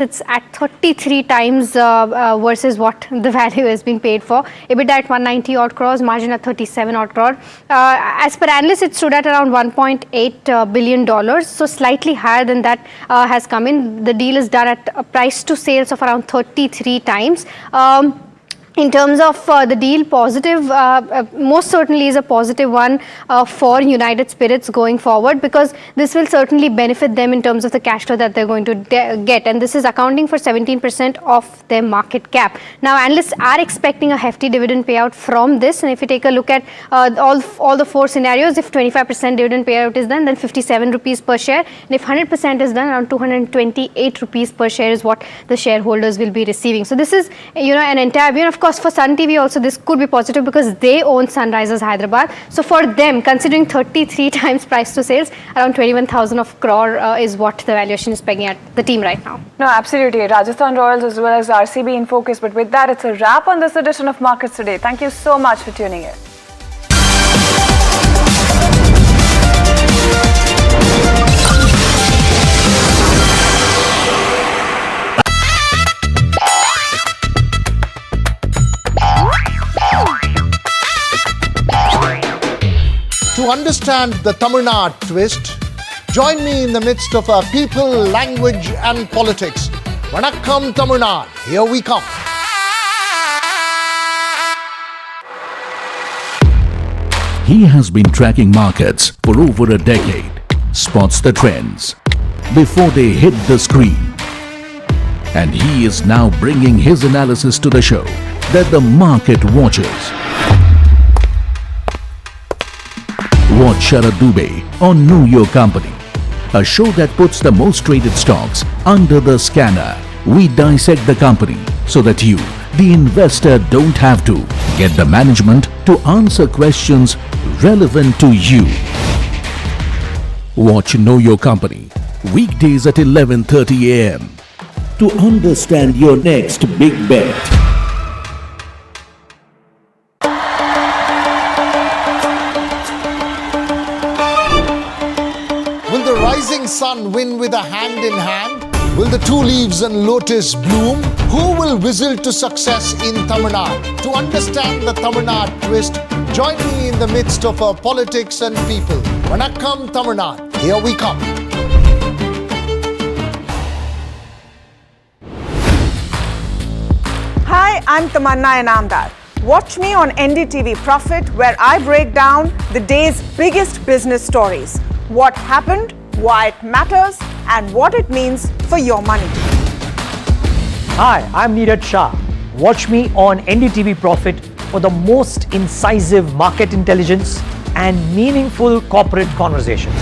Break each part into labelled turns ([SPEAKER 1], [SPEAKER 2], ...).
[SPEAKER 1] It's at 33 times versus what the value has been paid for. EBITDA at 190 odd crores, margin at 37 odd crore. As per analysts, it stood at around $1.8 billion. So slightly higher than that has come in. The deal is done at a price to sales of around 33 times. In terms of the deal, positive, most certainly is a positive one for United Spirits going forward, because this will certainly benefit them in terms of the cash flow that they're going to get, and this is accounting for 17% of their market cap. Now, analysts are expecting a hefty dividend payout from this, and if you take a look at all the four scenarios, if 25% dividend payout is done, then 57 rupees per share, and if 100% is done, around 228 rupees per share is what the shareholders will be receiving. So this is, an entire view. Of course, for Sun TV also this could be positive because they own Sunrisers Hyderabad. So for them, considering 33 times price to sales, around 21,000 crore is what the valuation is pegging at the team right now.
[SPEAKER 2] No, absolutely. Rajasthan Royals as well as RCB in focus. But with that, it's a wrap on this edition of Markets Today. Thank you so much for tuning in.
[SPEAKER 3] To understand the Tamil Nadu twist, join me in the midst of our people, language and politics. Vanakkam Tamil Nadu, here we come.
[SPEAKER 4] He has been tracking markets for over a decade, spots the trends before they hit the screen. And he is now bringing his analysis to the show that the market watches. Watch Sharad Dubey on Know Your Company, a show that puts the most traded stocks under the scanner. We dissect the company so that you, the investor, don't have to get the management to answer questions relevant to you. Watch Know Your Company weekdays at 11:30 a.m. to understand your next big bet.
[SPEAKER 3] Sun win with a hand in hand? Will the two leaves and lotus bloom? Who will whistle to success in Tamil Nadu? To understand the Tamil Nadu twist, join me in the midst of our politics and people. Vanakkam Tamil Nadu, here we come.
[SPEAKER 2] Hi, I'm Tamanna Inamdar. Watch me on NDTV Profit, where I break down the day's biggest business stories. What happened, why it matters, and what it means for your money.
[SPEAKER 5] Hi, I'm Neeraj Shah. Watch me on NDTV Profit for the most incisive market intelligence and meaningful corporate conversations.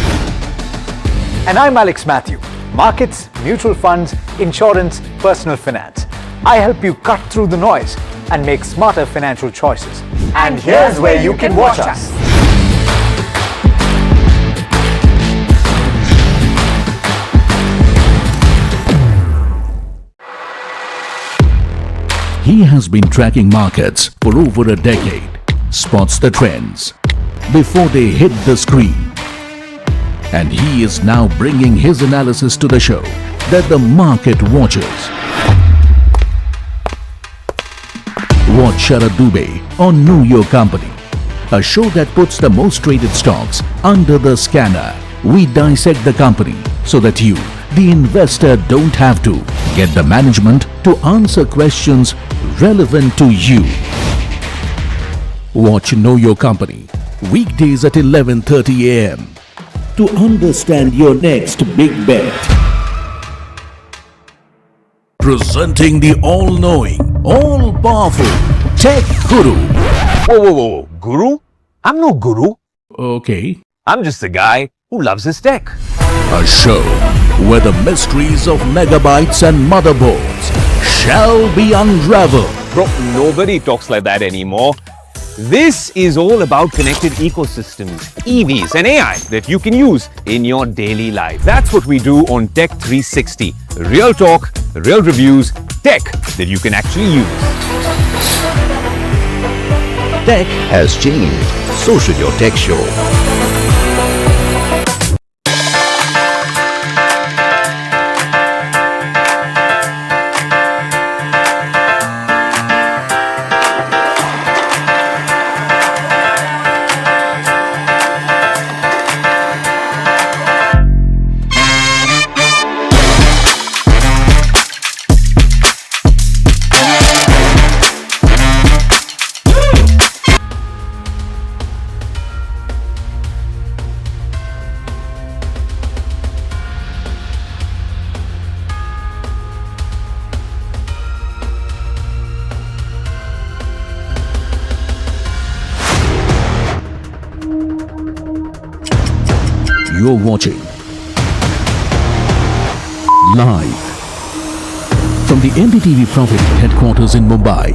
[SPEAKER 6] And I'm Alex Matthew. Markets, mutual funds, insurance, personal finance. I help you cut through the noise and make smarter financial choices. And here's where you can watch us.
[SPEAKER 4] He has been tracking markets for over a decade, spots the trends before they hit the screen. And he is now bringing his analysis to the show that the market watches. Watch Sharad Dubey on Know Your Company, a show that puts the most traded stocks under the scanner. We dissect the company so that you, the investor, don't have to get the management to answer questions relevant to you. Watch Know Your Company weekdays at 11:30 a.m. to understand your next big bet. Presenting the all-knowing, all-powerful Tech Guru.
[SPEAKER 7] Whoa. Guru? I'm no guru.
[SPEAKER 4] Okay.
[SPEAKER 7] I'm just a guy who loves his tech.
[SPEAKER 4] A show where the mysteries of megabytes and motherboards shall be unraveled.
[SPEAKER 7] Bro, nobody talks like that anymore. This is all about connected ecosystems, EVs and AI that you can use in your daily life. That's what we do on Tech 360. Real talk, real reviews, tech that you can actually use.
[SPEAKER 4] Tech has changed. So should your tech show. You're watching live from the NDTV Profit headquarters in Mumbai.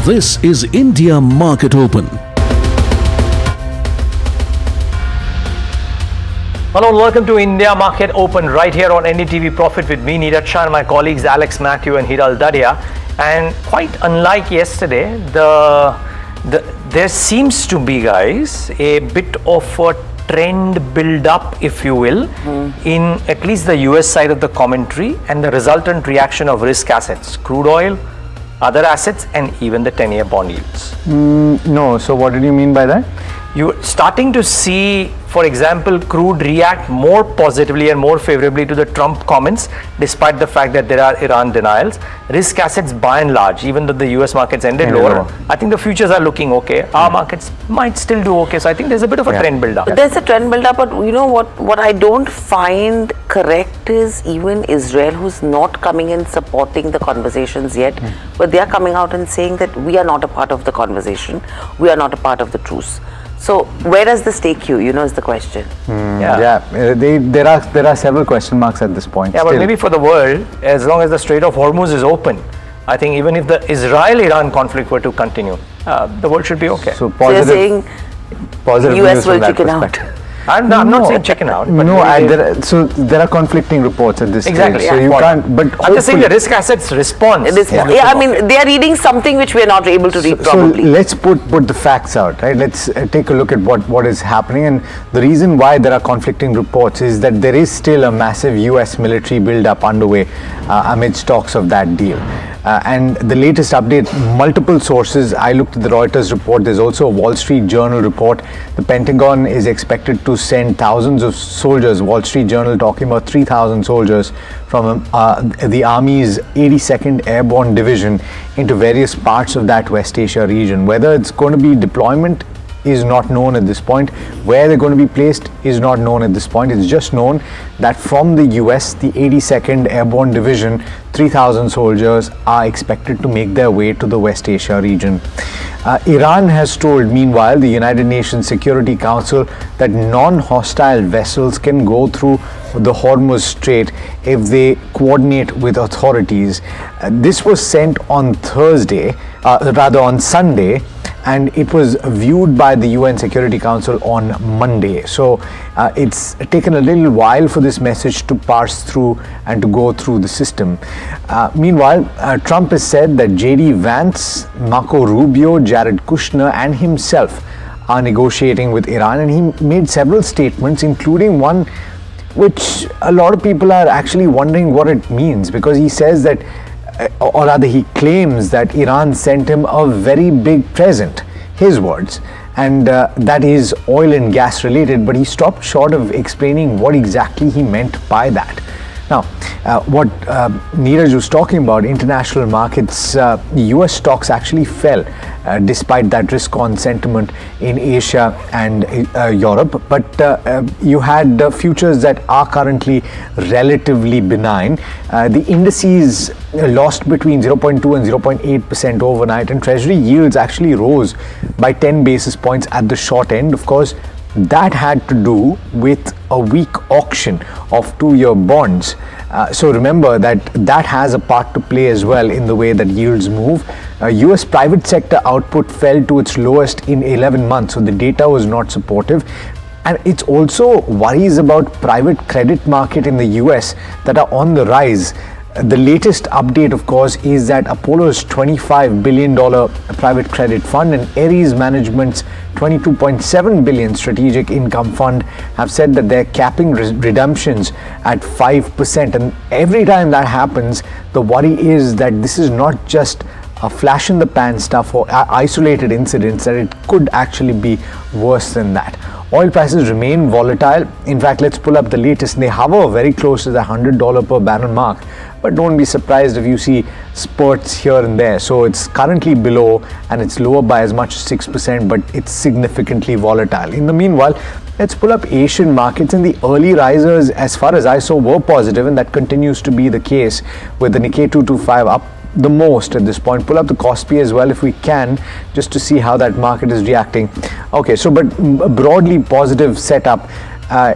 [SPEAKER 4] This is India Market Open.
[SPEAKER 5] Hello and welcome to India Market Open right here on NDTV Profit with me, Neeraj Shah, and my colleagues Alex Matthew and Hiral Dadia. And quite unlike yesterday, there seems to be, guys, a bit of a trend build up, if you will, in at least the US side of the commentary and the resultant reaction of risk assets, crude oil, other assets, and even the 10-year bond yields.
[SPEAKER 6] No, so what did you mean by that?
[SPEAKER 5] You're starting to see, for example, crude react more positively and more favorably to the Trump comments, despite the fact that there are Iran denials. Risk assets, by and large, even though the US markets ended lower, I think the futures are looking okay. Our markets might still do okay. So I think there's a bit of a trend build up.
[SPEAKER 8] There's a trend build up, but you know what I don't find correct is even Israel, who's not coming in supporting the conversations yet, but they are coming out and saying that we are not a part of the conversation, we are not a part of the truce. So where does this take you? You know, is the question.
[SPEAKER 6] There are several question marks at this point.
[SPEAKER 5] Yeah, but maybe for the world, as long as the Strait of Hormuz is open, I think even if the Israel-Iran conflict were to continue, the world should be okay.
[SPEAKER 6] So
[SPEAKER 8] you're saying
[SPEAKER 6] positive
[SPEAKER 8] US will
[SPEAKER 6] from that
[SPEAKER 8] chicken out.
[SPEAKER 6] perspective.
[SPEAKER 5] I'm not saying chicken out. But
[SPEAKER 6] there are conflicting reports at this
[SPEAKER 5] exactly,
[SPEAKER 6] stage. So you can't. But
[SPEAKER 5] I'm just saying the risk assets response.
[SPEAKER 8] I mean, they are reading something which we are not able to read probably.
[SPEAKER 6] So let's put the facts out, right? Let's take a look at what is happening, and the reason why there are conflicting reports is that there is still a massive US military build-up underway amidst talks of that deal. And the latest update, multiple sources. I looked at the Reuters report. There's also a Wall Street Journal report. The Pentagon is expected to send thousands of soldiers. Wall Street Journal talking about 3,000 soldiers from the Army's 82nd Airborne Division into various parts of that West Asia region. Whether it's going to be deployment is not known at this point. Where they're going to be placed is not known at this point. It's just known that from the US, the 82nd Airborne Division, 3,000 soldiers are expected to make their way to the West Asia region. Iran has told, meanwhile, the United Nations Security Council that non-hostile vessels can go through the Hormuz Strait if they coordinate with authorities. This was sent on on Sunday, and it was viewed by the UN Security Council on Monday. So it's taken a little while for this message to pass through and to go through the system. Meanwhile, Trump has said that J.D. Vance, Marco Rubio, Jared Kushner and himself are negotiating with Iran, and he made several statements, including one which a lot of people are actually wondering what it means, because he says that, or rather he claims that Iran sent him a very big present, his words, and that is oil and gas related, but he stopped short of explaining what exactly he meant by that. Now, what Neeraj was talking about, international markets, US stocks actually fell despite that risk-on sentiment in Asia and Europe. But you had futures that are currently relatively benign. The indices lost between 0.2 and 0.8% overnight, and treasury yields actually rose by 10 basis points at the short end. Of course, that had to do with a weak auction of 2-year bonds. So remember that has a part to play as well in the way that yields move. US private sector output fell to its lowest in 11 months, so the data was not supportive. And it's also worries about private credit market in the US that are on the rise. The latest update, of course, is that Apollo's $25 billion private credit fund and Ares Management's $22.7 billion strategic income fund have said that they're capping redemptions at 5%. And every time that happens, the worry is that this is not just a flash in the pan stuff or isolated incidents, that it could actually be worse than that. Oil prices remain volatile. In fact, let's pull up the latest. They hover very close to the $100 per barrel mark, but don't be surprised if you see spurts here and there. So it's currently below, and it's lower by as much as 6%, but it's significantly volatile. In the meanwhile, let's pull up Asian markets, and the early risers, as far as I saw, were positive, and that continues to be the case, with the Nikkei 225 up the most at this point. Pull up the Kospi as well if we can, just to see how that market is reacting. Okay, so but broadly positive setup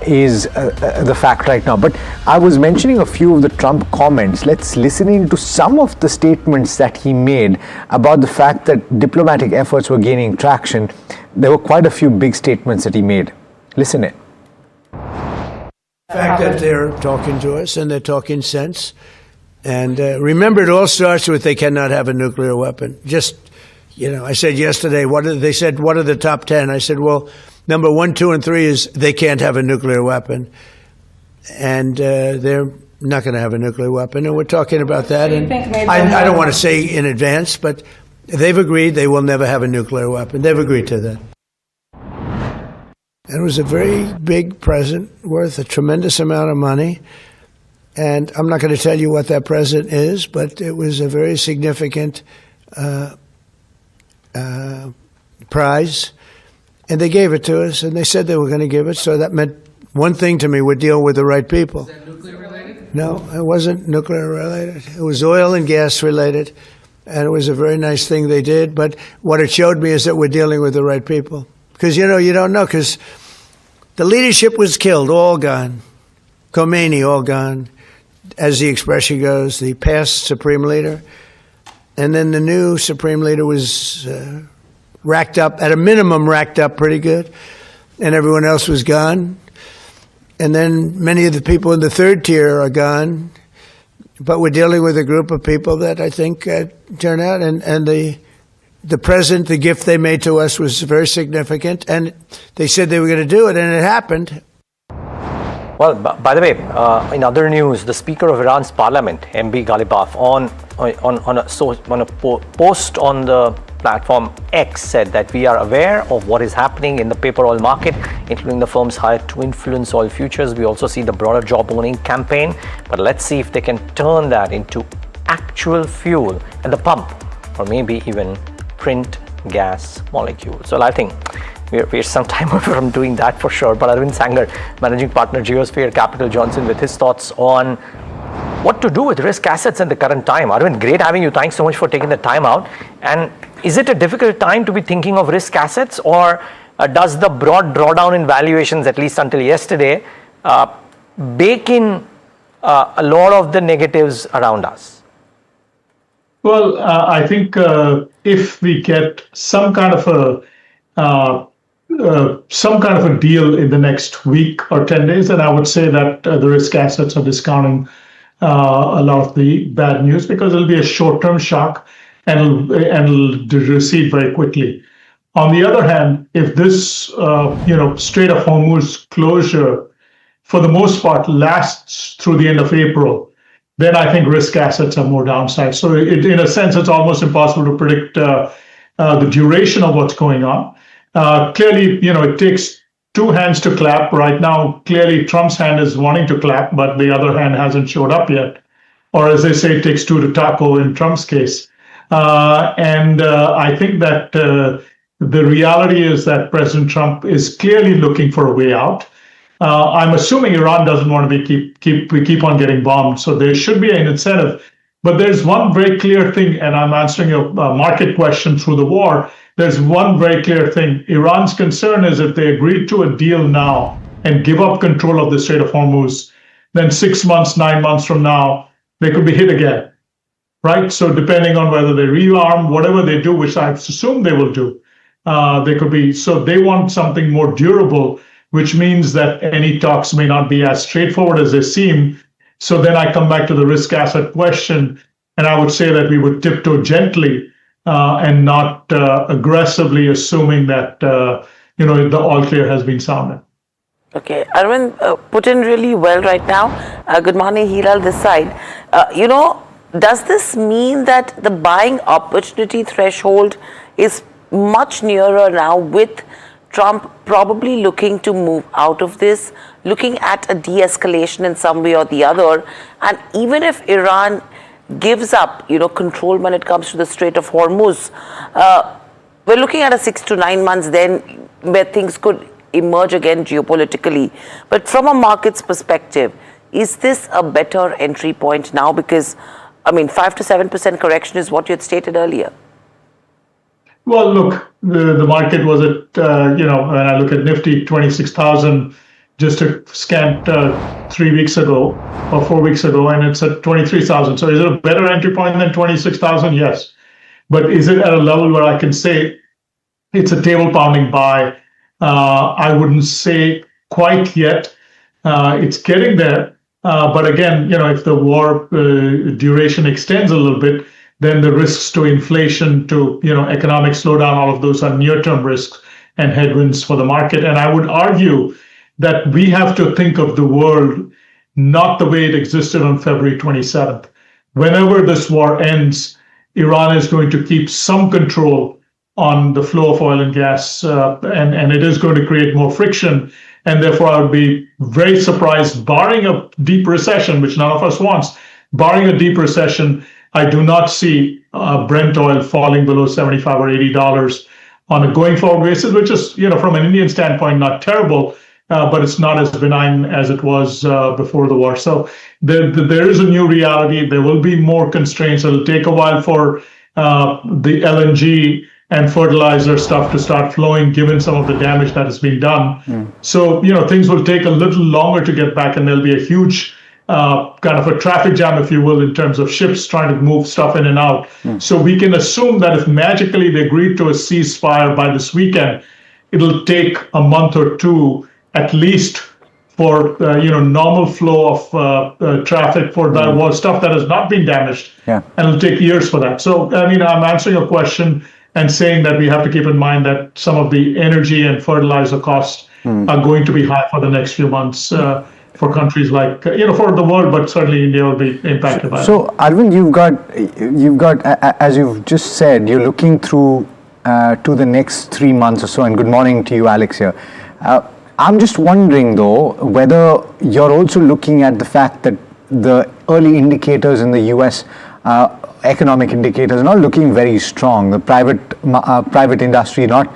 [SPEAKER 6] is the fact right now. But I was mentioning a few of the Trump comments. Let's listen into some of the statements that he made about the fact that diplomatic efforts were gaining traction. There were quite a few big statements that he made. Listen in.
[SPEAKER 9] The fact that they're talking to us and they're talking sense. And remember, it all starts with they cannot have a nuclear weapon. Just, I said yesterday, they said, what are the top 10? I said, well, number 1, 2, and 3 is they can't have a nuclear weapon. And they're not going to have a nuclear weapon. And we're talking about that. And I don't want to say in advance, but they've agreed they will never have a nuclear weapon. They've agreed to that. And it was a very big present worth a tremendous amount of money. And I'm not going to tell you what that present is, but it was a very significant prize. And they gave it to us, and they said they were going to give it. So that meant one thing to me: we're dealing with the right people.
[SPEAKER 10] Is that nuclear related?
[SPEAKER 9] No, it wasn't nuclear related. It was oil and gas related. And it was a very nice thing they did. But what it showed me is that we're dealing with the right people. Because, you don't know, because the leadership was killed, all gone. Khomeini, all gone, as the expression goes, the past supreme leader. And then the new supreme leader was racked up, at a minimum racked up pretty good, and everyone else was gone. And then many of the people in the third tier are gone. But we're dealing with a group of people that I think turn out, and the present, the gift they made to us was very significant, and they said they were going to do it, and it happened.
[SPEAKER 5] Well, by the way, in other news, the Speaker of Iran's Parliament, MB Ghalibaf, on a post on the platform X, said that we are aware of what is happening in the paper oil market, including the firms hired to influence oil futures. We also see the broader job owning campaign, but let's see if they can turn that into actual fuel at the pump, or maybe even print gas molecules. Well, I think we're some time away from doing that for sure. But Arvind Sanger, Managing Partner, Geopolitical Capital, Johnson, with his thoughts on what to do with risk assets in the current time. Arvind, great having you. Thanks so much for taking the time out. And is it a difficult time to be thinking of risk assets, or does the broad drawdown in valuations, at least until yesterday, bake in a lot of the negatives around us?
[SPEAKER 11] Well, I think if we get some kind of a deal in the next week or 10 days, then I would say that the risk assets are discounting a lot of the bad news, because it'll be a short-term shock and it'll recede very quickly. On the other hand, if this Strait of Hormuz closure, for the most part, lasts through the end of April, then I think risk assets are more downside. So in a sense, it's almost impossible to predict the duration of what's going on. Clearly, it takes two hands to clap. Right now, clearly Trump's hand is wanting to clap, but the other hand hasn't showed up yet. Or as they say, it takes two to taco in Trump's case. I think that the reality is that President Trump is clearly looking for a way out. I'm assuming Iran doesn't want to keep on getting bombed, so there should be an incentive. But there's one very clear thing, and I'm answering a market question through the war. There's one very clear thing. Iran's concern is if they agree to a deal now and give up control of the Strait of Hormuz, then 6 months, 9 months from now, they could be hit again, right? So depending on whether they rearm, whatever they do, which I assume they will do, they could be. So they want something more durable, which means that any talks may not be as straightforward as they seem. So then I come back to the risk asset question, and I would say that we would tiptoe gently and not aggressively assuming that the all clear has been sounded.
[SPEAKER 8] Okay, Arvind, put in really well right now. Good morning, Hiral, this side. Does this mean that the buying opportunity threshold is much nearer now, with Trump probably looking to move out of this, looking at a de-escalation in some way or the other? And even if Iran gives up, control when it comes to the Strait of Hormuz, we're looking at a 6 to 9 months then where things could emerge again geopolitically. But from a market's perspective, is this a better entry point now? Because 5 to 7% correction is what you had stated earlier.
[SPEAKER 11] Well, look, the market was at, when I look at Nifty, 26,000 just a scant 3 weeks ago or 4 weeks ago, and it's at 23,000. So is it a better entry point than 26,000? Yes. But is it at a level where I can say it's a table pounding buy? I wouldn't say quite yet. It's getting there. But again, if the war duration extends a little bit, then the risks to inflation, to economic slowdown, all of those are near-term risks and headwinds for the market. And I would argue that we have to think of the world not the way it existed on February 27th. Whenever this war ends, Iran is going to keep some control on the flow of oil and gas, and it is going to create more friction. And therefore, I would be very surprised, barring a deep recession, which none of us wants, barring a deep recession, I do not see Brent oil falling below $75 or $80 on a going forward basis, which is, from an Indian standpoint, not terrible, but it's not as benign as it was before the war. So there is a new reality. There will be more constraints. It'll take a while for the LNG and fertilizer stuff to start flowing, given some of the damage that has been done. So, things will take a little longer to get back, and there'll be a huge kind of a traffic jam, if you will, in terms of ships trying to move stuff in and out. So we can assume that if magically they agree to a ceasefire by this weekend, it'll take a month or two at least for normal flow of traffic for that stuff that has not been damaged. And it'll take years for that. So I'm answering your question and saying that we have to keep in mind that some of the energy and fertilizer costs are going to be high for the next few months for countries like, for the world, but certainly India will be impacted by it.
[SPEAKER 6] So, Arvind, you've got, as you've just said, you're looking through to the next 3 months or so, and good morning to you, Alex, here. I'm just wondering, though, whether you're also looking at the fact that the early indicators in the US, economic indicators, are not looking very strong. The private industry not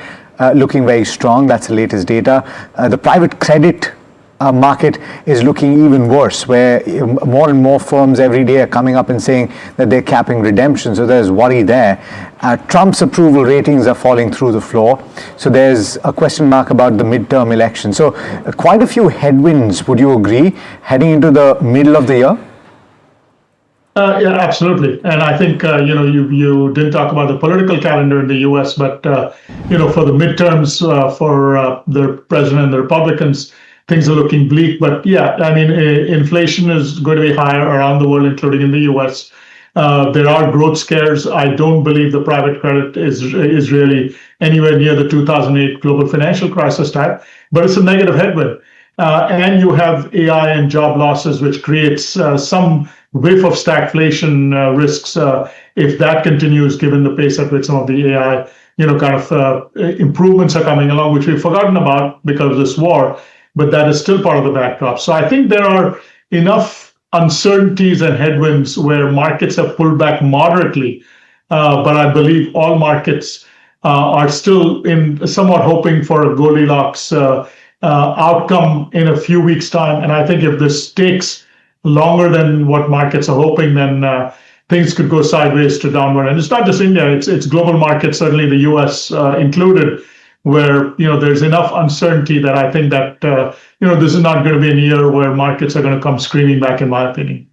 [SPEAKER 6] looking very strong. That's the latest data. The private credit market is looking even worse, where more and more firms every day are coming up and saying that they're capping redemption. So there's worry there. Trump's approval ratings are falling through the floor. So there's a question mark about the midterm election. So quite a few headwinds, would you agree, heading into the middle of the year?
[SPEAKER 11] Yeah, absolutely. And I think, you didn't talk about the political calendar in the US, but, for the midterms for the president and the Republicans, things are looking bleak. But yeah, inflation is going to be higher around the world, including in the US. There are growth scares. I don't believe the private credit is really anywhere near the 2008 global financial crisis type, but it's a negative headwind. And you have AI and job losses, which creates some whiff of stagflation risks if that continues, given the pace at which some of the AI, improvements are coming along, which we've forgotten about because of this war, but that is still part of the backdrop. So I think there are enough uncertainties and headwinds where markets have pulled back moderately, but I believe all markets are still somewhat hoping for a Goldilocks outcome in a few weeks' time. And I think if this takes longer than what markets are hoping, then things could go sideways to downward. And it's not just India; it's global markets, certainly the U.S. Included, where there's enough uncertainty that I think that this is not going to be a year where markets are going to come screaming back, in my opinion.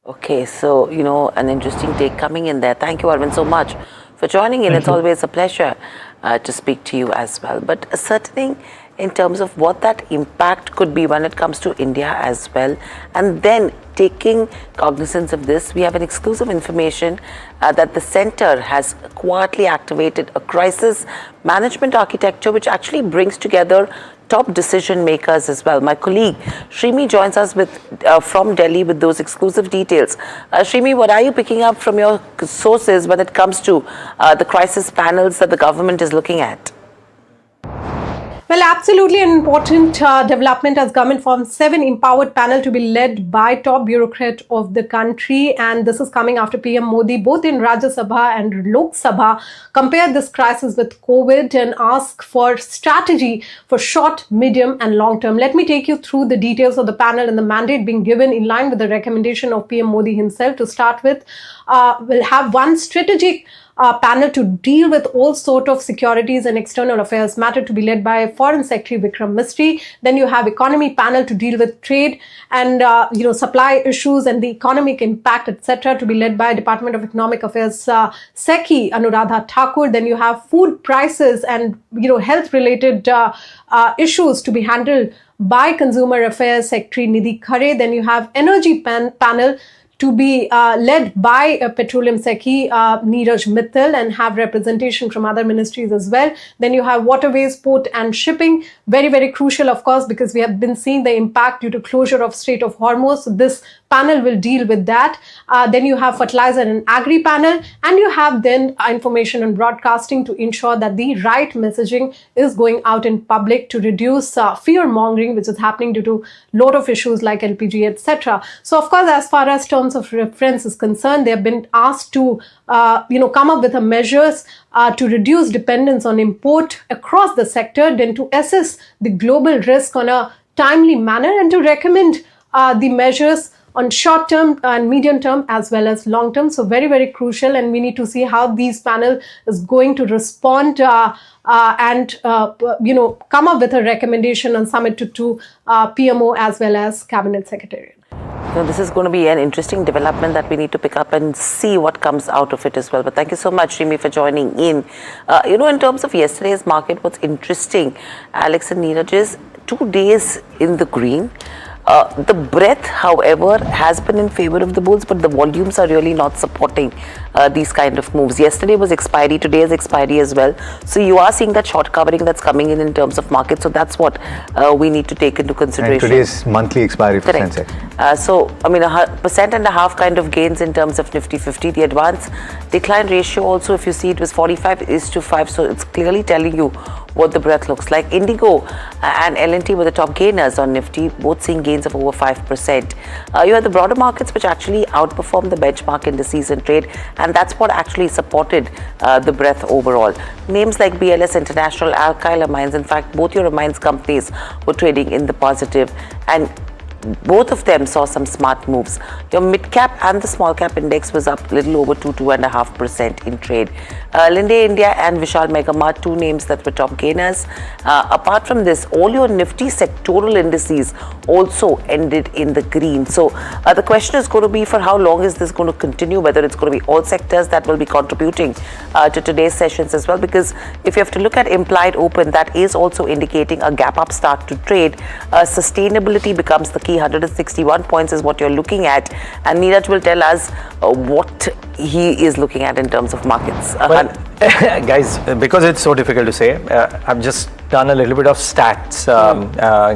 [SPEAKER 8] Okay, so an interesting take coming in there. Thank you, Arvind, so much for joining in. It's always a pleasure to speak to you as well. But certainly, in terms of what that impact could be when it comes to India as well, and then taking cognizance of this, we have an exclusive information that the center has quietly activated a crisis management architecture which actually brings together top decision makers as well. My colleague Shrimi joins us from Delhi with those exclusive details. Shrimi, what are you picking up from your sources when it comes to the crisis panels that the government is looking at?
[SPEAKER 10] Well, absolutely an important development as government forms 7 empowered panel to be led by top bureaucrat of the country, and this is coming after PM Modi both in Rajya Sabha and Lok Sabha compared this crisis with COVID and ask for strategy for short, medium and long term. Let me take you through the details of the panel and the mandate being given in line with the recommendation of PM Modi himself. To start with, we'll have one strategic panel to deal with all sort of securities and external affairs matter to be led by Foreign Secretary Vikram Misri. Then you have economy panel to deal with trade and supply issues and the economic impact, etc., to be led by Department of Economic Affairs Secretary Anuradha Thakur. Then you have food prices and health related issues to be handled by Consumer Affairs Secretary Nidhi Khare. Then you have energy panel to be led by Petroleum Secretary Neeraj Mittal and have representation from other ministries as well. Then you have waterways, port and shipping. Very, very crucial, of course, because we have been seeing the impact due to closure of Strait of Hormuz. So this panel will deal with that. Then you have fertilizer and agri panel, and you have then information and broadcasting to ensure that the right messaging is going out in public to reduce fear mongering, which is happening due to lot of issues like LPG, etc. So of course, as far as terms of reference is concerned, they have been asked to come up with a measures to reduce dependence on import across the sector, then to assess the global risk on a timely manner and to recommend the measures on short term and medium term as well as long term. So very, very crucial, and we need to see how these panel is going to respond and come up with a recommendation and submit to PMO as well as Cabinet Secretariat.
[SPEAKER 8] So this is going to be an interesting development that we need to pick up and see what comes out of it as well. But thank you so much, Rimi, for joining in. In terms of yesterday's market, what's interesting, Alex and Neeraj, is 2 days in the green. The breadth, however, has been in favor of the bulls, but the volumes are really not supporting these kind of moves. Yesterday was expiry, today is expiry as well. So you are seeing that short covering that's coming in terms of market. So that's what we need to take into consideration.
[SPEAKER 6] And today's monthly expiry for Sensex.
[SPEAKER 8] 1.5% kind of gains in terms of Nifty 50. The advance decline ratio also, if you see, it was 45:5. So it's clearly telling you what the breadth looks like. Indigo and L&T were the top gainers on Nifty, both seeing gains of over 5%. You had the broader markets which actually outperformed the benchmark indices in trade, and that's what actually supported the breadth overall. Names like BLS International, Alkyl Amines, in fact, both your amines companies were trading in the positive, and both of them saw some smart moves. Your mid-cap and the small-cap index was up a little over 2.5% in trade. Linde India and Vishal Mega Mart, 2 names that were top gainers. Apart from this, all your Nifty sectoral indices also ended in the green. So the question is going to be, for how long is this going to continue, whether it's going to be all sectors that will be contributing to today's sessions as well, because if you have to look at implied open, that is also indicating a gap up start to trade. Sustainability becomes the key. 161 points is what you're looking at, and Neeraj will tell us what he is looking at in terms of markets.
[SPEAKER 5] Guys, because it's so difficult to say, I've just done a little bit of stats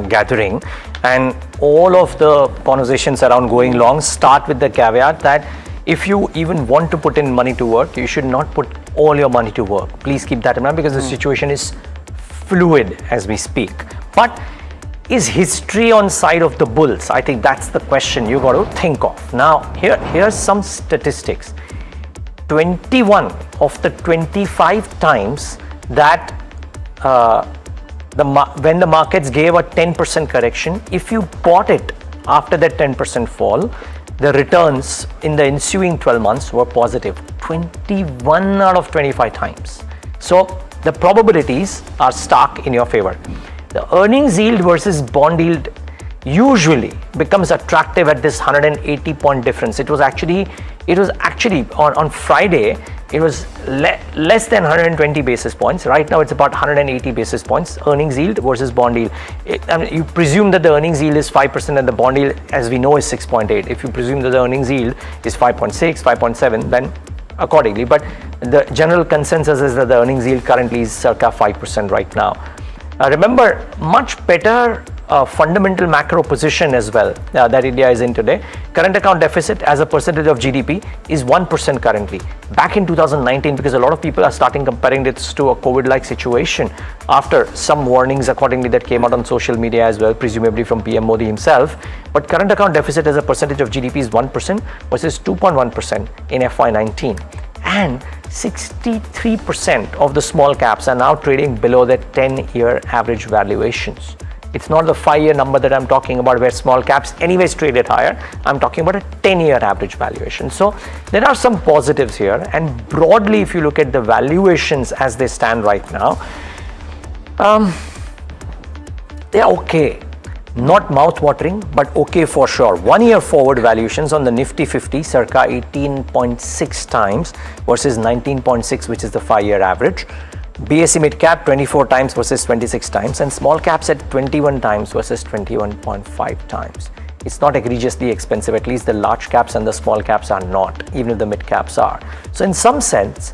[SPEAKER 5] gathering, and all of the conversations around going long start with the caveat that if you even want to put in money to work, you should not put all your money to work. Please keep that in mind, because the situation is fluid as we speak. But is history on side of the bulls? I think that's the question you got to think of. Now, here's some statistics. 21 of the 25 times that when the markets gave a 10% correction, if you bought it after that 10% fall, the returns in the ensuing 12 months were positive. 21 out of 25 times. So the probabilities are stark in your favor. The earnings yield versus bond yield usually becomes attractive at this 180 point difference. It was actually on Friday, it was less than 120 basis points. Right now it's about 180 basis points, earnings yield versus bond yield. You presume that the earnings yield is 5% and the bond yield, as we know, is 6.8. If you presume that the earnings yield is 5.6, 5.7, then accordingly. But the general consensus is that the earnings yield currently is circa 5% right now. Remember, much better fundamental macro position as well that India is in today. Current account deficit as a percentage of GDP is 1% currently. Back in 2019, because a lot of people are starting comparing this to a COVID-like situation after some warnings accordingly that came out on social media as well, presumably from PM Modi himself. But current account deficit as a percentage of GDP is 1% versus 2.1% in FY19. And 63% of the small caps are now trading below their 10-year average valuations. It's not the 5-year number that I'm talking about where small caps anyways traded higher. I'm talking about a 10-year average valuation. So there are some positives here. And broadly, if you look at the valuations as they stand right now, they're okay. Not mouth-watering, but okay for sure. 1 year forward valuations on the Nifty 50 circa 18.6 times versus 19.6, which is the 5-year average. BSE mid cap 24 times versus 26 times, and small caps at 21 times versus 21.5 times. It's not egregiously expensive, at least the large caps and the small caps are not, even if the mid caps are. So in some sense,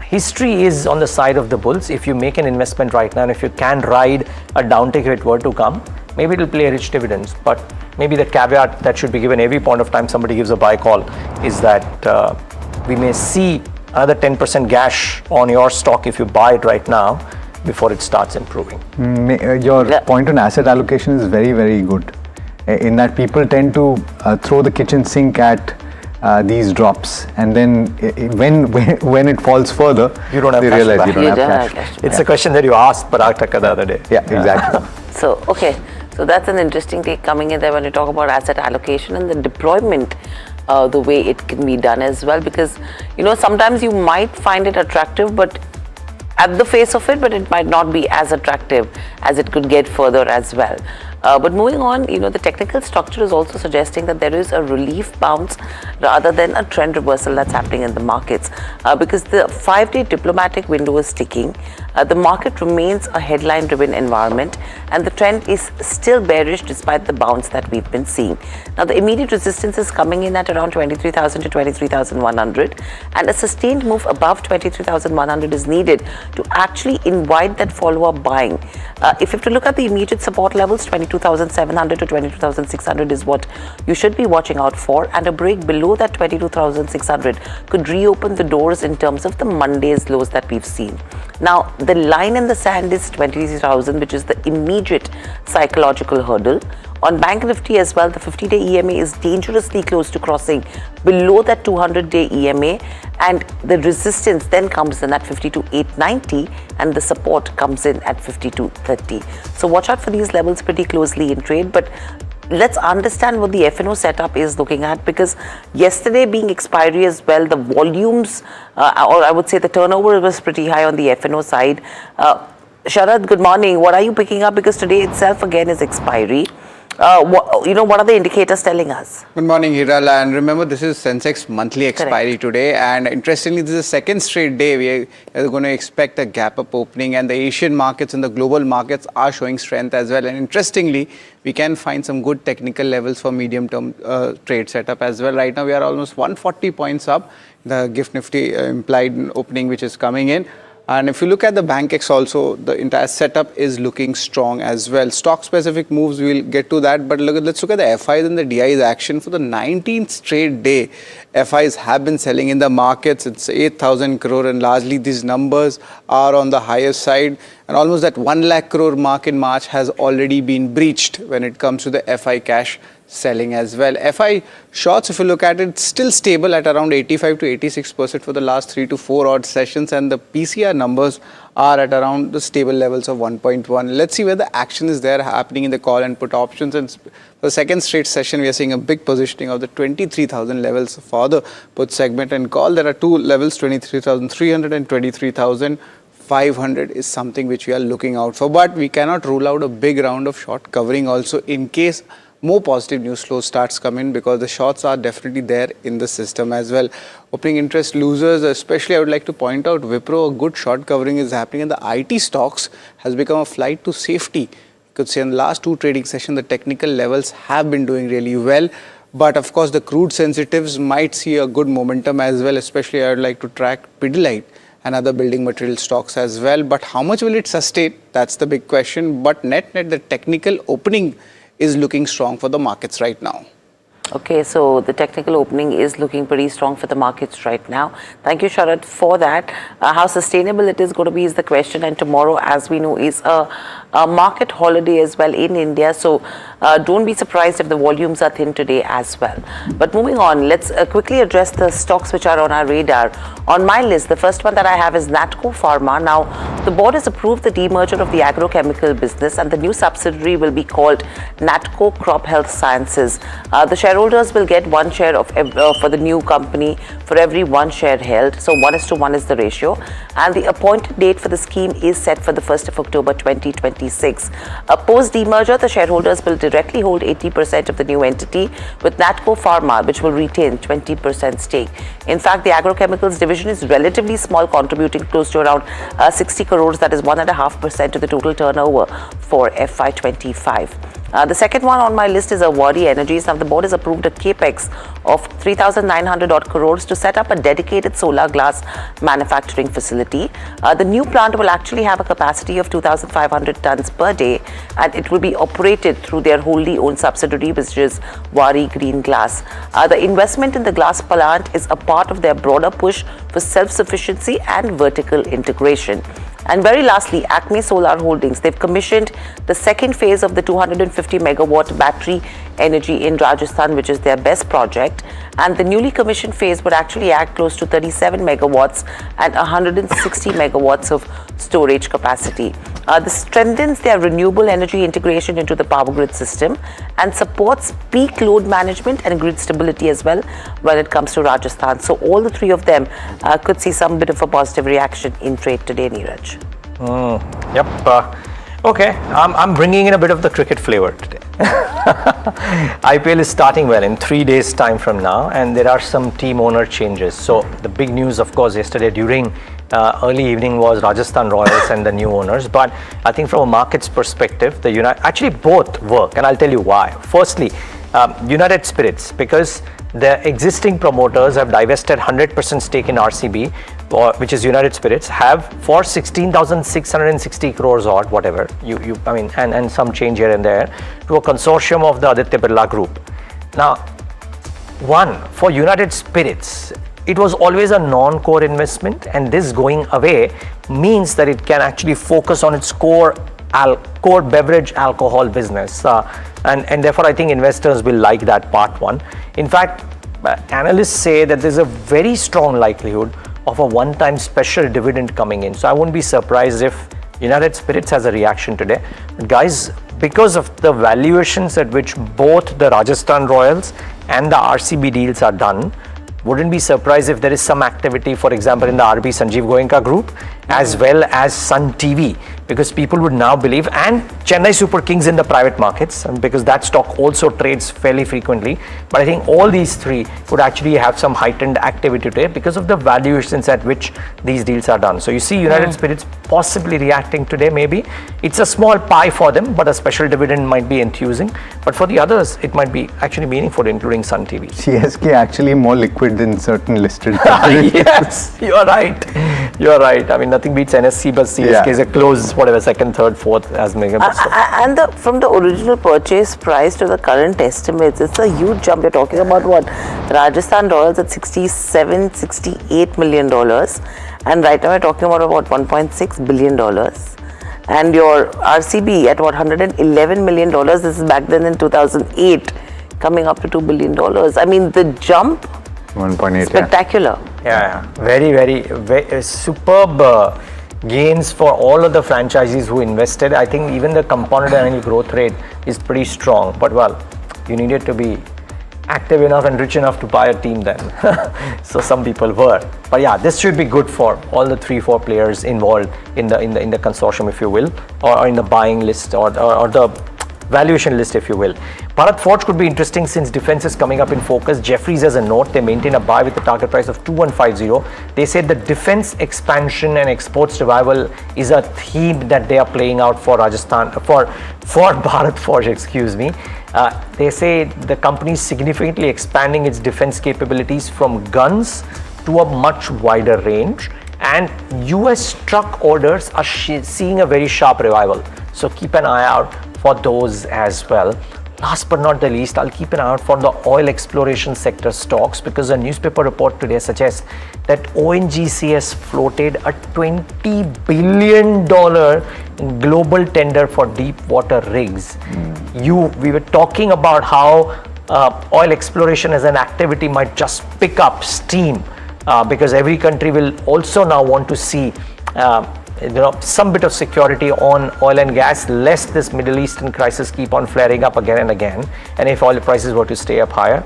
[SPEAKER 5] history is on the side of the bulls. If you make an investment right now, and if you can ride a downtick if it were to come, maybe it will play rich dividends. But maybe the caveat that should be given every point of time somebody gives a buy call is that we may see another 10% gash on your stock if you buy it right now before it starts improving.
[SPEAKER 6] Your point on asset allocation is very, very good. In that people tend to throw the kitchen sink at these drops, and then when it falls further,
[SPEAKER 5] you don't have
[SPEAKER 6] they
[SPEAKER 5] cash
[SPEAKER 6] realize
[SPEAKER 5] back.
[SPEAKER 6] you don't have cash.
[SPEAKER 5] It's a question that you asked Parag Thakkar the other day.
[SPEAKER 6] Yeah, exactly.
[SPEAKER 8] So, okay. So that's an interesting take coming in there when you talk about asset allocation and the deployment, the way it can be done as well, because, you know, sometimes you might find it attractive, but at the face of it, but it might not be as attractive as it could get further as well. But moving on, you know, the technical structure is also suggesting that there is a relief bounce rather than a trend reversal that's happening in the markets, because the 5-day diplomatic window is ticking. The market remains a headline-driven environment, and the trend is still bearish despite the bounce that we've been seeing. Now, the immediate resistance is coming in at around 23,000 to 23,100, and a sustained move above 23,100 is needed to actually invite that follow-up buying. If you have to look at the immediate support levels, 22,700 to 22,600 is what you should be watching out for, and a break below that 22,600 could reopen the doors in terms of the Monday's lows that we've seen. Now, the line in the sand is 23,000, which is the immediate psychological hurdle. On Bank Nifty as well, the 50-day EMA is dangerously close to crossing below that 200-day EMA, and the resistance then comes in at 52,890, and the support comes in at 52,30. So watch out for these levels pretty closely in trade, but let's understand what the FNO setup is looking at, because yesterday being expiry as well, the volumes, or I would say the turnover was pretty high on the FNO side. Sharad, good morning. What are you picking up? Because today itself again is expiry. What are the indicators telling us?
[SPEAKER 12] Good morning, Hiral. And remember, this is Sensex monthly expiry today. And interestingly, this is the second straight day we are going to expect a gap up opening. And the Asian markets and the global markets are showing strength as well. And interestingly, we can find some good technical levels for medium-term trade setup as well. Right now, we are almost 140 points up. The GIFT Nifty implied opening, which is coming in. And if you look at the BankX also, the entire setup is looking strong as well. Stock-specific moves, we'll get to that. But let's look at the FIs and the DIs action. For the 19th straight day, FIs have been selling in the markets. It's 8,000 crore, and largely these numbers are on the higher side. And almost that 1 lakh crore mark in March has already been breached when it comes to the FI cash selling as well. FI shorts, if you look at it, it's still stable at around 85 to 86% for the last 3 to 4 odd sessions, and the PCR numbers are at around the stable levels of 1.1. Let's see where the action is there happening in the call and put options. And for the second straight session, we are seeing a big positioning of the 23,000 levels for the put segment. And call, there are two levels, 23,300 and 23,500 is something which we are looking out for. But we cannot rule out a big round of short covering also in case more positive news flow starts coming, because the shorts are definitely there in the system as well. Opening interest losers, especially I would like to point out Wipro, a good short covering is happening, and the IT stocks has become a flight to safety. You could say in the last two trading sessions, the technical levels have been doing really well. But of course, the crude sensitives might see a good momentum as well, especially I would like to track Pidilite and other building material stocks as well. But how much will it sustain? That's the big question. But net, the technical opening is looking strong for the markets right now.
[SPEAKER 8] Okay, so the technical opening is looking pretty strong for the markets right now. Thank you, Sharad, for that. How sustainable it is going to be is the question. And tomorrow, as we know, is a market holiday as well in India. So don't be surprised if the volumes are thin today as well. But moving on, let's quickly address the stocks which are on our radar. On my list, the first one that I have is Natco Pharma. Now, the board has approved the demerger of the agrochemical business, and the new subsidiary will be called Natco Crop Health Sciences. The shareholders will get 1 share for the new company for every 1 share held. So 1:1 is the ratio. And the appointed date for the scheme is set for the 1st of October 2026. Post demerger, the shareholders will directly hold 80% of the new entity, with Natco Pharma, which will retain 20% stake. In fact, the agrochemicals division is relatively small, contributing close to around 60 crores, that is 1.5% of the total turnover for FY25. The second one on my list is Waaree Energies. Now, the board has approved a capex of 3,900 odd crores to set up a dedicated solar glass manufacturing facility. The new plant will actually have a capacity of 2,500 tons per day, and it will be operated through their wholly owned subsidiary, which is Waaree Green Glass. The investment in the glass plant is a part of their broader push for self-sufficiency and vertical integration. And very lastly, Acme Solar Holdings, they've commissioned the second phase of the 250 megawatt battery energy in Rajasthan, which is their best project. And the newly commissioned phase would actually add close to 37 megawatts and 160 megawatts of storage capacity. This strengthens their renewable energy integration into the power grid system and supports peak load management and grid stability as well when it comes to Rajasthan. So all the three of them could see some bit of a positive reaction in trade today, Neeraj.
[SPEAKER 5] Yep. Okay, I'm bringing in a bit of the cricket flavor today. IPL is starting well in 3 days time from now, and there are some team owner changes. So the big news, of course, yesterday during early evening was Rajasthan Royals and the new owners. But I think from a market's perspective, actually both work, and I'll tell you why. Firstly, United Spirits, because the existing promoters have divested 100% stake in RCB, which is United Spirits, have for 16,660 crores or whatever, and some change here and there, to a consortium of the Aditya Birla Group. Now, for United Spirits, it was always a non-core investment, and this going away means that it can actually focus on its core beverage alcohol business, and therefore I think investors will like that part one. In fact, analysts say that there's a very strong likelihood of a one-time special dividend coming in. So I won't be surprised if United Spirits has a reaction today. But guys, because of the valuations at which both the Rajasthan Royals and the RCB deals are done, wouldn't be surprised if there is some activity, for example, in the RB Sanjeev Goenka group, as well as Sun TV, because people would now believe, and Chennai Super Kings in the private markets, because that stock also trades fairly frequently. But I think all these three would actually have some heightened activity today because of the valuations at which these deals are done. So you see United Spirits possibly reacting today, maybe. It's a small pie for them, but a special dividend might be enthusing. But for the others, it might be actually meaningful, including Sun TV.
[SPEAKER 13] CSK actually more liquid than certain listed companies.
[SPEAKER 5] Yes, you're right. You're right. I mean, nothing beats NSC, but CSK is a close, whatever, second, third, fourth as mega.
[SPEAKER 8] And from the original purchase price to the current estimates, it's a huge jump. You're talking about what? Rajasthan Royals at $68 million. And right now we're talking about $1.6 billion. And your RCB at $111 million. This is back then in 2008, coming up to $2 billion. I mean, the jump,
[SPEAKER 13] 1.8,
[SPEAKER 8] spectacular.
[SPEAKER 5] Yeah. Very superb gains for all of the franchisees who invested. I think even the compounded annual growth rate is pretty strong. But well, you needed to be active enough and rich enough to buy a team then. So some people were. But yeah, this should be good for all the 3-4 players involved in the consortium, if you will, or in the buying list or the valuation list, if you will. Bharat Forge could be interesting since defense is coming up in focus. Jefferies has a note. They maintain a buy with a target price of 2150. They said the defense expansion and exports revival is a theme that they are playing out for Rajasthan, for Bharat Forge, excuse me. They say the company is significantly expanding its defense capabilities from guns to a much wider range. And US truck orders are seeing a very sharp revival. So keep an eye out for those as well. Last but not the least, I'll keep an eye out for the oil exploration sector stocks, because a newspaper report today suggests that ONGC has floated a $20 billion global tender for deep water rigs. We were talking about how oil exploration as an activity might just pick up steam because every country will also now want to see some bit of security on oil and gas, lest this Middle Eastern crisis keep on flaring up again and again. And if oil prices were to stay up higher,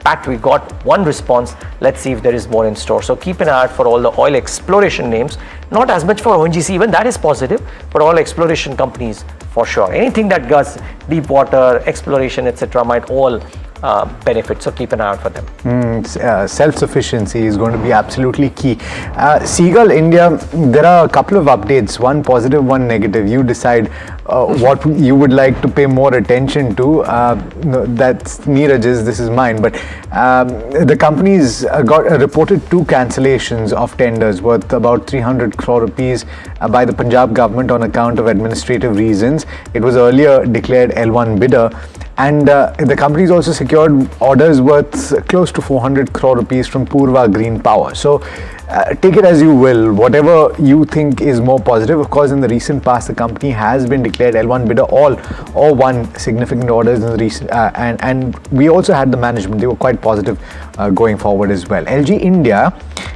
[SPEAKER 5] Pat, we got one response. Let's see if there is more in store. So keep an eye out for all the oil exploration names. Not as much for ONGC, even that is positive, but all exploration companies for sure. Anything that does deep water, exploration, etc. might all benefit. So keep an eye out for them.
[SPEAKER 6] Self-sufficiency is going to be absolutely key. Seagull India, there are a couple of updates, one positive, one negative. You decide what you would like to pay more attention to. That's Neeraj's, this is mine. But the company's got reported 2 cancellations of tenders worth about 300 crore rupees by the Punjab government on account of administrative reasons. It was earlier declared L1 bidder. And the company's also secured orders worth close to 400 crore rupees from Purva Green Power. So take it as you will, whatever you think is more positive. Of course, in the recent past, the company has been declared L1 bidder or won significant orders in the recent, and we also had the management. They were quite positive going forward as well. LG India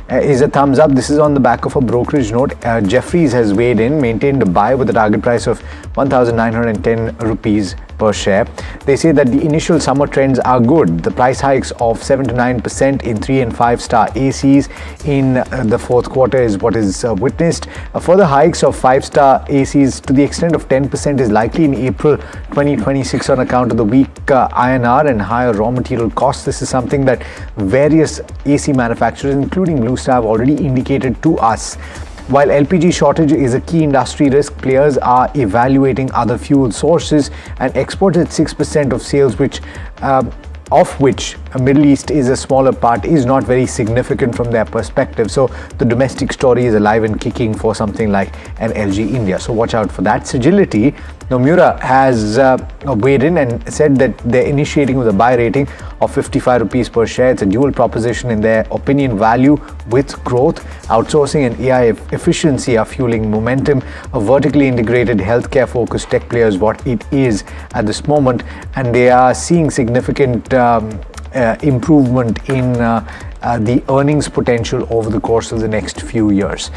[SPEAKER 6] is a thumbs up. This is on the back of a brokerage note. Jefferies has weighed in, maintained a buy with a target price of 1,910 rupees per share. They say that the initial summer trends are good. The price hikes of 7 to 9% in 3 and 5 star ACs in the fourth quarter is what is witnessed. Further hikes of 5 star ACs to the extent of 10% is likely in April 2026 on account of the weak INR and higher raw material costs. This is something that various AC manufacturers, including Blue Star, have already indicated to us. While LPG shortage is a key industry risk, players are evaluating other fuel sources, and exports at 6% of sales, of which Middle East is a smaller part, is not very significant from their perspective. So the domestic story is alive and kicking for something like an LG India. So watch out for that. Sagility, Nomura has weighed in and said that they're initiating with a buy rating of 55 rupees per share. It's a dual proposition in their opinion. Value with growth, outsourcing and AI efficiency are fueling momentum. A vertically integrated healthcare focused tech player is what it is at this moment, and they are seeing significant improvement in the earnings potential over the course of the next few years.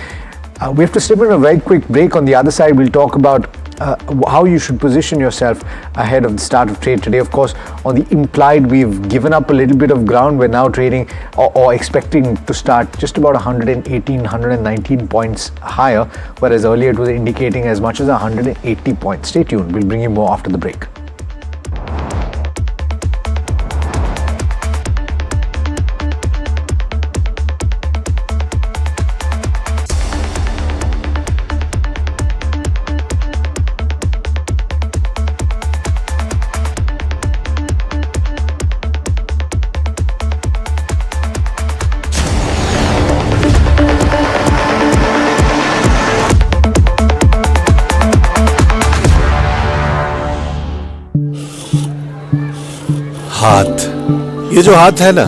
[SPEAKER 6] We have to step in a very quick break. On the other side, we'll talk about how you should position yourself ahead of the start of trade today. Of course, on the implied, we've given up a little bit of ground. We're now trading or expecting to start just about 118, 119 points higher, whereas earlier it was indicating as much as 180 points. Stay tuned. We'll bring you more after the break.
[SPEAKER 14] हाथ, ये जो हाथ है ना,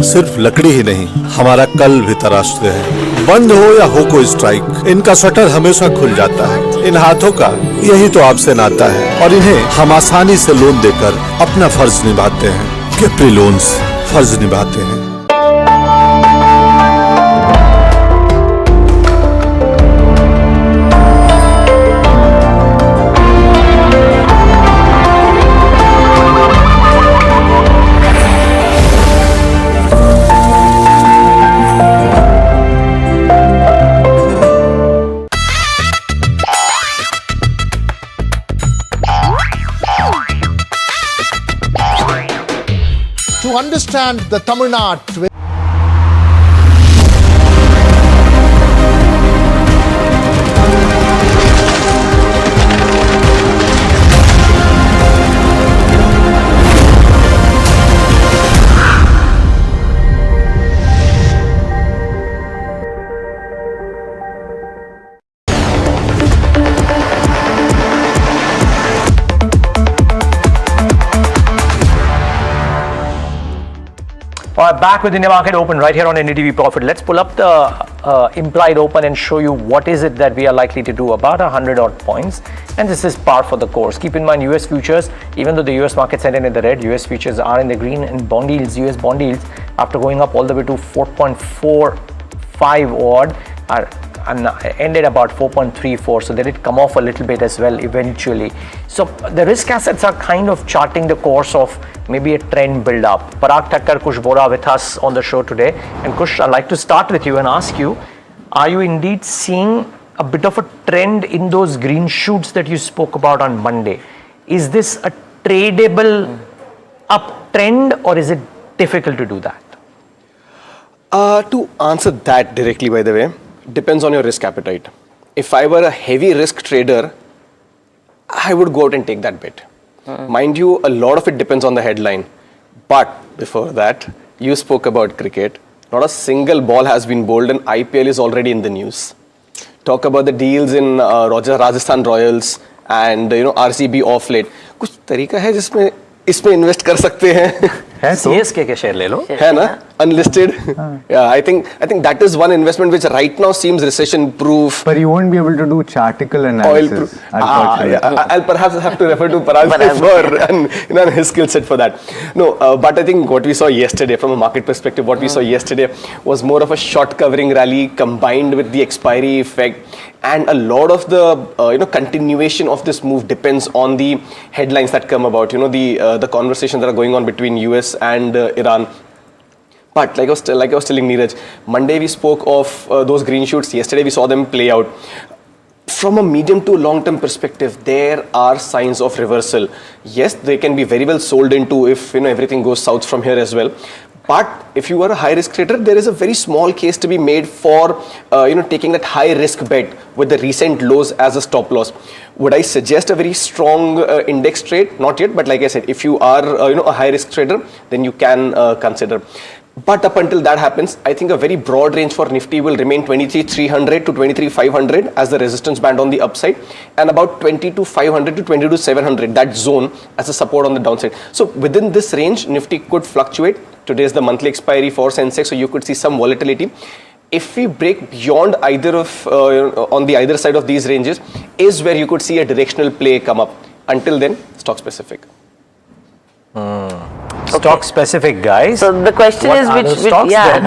[SPEAKER 14] सिर्फ लकड़ी ही नहीं, हमारा कल भी तराशते हैं। बंद हो या हो कोई स्ट्राइक, इनका शटर हमेशा खुल जाता है। इन हाथों का यही तो आपसे नाता है, और इन्हें हम आसानी से लोन देकर अपना फर्ज निभाते हैं। कैप्री लोन्स फर्ज निभाते हैं।
[SPEAKER 3] To understand the Tamil Nadu
[SPEAKER 5] Back with India Market Open right here on NDTV Profit. Let's pull up the implied open and show you what is it that we are likely to do, about 100 odd points. And this is par for the course. Keep in mind US futures, even though the US market's ended in the red, US futures are in the green, and bond yields, US bond yields, after going up all the way to 4.45 odd, are ended about 4.34, so they did come off a little bit as well eventually. So the risk assets are kind of charting the course of maybe a trend build up. Parag Thakkar, Kush Bora with us on the show today. And Kush, I'd like to start with you and ask you, are you indeed seeing a bit of a trend in those green shoots that you spoke about on Monday? Is this a tradable uptrend, or is it difficult to do that?
[SPEAKER 15] To answer that directly, by the way, depends on your risk appetite. If I were a heavy risk trader, I would go out and take that bet. Mind you, a lot of it depends on the headline. But before that, you spoke about cricket. Not a single ball has been bowled and IPL is already in the news. Talk about the deals in Rajasthan Royals and RCB off late. कुछ तरीका है जिसमें इसमें invest कर सकते हैं?
[SPEAKER 5] CSK के share ले लो,
[SPEAKER 15] है ना, unlisted. Yeah, I think that is one investment which right now seems recession proof.
[SPEAKER 13] But you won't be able to do chartical analysis.
[SPEAKER 15] I'll perhaps have to refer to Parag for and his skill set for that. No, but I think what we saw yesterday from a market perspective, what we saw yesterday was more of a short covering rally combined with the expiry effect. And a lot of the continuation of this move depends on the headlines that come about. The conversations that are going on between US and Iran. But like I was telling Neeraj, Monday we spoke of those green shoots. Yesterday we saw them play out. From a medium to long term perspective, there are signs of reversal. Yes, they can be very well sold into if everything goes south from here as well. But if you are a high risk trader, there is a very small case to be made for taking that high risk bet with the recent lows as a stop loss. Would I suggest a very strong index trade? Not yet, but like I said, if you are a high risk trader, then you can consider. But up until that happens, I think a very broad range for Nifty will remain 23,300 to 23,500 as the resistance band on the upside, and about 22,500 to 22,700, that zone as a support on the downside. So within this range, Nifty could fluctuate. Today is the monthly expiry for Sensex, so you could see some volatility. If we break beyond either of on the either side of these ranges, is where you could see a directional play come up. Until then, stock specific.
[SPEAKER 5] Stock specific, guys.
[SPEAKER 8] So the question
[SPEAKER 5] what
[SPEAKER 8] is which
[SPEAKER 5] stocks then?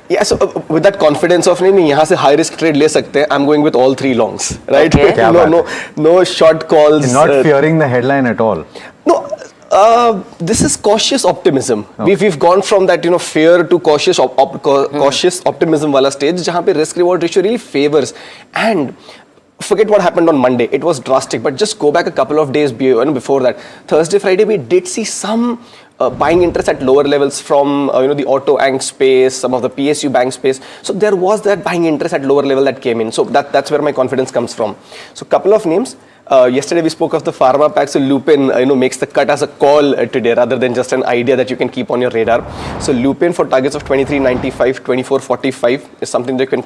[SPEAKER 15] Yeah, so with that confidence of नहीं यहाँ से high risk trade ले सकते हैं, I'm going with all three longs, right?
[SPEAKER 8] Okay.
[SPEAKER 15] No short calls.
[SPEAKER 13] You're not fearing the headline at all.
[SPEAKER 15] No. This is cautious optimism. Okay. We've gone from that fear to cautious optimism wala stage जहाँ पे risk reward ratio really favors. And forget what happened on Monday. It was drastic, but just go back a couple of days before that. Thursday, Friday, we did see some buying interest at lower levels from the auto bank space, some of the PSU bank space. So there was that buying interest at lower level that came in. So that's where my confidence comes from. So couple of names. Yesterday we spoke of the pharma pack, so Lupin makes the cut as a call today rather than just an idea that you can keep on your radar. So Lupin for targets of 23.95, 24.45 is something that you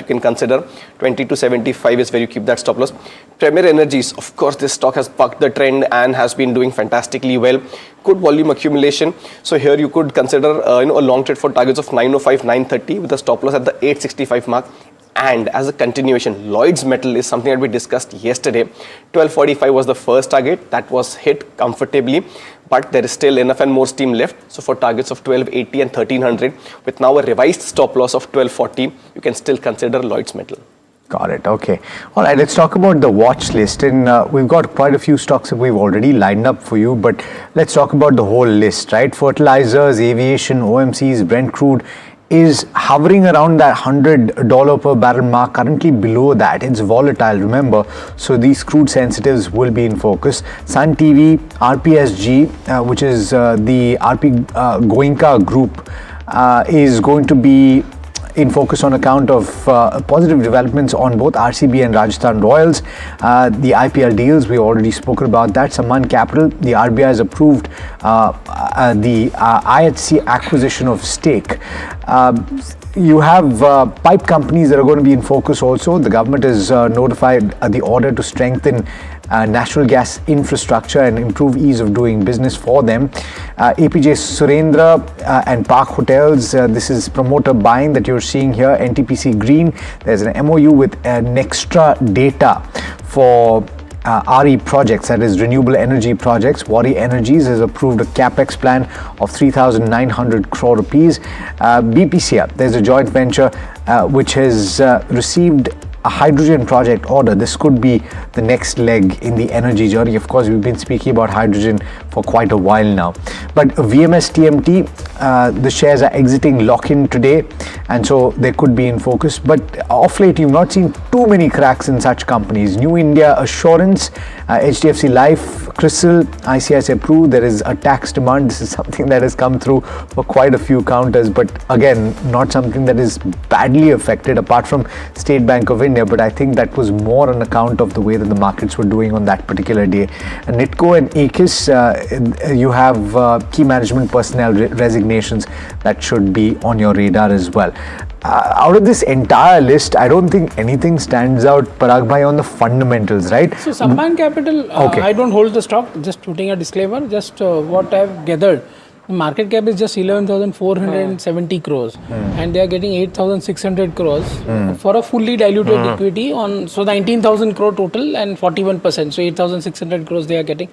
[SPEAKER 15] can consider. 22.75 is where you keep that stop loss. Premier Energies, of course, this stock has bucked the trend and has been doing fantastically well. Good volume accumulation. So here you could consider a long trade for targets of 905, 930 with a stop loss at the 865 mark. And as a continuation, Lloyd's Metal is something that we discussed yesterday. 1245 was the first target that was hit comfortably, but there is still enough and more steam left. So for targets of 1280 and 1300, with now a revised stop loss of 1240, you can still consider Lloyd's Metal.
[SPEAKER 13] Got it. Okay. All right. Let's talk about the watch list. And we've got quite a few stocks that we've already lined up for you. But let's talk about the whole list, right? Fertilizers, aviation, OMCs, Brent crude is hovering around that $100 per barrel mark, currently below that. It's volatile, remember, so these crude sensitives will be in focus. Sun TV, RPSG, which is the RP Goenka group, is going to be in focus on account of positive developments on both RCB and Rajasthan Royals. The IPL deals, we already spoken about that. Sammaan Capital, the RBI has approved the IHC acquisition of stake. You have pipe companies that are going to be in focus also. The government has notified the order to strengthen natural gas infrastructure and improve ease of doing business for them. APJ Surendra and Park Hotels, this is promoter buying that you're seeing here. NTPC Green, there's an MOU with Nextra Data for RE projects, that is renewable energy projects. Wari Energies has approved a capex plan of 3,900 crore rupees. BPCL, there's a joint venture which has received a hydrogen project order. This could be the next leg in the energy journey. Of course, we've been speaking about hydrogen for quite a while now. But VMS TMT, the shares are exiting lock-in today, and so they could be in focus. But of late, you've not seen too many cracks in such companies. New India Assurance, HDFC Life, CRISIL, ICICI Pru, there is a tax demand. This is something that has come through for quite a few counters, but again, not something that is badly affected apart from State Bank of India. But I think that was more on account of the way that the markets were doing on that particular day. Nitco and Equities, you have key management personnel resignations that should be on your radar as well. Out of this entire list, I don't think anything stands out, Parag bhai, on the fundamentals, right?
[SPEAKER 16] So Sammaan Capital, I don't hold the stock, just putting a disclaimer, just what I've gathered. The market cap is just 11,470 crores and they are getting 8,600 crores for a fully diluted equity on, so 19,000 crore total and 41%, so 8,600 crores they are getting.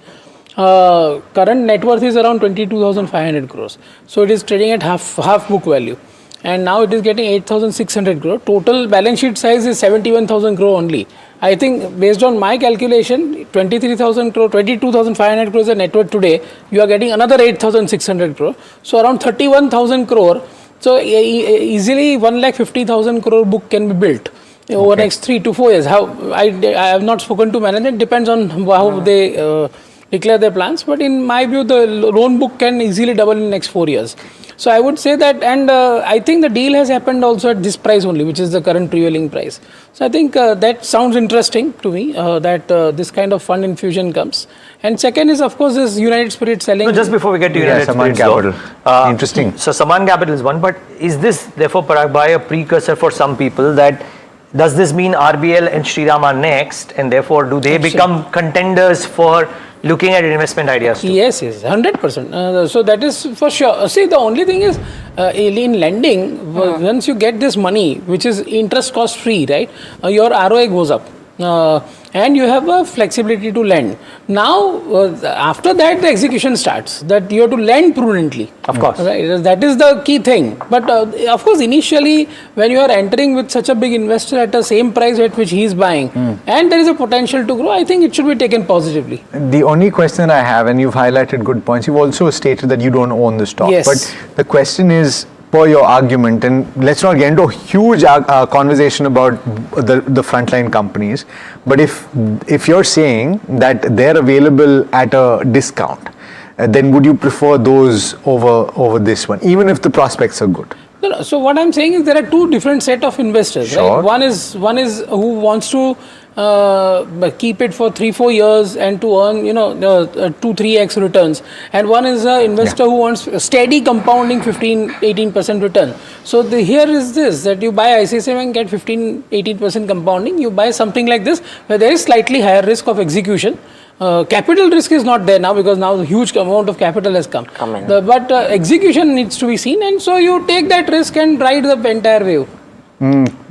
[SPEAKER 16] Current net worth is around 22,500 crores, so it is trading at half book value. And now it is getting 8,600 crore. Total balance sheet size is 71,000 crore only. I think based on my calculation, 23,000 crore, 22,500 crore is the net worth today. You are getting another 8,600 crore. So around 31,000 crore. So easily 1,50,000 crore book can be built over next 3 to 4 years. How I have not spoken to management. Depends on how they declare their plans. But in my view, the loan book can easily double in next 4 years. So I would say that, and I think the deal has happened also at this price only, which is the current prevailing price. So I think that sounds interesting to me, that this kind of fund infusion comes. And second is, of course, this United Spirit selling.
[SPEAKER 5] No, just before we get to United
[SPEAKER 13] Sammaan
[SPEAKER 5] Spirit,
[SPEAKER 13] Capital. Interesting.
[SPEAKER 5] So Sammaan Capital is one, but is this therefore, Parag bhai, a precursor for some people that does this mean RBL and Shriram are next, and therefore do they become contenders for looking at investment ideas too?
[SPEAKER 16] Yes, 100%. So that is for sure. See, the only thing is in lending, once you get this money, which is interest cost free, right, your ROI goes up. And you have a flexibility to lend. Now, after that, the execution starts. That you have to lend prudently.
[SPEAKER 5] Of course.
[SPEAKER 16] Right? That is the key thing. But of course, initially, when you are entering with such a big investor at the same price at which he is buying, and there is a potential to grow, I think it should be taken positively.
[SPEAKER 13] The only question I have, and you've highlighted good points, you've also stated that you don't own the stock.
[SPEAKER 16] Yes.
[SPEAKER 13] But the question is, per your argument, and let's not get into a huge conversation about the frontline companies, but if you're saying that they're available at a discount, then would you prefer those over this one, even if the prospects are good?
[SPEAKER 16] No. So what I'm saying is there are two different set of investors.
[SPEAKER 13] Sure.
[SPEAKER 16] Right? One is who wants to keep it for 3-4 years and to earn 2-3x returns, and one is an investor who wants steady compounding 15-18% return. So here is this, that you buy ICICI Bank, get 15-18% compounding. You buy something like this where there is slightly higher risk of execution. Capital risk is not there now because now a huge amount of capital has come in. But execution needs to be seen, and so you take that risk and ride the entire wave.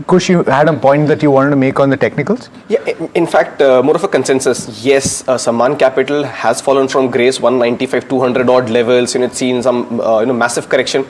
[SPEAKER 13] Kush, you had a point that you wanted to make on the technicals?
[SPEAKER 15] Yeah, in fact, more of a consensus. Yes, Sammaan Capital has fallen from grace 195, 200 odd levels. It's seen some massive correction.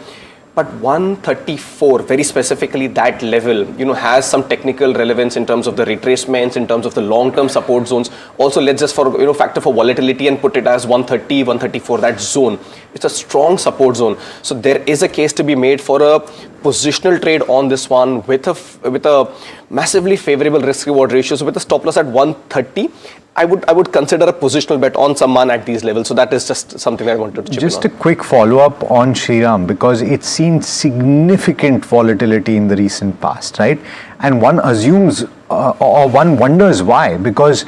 [SPEAKER 15] But 134, very specifically that level, has some technical relevance in terms of the retracements, in terms of the long-term support zones. Also, let's just factor for volatility and put it as 130, 134, that zone. It's a strong support zone. So there is a case to be made for a positional trade on this one with a massively favorable risk-reward ratio. So with a stop loss at 130, I would consider a positional bet on Sammaan at these levels. So that is just something I wanted to chip in on.
[SPEAKER 13] Just a quick follow-up on Shriram, because it's seen significant volatility in the recent past, right? And one assumes or one wonders why, because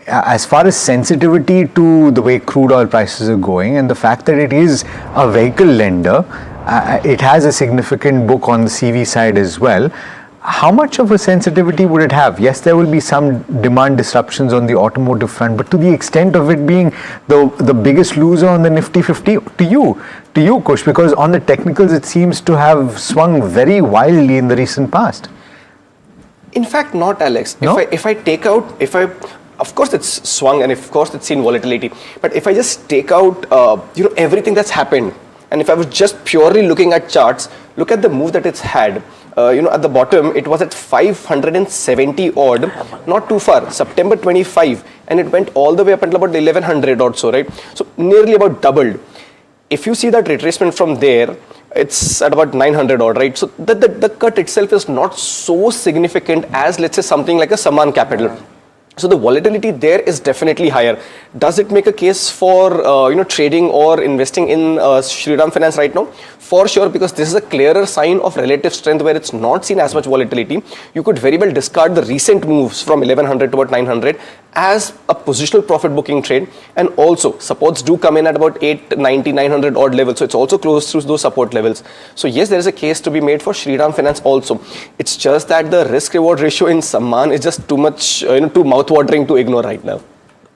[SPEAKER 13] as far as sensitivity to the way crude oil prices are going and the fact that it is a vehicle lender, it has a significant book on the CV side as well. How much of a sensitivity would it have? Yes, there will be some demand disruptions on the automotive front, but to the extent of it being the biggest loser on the Nifty 50, to you, Kush, because on the technicals it seems to have swung very wildly in the recent past.
[SPEAKER 15] In fact, not, Alex.
[SPEAKER 13] No?
[SPEAKER 15] Of course it's swung and of course it's seen volatility, but if I just take out everything that's happened, and if I was just purely looking at charts, look at the move that it's had. At the bottom it was at 570 odd, not too far, September 25, and it went all the way up until about 1100 or so, right? So nearly about doubled. If you see that retracement from there, it's at about 900 odd, right? So the cut itself is not so significant as, let's say, something like a Sammaan Capital. So the volatility there is definitely higher. Does it make a case for trading or investing in Shriram Finance right now? For sure, because this is a clearer sign of relative strength where it's not seen as much volatility. You could very well discard the recent moves from 1100 to about 900 as a positional profit booking trade, and also supports do come in at about 890, 900 odd levels, so it's also close to those support levels. So yes, there is a case to be made for Shriram Finance also. It's just that the risk reward ratio in Sammaan is just too much, too mouth-watering to ignore right now.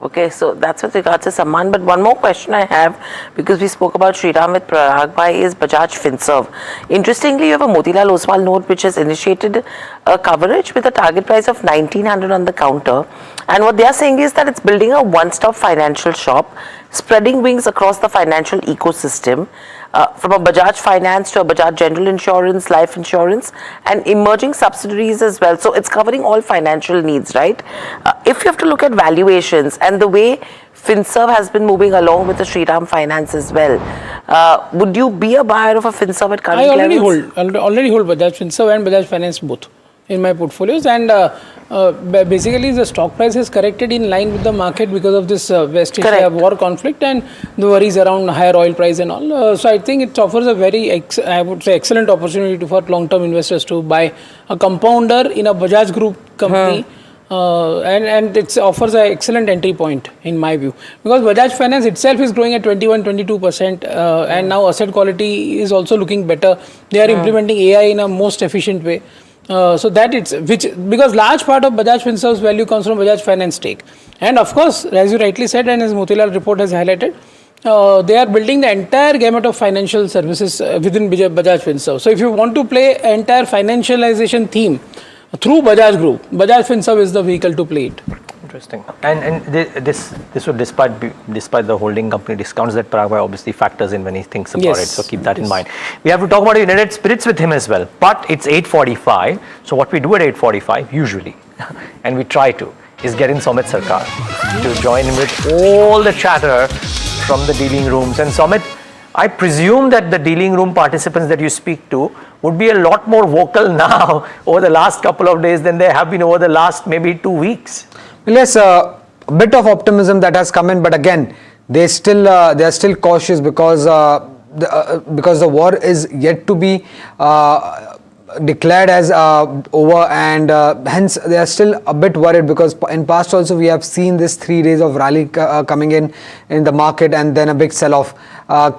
[SPEAKER 8] Okay, so that's with regards to Sammaan. But one more question I have, because we spoke about Shriram with Parag Bhai, is Bajaj Finserv. Interestingly, you have a Motilal Oswal note which has initiated a coverage with a target price of 1900 on the counter. And what they are saying is that it's building a one-stop financial shop, spreading wings across the financial ecosystem, from a Bajaj Finance to a Bajaj General Insurance, Life Insurance, and emerging subsidiaries as well. So it's covering all financial needs, right? If you have to look at valuations and the way Finserv has been moving along with the Shriram Finance as well, would you be a buyer of a Finserv at current levels?
[SPEAKER 16] I already hold Bajaj Finserv and Bajaj Finance both in my portfolios, and basically the stock price has corrected in line with the market because of this West Asia war conflict and the worries around higher oil price and all. So I think it offers a very, excellent opportunity for long-term investors to buy a compounder in a Bajaj Group company. And it offers an excellent entry point in my view, because Bajaj Finance itself is growing at 21-22%, and now asset quality is also looking better. They are implementing AI in a most efficient way. So that because large part of Bajaj Finserv's value comes from Bajaj Finance stake. And of course, as you rightly said, and as Motilal report has highlighted, they are building the entire gamut of financial services within Bajaj Finserv. So if you want to play entire financialization theme through Bajaj Group, Bajaj Finserv is the vehicle to play it.
[SPEAKER 5] Interesting. And this would, despite the holding company discounts that Parag Bhai obviously factors in when he thinks about it. So keep that in mind. We have to talk about United Spirits with him as well. But it's 8:45. So what we do at 8:45 usually, and we try to, is get in Somit Sarkar to join in with all the chatter from the dealing rooms. And Somit, I presume that the dealing room participants that you speak to would be a lot more vocal now over the last couple of days than they have been over the last maybe 2 weeks.
[SPEAKER 17] Yes, a bit of optimism that has come in, but again, they are still cautious because the war is yet to be declared as over, and hence they are still a bit worried, because in past also we have seen this 3 days of rally coming in the market, and then a big sell-off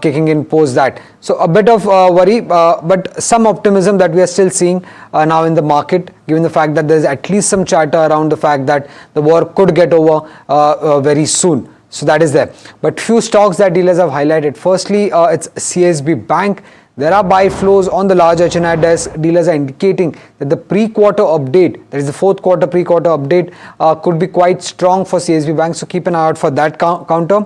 [SPEAKER 17] kicking in post that. So a bit of worry, but some optimism that we are still seeing now in the market, given the fact that there is at least some chatter around the fact that the war could get over very soon. So that is there. But few stocks that dealers have highlighted. Firstly, it's CSB Bank. There are buy flows on the large HNI desk. Dealers are indicating that the pre-quarter update, that is the fourth quarter pre-quarter update, could be quite strong for CSB Bank. So keep an eye out for that counter.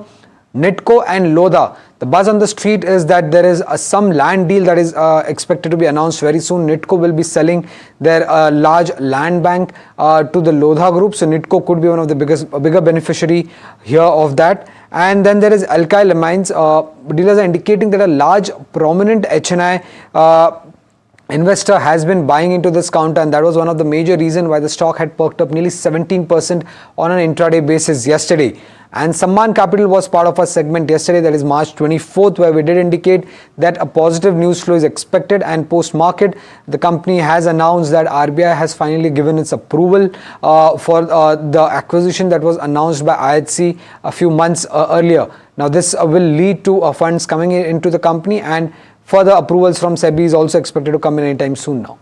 [SPEAKER 17] Natco and Lodha. The buzz on the street is that there is some land deal that is expected to be announced very soon. Natco will be selling their large land bank to the Lodha group. So Natco could be one of the bigger beneficiary here of that. And then there is Alkyl Amines. Dealers are indicating that a large prominent HNI investor has been buying into this counter, and that was one of the major reasons why the stock had perked up nearly 17% on an intraday basis yesterday. And Sammaan Capital was part of our segment yesterday, that is March 24th, where we did indicate that a positive news flow is expected, and post-market the company has announced that RBI has finally given its approval for the acquisition that was announced by IHC a few months earlier. Now this will lead to funds coming into the company, and further approvals from SEBI is also expected to come in anytime soon now.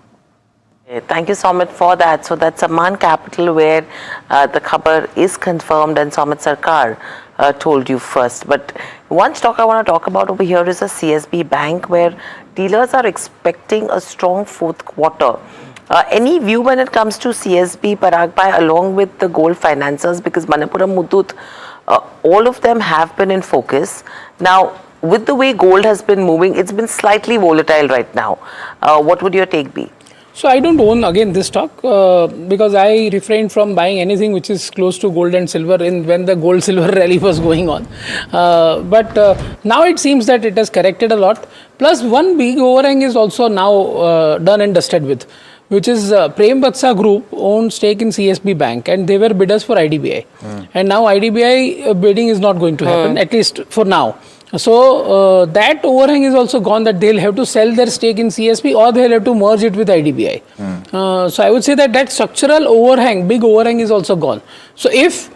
[SPEAKER 8] Thank you, Somit, for that. So that's Sammaan Capital, where the khabar is confirmed and Somit Sarkar told you first. But one stock I want to talk about over here is a CSB Bank, where dealers are expecting a strong fourth quarter. Any view when it comes to CSB, Parag Bhai, along with the gold financiers, because Manappuram Muthoot, all of them have been in focus. Now, with the way gold has been moving, it's been slightly volatile right now. What would your take be?
[SPEAKER 16] So I don't own again this stock because I refrained from buying anything which is close to gold and silver when the gold silver rally was going on. But now it seems that it has corrected a lot. Plus one big overhang is also now done and dusted with, which is Prem Vatsa Group owned stake in CSB Bank, and they were bidders for IDBI. And now IDBI bidding is not going to happen, at least for now. So that overhang is also gone, that they'll have to sell their stake in CSB or they'll have to merge it with IDBI. So I would say that structural overhang, big overhang, is also gone. So if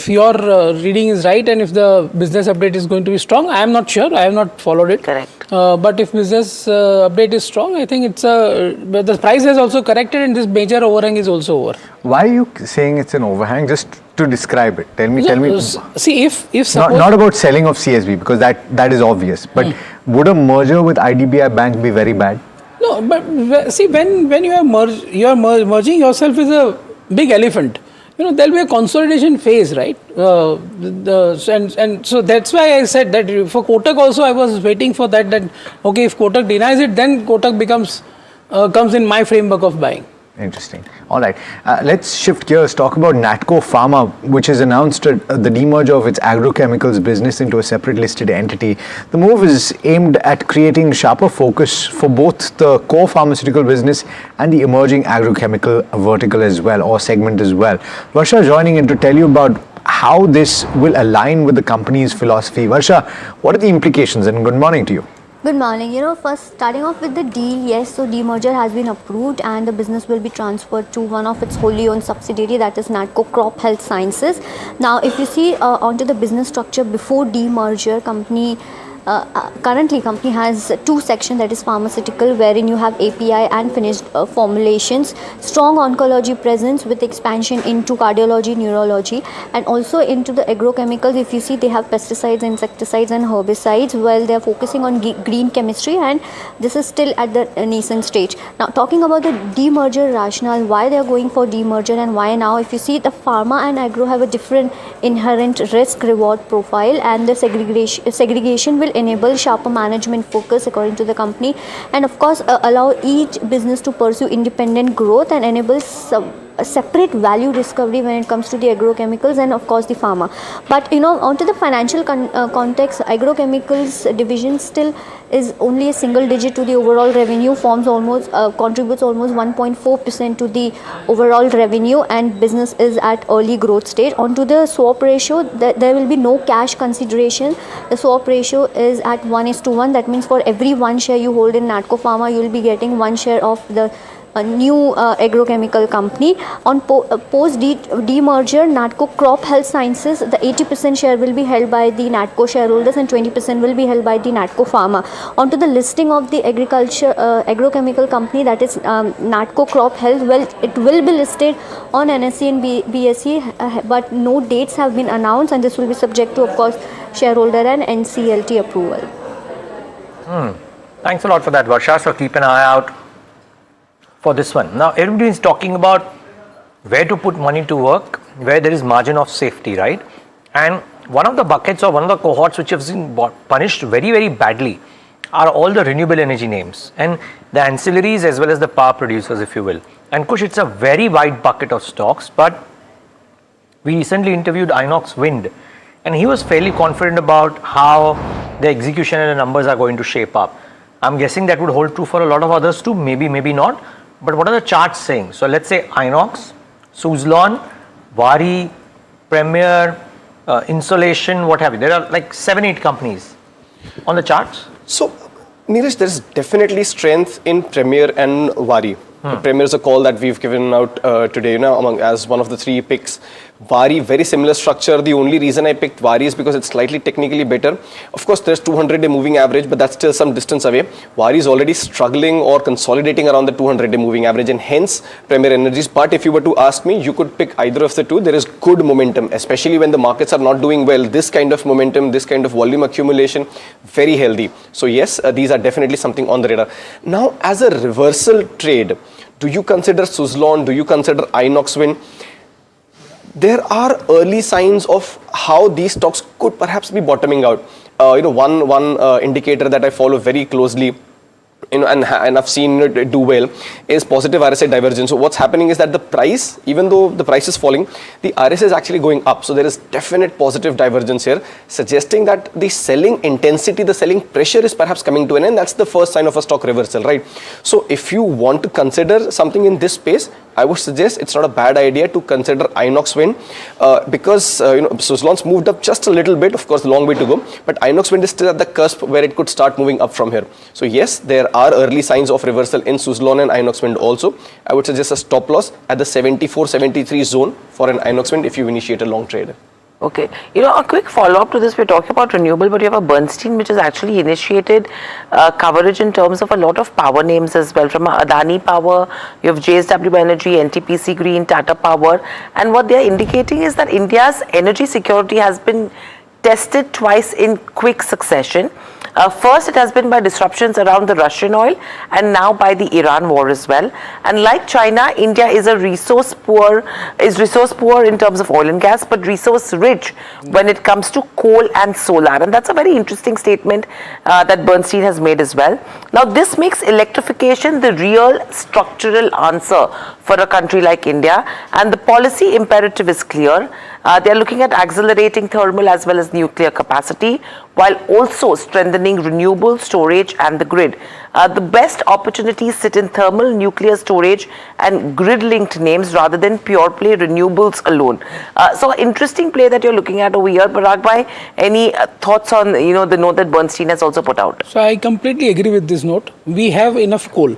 [SPEAKER 16] your reading is right and if the business update is going to be strong, I am not sure, I have not followed it.
[SPEAKER 8] Correct.
[SPEAKER 16] But if business update is strong, I think but the price has also corrected and this major overhang is also over.
[SPEAKER 13] Why are you saying it's an overhang? Just to describe it, tell me.
[SPEAKER 16] See, if suppose
[SPEAKER 13] not about selling of CSB, because that is obvious, but would a merger with IDBI Bank be very bad?
[SPEAKER 16] No, but see, when you are merging yourself with a big elephant, there'll be a consolidation phase, right? And so that's why I said that for Kotak also I was waiting for that okay, if Kotak denies it, then Kotak comes in my framework of buying.
[SPEAKER 13] Interesting. All right. Let's shift gears. Talk about Natco Pharma, which has announced the demerger of its agrochemicals business into a separate listed entity. The move is aimed at creating sharper focus for both the core pharmaceutical business and the emerging agrochemical vertical as well, or segment as well. Varsha joining in to tell you about how this will align with the company's philosophy. Varsha, what are the implications, and good morning to you.
[SPEAKER 18] Good morning. First starting off with the deal, yes, so demerger has been approved and the business will be transferred to one of its wholly owned subsidiary, that is Natco Crop Health Sciences. Now, if you see onto the business structure before demerger, currently company has two sections, that is pharmaceutical, wherein you have API and finished formulations, strong oncology presence with expansion into cardiology, neurology, and also into the agrochemicals. If you see, they have pesticides, insecticides and herbicides, while they are focusing on green chemistry, and this is still at the nascent stage. Now, talking about the demerger rationale, why they are going for demerger and why now, if you see, the pharma and agro have a different inherent risk reward profile, and the segregation will enable sharper management focus according to the company, and of course allow each business to pursue independent growth and enable a separate value discovery when it comes to the agrochemicals and of course the pharma. But onto the financial context, agrochemicals division still is only a single digit to the overall revenue, contributes almost 1.4% to the overall revenue, and business is at early growth stage. Onto the swap ratio, there will be no cash consideration. The swap ratio is at 1:1. That means for every one share you hold in Natco Pharma, you will be getting one share of the new agrochemical company. On post demerger, Natco Crop Health Sciences, the 80% share will be held by the Natco shareholders and 20% will be held by the Natco Pharma. Onto the listing of the agrochemical company, that is Natco Crop Health, well, it will be listed on NSE and BSE, but no dates have been announced, and this will be subject to, of course, shareholder and NCLT approval.
[SPEAKER 5] Thanks a lot for that, Varsha. So keep an eye out for this one. Now, everybody is talking about where to put money to work, where there is margin of safety, right? And one of the buckets or one of the cohorts which have been punished very, very badly are all the renewable energy names and the ancillaries as well as the power producers, if you will. And Kush, it's a very wide bucket of stocks, but we recently interviewed Inox Wind, and he was fairly confident about how the execution and the numbers are going to shape up. I'm guessing that would hold true for a lot of others too, maybe not. But what are the charts saying? So let's say Inox, Suzlon, Vari, Premier, Insulation, what have you. There are like 7-8 companies on the charts.
[SPEAKER 15] So, Neeraj, there is definitely strength in Premier and Vari. Premier is a call that we've given out today, as one of the 3 picks. Vari, very similar structure. The only reason I picked Vari is because it's slightly technically better. Of course, there's 200-day moving average, but that's still some distance away. Vari is already struggling or consolidating around the 200-day moving average, and hence Premier Energies. But if you were to ask me, you could pick either of the two. There is good momentum, especially when the markets are not doing well. This kind of momentum, this kind of volume accumulation, very healthy. So yes, these are definitely something on the radar. Now, as a reversal trade, do you consider Suzlon? Do you consider Inox Wind? There are early signs of how these stocks could perhaps be bottoming out. One indicator that I follow very closely, and I've seen it do well, is positive RSI divergence. So what's happening is that the price, even though the price is falling, the RSI is actually going up. So there is definite positive divergence here, suggesting that the selling intensity, the selling pressure is perhaps coming to an end. That's the first sign of a stock reversal, right? So if you want to consider something in this space, I would suggest it's not a bad idea to consider Inox Wind, because Suzlon's moved up just a little bit, of course, a long way to go, but Inox Wind is still at the cusp where it could start moving up from here. So yes, there are early signs of reversal in Suzlon and Inox Wind also. I would suggest a stop loss at the 74-73 zone for an Inox Wind if you initiate a long trade.
[SPEAKER 8] Okay, a quick follow-up to this. We're talking about renewable, but you have a Bernstein which has actually initiated coverage in terms of a lot of power names as well. From Adani Power, you have JSW Energy, NTPC Green, Tata Power, and what they are indicating is that India's energy security has been tested twice in quick succession. First, it has been by disruptions around the Russian oil, and now by the Iran war as well. And like China, India is resource poor in terms of oil and gas, but resource rich when it comes to coal and solar. And that's a very interesting statement that Bernstein has made as well. Now, this makes electrification the real structural answer for a country like India, and the policy imperative is clear. They are looking at accelerating thermal as well as nuclear capacity, while also strengthening renewable storage and the grid. The best opportunities sit in thermal, nuclear storage and grid-linked names rather than pure play renewables alone. So interesting play that you're looking at over here. Parag bhai, any thoughts on the note that Bernstein has also put out?
[SPEAKER 16] So I completely agree with this note. We have enough coal.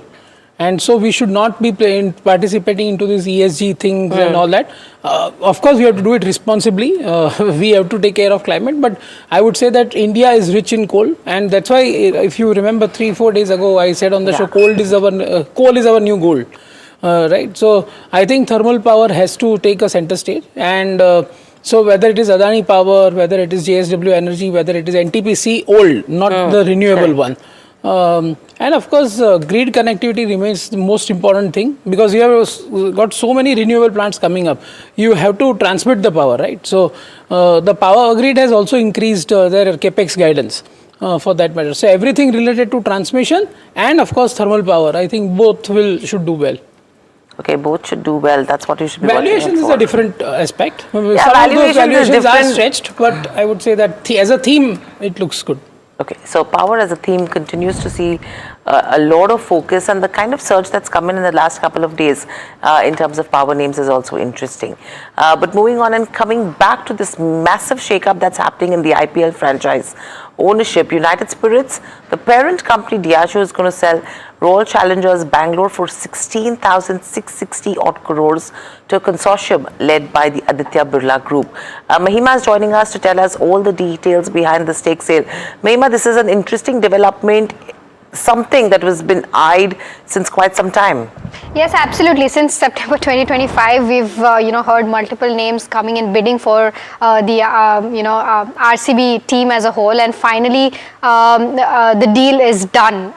[SPEAKER 16] And so we should not be participating into this ESG things and all that. Of course, we have to do it responsibly. We have to take care of climate. But I would say that India is rich in coal. And that's why, if you remember 3-4 days ago, I said on the show, coal is our new gold. Right? So I think thermal power has to take a center stage. And so whether it is Adani Power, whether it is JSW Energy, whether it is NTPC, old, not the renewable one. And of course, grid connectivity remains the most important thing, because you have got so many renewable plants coming up. You have to transmit the power, right? So the power grid has also increased their capex guidance for that matter. So everything related to transmission and of course thermal power, I think both should do well.
[SPEAKER 8] Okay, both should do well. That's what you should be
[SPEAKER 16] Valuations is a different aspect.
[SPEAKER 8] Yeah,
[SPEAKER 16] some of those valuations are stretched, but I would say that as a theme, it looks good.
[SPEAKER 8] Okay, so power as a theme continues to see a lot of focus, and the kind of surge that's come in the last couple of days in terms of power names is also interesting. But moving on and coming back to this massive shake-up that's happening in the IPL franchise ownership, United Spirits, the parent company Diageo is going to sell Royal Challengers Bangalore for 16,660 odd crores to a consortium led by the Aditya Birla Group. Mahima is joining us to tell us all the details behind the stake sale. Mahima, this is an interesting development, something that has been eyed since quite some time.
[SPEAKER 1] Yes, absolutely. Since September 2025, we've heard multiple names coming in bidding for the RCB team as a whole, and finally the deal is done.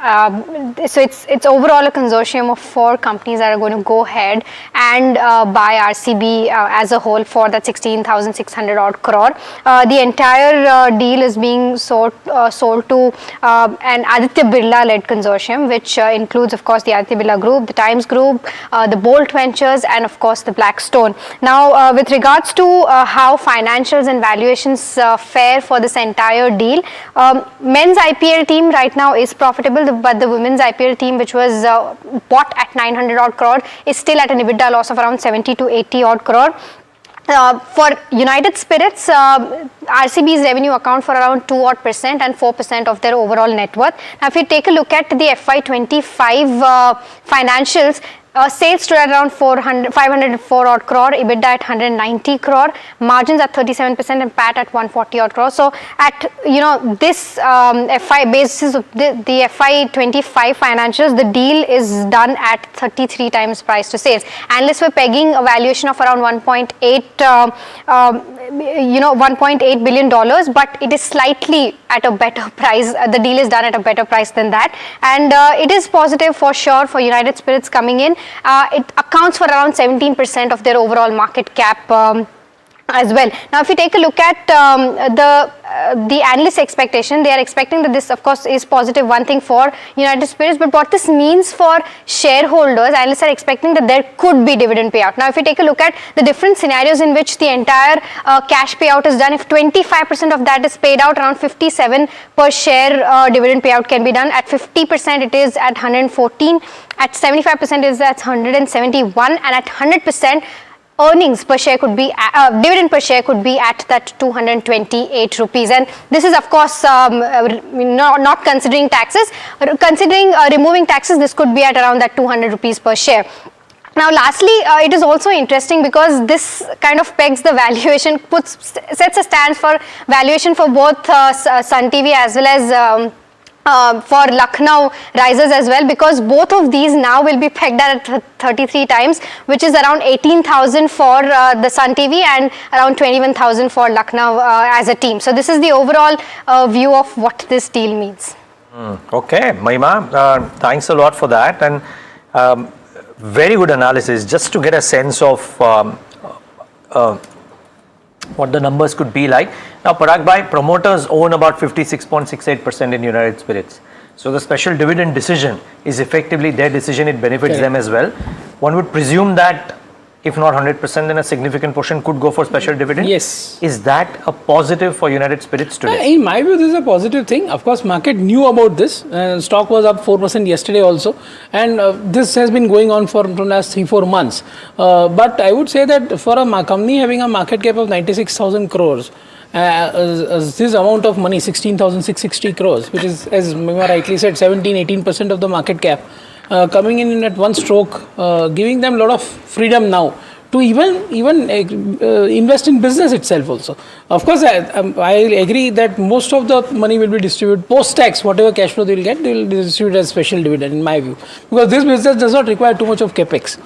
[SPEAKER 1] So it's overall a consortium of 4 companies that are going to go ahead and buy RCB as a whole for that 16,600 odd crore. The entire deal is being sold to an Aditya Birla-led consortium, which includes, of course, the Aditya Birla Group, the Times Group, the Bolt Ventures, and of course the Blackstone. Now, with regards to how financials and valuations fare for this entire deal, men's IPL team right now is profitable, but the women's IPL team, which was bought at 900 odd crore, is still at an EBITDA loss of around 70 to 80 odd crore. For United Spirits, RCB's revenue account for around 2% and 4% of their overall net worth. Now, if you take a look at the FY25 financials, Sales stood at around 504 odd crore, EBITDA at 190 crore, margins at 37% and PAT at 140 odd crore. So at this FI basis of the FY25 financials, the deal is done at 33 times price to sales. Analysts were pegging a valuation of around 1.8 billion dollars, but it is slightly at a better price. The deal is done at a better price than that, and it is positive for sure for United Spirits coming in. It accounts for around 17% of their overall market cap as well. Now, if you take a look at the analyst expectation, they are expecting that this, of course, is positive one thing for United Spirits, but what this means for shareholders, analysts are expecting that there could be dividend payout. Now, if you take a look at the different scenarios in which the entire cash payout is done, if 25% of that is paid out, around 57 per share dividend payout can be done. At 50%, it is at 114. At 75%, it is at 171, and at 100%. Earnings per share could be, dividend per share could be at that 228 rupees. And this is, of course, not considering taxes. Considering removing taxes, this could be at around that 200 rupees per share. Now, lastly, it is also interesting because this kind of pegs the valuation, sets a stance for valuation for both Sun TV as well as for Lucknow Risers as well, because both of these now will be pegged at 33 times, which is around 18,000 for the Sun TV and around 21,000 for Lucknow as a team. So this is the overall view of what this deal means.
[SPEAKER 5] Okay, Mahima, thanks a lot for that, and very good analysis just to get a sense of what the numbers could be like. Now, Parag bhai, promoters own about 56.68% in United Spirits. So the special dividend decision is effectively their decision. It benefits them as well. One would presume that if not 100%, then a significant portion could go for special dividend.
[SPEAKER 16] Yes.
[SPEAKER 5] Is that a positive for United Spirits today?
[SPEAKER 16] In my view, this is a positive thing. Of course, market knew about this. Stock was up 4% yesterday also. And this has been going on for the last 3-4 months. But I would say that for a company having a market cap of 96,000 crores, this amount of money, 16,660 crores, which is, as Mima rightly said, 17-18% of the market cap, coming in at one stroke, giving them a lot of freedom now to even invest in business itself also. Of course, I agree that most of the money will be distributed post-tax. Whatever cash flow they will get, they will distribute as special dividend, in my view, because this business does not require too much of capex.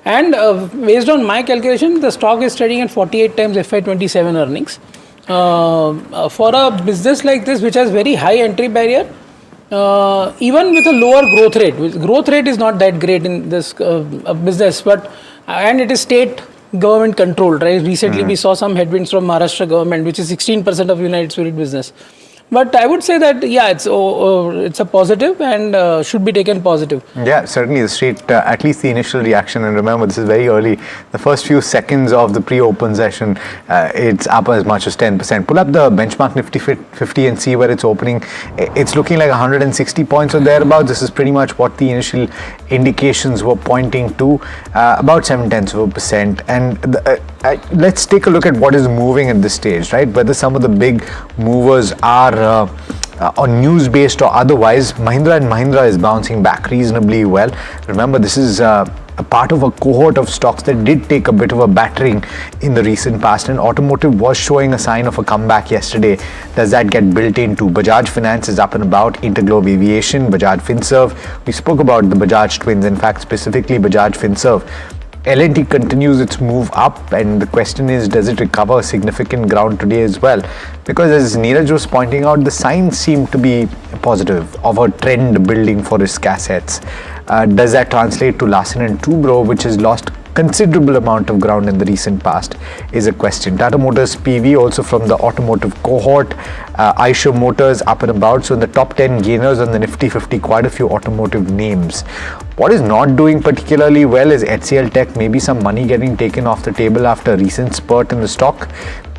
[SPEAKER 16] And based on my calculation, the stock is trading at 48 times FY27 earnings. For a business like this, which has very high entry barrier, even with a lower growth rate is not that great in this business, and it is state government controlled, right? Recently we saw some headwinds from Maharashtra government, which is 16% of United Spirit business. But I would say that, yeah, it's a positive and should be taken positive.
[SPEAKER 13] Yeah, certainly the street, at least the initial reaction, and remember this is very early, the first few seconds of the pre-open session, it's up as much as 10%. Pull up the benchmark Nifty 50 and see where it's opening. It's looking like 160 points or thereabouts. This is pretty much what the initial indications were pointing to, about 0.7%. And let's take a look at what is moving at this stage, right? Whether some of the big movers are on news based or otherwise. Mahindra and Mahindra is bouncing back reasonably well. Remember, this is a part of a cohort of stocks that did take a bit of a battering in the recent past, and automotive was showing a sign of a comeback yesterday. Does that get built into? Bajaj Finance is up and about, Interglobe Aviation, Bajaj Finserv. We spoke about the Bajaj twins, in fact specifically Bajaj Finserv. L&T continues its move up, and the question is, does it recover significant ground today as well? Because as Neeraj was pointing out, the signs seem to be positive of a trend building for risk assets. Does that translate to Larsen & Toubro, which has lost considerable amount of ground in the recent past, is a question. Tata Motors PV also from the automotive cohort. Eicher Motors up and about. So in the top 10 gainers on the Nifty 50, quite a few automotive names. What is not doing particularly well is HCL Tech, maybe some money getting taken off the table after a recent spurt in the stock.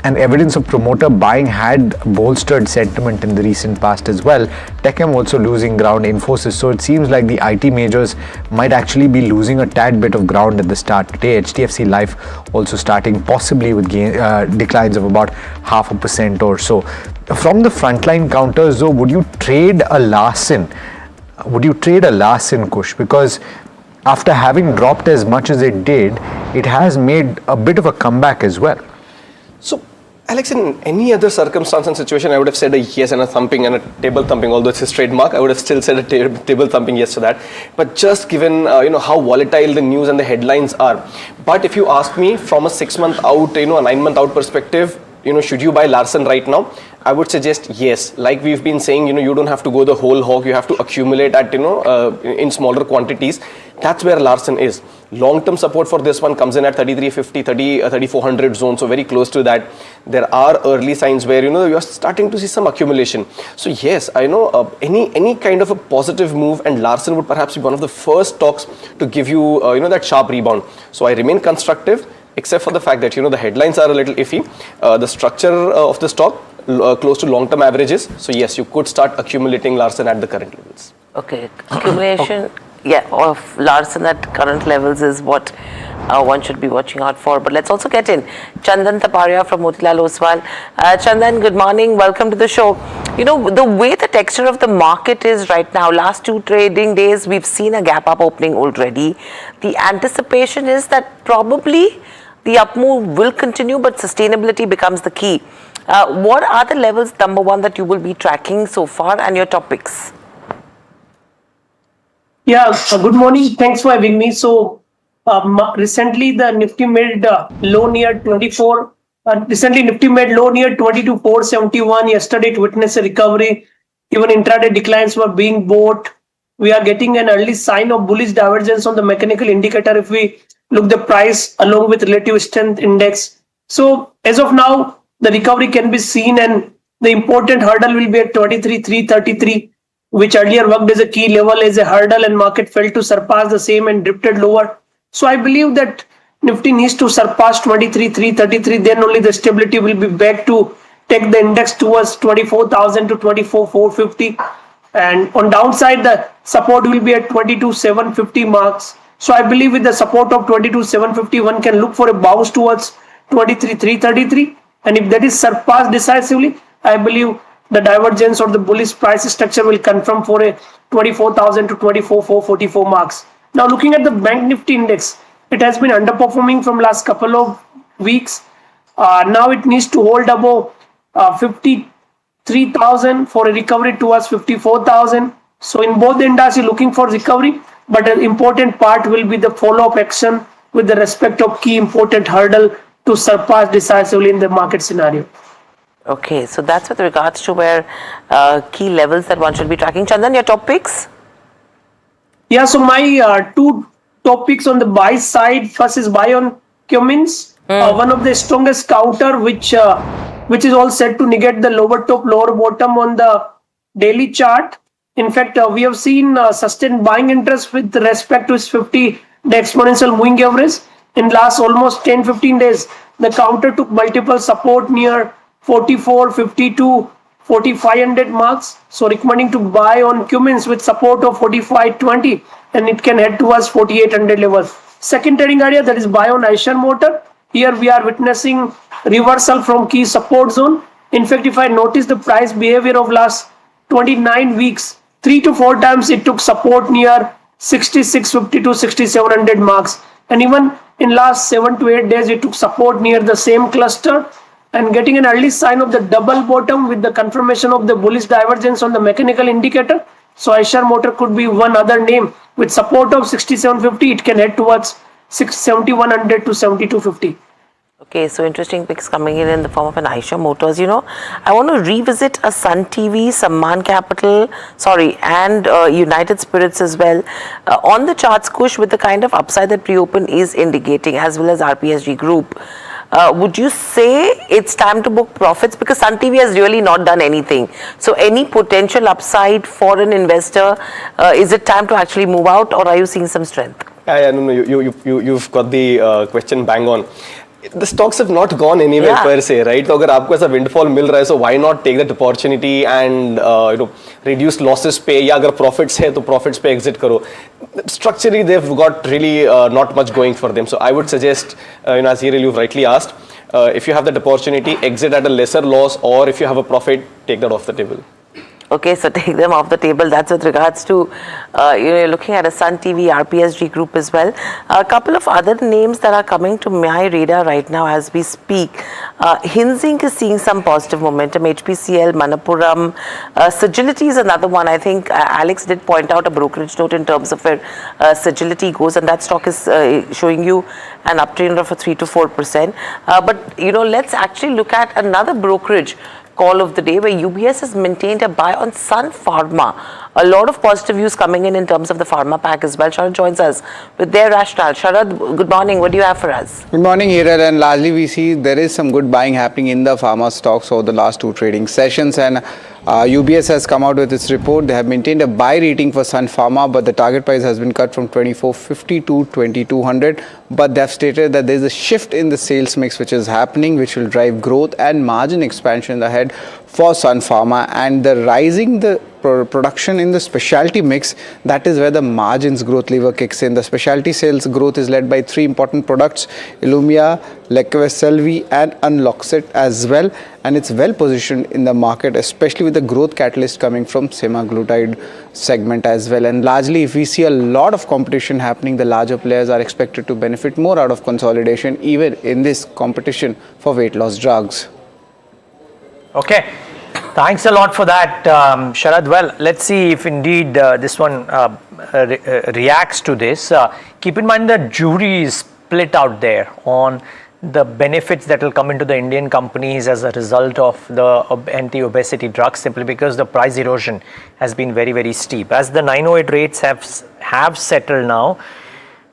[SPEAKER 13] And evidence of promoter buying had bolstered sentiment in the recent past as well. Techem also losing ground, Infosys. So it seems like the IT majors might actually be losing a tad bit of ground at the start today. HDFC Life also starting possibly with declines of about 0.5% or so. From the frontline counters though, would you trade a Larsen? Would you trade a Larsen, Kush? Because after having dropped as much as it did, it has made a bit of a comeback as well.
[SPEAKER 15] So, Alex, in any other circumstance and situation, I would have said a yes and a thumping and a table thumping, although it's his trademark, I would have still said a table thumping yes to that. But just given, how volatile the news and the headlines are. But if you ask me from a 6 month out, a 9 month out perspective, should you buy Larsen right now? I would suggest yes. Like we've been saying, you don't have to go the whole hog. You have to accumulate at, in smaller quantities. That's where Larsen is. Long-term support for this one comes in at 3350, 3400 zone, so very close to that. There are early signs where, you're starting to see some accumulation. So yes, I know any kind of a positive move, and Larsen would perhaps be one of the first stocks to give you, that sharp rebound. So I remain constructive, except for the fact that, the headlines are a little iffy. The structure of the stock, close to long-term averages. So yes, you could start accumulating Larsen at the current levels.
[SPEAKER 8] Okay, accumulation, of Larsen at current levels is what one should be watching out for. But let's also get in Chandan Taparia from Motilal Oswal. Chandan, good morning. Welcome to the show. The way the texture of the market is right now, last 2 trading days, we've seen a gap up opening already. The anticipation is that probably the up move will continue, but sustainability becomes the key. What are the levels, number one, that you will be tracking so far, and your top picks?
[SPEAKER 19] Yeah, good morning. Thanks for having me. So, recently the Nifty made low near 24. Recently Nifty made low near 22,471. Yesterday it witnessed a recovery. Even intraday declines were being bought. We are getting an early sign of bullish divergence on the mechanical indicator if we look the price along with relative strength index. So, as of now, the recovery can be seen, and the important hurdle will be at 23,333. which earlier worked as a key level as a hurdle, and market failed to surpass the same and drifted lower. So I believe that Nifty needs to surpass 23,333, then only the stability will be back to take the index towards 24,000 to 24,450. And on downside, the support will be at 22,750 marks. So I believe with the support of 22,750, one can look for a bounce towards 23,333. And if that is surpassed decisively, I believe the divergence or the bullish price structure will confirm for a 24,000 to 24,444 marks. Now looking at the Bank Nifty index, it has been underperforming from last couple of weeks. Now it needs to hold above 53,000 for a recovery towards 54,000. So in both the indices looking for recovery, but an important part will be the follow-up action with the respect of key important hurdle to surpass decisively in the market scenario.
[SPEAKER 8] Okay, so that's with regards to where key levels that one should be tracking. Chandan, your top picks?
[SPEAKER 19] Yeah, so my 2 top picks on the buy side. First is buy on Cummins, one of the strongest counter, which is all set to negate the lower top, lower bottom on the daily chart. In fact, we have seen sustained buying interest with respect to its 50 the exponential moving average. In last almost 10-15 days, the counter took multiple support near 44, 52, 4500 marks. So recommending to buy on Cummins with support of 45.20, and it can head towards 4800 levels. Second trading area, that is buy on Eicher Motor. Here we are witnessing reversal from key support zone. In fact, if I notice the price behavior of last 29 weeks, 3 to 4 times it took support near 6650 to 6700 marks, and even in last 7 to 8 days it took support near the same cluster, and getting an early sign of the double bottom with the confirmation of the bullish divergence on the mechanical indicator. So Eicher Motor could be one other name with support of 6750. It can head towards 7100 to 7250.
[SPEAKER 8] Okay, so interesting picks coming in the form of an Eicher Motors. I want to revisit a Sun TV, Sammaan Capital, and United Spirits as well. On the charts, Kush, with the kind of upside that pre-open is indicating, as well as RPSG Group, would you say it's time to book profits? Because Sun TV has really not done anything. So any potential upside for an investor, is it time to actually move out, or are you seeing some strength?
[SPEAKER 15] No, you've got the question bang on. The stocks have not gone anywhere per se, right? So अगर आपको ऐसा windfall मिल रहा है, so why not take that opportunity and reduce losses पे, या अगर profits है तो profits पे exit करो. Structurally, they've got really not much going for them. So I would suggest, as Hiril, you've rightly asked, if you have that opportunity, exit at a lesser loss, or if you have a profit, take that off the table.
[SPEAKER 8] Okay, so take them off the table. That's with regards to, you're looking at a Sun TV, RPSG group as well. A couple of other names that are coming to my radar right now as we speak. Hinzing is seeing some positive momentum. HPCL, Manappuram, Sagility is another one. I think Alex did point out a brokerage note in terms of where Sagility goes, and that stock is showing you an uptrend of a 3 to 4%. But let's actually look at another brokerage call of the day where UBS has maintained a buy on Sun Pharma. A lot of positive views coming in terms of the pharma pack as well. Sharad joins us with their rationale. Sharad, good morning. What do you have for us?
[SPEAKER 12] Good morning, Hiral. And largely we see there is some good buying happening in the pharma stocks over the last two trading sessions. And UBS has come out with its report. They have maintained a buy rating for Sun Pharma, but the target price has been cut from 2450 to 2200. But they have stated that there is a shift in the sales mix which is happening, which will drive growth and margin expansion ahead for Sun Pharma. And the rising the production in the specialty mix, that is where the margins growth lever kicks in. The specialty sales growth is led by three important products, Illumia, Leqvia, and Unloxit as well. And it's well positioned in the market, especially with the growth catalyst coming from semaglutide segment as well. And largely, if we see a lot of competition happening, the larger players are expected to benefit more out of consolidation, even in this competition for weight loss drugs.
[SPEAKER 5] Okay. Thanks a lot for that, Sharad. Well, let's see if indeed this one reacts to this. Keep in mind the jury is split out there on the benefits that will come into the Indian companies as a result of the anti-obesity drugs, simply because the price erosion has been very, very steep. As the 908 rates have settled now,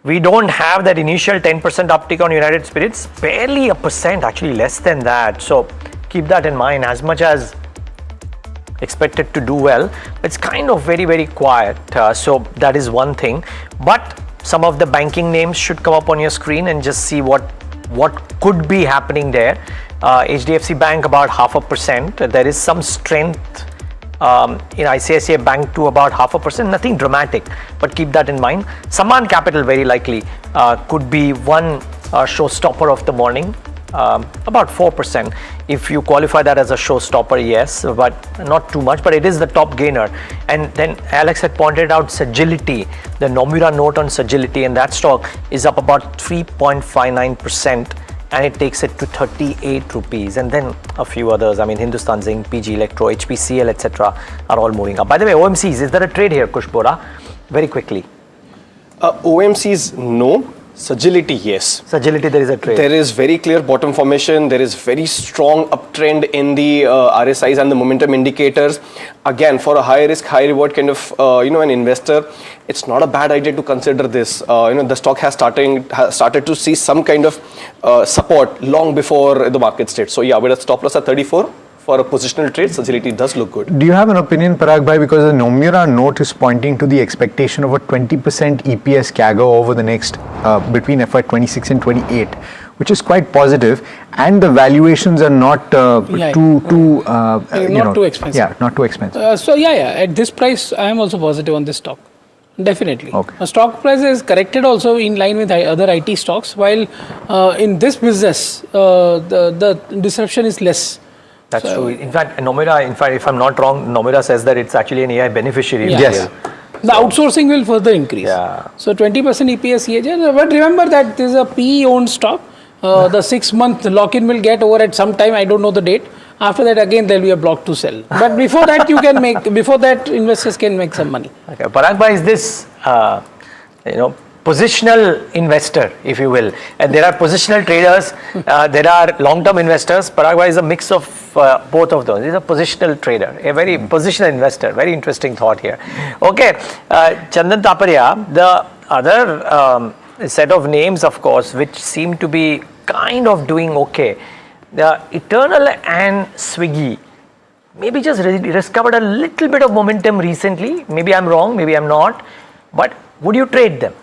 [SPEAKER 5] we don't have that initial 10% uptick on United Spirits, barely a percent, actually less than that. So keep that in mind. As much as expected to do well, it's kind of very, very quiet. So that is one thing. But some of the banking names should come up on your screen and just see what could be happening there. HDFC Bank about 0.5%. There is some strength in ICICI Bank to about 0.5%. Nothing dramatic, but keep that in mind. Sammaan Capital very likely could be one showstopper of the morning. About 4%. If you qualify that as a showstopper, yes, but not too much, but it is the top gainer. And then Alex had pointed out Sagility, the Nomura note on Sagility, and that stock is up about 3.59%, and it takes it to 38 rupees. And then a few others, I mean, Hindustan Zinc, PG Electro, HPCL, etc. are all moving up. By the way, OMCs, is there a trade here, Kushbora? Very quickly.
[SPEAKER 15] OMCs, no. Sagility, yes.
[SPEAKER 5] Sagility, there is a trade.
[SPEAKER 15] There is very clear bottom formation. There is very strong uptrend in the RSIs and the momentum indicators. Again, for a high risk, high reward kind of an investor, it's not a bad idea to consider this. The stock has started to see some kind of support long before the market did. So yeah, with a stop loss at 34. For a positional trade, Sagility does look good.
[SPEAKER 13] Do you have an opinion, Parag Bhai, because the Nomura note is pointing to the expectation of a 20% EPS CAGR over the next between FY26 and 28, which is quite positive, and the valuations are not too expensive. Yeah, not too expensive.
[SPEAKER 16] At this price, I am also positive on this stock. Definitely. Okay. The stock price is corrected also in line with other IT stocks, while in this business, the disruption is less.
[SPEAKER 5] That's true. In fact, Nomura, if I'm not wrong, Nomura says that it's actually an AI beneficiary.
[SPEAKER 16] Yes. The outsourcing will further increase. Yeah. So 20% EPS CAGR. But remember that this is a PE-owned stock. The 6-month lock-in will get over at some time. I don't know the date. After that, again, there will be a block to sell. But before that, investors can make some money.
[SPEAKER 5] Okay. Parag Bhai, is this, positional investor, if you will? And there are positional traders, there are long-term investors. Parag Bhai is a mix of both of those. He's a positional trader, a very positional investor. Very interesting thought here. Okay, Chandan Taparia, the other set of names, of course, which seem to be kind of doing okay. The Eternal and Swiggy maybe just discovered a little bit of momentum recently. Maybe I'm wrong, maybe I'm not. But would you trade them?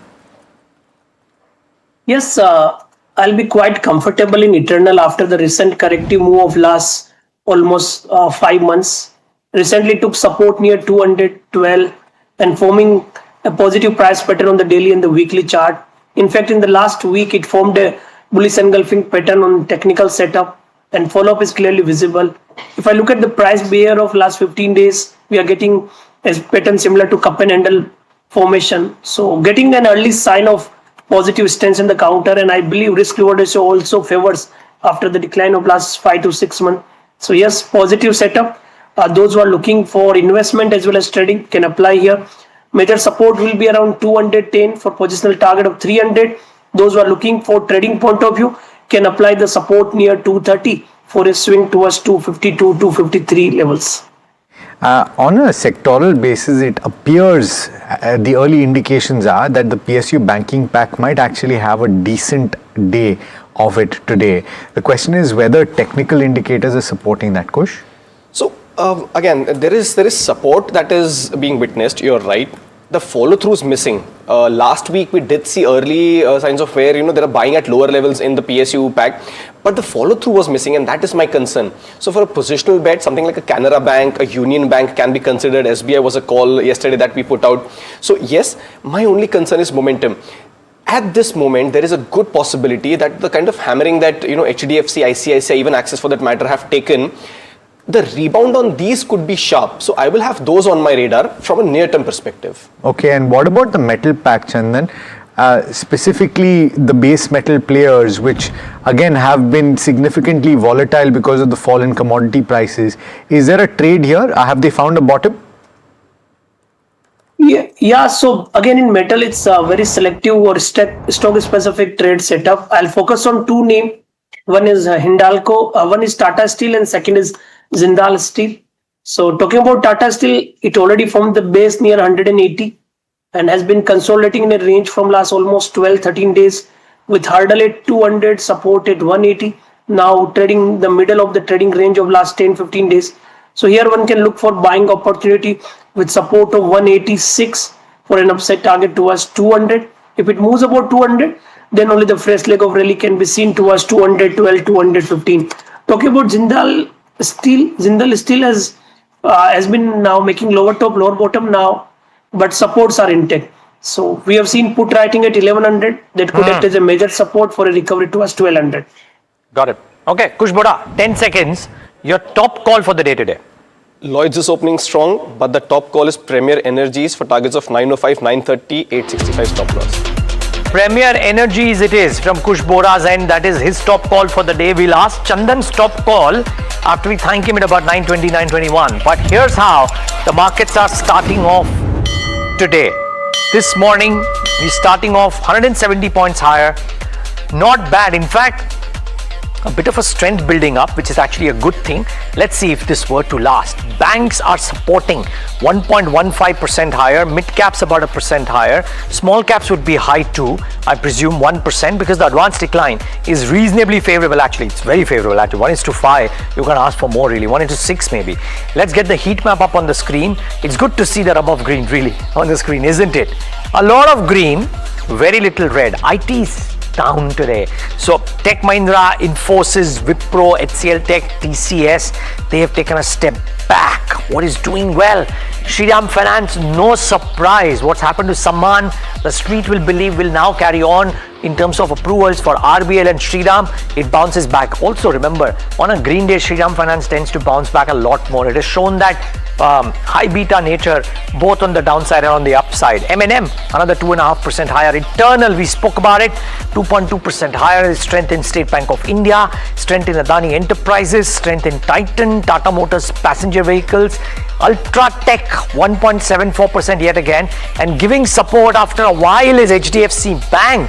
[SPEAKER 19] Yes, I'll be quite comfortable in Eternal after the recent corrective move of last almost 5 months. Recently took support near 212 and forming a positive price pattern on the daily and the weekly chart. In fact, in the last week, it formed a bullish engulfing pattern on technical setup, and follow-up is clearly visible. If I look at the price behavior of last 15 days, we are getting a pattern similar to cup and handle formation. So getting an early sign of positive stance in the counter, and I believe risk reward ratio also favors after the decline of last 5 to 6 months. So yes, positive setup. Those who are looking for investment as well as trading can apply here. Major support will be around 210 for positional target of 300. Those who are looking for trading point of view can apply the support near 230 for a swing towards 252, 253 levels.
[SPEAKER 13] On a sectoral basis, it appears the early indications are that the PSU banking pack might actually have a decent day of it today. The question is whether technical indicators are supporting that, Kush.
[SPEAKER 15] So again, there is support that is being witnessed. You're right. The follow through is missing. Last week we did see early signs of where there are buying at lower levels in the PSU pack, but the follow through was missing, and that is my concern. So for a positional bet, something like a Canara Bank, a Union Bank can be considered. SBI was a call yesterday that we put out. So yes, my only concern is momentum. At this moment, there is a good possibility that the kind of hammering that HDFC, ICICI, even Axis for that matter have taken, the rebound on these could be sharp. So I will have those on my radar from a near-term perspective.
[SPEAKER 13] Okay, and what about the metal pack, Chandan? Specifically the base metal players, which again have been significantly volatile because of the fall in commodity prices. Is there a trade here? Have they found a bottom?
[SPEAKER 19] Yeah. So again, in metal, it's a very selective or stock-specific trade setup. I'll focus on two names. One is Hindalco, one is Tata Steel, and second is Jindal Steel. So talking about Tata Steel, it already formed the base near 180 and has been consolidating in a range from last almost 12-13 days with hurdle at 200, support at 180. Now trading the middle of the trading range of last 10-15 days. So here one can look for buying opportunity with support of 186 for an upside target towards 200. If it moves about 200, then only the fresh leg of rally can be seen towards 212, 215. Talking about Jindal Steel has been now making lower top, lower bottom now, but supports are intact. So we have seen put writing at 1100 that could act as a major support for a recovery towards 1200.
[SPEAKER 5] Got it. Okay, Kush Boda, 10 seconds. Your top call for the day today.
[SPEAKER 15] Lloyd's is opening strong, but the top call is Premier Energies for targets of 905, 930, 865 stop loss.
[SPEAKER 5] Premier Energies it is from Kush Bora's end. That is his top call for the day. We'll ask Chandan's top call after we thank him at about 9:20, 9:21. But here's how the markets are starting off today. This morning, we're starting off 170 points higher. Not bad. In fact, a bit of a strength building up, which is actually a good thing. Let's see if this were to last. Banks are supporting 1.15% higher, mid caps about 1% higher, small caps would be high too, I presume 1%, because the advanced decline is reasonably favorable. Actually, it's very favorable. Actually, 1:5, you can ask for more really, 1:6 maybe. Let's get the heat map up on the screen. It's good to see that above green really on the screen, isn't it? A lot of green, very little red. IT's down today. So Tech Mahindra, Infosys, Wipro, HCL Tech, TCS, they have taken a step back. What is doing well? Shriram Finance, no surprise. What's happened to Sammaan, the street will believe will now carry on in terms of approvals for RBL and Shriram. It bounces back. Also remember, on a green day, Shriram Finance tends to bounce back a lot more. It has shown that high beta nature both on the downside and on the upside. M&M, another 2.5% higher. Internal, we spoke about it, 2.2% higher. Strength in State Bank of India, strength in Adani Enterprises, strength in Titan, Tata Motors passenger vehicles, Ultratech 1.74% yet again, and giving support after a while is HDFC Bank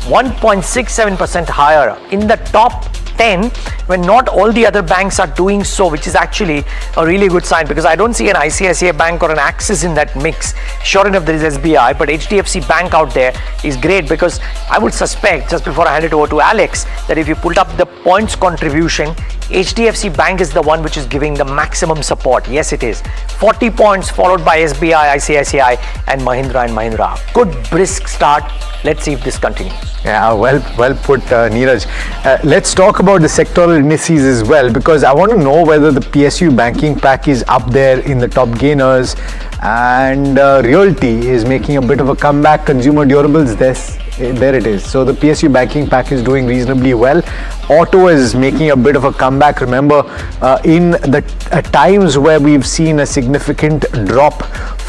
[SPEAKER 5] 1.67% higher in the top 10 when not all the other banks are doing so, which is actually a really good sign, because I don't see an ICICI Bank or an Axis in that mix. Sure enough, there is SBI, but HDFC Bank out there is great, because I would suspect, just before I hand it over to Alex, that if you pulled up the points contribution, HDFC Bank is the one which is giving the maximum support. Yes, it is. 40 points followed by SBI, ICICI and Mahindra and Mahindra. Good brisk start. Let's see if this continues.
[SPEAKER 13] Yeah, well put, Neeraj. Let's talk about the sectoral indices as well, because I want to know whether the PSU banking pack is up there in the top gainers, and Realty is making a bit of a comeback. Consumer durables, there it is. So the PSU banking pack is doing reasonably well. auto is making a bit of a comeback. Remember, in the times where we've seen a significant drop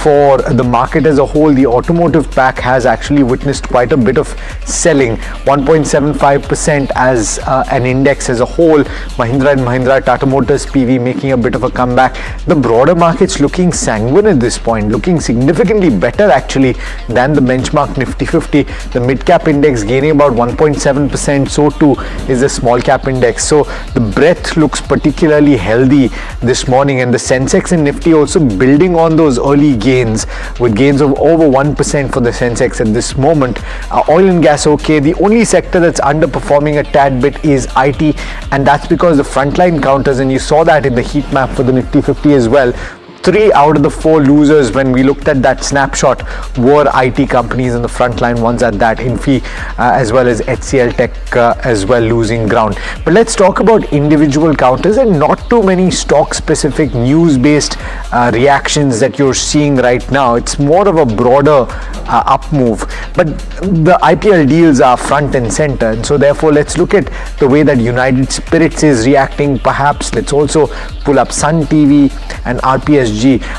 [SPEAKER 13] for the market as a whole, the automotive pack has actually witnessed quite a bit of selling, 1.75% as an index as a whole. Mahindra & Mahindra, Tata Motors, PV making a bit of a comeback. The broader market's looking sanguine at this point, looking significantly better actually than the benchmark Nifty 50. The mid-cap index gaining about 1.7%, so too is the small-cap index. So the breadth looks particularly healthy this morning, and the Sensex and Nifty also building on those early gains, with gains of over 1% for the Sensex at this moment. Oil and gas okay. The only sector that's underperforming a tad bit is IT, and that's because the frontline counters, and you saw that in the heat map for the Nifty 50 as well. 3 out of the 4 losers when we looked at that snapshot were IT companies in the frontline ones at that, Infi as well as HCL Tech as well losing ground. But let's talk about individual counters, and not too many stock specific news based reactions that you're seeing right now. It's more of a broader up move, but the IPL deals are front and center, and so therefore let's look at the way that United Spirits is reacting. Perhaps let's also pull up Sun TV and RPSG.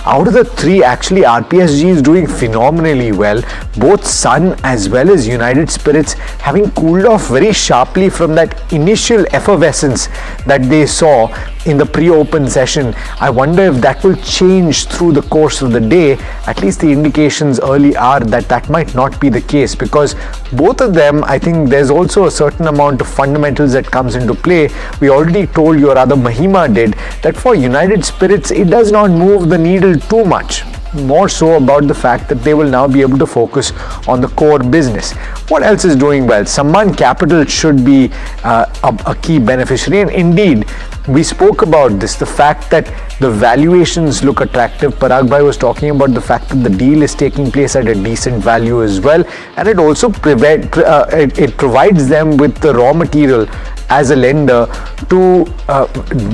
[SPEAKER 13] Out of the 3, actually RPSG is doing phenomenally well. Both Sun as well as United Spirits having cooled off very sharply from that initial effervescence that they saw in the pre-open session. I wonder if that will change through the course of the day. At least the indications early are that that might not be the case, because both of them, I think there's also a certain amount of fundamentals that comes into play. We already told you, or rather Mahima did, that for United Spirits it does not move the needle too much. More so about the fact that they will now be able to focus on the core business. What else is doing well? Sammaan Capital should be a key beneficiary, and indeed we spoke about this, the fact that the valuations look attractive. Parag Bhai was talking about the fact that the deal is taking place at a decent value as well, and it also it provides them with the raw material as a lender to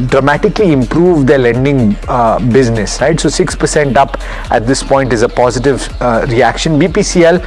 [SPEAKER 13] dramatically improve their lending business, right? So 6% up at this point is a positive reaction. BPCL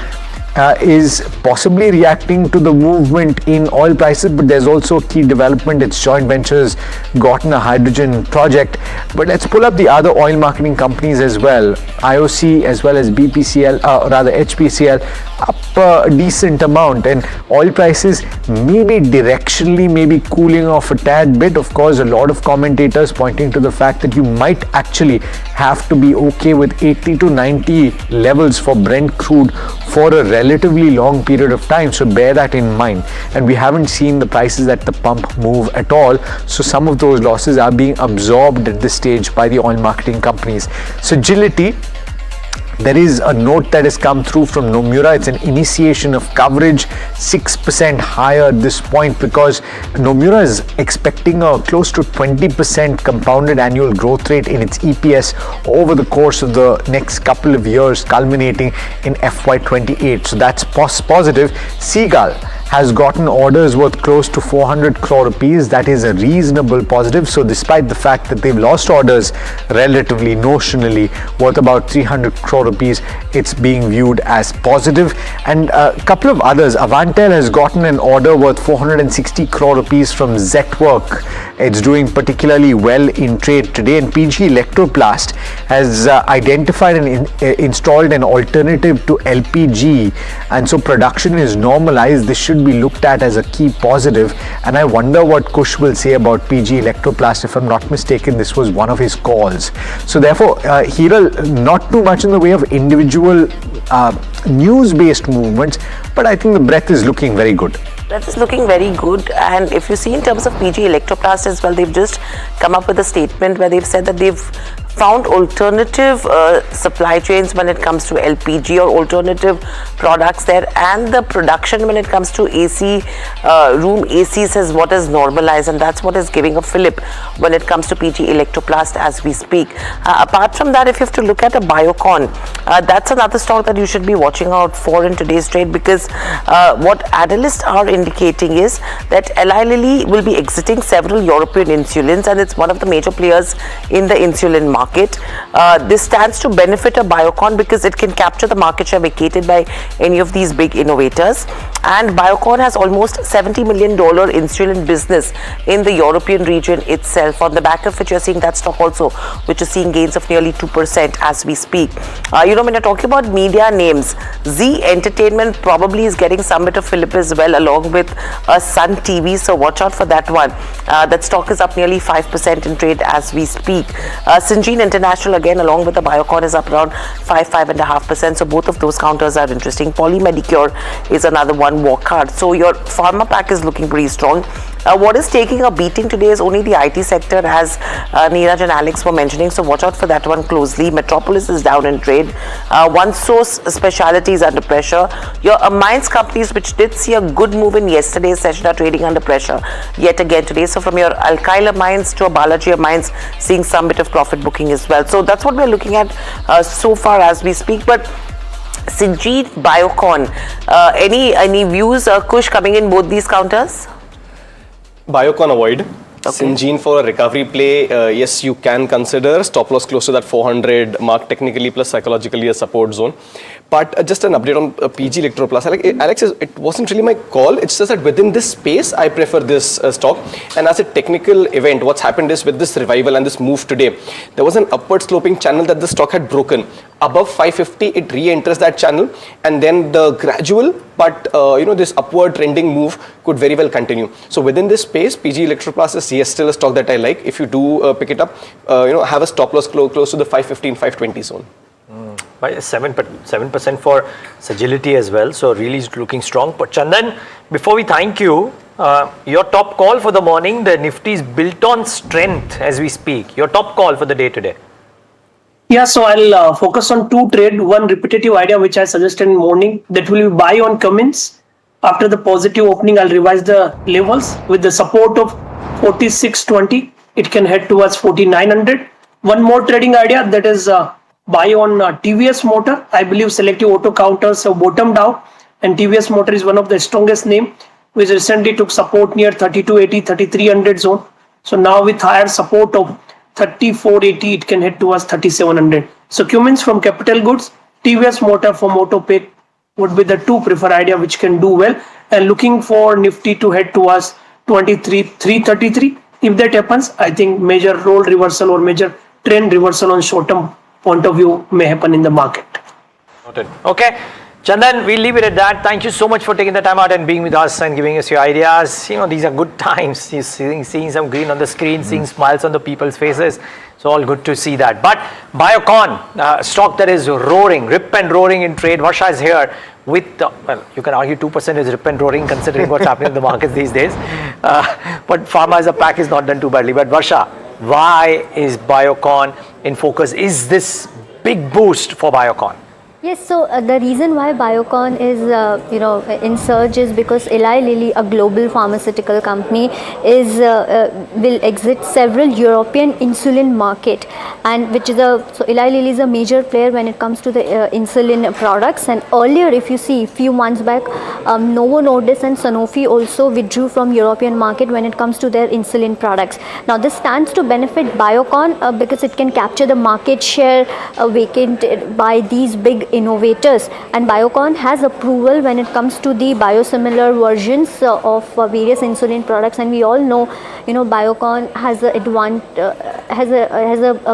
[SPEAKER 13] is possibly reacting to the movement in oil prices, but there's also a key development. Its joint ventures gotten a hydrogen project. But let's pull up the other oil marketing companies as well. IOC as well as BPCL, rather HPCL, up a decent amount, and oil prices maybe directionally maybe cooling off a tad bit. Of course, a lot of commentators pointing to the fact that you might actually have to be okay with 80 to 90 levels for Brent crude for a relatively long period of time, so bear that in mind. And we haven't seen the prices at the pump move at all, so some of those losses are being absorbed at this stage by the oil marketing companies. So Agility, there is a note that has come through from Nomura. It's an initiation of coverage, 6% higher at this point, because Nomura is expecting a close to 20% compounded annual growth rate in its EPS over the course of the next couple of years, culminating in FY28. So that's positive. Seagull has gotten orders worth close to 400 crore rupees. That is a reasonable positive. So despite the fact that they've lost orders relatively notionally worth about 300 crore rupees, it's being viewed as positive. And a couple of others, Avantel has gotten an order worth 460 crore rupees from Zetwork. It's doing particularly well in trade today. And PG Electroplast has identified and installed an alternative to LPG, and so production is normalized. This should be looked at as a key positive, and I wonder what Kush will say about PG Electroplast. If I'm not mistaken, this was one of his calls. So therefore, Hiral, not too much in the way of individual news-based movements, but I think the breadth is looking very good.
[SPEAKER 8] That is looking very good. And if you see in terms of PG Electroplast as well, they've just come up with a statement where they've said that they've found alternative supply chains when it comes to LPG or alternative products there, and the production when it comes to AC, room ACs is what is normalized, and that's what is giving a fillip when it comes to PG Electroplast as we speak. Apart from that, if you have to look at a Biocon, that's another stock that you should be watching out for in today's trade, because what analysts are indicating is that Eli Lilly will be exiting several European insulins, and it's one of the major players in the insulin market. market. This stands to benefit a Biocon because it can capture the market share vacated by any of these big innovators. And Biocon has almost $70 million insulin business in the European region itself. On the back of which you're seeing that stock also, which is seeing gains of nearly 2% as we speak. When you're talking about media names, Z Entertainment probably is getting some bit of fillip as well, along with Sun TV. So watch out for that one. That stock is up nearly 5% in trade as we speak. Syngene International again, along with the Biocon, is up around 5.5%. So both of those counters are interesting. Polymedicure is another one, walk hard. So your pharma pack is looking pretty strong. What is taking a beating today is only the IT sector, as Neeraj and Alex were mentioning. So watch out for that one closely. Metropolis is down in trade. One Source Specialty is under pressure. Your amines companies, which did see a good move in yesterday's session, are trading under pressure yet again today. So from your alkyl amines to a Balaji amines, seeing some bit of profit booking as well. So that's what we're looking at so far as we speak. But Syngene, Biocon, any views, Kush, coming in both these counters?
[SPEAKER 15] Biocon avoid. Syngene for a recovery play, yes, you can consider. Stop loss close to that 400 mark, technically plus psychologically a support zone. But just an update on PG Electroplast. Alex, it wasn't really my call. It's just that within this space, I prefer this stock. And as a technical event, what's happened is with this revival and this move today, there was an upward sloping channel that the stock had broken. Above 550, it re-enters that channel, and then the gradual but this upward trending move could very well continue. So within this space, PG Electroplast is yes still a stock that I like. If you do pick it up, have a stop loss close to the 515, 520 zone.
[SPEAKER 5] By 7% for Sagility as well, so really looking strong. But Chandan, before we thank you, your top call for the morning, the Nifty is built on strength as we speak. Your top call for the day today.
[SPEAKER 19] Yeah, so I'll focus on two trade. One repetitive idea which I suggested in morning, that will be buy on Cummins. After the positive opening, I'll revise the levels with the support of 46.20. It can head towards 4900. One more trading idea, that is buy on TVS Motor. I believe selective auto counters have bottomed out, and TVS Motor is one of the strongest name, which recently took support near 3280, 3300 zone. So now with higher support of 3480, it can head towards 3700. So Cummins from Capital Goods, TVS Motor from Autopic would be the two preferred idea which can do well. And looking for Nifty to head towards 23,333. If that happens, I think major role reversal or major trend reversal on short-term point of view may happen in the market.
[SPEAKER 5] Noted. Okay. Chandan, we'll leave it at that. Thank you so much for taking the time out and being with us and giving us your ideas. These are good times. You're seeing some green on the screen, seeing smiles on the people's faces. So all good to see that. But Biocon, stock that is roaring, rip and roaring in trade. Varsha is here with, you can argue 2% is rip and roaring considering what's happening in the markets these days. But pharma as a pack is not done too badly. But Varsha, why is Biocon in focus? Is this big boost for Biocon?
[SPEAKER 18] Yes, so the reason why Biocon is, in surge is because Eli Lilly, a global pharmaceutical company, will exit several European insulin market, and so Eli Lilly is a major player when it comes to the insulin products. And earlier, if you see, few months back, Novo Nordisk and Sanofi also withdrew from European market when it comes to their insulin products. Now this stands to benefit Biocon because it can capture the market share vacant by these big innovators, and Biocon has approval when it comes to the biosimilar versions of various insulin products. And we all know, Biocon has a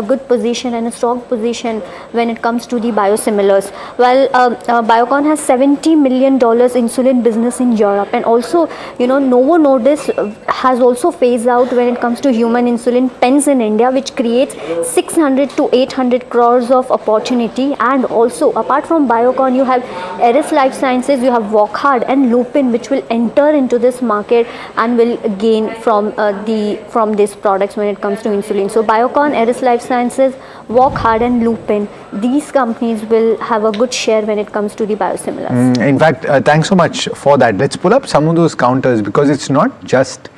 [SPEAKER 18] good position and a strong position when it comes to the biosimilars. Well, Biocon has $70 million insulin business in Europe, and also Novo Nordisk has also phased out when it comes to human insulin pens in India, which creates 600 to 800 crores of opportunity. And also apart from Biocon, you have Eris Life Sciences, you have Wockhardt and Lupin, which will enter into this market and will gain from these products when it comes to insulin. So Biocon, Eris Life Sciences, Wockhardt and Lupin, these companies will have a good share when it comes to the biosimilars.
[SPEAKER 13] In fact, thanks so much for that. Let's pull up some of those counters, because it's not just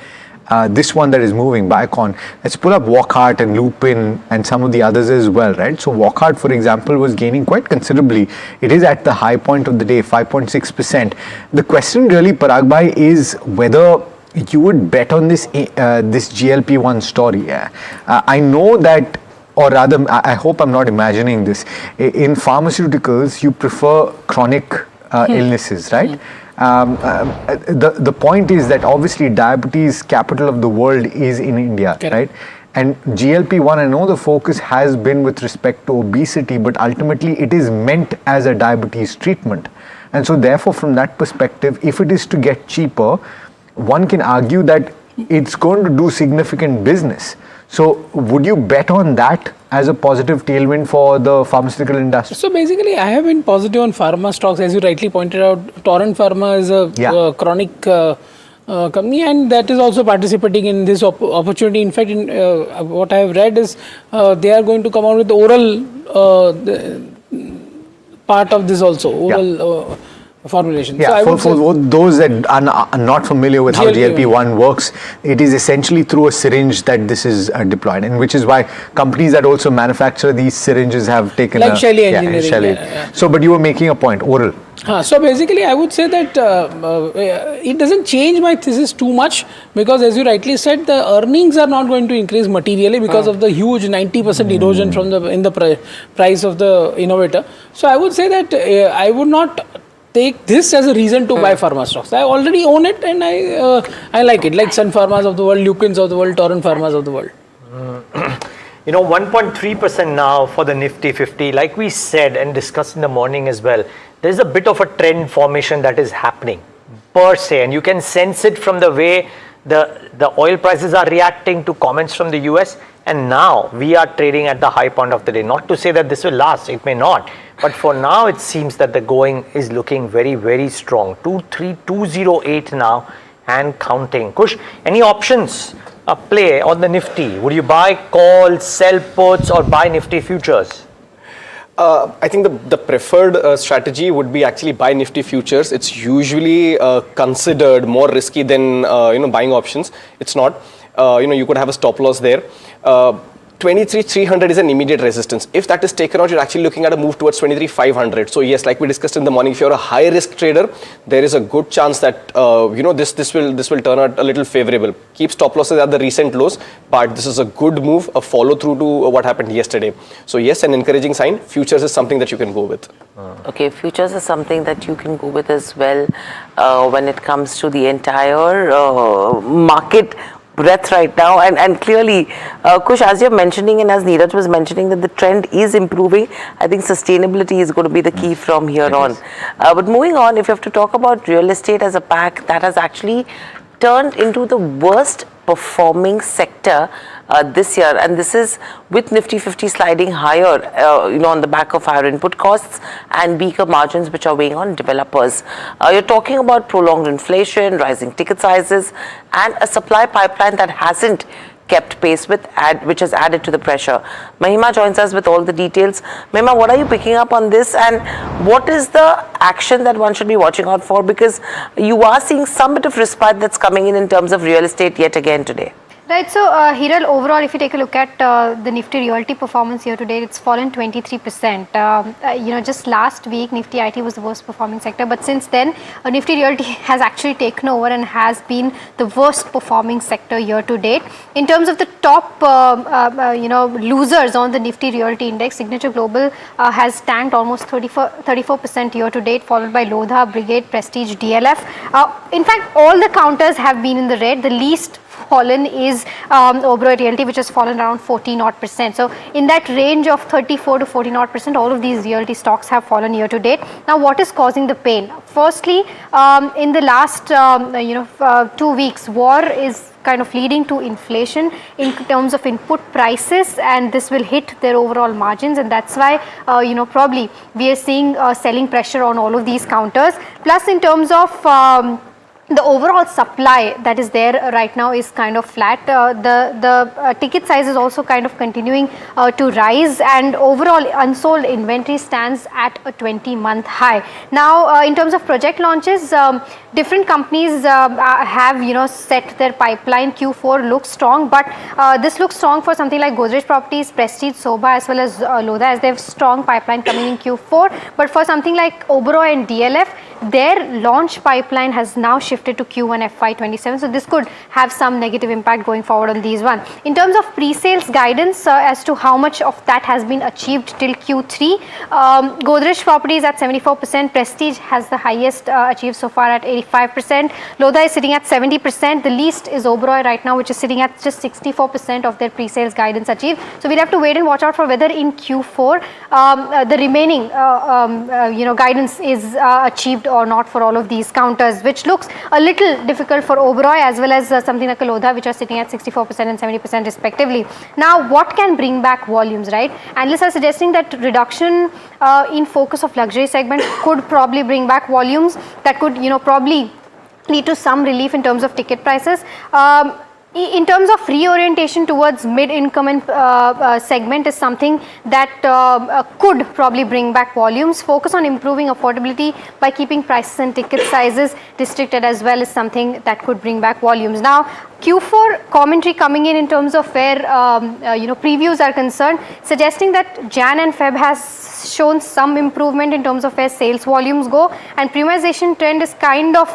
[SPEAKER 13] this one that is moving, Biocon. Let's pull up Wockhardt and Lupin and some of the others as well, right? So Wockhardt, for example, was gaining quite considerably. It is at the high point of the day, 5.6%. The question really, Parag Bhai, is whether you would bet on this GLP-1 story. I know that or rather, I hope I'm not imagining this. In pharmaceuticals, you prefer chronic illnesses, right? The point is that obviously diabetes capital of the world is in India, right? And GLP-1, I know the focus has been with respect to obesity, but ultimately it is meant as a diabetes treatment. And so therefore, from that perspective, if it is to get cheaper, one can argue that it's going to do significant business. So would you bet on that as a positive tailwind for the pharmaceutical industry?
[SPEAKER 16] So basically, I have been positive on pharma stocks. As you rightly pointed out, Torrent Pharma is a chronic company, and that is also participating in this opportunity. In fact, what I have read is they are going to come out with the oral part of this also, oral formulation.
[SPEAKER 13] Yeah, so for those that are not familiar with how GLP-1 works, it is essentially through a syringe that this is deployed, and which is why companies that also manufacture these syringes have taken
[SPEAKER 16] like Shelley Engineering.
[SPEAKER 13] So, but you were making a point, oral.
[SPEAKER 16] So basically, I would say that it doesn't change my thesis too much, because as you rightly said, the earnings are not going to increase materially because of the huge 90% erosion from in the price of the innovator. So I would say that I would not take this as a reason to buy pharma stocks. I already own it, and I like it, like Sun Pharmas of the world, Lupins of the world, Torrent Pharmas of the world.
[SPEAKER 5] 1.3% now for the Nifty 50. Like we said and discussed in the morning as well, there's a bit of a trend formation that is happening per se, and you can sense it from the way the oil prices are reacting to comments from the US, and now we are trading at the high point of the day. Not to say that this will last, it may not, but for now it seems that the going is looking very, very strong. 23208 now and counting. Kush, any options play on the Nifty? Would you buy, call, sell puts, or buy Nifty futures?
[SPEAKER 15] I think the preferred strategy would be actually buy Nifty futures. It's usually considered more risky than buying options. It's not. You could have a stop loss there. 23,300 is an immediate resistance. If that is taken out, you're actually looking at a move towards 23,500. So yes, like we discussed in the morning, if you're a high risk trader, there is a good chance that this will turn out a little favorable. Keep stop losses at the recent lows, but this is a good move, a follow through to what happened yesterday. So yes, an encouraging sign. Futures is something that you can go with.
[SPEAKER 8] Okay, futures is something that you can go with as well when it comes to the entire market breadth right now, and clearly Kush, as you're mentioning and as Neeraj was mentioning, that the trend is improving. I think sustainability is going to be the key from here on. But moving on, if you have to talk about real estate as a pack, that has actually turned into the worst performing sector this year, and this is with Nifty 50 sliding higher on the back of higher input costs and weaker margins which are weighing on developers. You're talking about prolonged inflation, rising ticket sizes, and a supply pipeline that hasn't kept pace with which has added to the pressure. Mahima joins us with all the details. Mahima, what are you picking up on this, and what is the action that one should be watching out for, because you are seeing some bit of respite that's coming in terms of real estate yet again today?
[SPEAKER 1] Right, so Hiral, overall, if you take a look at the Nifty Realty performance year to date, it's fallen 23%. Just last week, Nifty IT was the worst performing sector, but since then, Nifty Realty has actually taken over and has been the worst performing sector year to date. In terms of the top, losers on the Nifty Realty Index, Signature Global has tanked almost 34% year to date, followed by Lodha, Brigade, Prestige, DLF. In fact, all the counters have been in the red. The least fallen is Oberoi Realty, which has fallen around 14%. So in that range of 34 to 14%, all of these realty stocks have fallen year to date. Now, what is causing the pain? Firstly, in the last 2 weeks, war is kind of leading to inflation in terms of input prices, and this will hit their overall margins, and that's why probably we are seeing selling pressure on all of these counters. Plus, in terms of the overall supply that is there right now is kind of flat. The ticket size is also kind of continuing to rise, and overall unsold inventory stands at a 20-month high. Now, in terms of project launches, different companies have set their pipeline. Q4 looks strong, but this looks strong for something like Godrej Properties, Prestige, Sobha, as well as Lodha, as they have strong pipeline coming in Q4. But for something like Oberoi and DLF, their launch pipeline has now shifted shifted to Q1 FY27. So this could have some negative impact going forward on these one. In terms of pre-sales guidance as to how much of that has been achieved till Q3, Godrej Properties at 74%, Prestige has the highest achieved so far at 85%, Lodha is sitting at 70%, the least is Oberoi right now, which is sitting at just 64% of their pre-sales guidance achieved. So we'll have to wait and watch out for whether in Q4 the remaining guidance is achieved or not for all of these counters, which looks a little difficult for Oberoi as well as something like Lodha, which are sitting at 64% and 70% respectively. Now, what can bring back volumes, right? Analysts are suggesting that reduction in focus of luxury segment could probably bring back volumes that could, probably lead to some relief in terms of ticket prices. In terms of reorientation towards mid-income and segment is something that could probably bring back volumes. Focus on improving affordability by keeping prices and ticket sizes restricted as well is something that could bring back volumes. Now, Q4 commentary coming in terms of where previews are concerned, suggesting that Jan and Feb has shown some improvement in terms of where sales volumes go, and premiumization trend is kind of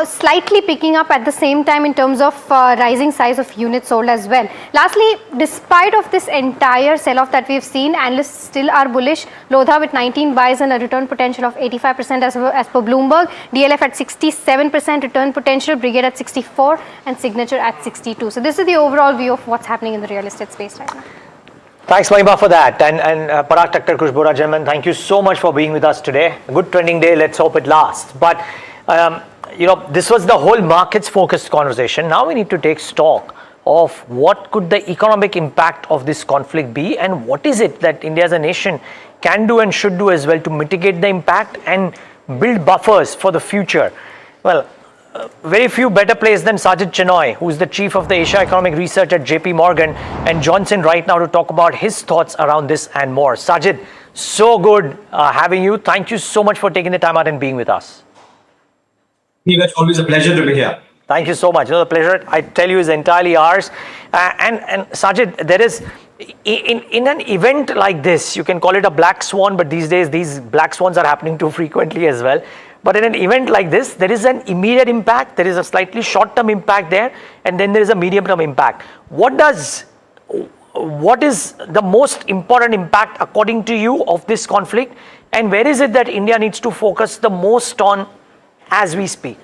[SPEAKER 1] slightly picking up at the same time in terms of rising size of units sold as well. Lastly, despite of this entire sell-off that we've seen, analysts still are bullish. Lodha with 19 buys and a return potential of 85% as per Bloomberg. DLF at 67% return potential, Brigade at 64% and Signature at 62%. So this is the overall view of what's happening in the real estate space right now.
[SPEAKER 5] Thanks, Mahima, for that. And Parag Thakkar, Khushbura, gentlemen, thank you so much for being with us today. A good trending day. Let's hope it lasts. But this was the whole markets focused conversation. Now we need to take stock of what could the economic impact of this conflict be, and what is it that India as a nation can do and should do as well to mitigate the impact and build buffers for the future. Well, very few better placed than Sajid Chenoy, who's the chief of the Asia Economic Research at JP Morgan and Johnson right now to talk about his thoughts around this and more. Sajid, so good having you. Thank you so much for taking the time out and being with us.
[SPEAKER 20] It's always a pleasure to be here.
[SPEAKER 5] Thank you so much. The pleasure, I tell you, is entirely ours. And Sajid, there is, in an event like this, you can call it a black swan, but these days these black swans are happening too frequently as well. But in an event like this, there is an immediate impact, there is a slightly short-term impact there, and then there is a medium-term impact. What is the most important impact according to you of this conflict, and where is it that India needs to focus the most on as we speak?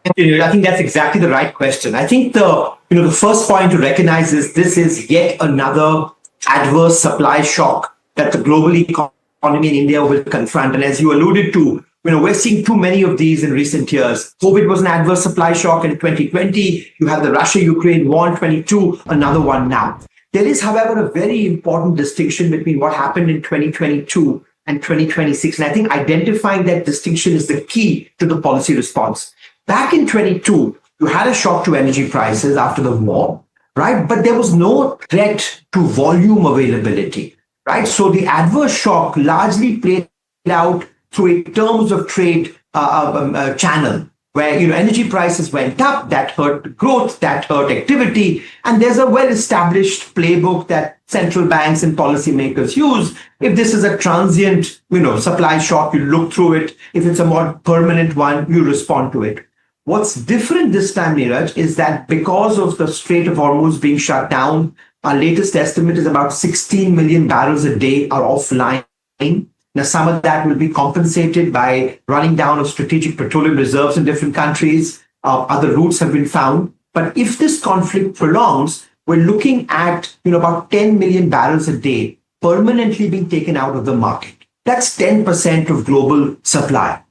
[SPEAKER 20] I think that's exactly the right question. I think the first point to recognize is this is yet another adverse supply shock that the global economy in India will confront. And as you alluded to, we're seeing too many of these in recent years. COVID was an adverse supply shock in 2020. You have the Russia-Ukraine war in 22, another one now. There is, however, a very important distinction between what happened in 2022 and 2026. And I think identifying that distinction is the key to the policy response. Back in 22, you had a shock to energy prices after the war, right? But there was no threat to volume availability, right? So the adverse shock largely played out through a terms of trade channel, where energy prices went up, that hurt growth, that hurt activity, and there's a well-established playbook that central banks and policymakers use. If this is a transient, supply shock, you look through it. If it's a more permanent one, you respond to it. What's different this time, Neeraj, is that because of the Strait of Hormuz being shut down, our latest estimate is about 16 million barrels a day are offline. Now, some of that will be compensated by running down of strategic petroleum reserves in different countries. Other routes have been found. But if this conflict prolongs, we're looking at about 10 million barrels a day permanently being taken out of the market. That's 10% of global supply.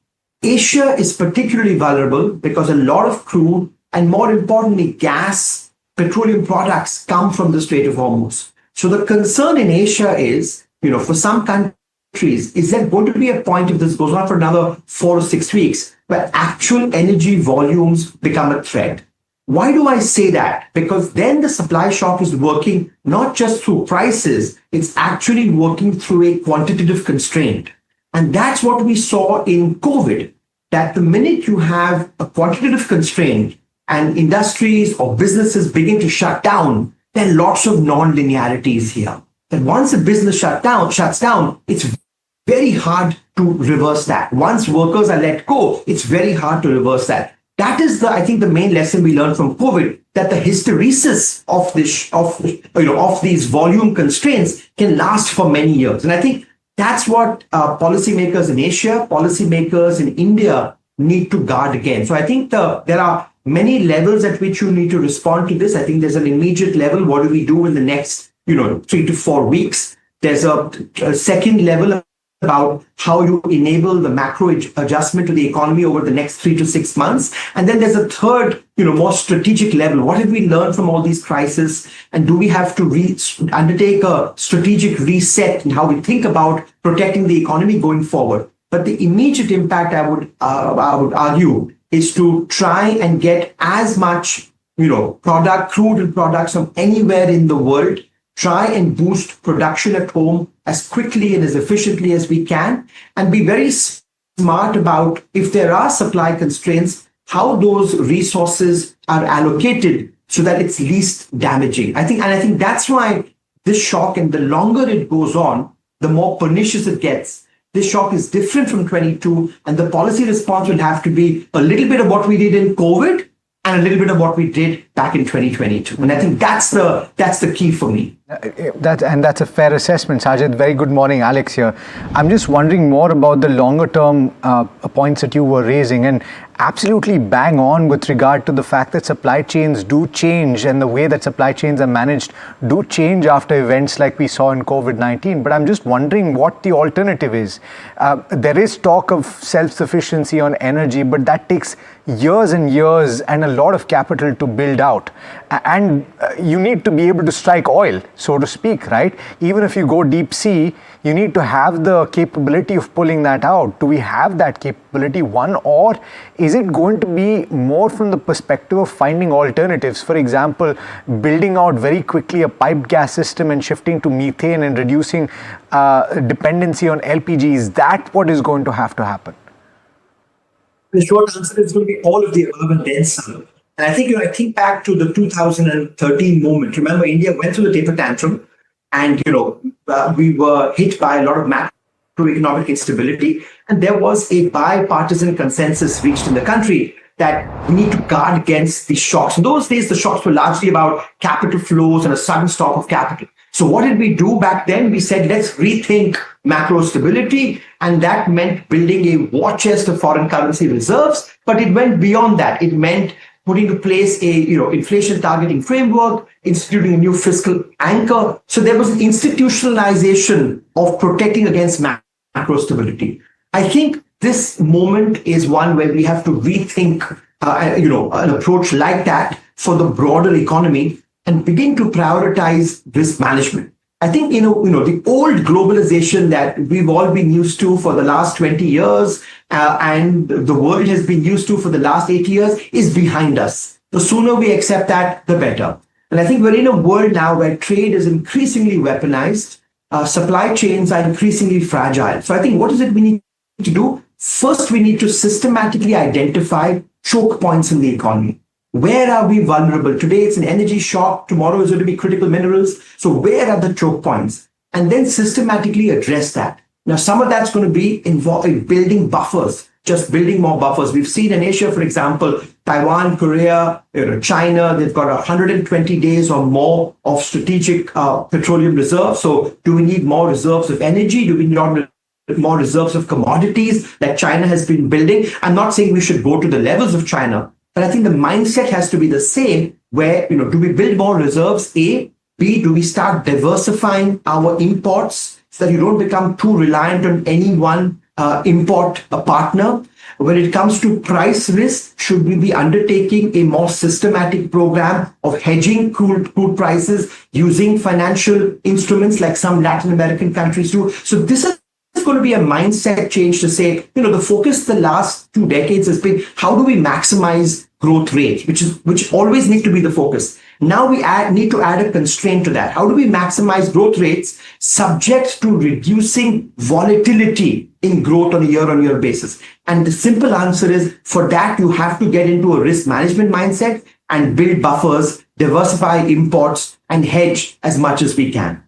[SPEAKER 20] Asia is particularly vulnerable because a lot of crude and, more importantly, gas, petroleum products come from the Strait of Hormuz. So the concern in Asia is, for some countries, is there going to be a point, if this goes on for another 4 or 6 weeks, where actual energy volumes become a threat? Why do I say that? Because then the supply shock is working not just through prices, it's actually working through a quantitative constraint. And that's what we saw in COVID, that the minute you have a quantitative constraint and industries or businesses begin to shut down, there are lots of non-linearities here. That once a business shuts down, it's very hard to reverse that. Once workers are let go, it's very hard to reverse that. That is I think the main lesson we learned from COVID, that the hysteresis of these volume constraints can last for many years. And I think that's what policymakers in Asia, policymakers in India need to guard against. So I think there are many levels at which you need to respond to this. I think there's an immediate level. What do we do in the next 3 to 4 weeks? There's a second level about how you enable the macro adjustment to the economy over the next 3 to 6 months. And then there's a third, more strategic level. What have we learned from all these crises? And do we have to undertake a strategic reset in how we think about protecting the economy going forward? But the immediate impact, I would argue, is to try and get as much, crude and products from anywhere in the world. Try and boost production at home as quickly and as efficiently as we can, and be very smart about, if there are supply constraints, how those resources are allocated so that it's least damaging. I think that's why this shock, and the longer it goes on, the more pernicious it gets. This shock is different from 22, and the policy response will have to be a little bit of what we did in COVID and a little bit of what we did back in 2022. And I think that's the key for me.
[SPEAKER 13] That's a fair assessment, Sajid. Very good morning, Alex here. I'm just wondering more about the longer term points that you were raising, and absolutely bang on with regard to the fact that supply chains do change, and the way that supply chains are managed do change after events like we saw in COVID-19. But I'm just wondering what the alternative is. There is talk of self-sufficiency on energy, but that takes years and years and a lot of capital to build out. And you need to be able to strike oil, so to speak, right? Even if you go deep sea, you need to have the capability of pulling that out. Do we have that capability, one, or is it going to be more from the perspective of finding alternatives? For example, building out very quickly a piped gas system and shifting to methane and reducing dependency on LPG. Is that what is going to have to happen?
[SPEAKER 20] The short answer is going to be all of the above and then some. And I think back to the 2013 moment. Remember, India went through the taper tantrum, and we were hit by a lot of macroeconomic instability, and there was a bipartisan consensus reached in the country that we need to guard against these shocks. In those days, the shocks were largely about capital flows and a sudden stop of capital. So what did we do back then? We said, let's rethink macro stability, and that meant building a war chest of foreign currency reserves. But it went beyond that. It meant putting in place a inflation targeting framework, instituting a new fiscal anchor. So there was institutionalization of protecting against macro stability. I think this moment is one where we have to rethink an approach like that for the broader economy and begin to prioritize risk management. I think, the old globalization that we've all been used to for the last 20 years and the world has been used to for the last 8 years is behind us. The sooner we accept that, the better. And I think we're in a world now where trade is increasingly weaponized, supply chains are increasingly fragile. So I think what is it we need to do? First, we need to systematically identify choke points in the economy. Where are we vulnerable? Today, it's an energy shock. Tomorrow is going to be critical minerals. So where are the choke points? And then systematically address that. Now, some of that's going to be involved in building buffers, just building more buffers. We've seen in Asia, for example, Taiwan, Korea, China, they've got 120 days or more of strategic petroleum reserves. So do we need more reserves of energy? Do we need more reserves of commodities that China has been building? I'm not saying we should go to the levels of China, but I think the mindset has to be the same where, do we build more reserves? A. B, do we start diversifying our imports so that you don't become too reliant on any one import partner? When it comes to price risk, should we be undertaking a more systematic program of hedging crude prices using financial instruments like some Latin American countries do? So this is going to be a mindset change to say, the focus the last 2 decades has been how do we maximize growth rates, which always need to be the focus. Now we need to add a constraint to that. How do we maximize growth rates subject to reducing volatility in growth on a year-on-year basis? And the simple answer is, for that, you have to get into a risk management mindset and build buffers, diversify imports, and hedge as much as we can.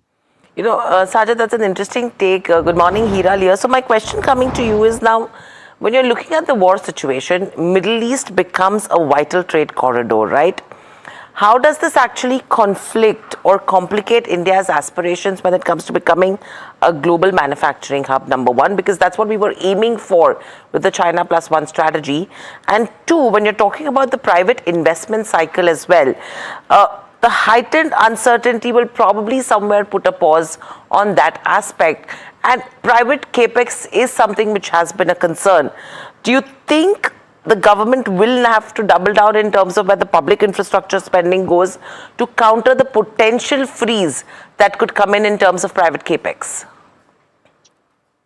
[SPEAKER 8] Sajid, that's an interesting take. Good morning, Hira here. So my question coming to you is now, when you're looking at the war situation, Middle East becomes a vital trade corridor, right? How does this actually conflict or complicate India's aspirations when it comes to becoming a global manufacturing hub, number one, because that's what we were aiming for with the China Plus One strategy. And two, when you're talking about the private investment cycle as well, the heightened uncertainty will probably somewhere put a pause on that aspect. And private capex is something which has been a concern. Do you think the government will have to double down in terms of where the public infrastructure spending goes to counter the potential freeze that could come in terms of private capex?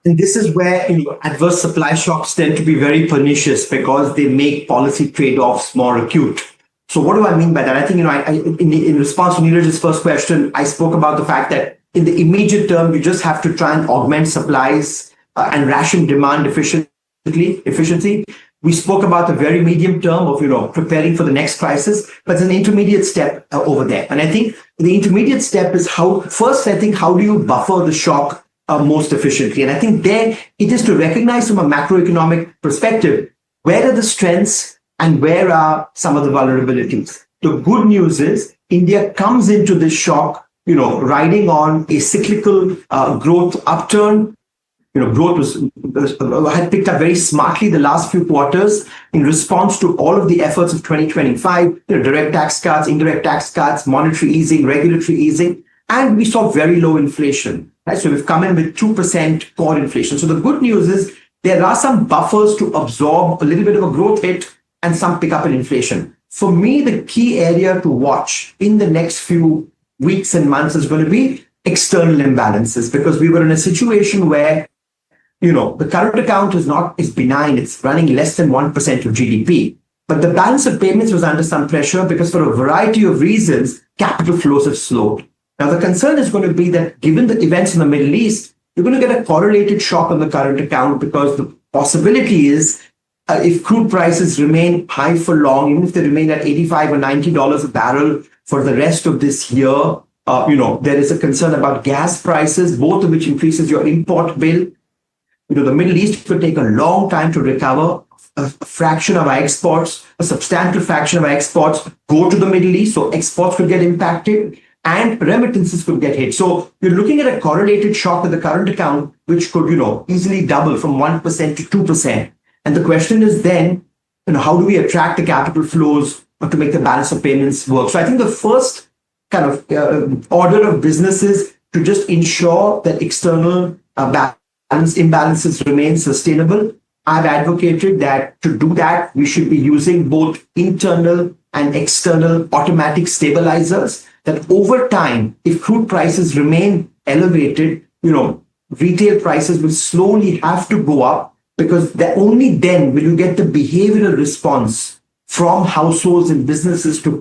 [SPEAKER 20] And this is where adverse supply shocks tend to be very pernicious because they make policy trade-offs more acute. So what do I mean by that? I think, in response to Neeraj's first question, I spoke about the fact that in the immediate term, you just have to try and augment supplies and ration demand efficiency. We spoke about the very medium term of, preparing for the next crisis, but there's an intermediate step over there. And I think the intermediate step is how do you buffer the shock most efficiently? And I think there it is to recognize from a macroeconomic perspective, where are the strengths and where are some of the vulnerabilities? The good news is India comes into this shock, riding on a cyclical growth upturn. Growth had picked up very smartly the last few quarters in response to all of the efforts of 2025, direct tax cuts, indirect tax cuts, monetary easing, regulatory easing, and we saw very low inflation. Right? So we've come in with 2% core inflation. So the good news is there are some buffers to absorb a little bit of a growth hit and some pickup in inflation. For me, the key area to watch in the next few weeks and months is going to be external imbalances, because we were in a situation where the current account is benign. It's running less than 1% of GDP. But the balance of payments was under some pressure because for a variety of reasons, capital flows have slowed. Now, the concern is going to be that given the events in the Middle East, you're going to get a correlated shock on the current account, because the possibility is if crude prices remain high for long, even if they remain at $85 or $90 a barrel for the rest of this year, there is a concern about gas prices, both of which increases your import bill. The Middle East could take a long time to recover. A fraction of our exports, a substantial fraction of our exports go to the Middle East, so exports could get impacted and remittances could get hit. So you're looking at a correlated shock of the current account, which could, easily double from 1% to 2%. And the question is then, how do we attract the capital flows to make the balance of payments work? So I think the first kind of order of business is to just ensure that external imbalances remain sustainable. I've advocated that to do that, we should be using both internal and external automatic stabilizers, that over time, if crude prices remain elevated, retail prices will slowly have to go up, because only then will you get the behavioral response from households and businesses to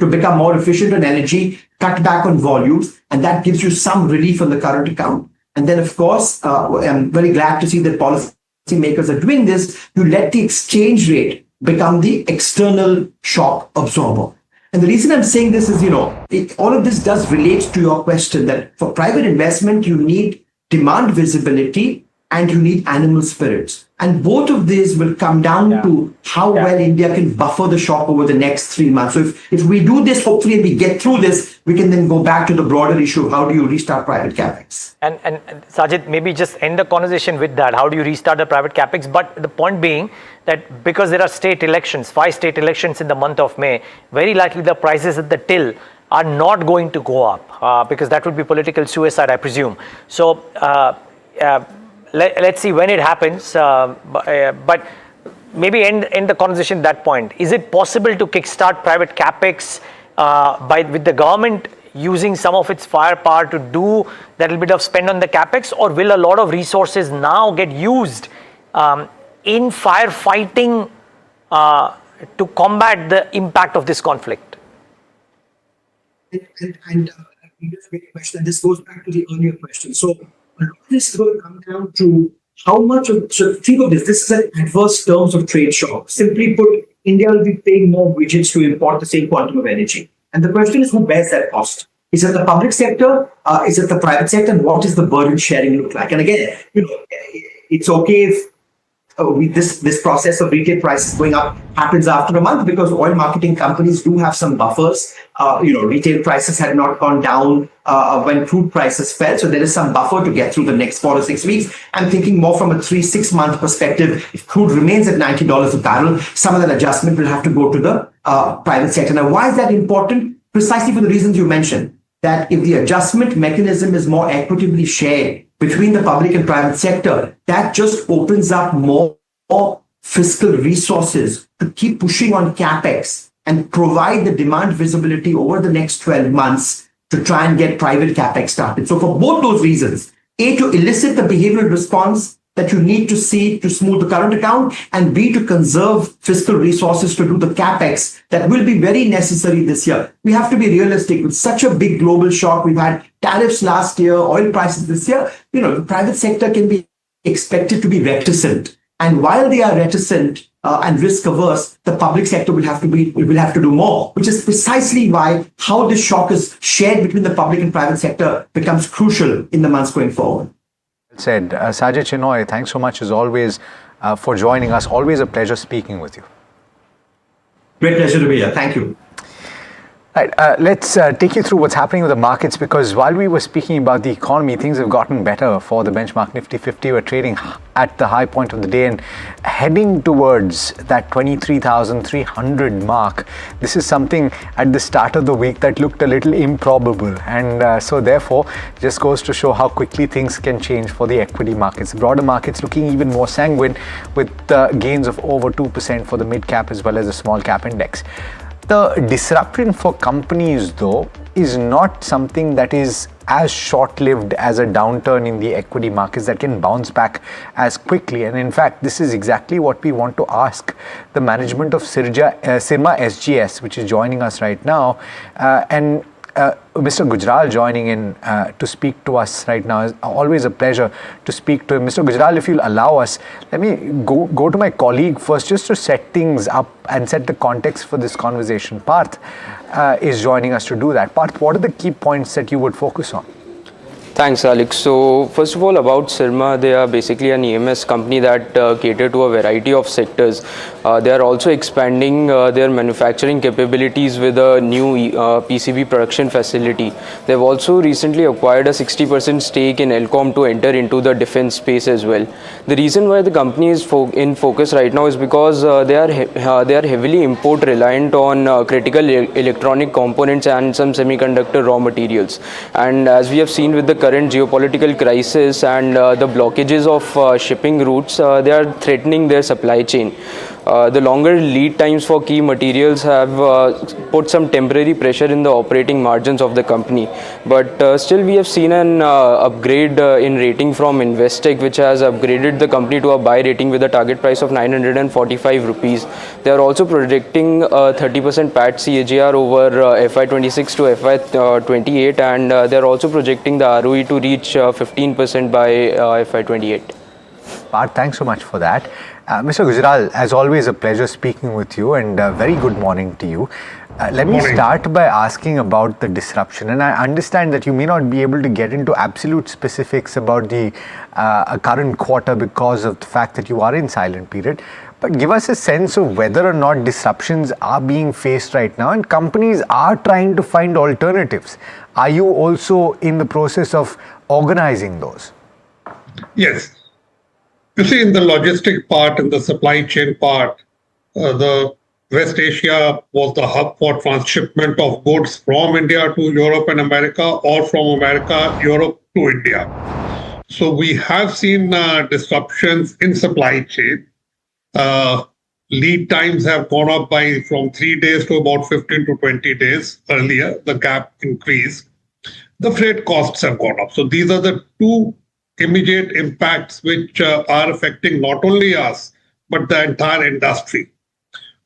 [SPEAKER 20] become more efficient on energy, cut back on volumes, and that gives you some relief on the current account. And then, of course, I'm very glad to see that policymakers are doing this. You let the exchange rate become the external shock absorber. And the reason I'm saying this is, all of this does relate to your question that for private investment, you need demand visibility and you need animal spirits. And both of these will come down to how well India can buffer the shock over the next 3 months. So if we do this, hopefully, and we get through this, we can then go back to the broader issue of how do you restart private capex.
[SPEAKER 5] And Sajid, maybe just end the conversation with that. How do you restart the private capex? But the point being that because there are state elections, 5 state elections in the month of May, very likely the prices at the till are not going to go up because that would be political suicide, I presume. So let's see when it happens. But maybe end the conversation at that point. Is it possible to kickstart private capex with the government using some of its firepower to do that little bit of spend on the capex, or will a lot of resources now get used in firefighting to combat the impact of this conflict?
[SPEAKER 20] And that's a great question. And this goes back to the earlier question. So a lot of this is going to come down to how much of, so think of this is an adverse terms of trade shock. Simply put, India will be paying more widgets to import the same quantum of energy. And the question is, who bears that cost? Is it the public sector? Is it the private sector? And what is the burden sharing look like? And again, it's okay if this process of retail prices going up happens after a month, because oil marketing companies do have some buffers. Retail prices had not gone down when crude prices fell, so there is some buffer to get through the next 4 to 6 weeks. I'm thinking more from a 3-6 month perspective. If crude remains at $90 a barrel, some of that adjustment will have to go to the private sector. Now, why is that important? Precisely for the reasons you mentioned, that if the adjustment mechanism is more equitably shared between the public and private sector, that just opens up more fiscal resources to keep pushing on capex and provide the demand visibility over the next 12 months to try and get private capex started. So for both those reasons, A, to elicit the behavioral response that you need to see to smooth the current account, and B, to conserve fiscal resources to do the capex that will be very necessary this year. We have to be realistic. With such a big global shock, we've had tariffs last year, oil prices this year, the private sector can be expected to be reticent. And while they are reticent and risk averse, the public sector will have to do more, which is precisely why how this shock is shared between the public and private sector becomes crucial in the months going forward.
[SPEAKER 13] Well said. Sajid Chinoy, thanks so much as always for joining us. Always a pleasure speaking with you.
[SPEAKER 20] Great pleasure to be here. Thank you.
[SPEAKER 13] Right, let's take you through what's happening with the markets, because while we were speaking about the economy, things have gotten better for the benchmark Nifty 50. We're trading at the high point of the day and heading towards that 23,300 mark. This is something at the start of the week that looked a little improbable, and so therefore just goes to show how quickly things can change for the equity markets. The broader markets looking even more sanguine, with gains of over 2% for the mid cap as well as the small cap index. The disruption for companies, though, is not something that is as short-lived as a downturn in the equity markets that can bounce back as quickly. And in fact, this is exactly what we want to ask the management of Syrma SGS, which is joining us right now. And Mr. Gujral joining in to speak to us right now. It's always a pleasure to speak to him. Mr. Gujral, if you'll allow us, let me go to my colleague first just to set things up and set the context for this conversation. Parth is joining us to do that. Parth, what are the key points that you would focus on?
[SPEAKER 21] Thanks, Alex. So first of all, about Syrma, they are basically an EMS company that cater to a variety of sectors. They are also expanding their manufacturing capabilities with a new PCB production facility. They've also recently acquired a 60% stake in Elcom to enter into the defense space as well. The reason why the company is in focus right now is because they are heavily import reliant on critical electronic components and some semiconductor raw materials. And as we have seen with the current geopolitical crisis and the blockages of shipping routes, they are threatening their supply chain. The longer lead times for key materials have put some temporary pressure in the operating margins of the company. But still, we have seen an upgrade in rating from Investec, which has upgraded the company to a buy rating with a target price of 945 rupees. They are also projecting 30% PAT CAGR over FY26 to FY28, and they are also projecting the ROE to reach 15% by FY28.
[SPEAKER 13] Parth, thanks so much for that. Mr. Gujral, as always, a pleasure speaking with you, and very good morning to you. Let me start by asking about the disruption. And I understand that you may not be able to get into absolute specifics about the current quarter because of the fact that you are in silent period. But give us a sense of whether or not disruptions are being faced right now and companies are trying to find alternatives. Are you also in the process of organizing those?
[SPEAKER 11] Yes. You see, in the logistic part and the supply chain part, the West Asia was the hub for transshipment of goods from India to Europe and America, or from America, Europe to India. So we have seen disruptions in supply chain. Lead times have gone up from 3 days to about 15 to 20 days earlier. The gap increased. The freight costs have gone up. So these are the two immediate impacts which are affecting not only us, but the entire industry.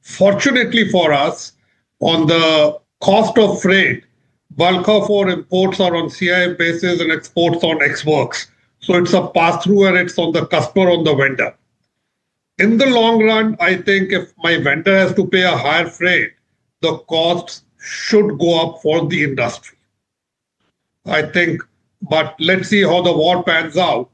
[SPEAKER 11] Fortunately for us, on the cost of freight, bulk of our imports are on CIF basis and exports on ex-works. So it's a pass-through and it's on the customer, on the vendor. In the long run, I think if my vendor has to pay a higher freight, the costs should go up for the industry.
[SPEAKER 2] I think. But let's see how the war pans out.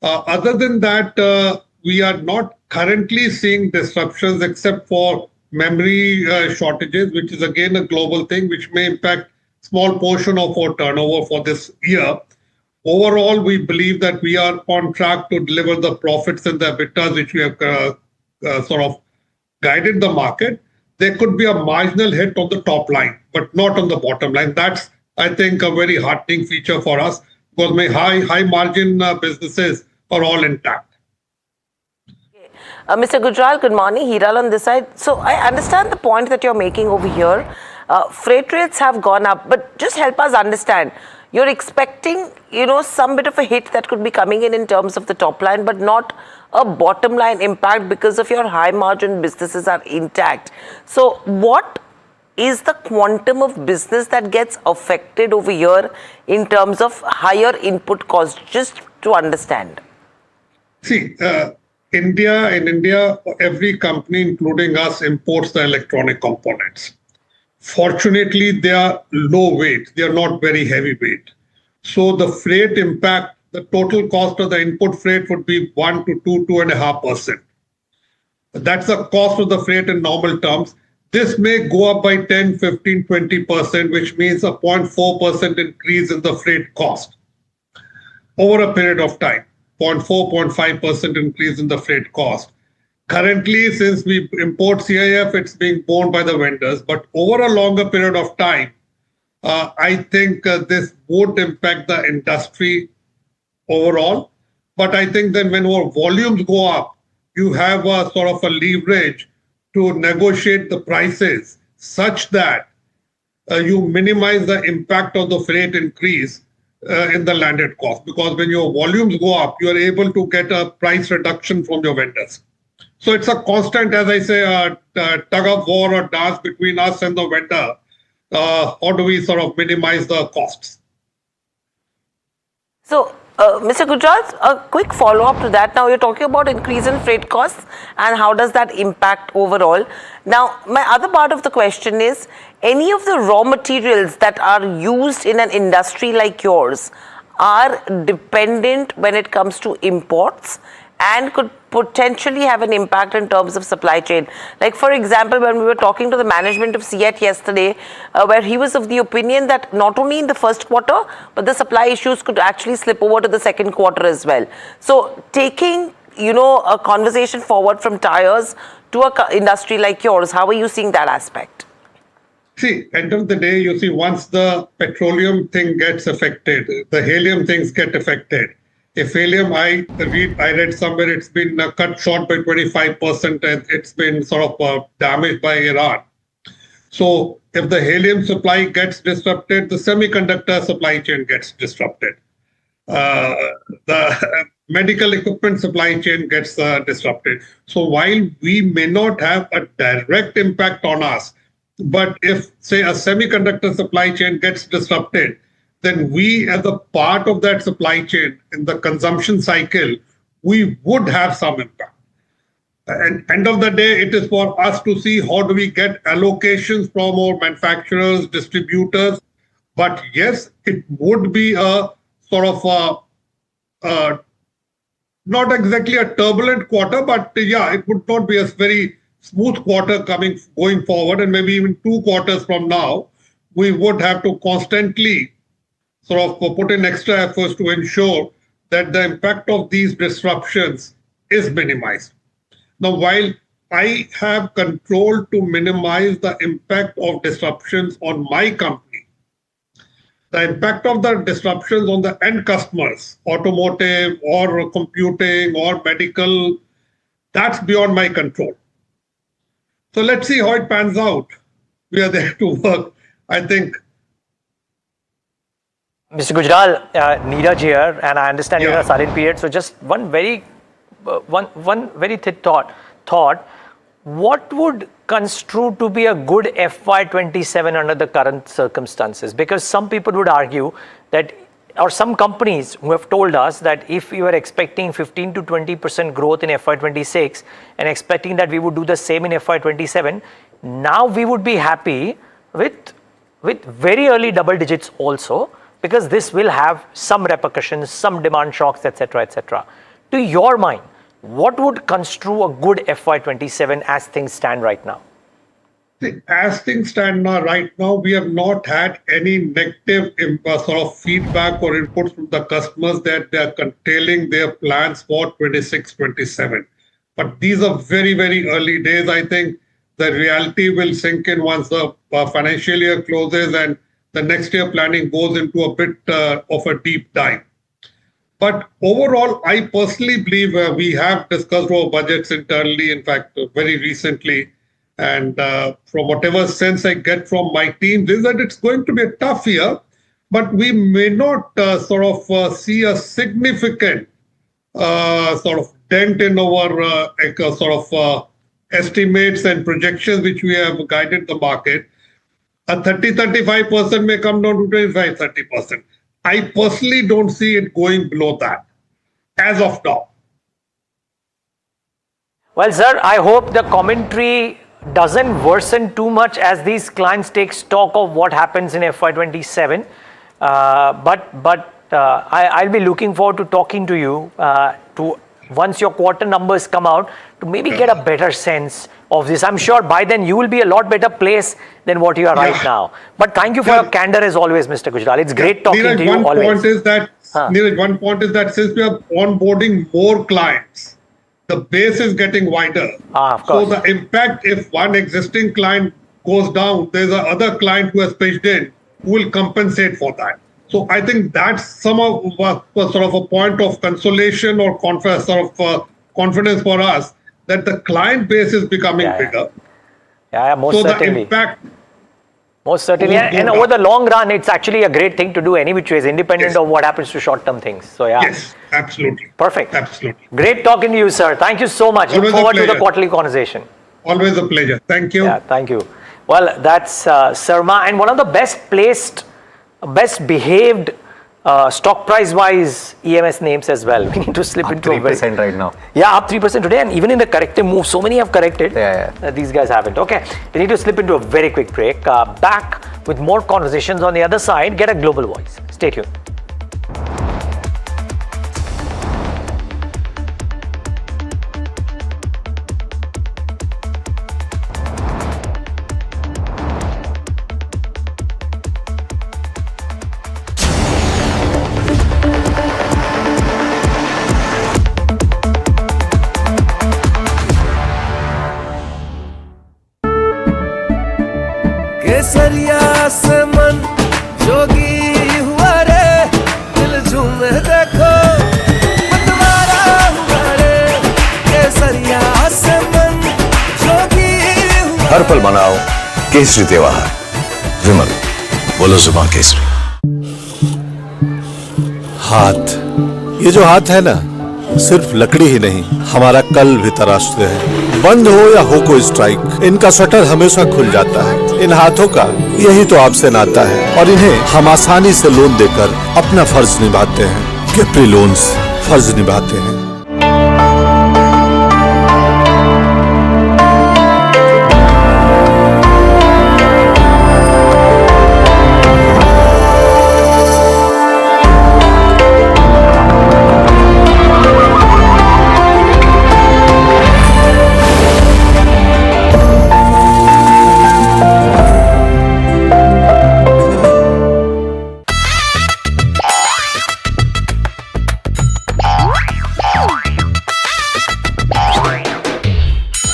[SPEAKER 2] Other than that, we are not currently seeing disruptions except for memory shortages, which is again a global thing, which may impact small portion of our turnover for this year. Overall, we believe that we are on track to deliver the profits and the EBITDAs which we have sort of guided the market. There could be a marginal hit on the top line, but not on the bottom line. That's, I think, a very heartening feature for us because my high margin businesses are all intact.
[SPEAKER 8] Mr. Gujral, good morning. Hiral on this side. So I understand the point that you're making over here. Freight rates have gone up, but just help us understand. You're expecting, some bit of a hit that could be coming in terms of the top line, but not a bottom line impact because of your high margin businesses are intact. So what is the quantum of business that gets affected over here in terms of higher input costs, just to understand?
[SPEAKER 2] See, in India, every company, including us, imports the electronic components. Fortunately, they are low weight. They are not very heavy weight. So the freight impact, the total cost of the input freight would be 1 to 2.5%. That's the cost of the freight in normal terms. This may go up by 10, 15, 20%, which means a 0.4% increase in the freight cost over a period of time. 0.4, 0.5% increase in the freight cost. Currently, since we import CIF, it's being borne by the vendors. But over a longer period of time, I think this would impact the industry overall. But I think then when our volumes go up, you have a sort of a leverage to negotiate the prices such that you minimize the impact of the freight increase in the landed cost. Because when your volumes go up, you are able to get a price reduction from your vendors. So it's a constant, as I say, tug of war or dance between us and the vendor. How do we sort of minimize the costs?
[SPEAKER 8] So, Mr. Gujral, a quick follow-up to that. Now, you're talking about increase in freight costs and how does that impact overall. Now, my other part of the question is, any of the raw materials that are used in an industry like yours are dependent when it comes to imports and could potentially have an impact in terms of supply chain. Like, for example, when we were talking to the management of CEAT yesterday, where he was of the opinion that not only in the first quarter, but the supply issues could actually slip over to the second quarter as well. So taking, a conversation forward from tires to an industry like yours, how are you seeing that aspect?
[SPEAKER 2] See, end of the day, you see, once the petroleum thing gets affected, the helium things get affected. If helium, I read somewhere it's been cut short by 25% and it's been sort of damaged by Iran. So if the helium supply gets disrupted, the semiconductor supply chain gets disrupted. The medical equipment supply chain gets disrupted. So while we may not have a direct impact on us, but if, say, a semiconductor supply chain gets disrupted, then we, as a part of that supply chain in the consumption cycle, we would have some impact. And end of the day, it is for us to see how do we get allocations from our manufacturers, distributors. But yes, it would be a sort of not exactly a turbulent quarter, but yeah, it would not be a very smooth quarter going forward. And maybe even 2 quarters from now, we would have to constantly sort of put in extra efforts to ensure that the impact of these disruptions is minimized. Now, while I have control to minimize the impact of disruptions on my company, the impact of the disruptions on the end customers, automotive or computing or medical, that's beyond my control. So let's see how it pans out. We are there to work, I think.
[SPEAKER 5] Mr. Gujral, Neeraj here, and I understand you're in a silent period. So just one very thought. What would construe to be a good FY27 under the current circumstances? Because some people would argue that, or some companies who have told us that if we were expecting 15 to 20% growth in FY26 and expecting that we would do the same in FY27, now we would be happy with very early double digits also, because this will have some repercussions, some demand shocks, etc., etc. To your mind, what would construe a good FY27 as things stand right now?
[SPEAKER 2] As things stand now, right now, we have not had any negative sort of feedback or inputs from the customers that they are curtailing their plans for 26-27. But these are very, very early days. I think the reality will sink in once the financial year closes and the next year planning goes into a bit of a deep dive. But overall, I personally believe we have discussed our budgets internally, in fact, very recently. And from whatever sense I get from my team, is that it's going to be a tough year, but we may not see a significant sort of dent in our estimates and projections, which we have guided the market. A 30-35% may come down to 25-30%. I personally don't see it going below that as of now.
[SPEAKER 5] Well, sir, I hope the commentary doesn't worsen too much as these clients take stock of what happens in FY27. But I'll be looking forward to talking to you once your quarter numbers come out to maybe get a better sense of this. I'm sure by then you will be a lot better place than what you are right now. But thank you for your candor as always, Mr. Gujral. It's great talking to you always.
[SPEAKER 2] Neeraj, one point is that since we are onboarding more clients, the base is getting wider. So the impact, if one existing client goes down, there's another client who has pitched in who will compensate for that. So I think that's some of sort of a point of consolation or confidence for us that the client base is becoming bigger.
[SPEAKER 5] Yeah, most certainly.
[SPEAKER 2] The impact.
[SPEAKER 5] Most certainly. And over the long run, it's actually a great thing to do any which ways, independent of what happens to short-term things. So yeah.
[SPEAKER 2] Yes, absolutely.
[SPEAKER 5] Perfect.
[SPEAKER 2] Absolutely.
[SPEAKER 5] Great talking to you, sir. Thank you so much. Look forward to the quarterly conversation.
[SPEAKER 2] Always a pleasure. Thank you.
[SPEAKER 5] Yeah, thank you. Well, that's Syrma, and one of the best placed, best behaved stock price wise EMS names as well. We need to slip into
[SPEAKER 13] 3% right now.
[SPEAKER 5] Yeah, up 3% today, and even in the corrective move, so many have corrected. These guys haven't. Okay, we need to slip into a very quick break. Back with more conversations on the other side. Get a global voice. Stay tuned.
[SPEAKER 7] केसरिया से मन जोगी हुआ रे दिल झूमे देखो मतवारा हुआ रे केसरिया से मन जोगी हुआ
[SPEAKER 22] हर पल मनाओ केसरी त्योहार विमल बोलो जुबान केसरी
[SPEAKER 14] हाथ, ये जो हाथ है ना, सिर्फ लकड़ी ही नहीं हमारा कल भी तराशते हैं। बंद हो या हो कोई स्ट्राइक, इनका शटर हमेशा खुल जाता है। इन हाथों का यही तो आपसे नाता है और इन्हें हम आसानी से लोन देकर अपना फर्ज निभाते हैं। कैप्री लोन्स फर्ज निभाते हैं।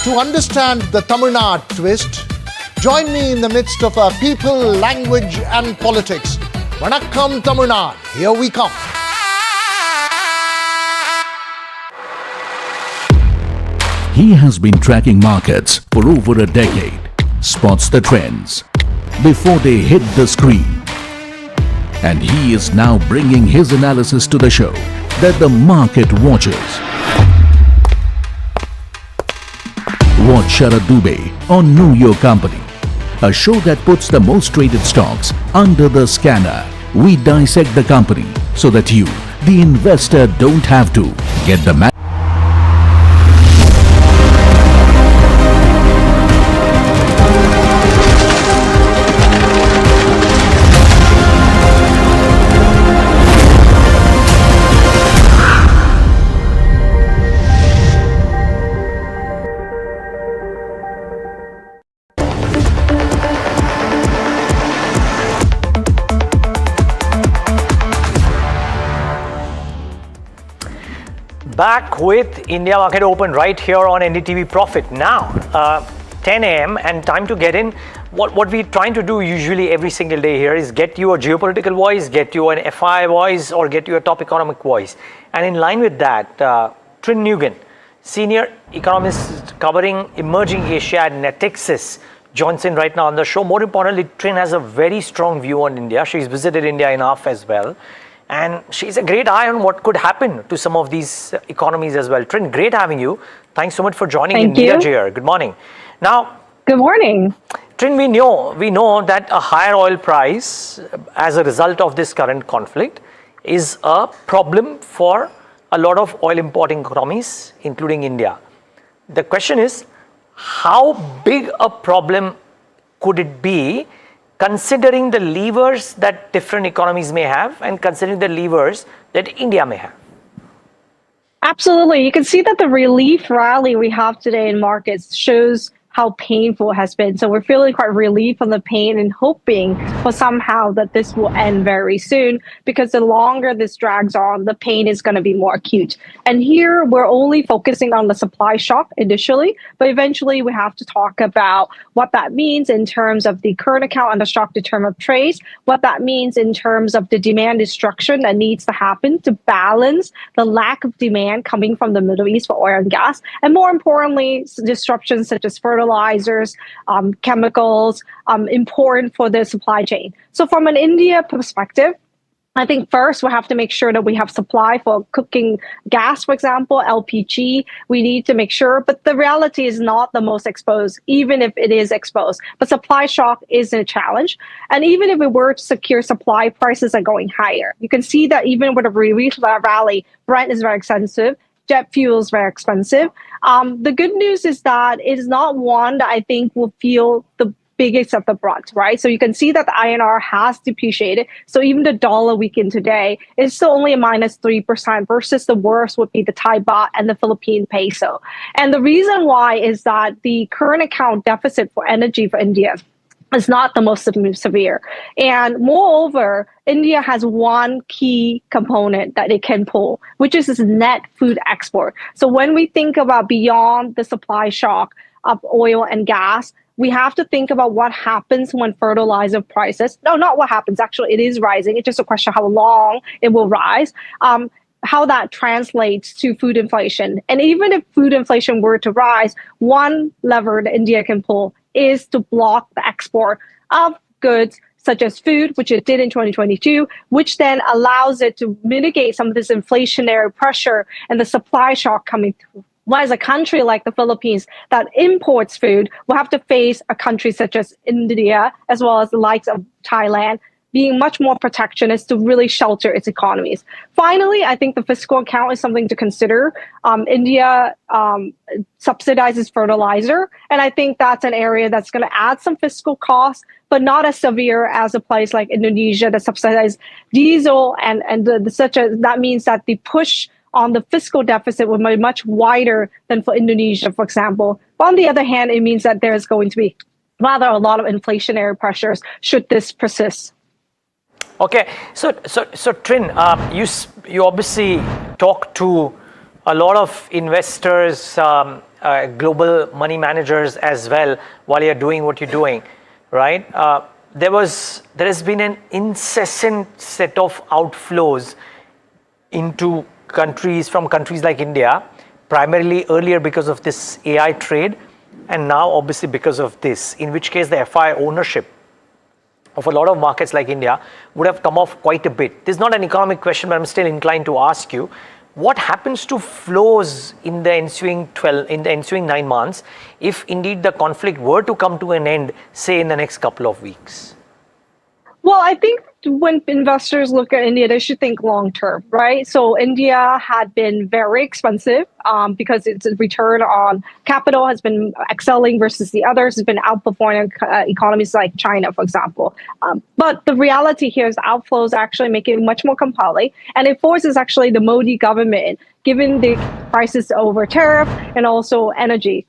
[SPEAKER 3] To understand the Tamil Nadu twist, join me in the midst of our people, language and politics. Vanakkam Tamil Nadu, here we come.
[SPEAKER 4] He has been tracking markets for over a decade, spots the trends before they hit the screen. And he is now bringing his analysis to the show that the market watches. Watch Sharad Dubey on Know Your Company, a show that puts the most traded stocks under the scanner. We dissect the company so that you, the investor, don't have to get the
[SPEAKER 5] Back with India Market Open right here on NDTV Profit. Now, 10 a.m. and time to get in. What we're trying to do usually every single day here is get you a geopolitical voice, get you an FI voice, or get you a top economic voice. And in line with that, Trin Nguyen, senior economist covering emerging Asia at Natixis, joins in right now on the show. More importantly, Trin has a very strong view on India. She's visited India enough as well. And she's a great eye on what could happen to some of these economies as well. Trin, great having you. Thanks so much for joining in Neeraj here. Good morning. Now,
[SPEAKER 9] good morning.
[SPEAKER 5] Trin, we know that a higher oil price as a result of this current conflict is a problem for a lot of oil importing economies, including India. The question is, how big a problem could it be, considering the levers that different economies may have and considering the levers that India may have?
[SPEAKER 9] Absolutely. You can see that the relief rally we have today in markets shows how painful it has been. So we're feeling quite relief on the pain and hoping for somehow that this will end very soon, because the longer this drags on, the pain is going to be more acute. And here we're only focusing on the supply shock initially, but eventually we have to talk about what that means in terms of the current account and the shock to term of trades, what that means in terms of the demand destruction that needs to happen to balance the lack of demand coming from the Middle East for oil and gas, and more importantly, disruptions such as fertilizers, chemicals, important for the supply chain. So from an India perspective, I think first we have to make sure that we have supply for cooking gas, for example, LPG. We need to make sure, but the reality is not the most exposed, even if it is exposed. But supply shock is a challenge. And even if we were to secure supply, prices are going higher. You can see that even with a relief rally, Brent is very expensive. Jet fuel is very expensive. The good news is that it is not one that I think will feel the biggest of the brunt, right? So you can see that the INR has depreciated. So even the dollar weakened today is still only a minus 3% versus the worst would be the Thai baht and the Philippine peso. And the reason why is that the current account deficit for energy for India is not the most severe. And moreover, India has one key component that it can pull, which is its net food export. So when we think about beyond the supply shock of oil and gas, we have to think about what happens when fertilizer prices, no, not what happens, actually it is rising. It's just a question of how long it will rise. How that translates to food inflation. And even if food inflation were to rise, one lever that India can pull is to block the export of goods such as food, which it did in 2022, which then allows it to mitigate some of this inflationary pressure and the supply shock coming through. Whereas a country like the Philippines that imports food will have to face a country such as India, as well as the likes of Thailand, being much more protectionist to really shelter its economies. Finally, I think the fiscal account is something to consider. India subsidizes fertilizer, and I think that's an area that's going to add some fiscal costs, but not as severe as a place like Indonesia that subsidizes diesel, and that means that the push on the fiscal deficit would be much wider than for Indonesia, for example. But on the other hand, it means that there's going to be rather a lot of inflationary pressures should this persist.
[SPEAKER 5] Okay, so Trin, you obviously talk to a lot of investors, global money managers as well while you're doing what you're doing, right? There has been an incessant set of outflows into countries like India, primarily earlier because of this AI trade, and now obviously because of this, in which case the FI ownership of a lot of markets like India would have come off quite a bit. This is not an economic question, but I'm still inclined to ask you, what happens to flows in the ensuing 9 months if indeed the conflict were to come to an end, say in the next couple of weeks?
[SPEAKER 9] Well, I think when investors look at India, they should think long term, right? So India had been very expensive because its return on capital has been excelling versus the others, has been outperforming economies like China, for example. But the reality here is the outflows actually make it much more compelling, and it forces actually the Modi government, given the prices over tariff and also energy,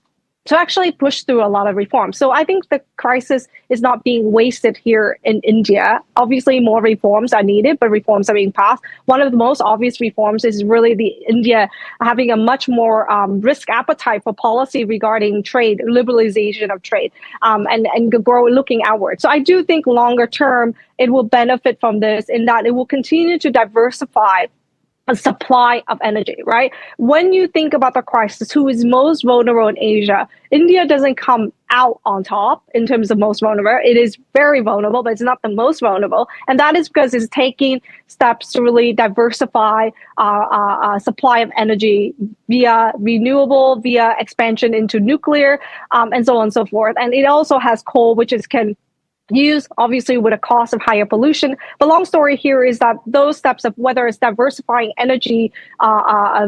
[SPEAKER 9] to actually push through a lot of reforms. So I think the crisis is not being wasted here in India. Obviously, more reforms are needed, but reforms are being passed. One of the most obvious reforms is really the India having a much more risk appetite for policy regarding trade, liberalization of trade, and grow looking outward. So I do think longer term, it will benefit from this in that it will continue to diversify a supply of energy, right? When you think about the crisis, who is most vulnerable in Asia, India doesn't come out on top in terms of most vulnerable. It is very vulnerable, but it's not the most vulnerable. And that is because it's taking steps to really diversify supply of energy via renewable, via expansion into nuclear, and so on and so forth. And it also has coal, which can use obviously with a cost of higher pollution. The long story here is that those steps of whether it's diversifying energy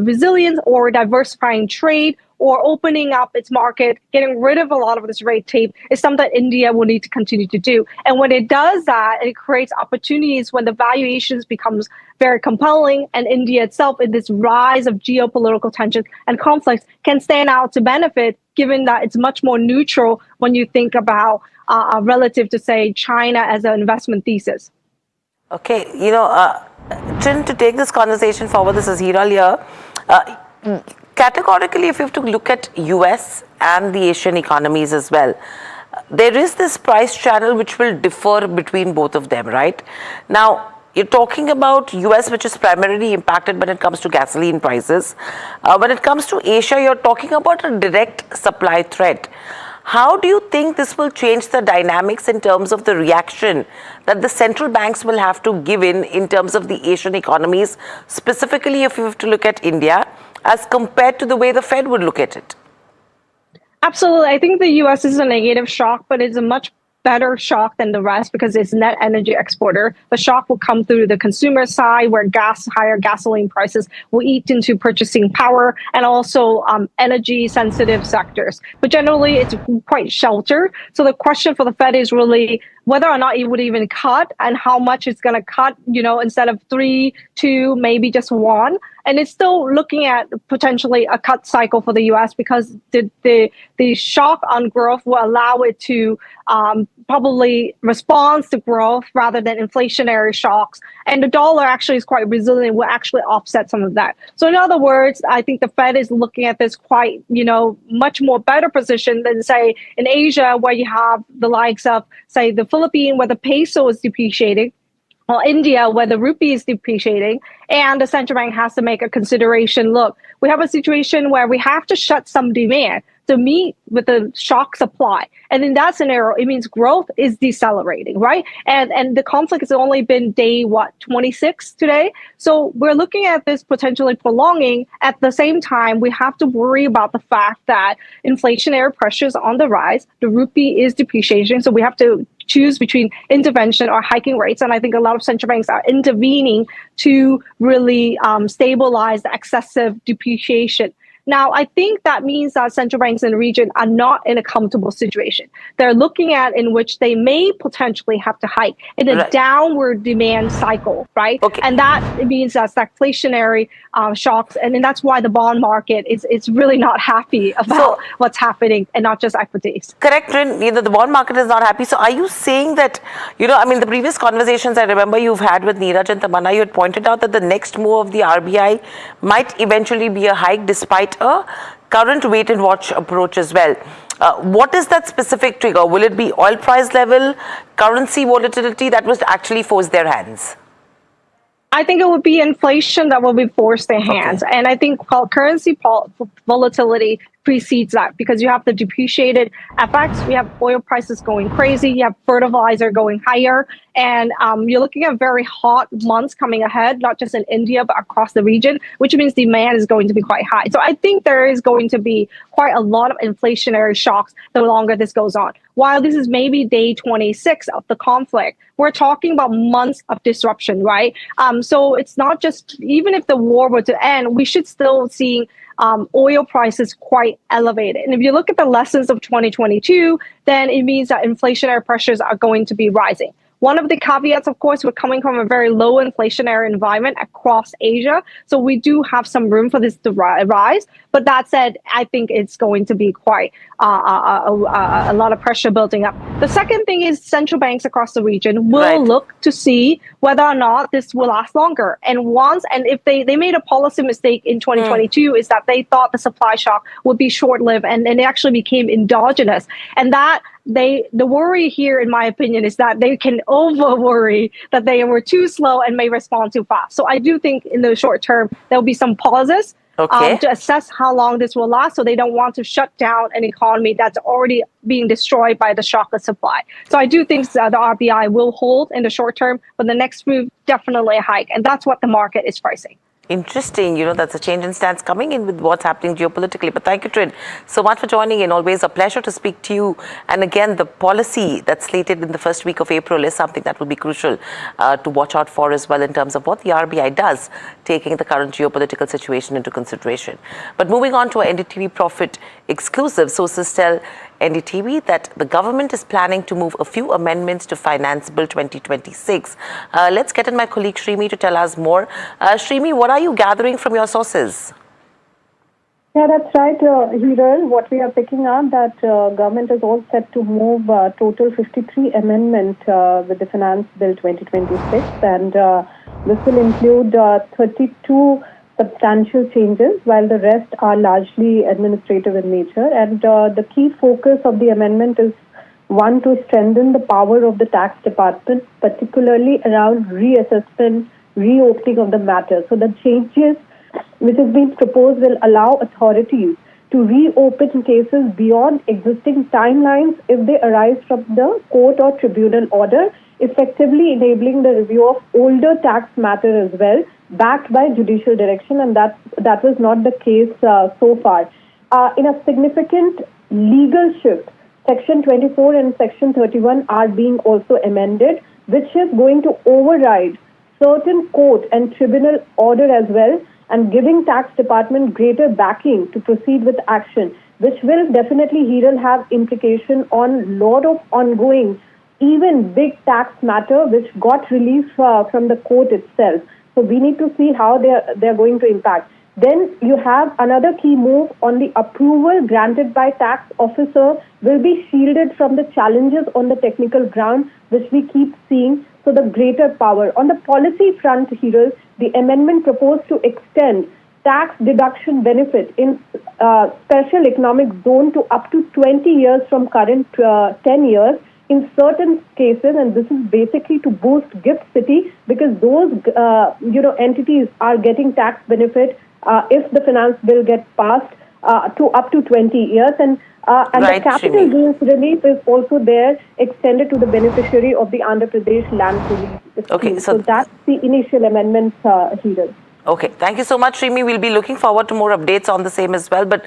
[SPEAKER 9] resilience or diversifying trade or opening up its market, getting rid of a lot of this red tape is something that India will need to continue to do. And when it does that, it creates opportunities when the valuations becomes very compelling and India itself in this rise of geopolitical tensions and conflicts can stand out to benefit, given that it's much more neutral when you think about relative to, say, China as an investment thesis.
[SPEAKER 8] Okay, Chin, to take this conversation forward, this is Hiral here. Categorically, if you have to look at US and the Asian economies as well, there is this price channel which will differ between both of them, right? Now, you're talking about US, which is primarily impacted when it comes to gasoline prices. When it comes to Asia, you're talking about a direct supply threat. How do you think this will change the dynamics in terms of the reaction that the central banks will have to give in terms of the Asian economies, specifically if you have to look at India, as compared to the way the Fed would look at it?
[SPEAKER 9] Absolutely. I think the US is a negative shock, but it's a much better shock than the rest because it's net energy exporter. The shock will come through the consumer side where higher gasoline prices will eat into purchasing power and also energy sensitive sectors. But generally it's quite sheltered. So the question for the Fed is really whether or not it would even cut and how much it's going to cut, instead of 3, 2, maybe just 1. And it's still looking at potentially a cut cycle for the US because the shock on growth will allow it to probably respond to growth rather than inflationary shocks. And the dollar actually is quite resilient, will actually offset some of that. So in other words, I think the Fed is looking at this quite, much more better position than, say, in Asia, where you have the likes of, say, the Philippines, where the peso is depreciating, or India, where the rupee is depreciating, and the central bank has to make a consideration. Look, we have a situation where we have to shut some demand to meet with the shock supply. And in that scenario, it means growth is decelerating, right? And the conflict has only been day, 26 today? So we're looking at this potentially prolonging. At the same time, we have to worry about the fact that inflationary pressures on the rise, the rupee is depreciating, so we have to choose between intervention or hiking rates. And I think a lot of central banks are intervening to really stabilize the excessive depreciation. Now, I think that means that central banks in the region are not in a comfortable situation. They're looking at in which they may potentially have to hike in a downward demand cycle, right? Okay. And that means that stagflationary shocks. And then that's why the bond market is really not happy about what's happening and not just equities.
[SPEAKER 8] Correct, Rin. The bond market is not happy. So are you saying that, the previous conversations I remember you've had with Neeraj and Tamanna, you had pointed out that the next move of the RBI might eventually be a hike despite a current wait and watch approach as well. What is that specific trigger? Will it be oil price level, currency volatility that would actually force their hands?
[SPEAKER 9] I think it would be inflation that will be forced their hands. Okay. And I think currency volatility precedes that because you have the depreciated FX, we have oil prices going crazy, you have fertilizer going higher, and you're looking at very hot months coming ahead, not just in India, but across the region, which means demand is going to be quite high. So I think there is going to be quite a lot of inflationary shocks the longer this goes on. While this is maybe day 26 of the conflict, we're talking about months of disruption, right? So it's not just, even if the war were to end, we should still see oil prices quite elevated. And if you look at the lessons of 2022, then it means that inflationary pressures are going to be rising. One of the caveats, of course, we're coming from a very low inflationary environment across Asia. So we do have some room for this to rise. But that said, I think it's going to be quite a lot of pressure building up. The second thing is central banks across the region will look to see whether or not this will last longer. And if they made a policy mistake in 2022 is that they thought the supply shock would be short-lived and it actually became endogenous. And that the worry here, in my opinion, is that they can over-worry that they were too slow and may respond too fast. So I do think in the short term, there will be some pauses to assess how long this will last. So they don't want to shut down an economy that's already being destroyed by the shock of supply. So I do think the RBI will hold in the short term, but the next move, definitely a hike. And that's what the market is pricing.
[SPEAKER 8] Interesting. That's a change in stance coming in with what's happening geopolitically. But thank you, Trin, so much for joining in. Always a pleasure to speak to you. And again, the policy that's slated in the first week of April is something that will be crucial to watch out for as well in terms of what the RBI does, taking the current geopolitical situation into consideration. But moving on to our NDTV Profit exclusive, sources tell NDTV that the government is planning to move a few amendments to Finance Bill 2026. Let's get in my colleague Shrimi to tell us more. Shrimi, what are you gathering from your sources?
[SPEAKER 6] Yeah, that's right, Hiral. What we are picking up that government is all set to move total 53 amendment with the Finance Bill 2026, and this will include 32 substantial changes, while the rest are largely administrative in nature. And the key focus of the amendment is, one, to strengthen the power of the tax department, particularly around reassessment, reopening of the matter. So the changes which is being proposed will allow authorities to reopen cases beyond existing timelines if they arise from the court or tribunal order, effectively enabling the review of older tax matters as well, backed by judicial direction, and that was not the case so far. In a significant legal shift, Section 24 and Section 31 are being also amended, which is going to override certain court and tribunal order as well, and giving tax department greater backing to proceed with action, which will definitely, Hiral, have implication on lot of ongoing, even big tax matter which got released from the court itself. So we need to see how they're going to impact. Then you have another key move on the approval granted by tax officer will be shielded from the challenges on the technical ground, which we keep seeing. So the greater power. On the policy front, Hiral, the amendment proposed to extend tax deduction benefit in special economic zone to up to 20 years from current 10 years. In certain cases, and this is basically to boost gift city, because those entities are getting tax benefit if the finance bill gets passed to up to 20 years, and the capital gains relief is also there, extended to the beneficiary of the Andhra Pradesh land relief. Okay, so that's the initial amendments, Hiral.
[SPEAKER 8] Okay, thank you so much, Shrimi. We'll be looking forward to more updates on the same as well. But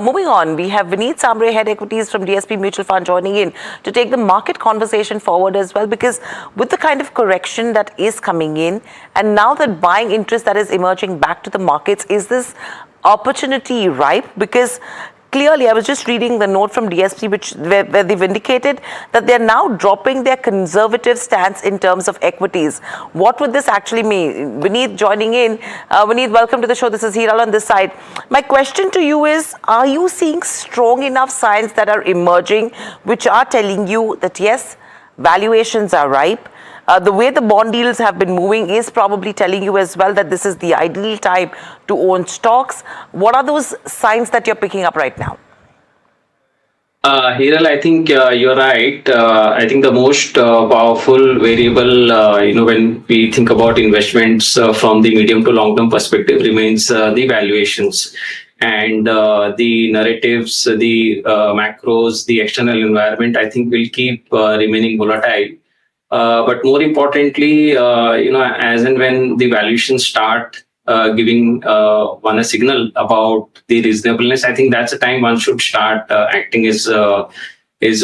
[SPEAKER 8] moving on, we have Vineet Sambre, Head Equities from DSP Mutual Fund, joining in to take the market conversation forward as well, because with the kind of correction that is coming in, and now that buying interest that is emerging back to the markets, is this opportunity ripe? Because clearly, I was just reading the note from DSP, where they've indicated that they're now dropping their conservative stance in terms of equities. What would this actually mean? Vineet joining in. Vineet, welcome to the show. This is Hiral on this side. My question to you is, are you seeing strong enough signs that are emerging which are telling you that yes, valuations are ripe? The way the bond yields have been moving is probably telling you as well that this is the ideal time to own stocks. What are those signs that you're picking up right now?
[SPEAKER 10] Hiral, I think you're right. I think the most powerful variable, when we think about investments from the medium to long term perspective, remains the valuations. And the narratives, the macros, the external environment, I think will keep remaining volatile. But more importantly, as and when the valuations start giving one a signal about the reasonableness, I think that's the time one should start acting is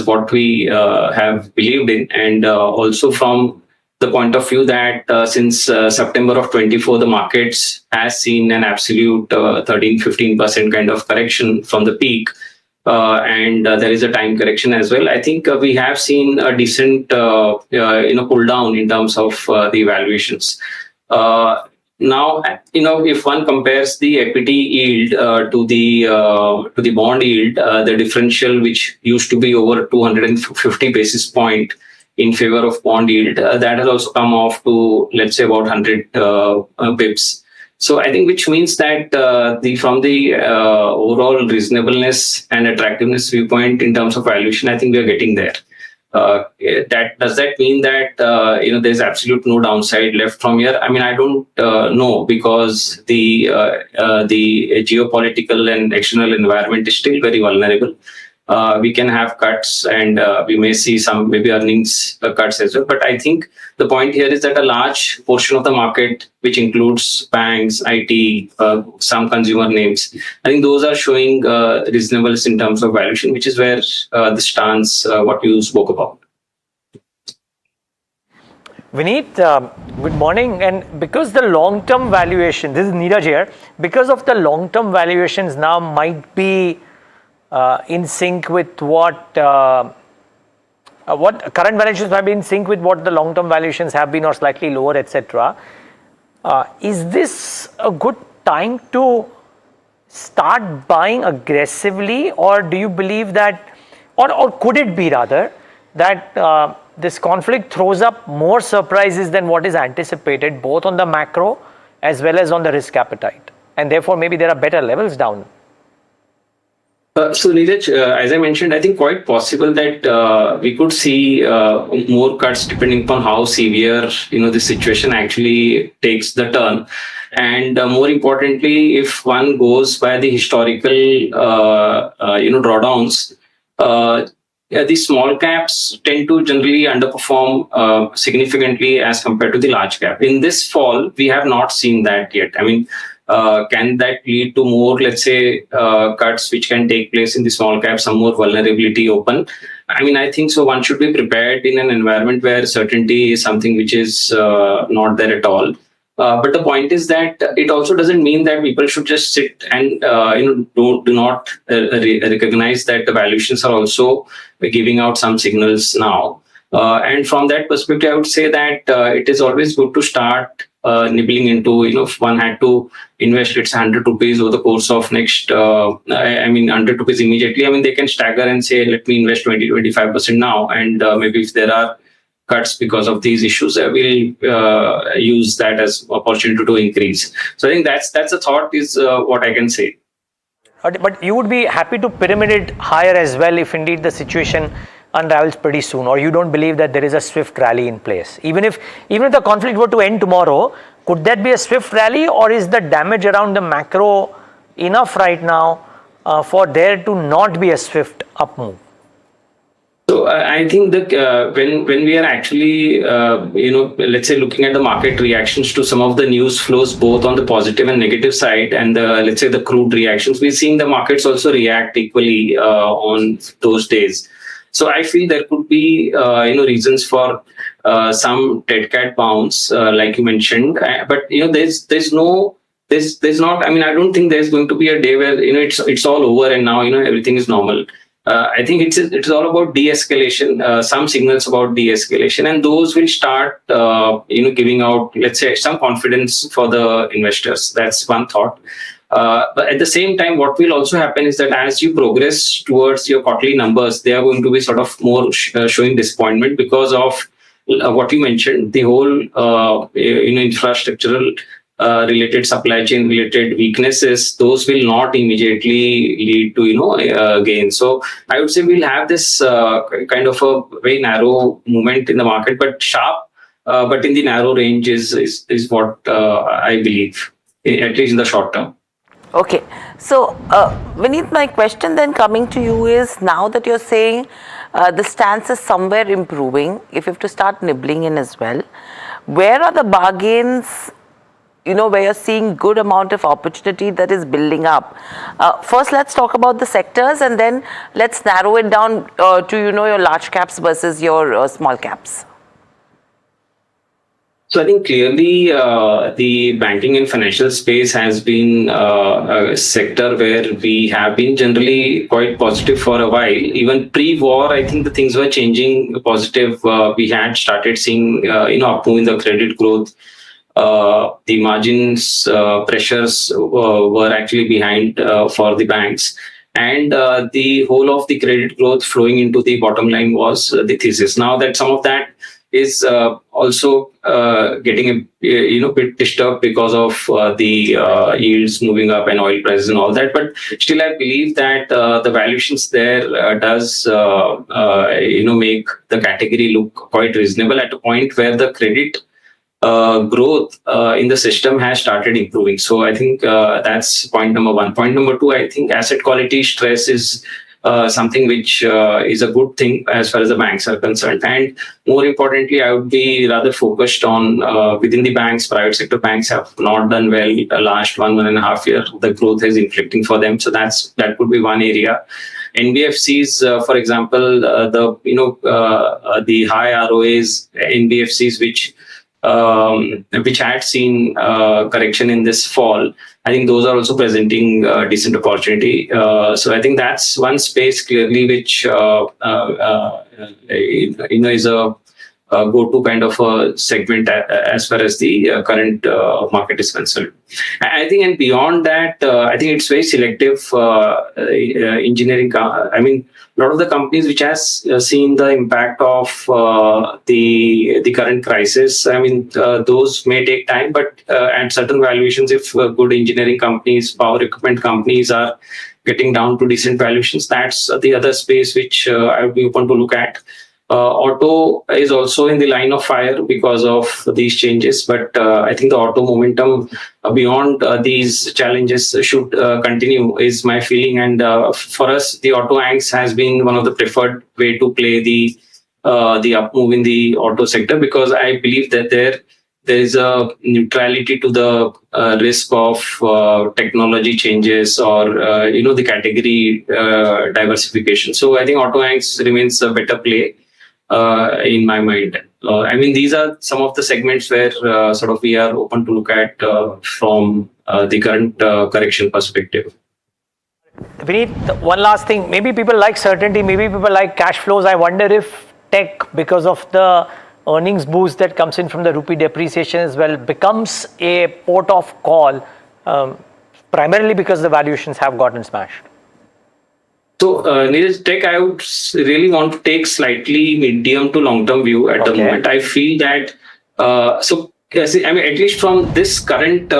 [SPEAKER 10] what we have believed in. And also from the point of view that since September of 24, the markets has seen an absolute 13-15% kind of correction from the peak. and there is a time correction as well. I think we have seen a decent pull down in terms of the valuations. Now, if one compares the equity yield to the bond yield, the differential, which used to be over 250 basis point in favor of bond yield, that has also come off to, let's say, about 100 bips. So I think, which means that from the overall reasonableness and attractiveness viewpoint in terms of valuation, I think we are getting there. Does that mean that there's absolute no downside left from here? I mean, I don't know, because the geopolitical and external environment is still very vulnerable. We can have cuts, and we may see some maybe earnings cuts as well. But I think the point here is that a large portion of the market, which includes banks, IT, some consumer names, I think those are showing reasonableness in terms of valuation, which is where the stance, what you spoke about.
[SPEAKER 5] Vineet, good morning. And because the long-term valuation, this is Neeraj here, because of the long-term valuations now might be in sync with what current valuations have been in sync with what the long-term valuations have been, or slightly lower, etc. Is this a good time to start buying aggressively, or do you believe that, or could it be rather that this conflict throws up more surprises than what is anticipated, both on the macro as well as on the risk appetite, and therefore maybe there are better levels down?
[SPEAKER 10] So Neeraj, as I mentioned, I think quite possible that we could see more cuts depending upon how severe the situation actually takes the turn, and more importantly, if one goes by the historical drawdowns, the small caps tend to generally underperform significantly as compared to the large cap. In this fall, we have not seen that yet. I mean, can that lead to more, let's say, cuts which can take place in the small cap, some more vulnerability open? I mean, I think so. One should be prepared in an environment where certainty is something which is not there at all. But the point is that it also doesn't mean that people should just sit and do not recognize that the valuations are also giving out some signals now. And from that perspective, I would say that it is always good to start nibbling into, if one had to invest, it's 100 rupees over the course of next, 100 rupees immediately. I mean, they can stagger and say, let me invest 20-25% now. And maybe if there are cuts because of these issues, we'll use that as opportunity to increase. So I think that's a thought is what I can say.
[SPEAKER 5] But you would be happy to pyramid it higher as well if indeed the situation unravels pretty soon, or you don't believe that there is a swift rally in place? Even if the conflict were to end tomorrow, could that be a swift rally, or is the damage around the macro enough right now for there to not be a swift up move?
[SPEAKER 10] So I think that when we are actually, let's say looking at the market reactions to some of the news flows, both on the positive and negative side, and let's say the crude reactions, we're seeing the markets also react equally on those days. So I feel there could be, reasons for some dead cat bounce, like you mentioned. But there's not. I mean, I don't think there's going to be a day where it's all over and now everything is normal. I think it's all about de-escalation, some signals about de-escalation, and those will start, giving out, let's say, some confidence for the investors. That's one thought. But at the same time, what will also happen is that as you progress towards your quarterly numbers, they are going to be sort of more showing disappointment because of what you mentioned, the whole, infrastructural related supply chain related weaknesses. Those will not immediately lead to gains. So I would say we'll have this kind of a very narrow movement in the market, but sharp, but in the narrow range is what I believe, at least in the short term.
[SPEAKER 8] Okay, so Vineet, my question then coming to you is, now that you're saying the stance is somewhere improving, if you have to start nibbling in as well, where are the bargains, where you're seeing good amount of opportunity that is building up? First, let's talk about the sectors, and then let's narrow it down to, your large caps versus your small caps.
[SPEAKER 10] So I think clearly the banking and financial space has been a sector where we have been generally quite positive for a while. Even pre-war, I think the things were changing positive. We had started seeing upmove in the credit growth. The margins pressures were actually behind for the banks. And the whole of the credit growth flowing into the bottom line was the thesis. Now that some of that is also getting a bit disturbed because of the yields moving up and oil prices and all that. But still, I believe that the valuations there does make the category look quite reasonable at a point where the credit growth in the system has started improving. So I think that's point number one. Point number two, I think asset quality stress is something which is a good thing as far as the banks are concerned. And more importantly, I would be rather focused on within the banks. Private sector banks have not done well the last 1.5 years. The growth is inflicting for them. So that could be one area. NBFCs, for example, the high ROAs NBFCs which had seen correction in this fall, I think those are also presenting decent opportunity. So I think that's one space clearly which is a go-to kind of a segment as far as the current market is concerned. I think, and beyond that, I think it's very selective engineering. I mean, a lot of the companies which has seen the impact of the current crisis, I mean, those may take time, but at certain valuations, if good engineering companies, power equipment companies are getting down to decent valuations, that's the other space which I would be open to look at. Auto is also in the line of fire because of these changes, but I think the auto momentum beyond these challenges should continue is my feeling. And for us, the auto anchs has been one of the preferred way to play the up move in the auto sector, because I believe that there is a neutrality to the risk of technology changes or the category diversification. So I think auto anchs remains a better play. In my mind. I mean, these are some of the segments where sort of we are open to look at from the current correction perspective.
[SPEAKER 5] Vineet, one last thing. Maybe people like certainty, maybe people like cash flows. I wonder if tech, because of the earnings boost that comes in from the rupee depreciation as well, becomes a port of call, primarily because the valuations have gotten smashed.
[SPEAKER 10] So, Neeraj, tech, I would really want to take slightly medium to long-term view at the moment. I feel that, I mean, at least from this current,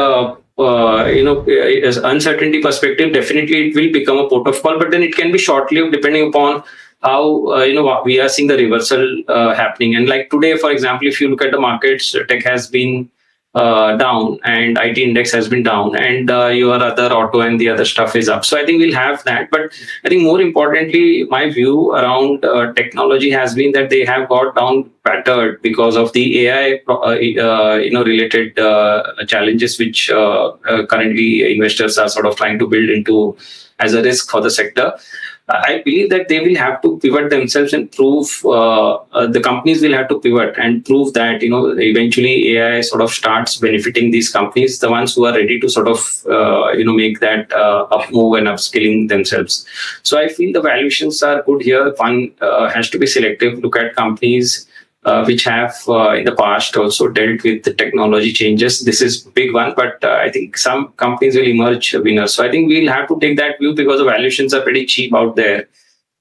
[SPEAKER 10] uncertainty perspective, definitely it will become a port of call, but then it can be short-lived depending upon how, we are seeing the reversal happening. And like today, for example, if you look at the markets, tech has been down and IT index has been down, and your other auto and the other stuff is up. So I think we'll have that. But I think more importantly, my view around technology has been that they have got down battered because of the AI, related challenges which currently investors are sort of trying to build into as a risk for the sector. I believe that they will have to pivot themselves and prove, the companies will have to pivot and prove that, eventually AI sort of starts benefiting these companies, the ones who are ready to sort of, make that up move and upskilling themselves. So I feel the valuations are good here. One has to be selective, look at companies which have in the past also dealt with the technology changes. This is a big one, but I think some companies will emerge winners. So I think we'll have to take that view because the valuations are pretty cheap out there.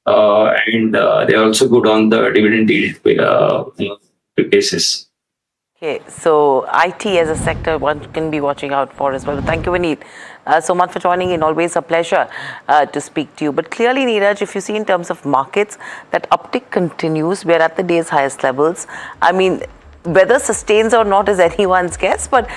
[SPEAKER 10] And they're also good on the dividend yield basis.
[SPEAKER 8] Okay, so IT as a sector one can be watching out for as well. Thank you, Vineet, so much for joining in. Always a pleasure to speak to you. But clearly, Neeraj, if you see in terms of markets, that uptick continues. We're at the day's highest levels. I mean, whether sustains or not is anyone's guess, but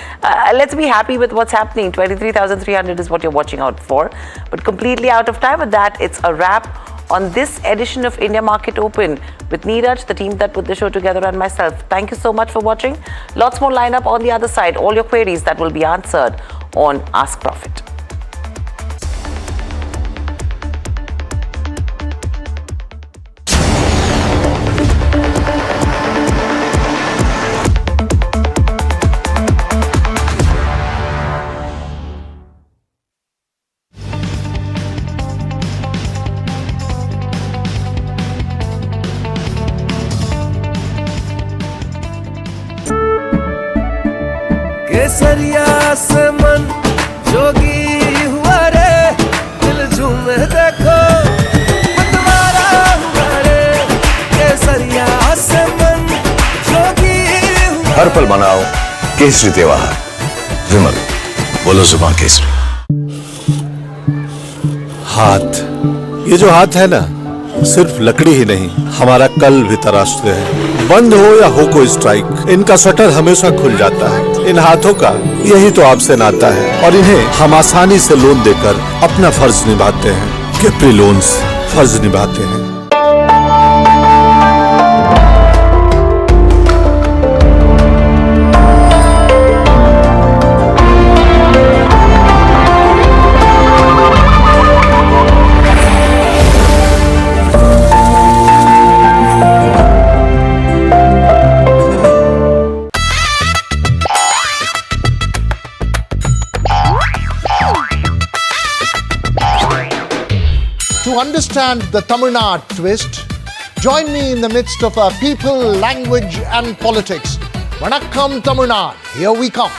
[SPEAKER 8] let's be happy with what's happening. 23,300 is what you're watching out for. But completely out of time with that, it's a wrap on this edition of India Market Open with Neeraj, the team that put the show together, and myself. Thank you so much for watching. Lots more lineup on the other side. All your queries that will be answered on Ask Profit.
[SPEAKER 7] केसरिया से मन जोगी हुआ रे दिल झूमे देखो मतवारा हुआ रे केसरिया से मन जोगी हुआ
[SPEAKER 22] हर पल मनाओ केसरी त्योहार विमल बोलो जुबान केसरी।
[SPEAKER 14] हाथ, ये जो हाथ है ना, सिर्फ लकड़ी ही नहीं हमारा कल भी तराशते हैं। बंद हो या हो कोई स्ट्राइक, इनका शटर हमेशा खुल जाता है। इन हाथों का यही तो आपसे नाता है और इन्हें हम आसानी से लोन देकर अपना फर्ज निभाते हैं। कैप्री लोन्स फर्ज निभाते हैं।
[SPEAKER 3] To understand the Tamil Nadu twist, join me in the midst of our people, language and politics. Vanakkam Tamil Nadu, here we come.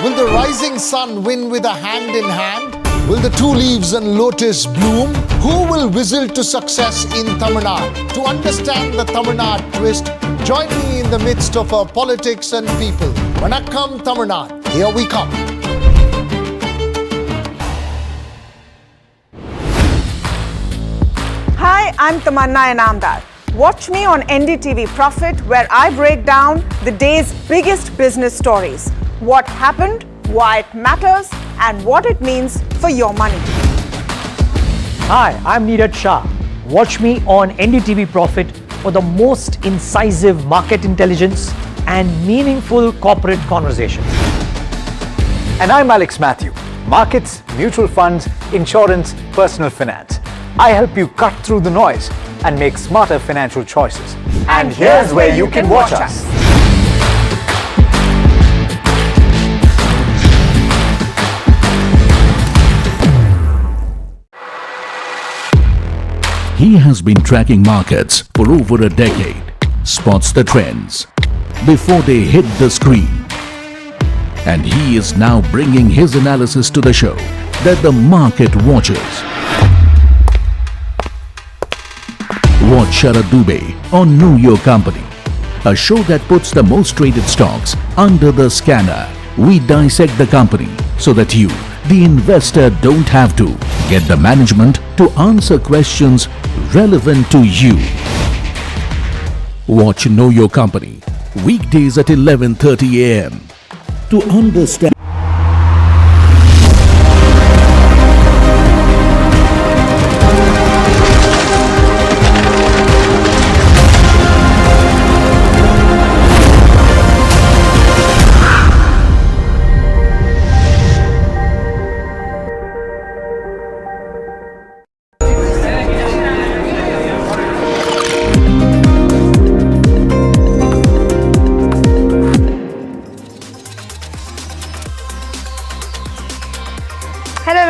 [SPEAKER 3] Will the rising sun win with a hand in hand? Will the two leaves and lotus bloom? Who will whistle to success in Tamil Nadu? To understand the Tamil Nadu twist, join me in the midst of our politics and people. Vanakkam Tamil Nadu, here we come.
[SPEAKER 12] Hi, I'm Tamanna Inamdar. Watch me on NDTV Profit, where I break down the day's biggest business stories. What happened, why it matters, and what it means for your money.
[SPEAKER 5] Hi, I'm Neeraj Shah. Watch me on NDTV Profit for the most incisive market intelligence and meaningful corporate conversations.
[SPEAKER 13] And I'm Alex Matthew. Markets, mutual funds, insurance, personal finance. I help you cut through the noise and make smarter financial choices. And here's where you can watch us.
[SPEAKER 4] He has been tracking markets for over a decade, spots the trends before they hit the screen. And he is now bringing his analysis to the show that the market watches. Watch Sharad Dubey on Know Your Company, a show that puts the most traded stocks under the scanner. We dissect the company so that you, the investor, don't have to. Get the management to answer questions relevant to you. Watch Know Your Company weekdays at 11:30 a.m. to understand.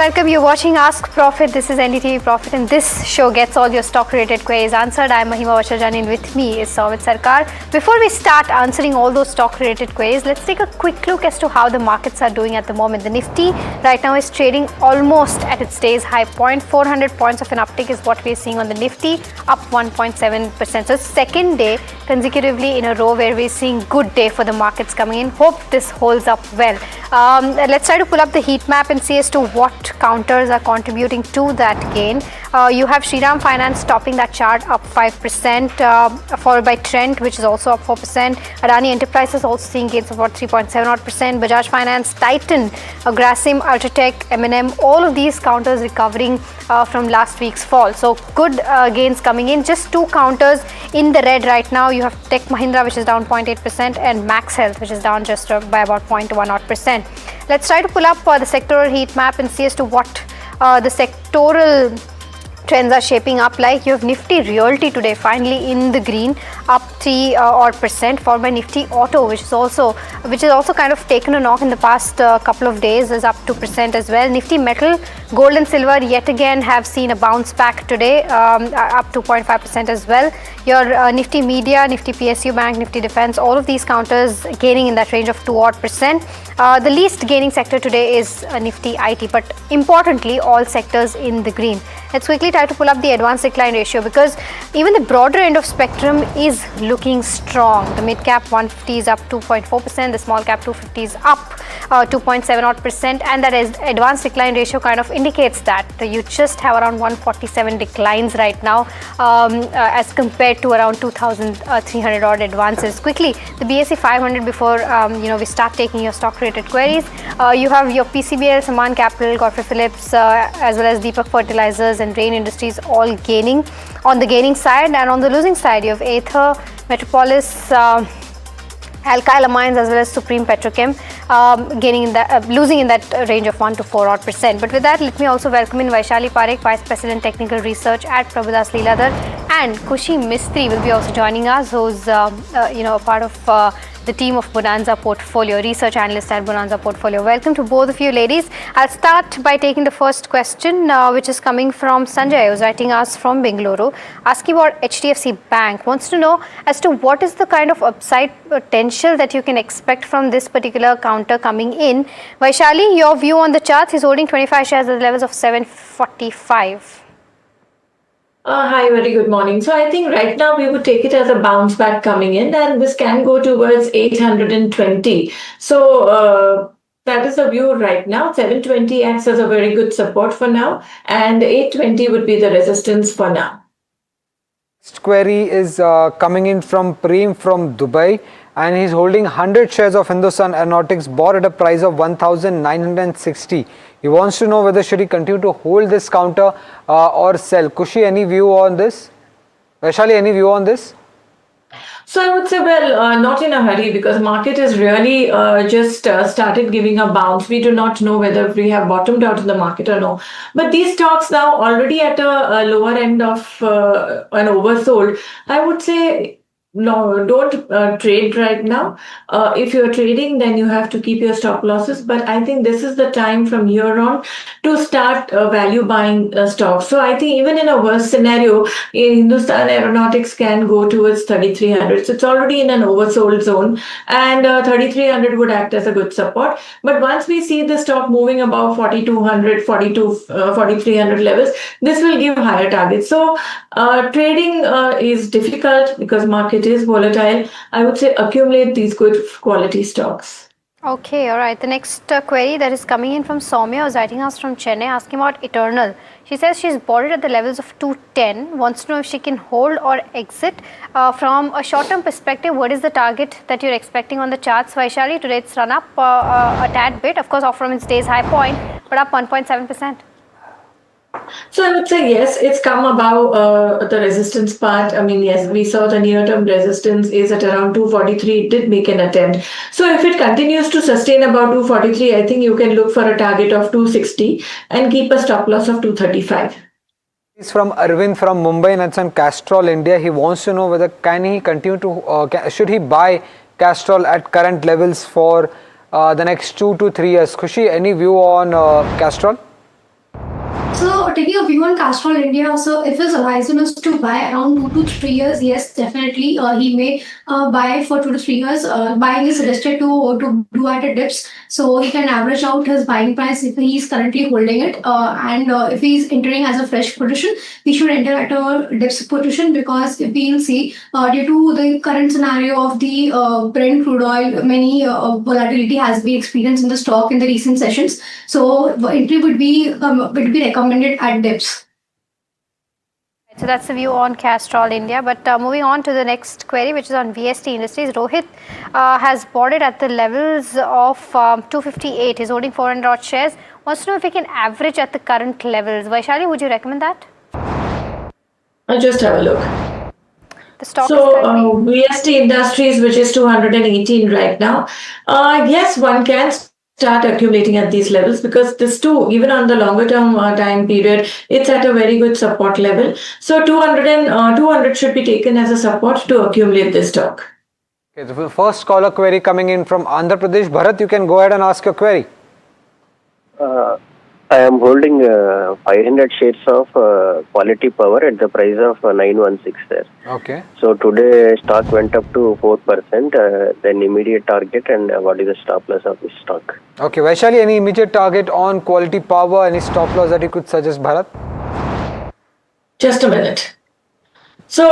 [SPEAKER 1] Welcome. You're watching Ask Profit. This is NDTV Profit, and this show gets all your stock-related queries answered. I'm Mahima Vachharjani, and with me is Soumit Sarkar. Before we start answering all those stock-related queries, let's take a quick look as to how the markets are doing at the moment. The Nifty right now is trading almost at its day's high point. 400 points of an uptick is what we're seeing on the Nifty, up 1.7%. So second day consecutively in a row where we're seeing good day for the markets coming in. Hope this holds up well. Let's try to pull up the heat map and see as to what counters are contributing to that gain. You have Shriram Finance topping that chart, up 5%, followed by Trent, which is also up 4%. Adani Enterprises also seeing gains of about 3.7%. Bajaj Finance, Titan, Grasim, Ultratech, M&M, all of these counters recovering from last week's fall. So good gains coming in. Just two counters in the red right now. You have Tech Mahindra, which is down 0.8%, and Max Health, which is down just by about 0.1%. Let's try to pull up the sectoral heat map and see as to what the sectoral trends are shaping up like. You have Nifty Realty today finally in the green, up 3% followed by Nifty Auto, which is also kind of taken a knock in the past couple of days, is up 2% as well. Nifty Metal, Gold and Silver yet again have seen a bounce back today, up 2.5% as well. Your Nifty Media, Nifty PSU Bank, Nifty Defence, all of these counters gaining in that range of 2% odd. The least gaining sector today is Nifty IT, but importantly all sectors in the green. Let's quickly try to pull up the advanced decline ratio, because even the broader end of spectrum is looking strong. The mid cap 150 is up 2.4%, the small cap 250 is up 2.7 odd%, and that is advanced decline ratio kind of indicates that you just have around 147 declines right now, as compared to around 2,300 odd advances. Quickly, the BSE 500 before we start taking your stock related queries. You have your PCBL, Sammaan Capital, Godfrey Phillips, as well as Deepak Fertilizers and Rain Industries all gaining on the gaining side, and on the losing side you have Aether, Metropolis, Alkyl Amines as well as Supreme Petrochem gaining in that, losing in that range of 1 to 4 odd%. But with that, let me also welcome in Vaishali Parekh, Vice President Technical Research at Prabhudas Leeladhar, and Khushi Mistry will be also joining us, who's a part of the team of Bonanza Portfolio, research analyst at Bonanza Portfolio. Welcome to both of you, ladies. I'll start by taking the first question, which is coming from Sanjay, who's writing us from Bengaluru, asking about HDFC Bank. Wants to know as to what is the kind of upside potential that you can expect from this particular counter coming in. Vaishali, your view on the charts. He's holding 25 shares at the levels of 745.
[SPEAKER 17] Hi, very good morning. So I think right now we would take it as a bounce back coming in, and this can go towards 820. So that is the view right now. 720 acts as a very good support for now, and 820 would be the resistance for now.
[SPEAKER 19] Next query is coming in from Prem from Dubai, and he's holding 100 shares of Hindustan Aeronautics, bought at a price of 1,960. He wants to know whether should he continue to hold this counter or sell. Khushi, any view on this? Vaishali, any view on this?
[SPEAKER 17] So I would say, well, not in a hurry, because market has really just started giving a bounce. We do not know whether we have bottomed out in the market or no. But these stocks now already at a lower end of an oversold. I would say, no, don't trade right now. If you're trading, then you have to keep your stop losses. But I think this is the time from here on to start value buying stocks. So I think even in a worse scenario, Hindustan Aeronautics can go towards 3,300. So it's already in an oversold zone, and 3,300 would act as a good support. But once we see the stock moving above 4,200, 4,300 levels, this will give higher targets. So trading is difficult because market is volatile. I would say accumulate these good quality stocks.
[SPEAKER 1] Okay, all right. The next query that is coming in from Soumya, who's writing us from Chennai, asking about Eternal. She says she's bought it at the levels of 210, wants to know if she can hold or exit. From a short-term perspective, what is the target that you're expecting on the charts? Vaishali, today it's run up a tad bit, of course off from its day's high point, but up 1.7%.
[SPEAKER 17] So I would say yes, it's come above the resistance part. I mean, yes, we saw the near-term resistance is at around 243. It did make an attempt. So if it continues to sustain about 243, I think you can look for a target of 260 and keep a stop loss of 235.
[SPEAKER 19] He's from Arvind from Mumbai, and it's on Castrol India. He wants to know whether can he continue to, should he buy Castrol at current levels for the next 2 to 3 years. Khushi, any view on Castrol?
[SPEAKER 23] So taking a view on Castrol India, so if his horizon is to buy around 2 to 3 years, yes, definitely he may buy for 2 to 3 years. Buying is suggested to do at a dips, so he can average out his buying price if he is currently holding it, and if he is entering as a fresh position, he should enter at a dips position, because if we will see due to the current scenario of the Brent crude oil, many volatility has been experienced in the stock in the recent sessions. So entry would be recommended at dips.
[SPEAKER 1] So that's the view on Castrol India. But moving on to the next query, which is on VST Industries. Rohit has bought it at the levels of 258. He's holding 400 odd shares. Wants to know if he can average at the current levels. Vaishali, would you recommend that?
[SPEAKER 17] I'll just have a look.
[SPEAKER 1] The stock
[SPEAKER 17] so VST Industries, which is 218 right now. Yes, one can start accumulating at these levels, because this too, even on the longer term time period, it's at a very good support level. So 200 should be taken as a support to accumulate this stock.
[SPEAKER 19] Okay, the first caller query coming in from Andhra Pradesh. Bharat, you can go ahead and ask your query.
[SPEAKER 15] I am holding 500 shares of Quality Power at the price of 916 there.
[SPEAKER 19] Okay.
[SPEAKER 15] So today stock went up to 4%, then immediate target, and what is the stop loss of this stock?
[SPEAKER 19] Okay, Vaishali, any immediate target on Quality Power, any stop loss that you could suggest, Bharat?
[SPEAKER 17] Just a minute. So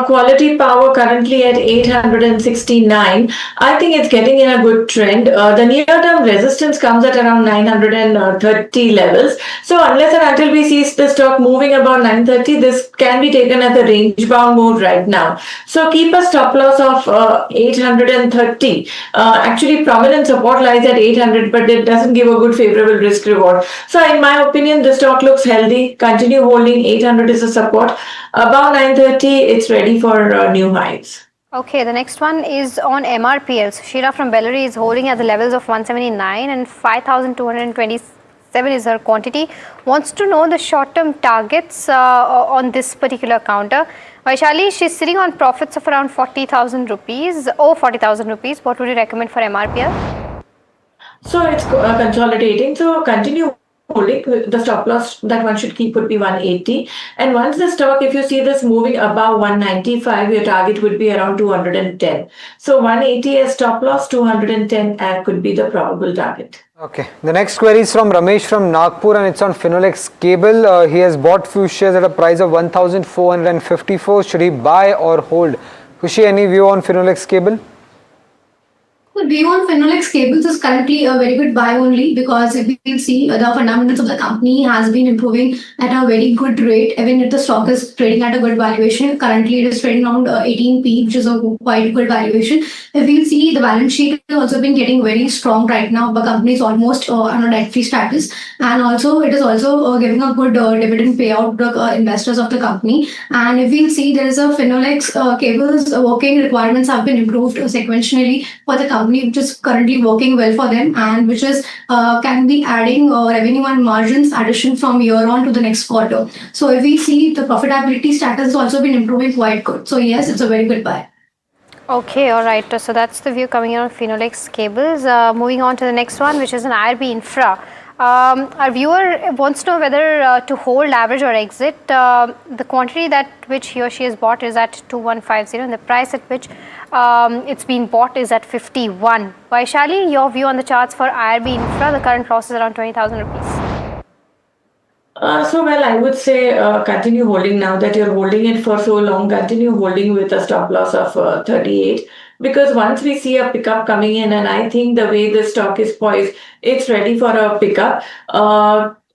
[SPEAKER 17] Quality Power currently at 869. I think it's getting in a good trend. The near-term resistance comes at around 930 levels. So unless and until we see the stock moving above 930, this can be taken as a range-bound mode right now. So keep a stop loss of 830. Actually, prominent support lies at 800, but it doesn't give a good favorable risk-reward. So in my opinion, the stock looks healthy. Continue holding. 800 is a support. Above 930, it's ready for new highs.
[SPEAKER 1] Okay, the next one is on MRPL. So Shira from Bellary is holding at the levels of 179 and 5,227 is her quantity. Wants to know the short-term targets on this particular counter. Vaishali, she's sitting on profits of around 40,000 rupees. 40,000 rupees. What would you recommend for MRPL?
[SPEAKER 17] So it's consolidating. So continue holding. The stop loss that one should keep would be 180, and once the stock, if you see this moving above 195, your target would be around 210. So 180 as stop loss, 210 could be the probable target.
[SPEAKER 19] Okay, the next query is from Ramesh from Nagpur, and it's on Finolex Cable. He has bought few shares at a price of 1,454. Should he buy or hold? Kushi, any view on Finolex Cable?
[SPEAKER 23] The view on Finolex Cables is currently a very good buy only, because if we can see the fundamentals of the company has been improving at a very good rate. Even if the stock is trading at a good valuation, currently it is trading around 18p, which is a quite good valuation. If we see the balance sheet has also been getting very strong right now. The company is almost on a debt-free status, and also it is also giving a good dividend payout to the investors of the company. And if we see, there is a Finolex Cables working requirements have been improved sequentially for the company, which is currently working well for them, and which is can be adding revenue and margins addition from year on to the next quarter. So if we see, the profitability status has also been improving quite good. So yes, it's a very good buy.
[SPEAKER 1] Okay, all right. So that's the view coming in on Finolex Cables. Moving on to the next one, which is an IRB Infra. Our viewer wants to know whether to hold, average or exit. The quantity that which he or she has bought is at 2150, and the price at which it's been bought is at 51. Vaishali, your view on the charts for IRB Infra. The current loss is around 20,000 rupees.
[SPEAKER 17] I would say continue holding. Now that you're holding it for so long, continue holding with a stop loss of 38. Because once we see a pickup coming in, and I think the way the stock is poised, it's ready for a pickup.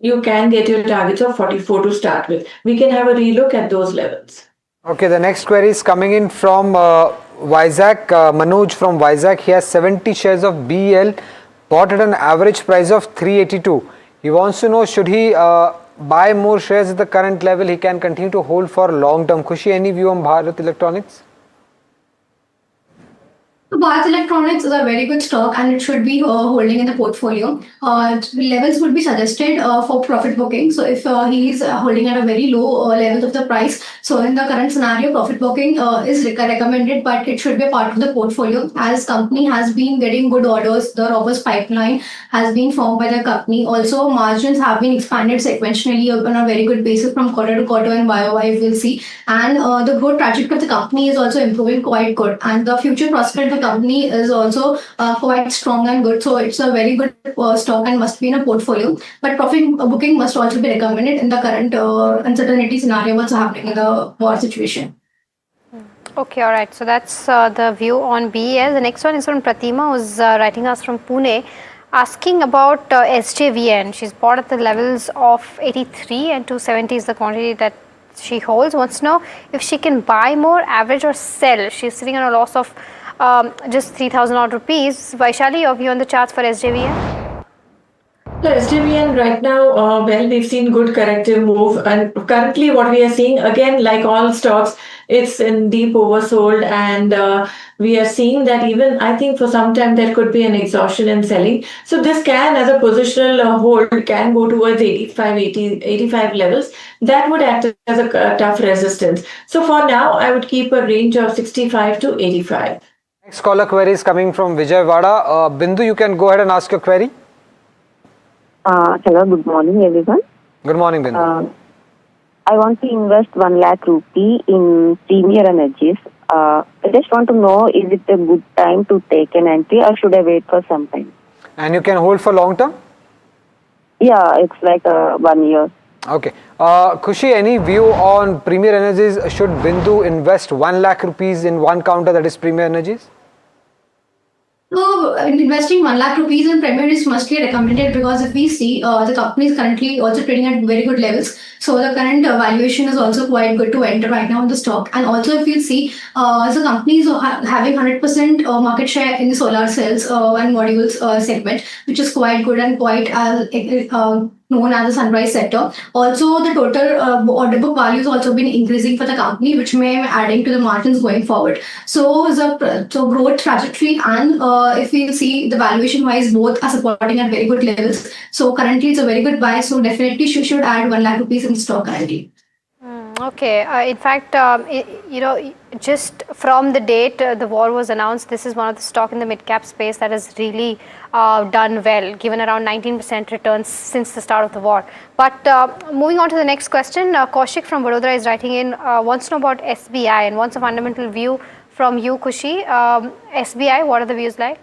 [SPEAKER 17] You can get your targets of 44 to start with. We can have a relook at those levels.
[SPEAKER 19] Okay, the next query is coming in from Vizag, Manoj from Vizag. He has 70 shares of BEL, bought at an average price of 382. He wants to know, should he buy more shares at the current level? He can continue to hold for long term. Kushi, any view on Bharat Electronics?
[SPEAKER 23] Bharat Electronics is a very good stock, and it should be holding in the portfolio. Levels would be suggested for profit booking. So if he is holding at a very low level of the price, so in the current scenario, profit booking is recommended, but it should be a part of the portfolio, as company has been getting good orders. The robust pipeline has been formed by the company. Also, margins have been expanded sequentially on a very good basis from quarter to quarter, and YOY we'll see. And the growth trajectory of the company is also improving quite good, and the future prospect of the company is also quite strong and good. So it's a very good stock and must be in a portfolio. But profit booking must also be recommended in the current uncertainty scenario what's happening in the war situation.
[SPEAKER 1] Okay, all right. So that's the view on BEL. The next one is from Pratima, who's writing us from Pune, asking about SJVN. She's bought at the levels of 83 and 270 is the quantity that she holds. Wants to know if she can buy more, average or sell. She's sitting on a loss of just 3,000 odd rupees. Vaishali, your view on the charts for SJVN?
[SPEAKER 17] The SJVN right now, we've seen good corrective move, and currently what we are seeing, again, like all stocks, it's in deep oversold, and we are seeing that even I think for some time there could be an exhaustion in selling. So this can, as a positional hold, can go towards 85 levels. That would act as a tough resistance. So for now, I would keep a range of 65 to 85.
[SPEAKER 19] Next caller query is coming from Vijayawada. Bindu, you can go ahead and ask your query.
[SPEAKER 16] Hello, good morning everyone.
[SPEAKER 19] Good morning, Bindu.
[SPEAKER 16] I want to invest 1 lakh rupee in Premier Energies. I just want to know, is it a good time to take an entry or should I wait for some time?
[SPEAKER 19] And you can hold for long term?
[SPEAKER 16] Yeah, it's like 1 year.
[SPEAKER 19] Okay. Khushi, any view on Premier Energies? Should Bindu invest 1 lakh rupees in one counter, that is Premier Energies?
[SPEAKER 23] So investing 1 lakh rupees in Premier is mostly recommended because if we see the company is currently also trading at very good levels. So the current valuation is also quite good to enter right now in the stock. And also if you see the company is having 100% market share in the solar cells and modules segment, which is quite good and quite known as the sunrise sector. Also, the total order book value has also been increasing for the company, which may be adding to the margins going forward. So, the growth trajectory and if we see the valuation wise, both are supporting at very good levels. So, currently it's a very good buy. So, definitely you should add 1 lakh rupees in stock currently.
[SPEAKER 1] Okay. In fact, just from the date the war was announced, this is one of the stock in the mid-cap space that has really done well, given around 19% returns since the start of the war. But moving on to the next question, Kaushik from Vadodara is writing in, wants to know about SBI and wants a fundamental view from you, Khushi. SBI, what are the views like?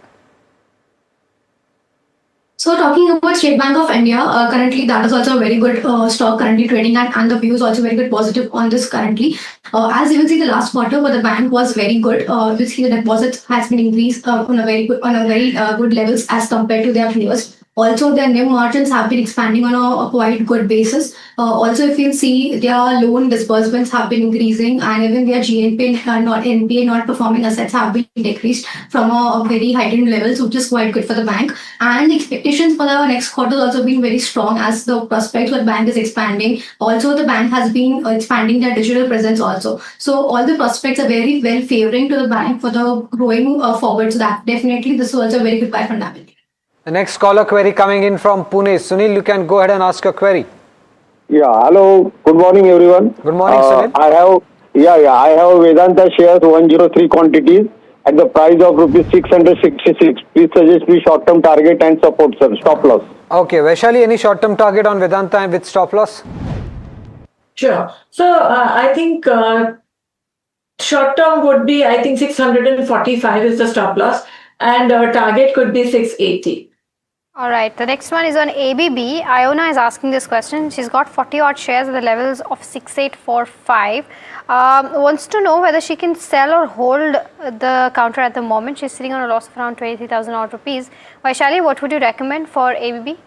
[SPEAKER 23] So talking about State Bank of India, currently that is also a very good stock currently trading at, and the view is also very good positive on this currently. As you will see, the last quarter for the bank was very good. You see the deposits has been increased on a very good levels as compared to their peers. Also, their NIM margins have been expanding on a quite good basis. Also, if you see, their loan disbursements have been increasing, and even their NPA not performing assets have been decreased from a very heightened levels, which is quite good for the bank. And expectations for the next quarter has also been very strong as the prospects for the bank is expanding. Also, the bank has been expanding their digital presence also. So, all the prospects are very well favoring to the bank for the growing forward. So, that definitely this is also a very good buy fundamental.
[SPEAKER 19] The next caller query coming in from Pune. Sunil, you can go ahead and ask your query.
[SPEAKER 18] Yeah, hello. Good morning, everyone.
[SPEAKER 19] Good morning, Sunil.
[SPEAKER 18] I have Vedanta shares 103 quantities at the price of rupees 666. Please suggest me short-term target and support, sir. Stop loss.
[SPEAKER 19] Okay, Vaishali, any short-term target on Vedanta with stop loss?
[SPEAKER 17] Sure. So I think short-term would be, I think 645 is the stop loss, and target could be 680.
[SPEAKER 1] All right, the next one is on ABB. Iona is asking this question. She's got 40 odd shares at the levels of 6845. Wants to know whether she can sell or hold the counter at the moment. She's sitting on a loss of around 23,000 odd rupees. Vaishali, what would you recommend for ABB?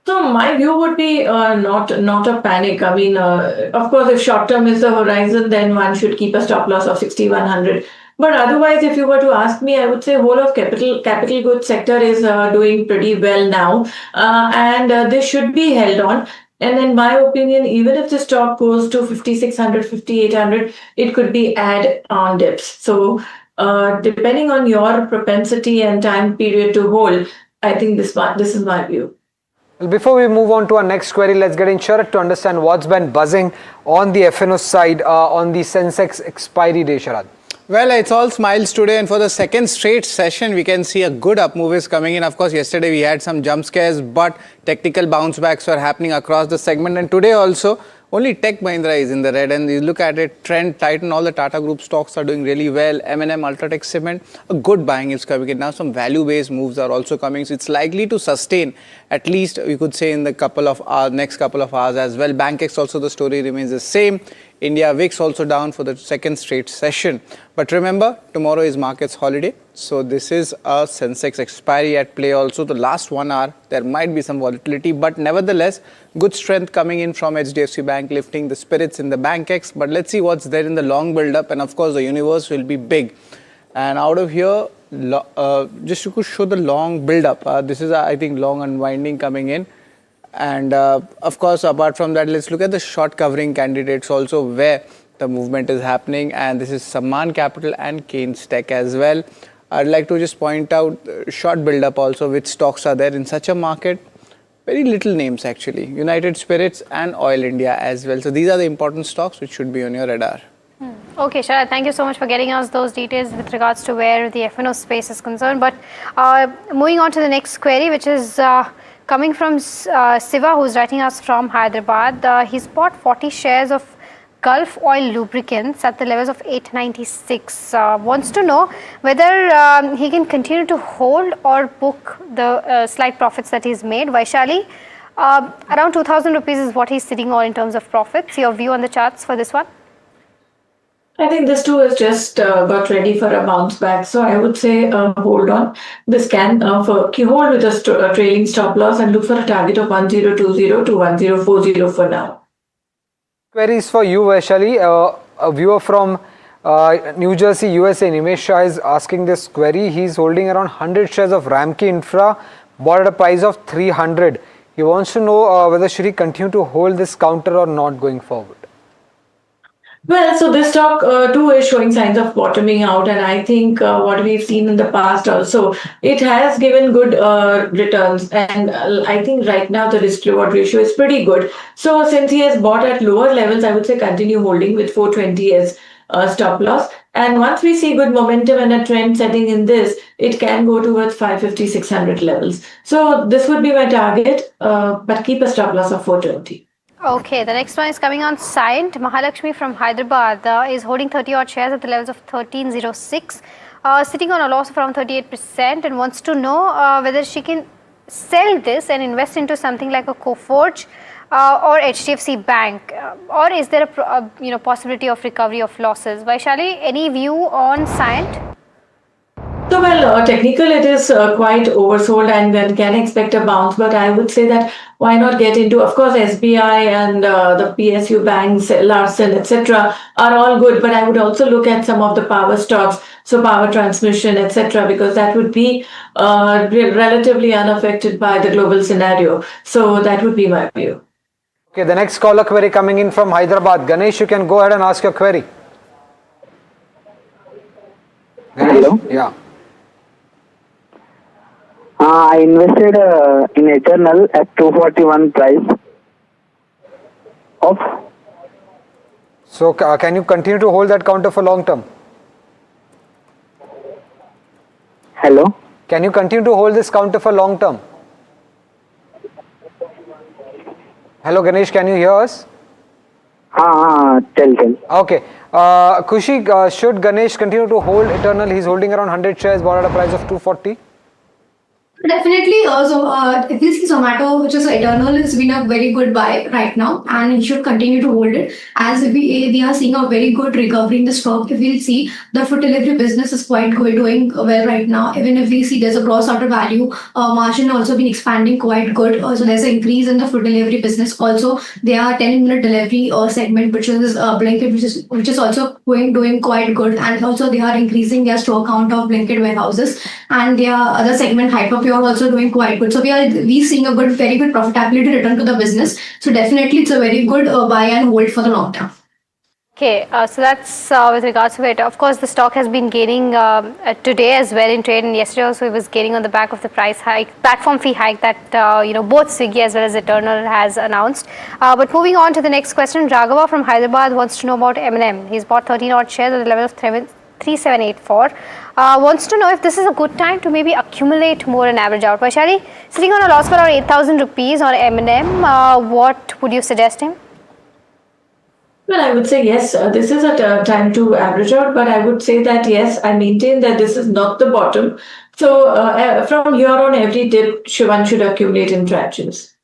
[SPEAKER 17] So my view would be not a panic. I mean, of course, if short term is the horizon, then one should keep a stop loss of 6,100. But otherwise, if you were to ask me, I would say whole of capital goods sector is doing pretty well now, and this should be held on. And in my opinion, even if the stock goes to 5,600, 5,800, it could be add on dips. So depending on your propensity and time period to hold, I think this is my view.
[SPEAKER 19] Well, before we move on to our next query, let's get in Sharat to understand what's been buzzing on the FNO side on the Sensex expiry day, Sharat.
[SPEAKER 20] Well, it's all smiles today, and for the second straight session, we can see a good up move is coming in. Of course, yesterday we had some jump scares, but technical bounce backs were happening across the segment, and today also, only Tech Mahindra is in the red, and you look at it, Trend, Titan, all the Tata Group stocks are doing really well. M&M, Ultratech Cement, a good buying is coming in. Now some value-based moves are also coming, so it's likely to sustain, at least we could say in the next couple of hours as well. Bankex also, the story remains the same. India VIX also down for the second straight session. But remember, tomorrow is markets holiday. So this is a Sensex expiry at play also. The last 1 hour, there might be some volatility, but nevertheless, good strength coming in from HDFC Bank, lifting the spirits in the Bankex. But let's see what's there in the long build-up. And of course, the universe will be big. And out of here, just to show the long build-up, this is, I think, long unwinding coming in. And of course, apart from that, let's look at the short covering candidates also, where the movement is happening, and this is Sammaan Capital and Keynes Tech as well. I'd like to just point out short build-up also, which stocks are there in such a market. Very little names actually, United Spirits and Oil India as well. So these are the important stocks which should be on your radar.
[SPEAKER 1] Okay, Sharad, thank you so much for getting us those details with regards to where the F&O space is concerned. But moving on to the next query, which is coming from Siva, who's writing us from Hyderabad. He's bought 40 shares of Gulf Oil Lubricants at the levels of 896. Wants to know whether he can continue to hold or book the slight profits that he's made. Vaishali, around 2,000 rupees is what he's sitting on in terms of profits. Your view on the charts for this one?
[SPEAKER 17] I think this too has just got ready for a bounce back. So I would say hold on. This can hold with a trailing stop loss and look for a target of 1020 to 1040 for now.
[SPEAKER 19] Queries for you, Vaishali. A viewer from New Jersey, USA, Nimesh Shah is asking this query. He's holding around 100 shares of Ramki Infra, bought at a price of 300. He wants to know whether should he continue to hold this counter or not going forward.
[SPEAKER 17] Well, so this stock too is showing signs of bottoming out, and I think what we've seen in the past also, it has given good returns, and I think right now the risk reward ratio is pretty good. So since he has bought at lower levels, I would say continue holding with 420 as stop loss. And once we see good momentum and a trend setting in this, it can go towards 550, 600 levels. So this would be my target, but keep a stop loss of 420.
[SPEAKER 1] Okay, the next one is coming on Cyient. Mahalakshmi from Hyderabad is holding 30 odd shares at the levels of 1306, sitting on a loss of around 38%, and wants to know whether she can sell this and invest into something like a Coforge or HDFC Bank, or is there a possibility of recovery of losses? Vaishali, any view on Cyient?
[SPEAKER 17] So well, technical it is quite oversold and then can expect a bounce, but I would say that why not get into, of course, SBI and the PSU banks, Larsen, etc. are all good, but I would also look at some of the power stocks, so power transmission, etc., because that would be relatively unaffected by the global scenario. So that would be my view.
[SPEAKER 19] Okay, the next caller query coming in from Hyderabad. Ganesh, you can go ahead and ask your query. Ganesh?
[SPEAKER 18] Hello?
[SPEAKER 19] Yeah.
[SPEAKER 18] I invested in Eternal at 241 price of.
[SPEAKER 19] So can you continue to hold that counter for long term?
[SPEAKER 18] Hello?
[SPEAKER 19] Can you continue to hold this counter for long term? Hello Ganesh, can you hear us?
[SPEAKER 18] Tell.
[SPEAKER 19] Okay. Kushi, should Ganesh continue to hold Eternal? He's holding around 100 shares, bought at a price of 240.
[SPEAKER 23] Definitely. If you see Zomato, which is Eternal, has been a very good buy right now, and you should continue to hold it as we are seeing a very good recovery in the stock. If we'll see, the food delivery business is quite good, doing well right now. Even if we see there's a gross order value margin also been expanding quite good. So there's an increase in the food delivery business. Also, there are 10-minute delivery segment, which is Blinkit, which is also doing quite good, and also they are increasing their store count of Blinkit warehouses, and their other segment Hyperpure also doing quite good. So we seeing a very good profitability return to the business. So definitely it's a very good buy and hold for the long term.
[SPEAKER 1] Okay, so that's with regards to it. Of course, the stock has been gaining today as well in trade, and yesterday also it was gaining on the back of the price hike, platform fee hike that both Swiggy as well as Eternal has announced. But moving on to the next question, Raghava from Hyderabad wants to know about M&M. He's bought 13 odd shares at the level of 3784. Wants to know if this is a good time to maybe accumulate more and average out. Vaishali, sitting on a loss for around 8,000 rupees on M&M, what would you suggest him?
[SPEAKER 17] Well, I would say yes, this is a time to average out, but I would say that yes, I maintain that this is not the bottom. So from here on, every dip one should accumulate in tranches.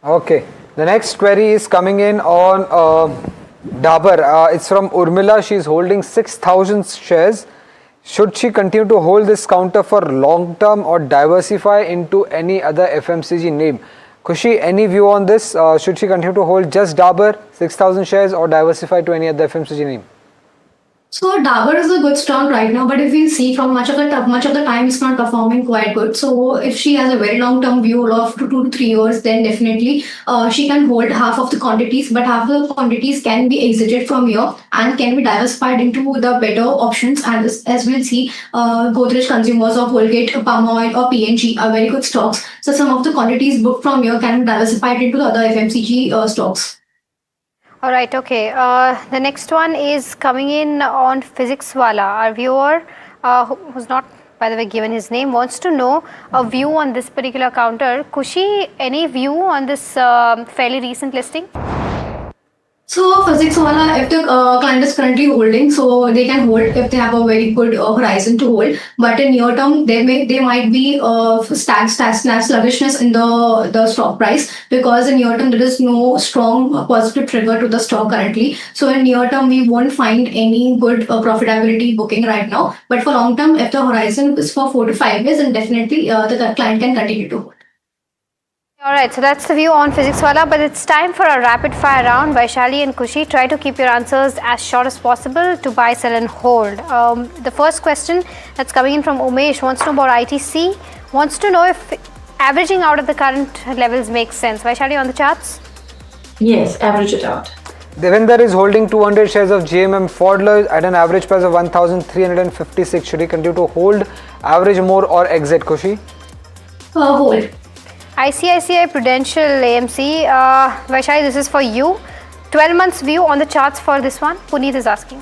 [SPEAKER 19] Okay, the next query is coming in on Dabur. It's from Urmila. She's holding 6,000 shares. Should she continue to hold this counter for long term or diversify into any other FMCG name? Kushi, any view on this? Should she continue to hold just Dabur, 6,000 shares, or diversify to any other FMCG name?
[SPEAKER 23] So Dabur is a good stock right now, but if we see from much of the time, it's not performing quite good. So if she has a very long term view of 2 to 3 years, then definitely she can hold half of the quantities, but half of the quantities can be exited from here and can be diversified into the better options. And as we'll see, Godrej Consumers or Colgate, Palm Oil or PNG are very good stocks. So some of the quantities booked from here can be diversified into the other FMCG stocks.
[SPEAKER 1] All right, okay. The next one is coming in on Physics Wala. Our viewer, who's not, by the way, given his name, wants to know a view on this particular counter. Kushi, any view on this fairly recent listing?
[SPEAKER 23] So Physics Wala, if the client is currently holding, so they can hold if they have a very good horizon to hold. But in near term, they might be sluggishness in the stock price, because in near term there is no strong positive trigger to the stock currently. So in near term, we won't find any good profitability booking right now. But for long term, if the horizon is for 4 to 5 years, then definitely the client can continue to hold.
[SPEAKER 1] All right, so that's the view on Physics Wala, but it's time for a rapid fire round. Vaishali and Kushi, try to keep your answers as short as possible to buy, sell and hold. The first question that's coming in from Umesh wants to know about ITC, wants to know if averaging out at the current levels makes sense. Vaishali, on the charts?
[SPEAKER 17] Yes, average it out.
[SPEAKER 19] Devinder is holding 200 shares of GMM Pfaudler at an average price of 1,356. Should he continue to hold, average more or exit, Kushi?
[SPEAKER 23] Hold.
[SPEAKER 1] ICICI Prudential AMC, Vaishali, this is for you. 12 months view on the charts for this one. Puneet is asking.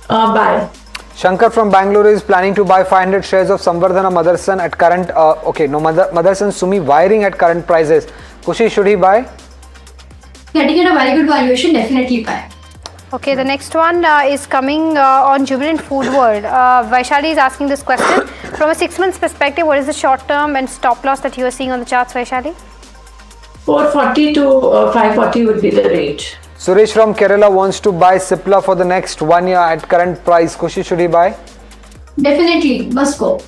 [SPEAKER 17] Buy.
[SPEAKER 19] Shankar from Bangalore is planning to buy 500 shares of Samvardhana Motherson at current, Motherson Sumi Wiring at current prices. Kushi, should he buy?
[SPEAKER 23] Getting at a very good valuation, definitely buy.
[SPEAKER 1] Okay, the next one is coming on Jubilant Food World. Vaishali is asking this question. From a 6 months perspective, what is the short term and stop loss that you are seeing on the charts, Vaishali?
[SPEAKER 17] 440 to 540 would be the range.
[SPEAKER 19] Suresh from Kerala wants to buy Cipla for the next 1 year at current price. Kushi, should he buy?
[SPEAKER 23] Definitely, must go.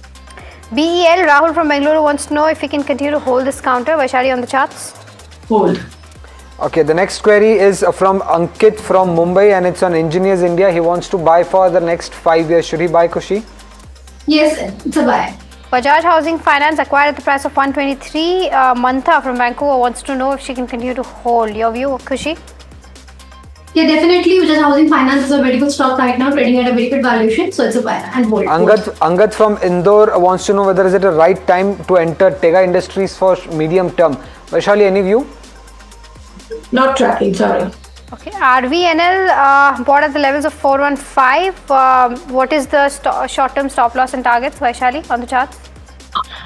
[SPEAKER 1] BEL, Rahul from Bangalore wants to know if he can continue to hold this counter. Vaishali, on the charts?
[SPEAKER 17] Hold.
[SPEAKER 19] Okay, the next query is from Ankit from Mumbai and it's on Engineers India. He wants to buy for the next 5 years. Should he buy, Kushi?
[SPEAKER 23] Yes, it's a buy.
[SPEAKER 1] Bajaj Housing Finance acquired at the price of 123. Mantha from Vancouver wants to know if she can continue to hold. Your view, Kushi?
[SPEAKER 23] Yeah, definitely. Bajaj Housing Finance is a very good stock right now, trading at a very good valuation. So it's a buy and hold.
[SPEAKER 19] Angat from Indore wants to know whether is it a right time to enter Tega Industries for medium term. Vaishali, any view?
[SPEAKER 17] Not tracking, sorry.
[SPEAKER 1] Okay, RVNL bought at the levels of 415. What is the short-term stop loss and targets, Vaishali, on the charts?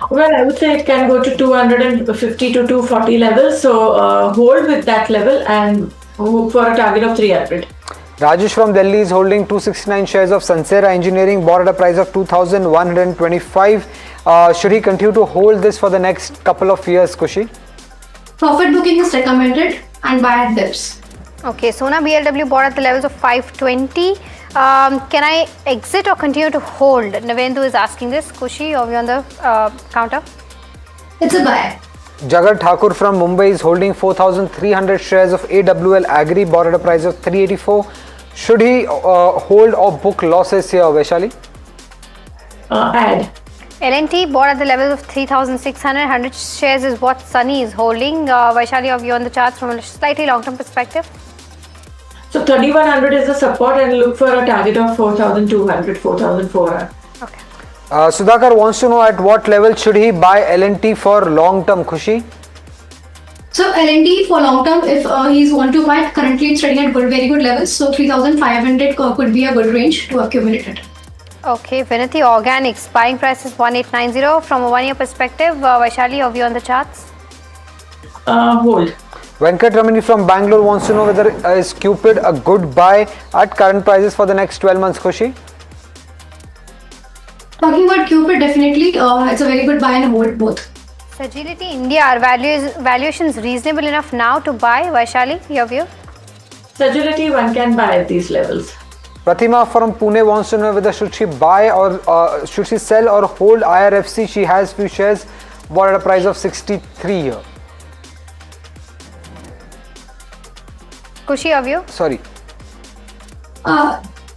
[SPEAKER 17] Well, I would say it can go to 250 to 240 levels. So hold with that level and hope for a target of 300.
[SPEAKER 19] Rajesh from Delhi is holding 269 shares of Sansera Engineering, bought at a price of 2,125. Should he continue to hold this for the next couple of years, Kushi?
[SPEAKER 23] Profit booking is recommended and buy at dips.
[SPEAKER 1] Okay, Sona BLW bought at the levels of 520. Can I exit or continue to hold? Navendu is asking this. Kushi, are we on the counter?
[SPEAKER 23] It's a buy.
[SPEAKER 19] Jagat Thakur from Mumbai is holding 4,300 shares of AWL Agri, bought at a price of 384. Should he hold or book losses here, Vaishali?
[SPEAKER 17] Add.
[SPEAKER 1] L&T bought at the levels of 3,600. 100 shares is what Sunny is holding. Vaishali, your view on the charts from a slightly long-term perspective?
[SPEAKER 17] So 3,100 is the support and look for a target of 4,200, 4,400.
[SPEAKER 1] Okay.
[SPEAKER 19] Sudhakar wants to know at what level should he buy L&T for long-term, Kushi?
[SPEAKER 23] So L&T for long term, if he's want to buy, currently it's trading at very good levels. So 3,500 could be a good range to accumulate it.
[SPEAKER 1] Okay, Vinati Organics, buying price is 1890. From a 1 year perspective, Vaishali, your view on the charts?
[SPEAKER 17] Hold.
[SPEAKER 19] Venkat Ramani from Bangalore wants to know whether is Cupid a good buy at current prices for the next 12 months, Kushi?
[SPEAKER 23] Talking about Cupid, definitely it's a very good buy and hold both.
[SPEAKER 1] Sagility India, are valuations reasonable enough now to buy? Vaishali, your view?
[SPEAKER 17] Sagility, one can buy at these levels.
[SPEAKER 19] Pratima from Pune wants to know whether should she buy or should she sell or hold IRFC. She has few shares bought at a price of 63 here.
[SPEAKER 1] Kushi, your view?
[SPEAKER 19] Sorry.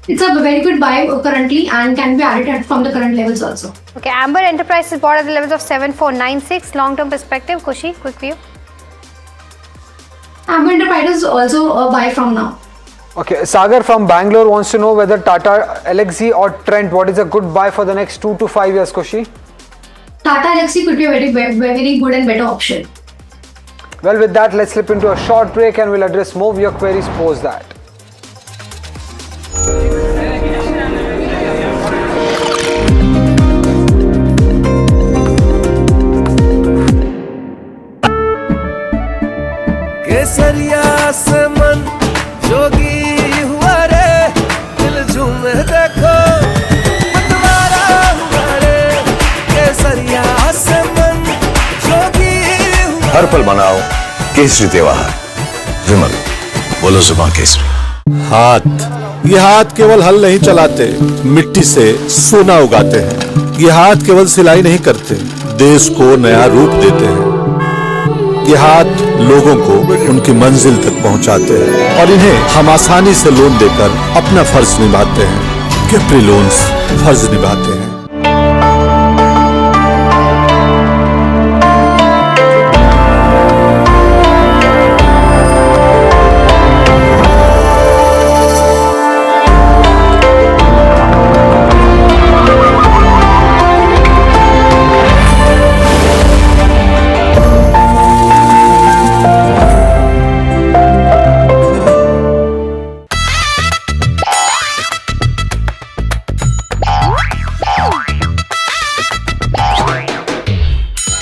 [SPEAKER 23] it's a very good buy currently and can be added from the current levels also.
[SPEAKER 1] Okay, Amber Enterprises bought at the levels of 7496. Long-term perspective, Kushi, quick view.
[SPEAKER 23] Amber Enterprises also a buy from now.
[SPEAKER 19] Okay, Sagar from Bangalore wants to know whether Tata Elxsi or Trent, what is a good buy for the next 2 to 5 years, Kushi?
[SPEAKER 23] Tata Elxsi could be a very good and better option.
[SPEAKER 19] Well, with that, let's slip into a short break and we'll address more of your queries post that.
[SPEAKER 7] केसरिया से मन जोगी हुआ रे दिल झूमे देखो मतवारा हुआ रे केसरिया से मन जोगी हुआ
[SPEAKER 22] हर पल मनाओ केसरी त्योहार विमल बोलो जुबान केसरी।
[SPEAKER 14] हाथ ये हाथ केवल हल नहीं चलाते, मिट्टी से सोना उगाते हैं। ये हाथ केवल सिलाई नहीं करते, देश को नया रूप देते हैं। ये हाथ लोगों को उनकी मंजिल तक पहुंचाते हैं और इन्हें हम आसानी से लोन देकर अपना फर्ज निभाते हैं। कैप्री लोन्स फर्ज निभाते हैं।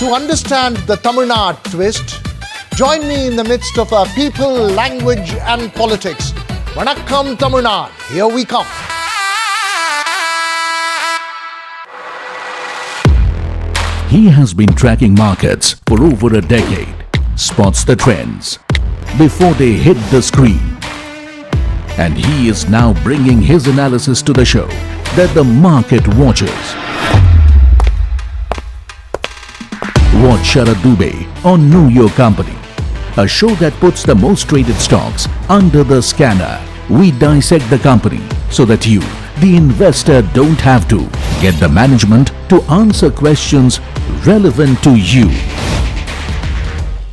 [SPEAKER 3] To understand the Tamil Nadu twist, join me in the midst of our people, language and politics. Vanakkam Tamil Nadu, here we come.
[SPEAKER 4] He has been tracking markets for over a decade, spots the trends before they hit the screen. And he is now bringing his analysis to the show that the market watches. Watch Sharad Dubey on Know Your Company, a show that puts the most traded stocks under the scanner. We dissect the company so that you, the investor, don't have to. Get the management to answer questions relevant to you.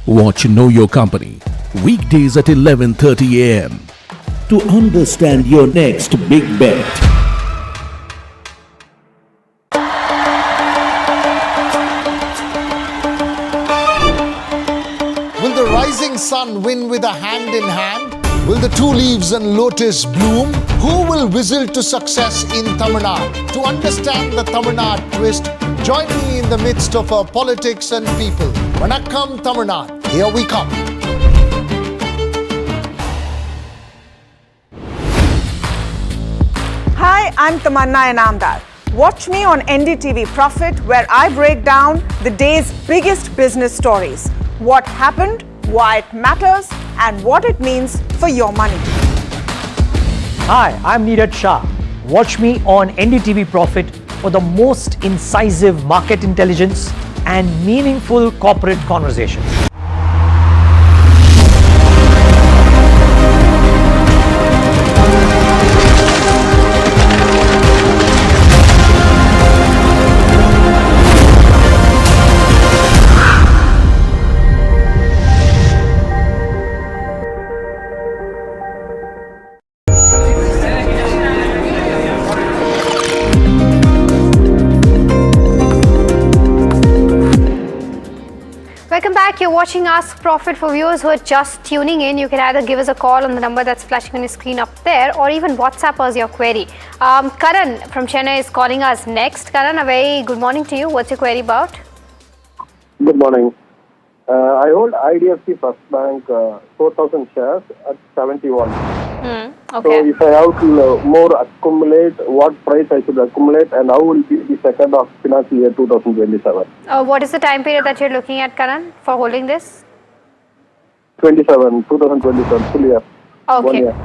[SPEAKER 4] Watch Know Your Company, weekdays at 11:30 a.m. to understand your next big bet.
[SPEAKER 3] Will the rising sun win with a hand in hand? Will the two leaves and lotus bloom? Who will whistle to success in Tamil Nadu? To understand the Tamil Nadu twist, join me in the midst of our politics and people. Vanakkam Tamil Nadu, here we come.
[SPEAKER 12] Hi, I'm Tamanna Inamdar. Watch me on NDTV Profit, where I break down the day's biggest business stories. What happened, why it matters, and what it means for your money.
[SPEAKER 2] Hi, I'm Neeraj Shah. Watch me on NDTV Profit for the most incisive market intelligence and meaningful corporate conversations.
[SPEAKER 1] Welcome back. You're watching Ask Profit. For viewers who are just tuning in, you can either give us a call on the number that's flashing on your screen up there, or even WhatsApp us your query. Karan from Chennai is calling us next. Karan, a very good morning to you. What's your query about?
[SPEAKER 11] Good morning. I hold IDFC First Bank 4,000 shares at 71.
[SPEAKER 1] Okay.
[SPEAKER 11] So if I have to more accumulate, what price I should accumulate, and how will be the second of financial year 2027?
[SPEAKER 1] What is the time period that you're looking at, Karan, for holding this?
[SPEAKER 11] 2027, full year. 1
[SPEAKER 1] Okay,
[SPEAKER 11] year.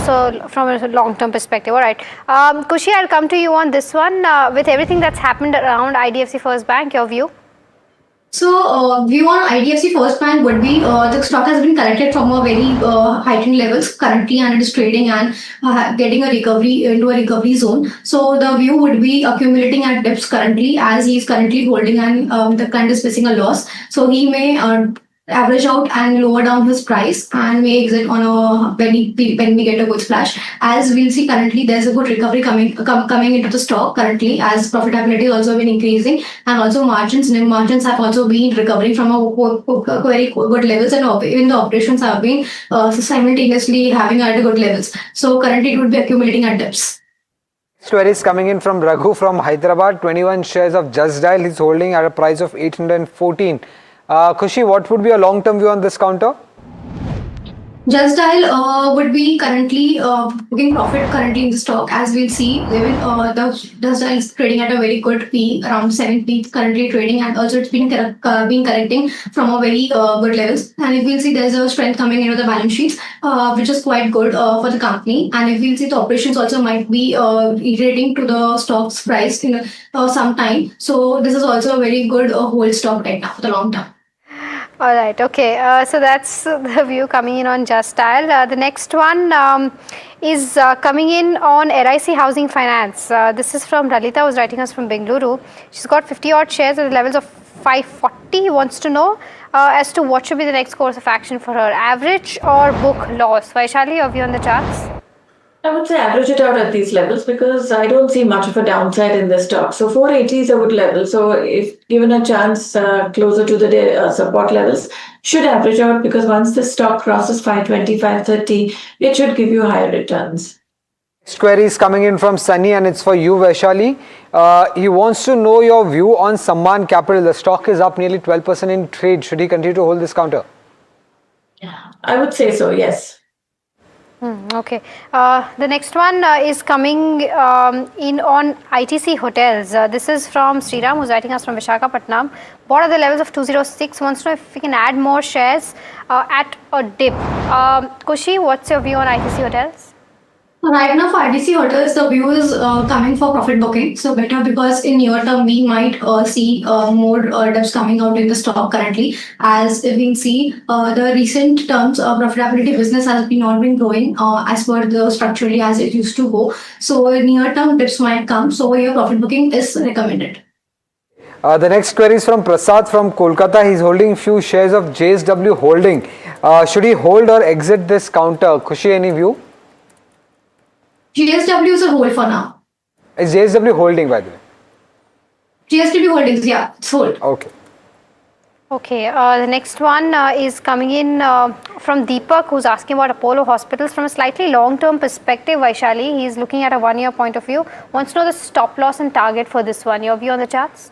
[SPEAKER 1] so from a long-term perspective, all right. Kushi, I'll come to you on this one. With everything that's happened around IDFC First Bank, your view?
[SPEAKER 23] So, view on IDFC First Bank would be the stock has been corrected from a very heightened levels currently, and it is trading and getting a recovery into a recovery zone. So, the view would be accumulating at dips currently, as he is currently holding and the client is facing a loss. So, he may average out and lower down his price and may exit on a when we get a good splash. As we'll see currently, there's a good recovery coming into the stock currently, as profitability has also been increasing, and also NIM margins have also been recovering from a very good levels, and even the operations have been simultaneously having at good levels. So currently it would be accumulating at dips.
[SPEAKER 19] Next query is coming in from Raghu from Hyderabad. 21 shares of Just Dial. He's holding at a price of 814. Khushi, what would be your long-term view on this counter?
[SPEAKER 23] Just Dial would be currently booking profit currently in the stock, as we'll see. Even the Just Dial is trading at a very good P, around 7 P currently trading, and also it's been correcting from a very good levels. And if we'll see, there's a strength coming into the balance sheets, which is quite good for the company. And if we'll see, the operations also might be iterating to the stock's price in some time. So this is also a very good hold stock right now for the long term.
[SPEAKER 1] All right, okay. So that's the view coming in on Just Dial. The next one is coming in on RIC Housing Finance. This is from Ralita, who's writing us from Bengaluru. She's got 50 odd shares at the levels of 540. Wants to know as to what should be the next course of action for her, average or book loss. Vaishali, your view on the charts?
[SPEAKER 17] I would say average it out at these levels, because I don't see much of a downside in this stock. So 480 is a good level. So if given a chance closer to the support levels, should average out, because once the stock crosses 520, 530, it should give you higher returns.
[SPEAKER 19] Next query is coming in from Sunny, and it's for you, Vaishali. He wants to know your view on Sammaan Capital. The stock is up nearly 12% in trade. Should he continue to hold this counter?
[SPEAKER 17] I would say so, yes.
[SPEAKER 1] Okay. The next one is coming in on ITC Hotels. This is from Sriram, who's writing us from Visakhapatnam. What are the levels of 206? Wants to know if we can add more shares at a dip. Khushi, what's your view on ITC Hotels?
[SPEAKER 23] Right now for ITC Hotels, the view is coming for profit booking. So better, because in near term we might see more dips coming out in the stock currently. As we see, the recent terms of profitability business has not been growing as per the structurally as it used to go. So near term dips might come. So your profit booking is recommended.
[SPEAKER 19] The next query is from Prasad from Kolkata. He's holding few shares of JSW Holding. Should he hold or exit this counter? Khushi, any view?
[SPEAKER 23] JSW is a hold for now.
[SPEAKER 19] Is JSW holding, by the way?
[SPEAKER 23] JSW Holdings, yeah, it's hold.
[SPEAKER 19] Okay.
[SPEAKER 1] Okay, the next one is coming in from Deepak, who's asking about Apollo Hospitals from a slightly long-term perspective. Vaishali, he's looking at a one-year point of view. Wants to know the stop loss and target for this one. Your view on the charts?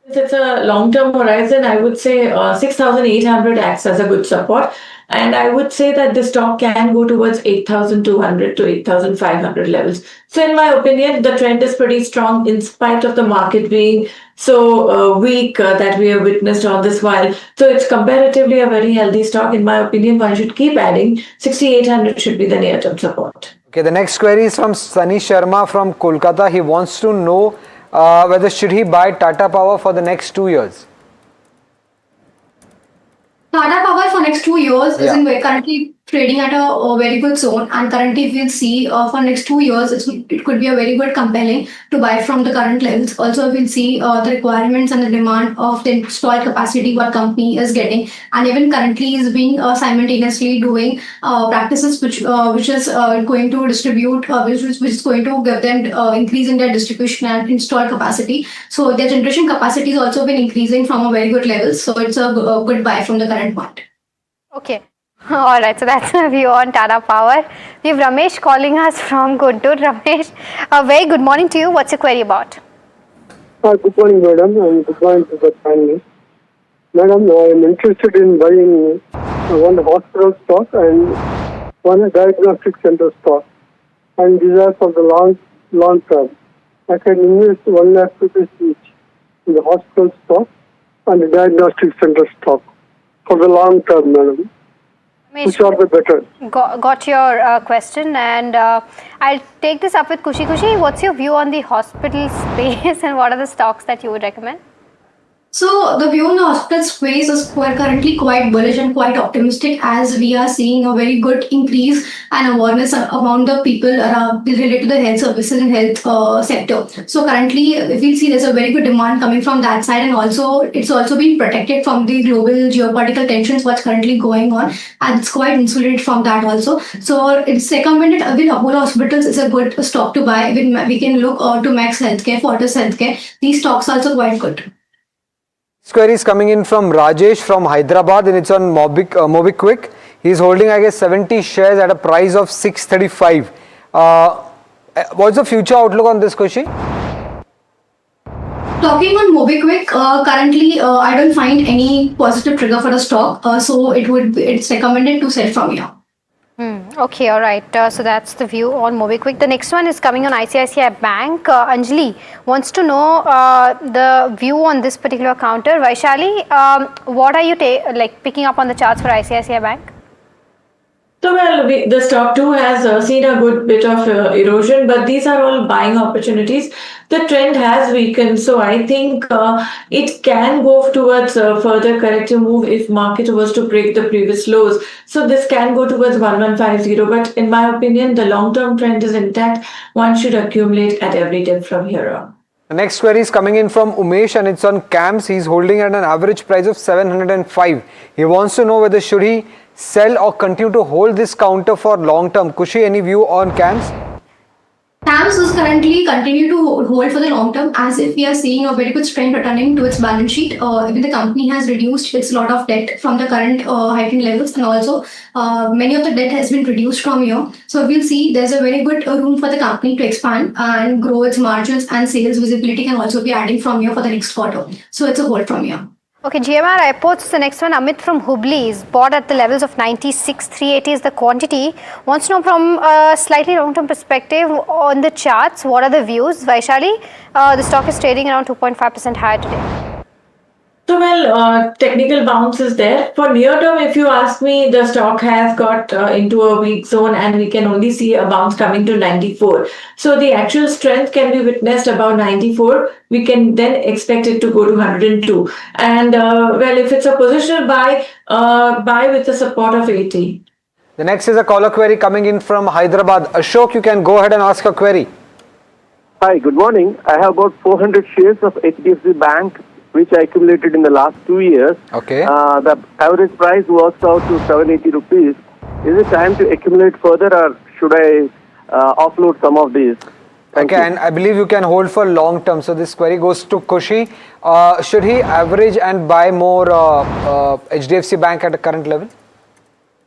[SPEAKER 17] It's a long-term horizon. I would say 6,800 acts as a good support. And I would say that the stock can go towards 8,200 to 8,500 levels. So in my opinion, the trend is pretty strong in spite of the market being so weak that we have witnessed all this while. So it's comparatively a very healthy stock. In my opinion, one should keep adding. 6,800 should be the near-term support.
[SPEAKER 19] Okay, the next query is from Sunny Sharma from Kolkata. He wants to know whether should he buy Tata Power for the next 2 years.
[SPEAKER 23] Tata Power for next 2 years is currently trading at a very good zone, and currently if we'll see for next 2 years it could be a very good compelling to buy from the current levels. Also we'll see the requirements and the demand of the installed capacity what company is getting, and even currently is being simultaneously doing practices which is going to distribute which is going to give them increase in their distribution and installed capacity. So their generation capacity has also been increasing from a very good level, so it's a good buy from the current point.
[SPEAKER 1] Okay. All right, so that's my view on Tata Power. We have Ramesh calling us from Guntur. Ramesh, a very good morning to you. What's your query about?
[SPEAKER 11] Good morning, madam, and good morning to the panel. Madam, I am interested in buying one hospital stock and one diagnostic center stock, and these are for the long term. I can invest 1 lakh rupees each in the hospital stock and the diagnostic center stock for the long term, madam. Which are the better?
[SPEAKER 1] Got your question, and I'll take this up with Khushi. Khushi, what's your view on the hospital space and what are the stocks that you would recommend?
[SPEAKER 23] So the view on the hospital space is currently quite bullish and quite optimistic, as we are seeing a very good increase and awareness among the people related to the health services and health sector. So currently, if we see, there's a very good demand coming from that side, and also it's also been protected from the global geopolitical tensions what's currently going on, and it's quite insulated from that also. So it's recommended with Apollo Hospitals is a good stock to buy. We can look to Max Healthcare, Fortis Healthcare. These stocks are also quite good.
[SPEAKER 19] This query is coming in from Rajesh from Hyderabad, and it's on MobiKwik. He's holding, I guess, 70 shares at a price of 635. What's the future outlook on this, Kushi?
[SPEAKER 23] Talking on MobiKwik, currently I don't find any positive trigger for the stock, so it's recommended to sell from here.
[SPEAKER 1] Okay, all right. So that's the view on MobiKwik. The next one is coming on ICICI Bank. Anjali wants to know the view on this particular counter. Vaishali, what are you picking up on the charts for ICICI Bank?
[SPEAKER 17] So the stock too has seen a good bit of erosion, but these are all buying opportunities. The trend has weakened, so I think it can go towards a further corrective move if market was to break the previous lows. So this can go towards 1150, but in my opinion, the long-term trend is intact. One should accumulate at every dip from here on.
[SPEAKER 19] The next query is coming in from Umesh, and it's on CAMS. He's holding at an average price of 705. He wants to know whether should he sell or continue to hold this counter for long term. Kushi, any view on CAMS?
[SPEAKER 23] CAMS is currently continue to hold for the long term, as if we are seeing a very good strength returning to its balance sheet. Even the company has reduced its lot of debt from the current heightened levels, and also many of the debt has been reduced from here. So we'll see there's a very good room for the company to expand and grow its margins, and sales visibility can also be adding from here for the next quarter. So it's a hold from here.
[SPEAKER 1] Okay, GMR Airports is the next one. Amit from Hubli is bought at the levels of 96, 380 is the quantity. Wants to know from a slightly long-term perspective on the charts, what are the views? Vaishali, the stock is trading around 2.5% higher today.
[SPEAKER 17] So technical bounce is there. For near term, if you ask me, the stock has got into a weak zone, and we can only see a bounce coming to 94. So the actual strength can be witnessed about 94. We can then expect it to go to 102. And if it's a positional buy, buy with the support of 80.
[SPEAKER 19] The next is a caller query coming in from Hyderabad. Ashok, you can go ahead and ask your query.
[SPEAKER 6] Hi, good morning. I have about 400 shares of HDFC Bank, which I accumulated in the last 2 years.
[SPEAKER 19] Okay.
[SPEAKER 6] The average price works out to 780 rupees. Is it time to accumulate further, or should I offload some of these? Thank you.
[SPEAKER 19] And I believe you can hold for long term. So this query goes to Kushi. Should he average and buy more HDFC Bank at the current level?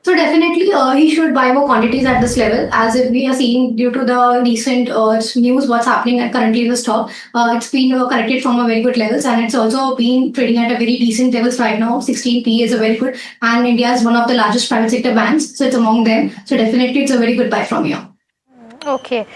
[SPEAKER 23] So definitely he should buy more quantities at this level, as if we are seeing due to the recent news what's happening currently in the stock. It's been corrected from a very good levels, and it's also been trading at a very decent levels right now. 16 P is a very good, and India is one of the largest private sector banks, so it's among them. So definitely it's a very good buy from here.
[SPEAKER 1] Okay,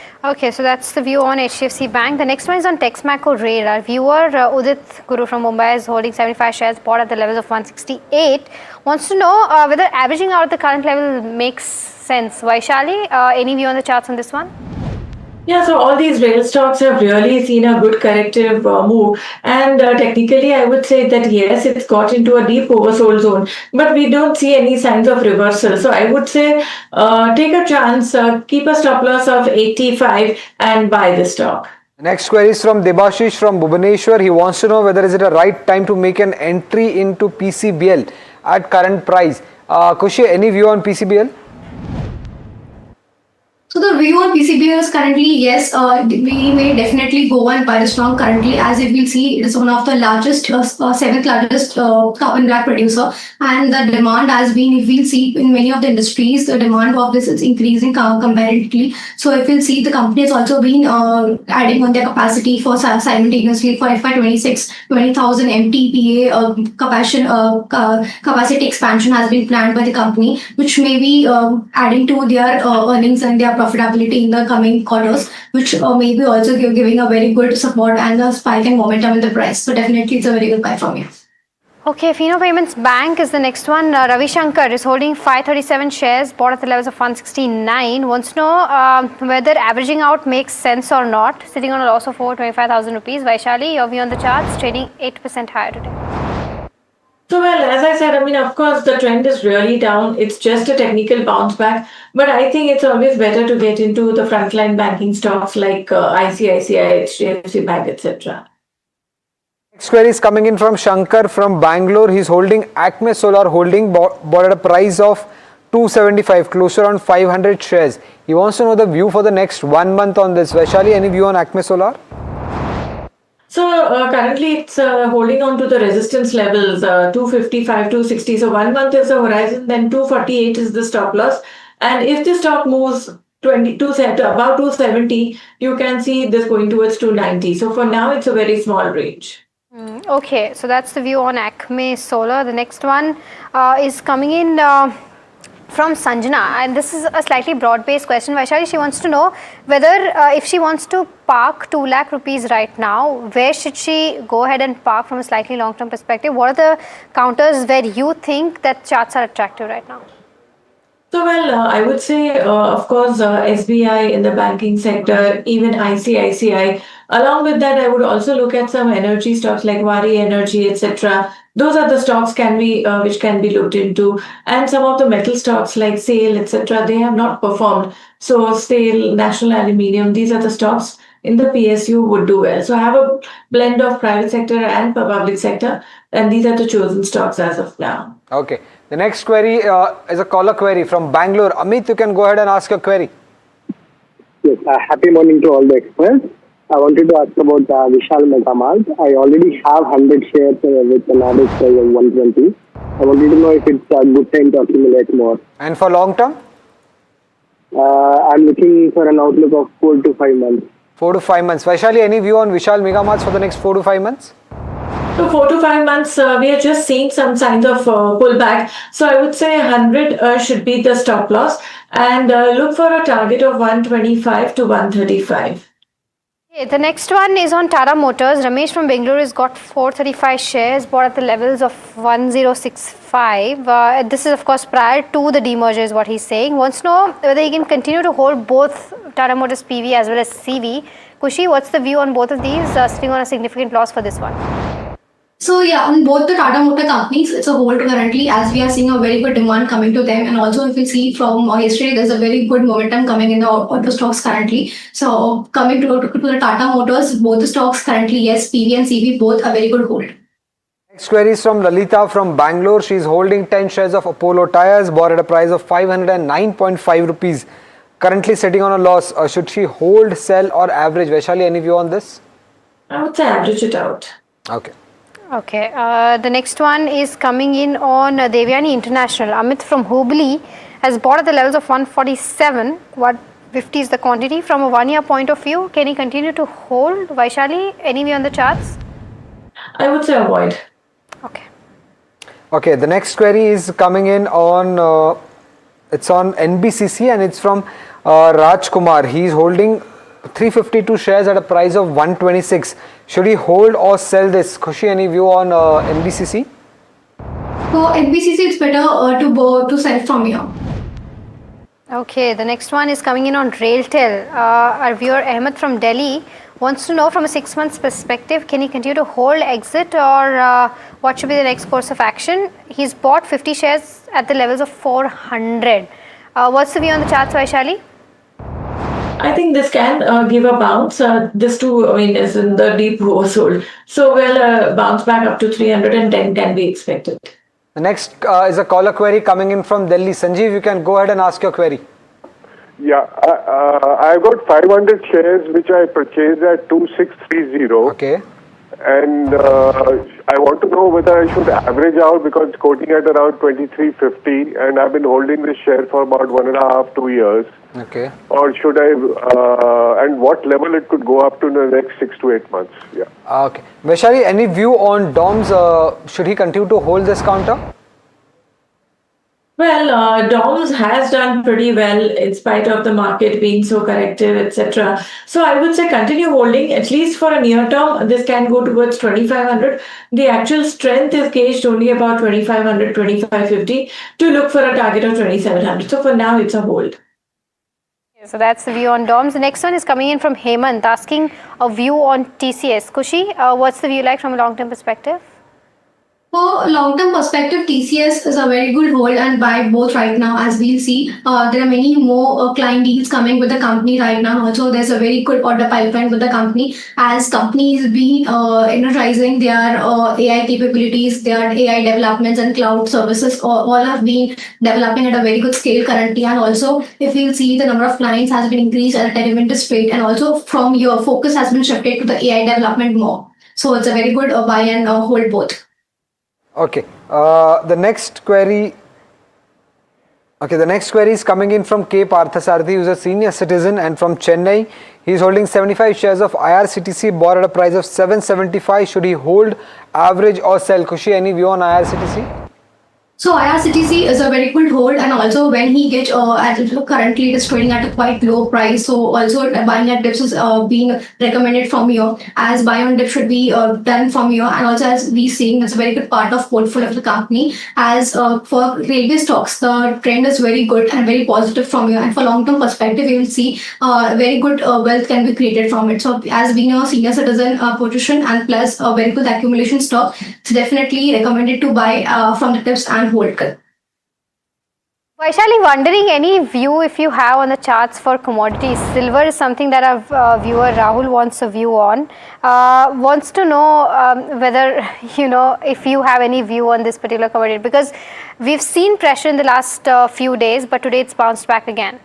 [SPEAKER 1] so that's the view on HDFC Bank. The next one is on Texmaco Rail. Our viewer Udit Guru from Mumbai is holding 75 shares, bought at the levels of 168. Wants to know whether averaging out at the current level makes sense. Vaishali, any view on the charts on this one?
[SPEAKER 17] Yeah, so all these rail stocks have really seen a good corrective move, and technically I would say that yes, it's got into a deep oversold zone, but we don't see any signs of reversal. So I would say take a chance, keep a stop loss of 85 and buy the stock.
[SPEAKER 19] Next query is from Debashish from Bhubaneswar. He wants to know whether is it a right time to make an entry into PCBL at current price. Kushi, any view on PCBL?
[SPEAKER 23] So the view on PCBL is currently, yes, we may definitely go and buy the stock currently, as if we'll see it is one of the largest, 7th largest carbon black producer, and the demand has been, if we'll see in many of the industries, the demand of this is increasing comparatively. So if we'll see, the company has also been adding on their capacity for simultaneously for FY26, 20,000 MTPA capacity expansion has been planned by the company, which may be adding to their earnings and their profitability in the coming quarters, which may be also giving a very good support and a spike in momentum in the price. So definitely it's a very good buy from you.
[SPEAKER 1] Okay, Fino Payments Bank is the next one. Ravi Shankar is holding 537 shares, bought at the levels of 169. Wants to know whether averaging out makes sense or not. Sitting on a loss of over 25,000 rupees. Vaishali, your view on the charts, trading 8% higher today.
[SPEAKER 17] So, well, as I said, I mean, of course, the trend is really down. It's just a technical bounce back. But I think it's always better to get into the frontline banking stocks like ICICI, HDFC Bank, etc.
[SPEAKER 19] Next query is coming in from Shankar from Bangalore. He's holding Acme Solar Holding, bought at a price of 275, close to around 500 shares. He wants to know the view for the next 1 month on this. Vaishali, any view on Acme Solar?
[SPEAKER 17] So currently it's holding on to the resistance levels, 255, 260. So 1 month is the horizon, then 248 is the stop loss. And if the stock moves 22 to about 270, you can see this going towards 290. So for now, it's a very small range.
[SPEAKER 1] Okay, so that's the view on Acme Solar. The next one is coming in from Sanjana, and this is a slightly broad-based question. Vaishali, she wants to know whether if she wants to park 2 lakh rupees right now, where should she go ahead and park from a slightly long-term perspective? What are the counters where you think that charts are attractive right now?
[SPEAKER 17] So, well, I would say, of course, SBI in the banking sector, even ICICI. Along with that, I would also look at some energy stocks like Wari Energy, etc. Those are the stocks which can be looked into. And some of the metal stocks like SAIL, etc., they have not performed. So, SAIL, National Aluminium, these are the stocks in the PSU would do well. So, I have a blend of private sector and public sector, and these are the chosen stocks as of now.
[SPEAKER 19] Okay. The next query is a caller query from Bangalore. Amit, you can go ahead and ask your query.
[SPEAKER 9] Yes, happy morning to all the experts. I wanted to ask about Vishal Mega Mart. I already have 100 shares with an average price of 120. I wanted to know if it's a good time to accumulate more.
[SPEAKER 19] And for long term?
[SPEAKER 9] I'm looking for an outlook of 4 to 5 months.
[SPEAKER 19] 4 to 5 months. Vaishali, any view on Vishal Mega Marts for the next 4 to 5 months?
[SPEAKER 17] So 4 to 5 months, we are just seeing some signs of pullback. So I would say 100 should be the stop loss, and look for a target of 125 to 135.
[SPEAKER 1] Okay, the next one is on Tata Motors. Ramesh from Bengaluru has got 435 shares, bought at the levels of 1065. This is of course prior to the demerger is what he's saying. Wants to know whether he can continue to hold both Tata Motors PV as well as CV. Kushi, what's the view on both of these? Sitting on a significant loss for this one.
[SPEAKER 23] So yeah, on both the Tata Motor companies, it's a hold currently, as we are seeing a very good demand coming to them. And also if you see from yesterday, there's a very good momentum coming in the auto stocks currently. So coming to the Tata Motors, both the stocks currently, yes, PV and CV, both a very good hold.
[SPEAKER 19] Next query is from Lalita from Bangalore. She's holding 10 shares of Apollo Tyres, bought at a price of 509.5 rupees. Currently sitting on a loss. Should she hold, sell or average? Vaishali, any view on this?
[SPEAKER 17] I would say average it out.
[SPEAKER 19] Okay.
[SPEAKER 1] Okay, the next one is coming in on Devyani International. Amit from Hubli has bought at the levels of 147. What 50 is the quantity. From a 1 year point of view, can he continue to hold? Vaishali, any view on the charts?
[SPEAKER 17] I would say avoid.
[SPEAKER 19] Okay, the next query is coming in on, it's on NBCC and it's from Raj Kumar. He's holding 352 shares at a price of 126. Should he hold or sell this? Khushi, any view on NBCC?
[SPEAKER 23] For NBCC, it's better to sell from here.
[SPEAKER 1] Okay, the next one is coming in on RailTel. Our viewer Ahmed from Delhi wants to know from a 6 months perspective, can he continue to hold, exit, or what should be the next course of action? He's bought 50 shares at the levels of 400. What's the view on the charts, Vaishali?
[SPEAKER 17] I think this can give a bounce. This too, I mean, is in the deep oversold. So, well, bounce back up to 310 can be expected.
[SPEAKER 19] The next is a caller query coming in from Delhi. Sanjeev, you can go ahead and ask your query.
[SPEAKER 10] Yeah, I've got 500 shares which I purchased at 2630.
[SPEAKER 19] Okay.
[SPEAKER 10] And I want to know whether I should average out because it's quoting at around 2350 and I've been holding this share for about 1.5 to 2 years.
[SPEAKER 19] Okay.
[SPEAKER 10] Or should I, and what level it could go up to in the next 6 to 8 months? Yeah.
[SPEAKER 19] Okay. Vaishali, any view on DOMS? Should he continue to hold this counter?
[SPEAKER 17] Well, DOMS has done pretty well in spite of the market being so corrective, etc. So I would say continue holding, at least for a near term. This can go towards 2500. The actual strength is gauged only about 2500, 2550 to look for a target of 2700. So for now, it's a hold.
[SPEAKER 1] So that's the view on DOMS. The next one is coming in from Hemant asking a view on TCS. Kushi, what's the view like from a long-term perspective?
[SPEAKER 23] For long-term perspective, TCS is a very good hold and buy both right now. As we'll see, there are many more client deals coming with the company right now. Also, there's a very good order pipeline with the company as companies been energizing their AI capabilities, their AI developments and cloud services. All have been developing at a very good scale currently. And also, if you'll see, the number of clients has been increased at a tremendous rate. And also, from your focus has been shifted to the AI development more. So it's a very good buy and hold both.
[SPEAKER 19] Okay, the next query is coming in from K. Parthasarathi, who's a senior citizen and from Chennai. He's holding 75 shares of IRCTC, bought at a price of 775. Should he hold, average or sell? Kushi, any view on IRCTC?
[SPEAKER 23] So IRCTC is a very good hold, and also when he gets currently it is trading at a quite low price. So also buying at dips is being recommended from here, as buy on dip should be done from here, and also as we seeing it's a very good part of portfolio of the company. As for railway stocks, the trend is very good and very positive from here, and for long term perspective, you will see very good wealth can be created from it. So as being a senior citizen position and plus a very good accumulation stock, it's definitely recommended to buy from the tips and hold.
[SPEAKER 1] Vaishali, wondering any view if you have on the charts for commodities. Silver is something that our viewer Rahul wants a view on. Wants to know whether, if you have any view on this particular commodity, because we've seen pressure in the last few days, but today it's bounced back again.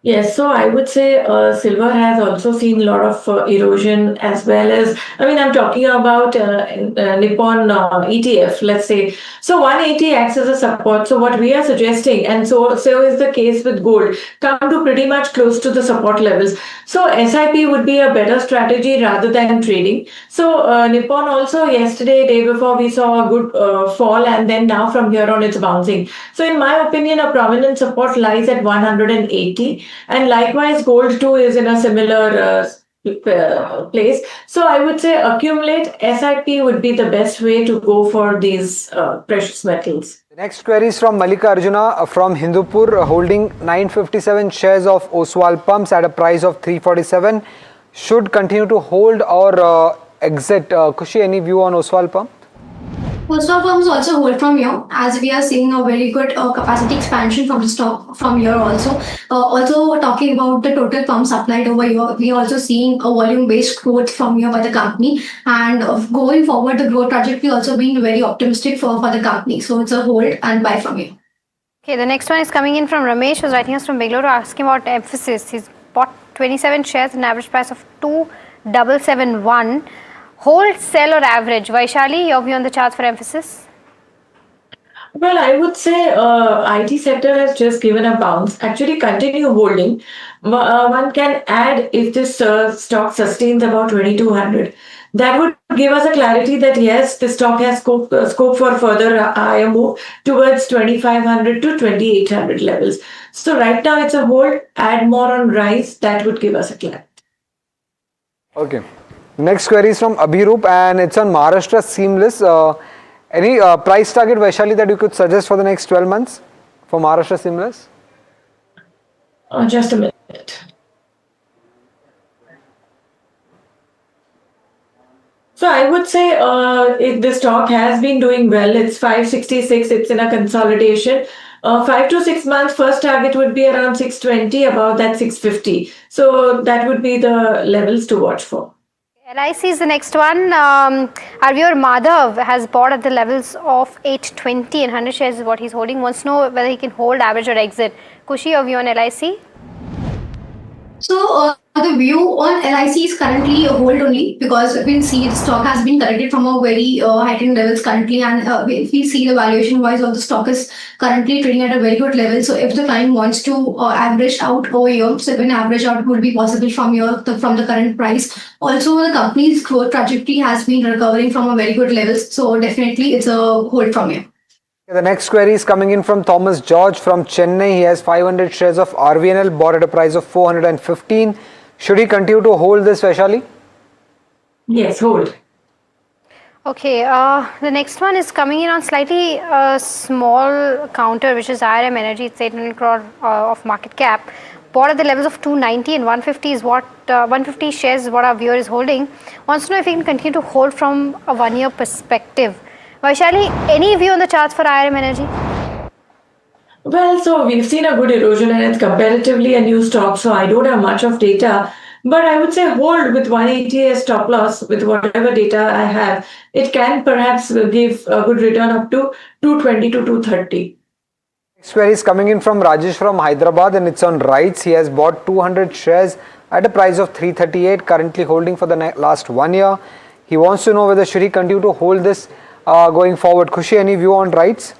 [SPEAKER 17] Yes, so I would say silver has also seen a lot of erosion, as well as, I'm talking about Nippon ETF, let's say. So 180 acts as a support. So what we are suggesting, and so is the case with gold, come to pretty much close to the support levels. So SIP would be a better strategy rather than trading. So Nippon also yesterday, day before, we saw a good fall, and then now from here on it's bouncing. So in my opinion, a prominent support lies at 180. And likewise, gold too is in a similar place. So I would say accumulate. SIP would be the best way to go for these precious metals.
[SPEAKER 19] The next query is from Malika Arjuna from Hindupur, holding 957 shares of Oswal Pumps at a price of 347. Should continue to hold or exit? Kushi, any view on Oswal Pump?
[SPEAKER 23] Oswal Pumps also hold from here, as we are seeing a very good capacity expansion from the stock from here also. Also talking about the total pump supplied over here, we are also seeing a volume-based growth from here by the company. And going forward, the growth trajectory also being very optimistic for the company. So it's a hold and buy from here.
[SPEAKER 1] Okay, the next one is coming in from Ramesh, who's writing us from Bengaluru, asking about Emphasis. He's bought 27 shares at an average price of 2,771. Hold, sell or average? Vaishali, your view on the charts for Emphasis?
[SPEAKER 17] Well, I would say IT sector has just given a bounce. Actually, continue holding. One can add if this stock sustains about 2,200. That would give us a clarity that yes, the stock has scope for further higher move towards 2,500 to 2,800 levels. So right now it's a hold. Add more on rise. That would give us a clarity.
[SPEAKER 19] Okay. Next query is from Abhirup and it's on Maharashtra Seamless. Any price target, Vaishali, that you could suggest for the next 12 months for Maharashtra Seamless?
[SPEAKER 17] Just a minute. So I would say the stock has been doing well. It's 566. It's in a consolidation. 5 to 6 months, first target would be around 620, about that 650. So that would be the levels to watch for.
[SPEAKER 1] LIC is the next one. Our viewer Madhav has bought at the levels of 820 and 100 shares is what he's holding. Wants to know whether he can hold, average or exit. Kushi, your view on LIC?
[SPEAKER 23] So the view on LIC is currently a hold only, because we'll see the stock has been corrected from a very heightened levels currently, and if we see the valuation wise of the stock is currently trading at a very good level. So if the client wants to average out over here, so when average out would be possible from here from the current price. Also, the company's growth trajectory has been recovering from a very good levels. So definitely it's a hold from here.
[SPEAKER 19] The next query is coming in from Thomas George from Chennai. He has 500 shares of RVNL bought at a price of 415. Should he continue to hold this, Vaishali?
[SPEAKER 17] Yes, hold.
[SPEAKER 1] Okay, the next one is coming in on slightly small counter, which is IRM Energy. It's 800 crore of market cap. Bought at the levels of 290 and 150 is what 150 shares is what our viewer is holding. Wants to know if he can continue to hold from a 1 year perspective. Vaishali, any view on the charts for IRM Energy?
[SPEAKER 17] Well, so we've seen a good erosion and it's comparatively a new stock, so I don't have much of data. But I would say hold with 180 as stop loss with whatever data I have. It can perhaps give a good return up to 220 to 230.
[SPEAKER 19] Next query is coming in from Rajesh from Hyderabad and it's on rights. He has bought 200 shares at a price of 338, currently holding for the last 1 year. He wants to know whether should he continue to hold this going forward. Kushi, any view on rights?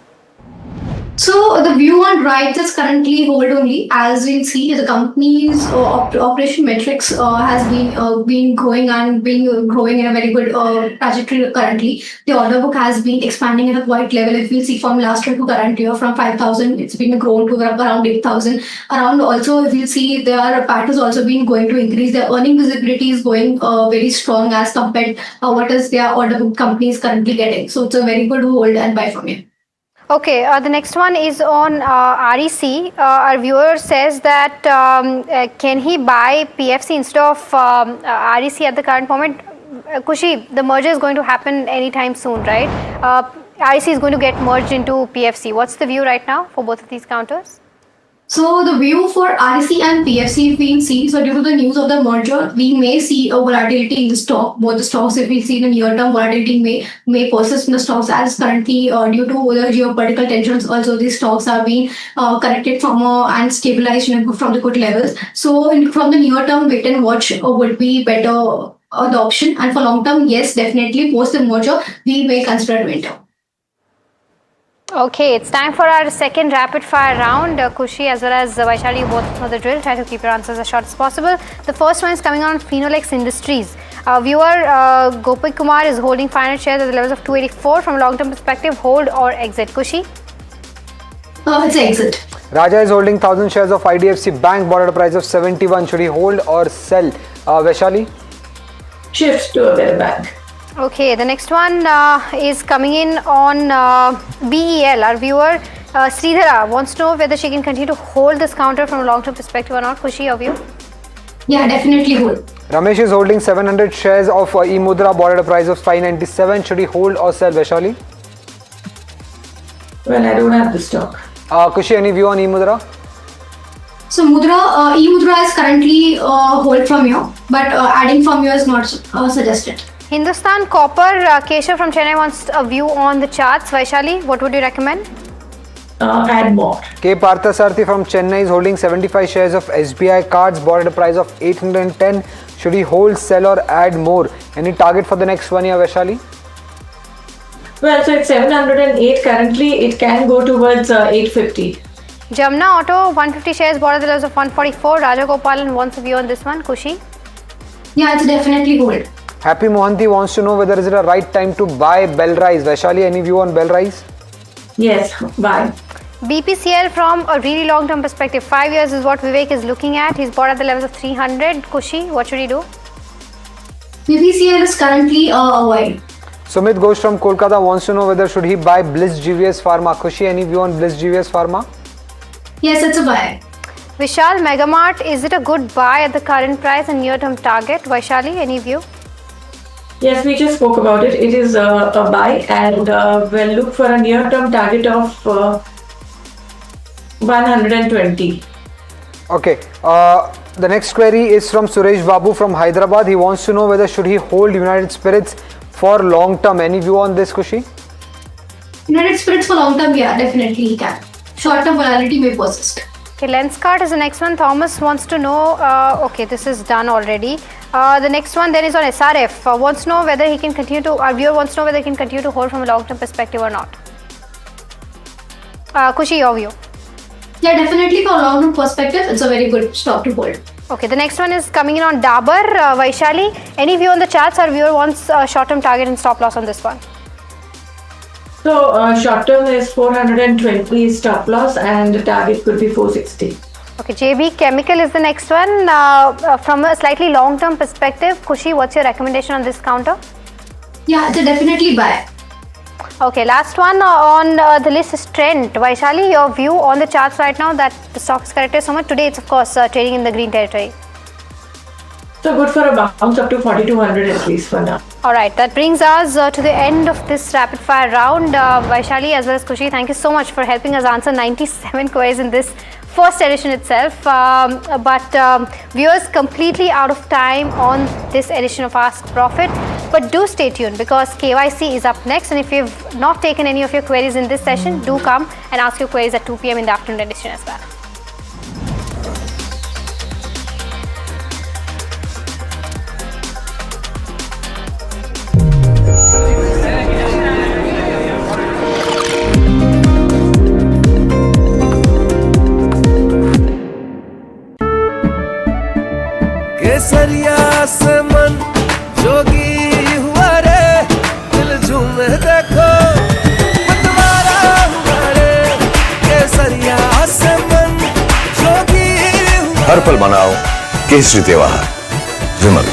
[SPEAKER 23] So the view on rights is currently hold only. As we'll see, the company's operation metrics has been growing and growing in a very good trajectory currently. The order book has been expanding at a quite level. If we'll see from last year to current year, from 5,000, it's been grown to around 8,000. Around also, if you'll see, their PAT has also been going to increase. Their earning visibility is going very strong as compared what is their order book company is currently getting. So it's a very good hold and buy from here.
[SPEAKER 1] Okay, the next one is on REC. Our viewer says that can he buy PFC instead of REC at the current moment? Kushi, the merger is going to happen anytime soon, right? REC is going to get merged into PFC. What's the view right now for both of these counters?
[SPEAKER 23] So the view for REC and PFC, if we see, so due to the news of the merger, we may see a volatility in the stock. Both the stocks, if we see the near-term volatility may persist in the stocks as currently due to the geopolitical tensions. Also, these stocks are being corrected from and stabilized from the good levels. So from the near-term, wait and watch would be better the option. And for long-term, yes, definitely post the merger, we may consider winter.
[SPEAKER 1] Okay, it's time for our second rapid fire round. Kushi as well as Vaishali, both know the drill. Try to keep your answers as short as possible. The first one is coming on Phenolics Industries. Viewer Gopik Kumar is holding 500 shares at the levels of 284. From a long-term perspective, hold or exit? Kushi?
[SPEAKER 23] It's exit.
[SPEAKER 19] Raja is holding 1,000 shares of IDFC Bank, bought at a price of 71. Should he hold or sell? Vaishali?
[SPEAKER 17] Shift to a better bank.
[SPEAKER 1] Okay, the next one is coming in on BEL. Our viewer Sridhara wants to know whether she can continue to hold this counter from a long-term perspective or not. Kushi, your view?
[SPEAKER 23] Yeah, definitely hold.
[SPEAKER 19] Ramesh is holding 700 shares of eMudra, bought at a price of 597. Should he hold or sell, Vaishali?
[SPEAKER 17] Well, I don't have the stock.
[SPEAKER 19] Kushi, any view on eMudra?
[SPEAKER 23] So eMudra is currently hold from here, but adding from here is not suggested.
[SPEAKER 1] Hindustan Copper, Keshav from Chennai wants a view on the charts. Vaishali, what would you recommend?
[SPEAKER 17] Add more.
[SPEAKER 19] K. Parthasarthi from Chennai is holding 75 shares of SBI Cards, bought at a price of 810. Should he hold, sell or add more? Any target for the next 1 year, Vaishali?
[SPEAKER 17] Well, so it's 708 currently. It can go towards 850.
[SPEAKER 1] Jamna Auto, 150 shares, bought at the levels of 144. Raja Gopalan wants a view on this one. Kushi?
[SPEAKER 23] Yeah, it's definitely hold.
[SPEAKER 19] Happy Mohanty wants to know whether is it a right time to buy Bellrise. Vaishali, any view on Bellrise?
[SPEAKER 17] Yes, buy.
[SPEAKER 1] BPCL from a really long-term perspective, 5 years is what Vivek is looking at. He's bought at the levels of 300. Kushi, what should he do?
[SPEAKER 23] BPCL is currently avoid.
[SPEAKER 19] Sumit Ghosh from Kolkata wants to know whether should he buy Bliss GVS Pharma. Kushi, any view on Bliss GVS Pharma?
[SPEAKER 23] Yes, it's a buy.
[SPEAKER 1] Vishal, Megamart, is it a good buy at the current price and near-term target? Vaishali, any view?
[SPEAKER 17] Yes, we just spoke about it. It is a buy and we'll look for a near-term target of 120.
[SPEAKER 19] Okay. The next query is from Suresh Babu from Hyderabad. He wants to know whether should he hold United Spirits for long-term. Any view on this, Kushi?
[SPEAKER 23] United Spirits for long-term, yeah, definitely he can. Short-term volatility may persist.
[SPEAKER 1] Okay, Lenskart is the next one. Thomas wants to know, okay, this is done already. The next one then is on SRF. Wants to know whether he can continue to, our viewer wants to know whether he can continue to hold from a long-term perspective or not. Kushi, your view?
[SPEAKER 23] Yeah, definitely for a long-term perspective, it's a very good stock to hold.
[SPEAKER 1] Okay, the next one is coming in on Dabur. Vaishali, any view on the charts? Our viewer wants a short-term target and stop loss on this one.
[SPEAKER 17] So short term is 420 stop loss and the target could be 460.
[SPEAKER 1] Okay, JB Chemical is the next one. From a slightly long-term perspective, Khushi, what's your recommendation on this counter?
[SPEAKER 23] Yeah, it's a definitely buy.
[SPEAKER 1] Okay, last one on the list is Trent. Vaishali, your view on the charts right now that the stock is corrected so much. Today it's of course trading in the green territory.
[SPEAKER 17] So good for a bounce up to 4200 at least for now.
[SPEAKER 1] Alright, that brings us to the end of this rapid fire round. Vaishali as well as Khushi, thank you so much for helping us answer 97 queries in this first edition itself. Viewers completely out of time on this edition of Ask Profit. But do stay tuned because KYC is up next, and if you've not taken any of your queries in this session, do come and ask your queries at 2 p.m. in the afternoon edition as well.
[SPEAKER 7] केसरिया से मन जोगी हुआ रे दिल झूमे देखो मतवारा हुआ रे केसरिया से मन जोगी हुआ
[SPEAKER 22] हर पल मनाओ केसरी त्योहार। विमल,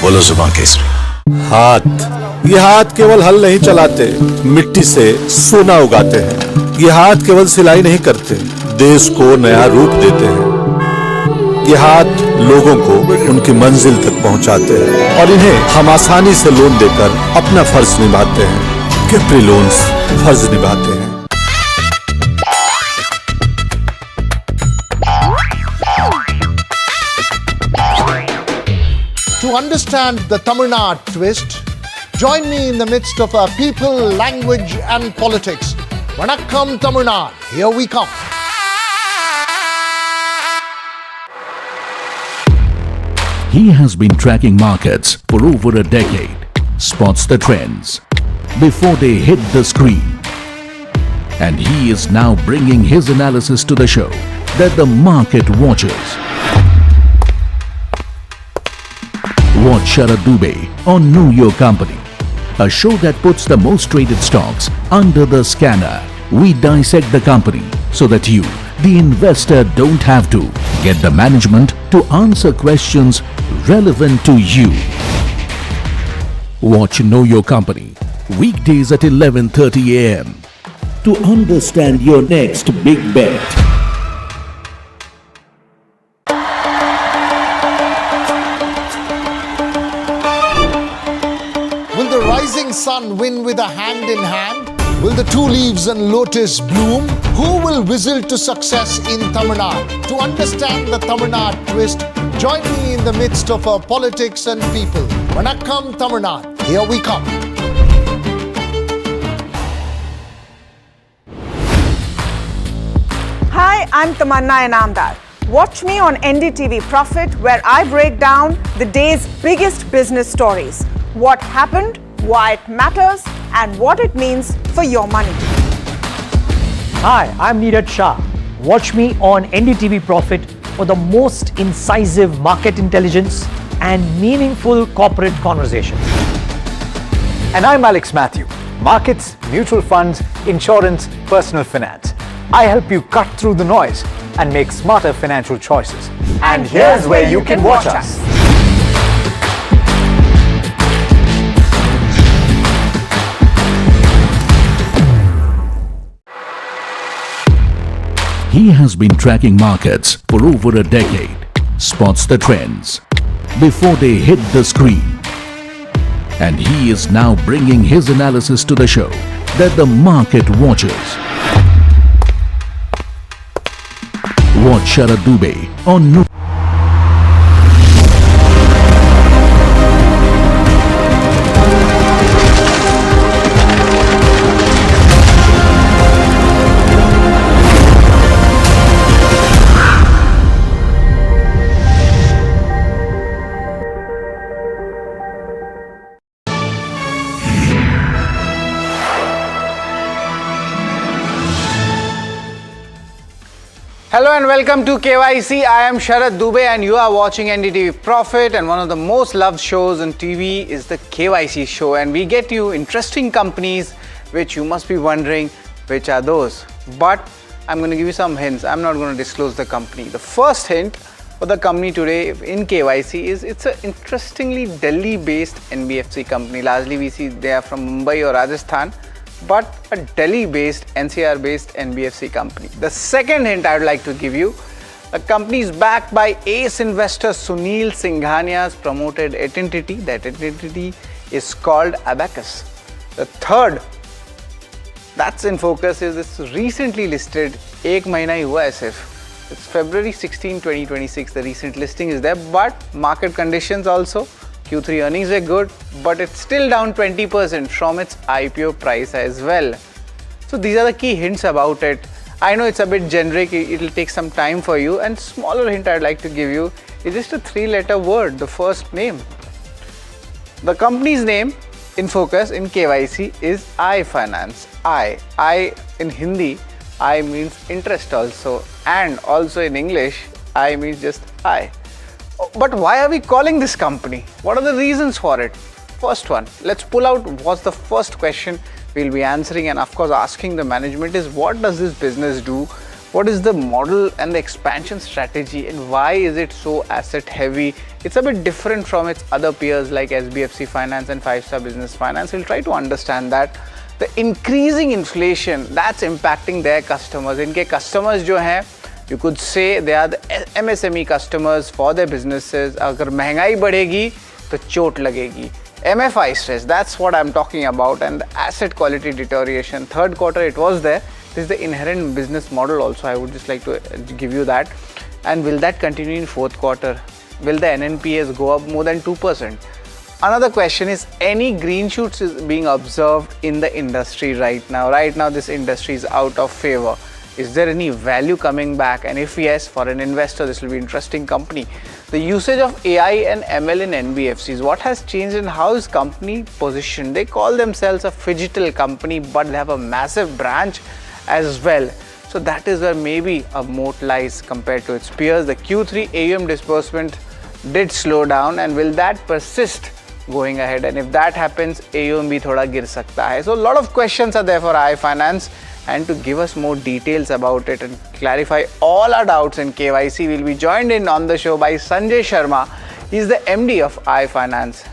[SPEAKER 22] बोलो जुबान केसरी।
[SPEAKER 14] हाथ, ये हाथ केवल हल नहीं चलाते, मिट्टी से सोना उगाते हैं। ये हाथ केवल सिलाई नहीं करते, देश को नया रूप देते हैं। ये हाथ लोगों को उनकी मंजिल तक पहुंचाते हैं और इन्हें हम आसानी से लोन देकर अपना फर्ज निभाते हैं। कैप्री लोन्स फर्ज निभाते हैं।
[SPEAKER 3] To understand the Tamil Nadu twist, join me in the midst of our people, language and politics. Vanakkam Tamil Nadu, here we come.
[SPEAKER 4] He has been tracking markets for over a decade, spots the trends before they hit the screen. And he is now bringing his analysis to the show that the market watches. Watch Sharad Dubey on Know Your Company, a show that puts the most traded stocks under the scanner. We dissect the company so that you, the investor, don't have to get the management to answer questions relevant to you. Watch Know Your Company weekdays at 11:30 a.m. to understand your next big bet.
[SPEAKER 3] Will the rising sun win with a hand in hand? Will the two leaves and lotus bloom? Who will whistle to success in Tamil Nadu? To understand the Tamil Nadu twist, join me in the midst of our politics and people. Vanakkam Tamil Nadu, here we come.
[SPEAKER 12] Hi, I'm Tamanna Inamdar. Watch me on NDTV Profit, where I break down the day's biggest business stories. What happened, why it matters, and what it means for your money.
[SPEAKER 2] Hi, I'm Neeraj Shah. Watch me on NDTV Profit for the most incisive market intelligence and meaningful corporate conversations.
[SPEAKER 5] And I'm Alex Matthew. Markets, mutual funds, insurance, personal finance. I help you cut through the noise and make smarter financial choices. And here's where you can watch us.
[SPEAKER 4] He has been tracking markets for over a decade, spots the trends before they hit the screen. And he is now bringing his analysis to the show that the market watches. Watch Sharad Dubey on Nadu.
[SPEAKER 20] Hello and welcome to KYC. I am Sharad Dubey and you are watching NDTV Profit, and one of the most loved shows on TV is the KYC show, and we get you interesting companies which you must be wondering which are those. But I'm going to give you some hints. I'm not going to disclose the company. The first hint for the company today in KYC is it's an interestingly Delhi-based NBFC company. Largely we see they are from Mumbai or Rajasthan, but a Delhi-based, NCR-based NBFC company. The second hint I would like to give you, the company is backed by ace investor Sunil Singhania's promoted entity. That entity is called Abacus. The third that's in focus is this recently listed Ek Mahina Hua hai Sirf. It's February 16, 2026. The recent listing is there, but market conditions also. Q3 earnings were good, but it's still down 20% from its IPO price as well. So these are the key hints about it. I know it's a bit generic, it'll take some time for you, and smaller hint I'd like to give you is just a 3-letter word, the first name. The company's name in focus in KYC is iFinance. I in Hindi, I means interest also, and also in English, I means just I. But why are we calling this company? What are the reasons for it? First one, let's pull out what's the first question we'll be answering, and of course asking the management is what does this business do? What is the model and the expansion strategy, and why is it so asset heavy? It's a bit different from its other peers like SBFC Finance and 5-Star Business Finance. We'll try to understand that. The increasing inflation that's impacting their customers. Inke customers jo hain, you could say they are the MSME customers for their businesses. Agar महंगाई बढ़ेगी तो चोट लगेगी. MFI stress, that's what I'm talking about, and the asset quality deterioration. Third quarter it was there. This is the inherent business model also. I would just like to give you that. And will that continue in fourth quarter? Will the NNPAs go up more than 2%? Another question is, any green shoots is being observed in the industry right now? Right now this industry is out of favor. Is there any value coming back? And if yes, for an investor, this will be an interesting company. The usage of AI and ML in NBFCs, what has changed and how is company positioned? They call themselves a phygital company, but they have a massive branch as well. So that is where maybe a moat lies compared to its peers. The Q3 AUM disbursement did slow down, and will that persist going ahead? And if that happens, AUM bhi thoda gir sakta hai. So a lot of questions are there for iFinance. And to give us more details about it and clarify all our doubts in KYC, we'll be joined in on the show by Sanjay Sharma. He's the MD of iFinance.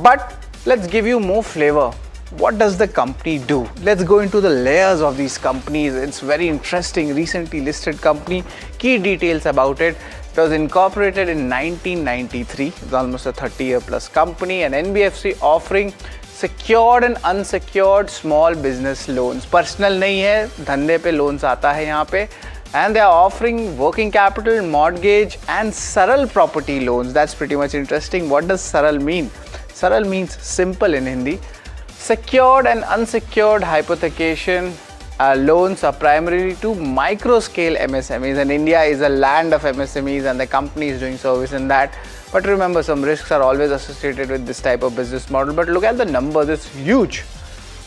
[SPEAKER 20] But let's give you more flavor. What does the company do? Let's go into the layers of these companies. It's very interesting, recently listed company. Key details about it. It was incorporated in 1993. It's almost a 30-year plus company. An NBFC offering secured and unsecured small business loans. Personal नहीं है, धंधे पे loans आता है यहाँ पे. And they are offering working capital, mortgage and saral property loans. That's pretty much interesting. What does saral mean? Saral means simple in Hindi. Secured and unsecured hypothecation loans are primarily to micro-scale MSMEs, and India is a land of MSMEs and the company is doing service in that. But remember, some risks are always associated with this type of business model. But look at the numbers, it's huge.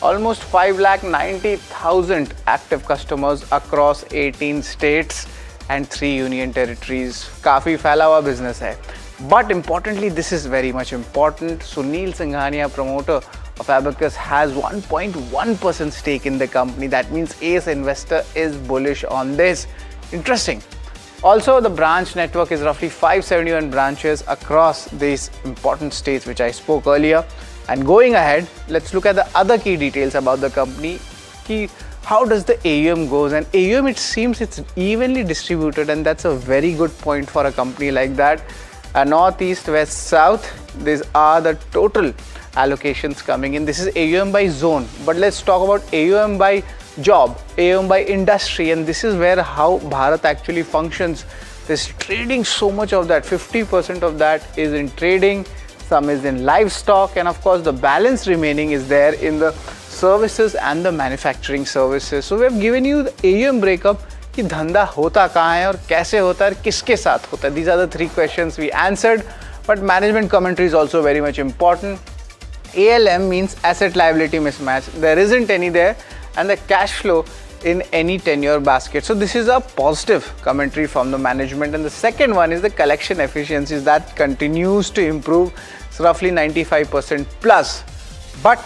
[SPEAKER 20] Almost 5,90,000 active customers across 18 states and 3 union territories. काफी फैला हुआ business है. But importantly, this is very much important. Sunil Singhania, promoter of Abacus, has 1.1% stake in the company. That means ace investor is bullish on this. Interesting. Also, the branch network is roughly 571 branches across these important states which I spoke earlier. And going ahead, let's look at the other key details about the company. How does the AUM goes? And AUM, it seems it's evenly distributed, and that's a very good point for a company like that. North, East, West, South, these are the total allocations coming in. This is AUM by zone, but let's talk about AUM by job, AUM by industry, and this is where how Bharat actually functions. There's trading, so much of that, 50% of that is in trading, some is in livestock, and of course the balance remaining is there in the services and the manufacturing services. So we have given you the AUM breakup कि धंधा होता कहाँ है और कैसे होता है और किसके साथ होता है. These are the 3 questions we answered, but management commentary is also very much important. ALM means asset liability mismatch. There isn't any there, and the cash flow in any tenure basket. So this is a positive commentary from the management. And the second one is the collection efficiencies that continues to improve. It's roughly 95% plus. But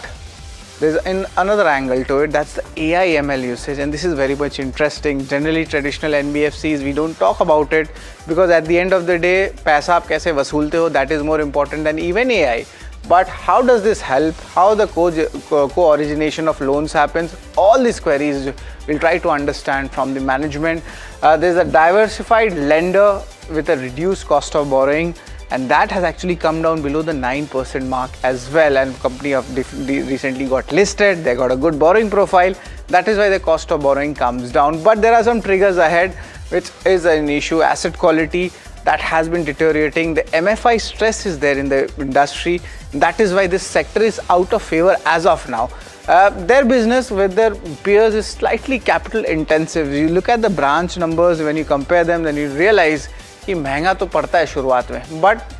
[SPEAKER 20] there's another angle to it, that's the AI ML usage, and this is very much interesting. Generally traditional NBFCs, we don't talk about it because at the end of the day, paisa aap kaise vasoolते ho, that is more important than even AI. But how does this help? How the co-origination of loans happens? All these queries we'll try to understand from the management. There's a diversified lender with a reduced cost of borrowing, and that has actually come down below the 9% mark as well, and company recently got listed. They got a good borrowing profile. That is why the cost of borrowing comes down. But there are some triggers ahead, which is an issue. Asset quality that has been deteriorating. The MFI stress is there in the industry. That is why this sector is out of favor as of now. Their business with their peers is slightly capital intensive. You look at the branch numbers, when you compare them, then you realize कि महंगा तो पड़ता है शुरुआत में, but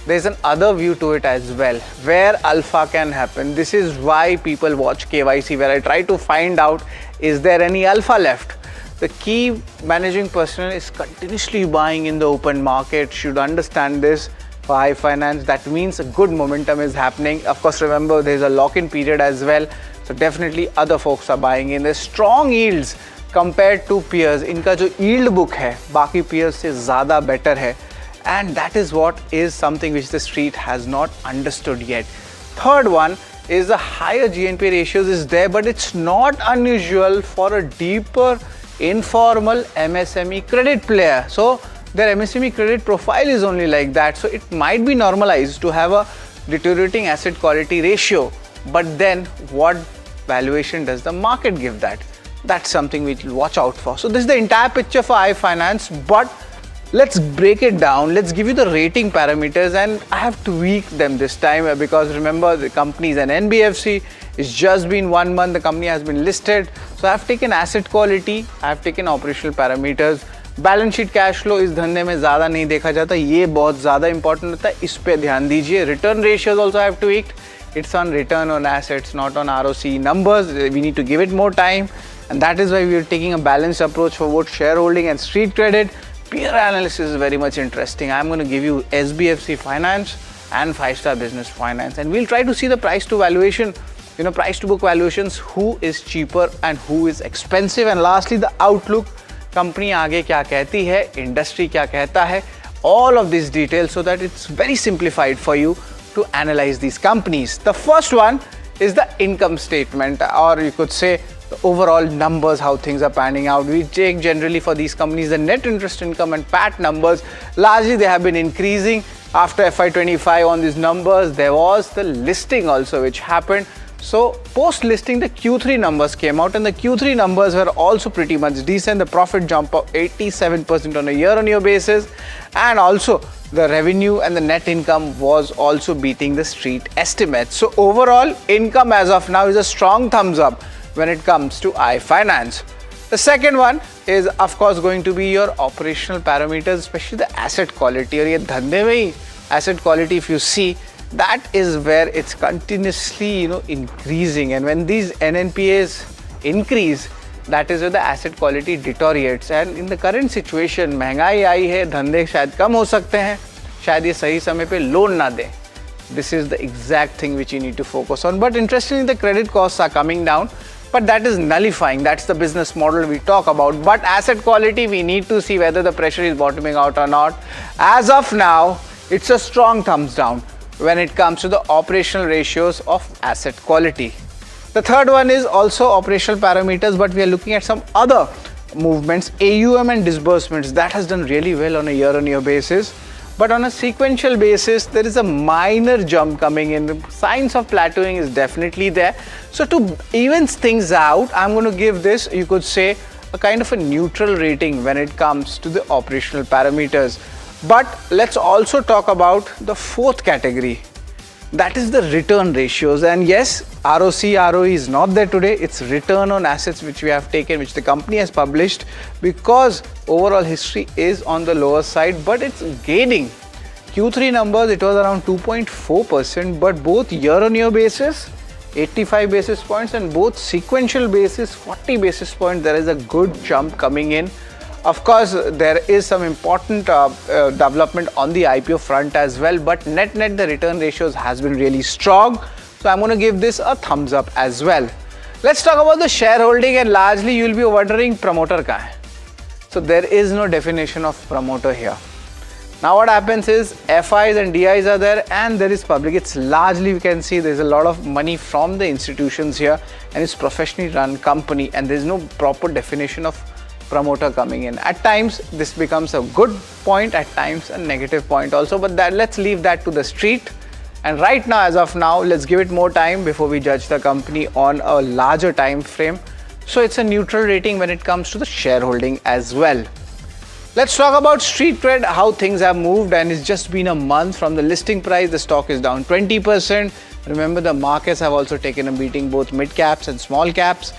[SPEAKER 20] there's an other view to it as well, where alpha can happen. This is why people watch KYC, where I try to find out, is there any alpha left? The key managing personnel is continuously buying in the open market, should understand this. For high finance, that means a good momentum is happening. Of course, remember there's a lock-in period as well, so definitely other folks are buying in. There's strong yields compared to peers. इनका जो yield book है बाकी peers से ज़्यादा better है, and that is what is something which the street has not understood yet. Third one is the higher GNP ratios is there, but it's not unusual for a deeper informal MSME credit player. So their MSME credit profile is only like that, so it might be normalized to have a deteriorating asset quality ratio. But then what valuation does the market give that? That's something we will watch out for. So this is the entire picture for iFinance, but let's break it down. Let's give you the rating parameters, and I have tweaked them this time because remember the company is an NBFC. It's just been 1 month, the company has been listed. So I have taken asset quality, I have taken operational parameters. Balance sheet cash flow इस धंधे में ज़्यादा नहीं देखा जाता, ये बहुत ज़्यादा इंपॉर्टेंट होता है, इस पे ध्यान दीजिए. Return ratios also have to it. It's on return on assets, not on ROC numbers. We need to give it more time, and that is why we are taking a balanced approach for both shareholding and street credit. Peer analysis is very much interesting. I'm going to give you SBFC Finance and 5-star Business Finance, and we'll try to see the price to valuation, price to book valuations, who is cheaper and who is expensive, and lastly the outlook. Company आगे क्या कहती है, industry क्या कहता है, all of these details, so that it's very simplified for you to analyze these companies. The first one is the income statement, or you could say the overall numbers, how things are panning out. We take generally for these companies the net interest income and PAT numbers. Largely they have been increasing after FY25 on these numbers. There was the listing also which happened. So post listing the Q3 numbers came out, and the Q3 numbers were also pretty much decent. The profit jump of 87% on a year-on-year basis, and also the revenue and the net income was also beating the street estimates. So overall income as of now is a strong thumbs up when it comes to iFinance. The second one is of course going to be your operational parameters, especially the asset quality. और ये धंधे में ही asset quality, if you see, that is where it's continuously increasing, and when these NNPAs increase, that is where the asset quality deteriorates. And in the current situation, महंगाई आई है, धंधे शायद कम हो सकते हैं, शायद ये सही समय पे लोन ना दें. This is the exact thing which you need to focus on. But interestingly, the credit costs are coming down, but that is nullifying. That's the business model we talk about. But asset quality, we need to see whether the pressure is bottoming out or not. As of now, it's a strong thumbs down when it comes to the operational ratios of asset quality. The third one is also operational parameters, but we are looking at some other movements. AUM and disbursements, that has done really well on a year-on-year basis, but on a sequential basis there is a minor jump coming in. Signs of plateauing is definitely there. So to even things out, I'm going to give this, you could say, a kind of a neutral rating when it comes to the operational parameters. But let's also talk about the fourth category, that is the return ratios. And yes, ROC, ROE is not there today. It's return on assets which we have taken, which the company has published, because overall history is on the lower side, but it's gaining. Q3 numbers, it was around 2.4%, but both year-on-year basis, 85 basis points, and both sequential basis, 40 basis points, there is a good jump coming in. Of course, there is some important development on the IPO front as well, but net the return ratios has been really strong. So I'm going to give this a thumbs up as well. Let's talk about the shareholding, and largely you'll be wondering promoter ka hai. So there is no definition of promoter here. Now what happens is FIs and DIs are there and there is public. It's largely, we can see there's a lot of money from the institutions here and it's professionally run company and there's no proper definition of promoter coming in. At times this becomes a good point, at times a negative point also, but let's leave that to the street. And right now, as of now, let's give it more time before we judge the company on a larger time frame. So it's a neutral rating when it comes to the shareholding as well. Let's talk about street cred, how things have moved, and it's just been a month from the listing price. The stock is down 20%. Remember, the markets have also taken a beating, both mid caps and small caps.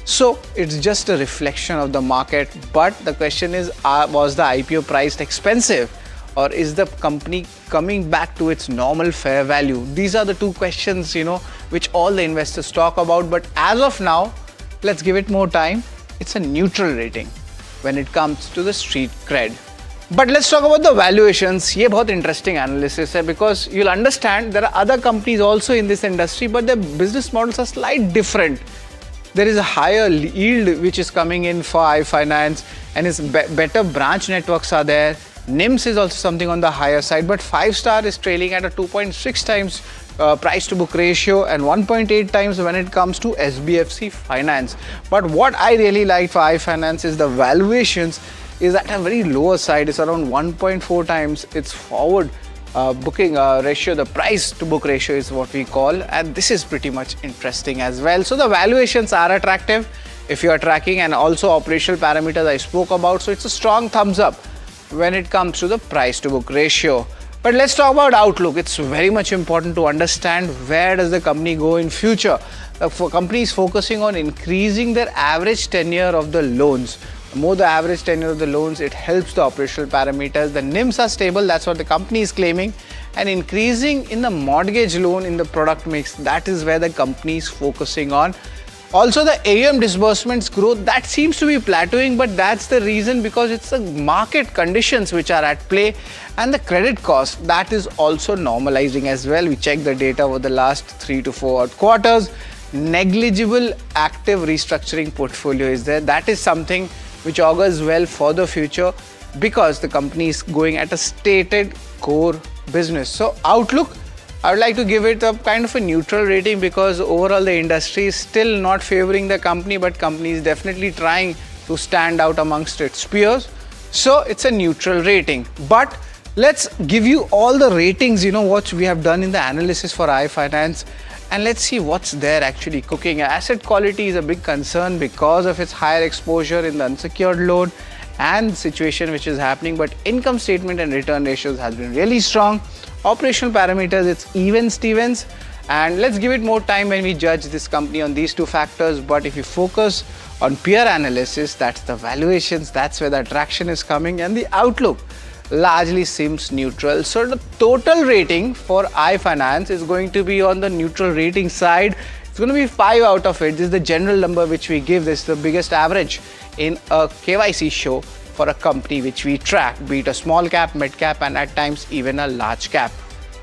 [SPEAKER 20] So it's just a reflection of the market. But the question is, was the IPO priced expensive? Or is the company coming back to its normal fair value? These are the two questions, which all the investors talk about. But as of now, let's give it more time. It's a neutral rating when it comes to the street cred. But let's talk about the valuations. Ye bahut interesting analysis hai because you'll understand there are other companies also in this industry, but their business models are slightly different. There is a higher yield which is coming in for iFinance and its better branch networks are there. NIMS is also something on the higher side, but 5-star is trailing at a 2.6 times price to book ratio and 1.8 times when it comes to SBFC Finance. But what I really like for iFinance is the valuations is at a very lower side. It's around 1.4 times its forward booking ratio. The price to book ratio is what we call, and this is pretty much interesting as well. So the valuations are attractive if you are tracking, and also operational parameters I spoke about. So it's a strong thumbs up when it comes to the price to book ratio. But let's talk about outlook. It's very much important to understand where does the company go in future. The company is focusing on increasing their average tenure of the loans. The more the average tenure of the loans, it helps the operational parameters. The NIMs are stable, that's what the company is claiming. And increasing in the mortgage loan in the product mix, that is where the company is focusing on. Also, the AUM disbursements growth, that seems to be plateauing, but that's the reason because it's the market conditions which are at play, and the credit cost, that is also normalizing as well. We checked the data over the last 3 to 4 quarters. Negligible active restructuring portfolio is there. That is something which augurs well for the future because the company is going at a stated core business. So outlook, I would like to give it a kind of a neutral rating because overall the industry is still not favoring the company, but company is definitely trying to stand out amongst its peers. So it's a neutral rating. But let's give you all the ratings, what we have done in the analysis for iFinance, and let's see what's there actually cooking. Asset quality is a big concern because of its higher exposure in the unsecured loan and situation which is happening, but income statement and return ratios has been really strong. Operational parameters, it's even Stevens, and let's give it more time when we judge this company on these two factors. But if you focus on peer analysis, that's the valuations, that's where the attraction is coming, and the outlook largely seems neutral. So the total rating for iFinance is going to be on the neutral rating side. It's going to be 5 out of it. This is the general number which we give. This is the biggest average in a KYC show for a company which we track, be it a small cap, mid cap, and at times even a large cap.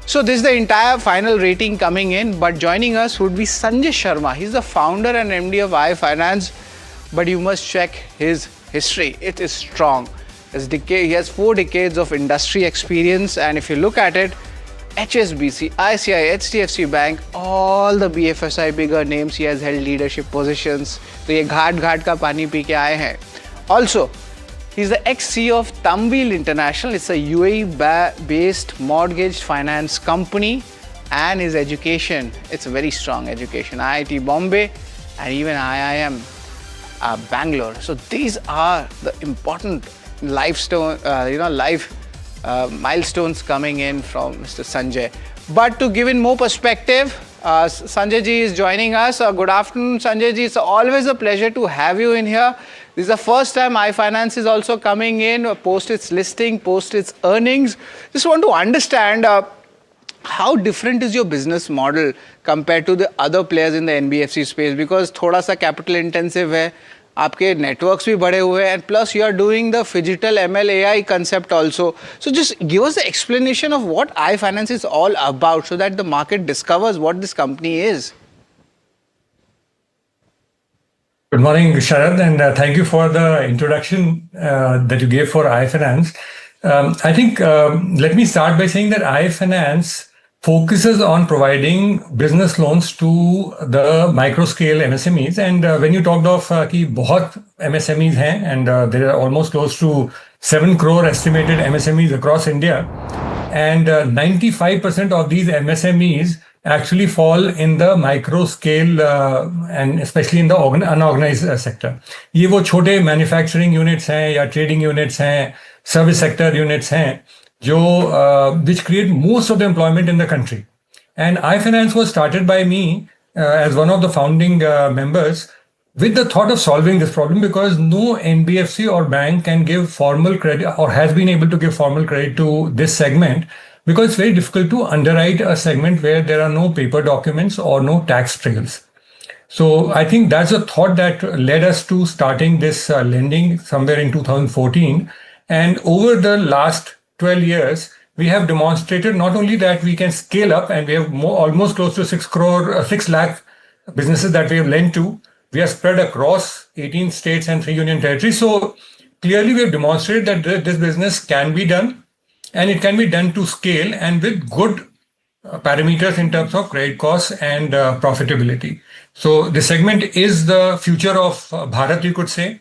[SPEAKER 20] So this is the entire final rating coming in, but joining us would be Sanjay Sharma. He's the founder and MD of iFinance, but you must check his history. It is strong. He has 4 decades of industry experience, and if you look at it, HSBC, ICI, HDFC Bank, all the BFSI bigger names, he has held leadership positions. So ye ghat ka pani pee ke aaye hain. Also, he's the ex-CEO of Tambil International. It's a UAE-based mortgage finance company, and his education, it's a very strong education. IIT Bombay and even IIM Bangalore. So these are the important milestones coming in from Mr. Sanjay. But to give in more perspective, Sanjay ji is joining us. Good afternoon, Sanjay ji. It's always a pleasure to have you in here. This is the first time iFinance is also coming in, post its listing, post its earnings. Just want to understand how different is your business model compared to the other players in the NBFC space, because thoda sa capital intensive hai, आपके networks भी बढ़े हुए हैं, and plus you are doing the phygital ML AI concept also. So just give us the explanation of what iFinance is all about so that the market discovers what this company is.
[SPEAKER 8] Good morning, Sharad, and thank you for the introduction that you gave for iFinance. I think let me start by saying that iFinance focuses on providing business loans to the micro scale MSMEs. And when you talked of कि बहुत MSMEs हैं, and there are almost close to 7 crore estimated MSMEs across India, and 95% of these MSMEs actually fall in the micro scale and especially in the unorganized sector. ये वो छोटे manufacturing units हैं या trading units हैं, service sector units हैं जो which create most of the employment in the country. And iFinance was started by me as one of the founding members with the thought of solving this problem, because no NBFC or bank can give formal credit or has been able to give formal credit to this segment, because it's very difficult to underwrite a segment where there are no paper documents or no tax trails. So I think that's a thought that led us to starting this lending somewhere in 2014. And over the last 12 years, we have demonstrated not only that we can scale up, and we have almost close to 6 lakh businesses that we have lent to. We are spread across 18 states and 3 union territories. So clearly we have demonstrated that this business can be done, and it can be done to scale and with good parameters in terms of credit costs and profitability. So the segment is the future of Bharat, you could say.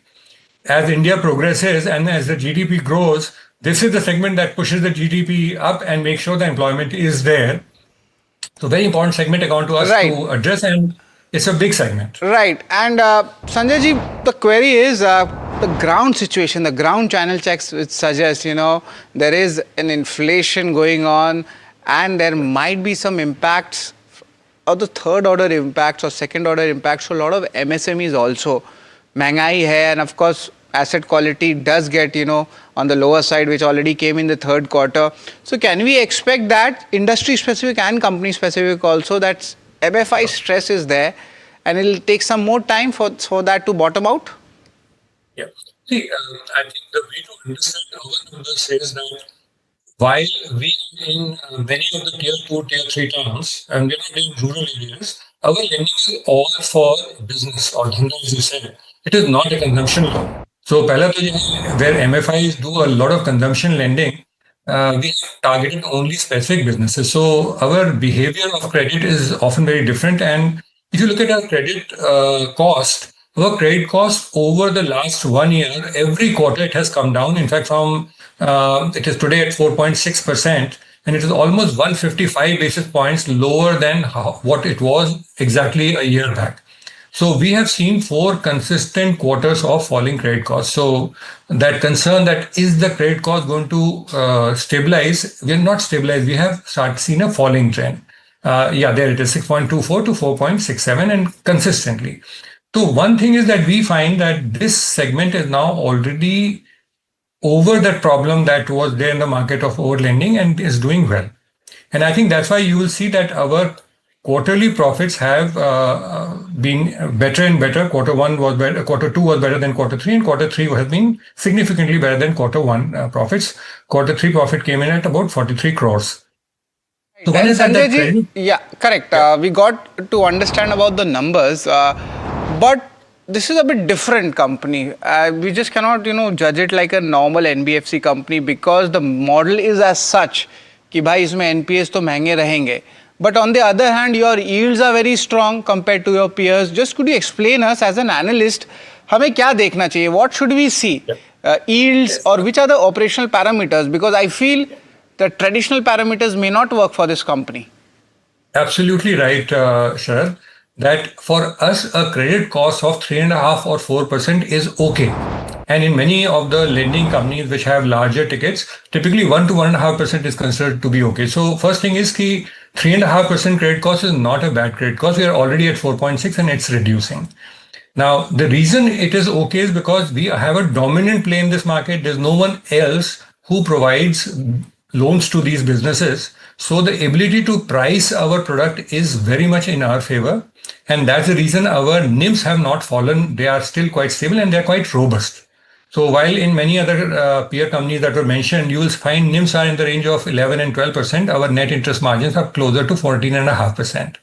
[SPEAKER 8] As India progresses and as the GDP grows, this is the segment that pushes the GDP up and makes sure the employment is there. So very important segment account to us to address, and it's a big segment.
[SPEAKER 20] Right. And Sanjay ji, the query is the ground situation, the ground channel checks which suggest, there is an inflation going on and there might be some impacts or the third order impacts or second order impacts to a lot of MSMEs also. Mehngai hai, and of course asset quality does get, on the lower side, which already came in the third quarter. So can we expect that industry specific and company specific also, that MFI stress is there and it will take some more time for that to bottom out?
[SPEAKER 8] Yeah. See, I think the way to understand our numbers is that while we are in many of the tier 2, tier 3 towns, and we're not in rural areas, our lending is all for business or dhanda, as you said. It is not a consumption loan. So, where MFIs do a lot of consumption lending, we have targeted only specific businesses. So, our behavior of credit is often very different. And if you look at our credit cost, our credit cost over the last 1 year, every quarter it has come down. In fact, it is today at 4.6%, and it is almost 155 basis points lower than what it was exactly a year back. So we have seen 4 consistent quarters of falling credit costs. So that concern that is the credit cost going to stabilize, we are not stabilized. We have seen a falling trend. There it is, 6.24 to 4.67, and consistently. So one thing is that we find that this segment is now already over that problem that was there in the market of overlending and is doing well. And I think that's why you will see that our quarterly profits have been better and better. Quarter 1 was better, quarter 2 was better than quarter 3, and quarter 3 has been significantly better than quarter 1 profits. Quarter 3 profit came in at about 43 crores. So
[SPEAKER 20] and Sanjay ji, yeah, correct. Yeah. We got to understand about the numbers, but this is a bit different company. We just cannot, judge it like a normal NBFC company, because the model is as such कि भाई इसमें NPAs तो महंगे रहेंगे. But on the other hand, your yields are very strong compared to your peers. Just could you explain us as an analyst, हमें क्या देखना चाहिए? What should we see? Yields, or which are the operational parameters? Because I feel the traditional parameters may not work for this company.
[SPEAKER 8] Absolutely right, Sharad. That for us, a credit cost of 3.5% or 4% is okay. And in many of the lending companies which have larger tickets, typically 1 to 1.5% is considered to be okay. So first thing is that 3.5% credit cost is not a bad credit cost. We are already at 4.6 and it's reducing. Now, the reason it is okay is because we have a dominant play in this market. There's no one else who provides loans to these businesses. So the ability to price our product is very much in our favor. And that's the reason our NIMs have not fallen. They are still quite stable and they're quite robust. So while in many other peer companies that were mentioned, you will find NIMs are in the range of 11 and 12%. Our net interest margins are closer to 14.5%.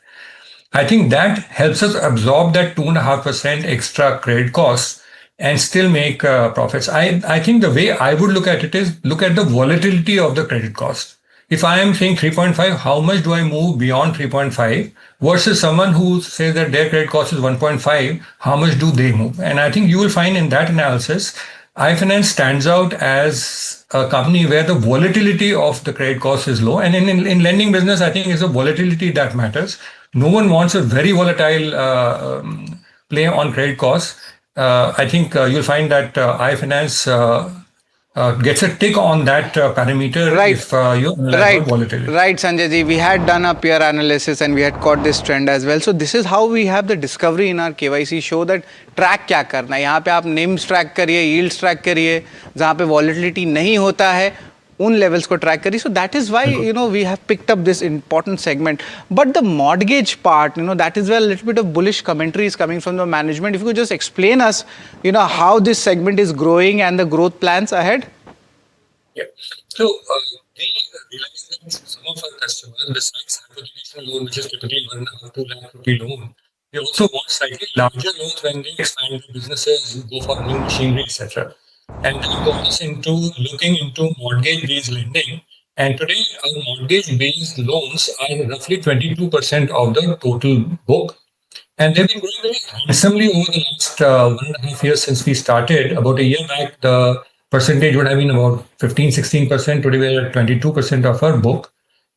[SPEAKER 8] I think that helps us absorb that 2.5% extra credit costs and still make profits. I think the way I would look at it is look at the volatility of the credit cost. If I am saying 3.5, how much do I move beyond 3.5 versus someone who says that their credit cost is 1.5, how much do they move? And I think you will find in that analysis, iFinance stands out as a company where the volatility of the credit cost is low. And in lending business, I think it's the volatility that matters. No one wants a very volatile play on credit costs. I think you'll find that iFinance gets a tick on that parameter if you
[SPEAKER 20] Right,
[SPEAKER 8] volatility.
[SPEAKER 20] right, Sanjay ji. We had done a peer analysis and we had caught this trend as well. So this is how we have the discovery in our KYC show that track क्या करना है. यहाँ पे आप NIMs track करिए, yields track करिए, जहाँ पे volatility नहीं होता है, उन levels को track करिए. So that is why we have picked up this important segment. But the mortgage part, that is where a little bit of bullish commentary is coming from the management. If you could just explain us, how this segment is growing and the growth plans ahead.
[SPEAKER 8] Yeah. So we realized that some of our customers, besides hypothecation loan, which is typically 1.5 to 2 lakh rupee loan, they also want slightly larger loans when they expand their businesses, go for new machinery, etc. And that got us into looking into mortgage-based lending. And today, our mortgage-based loans are roughly 22% of the total book. And they've been growing very handsomely over the last 1.5 years since we started. About a year back, the percentage would have been about 15-16%. Today, we're at 22% of our book.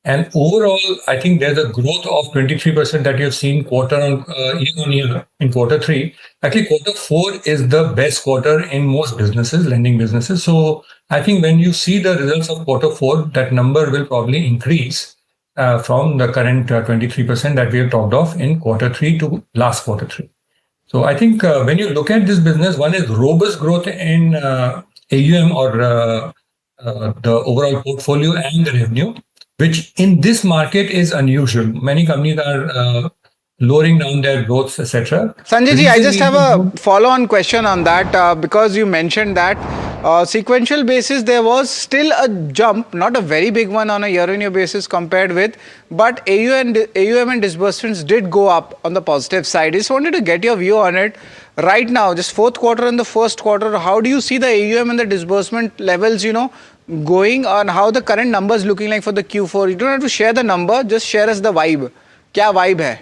[SPEAKER 8] And overall, I think there's a growth of 23% that you've seen quarter on year on year in quarter 3. Actually, quarter 4 is the best quarter in most businesses, lending businesses. So I think when you see the results of quarter 4, that number will probably increase from the current 23% that we have talked of in quarter 3 to last quarter 3. So I think when you look at this business, one is robust growth in AUM or the overall portfolio and the revenue, which in this market is unusual. Many companies are lowering down their growth, etc.
[SPEAKER 20] Sanjay ji, I just have a follow-on question on that because you mentioned that sequential basis there was still a jump, not a very big one on a year-on-year basis compared with, but AUM and disbursements did go up on the positive side. I just wanted to get your view on it. Right now, just fourth quarter and the first quarter, how do you see the AUM and the disbursement levels, going on, how the current numbers looking like for the Q4? You don't have to share the number, just share us the vibe. Kya vibe hai?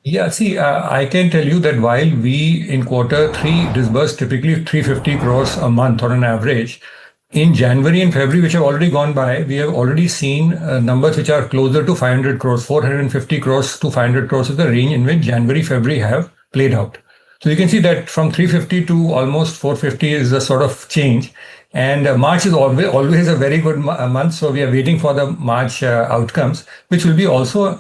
[SPEAKER 8] Yeah, see, I can tell you that while we in quarter 3 disburse typically 350 crores a month on an average, in January and February, which have already gone by, we have already seen numbers which are closer to 500 crores, 450 crores to 500 crores is the range in which January, February have played out. So you can see that from 350 to almost 450 is a sort of change. And March is always a very good month. So we are waiting for the March outcomes, which will be also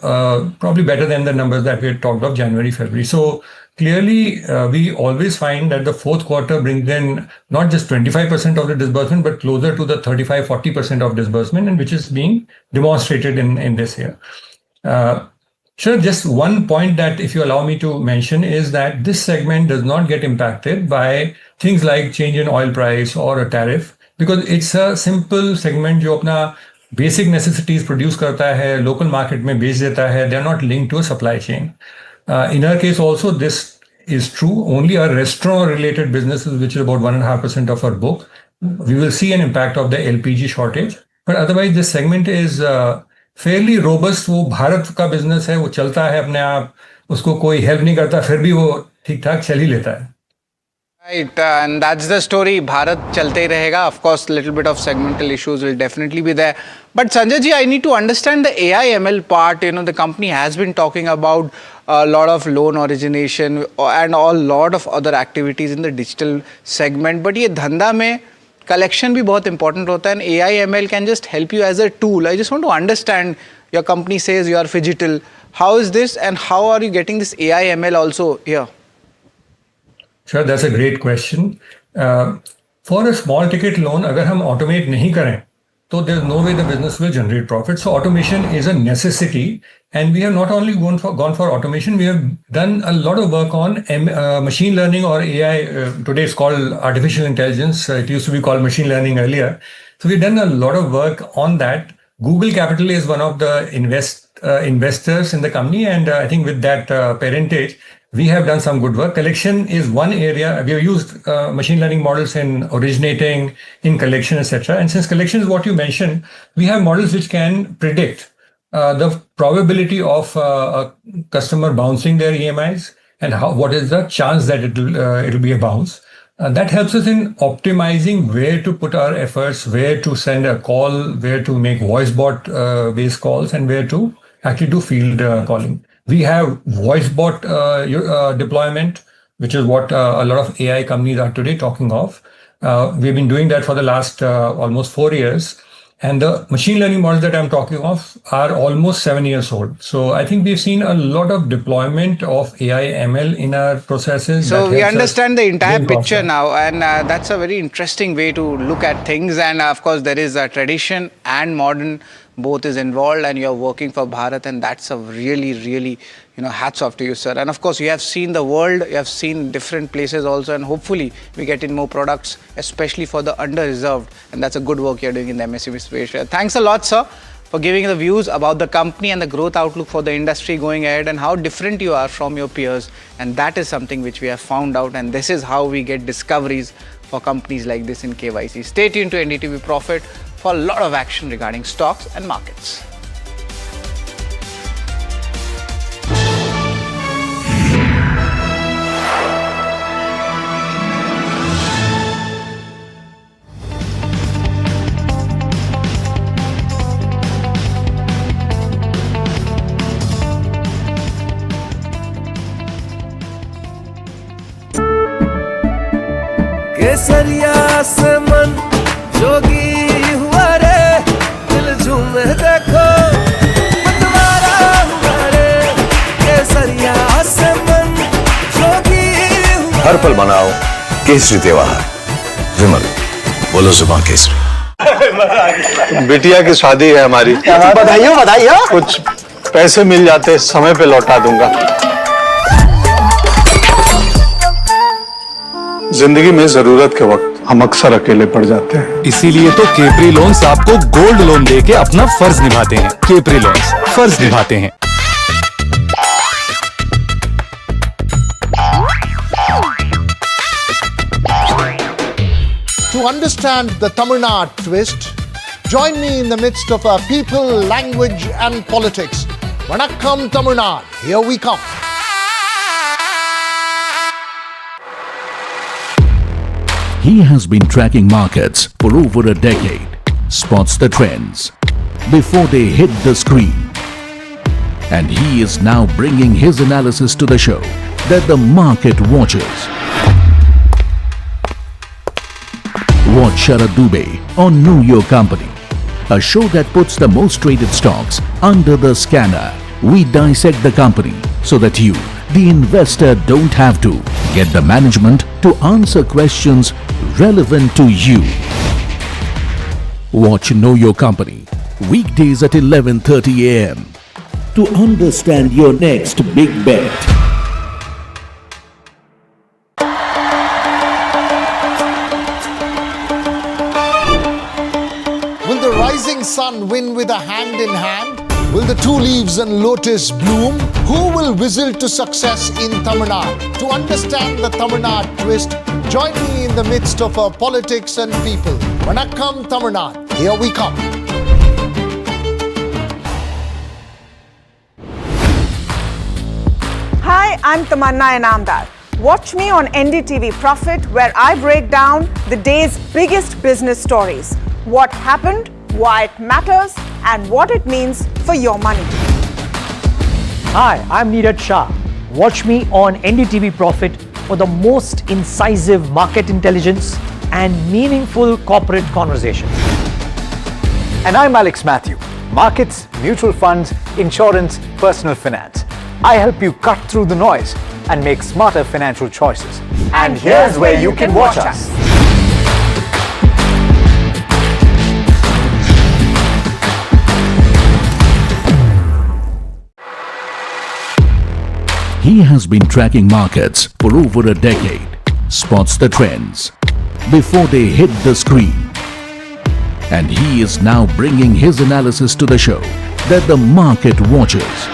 [SPEAKER 8] probably better than the numbers that we had talked of January, February. So clearly, we always find that the fourth quarter brings in not just 25% of the disbursement, but closer to the 35-40% of disbursement, and which is being demonstrated in this year. Sure, just one point that if you allow me to mention is that this segment does not get impacted by things like change in oil price or a tariff, because it's a simple segment जो अपना basic necessities produce करता है, local market में बेच देता है. They are not linked to a supply chain. In our case also, this is true. Only our restaurant related businesses, which is about 1.5% of our book, we will see an impact of the LPG shortage. But otherwise, this segment is fairly robust. वो भारत का business है, वो चलता है अपने आप, उसको कोई help नहीं करता, फिर भी वो ठीक ठाक चल ही लेता है.
[SPEAKER 20] Right, and that's the story. Bharat chalte hi rahega. Of course, little bit of segmental issues will definitely be there. But Sanjay ji, I need to understand the AI/ML part. The company has been talking about a lot of loan origination and a lot of other activities in the digital segment. But ये धंधा में collection भी बहुत important होता है, and AI/ML can just help you as a tool. I just want to understand. Your company says you are Figital. How is this, and how are you getting this AI/ML also here?
[SPEAKER 8] Sure, that's a great question. For a small ticket loan, अगर हम automate नहीं करें, so there's no way the business will generate profit. So automation is a necessity. And we have not only gone for automation, we have done a lot of work on machine learning or AI. Today it's called artificial intelligence. It used to be called machine learning earlier. So we've done a lot of work on that. Google Capital is one of the investors in the company. And I think with that parentage, we have done some good work. Collection is one area. We have used machine learning models in originating, in collection, etc. And since collection is what you mentioned, we have models which can predict the probability of a customer bouncing their EMIs and what is the chance that it'll be a bounce. That helps us in optimizing where to put our efforts, where to send a call, where to make voice bot based calls, and where to actually do field calling. We have voice bot deployment, which is what a lot of AI companies are today talking of. We've been doing that for the last almost 4 years. And the machine learning models that I'm talking of are almost 7 years old. So I think we've seen a lot of deployment of AI ML in our processes.
[SPEAKER 20] So we understand the entire picture now, and that's a very interesting way to look at things. And of course, there is a tradition and modern, both is involved, and you're working for Bharat, and that's a really, hats off to you, sir. And of course, you have seen the world, you have seen different places also, and hopefully we get in more products, especially for the under-reserved, and that's a good work you're doing in the MSME space. Thanks a lot, sir, for giving the views about the company and the growth outlook for the industry going ahead and how different you are from your peers. And that is something which we have found out, and this is how we get discoveries for companies like this in KYC. Stay tuned to NDTV Profit for a lot of action regarding stocks and markets.
[SPEAKER 7] केसरिया से मन जोगी हुआ रे, दिल झूमे देखो मतवारा हुआ रे, केसरिया से मन जोगी हुआ।
[SPEAKER 22] हर पल मनाओ केसरी त्योहार। विमल, बोलो जुबान केसरी।
[SPEAKER 14] बिटिया की शादी है हमारी।
[SPEAKER 2] बधाई हो।
[SPEAKER 14] कुछ पैसे मिल जाते समय पे लौटा दूंगा। जिंदगी में जरूरत के वक्त हम अक्सर अकेले पड़ जाते हैं।
[SPEAKER 13] इसीलिए तो केपरी लोन्स आपको गोल्ड लोन देके अपना फर्ज निभाते हैं। केपरी लोन्स फर्ज निभाते हैं।
[SPEAKER 3] To understand the Tamil Nadu twist, join me in the midst of our people, language and politics. Vanakkam Tamil Nadu, here we come.
[SPEAKER 4] He has been tracking markets for over a decade, spots the trends before they hit the screen. And he is now bringing his analysis to the show that the market watches. Watch Sharad Dubey on Know Your Company, a show that puts the most traded stocks under the scanner. We dissect the company so that you, the investor, don't have to get the management to answer questions relevant to you. Watch Know Your Company weekdays at 11:30 a.m. to understand your next big bet.
[SPEAKER 3] Will the rising sun win with a hand in hand? Will the two leaves and lotus bloom? Who will whistle to success in Tamil Nadu? To understand the Tamil Nadu twist, join me in the midst of our politics and people. Vanakkam Tamil Nadu, here we come.
[SPEAKER 12] Hi, I'm Tamanna Inamdar. Watch me on NDTV Profit, where I break down the day's biggest business stories. What happened, why it matters, and what it means for your money.
[SPEAKER 2] Hi, I'm Neeraj Shah. Watch me on NDTV Profit for the most incisive market intelligence and meaningful corporate conversations.
[SPEAKER 5] And I'm Alex Matthew. Markets, mutual funds, insurance, personal finance. I help you cut through the noise and make smarter financial choices. And here's where you can watch us.
[SPEAKER 4] He has been tracking markets for over a decade, spots the trends before they hit the screen. And he is now bringing his analysis to the show that the market watches.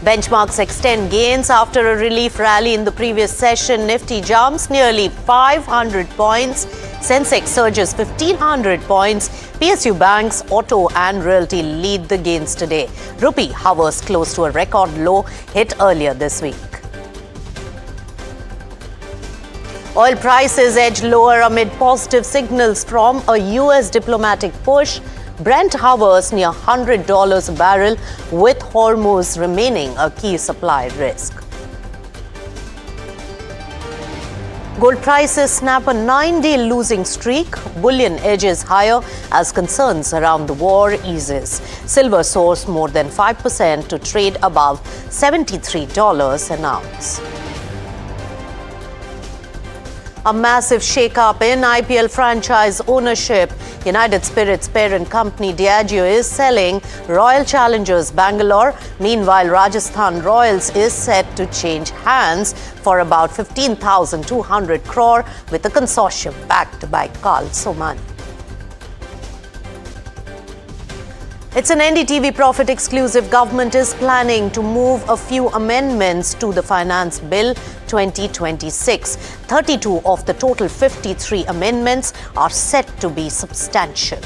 [SPEAKER 15] Benchmarks extend gains after a relief rally in the previous session. Nifty jumps nearly 500 points. Sensex surges 1,500 points. PSU banks, auto and realty lead the gains today. Rupee hovers close to a record low hit earlier this week. Oil prices edge lower amid positive signals from a US diplomatic push. Brent hovers near $100 a barrel, with Hormuz remaining a key supply risk. Gold prices snap a 9-day losing streak. Bullion edges higher as concerns around the war eases. Silver soars more than 5% to trade above $73 an ounce. A massive shake-up in IPL franchise ownership. United Spirits parent company Diageo is selling Royal Challengers Bangalore. Meanwhile, Rajasthan Royals is set to change hands for about 15,200 crore with a consortium backed by Carl Somani. It's an NDTV Profit exclusive. Government is planning to move a few amendments to the Finance Bill 2026. 32 of the total 53 amendments are set to be substantial.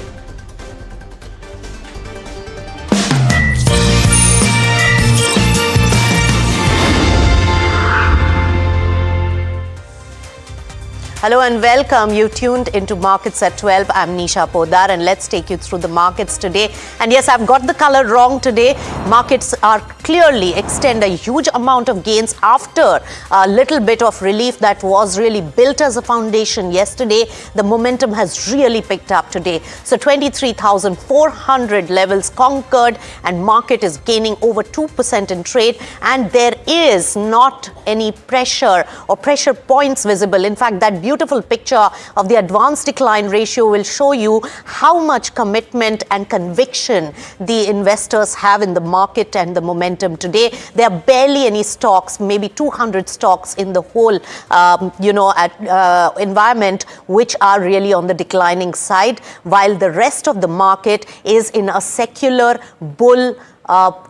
[SPEAKER 15] Hello and welcome. You tuned into Markets at 12. I'm Nisha Podar and let's take you through the markets today. And yes, I've got the color wrong today. Markets are clearly extend a huge amount of gains after a little bit of relief that was really built as a foundation yesterday. The momentum has really picked up today. So 23,400 levels conquered and market is gaining over 2% in trade. And there is not any pressure or pressure points visible. In fact, that beautiful picture of the advanced decline ratio will show you how much commitment and conviction the investors have in the market and the momentum today. There are barely any stocks, maybe 200 stocks in the whole, environment, which are really on the declining side, while the rest of the market is in a secular bull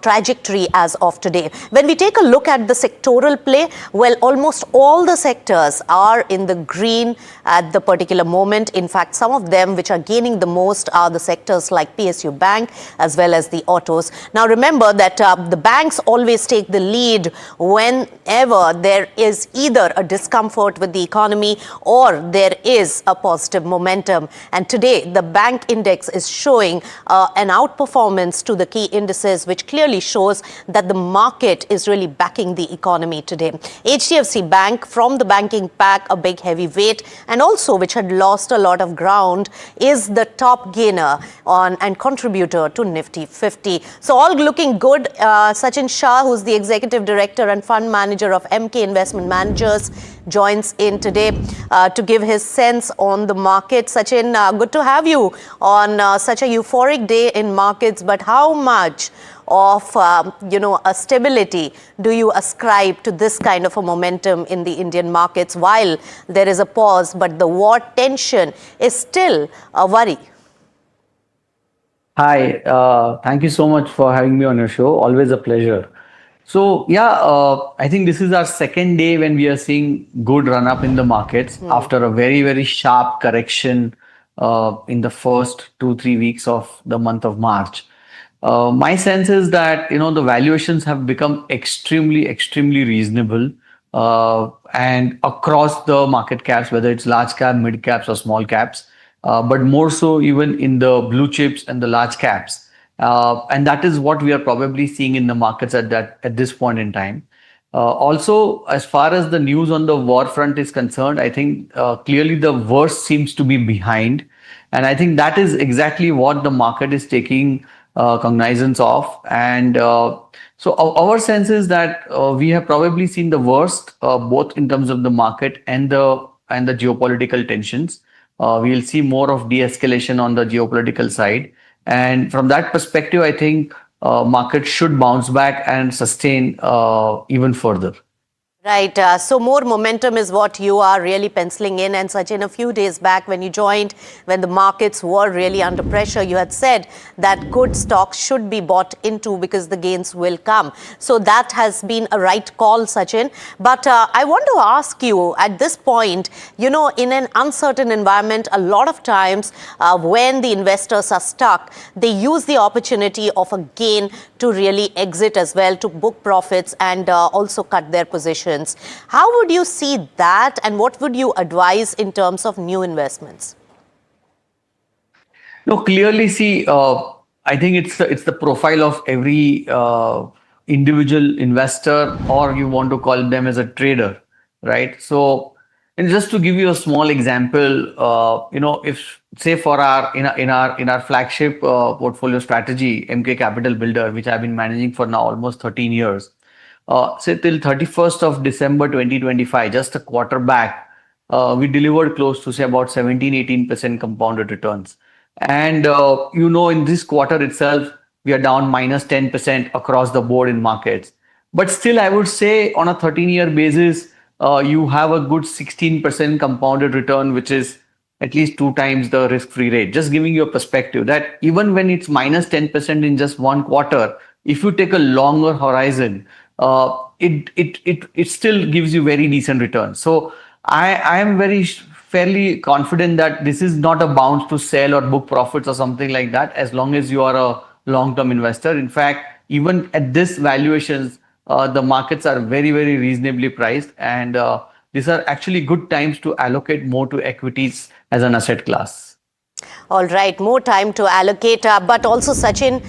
[SPEAKER 15] trajectory as of today. When we take a look at the sectoral play, well, almost all the sectors are in the green at the particular moment. In fact, some of them which are gaining the most are the sectors like PSU Bank as well as the autos. Now, remember that the banks always take the lead whenever there is either a discomfort with the economy or there is a positive momentum. And today, the bank index is showing an outperformance to the key indices, which clearly shows that the market is really backing the economy today. HDFC Bank, from the banking pack, a big heavyweight, and also which had lost a lot of ground, is the top gainer on and contributor to Nifty 50. So all looking good. Sachin Shah, who's the executive director and fund manager of MK Investment Managers, joins in today to give his sense on the market. Sachin, good to have you on such a euphoric day in markets, but how much of a stability do you ascribe to this kind of a momentum in the Indian markets while there is a pause, but the war tension is still a worry?
[SPEAKER 16] Hi, thank you so much for having me on your show. Always a pleasure. So I think this is our second day when we are seeing good run up in the markets after a very, very sharp correction in the first 2-3 weeks of the month of March. My sense is that, the valuations have become extremely, extremely reasonable and across the market caps, whether it's large cap, mid caps or small caps, but more so even in the blue chips and the large caps. And that is what we are probably seeing in the markets at this point in time. Also, as far as the news on the war front is concerned, I think clearly the worst seems to be behind. And I think that is exactly what the market is taking cognizance of. And so our sense is that we have probably seen the worst, both in terms of the market and the geopolitical tensions. We'll see more of de-escalation on the geopolitical side. And from that perspective, I think market should bounce back and sustain even further.
[SPEAKER 15] Right. So more momentum is what you are really penciling in. And Sachin, a few days back when you joined, when the markets were really under pressure, you had said that good stocks should be bought into because the gains will come. So that has been a right call, Sachin. But I want to ask you at this point, you know, in an uncertain environment, a lot of times when the investors are stuck, they use the opportunity of a gain to really exit as well, to book profits and also cut their positions. How would you see that, and what would you advise in terms of new investments?
[SPEAKER 16] No, clearly see, I think it's the profile of every individual investor, or you want to call them as a trader, right? So, and just to give you a small example, you know, if say for in our flagship portfolio strategy, MK Capital Builder, which I've been managing for now almost 13 years. Say till 31st of December 2025, just a quarter back, we delivered close to say about 17-18% compounded returns. And you know, in this quarter itself, we are down minus 10% across the board in markets. But still, I would say on a 13-year basis, you have a good 16% compounded return, which is at least 2 times the risk-free rate. Just giving you a perspective that even when it's minus 10% in just one quarter, if you take a longer horizon, it still gives you very decent returns. So I am fairly confident that this is not a bounce to sell or book profits or something like that, as long as you are a long-term investor. In fact, even at this valuations, the markets are very, very reasonably priced, and these are actually good times to allocate more to equities as an asset class.
[SPEAKER 15] All right, more time to allocate, but also Sachin,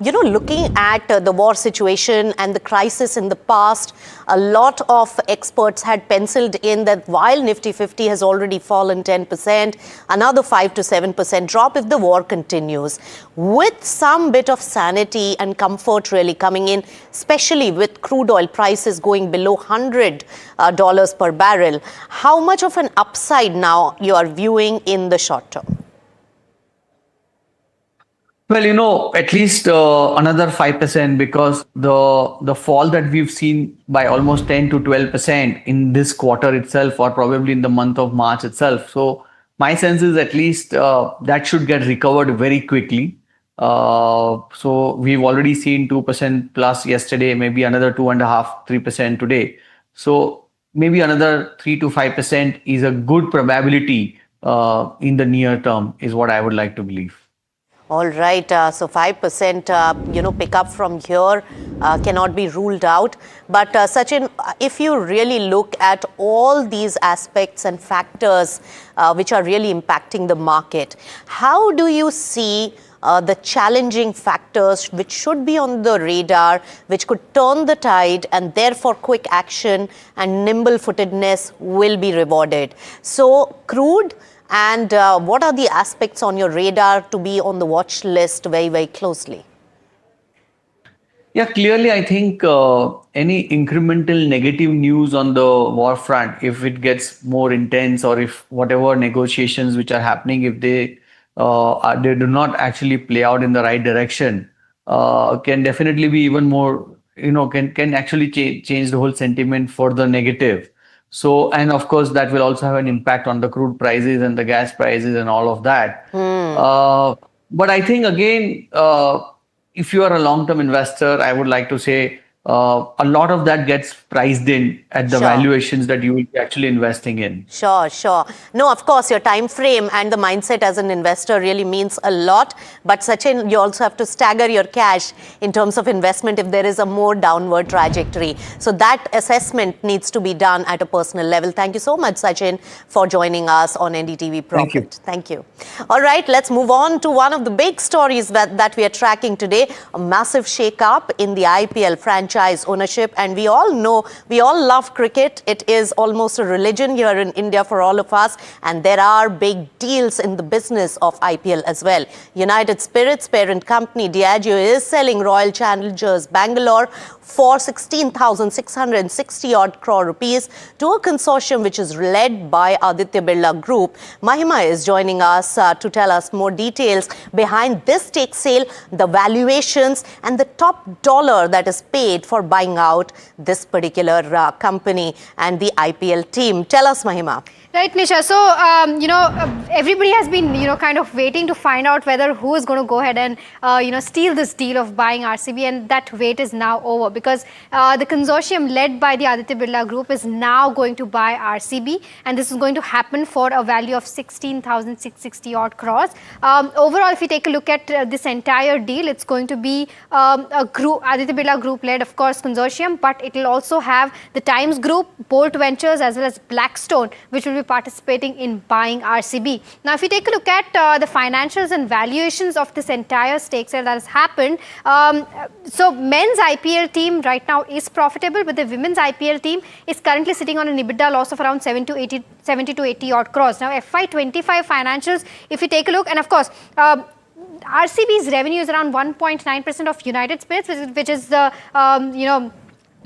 [SPEAKER 15] you know, looking at the war situation and the crisis in the past, a lot of experts had penciled in that while Nifty 50 has already fallen 10%, another 5 to 7% drop if the war continues. With some bit of sanity and comfort really coming in, especially with crude oil prices going below $100 per barrel, how much of an upside now you are viewing in the short term?
[SPEAKER 16] Well, you know, at least another 5%, because the fall that we've seen by almost 10 to 12% in this quarter itself, or probably in the month of March itself. So my sense is at least that should get recovered very quickly. So we've already seen 2% plus yesterday, maybe another 2.5%, 3% today. So maybe another 3 to 5% is a good probability in the near term, is what I would like to believe.
[SPEAKER 15] All right, so 5%, you know, pick up from here cannot be ruled out. But Sachin, if you really look at all these aspects and factors which are really impacting the market, how do you see the challenging factors which should be on the radar, which could turn the tide, and therefore quick action and nimble-footedness will be rewarded? So crude, and what are the aspects on your radar to be on the watch list very, very closely?
[SPEAKER 16] Yeah, clearly, I think any incremental negative news on the war front, if it gets more intense, or if whatever negotiations which are happening, if they do not actually play out in the right direction, can definitely be even more, you know, can actually change the whole sentiment for the negative. So, and of course, that will also have an impact on the crude prices and the gas prices and all of that. But I think, again, if you are a long-term investor, I would like to say a lot of that gets priced in at the valuations that you will be actually investing in.
[SPEAKER 15] Sure. No, of course, your time frame and the mindset as an investor really means a lot. But Sachin, you also have to stagger your cash in terms of investment if there is a more downward trajectory. So that assessment needs to be done at a personal level. Thank you so much, Sachin, for joining us on NDTV Profit. Thank you. All right, let's move on to one of the big stories that we are tracking today, a massive shake-up in the IPL franchise. franchise ownership. And we all know, we all love cricket. It is almost a religion here in India for all of us. And there are big deals in the business of IPL as well. United Spirits parent company Diageo is selling Royal Challengers Bangalore for 16,660 odd crore rupees to a consortium which is led by Aditya Birla Group. Mahima is joining us to tell us more details behind this stake sale, the valuations and the top dollar that is paid for buying out this particular company and the IPL team. Tell us, Mahima.
[SPEAKER 1] Right, Nisha. So, everybody has been, kind of waiting to find out whether who is going to go ahead and, steal this deal of buying RCB, and that wait is now over because the consortium led by the Aditya Birla Group is now going to buy RCB, and this is going to happen for a value of 16,660 odd crores. Overall, if you take a look at this entire deal, it's going to be a group, Aditya Birla Group led, of course, consortium, but it will also have the Times Group, Bolt Ventures, as well as Blackstone, which will be participating in buying RCB. Now, if you take a look at the financials and valuations of this entire stake sale that has happened, so men's IPL team right now is profitable, but the women's IPL team is currently sitting on an EBITDA loss of around 70 to 80 odd crores. Now, FY25 financials, if you take a look, and of course, RCB's revenue is around 1.9% of United Spirits, which is the,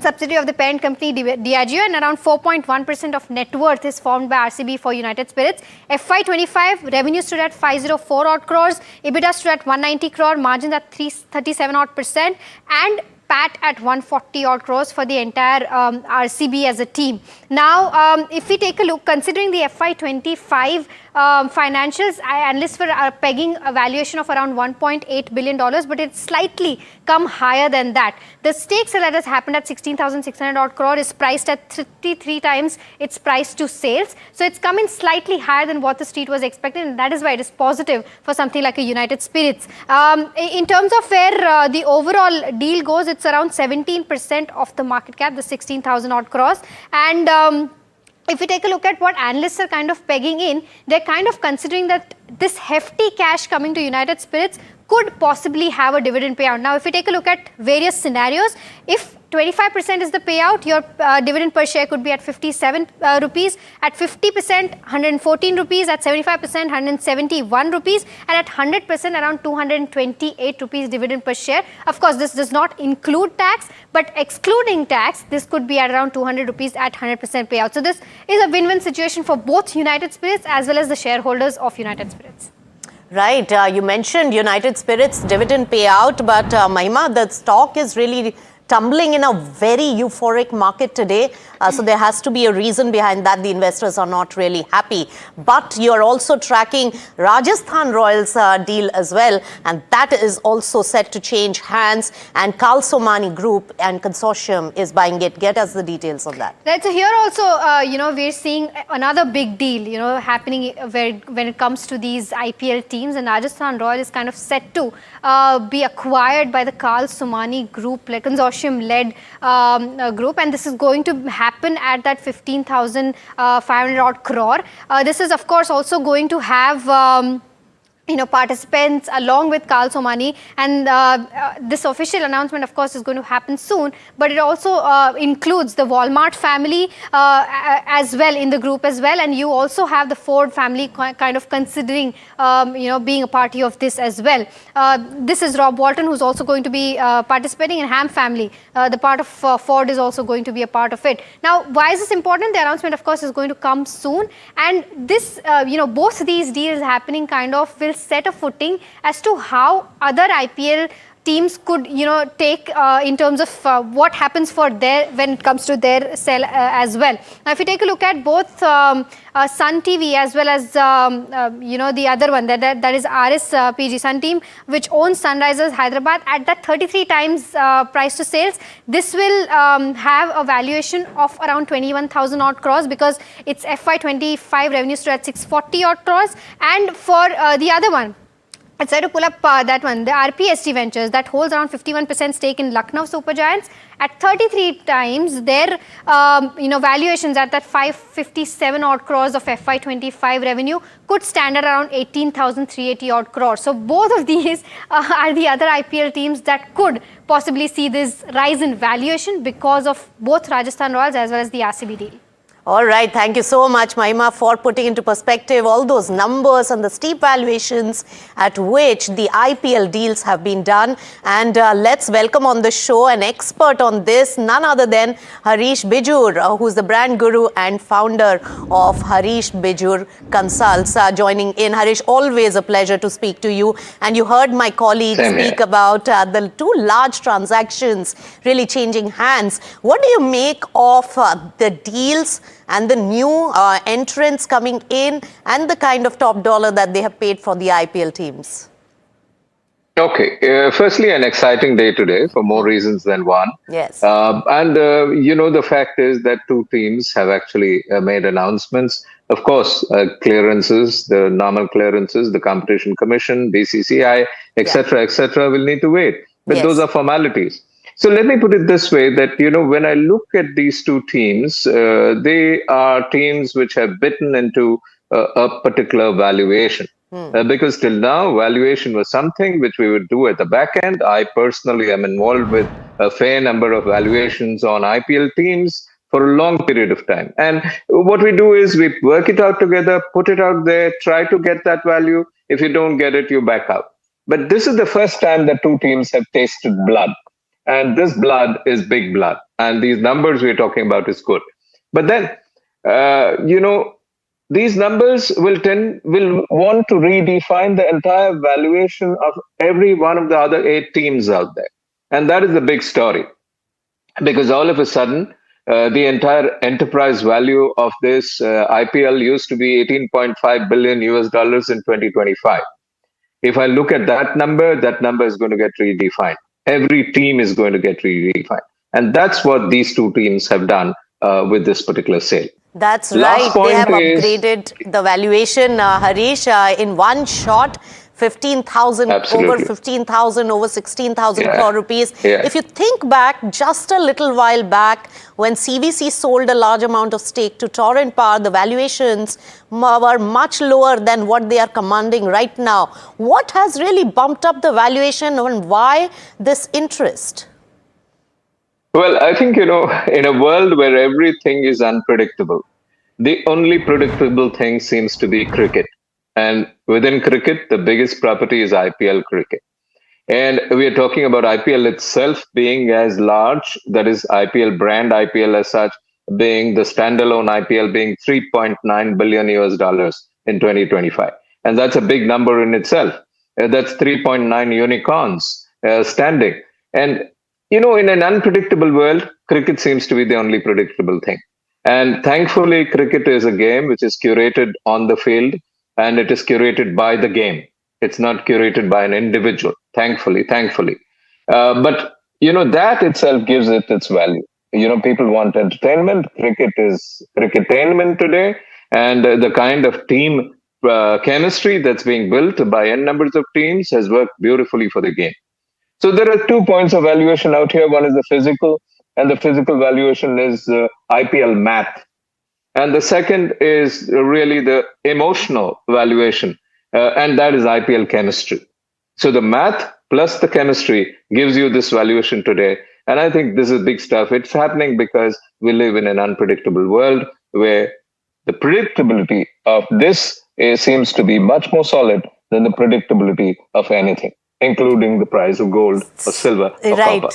[SPEAKER 1] subsidiary of the parent company Diageo, and around 4.1% of net worth is formed by RCB for United Spirits. FY25 revenue stood at 504 odd crores, EBITDA stood at 190 crore, margins at 37 odd %, and PAT at 140 odd crores for the entire RCB as a team. Now, if we take a look, considering the FY25 financials, analysts were pegging a valuation of around $1.8 billion, but it's slightly come higher than that. The stake sale that has happened at 16,600 odd crore is priced at 33 times its price to sales. So it's come in slightly higher than what the street was expecting, and that is why it is positive for something like a United Spirits. In terms of where the overall deal goes, it's around 17% of the market cap, the 16,000 odd crores. And if you take a look at what analysts are kind of pegging in, they're kind of considering that this hefty cash coming to United Spirits could possibly have a dividend payout. Now, if you take a look at various scenarios, if 25% is the payout, your dividend per share could be at 57 rupees, at 50%, 114 rupees, at 75%, 171 rupees, and at 100% around 228 rupees dividend per share. Of course, this does not include tax, but excluding tax, this could be at around 200 rupees at 100% payout. So this is a win-win situation for both United Spirits as well as the shareholders of United Spirits.
[SPEAKER 15] Right. You mentioned United Spirits dividend payout, but Mahima, the stock is really tumbling in a very euphoric market today. So there has to be a reason behind that. The investors are not really happy. But you're also tracking Rajasthan Royals deal as well. And that is also set to change hands. And Carl Somani Group and consortium is buying it. Get us the details of that.
[SPEAKER 1] Right. So here also, we're seeing another big deal, happening when it comes to these IPL teams. And Rajasthan Royals is kind of set to be acquired by the Carl Somani Group, like consortium-led group. And this is going to happen at that 15,500 odd crore. This is, of course, also going to have participants along with Carl Somani, and this official announcement, of course, is going to happen soon, but it also includes the Walmart family as well in the group as well, and you also have the Ford family kind of considering, being a party of this as well. This is Rob Walton, who's also going to be participating in Ham family. The part of Ford is also going to be a part of it. Now, why is this important? The announcement, of course, is going to come soon, and this, both these deals happening kind of will set a footing as to how other IPL teams could, take in terms of what happens for when it comes to their sell as well. Now, if you take a look at both Sun TV as well as, the other one, that is RSPG, Sun Team, which owns Sunrisers Hyderabad at that 33 times price to sales, this will have a valuation of around 21,000 odd crores because its FY25 revenue stood at 640 odd crores. And for the other one, I tried to pull up that one, the RPST Ventures that holds around 51% stake in Lucknow Super Giants at 33 times their valuations at that 557 odd crores of FY25 revenue could stand at around 18,380 odd crores. So both of these are the other IPL teams that could possibly see this rise in valuation because of both Rajasthan Royals as well as the RCB deal.
[SPEAKER 15] All right, thank you so much, Mahima, for putting into perspective all those numbers and the steep valuations at which the IPL deals have been done. And let's welcome on the show an expert on this, none other than Harish Bijur, who's the brand guru and founder of Harish Bijur Consults, joining in. Harish, always a pleasure to speak to you. And you heard my colleague speak about the two large transactions really changing hands. What do you make of the deals and the new entrants coming in and the kind of top dollar that they have paid for the IPL teams?
[SPEAKER 11] Okay. Firstly, an exciting day today for more reasons than one.
[SPEAKER 15] Yes.
[SPEAKER 11] The fact is that two teams have actually made announcements. Of course, clearances, the normal clearances, the Competition Commission, BCCI, etc., will need to wait. But those are formalities. So let me put it this way, that, when I look at these two teams, they are teams which have bitten into a particular valuation. Because till now, valuation was something which we would do at the back end. I personally am involved with a fair number of valuations on IPL teams for a long period of time. And what we do is we work it out together, put it out there, try to get that value. If you don't get it, you back out. But this is the first time that two teams have tasted blood. And this blood is big blood. And these numbers we're talking about is good. But then, these numbers will want to redefine the entire valuation of every one of the other 8 teams out there. And that is the big story. Because all of a sudden, the entire enterprise value of this IPL used to be $18.5 billion in 2025. If I look at that number is going to get redefined. Every team is going to get redefined. And that's what these two teams have done with this particular sale.
[SPEAKER 15] That's right. They have upgraded the valuation, Harish, in one shot. 15,000, over 15,000, over 16,000 crore rupees. If you think back, just a little while back, when CVC sold a large amount of stake to Torrent Power, the valuations were much lower than what they are commanding right now. What has really bumped up the valuation and why this interest?
[SPEAKER 11] Well, I think, in a world where everything is unpredictable, the only predictable thing seems to be cricket. And within cricket, the biggest property is IPL cricket. And we are talking about IPL itself being as large, that is IPL brand, IPL as such, being the standalone IPL being $3.9 billion in 2025. And that's a big number in itself. That's 3.9 unicorns standing. And, in an unpredictable world, cricket seems to be the only predictable thing. And thankfully, cricket is a game which is curated on the field. And it is curated by the game. It's not curated by an individual, thankfully. But, that itself gives it its value. People want entertainment. Cricket is cricketainment today. And the kind of team chemistry that's being built by n numbers of teams has worked beautifully for the game. So there are 2 points of valuation out here. One is the physical, and the physical valuation is IPL math. And the second is really the emotional valuation, and that is IPL chemistry. So the math plus the chemistry gives you this valuation today. And I think this is big stuff. It's happening because we live in an unpredictable world where the predictability of this seems to be much more solid than the predictability of anything, including the price of gold or silver or copper.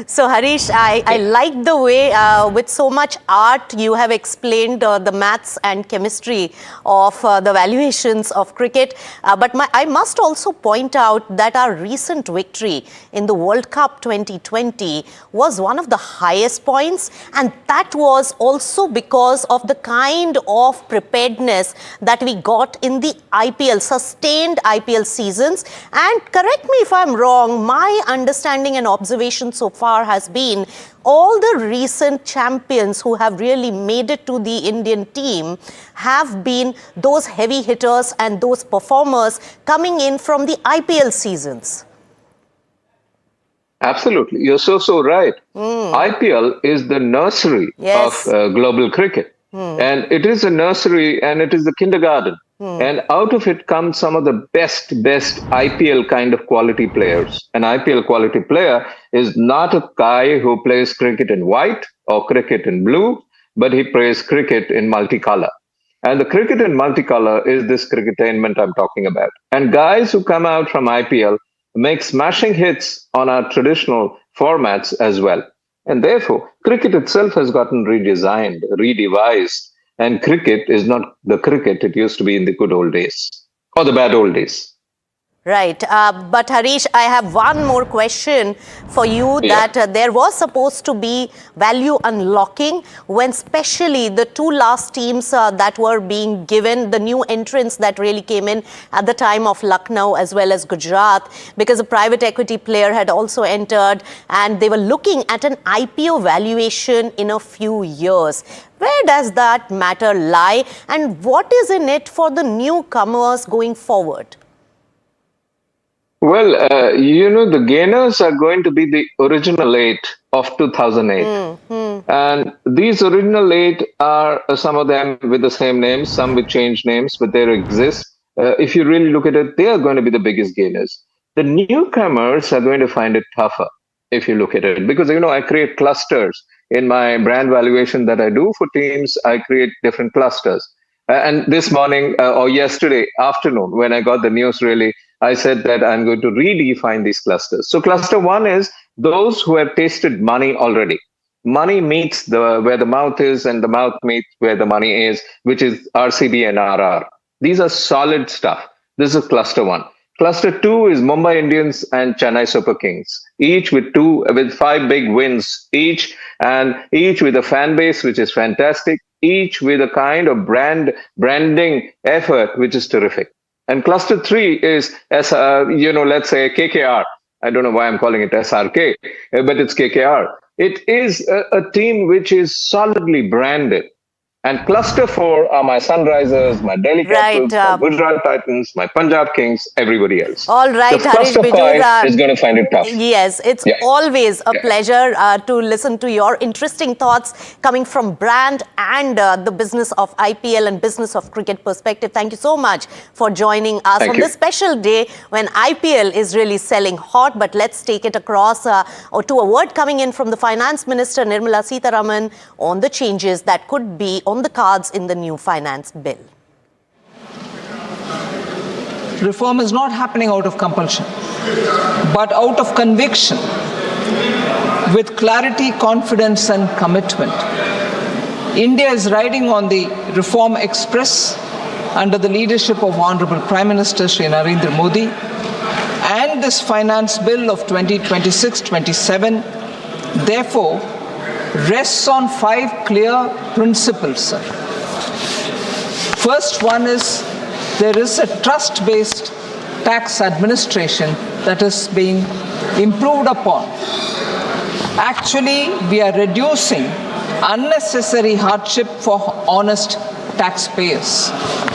[SPEAKER 15] So, Harish, I like the way with so much art you have explained the maths and chemistry of the valuations of cricket. But I must also point out that our recent victory in the World Cup 2020 was one of the highest points. And that was also because of the kind of preparedness that we got in the IPL, sustained IPL seasons. And correct me if I'm wrong, my understanding and observation so far has been all the recent champions who have really made it to the Indian team have been those heavy hitters and those performers coming in from the IPL seasons.
[SPEAKER 11] Absolutely. You're so right. IPL is the nursery of global cricket. And it is a nursery and it is the kindergarten. And out of it comes some of the best IPL kind of quality players. An IPL quality player is not a guy who plays cricket in white or cricket in blue, but he plays cricket in multicolor. And the cricket in multicolor is this cricketainment I'm talking about. And guys who come out from IPL make smashing hits on our traditional formats as well. And therefore, cricket itself has gotten redesigned, redevised. And cricket is not the cricket it used to be in the good old days or the bad old days.
[SPEAKER 15] Right. But Harish, I have one more question for you that there was supposed to be value unlocking when especially the two last teams that were being given, the new entrants that really came in at the time of Lucknow as well as Gujarat, because a private equity player had also entered and they were looking at an IPO valuation in a few years. Where does that matter lie and what is in it for the newcomers going forward?
[SPEAKER 11] Well, the gainers are going to be the original 8 of 2008. And these original 8 are some of them with the same names, some with changed names, but they exist. If you really look at it, they are going to be the biggest gainers. The newcomers are going to find it tougher if you look at it, because, I create clusters. In my brand valuation that I do for teams, I create different clusters. And this morning or yesterday afternoon, when I got the news, really, I said that I'm going to redefine these clusters. So cluster 1 is those who have tasted money already. Money meets where the mouth is and the mouth meets where the money is, which is RCB and RR. These are solid stuff. This is cluster 1. Cluster 2 is Mumbai Indians and Chennai Super Kings, each with 5 big wins each, and each with a fan base which is fantastic, each with a kind of branding effort which is terrific. And cluster 3 is, let's say KKR. I don't know why I'm calling it SRK, but it's KKR. It is a team which is solidly branded. And cluster 4 are my Sunrisers, my Delhi Capitals, my Gujarat Titans, my Punjab Kings, everybody else.
[SPEAKER 15] All right,
[SPEAKER 11] so Harish
[SPEAKER 15] Bijura
[SPEAKER 11] is going to find it tough.
[SPEAKER 15] Yes, it's always a pleasure to listen to your interesting thoughts coming from brand and the business of IPL and business of cricket perspective. Thank you so much for joining us on this special day when IPL is really selling hot. But let's take it across to a word coming in from the Finance Minister Nirmala Sitharaman on the changes that could be on the cards in the new finance bill.
[SPEAKER 6] Reform is not happening out of compulsion, but out of conviction, with clarity, confidence and commitment. India is riding on the Reform Express under the leadership of Honorable Prime Minister Shri Narendra Modi, and this finance bill of 2026-27 therefore rests on 5 clear principles, sir. First one is there is a trust-based tax administration that is being improved upon. Actually, we are reducing unnecessary hardship for honest taxpayers.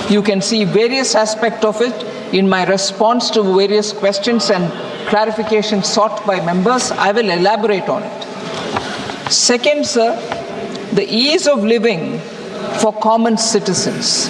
[SPEAKER 6] You can see various aspects of it in my response to various questions and clarifications sought by members. I will elaborate on it. Second, sir, the ease of living for common citizens.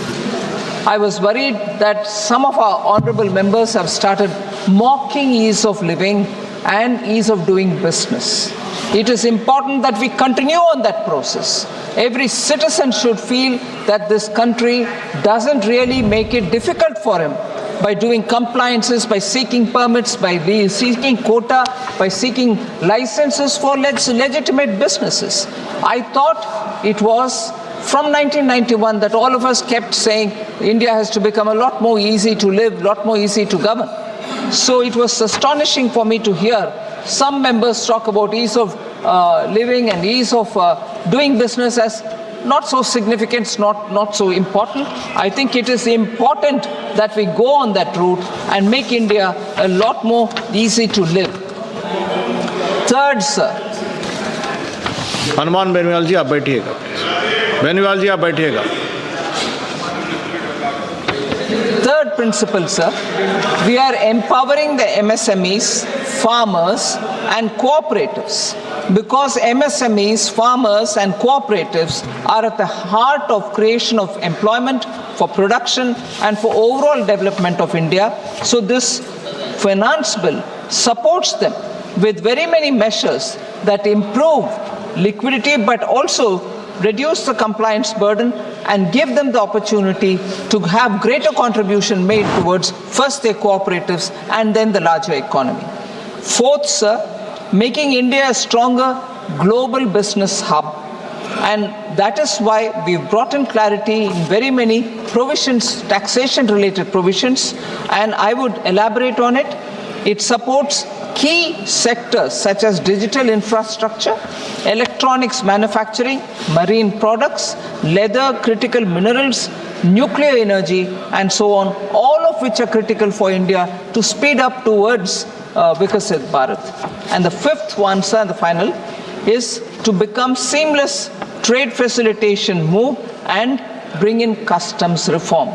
[SPEAKER 6] I was worried that some of our honorable members have started mocking ease of living and ease of doing business. It is important that we continue on that process. Every citizen should feel that this country doesn't really make it difficult for him by doing compliances, by seeking permits, by seeking quota, by seeking licenses for legitimate businesses. I thought it was from 1991 that all of us kept saying India has to become a lot more easy to live, lot more easy to govern. So it was astonishing for me to hear some members talk about ease of living and ease of doing business as not so significant, not so important. I think it is important that we go on that route and make India a lot more easy to live. Third, sir,
[SPEAKER 9] Hanuman Beniwal जी आप बैठिएगा, बेनीवाल जी आप बैठिएगा।
[SPEAKER 6] Third principle, sir, we are empowering the MSMEs, farmers and cooperatives, because MSMEs, farmers and cooperatives are at the heart of creation of employment, for production and for overall development of India. So this finance bill supports them with very many measures that improve liquidity but also reduce the compliance burden and give them the opportunity to have greater contribution made towards first their cooperatives and then the larger economy. Fourth, sir, making India a stronger global business hub. And that is why we've brought in clarity in very many provisions, taxation related provisions, and I would elaborate on it. It supports key sectors such as digital infrastructure, electronics manufacturing, marine products, leather, critical minerals, nuclear energy, and so on, all of which are critical for India to speed up towards Vikasit Bharat. And the fifth one, sir, and the final, is to become seamless trade facilitation move and bring in customs reform.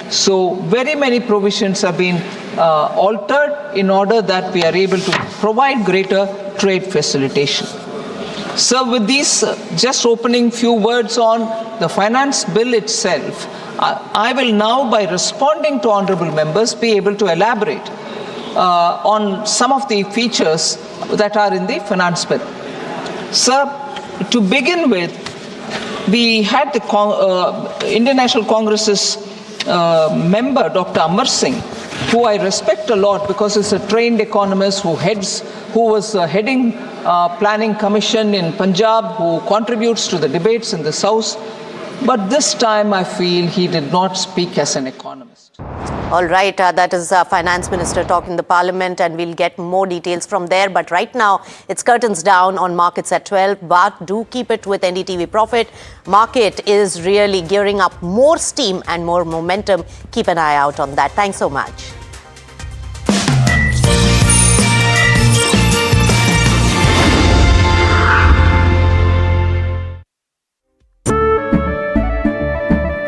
[SPEAKER 6] So very many provisions have been altered in order that we are able to provide greater trade facilitation. So with these just opening few words on the finance bill itself, I will now, by responding to honorable members, be able to elaborate on some of the features that are in the finance bill. Sir, to begin with, we had the Indian National Congress's member, Dr. Amar Singh, who I respect a lot because he's a trained economist who was heading Planning Commission in Punjab, who contributes to the debates in this House. But this time I feel he did not speak as an economist.
[SPEAKER 15] All right, that is Finance Minister talking in the Parliament, and we'll get more details from there. But right now, it's curtains down on markets at 12. But do keep it with NDTV Profit. Market is really gearing up, more steam and more momentum. Keep an eye out on that. Thanks so much.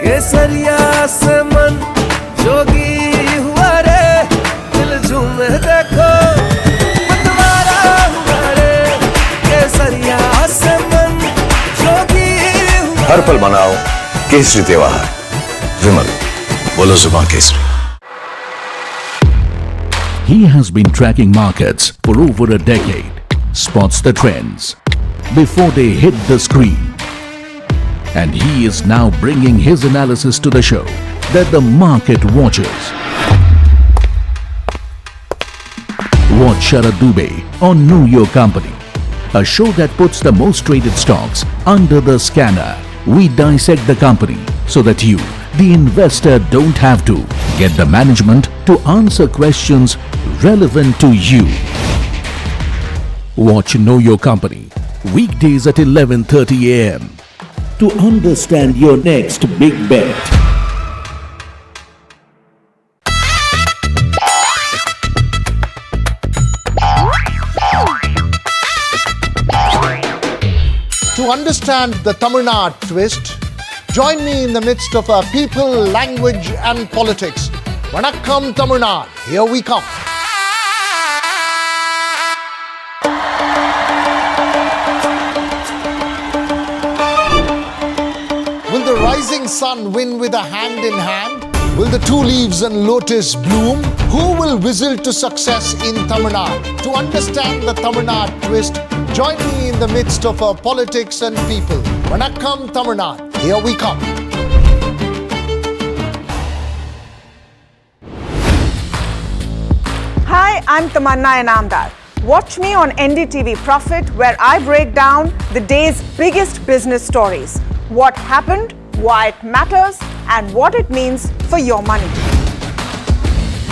[SPEAKER 7] केसरिया से मन जोगी हुआ रे, दिल झूमे देखो मतवारा हुआ रे, केसरिया से मन जोगी हुआ।
[SPEAKER 22] हर पल मनाओ केसरी त्योहार, विमल बोलो जुबान Kesari.
[SPEAKER 4] He has been tracking markets for over a decade, spots the trends before they hit the screen. And he is now bringing his analysis to the show that the market watches. Watch Sharad Dubey on Know Your Company, a show that puts the most traded stocks under the scanner. We dissect the company so that you, the investor, don't have to. Get the management to answer questions relevant to you. Watch Know Your Company weekdays at 11:30 a.m. to understand your next big bet.
[SPEAKER 3] To understand the Tamil Nadu twist, join me in the midst of our people, language and politics. Vanakkam Tamil Nadu, here we come. Will the rising sun win with a hand in hand? Will the two leaves and lotus bloom? Who will whistle to success in Tamil Nadu? To understand the Tamil Nadu twist, join me in the midst of our politics and people. Vanakkam Tamil Nadu, here we come.
[SPEAKER 12] Hi, I'm Tamanna Inamdar. Watch me on NDTV Profit, where I break down the day's biggest business stories. What happened, why it matters, and what it means for your money.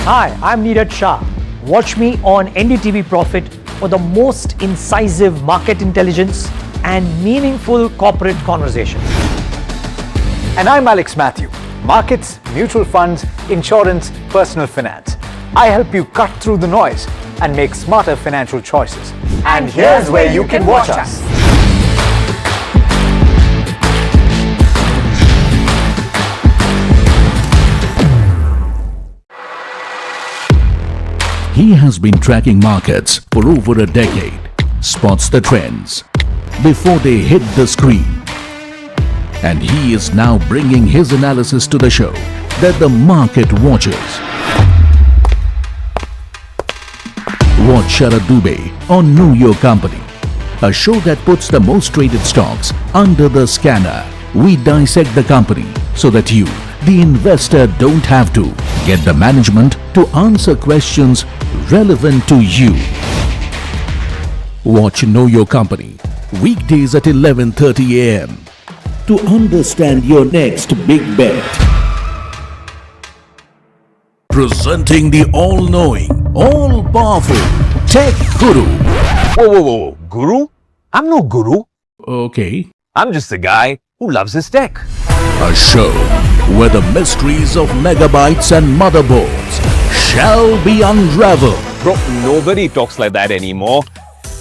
[SPEAKER 2] Hi, I'm Neeraj Shah. Watch me on NDTV Profit for the most incisive market intelligence and meaningful corporate conversation.
[SPEAKER 5] And I'm Alex Matthew. Markets, mutual funds, insurance, personal finance. I help you cut through the noise and make smarter financial choices. And here's where you can watch us.
[SPEAKER 4] He has been tracking markets for over a decade, spots the trends before they hit the screen. And he is now bringing his analysis to the show that the market watches. Watch Sharad Dubey on Know Your Company, a show that puts the most traded stocks under the scanner. We dissect the company so that you, the investor, don't have to. Get the management to answer questions relevant to you. Watch Know Your Company weekdays at 11:30 a.m. to understand your next big bet. Presenting the all-knowing, all-powerful Tech Guru.
[SPEAKER 10] Whoa. Guru? I'm no guru.
[SPEAKER 4] Okay.
[SPEAKER 10] I'm just a guy who loves his tech.
[SPEAKER 4] A show where the mysteries of megabytes and motherboards shall be unraveled.
[SPEAKER 10] Bro, nobody talks like that anymore.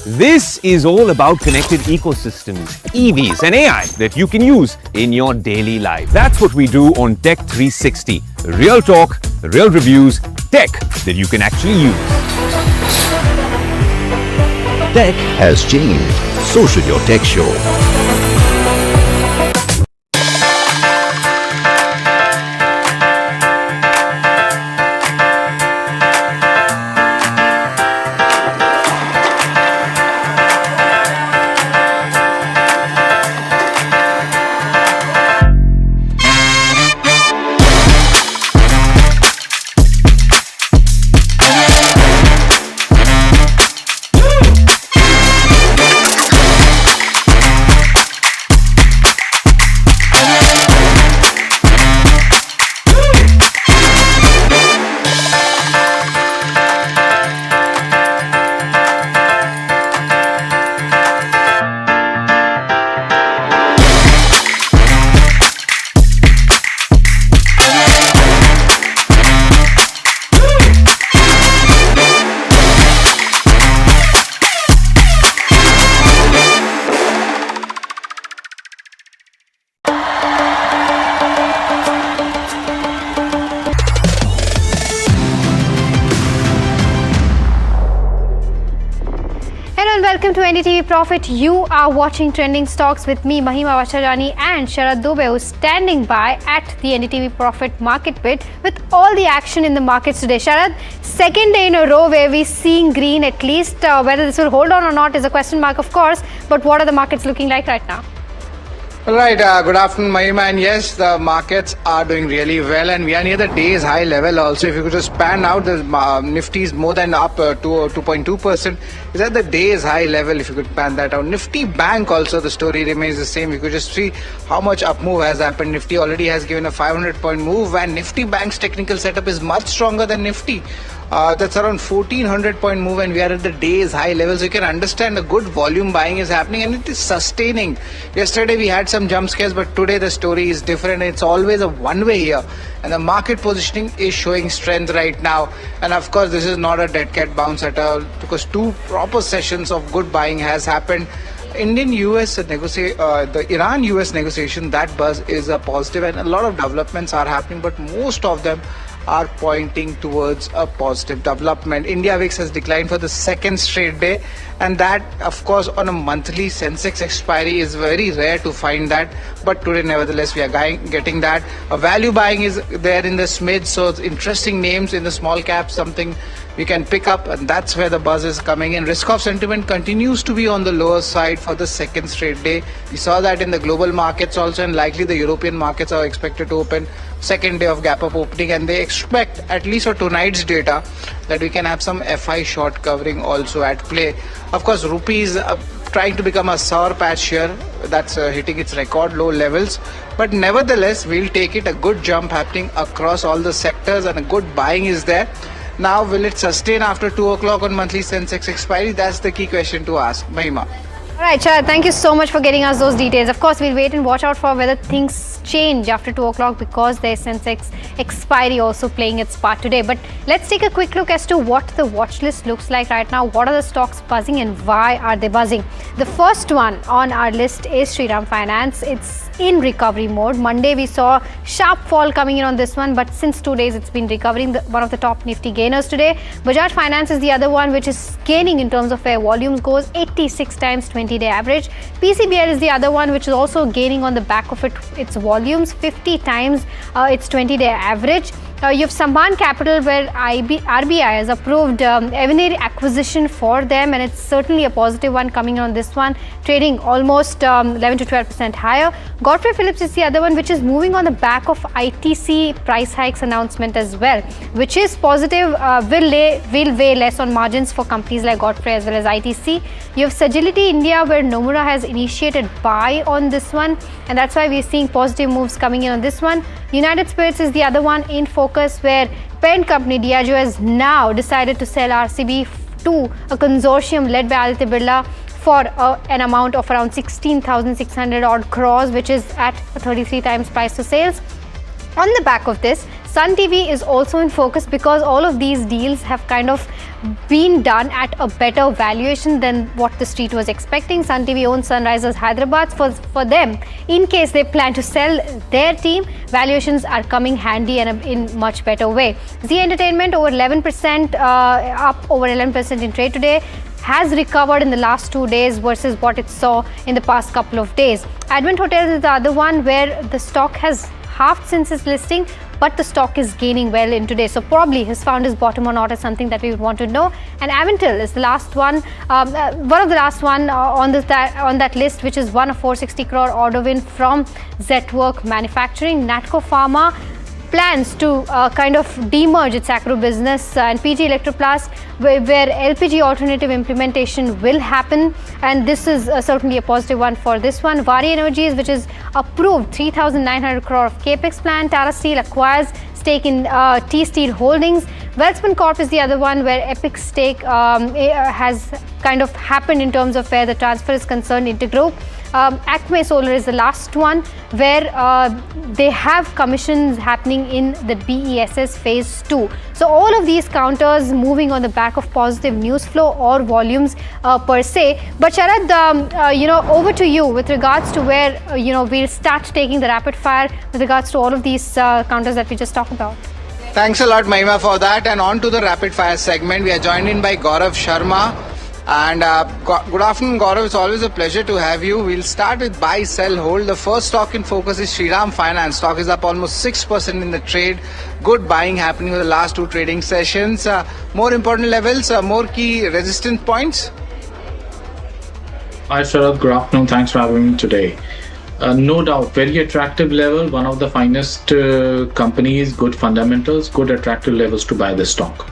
[SPEAKER 10] This is all about connected ecosystems, EVs and AI that you can use in your daily life. That's what we do on Tech 360. Real talk, real reviews, tech that you can actually use.
[SPEAKER 22] Tech has changed. So should your tech show.
[SPEAKER 1] Welcome to NDTV Profit. You are watching Trending Stocks with me, Mahima Vachharani, and Sharad Dubey, who's standing by at the NDTV Profit Market Pit with all the action in the markets today. Sharad, second day in a row where we're seeing green at least. Whether this will hold on or not is a question mark, of course. But what are the markets looking like right now?
[SPEAKER 20] All right, good afternoon, Mahima. And yes, the markets are doing really well, and we are near the day's high level also. If you could just pan out, the Nifty is more than up to 2.2%. Is at the day's high level, if you could pan that out. Nifty Bank also, the story remains the same. You could just see how much up move has happened. Nifty already has given a 500-point move, and Nifty Bank's technical setup is much stronger than Nifty. That's around 1400-point move, and we are at the day's high level, so you can understand a good volume buying is happening and it is sustaining. Yesterday we had some jump scares, but today the story is different. It's always a one-way here, and the market positioning is showing strength right now. And of course, this is not a dead cat bounce at all, because two proper sessions of good buying has happened. Indian-US the Iran-US negotiation, that buzz is a positive, and a lot of developments are happening, but most of them are pointing towards a positive development. India VIX has declined for the second straight day, and that, of course, on a monthly Sensex expiry is very rare to find that, but today nevertheless we are getting that. A value buying is there in the smidge, so it's interesting names in the small cap, something we can pick up, and that's where the buzz is coming in. Risk off sentiment continues to be on the lower side for the second straight day. We saw that in the global markets also, and likely the European markets are expected to open second day of gap up opening, and they expect, at least for tonight's data, that we can have some FI short covering also at play. Of course, rupee is trying to become a sour patch here. That's hitting its record low levels, but nevertheless we'll take it. A good jump happening across all the sectors, and a good buying is there. Now, will it sustain after 2 o'clock on monthly Sensex expiry? That's the key question to ask. Mahima.
[SPEAKER 1] All right, Sharad, thank you so much for getting us those details. Of course, we'll wait and watch out for whether things change after 2 o'clock because there's Sensex expiry also playing its part today. But let's take a quick look as to what the watch list looks like right now. What are the stocks buzzing and why are they buzzing? The first one on our list is Shriram Finance. It's in recovery mode. Monday we saw sharp fall coming in on this one, but since 2 days it's been recovering. One of the top nifty gainers today. Bajaj Finance is the other one which is gaining in terms of where volumes goes, 86 times 20-day average. PCBL is the other one which is also gaining on the back of its volumes, 50 times its 20-day average. You have Sammaan Capital where RBI has approved M&A acquisition for them, and it's certainly a positive one coming on this one, trading almost 11 to 12% higher. Godfrey Phillips is the other one which is moving on the back of ITC price hikes announcement as well, which is positive, will weigh less on margins for companies like Godfrey as well as ITC. You have Sagility India where Nomura has initiated buy on this one, and that's why we're seeing positive moves coming in on this one. United Spirits is the other one in focus where parent company Diageo has now decided to sell RCB to a consortium led by Aditya Birla for an amount of around 16,600 odd crores, which is at 33 times price to sales. On the back of this, Sun TV is also in focus because all of these deals have kind of been done at a better valuation than what the street was expecting. Sun TV owns Sunrisers Hyderabad. For them, in case they plan to sell their team, valuations are coming handy and in much better way. Zee Entertainment over 11%, up over 11% in trade today, has recovered in the last 2 days versus what it saw in the past couple of days. Advent Hotels is the other one where the stock has halved since its listing, but the stock is gaining well in today. So probably has found his bottom or not is something that we would want to know. And Aventil is the last one, one of the last one on that list, which is one of 460 crore order win from Zetwork Manufacturing. Natco Pharma plans to kind of demerge its agro business and PG Electroplast where LPG alternative implementation will happen, and this is certainly a positive one for this one. Vari Energies, which is approved 3,900 crore of capex plan. Tata Steel acquires stake in T Steel Holdings. Welspun Corp is the other one where Epic stake has kind of happened in terms of where the transfer is concerned into group. Acme Solar is the last one where they have commissions happening in the BESS phase 2. So all of these counters moving on the back of positive news flow or volumes per se. But Sharad, over to you with regards to where we'll start taking the rapid fire with regards to all of these counters that we just talked about.
[SPEAKER 20] Thanks a lot, Mahima, for that. And on to the rapid fire segment. We are joined in by Gaurav Sharma. And good afternoon, Gaurav. It's always a pleasure to have you. We'll start with buy, sell, hold. The first stock in focus is Shriram Finance. Stock is up almost 6% in the trade. Good buying happening in the last 2 trading sessions. More important levels, more key resistance points.
[SPEAKER 18] Hi, Sharad. Good afternoon. Thanks for having me today. No doubt, very attractive level. One of the finest companies, good fundamentals, good attractive levels to buy the stock.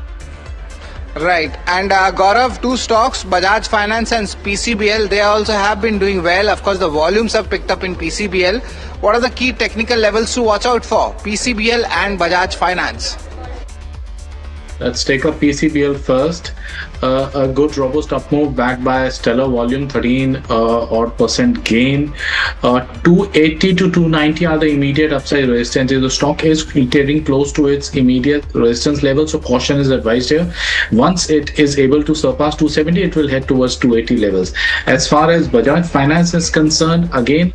[SPEAKER 20] Right. And Gaurav, 2 stocks, Bajaj Finance and PCBL, they also have been doing well. Of course, the volumes have picked up in PCBL. What are the key technical levels to watch out for? PCBL and Bajaj Finance.
[SPEAKER 18] Let's take up PCBL first. A good robust up move backed by a stellar volume, 13% gain. 280 to 290 are the immediate upside resistances. The stock is trading close to its immediate resistance level, so caution is advised here. Once it is able to surpass 270, it will head towards 280 levels. As far as Bajaj Finance is concerned, again,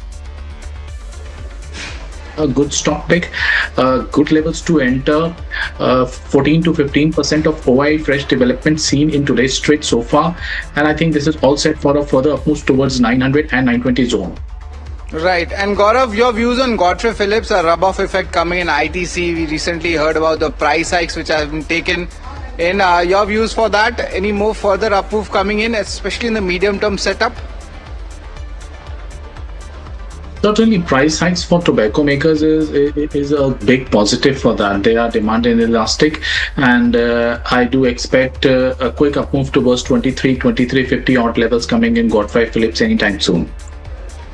[SPEAKER 18] a good stock pick, good levels to enter, 14 to 15% of OI fresh development seen in today's trade so far, and I think this is all set for a further up move towards 900 and 920 zone.
[SPEAKER 20] Right. And Gaurav, your views on Godfrey Phillips, a rub-off effect coming in ITC. We recently heard about the price hikes which have been taken in. Your views for that? Any more further up move coming in, especially in the medium-term setup?
[SPEAKER 18] Certainly, price hikes for tobacco makers is a big positive for that. They are demand inelastic, and I do expect a quick up move towards 2350 odd levels coming in Godfrey Phillips anytime soon.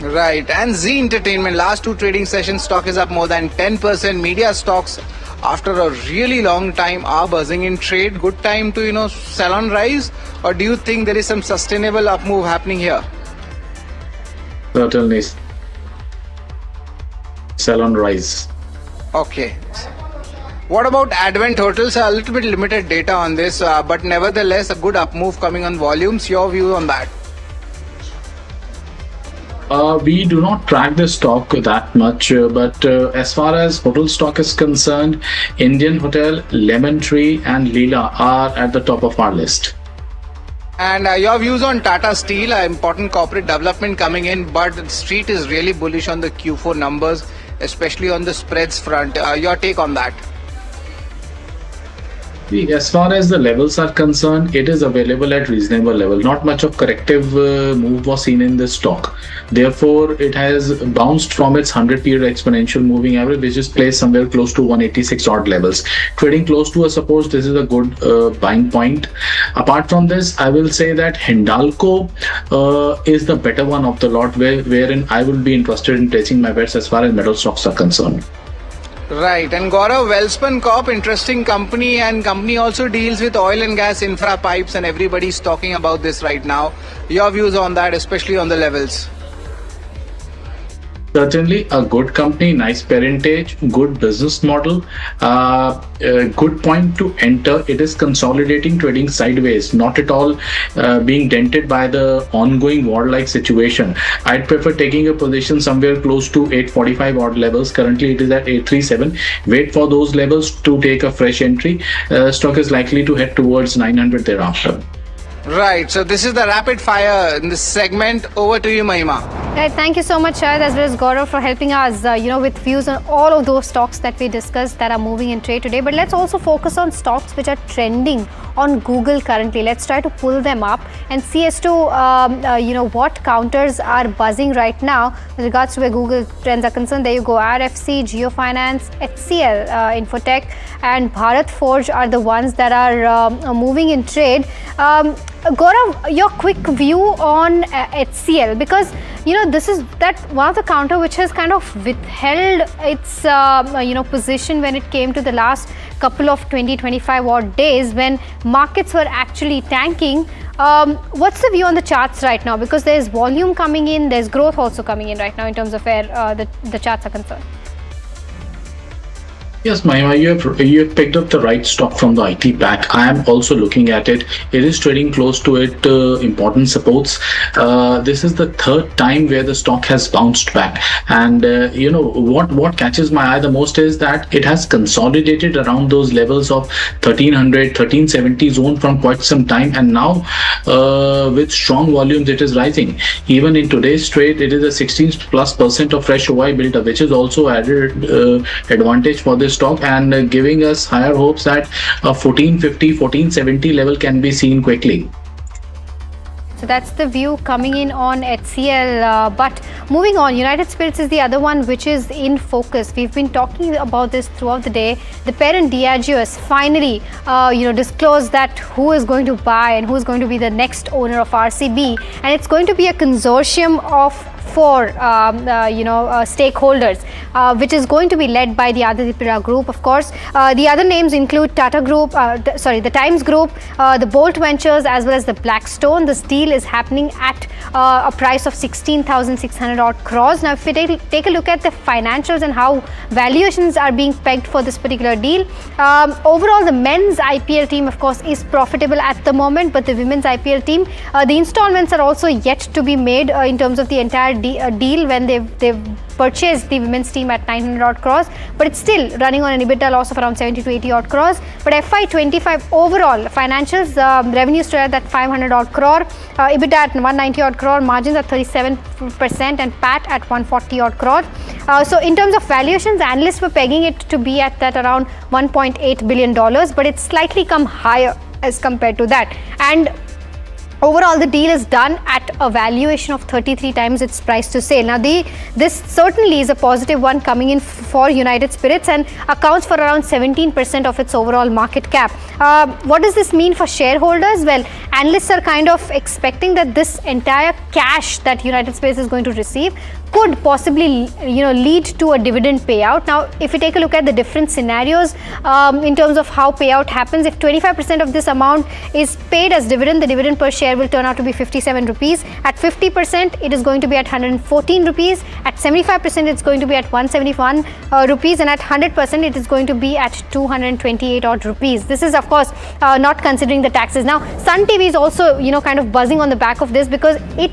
[SPEAKER 20] Right. And Zee Entertainment, last 2 trading sessions, stock is up more than 10%. Media stocks, after a really long time, are buzzing in trade. Good time to, sell on rise? Or do you think there is some sustainable up move happening here?
[SPEAKER 18] certainly sell on rise.
[SPEAKER 20] Okay. What about Advent Hotels? A little bit limited data on this, but nevertheless a good up move coming on volumes. Your view on that?
[SPEAKER 18] We do not track the stock that much, but as far as hotel stock is concerned, Indian Hotel, Lemon Tree and Leela are at the top of our list.
[SPEAKER 20] And your views on Tata Steel, an important corporate development coming in, but the street is really bullish on the Q4 numbers, especially on the spreads front. Your take on that?
[SPEAKER 18] As far as the levels are concerned, it is available at reasonable level. Not much of corrective move was seen in this stock. Therefore, it has bounced from its 100-period exponential moving average, which is placed somewhere close to 186 odd levels. Trading close to a support, this is a good buying point. Apart from this, I will say that Hindalco is the better one of the lot, wherein I will be interested in placing my bets as far as metal stocks are concerned.
[SPEAKER 20] Right, and Gaurav, Welspun Corp, interesting company, and company also deals with oil and gas infra pipes, and everybody's talking about this right now. Your views on that, especially on the levels?
[SPEAKER 18] Certainly a good company, nice parentage, good business model, good point to enter. It is consolidating, trading sideways, not at all being dented by the ongoing war-like situation. I'd prefer taking a position somewhere close to 845 odd levels. Currently it is at 837. Wait for those levels to take a fresh entry. Stock is likely to head towards 900 thereafter.
[SPEAKER 20] Right, so this is the rapid fire in this segment. Over to you, Mahima.
[SPEAKER 1] Right, thank you so much, Shahid, as well as Gaurav, for helping us, with views on all of those stocks that we discussed that are moving in trade today. But let's also focus on stocks which are trending on Google currently. Let's try to pull them up and see as to, what counters are buzzing right now with regards to where Google trends are concerned. There you go. RFC, Geofinance, HCL, Infotech, and Bharat Forge are the ones that are moving in trade. Gaurav, your quick view on HCL, because this is that one of the counter which has kind of withheld its position when it came to the last couple of 20-25 odd days when markets were actually tanking. What's the view on the charts right now? Because there's volume coming in, there's growth also coming in right now in terms of where the charts are concerned.
[SPEAKER 18] Yes, Mahima, you have picked up the right stock from the IT pack. I am also looking at it. It is trading close to it important supports. This is the third time where the stock has bounced back. And what catches my eye the most is that it has consolidated around those levels of 1300, 1370 zone from quite some time. And now with strong volumes, it is rising. Even in today's trade, it is a 16+% of fresh OI built up, which is also added advantage for this stock and giving us higher hopes that a 1450, 1470 level can be seen quickly.
[SPEAKER 1] So that's the view coming in on HCL. But moving on, United Spirits is the other one which is in focus. We've been talking about this throughout the day. The parent Diageo has finally, disclosed that who is going to buy and who is going to be the next owner of RCB, and it's going to be a consortium of 4 stakeholders, which is going to be led by the Aditya Group, of course. The other names include Tata Group, the Times Group, the Bolt Ventures, as well as the Blackstone. This deal is happening at a price of 16,600 odd crores. Now, if we take a look at the financials and how valuations are being pegged for this particular deal, overall the men's IPL team, of course, is profitable at the moment, but the women's IPL team, the installments are also yet to be made in terms of the entire deal when they've purchased the women's team at 900 odd crores, but it's still running on an EBITDA loss of around 70 to 80 odd crores. But FY25 overall financials, revenue stood at that 500 odd crore, EBITDA at 190 odd crore, margins at 37% and PAT at 140 odd crore. So in terms of valuations, analysts were pegging it to be at that around $1.8 billion, but it's slightly come higher as compared to that. And overall, the deal is done at a valuation of 33 times its price to sale. Now, this certainly is a positive one coming in for United Spirits and accounts for around 17% of its overall market cap. What does this mean for shareholders? Well, analysts are kind of expecting that this entire cash that United Spirits is going to receive could possibly lead to a dividend payout. Now, if you take a look at the different scenarios in terms of how payout happens, if 25% of this amount is paid as dividend, the dividend per share share will turn out to be 57 rupees. At 50%, it is going to be at 114 rupees. At 75%, it's going to be at 171 rupees. And at 100%, it is going to be at 228 odd rupees. This is, of course, not considering the taxes. Now, Sun TV is also, kind of buzzing on the back of this because it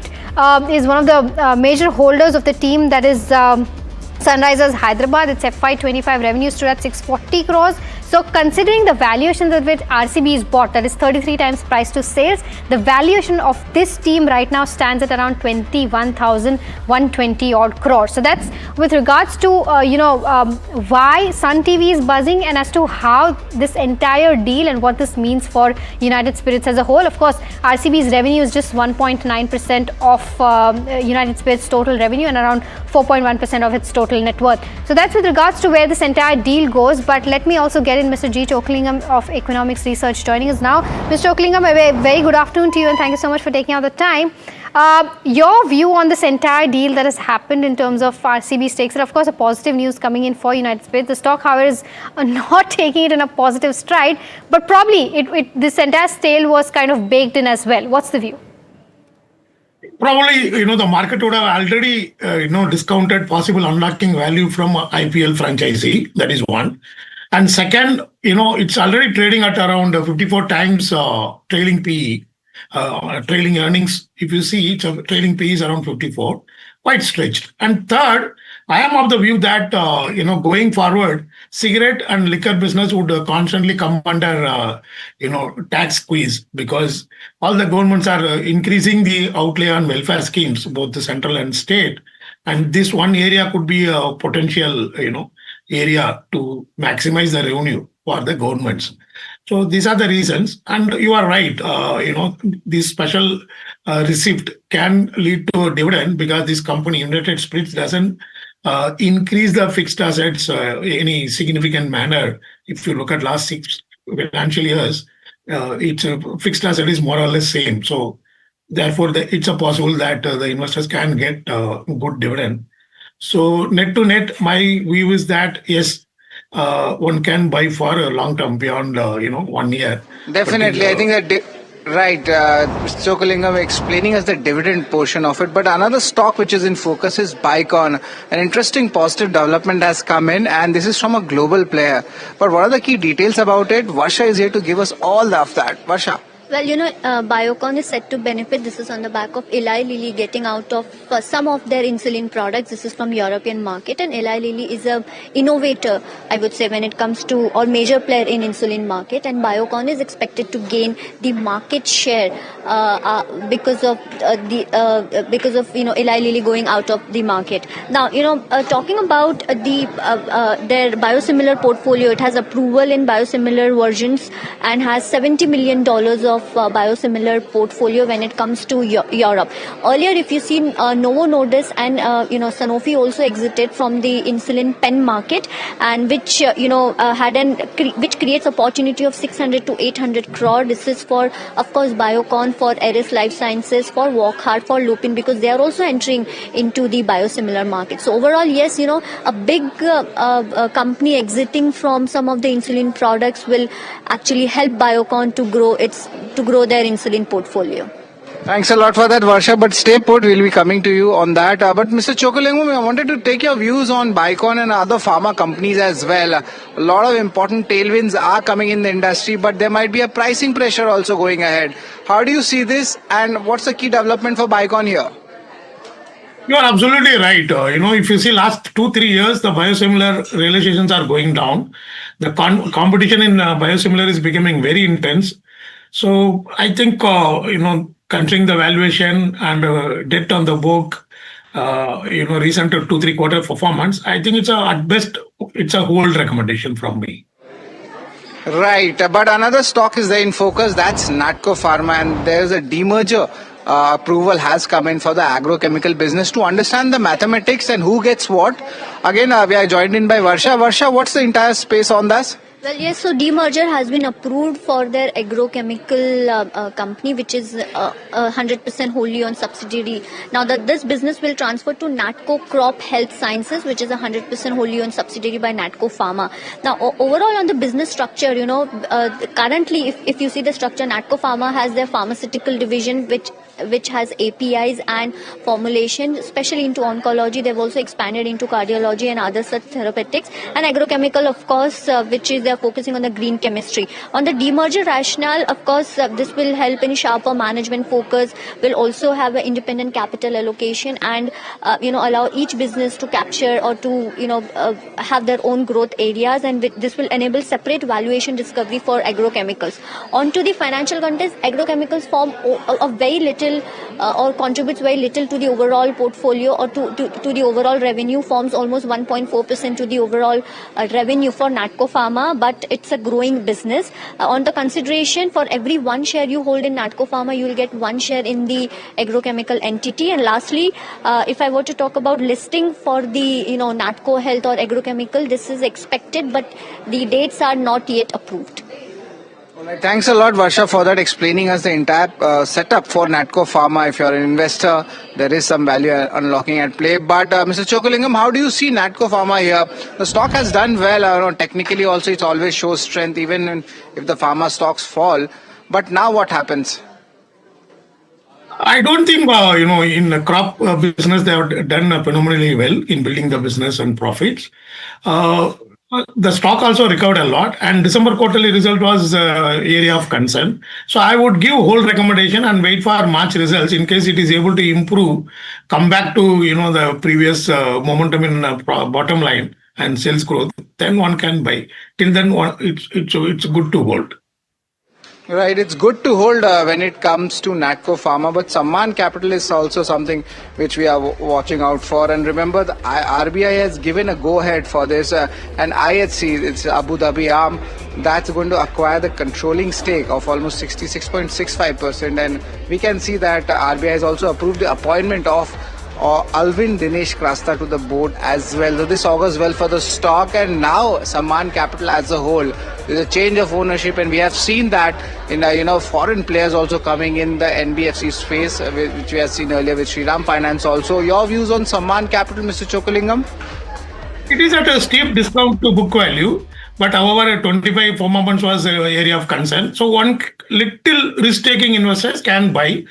[SPEAKER 1] is one of the major holders of the team that is Sunrisers Hyderabad. Its FY25 revenue stood at 640 crores. So considering the valuations at which RCB is bought, that is 33 times price to sales, the valuation of this team right now stands at around 21,120 odd crores. So that's with regards to, why Sun TV is buzzing and as to how this entire deal and what this means for United Spirits as a whole. Of course, RCB's revenue is just 1.9% of United Spirits' total revenue and around 4.1% of its total net worth. So that's with regards to where this entire deal goes. But let me also get in Mr. G. Chokalingam of Economics Research joining us now. Mr. Chokalingam, a very good afternoon to you and thank you so much for taking out the time. Your view on this entire deal that has happened in terms of RCB stakes, and of course a positive news coming in for United Spirits. The stock, however, is not taking it in a positive stride, but probably this entire sale was kind of baked in as well. What's the view?
[SPEAKER 19] Probably, the market would have already, discounted possible unlocking value from IPL franchisee. That is one. And second, it's already trading at around 54 times trailing PE, trailing earnings. If you see, trailing PE is around 54, quite stretched. And third, I am of the view that, going forward, cigarette and liquor business would constantly come under, tax squeeze because all the governments are increasing the outlay on welfare schemes, both the central and state. And this one area could be a potential, area to maximize the revenue for the governments. So these are the reasons. And you are right, this special receipt can lead to a dividend because this company, United Spirits, doesn't increase the fixed assets any significant manner. If you look at last 6 financial years, its fixed asset is more or less same. So therefore, it's a possible that the investors can get good dividend. So net to net, my view is that yes, one can buy for a long term beyond 1 year.
[SPEAKER 20] Definitely, I think that. Right, Mr. Chokalingam explaining us the dividend portion of it. But another stock which is in focus is Biocon. An interesting positive development has come in, and this is from a global player. But what are the key details about it? Varsha is here to give us all of that. Varsha.
[SPEAKER 21] Well, Biocon is set to benefit. This is on the back of Eli Lilly getting out of some of their insulin products. This is from European market, and Eli Lilly is a innovator, I would say, when it comes to or major player in insulin market. And Biocon is expected to gain the market share because of Eli Lilly going out of the market. Now, talking about their biosimilar portfolio, it has approval in biosimilar versions and has $70 million of biosimilar portfolio when it comes to Europe. Earlier, if you see, Novo Nordisk and Sanofi also exited from the insulin pen market, and which which creates opportunity of 600 to 800 crore. This is for, of course, Biocon, for Eris Life Sciences, for Wockhardt, for Lupin, because they are also entering into the biosimilar market. So overall, yes, a big company exiting from some of the insulin products will actually help Biocon to grow their insulin portfolio.
[SPEAKER 20] Thanks a lot for that, Varsha. But stay put, we'll be coming to you on that. But Mr. Chokalingam, I wanted to take your views on Biocon and other pharma companies as well. A lot of important tailwinds are coming in the industry, but there might be a pricing pressure also going ahead. How do you see this, and what's the key development for Biocon here?
[SPEAKER 19] You are absolutely right. If you see last 2-3 years, the biosimilar realizations are going down. The competition in biosimilar is becoming very intense. So I think, considering the valuation and debt on the book, recent 2-3 quarter performance, I think at best, it's a hold recommendation from me.
[SPEAKER 20] Right. But another stock is there in focus. That's Natco Pharma, and there's a demerger approval has come in for the agrochemical business. To understand the mathematics and who gets what, again, we are joined in by Varsha. Varsha, what's the entire space on this?
[SPEAKER 21] Well, yes, so demerger has been approved for their agrochemical company, which is 100% wholly owned subsidiary. Now, this business will transfer to Natco Crop Health Sciences, which is a 100% wholly owned subsidiary by Natco Pharma. Now, overall on the business structure, currently, if you see the structure, Natco Pharma has their pharmaceutical division, which has APIs and formulation, especially into oncology. They've also expanded into cardiology and other such therapeutics. And agrochemical, of course, which is they're focusing on the green chemistry. On the demerger rationale, of course, this will help in sharper management focus, will also have an independent capital allocation and, allow each business to capture or to, have their own growth areas. And this will enable separate valuation discovery for agrochemicals. On to the financial context, agrochemicals form of very little or contributes very little to the overall portfolio or to the overall revenue, forms almost 1.4% to the overall revenue for Natco Pharma, but it's a growing business. On the consideration, for every one share you hold in Natco Pharma, you will get one share in the agrochemical entity. And lastly, if I were to talk about listing for the Natco Health or agrochemical, this is expected, but the dates are not yet approved.
[SPEAKER 20] Thanks a lot, Varsha, for that, explaining us the entire setup for Natco Pharma. If you're an investor, there is some value unlocking at play. But Mr. Chokalingam, how do you see Natco Pharma here? The stock has done well. Technically also it always shows strength, even if the pharma stocks fall. But now what happens?
[SPEAKER 19] I don't think, in the crop business, they have done phenomenally well in building the business and profits. The stock also recovered a lot, and December quarterly result was area of concern. So I would give hold recommendation and wait for March results. In case it is able to improve, come back to the previous momentum in bottom line and sales growth, then one can buy. Till then, it's good to hold.
[SPEAKER 20] Right, it's good to hold when it comes to Natco Pharma, but Sammaan Capital is also something which we are watching out for. And remember, the RBI has given a go-ahead for this, and IHC, it's Abu Dhabi arm, that's going to acquire the controlling stake of almost 66.65%. And we can see that RBI has also approved the appointment of Alvin Dinesh Krasta to the board as well. So this augurs well for the stock, and now Sammaan Capital as a whole, there's a change of ownership, and we have seen that in foreign players also coming in the NBFC space, which we have seen earlier with Shriram Finance also. Your views on Sammaan Capital, Mr. Chokalingam?
[SPEAKER 19] It is at a steep discount to book value, but however, 25 former months was an area of concern. So one little risk-taking investors can buy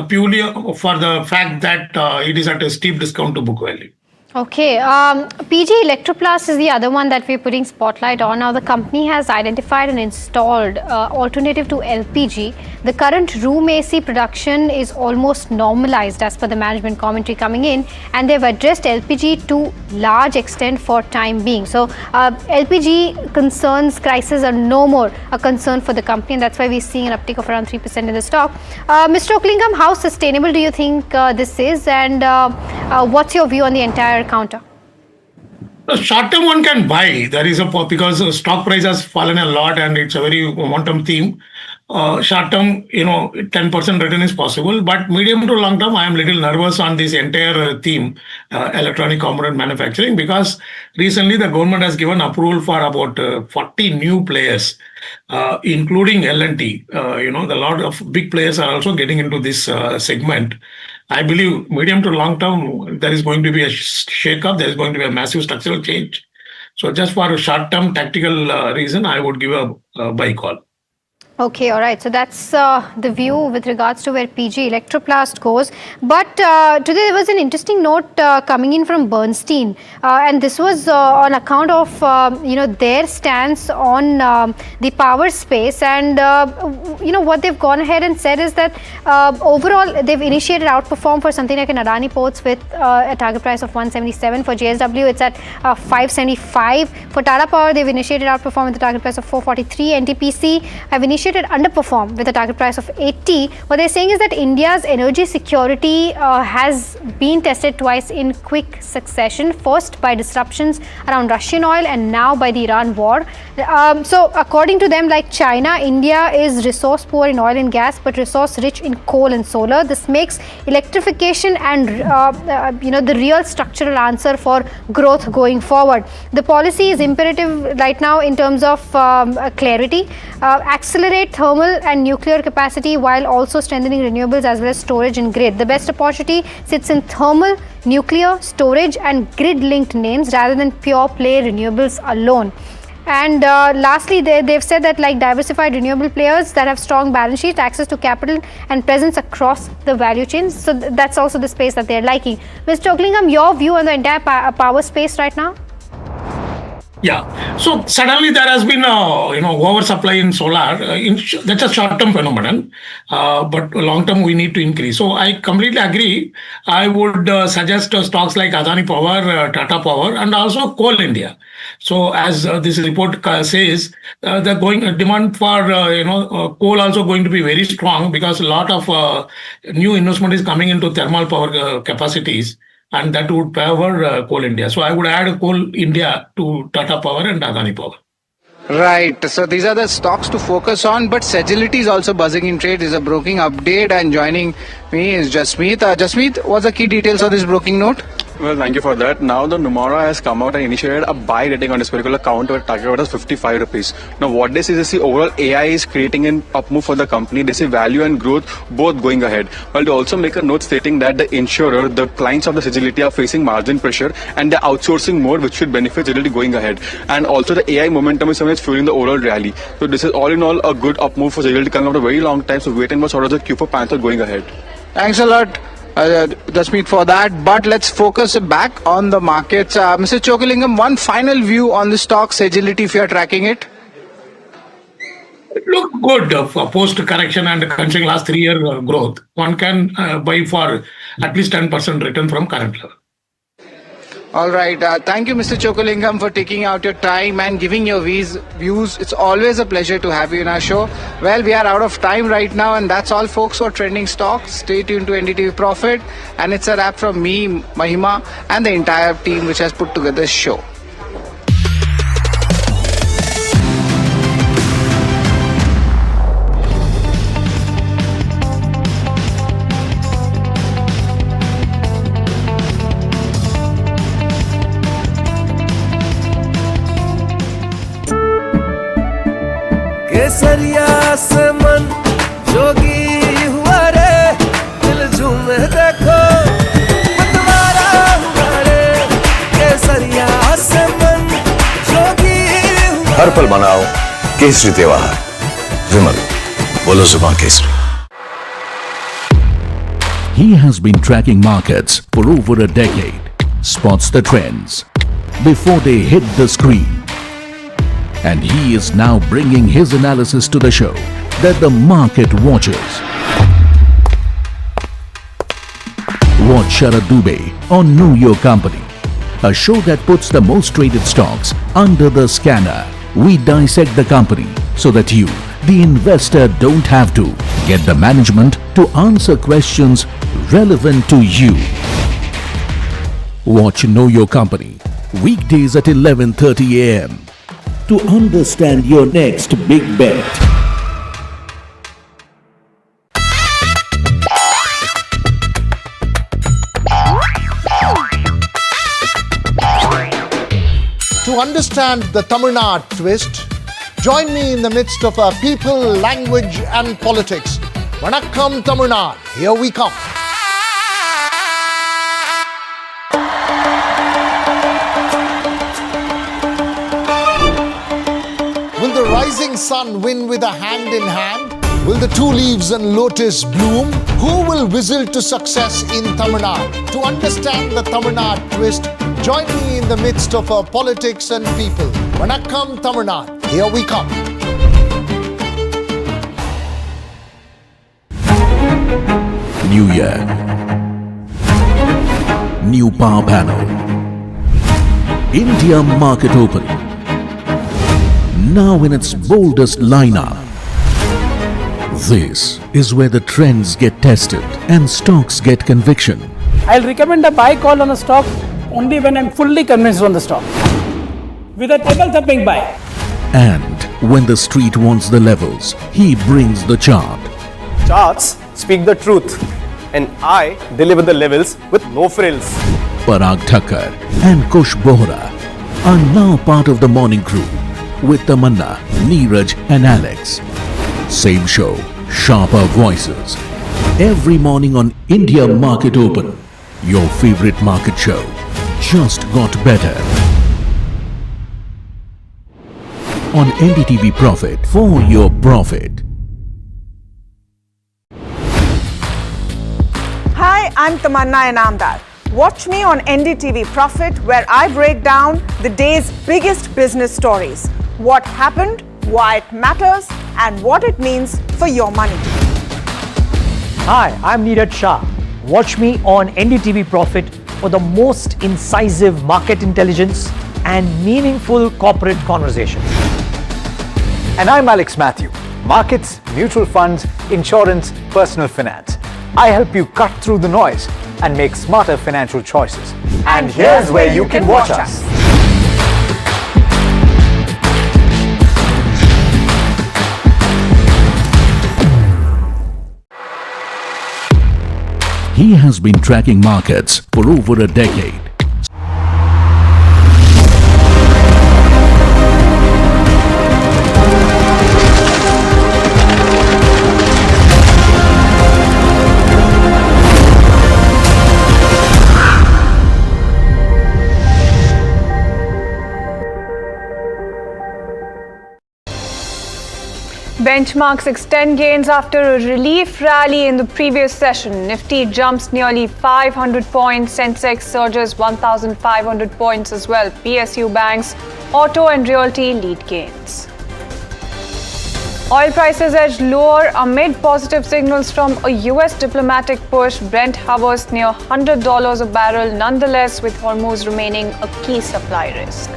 [SPEAKER 19] purely for the fact that it is at a steep discount to book value.
[SPEAKER 1] Okay, PG Electroplast is the other one that we're putting spotlight on. Now, the company has identified and installed alternative to LPG. The current room AC production is almost normalized as per the management commentary coming in, and they've addressed LPG to large extent for time being. So, LPG concerns, crisis are no more a concern for the company, and that's why we're seeing an uptick of around 3% in the stock. Mr. Chokalingam, how sustainable do you think this is, and what's your view on the entire counter?
[SPEAKER 19] Short term one can buy. There is because stock price has fallen a lot and it's a very momentum theme. Short term, 10% return is possible, but medium to long term, I am little nervous on this entire theme, electronic component manufacturing, because recently the government has given approval for about 40 new players, including L&T. A lot of big players are also getting into this segment. I believe medium to long term, there is going to be a shake-up. There is going to be a massive structural change. So just for a short-term tactical reason, I would give a buy call.
[SPEAKER 1] Okay, all right. So that's the view with regards to where PG Electroplast goes. But today there was an interesting note coming in from Bernstein, and this was on account of their stance on the power space. And what they've gone ahead and said is that overall they've initiated outperform for something like an Adani Ports with a target price of 177. For JSW, it's at 575. For Tata Power, they've initiated outperform with a target price of 443. NTPC have initiated initiated underperform with a target price of 80. What they're saying is that India's energy security has been tested twice in quick succession. First by disruptions around Russian oil and now by the Iran war. So according to them, like China, India is resource poor in oil and gas but resource rich in coal and solar. This makes electrification and the real structural answer for growth going forward. The policy is imperative right now in terms of clarity, accelerate thermal and nuclear capacity while also strengthening renewables as well as storage and grid. The best opportunity sits in thermal, nuclear, storage and grid linked names rather than pure play renewables alone. And lastly, they've said that like diversified renewable players that have strong balance sheet, access to capital and presence across the value chains. So that's also the space that they're liking. Mr. Oaklingam, your view on the entire power space right now?
[SPEAKER 19] Yeah. So suddenly there has been oversupply in solar. That's a short-term phenomenon, but long-term we need to increase. So I completely agree. I would suggest stocks like Adani Power, Tata Power, and also Coal India. So as this report says, the demand for coal also going to be very strong because a lot of new investment is coming into thermal power capacities. And that would favor Coal India. So I would add Coal India to Tata Power and Adani Power.
[SPEAKER 20] Right. So these are the stocks to focus on. But Sagility is also buzzing in trade. Is a broking update. And joining me is Jasmeet. Jasmeet, what's the key details of this broking note?
[SPEAKER 8] Well, thank you for that. Now the Nomura has come out and initiated a buy rating on this particular account where target order is 55 rupees. Now what they say is the overall AI is creating an up move for the company. They see value and growth both going ahead. Well, they also make a note stating that the insurer, the clients of the Sagility are facing margin pressure and they're outsourcing more, which should benefit Sagility going ahead. And also the AI momentum is something that's fueling the overall rally. So this is all in all a good up move for Sagility coming after a very long time. So wait and watch sort of the Q4 Panther going ahead.
[SPEAKER 20] Thanks a lot. Jasmeet for that, but let's focus back on the markets. Mr. Chokalingam, one final view on the stock Sagility if you are tracking it.
[SPEAKER 19] Look good for post correction and considering last 3 year growth. One can buy for at least 10% return from current level.
[SPEAKER 20] All right. Thank you, Mr. Chokalingam, for taking out your time and giving your views. It's always a pleasure to have you in our show. Well, we are out of time right now, and that's all, folks, for Trending Stocks. Stay tuned to NDTV Profit. And it's a wrap from me, Mahima, and the entire team which has put together this show.
[SPEAKER 7] केसरिया से मन जोगी हुआ रे दिल झूमे देखो मतवारा हुआ रे केसरिया से मन जोगी हुआ
[SPEAKER 22] हर पल मनाओ केसरी त्योहार विमल बोलो जुबान Kesari.
[SPEAKER 4] He has been tracking markets for over a decade, spots the trends before they hit the screen. And he is now bringing his analysis to the show that the market watches. Watch Sharad Dubey on Know Your Company, a show that puts the most traded stocks under the scanner. We dissect the company so that you, the investor, don't have to get the management to answer questions relevant to you. Watch Know Your Company weekdays at 11:30 a.m. to understand your next big bet.
[SPEAKER 3] To understand the Tamil Nadu twist, join me in the midst of people, language and politics. Vanakkam Tamil Nadu, here we come. Will the rising sun win with a hand in hand? Will the two leaves and lotus bloom? Who will whistle to success in Tamil Nadu? To understand the Tamil Nadu twist, join me in the midst of politics and people. Vanakkam Tamil Nadu, here we come.
[SPEAKER 4] New year, new power panel, India market open, now in its boldest lineup. This is where the trends get tested and stocks get conviction.
[SPEAKER 14] I'll recommend a buy call on a stock only when I'm fully convinced on the stock. With a table thumping buy.
[SPEAKER 4] And when the street wants the levels, he brings the chart.
[SPEAKER 17] Charts speak the truth, and I deliver the levels with no frills.
[SPEAKER 4] Parag Thakkar and Kush Bohra are now part of the morning crew with Tamanna, Neeraj and Alex. Same show, sharper voices. Every morning on India Market Open, your favorite market show just got better. On NDTV Profit, for your profit.
[SPEAKER 12] Hi, I'm Tamanna Inamdar. Watch me on NDTV Profit, where I break down the day's biggest business stories. What happened, why it matters, and what it means for your money.
[SPEAKER 2] Hi, I'm Neeraj Shah. Watch me on NDTV Profit for the most incisive market intelligence and meaningful corporate conversations.
[SPEAKER 5] And I'm Alex Matthew. Markets, mutual funds, insurance, personal finance. I help you cut through the noise and make smarter financial choices. And here's where you can watch us.
[SPEAKER 4] He has been tracking markets for over a decade.
[SPEAKER 23] Benchmarks extend gains after a relief rally in the previous session. Nifty jumps nearly 500 points. Sensex surges 1,500 points as well. PSU banks, auto and realty lead gains. Oil prices edged lower amid positive signals from a US diplomatic push. Brent hovers near $100 a barrel nonetheless, with Hormuz remaining a key supply risk.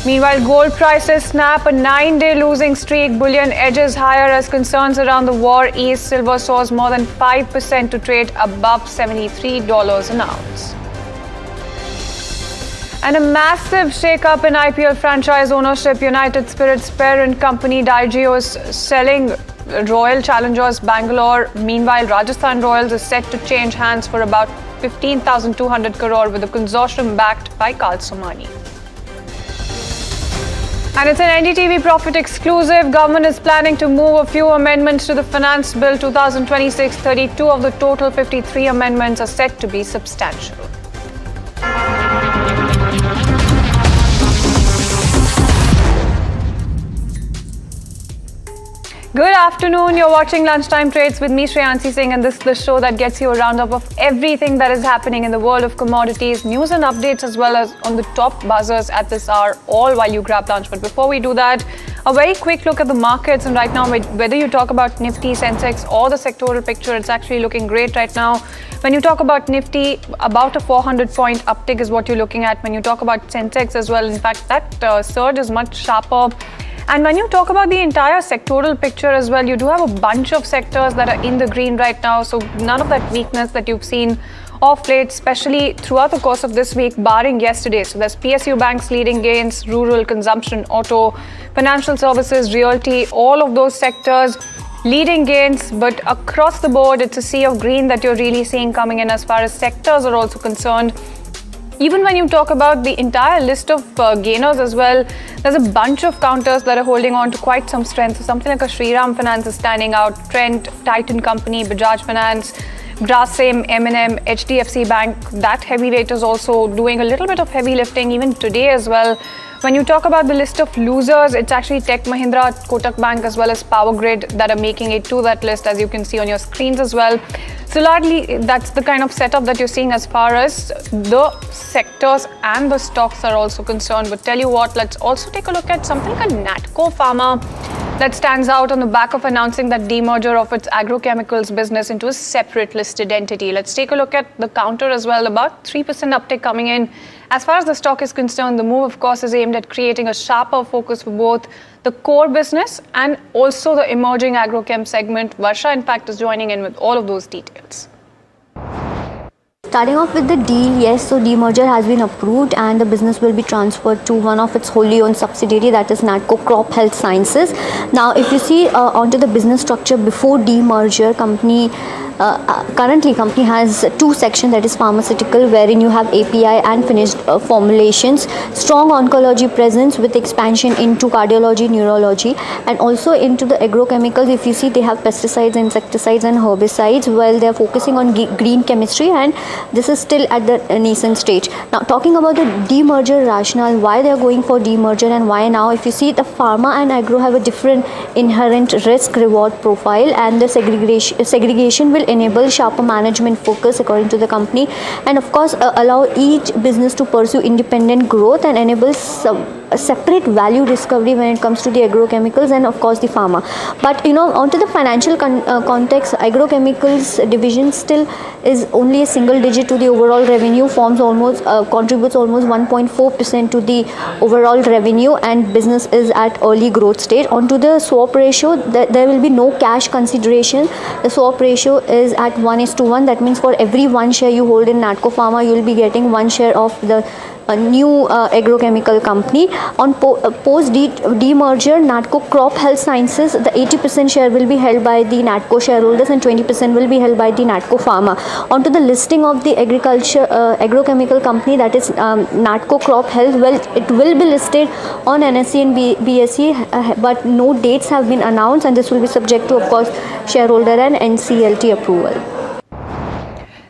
[SPEAKER 23] Meanwhile, gold prices snap a 9-day losing streak. Bullion edges higher as concerns around the war ease. Silver soars more than 5% to trade above $73 an ounce. And a massive shake-up in IPL franchise ownership. United Spirits parent company Diageo is selling Royal Challengers Bangalore. Meanwhile, Rajasthan Royals is set to change hands for about 15,200 crore with a consortium backed by Carl Somani. And it's an NDTV Profit exclusive. Government is planning to move a few amendments to the Finance Bill 2026. 32 of the total 53 amendments are set to be substantial. Good afternoon. You're watching Lunchtime Trades with me, Shreyansi Singh, and this is the show that gets you a roundup of everything that is happening in the world of commodities, news and updates, as well as on the top buzzers at this hour, all while you grab lunch. But before we do that, a very quick look at the markets. And right now, whether you talk about Nifty, Sensex, or the sectoral picture, it's actually looking great right now. When you talk about Nifty, about a 400-point uptick is what you're looking at. When you talk about Sensex as well, in fact, that surge is much sharper. And when you talk about the entire sectoral picture as well, you do have a bunch of sectors that are in the green right now. So none of that weakness that you've seen off late, especially throughout the course of this week, barring yesterday. So there's PSU banks leading gains, rural, consumption, auto, financial services, realty, all of those sectors leading gains. But across the board, it's a sea of green that you're really seeing coming in as far as sectors are also concerned. Even when you talk about the entire list of gainers as well, there's a bunch of counters that are holding on to quite some strength. So something like a Shriram Finance is standing out, Trent, Titan Company, Bajaj Finance, Grasim, M&M, HDFC Bank. That heavyweight is also doing a little bit of heavy lifting even today as well. When you talk about the list of losers, it's actually Tech Mahindra, Kotak Bank, as well as Power Grid that are making it to that list, as you can see on your screens as well. So largely, that's the kind of setup that you're seeing as far as the sectors and the stocks are also concerned. But tell you what, let's also take a look at something like Natco Pharma. that stands out on the back of announcing that demerger of its agrochemicals business into a separate listed entity. Let's take a look at the counter as well. About 3% uptick coming in. As far as the stock is concerned, the move, of course, is aimed at creating a sharper focus for both the core business and also the emerging agrochem segment. Varsha, in fact, is joining in with all of those details.
[SPEAKER 21] Starting off with the deal, yes, so demerger has been approved and the business will be transferred to one of its wholly owned subsidiary, that is Natco Crop Health Sciences. Now, if you see onto the business structure before demerger, currently company has two sections, that is pharmaceutical, wherein you have API and finished formulations, strong oncology presence with expansion into cardiology, neurology, and also into the agrochemicals. If you see, they have pesticides, insecticides and herbicides, while they are focusing on green chemistry, and this is still at the nascent stage. Now, talking about the demerger rationale, why they are going for demerger and why now, if you see, the pharma and agro have a different inherent risk reward profile, and the segregation will enable sharper management focus according to the company, and of course allow each business to pursue independent growth and enable a separate value discovery when it comes to the agrochemicals and of course the pharma. But onto the financial context, agrochemicals division still is only a single digit to the overall revenue, contributes almost 1.4% to the overall revenue, and business is at early growth stage. Onto the swap ratio, there will be no cash consideration. The swap ratio is at 1:1. That means for every one share you hold in Natco Pharma, you will be getting one share of the new agrochemical company. On post demerger, Natco Crop Health Sciences, the 80% share will be held by the Natco shareholders and 20% will be held by the Natco Pharma. Onto the listing of the agrochemical company, that is Natco Crop Health, well, it will be listed on NSE and BSE, but no dates have been announced, and this will be subject to, of course, shareholder and NCLT approval.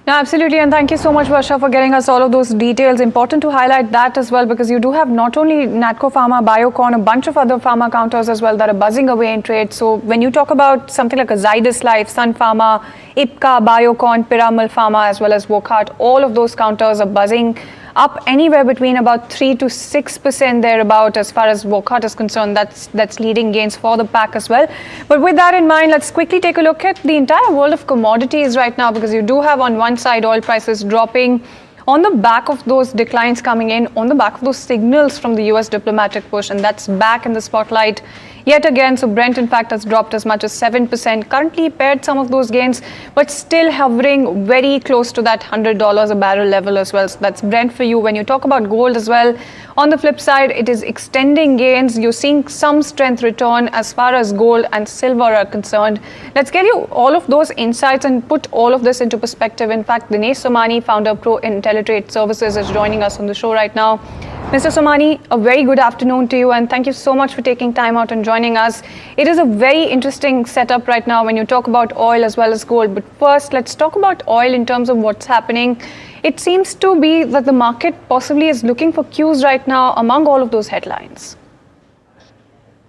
[SPEAKER 23] No, absolutely, and thank you so much, Varsha, for getting us all of those details. Important to highlight that as well, because you do have not only Natco Pharma, Biocon, a bunch of other pharma counters as well that are buzzing away in trade. So when you talk about something like a Zydus Life, Sun Pharma, Ipca, Biocon, Piramal Pharma, as well as Wockhardt, all of those counters are buzzing up anywhere between about 3 to 6% thereabout. As far as Wockhardt is concerned, that's leading gains for the pack as well. But with that in mind, let's quickly take a look at the entire world of commodities right now, because you do have on one side oil prices dropping on the back of those declines coming in, on the back of those signals from the US diplomatic push, and that's back in the spotlight yet again. So Brent, in fact, has dropped as much as 7%, currently paired some of those gains, but still hovering very close to that $100 a barrel level as well. So that's Brent for you. When you talk about gold as well, on the flip side, it is extending gains. You're seeing some strength return as far as gold and silver are concerned. Let's get you all of those insights and put all of this into perspective. In fact, Dinesh Somani, founder of Pro IntelliTrade Services, is joining us on the show right now. Mr. Somani, a very good afternoon to you, and thank you so much for taking time out and joining us. It is a very interesting setup right now when you talk about oil as well as gold. But first, let's talk about oil in terms of what's happening. It seems to be that the market possibly is looking for cues right now among all of those headlines.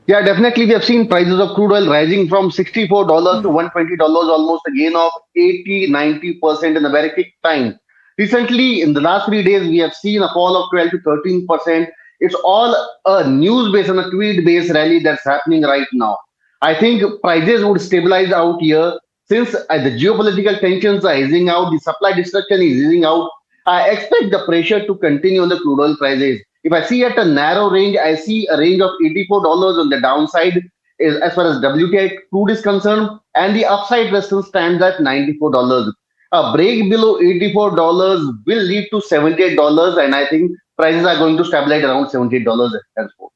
[SPEAKER 11] Yeah, definitely. We have seen prices of crude oil rising from $64 to $120, almost a gain of 80-90% in a very quick time. Recently, in the last 3 days, we have seen a fall of 12 to 13%. It's all a news-based and a tweet-based rally that's happening right now. I think prices would stabilize out here since the geopolitical tensions are easing out, the supply destruction is easing out. I expect the pressure to continue on the crude oil prices. If I see at a narrow range, I see a range of $84 on the downside as far as WTI crude is concerned, and the upside resistance stands at $94. A break below $84 will lead to $78, and I think prices are going to stabilize around $78 henceforth.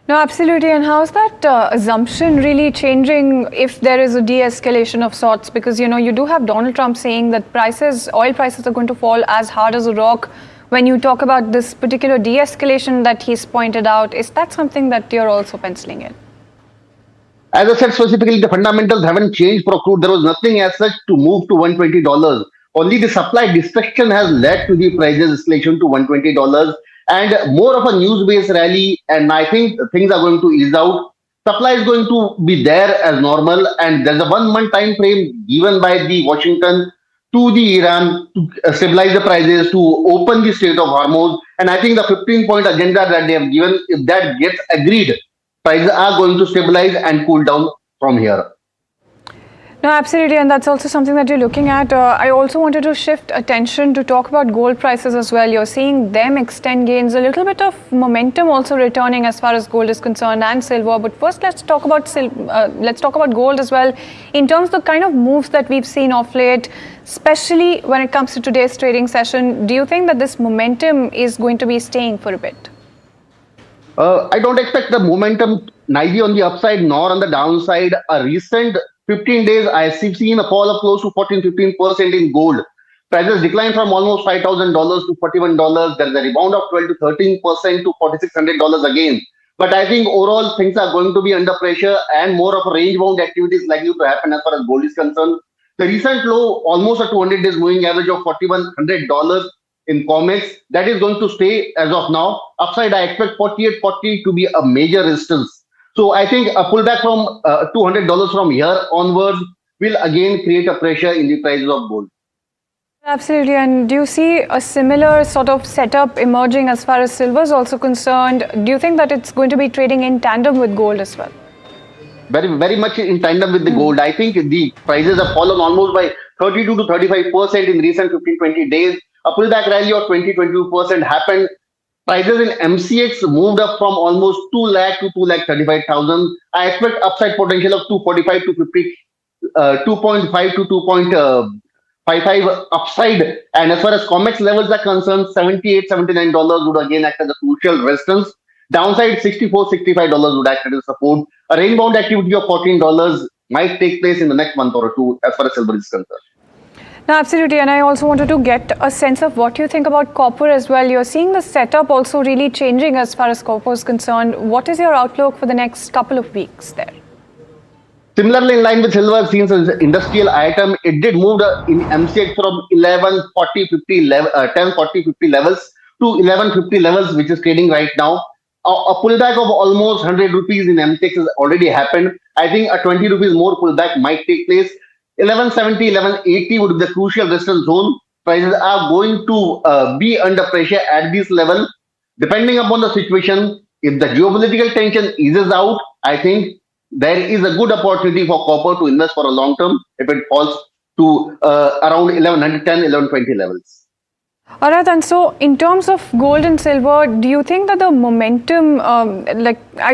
[SPEAKER 23] No, absolutely. And how's that assumption really changing if there is a de-escalation of sorts? Because, you do have Donald Trump saying that oil prices are going to fall as hard as a rock. When you talk about this particular de-escalation that he's pointed out, is that something that you're also penciling in?
[SPEAKER 11] As I said, specifically, the fundamentals haven't changed for crude. There was nothing as such to move to $120. Only the supply destruction has led to the prices escalation to $120. And more of a news-based rally, and I think things are going to ease out. Supply is going to be there as normal, and there's a 1 month time frame given by the Washington to the Iran to stabilize the prices, to open the Strait of Hormuz. And I think the 15-point agenda that they have given, if that gets agreed, prices are going to stabilize and cool down from here.
[SPEAKER 23] No, absolutely, and that's also something that you're looking at. I also wanted to shift attention to talk about gold prices as well. You're seeing them extend gains, a little bit of momentum also returning as far as gold is concerned, and silver. But first, let's talk about gold as well. In terms of the kind of moves that we've seen of late, especially when it comes to today's trading session, do you think that this momentum is going to be staying for a bit?
[SPEAKER 11] I don't expect the momentum neither on the upside nor on the downside. A recent 15 days, I have seen a fall of close to 14-15% in gold. Prices declined from almost $5,000 to $41. There is a rebound of 12 to 13% to $4,600 again. But I think overall things are going to be under pressure and more of a range-bound activity is likely to happen as far as gold is concerned. The recent low, almost a 200 days moving average of $4,100 in COMEX, that is going to stay as of now. Upside, I expect 48.40 to be a major resistance. So I think a pullback from $200 from here onwards will again create a pressure in the prices of gold.
[SPEAKER 23] Absolutely. And do you see a similar sort of setup emerging as far as silver is also concerned? Do you think that it's going to be trading in tandem with gold as well?
[SPEAKER 11] Very much in tandem with the gold. I think the prices have fallen almost by 32 to 35% in recent 15-20 days. A pullback rally of 20-22% happened. Prices in MCX moved up from almost 2 lakh to 2,35,000. I expect upside potential of 245 to 50, 2.5 to 2.55 upside. And as far as COMEX levels are concerned, $78, $79 would again act as a crucial resistance. Downside, $64, $65 would act as a support. A range-bound activity of $14 might take place in the next month or two as far as silver is concerned.
[SPEAKER 23] No, absolutely. And I also wanted to get a sense of what you think about copper as well. You're seeing the setup also really changing as far as copper is concerned. What is your outlook for the next couple of weeks there?
[SPEAKER 11] Similarly, in line with silver, since as an industrial item, it did move in MCX from 1040-50 levels to 1150 levels, which is trading right now. A pullback of almost 100 rupees in MCX has already happened. I think a 20 rupees more pullback might take place. 1170, 1180 would be the crucial resistance zone. Prices are going to be under pressure at this level. Depending upon the situation, if the geopolitical tension eases out, I think there is a good opportunity for copper to invest for a long term if it falls to around 1110, 1120 levels.
[SPEAKER 23] All right, and so in terms of gold and silver, do you think that the momentum,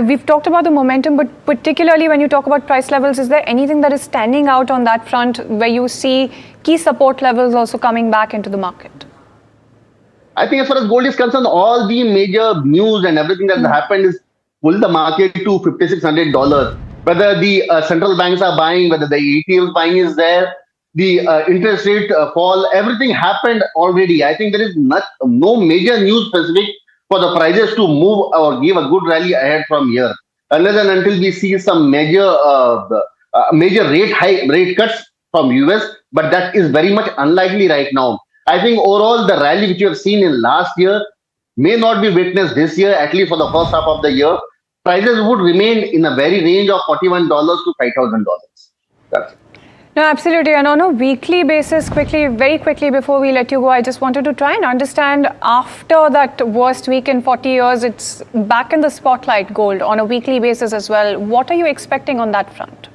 [SPEAKER 23] we've talked about the momentum, but particularly when you talk about price levels, is there anything that is standing out on that front where you see key support levels also coming back into the market?
[SPEAKER 11] I think as far as gold is concerned, all the major news and everything that has happened is pull the market to $5,600. Whether the central banks are buying, whether the ETF buying is there, the interest rate fall, everything happened already. I think there is no major news specific for the prices to move or give a good rally ahead from here, unless and until we see some major rate cuts from US, but that is very much unlikely right now. I think overall the rally which you have seen in last year may not be witnessed this year, at least for the first half of the year. Prices would remain in a very range of $41 to $5,000. That's it.
[SPEAKER 23] No, absolutely. And on a weekly basis, very quickly before we let you go, I just wanted to try and understand, after that worst week in 40 years, it's back in the spotlight, gold, on a weekly basis as well. What are you expecting on that front?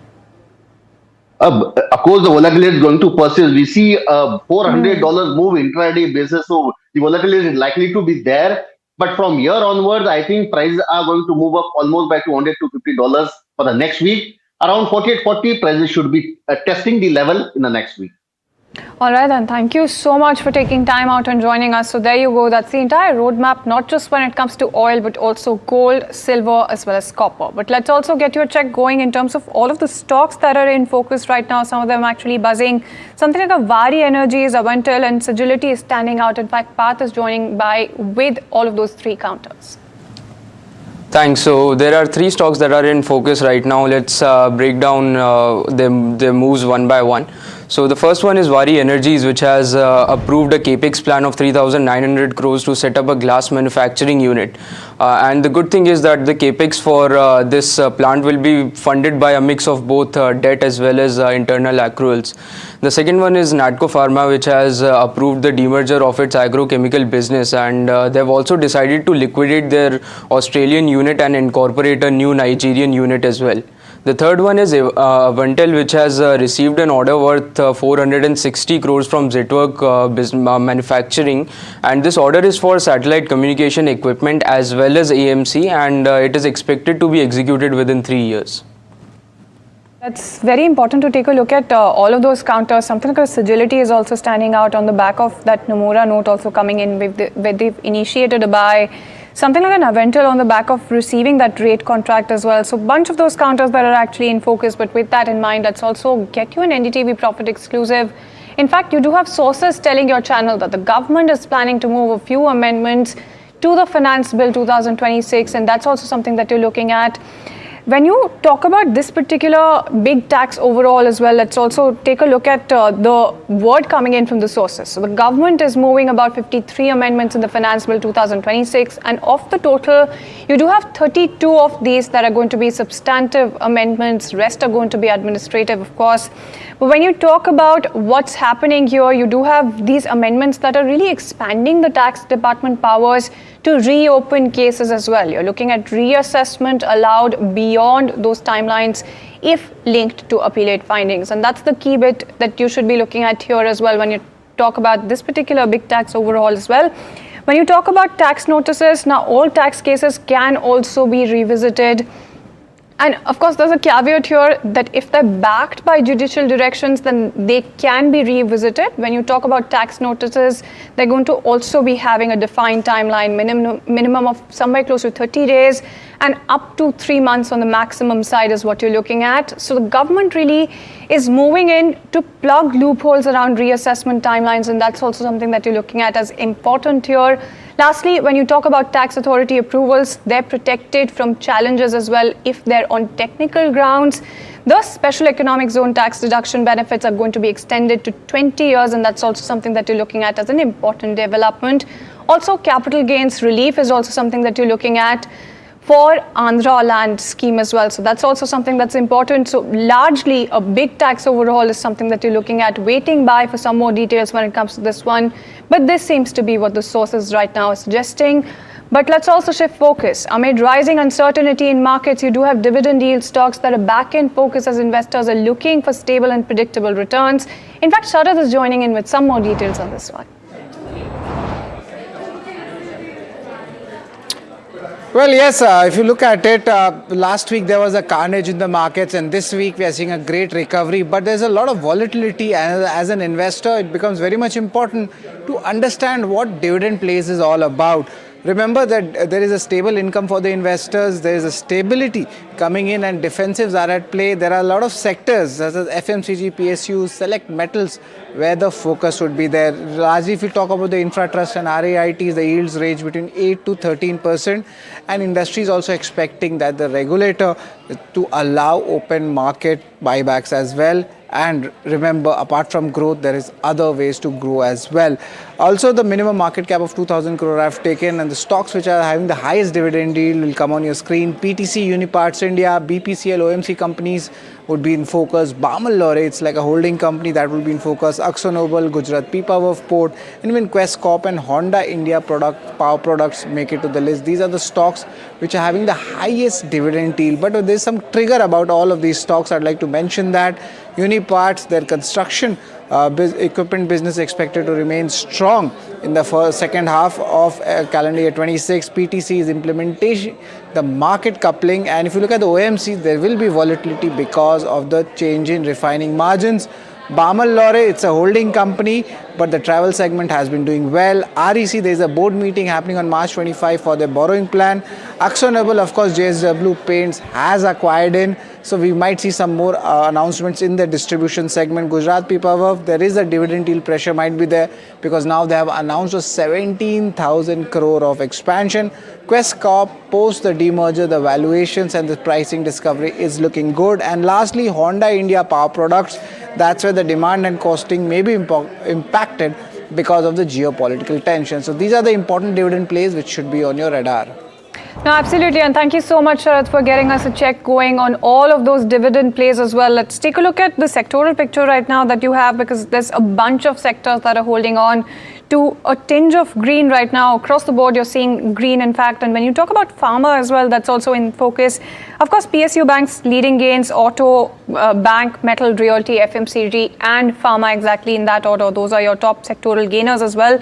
[SPEAKER 11] Of course, the volatility is going to persist. We see a $400 move intraday basis, so the volatility is likely to be there. But from here onwards, I think prices are going to move up almost by $200 to $50 for the next week. Around 48.40 prices should be testing the level in the next week.
[SPEAKER 23] All right, then. Thank you so much for taking time out and joining us. So there you go. That's the entire roadmap, not just when it comes to oil, but also gold, silver, as well as copper. But let's also get your check going in terms of all of the stocks that are in focus right now. Some of them actually buzzing. Something like Avari Energies, Avantel, and Sagility is standing out. In fact, Path is joining by with all of those three counters.
[SPEAKER 9] Thanks. So there are three stocks that are in focus right now. Let's break down their moves one by one. So the first one is Wari Energies, which has approved a capex plan of 3,900 crores to set up a glass manufacturing unit. And the good thing is that the capex for this plant will be funded by a mix of both debt as well as internal accruals. The second one is Natco Pharma, which has approved the demerger of its agrochemical business, and they've also decided to liquidate their Australian unit and incorporate a new Nigerian unit as well. The third one is Avantel, which has received an order worth 460 crores from Zetwork Manufacturing, and this order is for satellite communication equipment as well as AMC, and it is expected to be executed within 3 years.
[SPEAKER 23] It's very important to take a look at all of those counters. Something like a Sagility is also standing out on the back of that Nomura note also coming in where they've initiated a buy. Something like an Avental on the back of receiving that rate contract as well. So bunch of those counters that are actually in focus. But with that in mind, let's also get you an NDTV Profit exclusive. In fact, you do have sources telling your channel that the government is planning to move a few amendments to the Finance Bill 2026, and that's also something that you're looking at. When you talk about this particular big tax overall as well, let's also take a look at the word coming in from the sources. So the government is moving about 53 amendments in the Finance Bill 2026, and of the total, you do have 32 of these that are going to be substantive amendments. Rest are going to be administrative, of course. But when you talk about what's happening here, you do have these amendments that are really expanding the tax department powers to reopen cases as well. You're looking at reassessment allowed beyond those timelines if linked to appellate findings. And that's the key bit that you should be looking at here as well when you talk about this particular big tax overall as well. When you talk about tax notices, now all tax cases can also be revisited. And of course, there's a caveat here that if they're backed by judicial directions, then they can be revisited. When you talk about tax notices, they're going to also be having a defined timeline, minimum of somewhere close to 30 days and up to 3 months on the maximum side is what you're looking at. So the government really is moving in to plug loopholes around reassessment timelines, and that's also something that you're looking at as important here. Lastly, when you talk about tax authority approvals, they're protected from challenges as well if they're on technical grounds. The special economic zone tax deduction benefits are going to be extended to 20 years, and that's also something that you're looking at as an important development. Also, capital gains relief is also something that you're looking at for Andhra land scheme as well. So that's also something that's important. So largely a big tax overhaul is something that you're looking at. Waiting by for some more details when it comes to this one. But this seems to be what the sources right now are suggesting. But let's also shift focus. Amid rising uncertainty in markets, you do have dividend yield stocks that are back in focus as investors are looking for stable and predictable returns. In fact, Sharad is joining in with some more details on this one.
[SPEAKER 20] Well, yes, if you look at it, last week there was a carnage in the markets, and this week we are seeing a great recovery, but there's a lot of volatility, and as an investor, it becomes very much important to understand what dividend plays is all about. Remember that there is a stable income for the investors, there is a stability coming in, and defensives are at play. There are a lot of sectors such as FMCG, PSUs, select metals where the focus would be there. Largely, if you talk about the infra trust and RAITs, the yields range between 8 to 13%, and industry is also expecting that the regulator to allow open market buybacks as well. And remember, apart from growth, there is other ways to grow as well. Also, the minimum market cap of 2,000 crore I've taken, and the stocks which are having the highest dividend yield will come on your screen. PTC, Uniparts India, BPCL, OMC companies would be in focus. Barmal Lorry, it's like a holding company that will be in focus. AkzoNobel, Gujarat Pipavav Port, and even Quest Corp and Honda India power products make it to the list. These are the stocks which are having the highest dividend yield. But there's some trigger about all of these stocks. I'd like to mention that Uniparts, their construction equipment business is expected to remain strong in the second half of calendar year 26. PTC is implementation, the market coupling, and if you look at the OMC, there will be volatility because of the change in refining margins. Barmal Lorry, it's a holding company, but the travel segment has been doing well. REC, there is a board meeting happening on March 25 for their borrowing plan. AkzoNobel, of course, JSW Paints has acquired in, so we might see some more announcements in the distribution segment. Gujarat Pipavav, there is a dividend yield pressure might be there because now they have announced a 17,000 crore of expansion. Quest Corp, post the demerger, the valuations and the pricing discovery is looking good. And lastly, Honda India Power Products, that's where the demand and costing may be impacted because of the geopolitical tension. So these are the important dividend plays which should be on your radar.
[SPEAKER 23] No, absolutely. And thank you so much, Sharath, for getting us a check going on all of those dividend plays as well. Let's take a look at the sectoral picture right now that you have, because there's a bunch of sectors that are holding on to a tinge of green right now. Across the board, you're seeing green, in fact. And when you talk about pharma as well, that's also in focus. Of course, PSU banks leading gains, auto, bank, metal, realty, FMCG, and pharma exactly in that order. Those are your top sectoral gainers as well.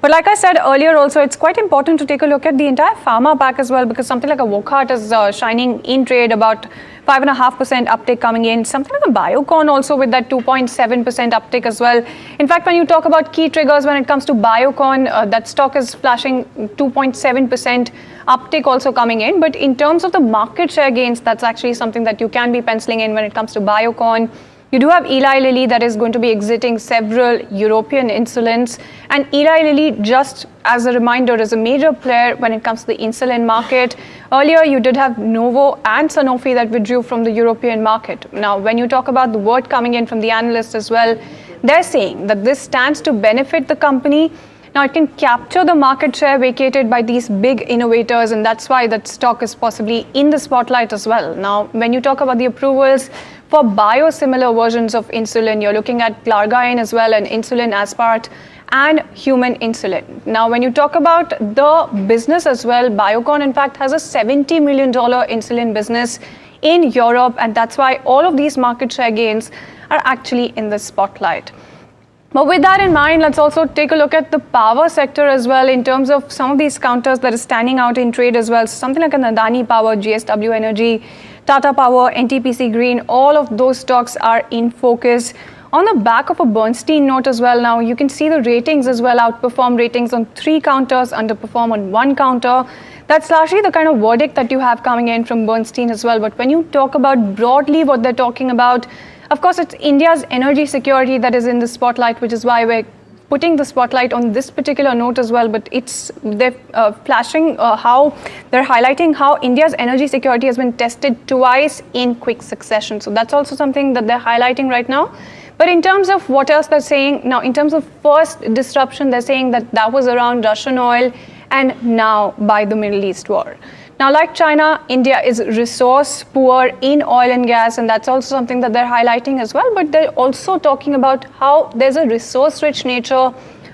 [SPEAKER 23] But like I said earlier also, it's quite important to take a look at the entire pharma pack as well, because something like a Wockhardt is shining in trade, about 5.5% uptick coming in. Something like a Biocon also with that 2.7% uptick as well. In fact, when you talk about key triggers when it comes to Biocon, that stock is flashing 2.7% uptick also coming in. But in terms of the market share gains, that's actually something that you can be penciling in when it comes to Biocon. You do have Eli Lilly that is going to be exiting several European insulins. And Eli Lilly, just as a reminder, is a major player when it comes to the insulin market. Earlier, you did have Novo and Sanofi that withdrew from the European market. Now, when you talk about the word coming in from the analysts as well, they're saying that this stands to benefit the company. Now, it can capture the market share vacated by these big innovators, and that's why that stock is possibly in the spotlight as well. Now, when you talk about the approvals for biosimilar versions of insulin, you're looking at Glargine as well, and insulin aspart, and human insulin. Now, when you talk about the business as well, Biocon, in fact, has a $70 million insulin business in Europe, and that's why all of these market share gains are actually in the spotlight. But with that in mind, let's also take a look at the power sector as well in terms of some of these counters that are standing out in trade as well. So something like an Adani Power, GSW Energy, Tata Power, NTPC Green, all of those stocks are in focus. On the back of a Bernstein note as well, now you can see the ratings as well, outperform ratings on 3 counters, underperform on 1 counter. That's largely the kind of verdict that you have coming in from Bernstein as well. But when you talk about broadly what they're talking about, of course, it's India's energy security that is in the spotlight, which is why we're putting the spotlight on this particular note as well. But they're flashing how they're highlighting how India's energy security has been tested twice in quick succession. So that's also something that they're highlighting right now. But in terms of what else they're saying, now in terms of first disruption, they're saying that was around Russian oil and now by the Middle East war. Now, like China, India is resource poor in oil and gas, and that's also something that they're highlighting as well. But they're also talking about how there's a resource-rich nature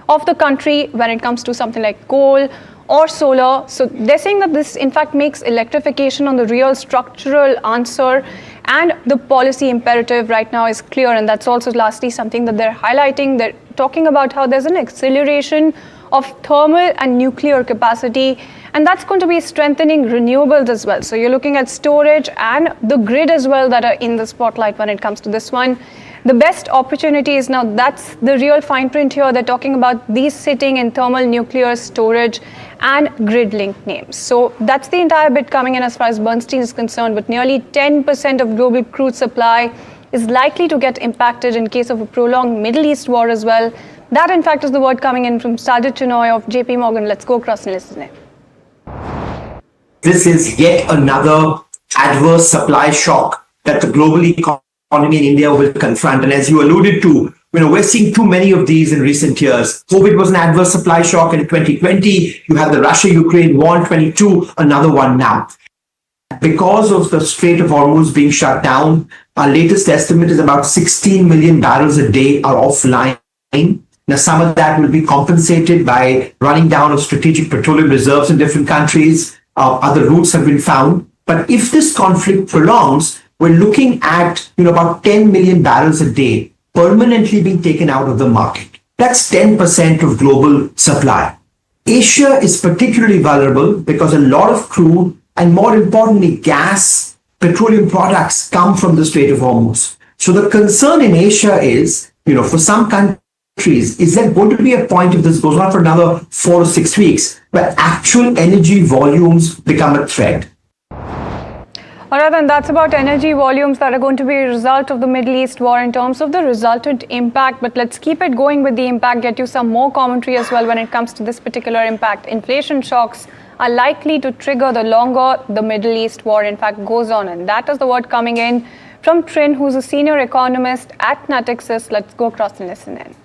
[SPEAKER 23] of the country when it comes to something like coal or solar. So they're saying that this, in fact, makes electrification on the real structural answer, and the policy imperative right now is clear. And that's also lastly something that they're highlighting. They're talking about how there's an acceleration of thermal and nuclear capacity, and that's going to be strengthening renewables as well. So you're looking at storage and the grid as well that are in the spotlight when it comes to this one. The best opportunities, now that's the real fine print here. They're talking about these sitting in thermal, nuclear, storage and grid linked names. So that's the entire bit coming in as far as Bernstein is concerned, but nearly 10% of global crude supply is likely to get impacted in case of a prolonged Middle East war as well. That, in fact, is the word coming in from Sajid Chinoy of JP Morgan. Let's go across and listen in.
[SPEAKER 6] This is yet another adverse supply shock that the global economy in India will confront. And as you alluded to, we're seeing too many of these in recent years. COVID was an adverse supply shock in 2020. You had the Russia-Ukraine war in 22, another one now. Because of the Strait of Hormuz being shut down, our latest estimate is about 16 million barrels a day are offline. Now, some of that will be compensated by running down of strategic petroleum reserves in different countries. Other routes have been found. But if this conflict prolongs, we're looking at about 10 million barrels a day permanently being taken out of the market. That's 10% of global supply. Asia is particularly vulnerable because a lot of crude and, more importantly, gas, petroleum products come from the Strait of Hormuz. So the concern in Asia is, for some countries, is there going to be a point, if this goes on for another 4 to 6 weeks, where actual energy volumes become a threat?
[SPEAKER 23] All right, then that's about energy volumes that are going to be a result of the Middle East war in terms of the resultant impact. But let's keep it going with the impact, get you some more commentary as well when it comes to this particular impact. Inflation shocks are likely to trigger the longer the Middle East war, in fact, goes on. And that is the word coming in from Trin, who's a senior economist at Natixis. Let's go across and listen in.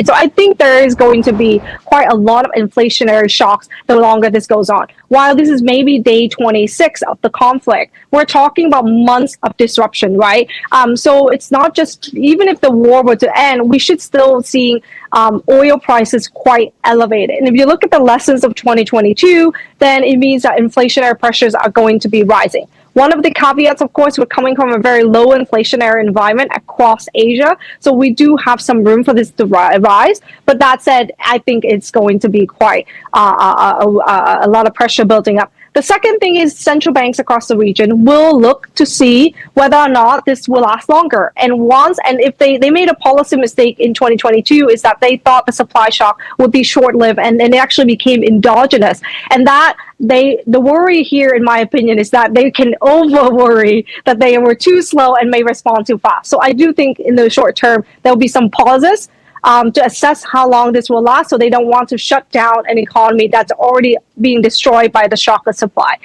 [SPEAKER 13] So I think there is going to be quite a lot of inflationary shocks the longer this goes on. While this is maybe day 26 of the conflict, we're talking about months of disruption, right? So it's not just, even if the war were to end, we should still see oil prices quite elevated. And if you look at the lessons of 2022, then it means that inflationary pressures are going to be rising. One of the caveats, of course, we're coming from a very low inflationary environment across Asia. So we do have some room for this to rise. But that said, I think it's going to be quite a lot of pressure building up. The second thing is central banks across the region will look to see whether or not this will last longer. And if they made a policy mistake in 2022 is that they thought the supply shock would be short-lived and it actually became endogenous. And that the worry here, in my opinion, is that they can over-worry that they were too slow and may respond too fast. So I do think in the short term, there will be some pauses to assess how long this will last, so they don't want to shut down an economy that's already being destroyed by the shock of supply.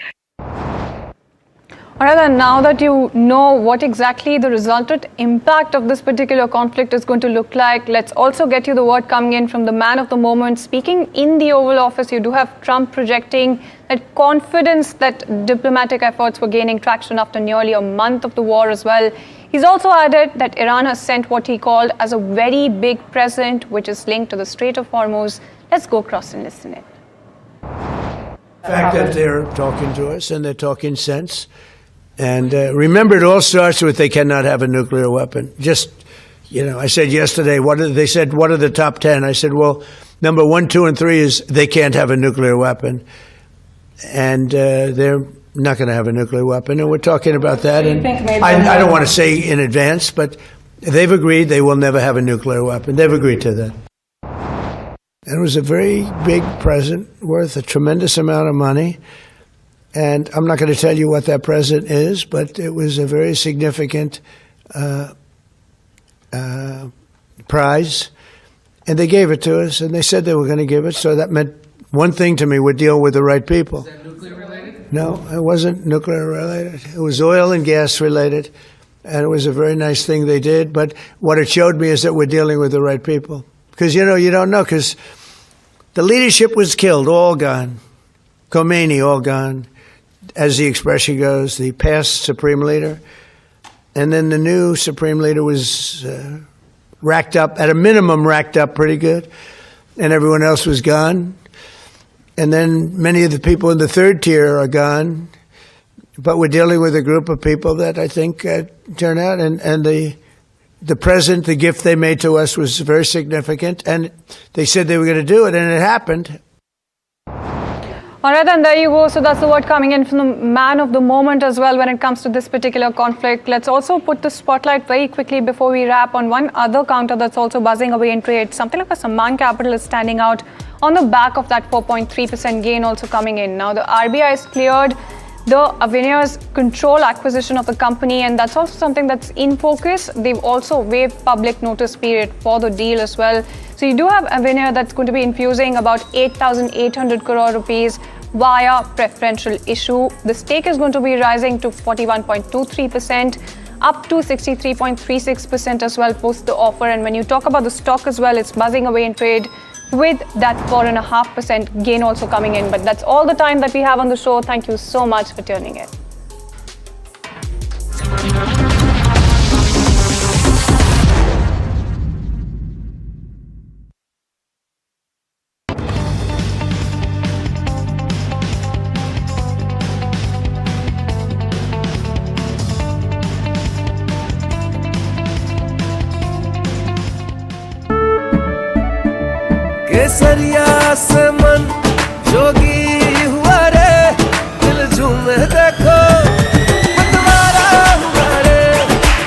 [SPEAKER 23] All right, and now that you know what exactly the resultant impact of this particular conflict is going to look like, let's also get you the word coming in from the man of the moment. Speaking in the Oval Office, you do have Trump projecting that confidence that diplomatic efforts were gaining traction after nearly a month of the war as well. He's also added that Iran has sent what he called as a very big present, which is linked to the Strait of Hormuz. Let's go across and listen in.
[SPEAKER 15] The fact that they're talking to us and they're talking sense. And remember, it all starts with they cannot have a nuclear weapon. Just, I said yesterday, they said, what are the top 10? I said, well, number 1, 2, and 3 is they can't have a nuclear weapon. And they're not going to have a nuclear weapon. And we're talking about that. And I don't want to say in advance, but they've agreed they will never have a nuclear weapon. They've agreed to that. And it was a very big present worth a tremendous amount of money. And I'm not going to tell you what that present is, but it was a very significant prize. And they gave it to us, and they said they were going to give it. So that meant one thing to me: we're dealing with the right people. Is that nuclear related? No, it wasn't nuclear related. It was oil and gas related. And it was a very nice thing they did. But what it showed me is that we're dealing with the right people. Because, you don't know, because the leadership was killed, all gone. Khomeini, all gone. As the expression goes, the past supreme leader. And then the new supreme leader was racked up, at a minimum racked up pretty good. And everyone else was gone. And then many of the people in the third tier are gone. But we're dealing with a group of people that I think turn out. And the present, the gift they made to us was very significant. And they said they were going to do it, and it happened.
[SPEAKER 23] All right, and there you go. So that's the word coming in from the man of the moment as well when it comes to this particular conflict. Let's also put the spotlight very quickly before we wrap on one other counter that's also buzzing away in trade. Something like a Sammaan Capital is standing out on the back of that 4.3% gain also coming in. Now, the RBI has cleared the Avenir's control acquisition of the company, and that's also something that's in focus. They've also waived public notice period for the deal as well. So you do have Avenir that's going to be infusing about 8,800 crore rupees via preferential issue. The stake is going to be rising to 41.23%, up to 63.36% as well post the offer. And when you talk about the stock as well, it's buzzing away in trade with that 4.5% gain also coming in. But that's all the time that we have on the show. Thank you so much for tuning in.
[SPEAKER 7] केसरिया से मन जोगी हुआ रे दिल झूमे देखो मतवारा हुआ रे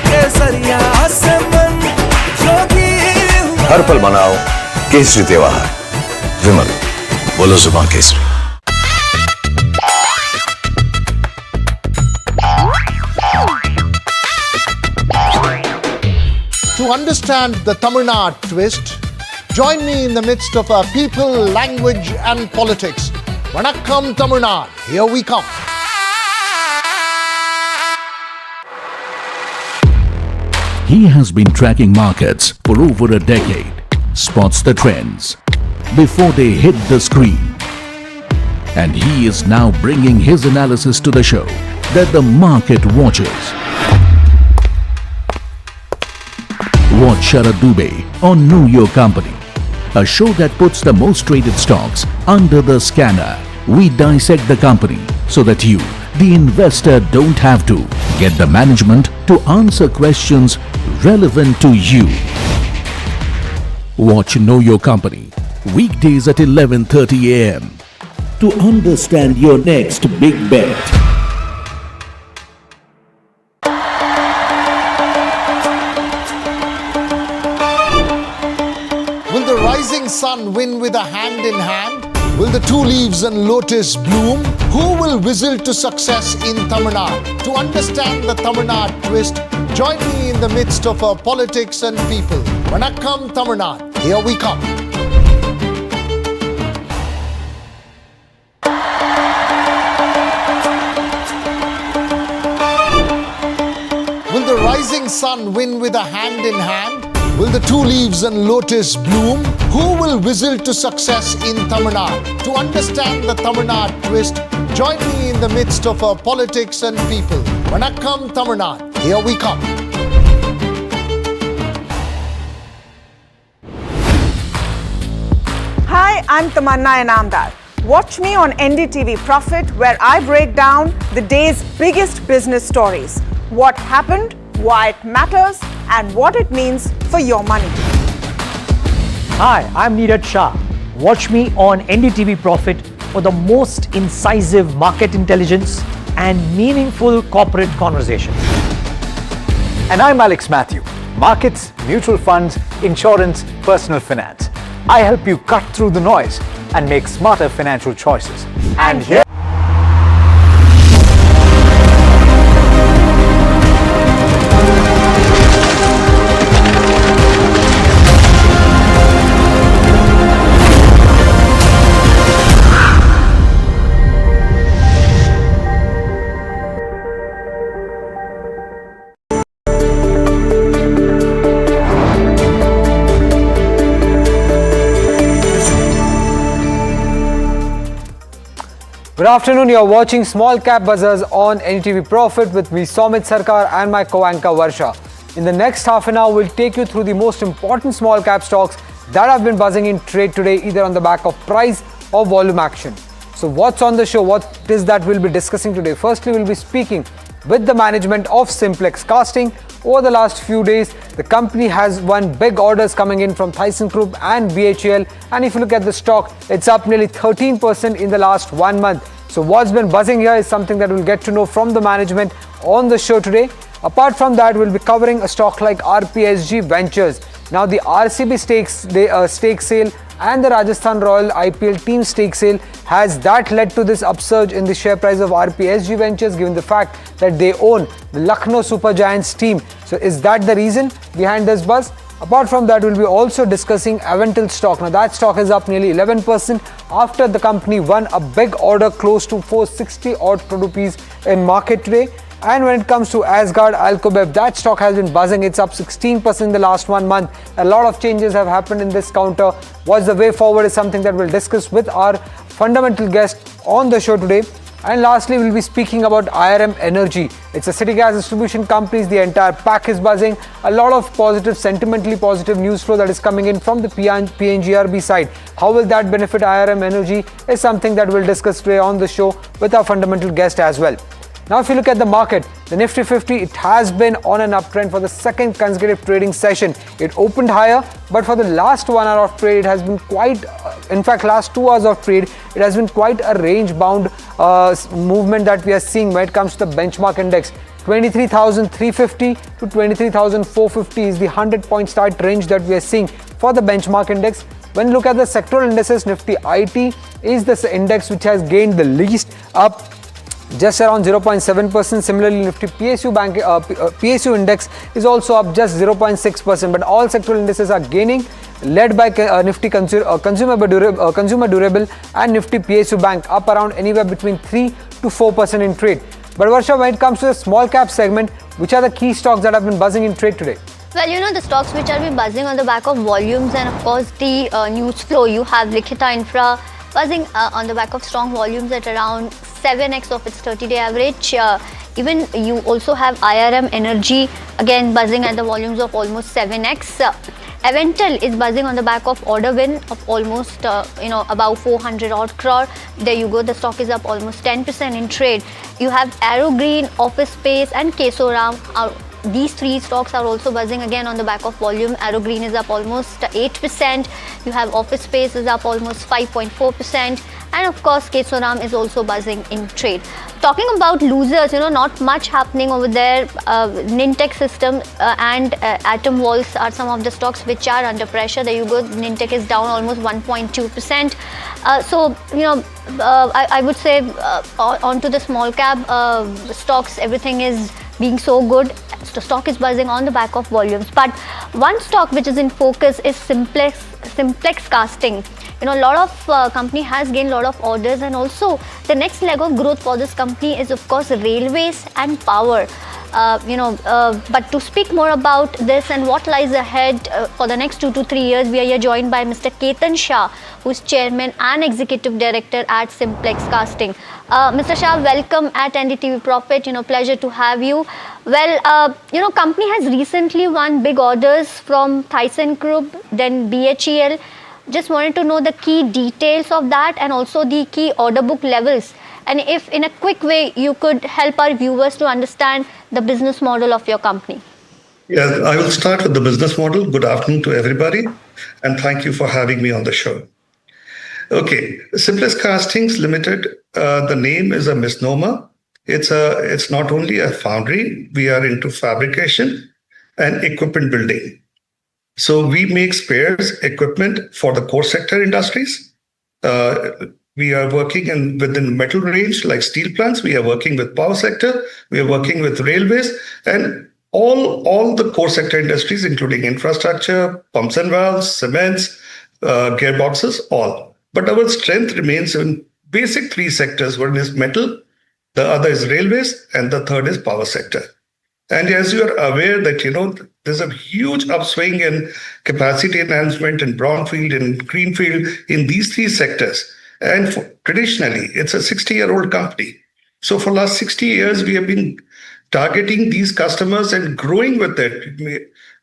[SPEAKER 7] केसरिया से मन जोगी हुआ
[SPEAKER 22] हर पल मनाओ केसरी त्योहार विमल बोलो जुबान Kesari
[SPEAKER 3] To understand the Tamil Nadu twist, join me in the midst of people, language and politics Vanakkam Tamil Nadu. Here we come.
[SPEAKER 4] He has been tracking markets for over a decade, spots the trends before they hit the screen. And he is now bringing his analysis to the show that the market watches. Watch Sharad Dubey on Know Your Company, a show that puts the most traded stocks under the scanner. We dissect the company so that you, the investor, don't have to get the management to answer questions relevant to you. Watch Know Your Company weekdays at 11:30 a.m. to understand your next big bet.
[SPEAKER 3] Will the rising sun win with a hand in hand? Will the two leaves and lotus bloom? Who will whistle to success in Tamil Nadu? To understand the Tamil Nadu twist, join me in the midst of our politics and people. Vanakkam Tamil Nadu. Here we come. Will the rising sun win with a hand in hand? Will the two leaves and lotus bloom? Who will whistle to success in Tamil Nadu? To understand the Tamil Nadu twist, join me in the midst of our politics and people. Vanakkam Tamil Nadu. Here we come.
[SPEAKER 12] Hi, I'm Tamanna Inamdar. Watch me on NDTV Profit, where I break down the day's biggest business stories. What happened, why it matters, and what it means for your money.
[SPEAKER 2] Hi, I'm Neeraj Shah. Watch me on NDTV Profit for the most incisive market intelligence and meaningful corporate conversation.
[SPEAKER 5] And I'm Alex Matthew. Markets, mutual funds, insurance, personal finance. I help you cut through the noise and make smarter financial choices. And here
[SPEAKER 20] Good afternoon, you're watching Small Cap Buzzers on NDTV Profit with me Somit Sarkar and my co-anchor Varsha. In the next half an hour, we'll take you through the most important small cap stocks that have been buzzing in trade today, either on the back of price or volume action. So what's on the show? What is that we'll be discussing today? Firstly, we'll be speaking with the management of Simplex Casting. Over the last few days, the company has won big orders coming in from Thyssen Group and BHEL. And if you look at the stock, it's up nearly 13% in the last 1 month. So what's been buzzing here is something that we'll get to know from the management on the show today. Apart from that, we'll be covering a stock like RPSG Ventures. Now the RCB stake sale and the Rajasthan Royal IPL team stake sale, has that led to this upsurge in the share price of RPSG Ventures, given the fact that they own the Lucknow Super Giants team? So is that the reason behind this buzz? Apart from that, we'll be also discussing Aventil stock. Now that stock is up nearly 11% after the company won a big order close to 460 odd crore rupees in market today. And when it comes to Asgard Alcobev, that stock has been buzzing. It's up 16% in the last 1 month. A lot of changes have happened in this counter. What's the way forward is something that we'll discuss with our fundamental guest on the show today. And lastly, we'll be speaking about IRM Energy. It's a city gas distribution company. The entire pack is buzzing. A lot of positive, sentimentally positive news flow that is coming in from the PNGRB side. How will that benefit IRM Energy is something that we'll discuss today on the show with our fundamental guest as well. Now, if you look at the market, the Nifty 50, it has been on an uptrend for the second consecutive trading session. It opened higher, but for the last 1 hour of trade, it has been quite, in fact, last 2 hours of trade, it has been quite a range-bound movement that we are seeing when it comes to the benchmark index. 23,350 to 23,450 is the 100-point start range that we are seeing for the benchmark index. When you look at the sectoral indices, Nifty IT is the index which has gained the least, up just around 0.7%. Similarly, Nifty PSU index is also up just 0.6%, but all sectoral indices are gaining.
[SPEAKER 10] led by Nifty Consumer Durable and Nifty PSU Bank, up around anywhere between 3 to 4% in trade. But Varsha, when it comes to the small cap segment, which are the key stocks that have been buzzing in trade today?
[SPEAKER 21] Well, the stocks which are been buzzing on the back of volumes and of course the news flow. You have Likhita Infra buzzing on the back of strong volumes at around 7x of its 30-day average. Even you also have IRM Energy again buzzing at the volumes of almost 7x. Avental is buzzing on the back of order win of almost about 400 odd crore. There you go, the stock is up almost 10% in trade. You have Aero Green, Office Space and Kesoram. These three stocks are also buzzing again on the back of volume. Aero Green is up almost 8%. You have Office Space is up almost 5.4%. And of course, Kesoram is also buzzing in trade. Talking about losers, not much happening over there. Nintech System and Atom Walls are some of the stocks which are under pressure. There you go, Nintech is down almost 1.2%. I would say onto the small cap stocks, everything is being so good. The stock is buzzing on the back of volumes. But one stock which is in focus is Simplex Casting. A lot of company has gained a lot of orders, and also the next leg of growth for this company is of course railways and power. But to speak more about this and what lies ahead for the next 2 to 3 years, we are here joined by Mr. Ketan Shah, who is Chairman and Executive Director at Simplex Casting. Mr. Shah, welcome at NDTV Profit. Pleasure to have you. Well, company has recently won big orders from Thyssen Group, then BHEL. Just wanted to know the key details of that and also the key order book levels. And if in a quick way you could help our viewers to understand the business model of your company.
[SPEAKER 16] Yes, I will start with the business model. Good afternoon to everybody, and thank you for having me on the show. Okay, Simplex Castings Limited, the name is a misnomer. It's not only a foundry, we are into fabrication and equipment building. So we make spares, equipment for the core sector industries. We are working within metal range like steel plants. We are working with power sector. We are working with railways and all the core sector industries, including infrastructure, pumps and valves, cements, gearboxes, all. But our strength remains in basic three sectors. One is metal, the other is railways, and the third is power sector. And as you are aware that, there's a huge upswing in capacity enhancement in brownfield and greenfield in these three sectors. And traditionally, it's a 60-year-old company. So for last 60 years, we have been targeting these customers and growing with it,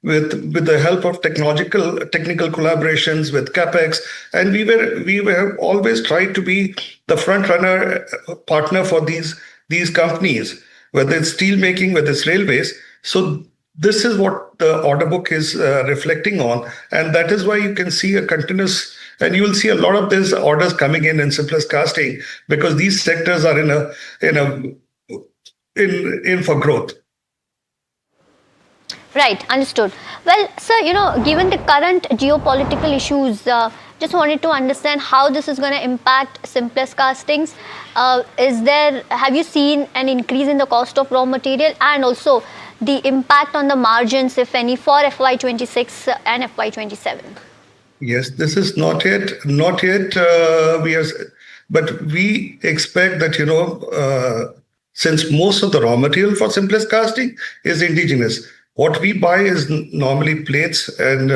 [SPEAKER 16] with the help of technical collaborations with CapEx. And we were always tried to be the front runner partner for these companies, whether it's steel making, whether it's railways. So this is what the order book is reflecting on. And that is why you can see a continuous, and you will see a lot of these orders coming in Simplex Casting, because these sectors are in for growth.
[SPEAKER 21] Right, understood. Well, sir, given the current geopolitical issues, just wanted to understand how this is going to impact Simplex Castings. Have you seen an increase in the cost of raw material and also the impact on the margins, if any, for FY26 and FY27?
[SPEAKER 16] Yes, this is not yet. But we expect that since most of the raw material for Simplex Casting is indigenous. What we buy is normally plates and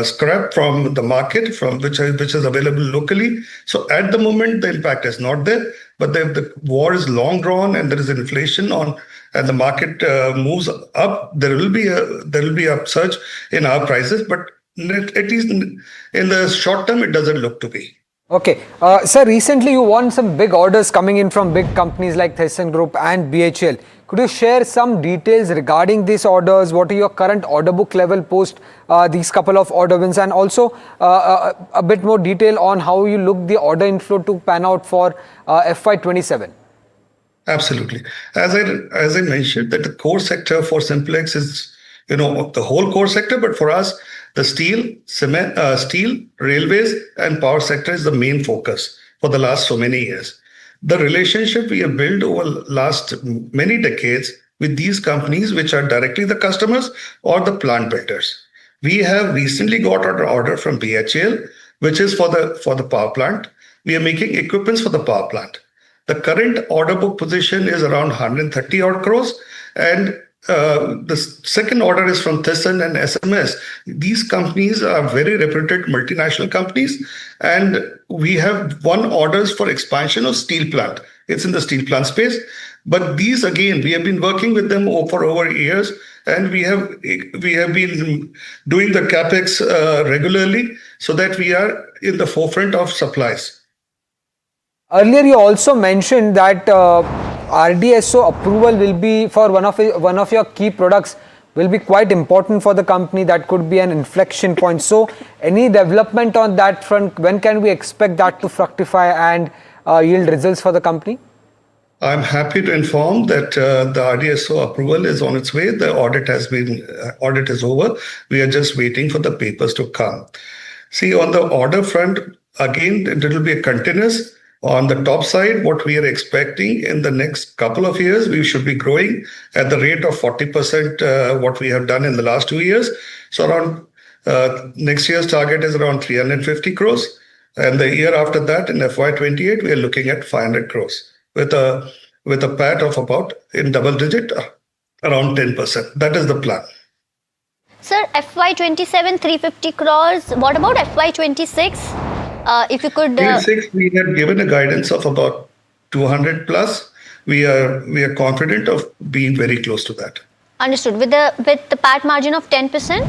[SPEAKER 16] scrap from the market, which is available locally. So at the moment, the impact is not there. But the war is long drawn, and there is inflation and the market moves up. There will be a upsurge in our prices, but at least in the short term, it doesn't look to be.
[SPEAKER 10] Okay. Sir, recently you won some big orders coming in from big companies like Thyssen Group and BHEL. Could you share some details regarding these orders? What are your current order book level post these couple of order wins? And also a bit more detail on how you look the order inflow to pan out for FY27.
[SPEAKER 16] Absolutely. As I mentioned, that the core sector for Simplex is, the whole core sector, but for us, the steel, cement, railways, and power sector is the main focus for the last so many years. The relationship we have built over last many decades with these companies, which are directly the customers or the plant builders. We have recently got an order from BHEL, which is for the power plant. We are making equipments for the power plant. The current order book position is around 130 odd crores, and the second order is from Thyssen and SMS. These companies are very reputed multinational companies, and we have won orders for expansion of steel plant. It's in the steel plant space. But these, again, we have been working with them for over years, and we have been doing the capex regularly so that we are in the forefront of supplies.
[SPEAKER 10] Earlier, you also mentioned that RDSO approval will be for one of your key products will be quite important for the company. That could be an inflection point. So, any development on that front? When can we expect that to fructify and yield results for the company?
[SPEAKER 16] I'm happy to inform that the RDSO approval is on its way. The audit is over. We are just waiting for the papers to come. See, on the order front, again, it will be a continuous. On the top side, what we are expecting in the next couple of years, we should be growing at the rate of 40% what we have done in the last 2 years. So around next year's target is around 350 crores. And the year after that, in FY28, we are looking at 500 crores. With a PAT of about in double digit, around 10%. That is the plan.
[SPEAKER 21] Sir, FY27, 350 crores. What about FY26? If you could...
[SPEAKER 16] 26, we have given a guidance of about 200 plus. We are confident of being very close to that.
[SPEAKER 21] Understood. With the PAT margin of 10%?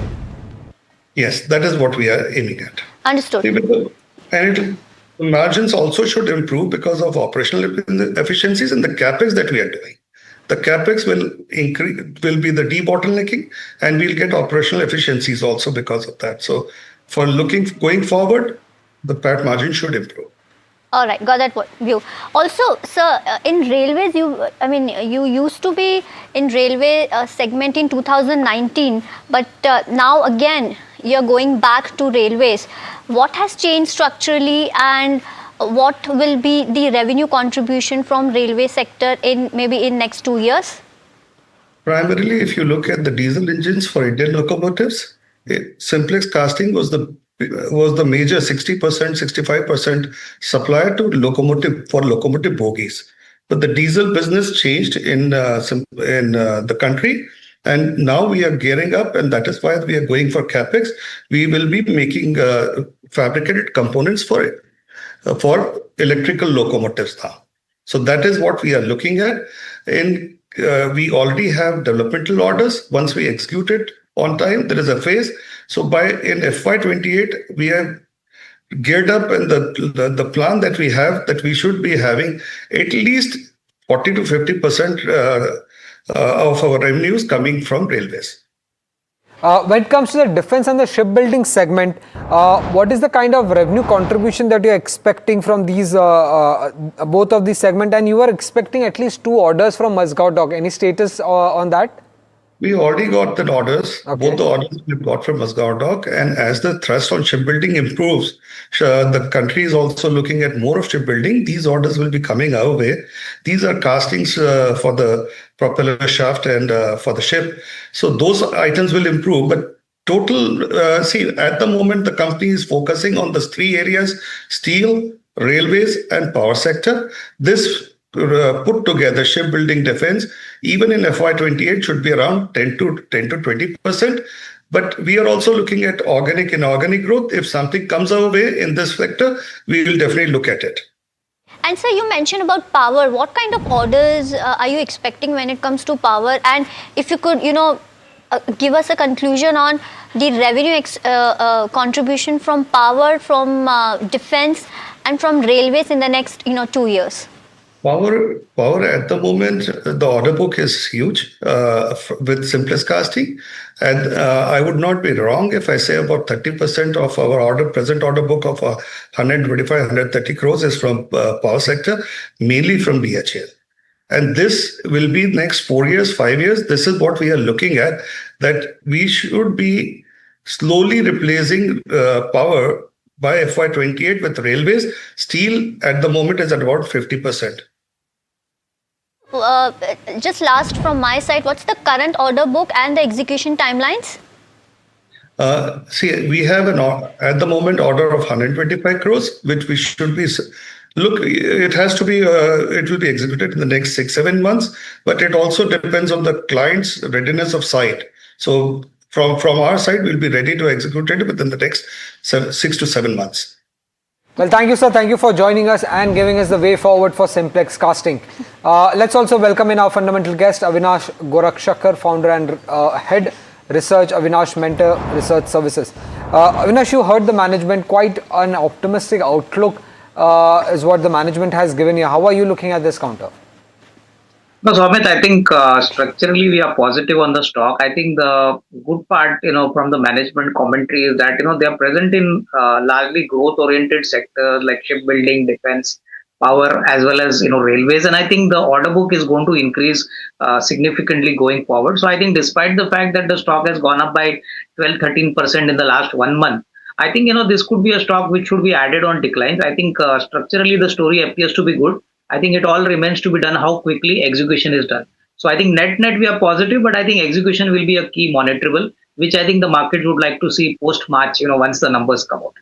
[SPEAKER 16] Yes, that is what we are aiming at.
[SPEAKER 21] Understood.
[SPEAKER 16] And the margins also should improve because of operational efficiencies and the capex that we are doing. The capex will be the debottlenecking, and we'll get operational efficiencies also because of that. So, going forward, the PAT margin should improve.
[SPEAKER 21] All right, got that view. Also, sir, in railways, you used to be in railway segment in 2019, but now again you're going back to railways. What has changed structurally, and what will be the revenue contribution from railway sector in next 2 years?
[SPEAKER 16] Primarily, if you look at the diesel engines for Indian locomotives, Simplex Casting was the major 60%, 65% supplier to locomotive bogies. But the diesel business changed in the country, and now we are gearing up, and that is why we are going for capex. We will be making fabricated components for electrical locomotives now. So that is what we are looking at. We already have developmental orders. Once we execute it on time, there is a phase. So in FY28, we have geared up, and the plan that we have, that we should be having at least 40 to 50% of our revenues coming from railways.
[SPEAKER 10] When it comes to the defense and the shipbuilding segment, what is the kind of revenue contribution that you're expecting from these both of these segments? And you are expecting at least 2 orders from Mazagon Dock. Any status on that?
[SPEAKER 16] We already got the orders. Okay. Both the orders we've got from Mazagon Dock, and as the thrust on shipbuilding improves, the country is also looking at more of shipbuilding. These orders will be coming our way. These are castings for the propeller shaft and for the ship. So those items will improve. But total, at the moment, the company is focusing on the 3 areas: steel, railways, and power sector. This put together, shipbuilding, defense, even in FY28 should be around 10 to 20%. But we are also looking at organic and inorganic growth. If something comes our way in this sector, we will definitely look at it.
[SPEAKER 21] And sir, you mentioned about power. What kind of orders are you expecting when it comes to power? And if you could, give us a conclusion on the revenue contribution from power, from defense, and from railways in the next, 2 years.
[SPEAKER 16] Power at the moment, the order book is huge with Simplex Casting. And I would not be wrong if I say about 30% of our present order book of 125, 130 crores is from power sector, mainly from BHEL. And this will be next 4 years, 5 years. This is what we are looking at, that we should be slowly replacing power by FY28 with railways. Steel at the moment is at about 50%.
[SPEAKER 21] Just last from my side, what's the current order book and the execution timelines?
[SPEAKER 16] See, we have at the moment order of 125 crores, which we should be. Look, it has to be. It will be executed in the next 6-7 months, but it also depends on the client's readiness of site. So from our side, we'll be ready to execute it within the next 6 to 7 months.
[SPEAKER 10] Well, thank you, sir. Thank you for joining us and giving us the way forward for Simplex Casting. Let's also welcome in our fundamental guest, Avinash Gorakshakar, founder and head research, Avinash Mentor Research Services. Avinash, you heard the management, quite an optimistic outlook is what the management has given you. How are you looking at this counter?
[SPEAKER 1] No, so Amit, I think structurally we are positive on the stock. I think the good part, from the management commentary is that, they are present in largely growth-oriented sectors like shipbuilding, defense, power, as well as, railways. And I think the order book is going to increase significantly going forward. So I think despite the fact that the stock has gone up by 12-13% in the last 1 month, I think, this could be a stock which should be added on declines. I think structurally the story appears to be good. I think it all remains to be done how quickly execution is done. So I think net we are positive, but I think execution will be a key monitorable, which I think the market would like to see post-March, once the numbers come out.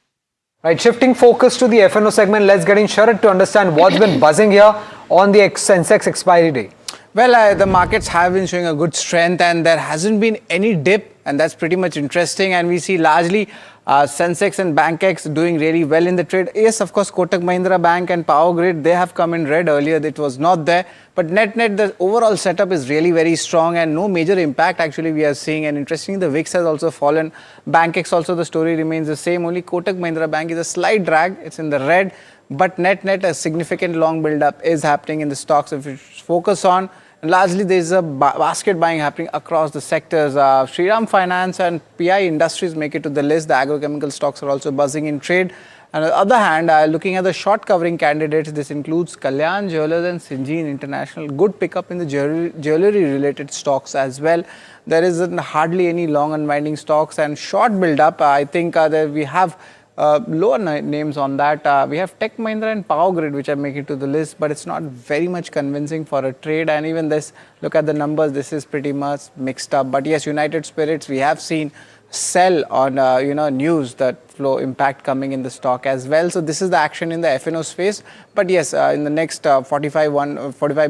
[SPEAKER 10] Right, shifting focus to the F&O segment, let's get in Sharad to understand what's been buzzing here on the Sensex expiry day.
[SPEAKER 20] Well, the markets have been showing a good strength and there hasn't been any dip, and that's pretty much interesting. And we see largely Sensex and BankX doing really well in the trade. Yes, of course, Kotak Mahindra Bank and Power Grid, they have come in red earlier. It was not there. But net, the overall setup is really very strong and no major impact actually we are seeing. And interestingly, the VIX has also fallen. BankX also, the story remains the same. Only Kotak Mahindra Bank is a slight drag. It's in the red. But net, a significant long build-up is happening in the stocks. If you focus on, largely there is a basket buying happening across the sectors. Shriram Finance and PI Industries make it to the list. The agrochemical stocks are also buzzing in trade. And on the other hand, looking at the short covering candidates, this includes Kalyan Jewellers and Syngene International. Good pickup in the jewelry related stocks as well. There isn't hardly any long unwinding stocks and short build up. I think that we have lower names on that. We have Tech Mahindra and Power Grid, which are making it to the list, but it's not very much convincing for a trade. And even this, look at the numbers, this is pretty much mixed up. But yes, United Spirits, we have seen sell on news that flow impact coming in the stock as well. So this is the action in the F&O space. But yes, in the next 45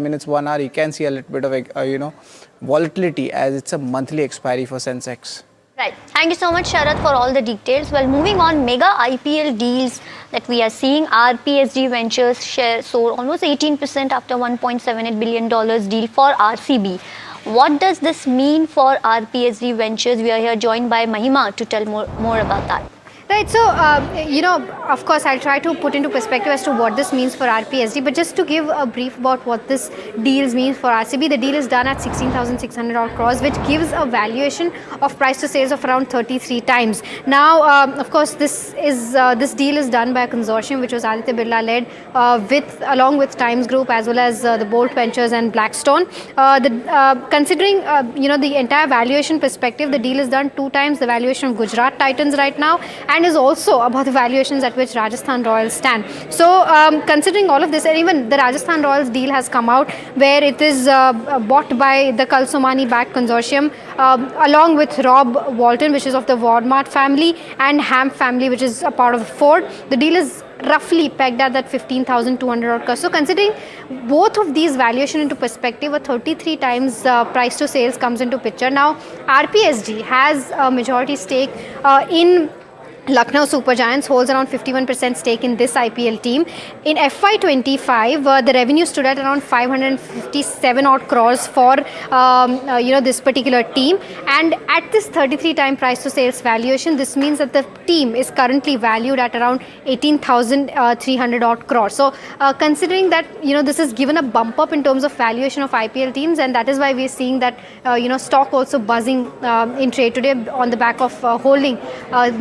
[SPEAKER 20] minutes, 1 hour, you can see a little bit of volatility as it's a monthly expiry for Sensex.
[SPEAKER 21] Right. Thank you so much, Sharad, for all the details. Well, moving on, mega IPL deals that we are seeing. RPSG Ventures share soared almost 18% after $1.78 billion deal for RCB. What does this mean for RPSG Ventures? We are here joined by Mahima to tell more about that.
[SPEAKER 8] Right, so, of course, I'll try to put into perspective as to what this means for RPSD, but just to give a brief about what this deal means for RCB, the deal is done at 16,600 crores, which gives a valuation of price to sales of around 33 times. Now, of course, this deal is done by a consortium which was Aditya Birla led, along with Times Group as well as the Bolt Ventures and Blackstone. Considering the entire valuation perspective, the deal is done 2 times the valuation of Gujarat Titans right now, and is also about the valuations at which Rajasthan Royals stand. So considering all of this, and even the Rajasthan Royals deal has come out where it is bought by the Kalsomani backed consortium along with Rob Walton, which is of the Walmart family, and Ham family, which is a part of Ford. The deal is roughly pegged at that 15,200 crores. So considering both of these valuation into perspective, a 33 times price to sales comes into picture. Now, RPSG has a majority stake in Lucknow Super Giants, holds around 51% stake in this IPL team. In FY25, the revenue stood at around 557 odd crores for this particular team, and at this 33 time price to sales valuation, this means that the team is currently valued at around 18,300 odd crores. So considering that this is given a bump up in terms of valuation of IPL teams, and that is why we are seeing that stock also buzzing in trade today on the back of holding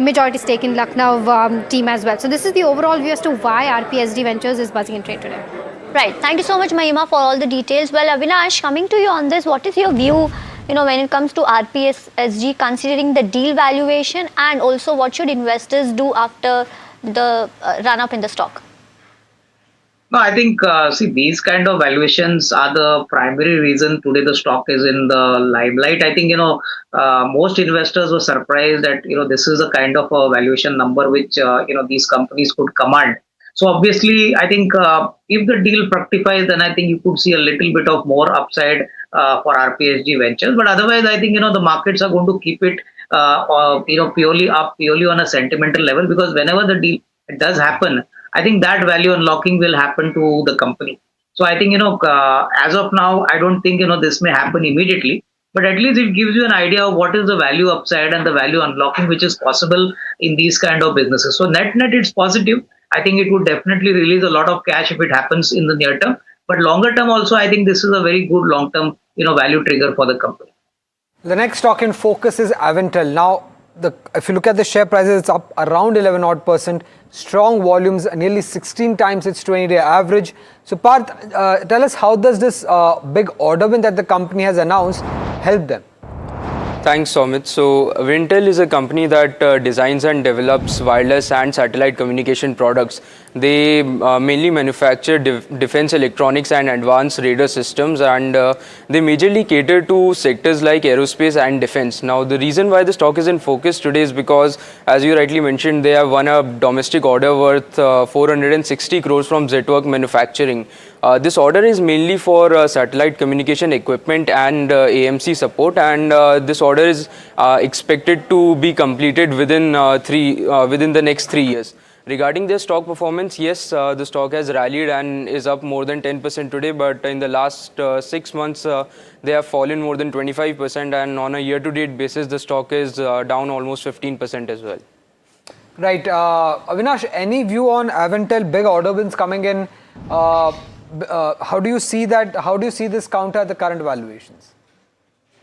[SPEAKER 8] majority stake in Lucknow team as well. So this is the overall view as to why RPSD Ventures is buzzing in trade today.
[SPEAKER 21] Right. Thank you so much, Mahima, for all the details. Well, Avinash, coming to you on this, what is your view, when it comes to RPSG, considering the deal valuation, and also what should investors do after the run-up in the stock?
[SPEAKER 1] No, I think, see, these kind of valuations are the primary reason today the stock is in the limelight. I think, most investors were surprised that, this is a kind of a valuation number which, these companies could command. So obviously, I think if the deal fructifies, then I think you could see a little bit of more upside for RPSG Ventures. But otherwise, I think, the markets are going to keep it, purely up, purely on a sentimental level, because whenever the deal does happen, I think that value unlocking will happen to the company. So I think, as of now, I don't think, this may happen immediately, but at least it gives you an idea of what is the value upside and the value unlocking which is possible in these kind of businesses. So net, it's positive. I think it would definitely release a lot of cash if it happens in the near term. But longer term also, I think this is a very good long term, value trigger for the company.
[SPEAKER 10] The next stock in focus is Aventel. Now, if you look at the share prices, it's up around 11 odd %. Strong volumes, nearly 16 times its 20-day average. So, Parth, tell us, how does this big order win that the company has announced help them?
[SPEAKER 9] Thanks, Somit. So, Aventel is a company that designs and develops wireless and satellite communication products. They mainly manufacture defense electronics and advanced radar systems, and they majorly cater to sectors like aerospace and defense. Now, the reason why the stock is in focus today is because, as you rightly mentioned, they have won a domestic order worth 460 crores from Zetwork Manufacturing. This order is mainly for satellite communication equipment and AMC support, and this order is expected to be completed within the next 3 years. Regarding their stock performance, yes, the stock has rallied and is up more than 10% today, but in the last 6 months, they have fallen more than 25%, and on a year-to-date basis, the stock is down almost 15% as well.
[SPEAKER 10] Right. Avinash, any view on Aventel, big order wins coming in? How do you see that? How do you see this counter at the current valuations?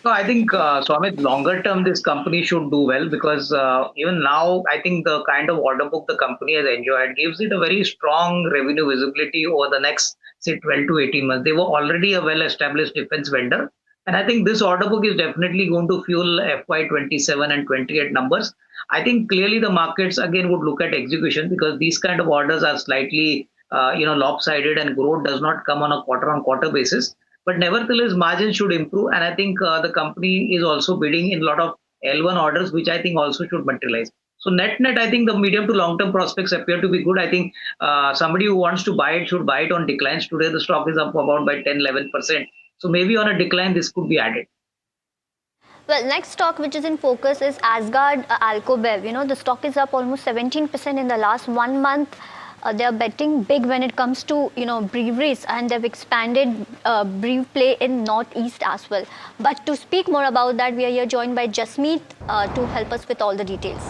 [SPEAKER 1] No, I think, Swamit, longer term, this company should do well, because even now, I think the kind of order book the company has enjoyed gives it a very strong revenue visibility over the next, say, 12 to 18 months. They were already a well-established defense vendor. And I think this order book is definitely going to fuel FY27 and 28 numbers. I think clearly the markets again would look at execution, because these kind of orders are slightly, lopsided, and growth does not come on a quarter-on-quarter basis. But nevertheless, margins should improve, and I think the company is also bidding in a lot of L1 orders, which I think also should materialize. So net, I think the medium to long-term prospects appear to be good. I think somebody who wants to buy it should buy it on declines. Today, the stock is up about by 10-11%. So maybe on a decline, this could be added.
[SPEAKER 21] Well, next stock which is in focus is Asgard Alcobev. The stock is up almost 17% in the last 1 month. They are betting big when it comes to breweries, and they've expanded brew play in Northeast as well. But to speak more about that, we are here joined by Jasmeet to help us with all the details.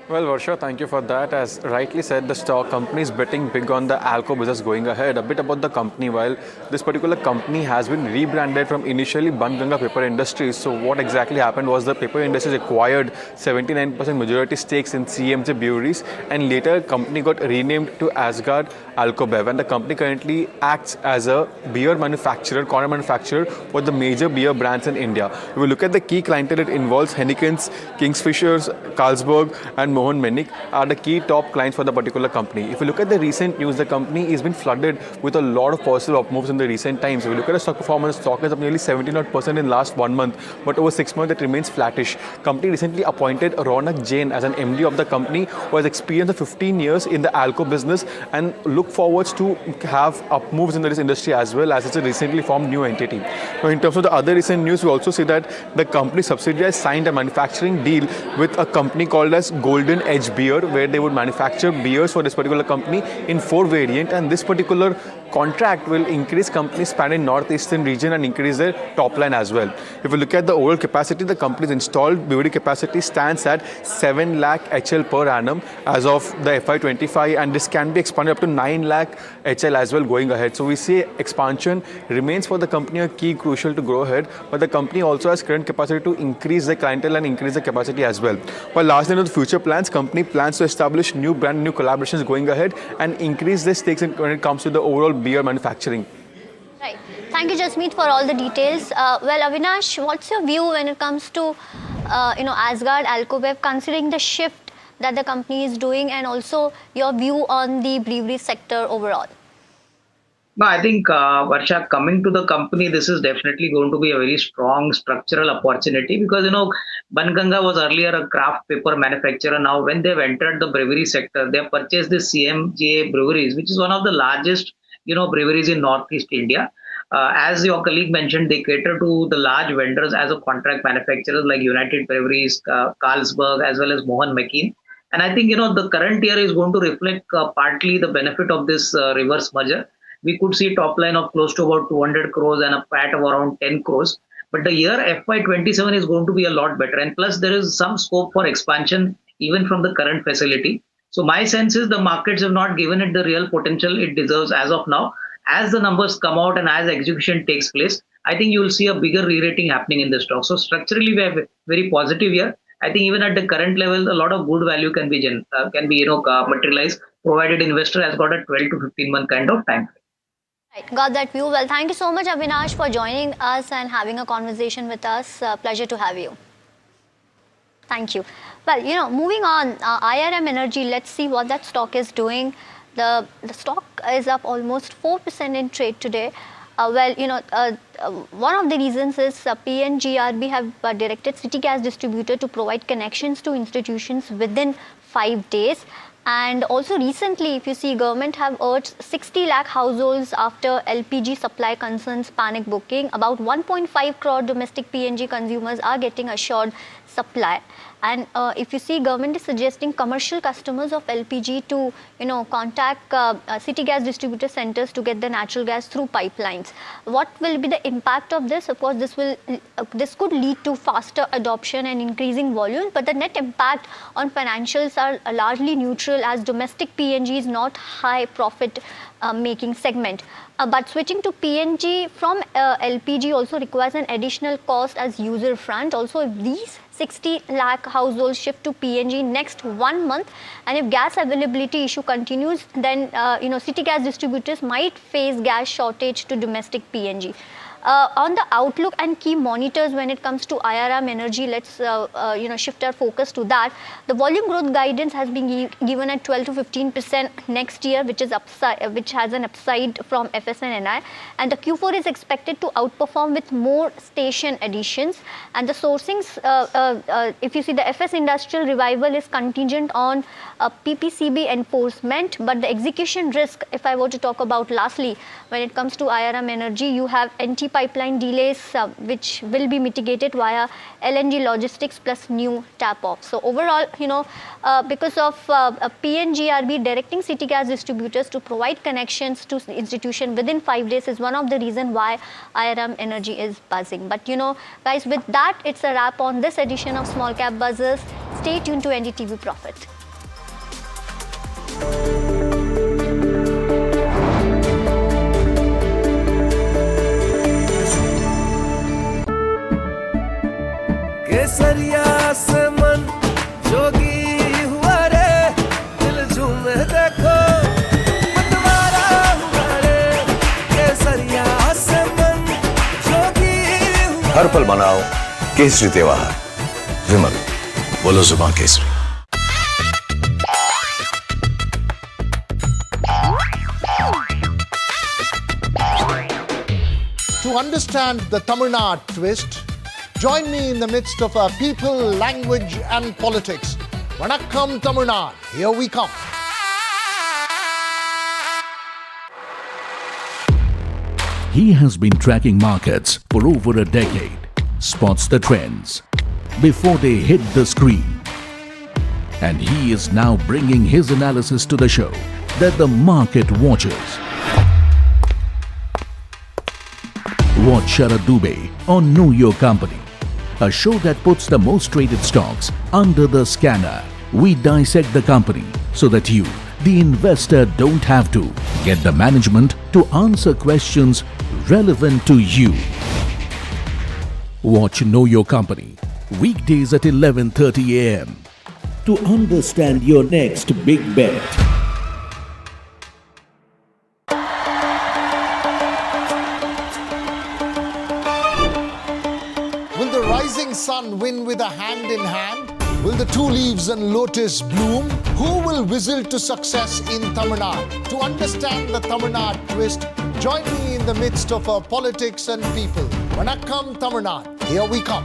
[SPEAKER 14] Well, Varsha, thank you for that. As rightly said, the stock company is betting big on the alco business going ahead. A bit about the company. While this particular company has been rebranded from initially Banganga Paper Industries, so what exactly happened was the paper industries acquired 79% majority stakes in CMJ Breweries, and later company got renamed to Asgard Alcobev, and the company currently acts as a beer manufacturer, corner manufacturer for the major beer brands in India. If we look at the key clientele, it involves Henniken's, Kingsfishers, Carlsberg, and Mohan Menik are the key top clients for the particular company. If you look at the recent news, the company has been flooded with a lot of positive up moves in the recent times. If you look at the stock performance, stock is up nearly 17% in last 1 month, but over 6 months it remains flattish. Company recently appointed Ronak Jain as an MD of the company, who has experience of 15 years in the alco business, and look forwards to have up moves in this industry as well, as it's a recently formed new entity. Now, in terms of the other recent news, we also see that the company subsidiary has signed a manufacturing deal with a company called as Golden Edge Beer, where they would manufacture beers for this particular company in 4 variants, and this particular contract will increase company span in northeastern region and increase their top line as well. If you look at the overall capacity, the company's installed brewery capacity stands at 7 lakh HL per annum as of the FY25, and this can be expanded up to 9 lakh HL as well going ahead. So we see expansion remains for the company a key crucial to grow ahead, but the company also has current capacity to increase the clientele and increase the capacity as well. But lastly, in the future plans, company plans to establish new brand, new collaborations going ahead, and increase their stakes when it comes to the overall beer manufacturing.
[SPEAKER 21] Right. Thank you, Jasmeet, for all the details. Well, Avinash, what's your view when it comes to, Asgard Alcobev, considering the shift that the company is doing, and also your view on the brewery sector overall?
[SPEAKER 1] No, I think, Varsha, coming to the company, this is definitely going to be a very strong structural opportunity because, Banganga was earlier a craft paper manufacturer. Now, when they've entered the brewery sector, they have purchased the CMGA breweries, which is one of the largest, breweries in Northeast India. As your colleague mentioned, they cater to the large vendors as a contract manufacturers like United Breweries, Carlsberg, as well as Mohan McKean. And I think, the current year is going to reflect partly the benefit of this reverse merger. We could see top line of close to about 200 crores and a PAT of around 10 crores. But the year FY27 is going to be a lot better. And plus, there is some scope for expansion even from the current facility. So my sense is the markets have not given it the real potential it deserves as of now. As the numbers come out and as execution takes place, I think you will see a bigger re-rating happening in the stock. So structurally, we are very positive here. I think even at the current level, a lot of good value can be materialized, provided investor has got a 12 to 15-month kind of time.
[SPEAKER 21] Right, got that view. Well, thank you so much, Avinash, for joining us and having a conversation with us. Pleasure to have you. Thank you. Well, moving on, IRM Energy, let's see what that stock is doing. The stock is up almost 4% in trade today. One of the reasons is PNGRB have directed City Gas Distributor to provide connections to institutions within 5 days. And also recently, if you see, government have urged 60 lakh households after LPG supply concerns panic booking. About 1.5 crore domestic PNG consumers are getting assured supply. And if you see, government is suggesting commercial customers of LPG to, contact city gas distributor centers to get the natural gas through pipelines. What will be the impact of this? Of course, this could lead to faster adoption and increasing volume, but the net impact on financials are largely neutral as domestic PNG is not high profit making segment. But switching to PNG from LPG also requires an additional cost as user front. Also, if these 60 lakh households shift to PNG next 1 month, and if gas availability issue continues, then city gas distributors might face gas shortage to domestic PNG. On the outlook and key monitors when it comes to IRM Energy, let's shift our focus to that. The volume growth guidance has been given at 12 to 15% next year, which has an upside from FSNNI, and the Q4 is expected to outperform with more station additions. And the sourcings, if you see, the FS industrial revival is contingent on PPCB enforcement, but the execution risk, if I were to talk about lastly, when it comes to IRM Energy, you have NT pipeline delays, which will be mitigated via LNG logistics plus new tap-off. So overall, because of PNGRB directing city gas distributors to provide connections to institution within 5 days is one of the reasons why IRM Energy is buzzing. But guys, with that, it's a wrap on this edition of Small Cap Buzzers. Stay tuned to NDTV Profit.
[SPEAKER 7] केसरिया से मन जोगी हुआ रे दिल झूमे देखो मतवारा हुआ रे केसरिया से मन जोगी हुआ
[SPEAKER 22] हर पल मनाओ केसरी त्योहार विमल बोलो जुबान Kesari
[SPEAKER 3] To understand the Tamil Nadu twist, join me in the midst of our people, language and politics. Vanakkam Tamil Nadu, here we come.
[SPEAKER 4] He has been tracking markets for over a decade, spots the trends before they hit the screen. And he is now bringing his analysis to the show that the market watches. Watch Sharad Dubey on Know Your Company, a show that puts the most traded stocks under the scanner. We dissect the company so that you, the investor, don't have to get the management to answer questions relevant to you. Watch Know Your Company weekdays at 11:30 a.m. to understand your next big bet.
[SPEAKER 3] Will the rising sun win with a hand in hand? Will the two leaves and lotus bloom? Who will whistle to success in Tamil Nadu? To understand the Tamil Nadu twist, Join me in the midst of our politics and people. Vanakkam, Tamil Nadu. Here we come.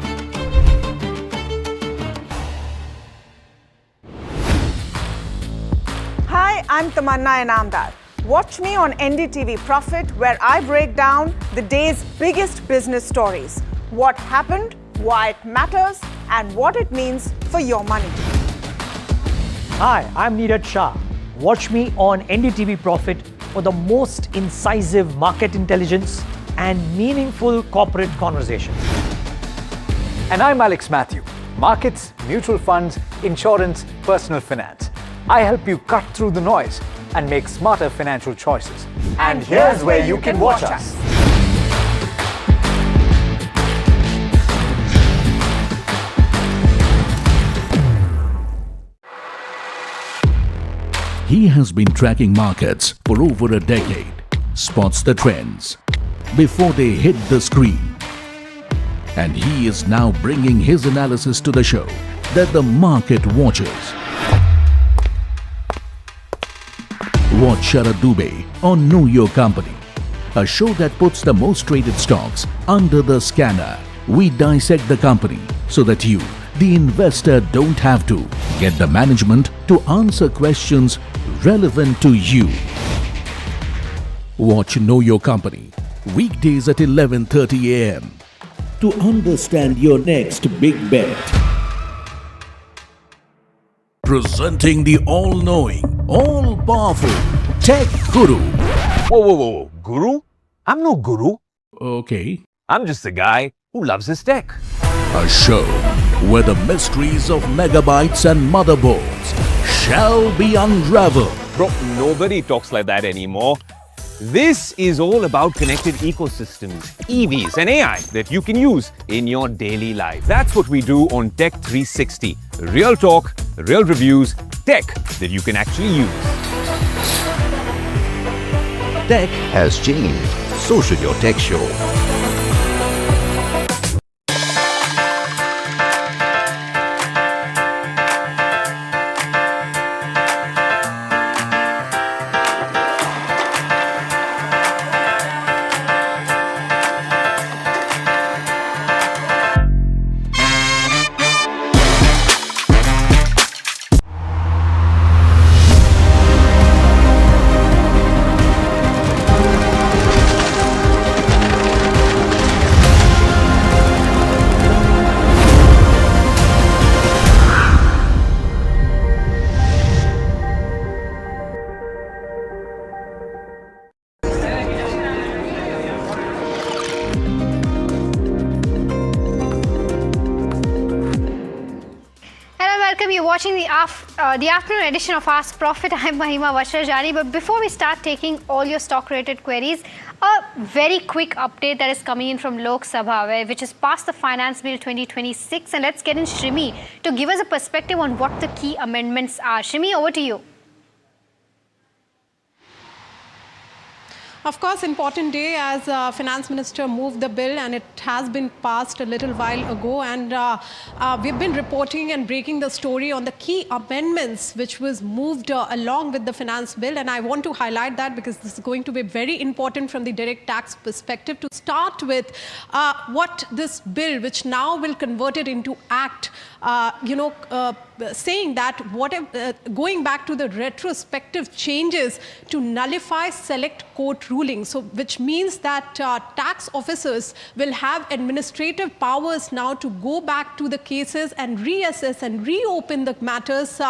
[SPEAKER 12] Hi, I'm Tamanna Inamdar. Watch me on NDTV Profit, where I break down the day's biggest business stories. What happened, why it matters, and what it means for your money.
[SPEAKER 2] Hi, I'm Neeraj Shah. Watch me on NDTV Profit for the most incisive market intelligence and meaningful corporate conversations.
[SPEAKER 5] And I'm Alex Matthew. Markets, mutual funds, insurance, personal finance. I help you cut through the noise and make smarter financial choices. And here's where you can watch us.
[SPEAKER 4] He has been tracking markets for over a decade, spots the trends before they hit the screen. And he is now bringing his analysis to the show that the market watches. Watch Sharad Dubey on Know Your Company, a show that puts the most traded stocks under the scanner. We dissect the company so that you, the investor, don't have to get the management to answer questions relevant to you. Watch Know Your Company weekdays at 11:30 a.m. to understand your next big bet. Presenting the all-knowing, all-powerful Tech Guru.
[SPEAKER 17] Whoa. Guru? I'm no guru.
[SPEAKER 4] Okay.
[SPEAKER 17] I'm just a guy who loves his tech.
[SPEAKER 4] A show where the mysteries of megabytes and motherboards shall be unraveled.
[SPEAKER 17] Bro, nobody talks like that anymore. This is all about connected ecosystems, EVs and AI that you can use in your daily life. That's what we do on Tech 360. Real talk, real reviews, tech that you can actually use.
[SPEAKER 22] Tech has changed. So should your tech show.
[SPEAKER 8] You're watching the afternoon edition of Ask Profit. I'm Mahima Vashrajani. But before we start taking all your stock-related queries, a very quick update that is coming in from Lok Sabha, which is past the Finance Bill 2026. And let's get in Shrimi to give us a perspective on what the key amendments are. Shrimi, over to you.
[SPEAKER 18] Of course, important day as Finance Minister moved the bill, and it has been passed a little while ago. And we've been reporting and breaking the story on the key amendments which was moved along with the finance bill. And I want to highlight that because this is going to be very important from the direct tax perspective. To start with, what this bill, which now will convert it into act, saying that going back to the retrospective changes to nullify select court rulings, so which means that tax officers will have administrative powers now to go back to the cases and reassess and reopen the matters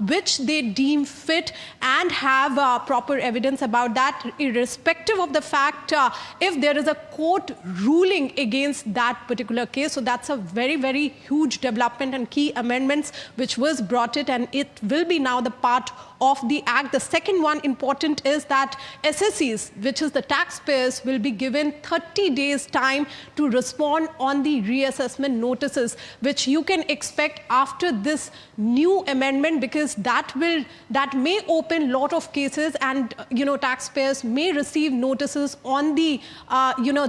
[SPEAKER 18] which they deem fit and have proper evidence about that, irrespective of the fact if there is a court ruling against that particular case. So that's a very, very huge development and key amendments which was brought it, and it will be now the part of the act. The second one important is that SSEs, which is the taxpayers, will be given 30 days time to respond on the reassessment notices, which you can expect after this new amendment, because that may open lot of cases, and taxpayers may receive notices on the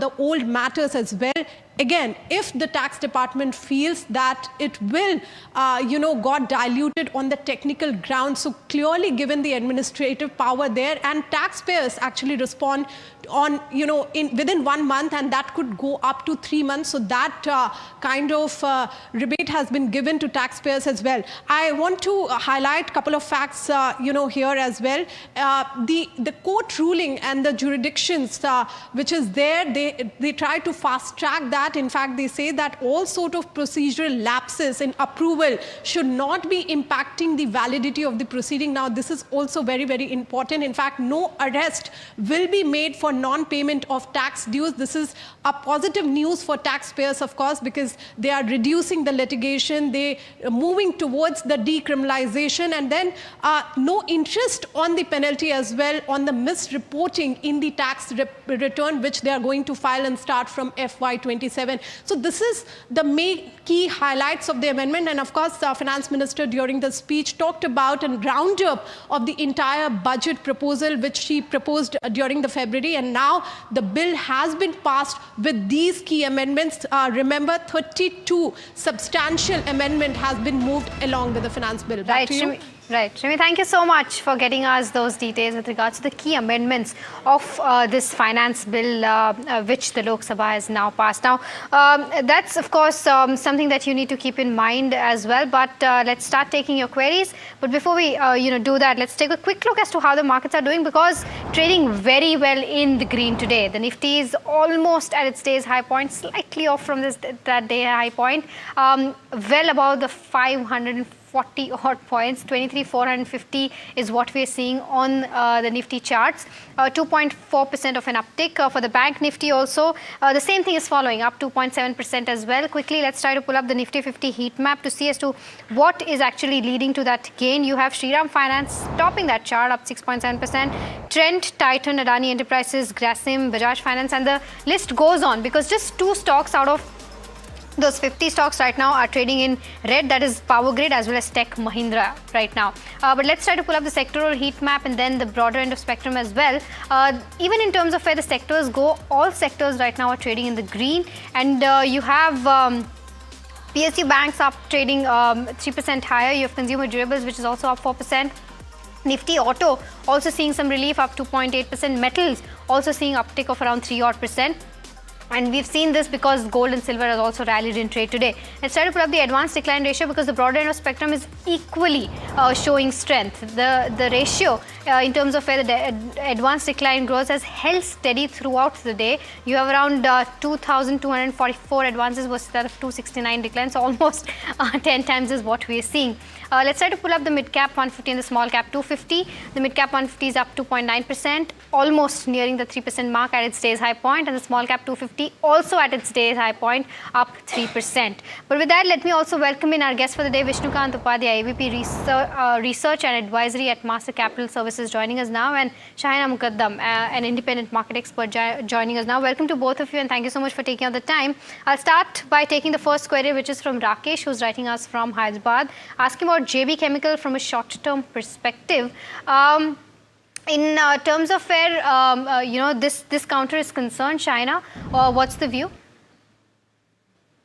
[SPEAKER 18] the old matters as well. Again, if the tax department feels that it will, got diluted on the technical grounds, so clearly given the administrative power there, and taxpayers actually respond on, within 1 month, and that could go up to 3 months. So that kind of rebate has been given to taxpayers as well. I want to highlight a couple of facts, here as well. The court ruling and the jurisdictions which is there, they try to fast track that. In fact, they say that all sort of procedural lapses in approval should not be impacting the validity of the proceeding. Now, this is also very, very important. In fact, no arrest will be made for non-payment of tax dues. This is a positive news for taxpayers, of course, because they are reducing the litigation, they are moving towards the decriminalization, and then no interest on the penalty as well on the misreporting in the tax return, which they are going to file and start from FY27. So this is the main key highlights of the amendment. And of course, the finance minister during the speech talked about a roundup of the entire budget proposal, which she proposed during the February. And now the bill has been passed with these key amendments. Remember, 32 substantial amendment has been moved along with the finance bill. Back to you.
[SPEAKER 8] Right. Shimi, thank you so much for getting us those details with regards to the key amendments of this finance bill, which the Lok Sabha has now passed. Now, that's, of course, something that you need to keep in mind as well. But let's start taking your queries. But before we, do that, let's take a quick look as to how the markets are doing, because trading very well in the green today. The Nifty is almost at its day's high point, slightly off from that day high point, well above the 540 odd points. 23,450 is what we are seeing on the Nifty charts. 2.4% of an uptick for the Bank Nifty also. The same thing is following, up 2.7% as well. Quickly, let's try to pull up the Nifty 50 heat map to see as to what is actually leading to that gain. You have Shriram Finance topping that chart, up 6.7%. Trent, Titan, Adani Enterprises, Grasim, Bajaj Finance, and the list goes on, because just 2 stocks out of those 50 stocks right now are trading in red, that is Power Grid as well as Tech Mahindra right now. But let's try to pull up the sectoral heat map and then the broader end of spectrum as well. Even in terms of where the sectors go, all sectors right now are trading in the green. And you have PSU banks up trading 3% higher. You have consumer durables, which is also up 4%. Nifty Auto also seeing some relief, up 2.8%. Metals also seeing uptick of around 3% odd. And we've seen this because gold and silver has also rallied in trade today. Let's try to put up the advanced decline ratio, because the broader end of spectrum is equally showing strength. The ratio in terms of where the advanced decline grows has held steady throughout the day. You have around 2,244 advances versus that of 269 declines, so almost 10 times is what we are seeing. Let's try to pull up the mid cap 150 and the small cap 250. The mid cap 150 is up 2.9%, almost nearing the 3% mark at its day's high point, and the small cap 250 also at its day's high point, up 3%. But with that, let me also welcome in our guest for the day, Vishnukant Upadhyay, AVP Research and Advisory at Master Capital Services, joining us now, and Shahina Mukaddam, an independent market expert, joining us now. Welcome to both of you, and thank you so much for taking out the time. I'll start by taking the first query, which is from Rakesh, who's writing us from Hyderabad, asking about JB Chemical from a short-term perspective. In terms of where this counter is concerned, Shahina, what's the view?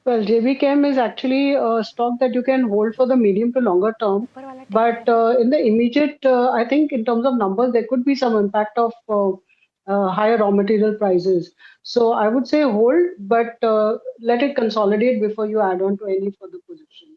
[SPEAKER 6] Well, JB Chem is actually a stock that you can hold for the medium to longer term. But in the immediate, I think in terms of numbers, there could be some impact of higher raw material prices. So I would say hold, but let it consolidate before you add on to any further position.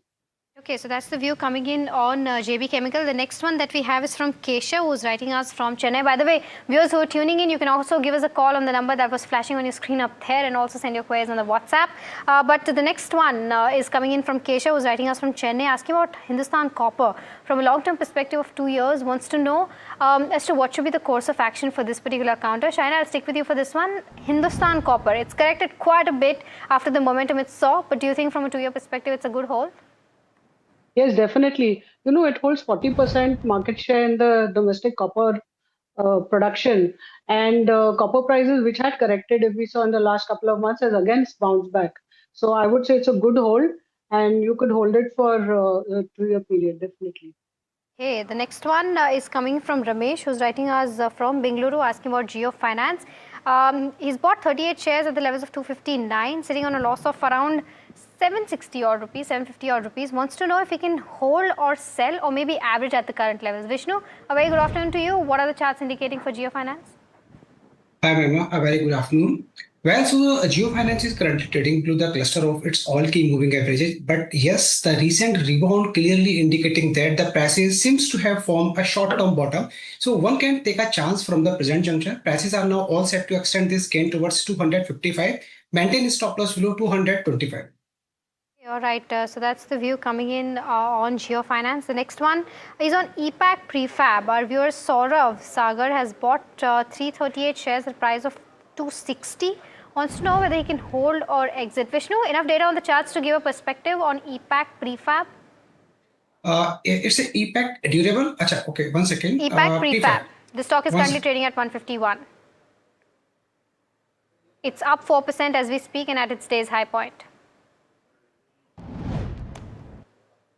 [SPEAKER 8] Okay, so that's the view coming in on JB Chemical. The next one that we have is from Kesha, who's writing us from Chennai. By the way, viewers who are tuning in, you can also give us a call on the number that was flashing on your screen up there, and also send your queries on the WhatsApp. But the next one is coming in from Kesha, who's writing us from Chennai, asking about Hindustan Copper. From a long-term perspective of 2 years, wants to know as to what should be the course of action for this particular counter. Shahina, I'll stick with you for this one. Hindustan Copper, it's corrected quite a bit after the momentum it saw, but do you think from a 2-year perspective it's a good hold?
[SPEAKER 6] Yes, definitely. It holds 40% market share in the domestic copper production, and copper prices, which had corrected, if we saw in the last couple of months, has again bounced back. So I would say it's a good hold, and you could hold it for a 2-year period, definitely.
[SPEAKER 8] Okay, the next one is coming from Ramesh, who's writing us from Bengaluru, asking about Geo Finance. He's bought 38 shares at the levels of 259, sitting on a loss of around 760 odd rupees, 750 odd rupees. Wants to know if he can hold or sell, or maybe average at the current levels. Vishnu, a very good afternoon to you. What are the charts indicating for Geo Finance?
[SPEAKER 11] Hi, Mema. A very good afternoon. Well, so Geofinance is currently trading below the cluster of its all key moving averages. But yes, the recent rebound clearly indicating that the prices seems to have formed a short-term bottom. So one can take a chance from the present juncture. Prices are now all set to extend this gain towards 255. Maintain stop loss below 225.
[SPEAKER 8] All right, so that's the view coming in on Geofinance. The next one is on EPAC Prefab. Our viewer Saurav Sagar has bought 338 shares at a price of 260. Wants to know whether he can hold or exit. Vishnu, enough data on the charts to give a perspective on EPAC Prefab?
[SPEAKER 11] It's a EPAC durable. Acha, okay, 1 second.
[SPEAKER 8] EPAC Prefab. The stock is
[SPEAKER 11] One
[SPEAKER 8] currently trading at 151. It's up 4% as we speak and at its day's high point.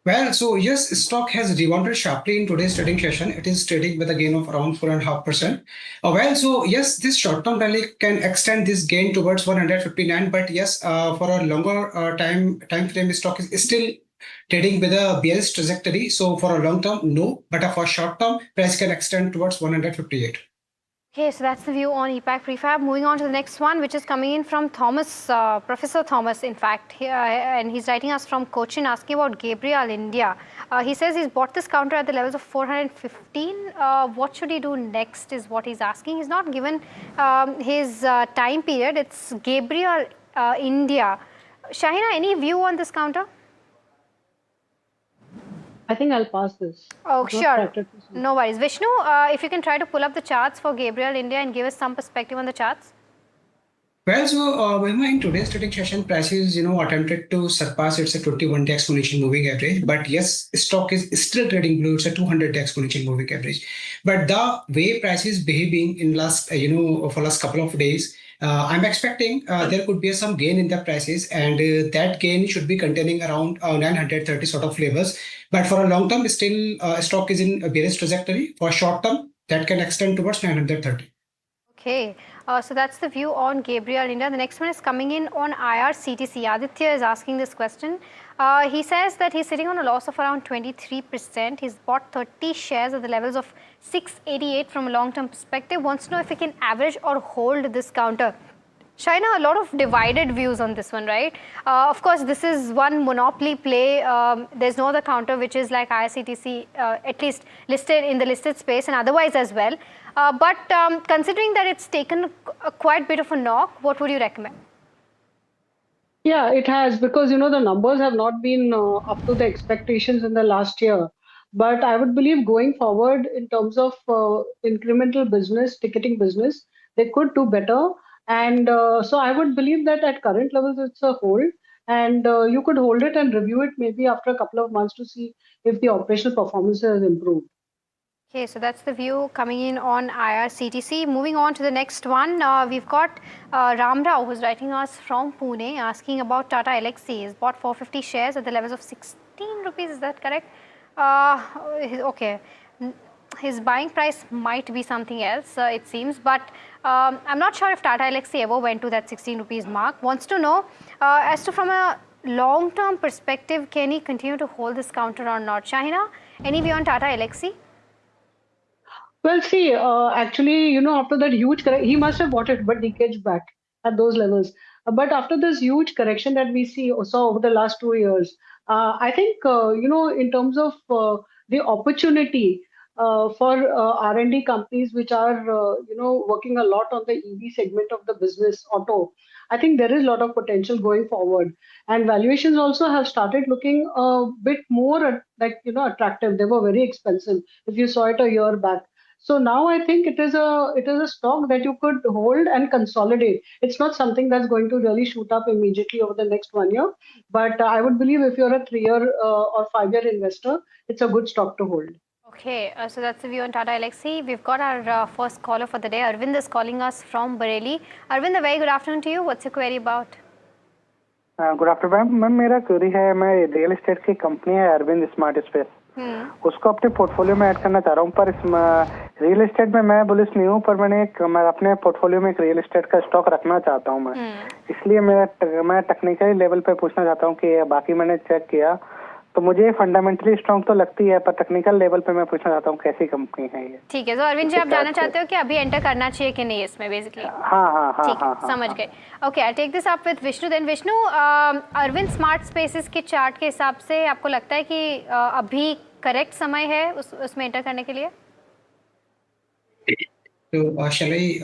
[SPEAKER 11] Well, so yes, stock has rebounded sharply in today's trading session. It is trading with a gain of around 4.5%. Well, so yes, this short-term rally can extend this gain towards 159. But yes, for a longer time frame, stock is still trading with a bearish trajectory. So for a long term, no. But for short term, price can extend towards 158.
[SPEAKER 8] Okay, so that's the view on EPAC Prefab. Moving on to the next one, which is coming in from Thomas, Professor Thomas, in fact, and he's writing us from Cochin, asking about Gabriel India. He says he's bought this counter at the levels of 415. What should he do next is what he's asking. He's not given his time period. It's Gabriel India. Shahina, any view on this counter?
[SPEAKER 6] I think I'll pass this.
[SPEAKER 8] Oh, sure. No worries. Vishnu, if you can try to pull up the charts for Gabriel India and give us some perspective on the charts.
[SPEAKER 11] Well, so in today's trading session, prices, attempted to surpass its 21-day exponential moving average. But yes, stock is still trading below its 200-day exponential moving average. But the way prices behaving in last, for last couple of days, I'm expecting there could be some gain in the prices, and that gain should be containing around 930 sort of levels. But for a long term, still stock is in a bearish trajectory. For short term, that can extend towards 930.
[SPEAKER 8] Okay, so that's the view on Gabriel India. The next one is coming in on IRCTC. Aditya is asking this question. He says that he's sitting on a loss of around 23%. He's bought 30 shares at the levels of 688 from a long-term perspective. Wants to know if he can average or hold this counter. China, a lot of divided views on this one, right? Of course, this is one monopoly play. There's no other counter which is like IRCTC, at least listed in the listed space and otherwise as well. But considering that it's taken a quite bit of a knock, what would you recommend?
[SPEAKER 6] Yeah, it has, because the numbers have not been up to the expectations in the last year. But I would believe going forward in terms of incremental business, ticketing business, they could do better. And so I would believe that at current levels, it's a hold. And you could hold it and review it maybe after a couple of months to see if the operational performance has improved.
[SPEAKER 8] Okay, so that's the view coming in on IRCTC. Moving on to the next one, we've got Ram Rao, who's writing us from Pune, asking about Tata Elxsi. He's bought 450 shares at the levels of 16 rupees. Is that correct? Okay. His buying price might be something else, it seems, but I'm not sure if Tata Elxsi ever went to that 16 rupees mark. Wants to know as to from a long-term perspective, can he continue to hold this counter or not? Shahina, any view on Tata Elxsi?
[SPEAKER 6] Well, see, actually, after that huge correction, he must have bought it, but decades back at those levels. But after this huge correction that we saw over the last 2 years, I think, in terms of the opportunity for R&D companies which are, working a lot on the EV segment of the business, auto, I think there is a lot of potential going forward. And valuations also have started looking a bit more attractive. They were very expensive if you saw it a year back. So now I think it is a stock that you could hold and consolidate. It's not something that's going to really shoot up immediately over the next 1 year. But I would believe if you're a 3-year or 5-year investor, it's a good stock to hold.
[SPEAKER 8] Okay, so that's the view on Tata Elxsi. We've got our first caller for the day. Arvind is calling us from Bareilly. Arvind, a very good afternoon to you. What's your query about?
[SPEAKER 13] Good afternoon ma'am, मेरा query है, मैं real estate की company है Arvind smart space, उसको अपने portfolio में add करना चाह रहा हूँ। पर इस रियल एस्टेट में मैं बुलिश नहीं हूँ, पर मैं अपने पोर्टफोलियो में एक रियल एस्टेट का स्टॉक रखना चाहता हूँ मैं। इसलिए मैं टेक्निकली लेवल पे पूछना चाहता हूँ कि बाकी मैंने चेक किया तो मुझे फंडामेंटली स्ट्रॉन्ग तो लगती है, पर टेक्निकल लेवल पे मैं पूछना चाहता हूँ कैसी कंपनी है ये।
[SPEAKER 8] ठीक है, तो अरविंद जी आप जानना चाहते हो कि अभी एंटर करना चाहिए कि नहीं इसमें बेसिकली?
[SPEAKER 13] हाँ,
[SPEAKER 8] ठीक है, समझ गए। Okay, I take this up with Vishnu. Then Vishnu, Arvind smart spaces के चार्ट के हिसाब से आपको लगता है कि अभी करेक्ट समय है उसमें एंटर करने के लिए?
[SPEAKER 11] So, shall I?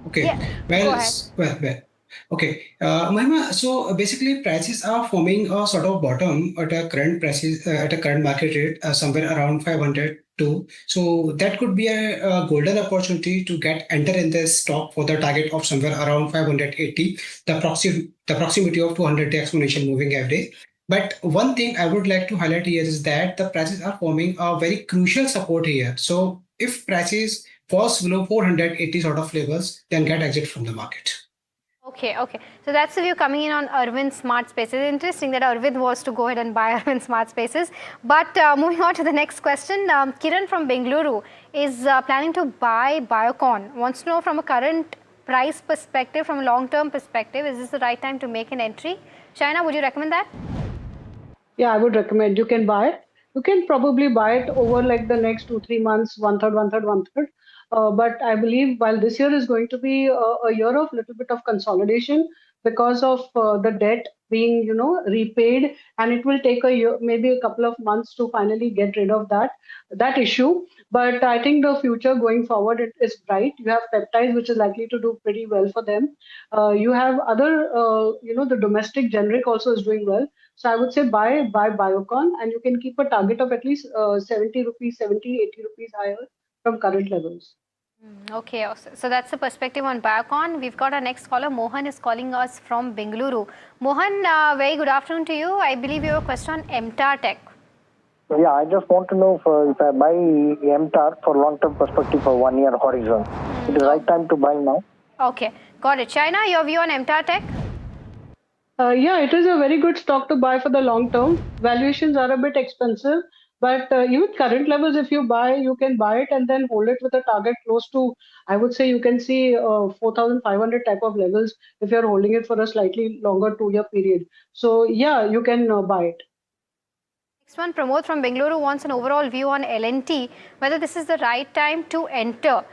[SPEAKER 11] Okay. Well. Okay, Mahima, so basically prices are forming a sort of bottom at a current prices at a current market rate somewhere around 502. So that could be a golden opportunity to get enter in this stock for the target of somewhere around 580, the proximity of 200 exponential moving average. But one thing I would like to highlight here is that the prices are forming a very crucial support here. So if prices falls below 480 sort of levels, then get exit from the market.
[SPEAKER 8] Okay. So that's the view coming in on Arvind Smart Spaces. Interesting that Arvind was to go ahead and buy Arvind Smart Spaces. But moving on to the next question, Kiran from Bengaluru is planning to buy Biocon. Wants to know from a current price perspective, from a long-term perspective, is this the right time to make an entry? Shaina, would you recommend that?
[SPEAKER 6] Yeah, I would recommend. You can buy it. You can probably buy it over like the next 2-3 months, one third. But I believe while this year is going to be a year of little bit of consolidation because of the debt being, repaid, and it will take a year, maybe a couple of months to finally get rid of that issue. But I think the future going forward it is bright. You have peptides, which is likely to do pretty well for them. You have other, the domestic generic also is doing well. So I would say buy Biocon, and you can keep a target of at least 70 rupees, 70, 80 rupees higher from current levels.
[SPEAKER 8] Okay, so that's the perspective on Biocon. We've got our next caller. Mohan is calling us from Bengaluru. Mohan, very good afternoon to you. I believe you have a question on MTAR Tech.
[SPEAKER 15] Yeah, I just want to know if I buy MTAR for long-term perspective for 1 year horizon. It is the right time to buy now.
[SPEAKER 8] Okay, got it. China, your view on MTAR Tech?
[SPEAKER 6] Yeah, it is a very good stock to buy for the long term. Valuations are a bit expensive, but even current levels, if you buy, you can buy it and then hold it with a target close to, I would say you can see 4,500 type of levels if you're holding it for a slightly longer 2-year period. So yeah, you can buy it.
[SPEAKER 8] Next one, Pramod from Bengaluru wants an overall view on L&T, whether this is the right time to enter.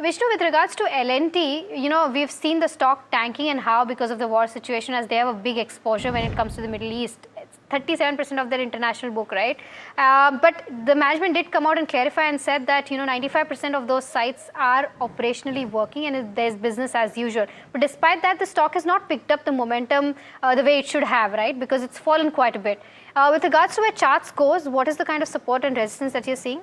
[SPEAKER 8] Vishnu, with regards to L&T, we've seen the stock tanking and how because of the war situation, as they have a big exposure when it comes to the Middle East. It's 37% of their international book, right? But the management did come out and clarify and said that 95% of those sites are operationally working and there's business as usual. But despite that, the stock has not picked up the momentum the way it should have, right? Because it's fallen quite a bit. With regards to where charts goes, what is the kind of support and resistance that you're seeing?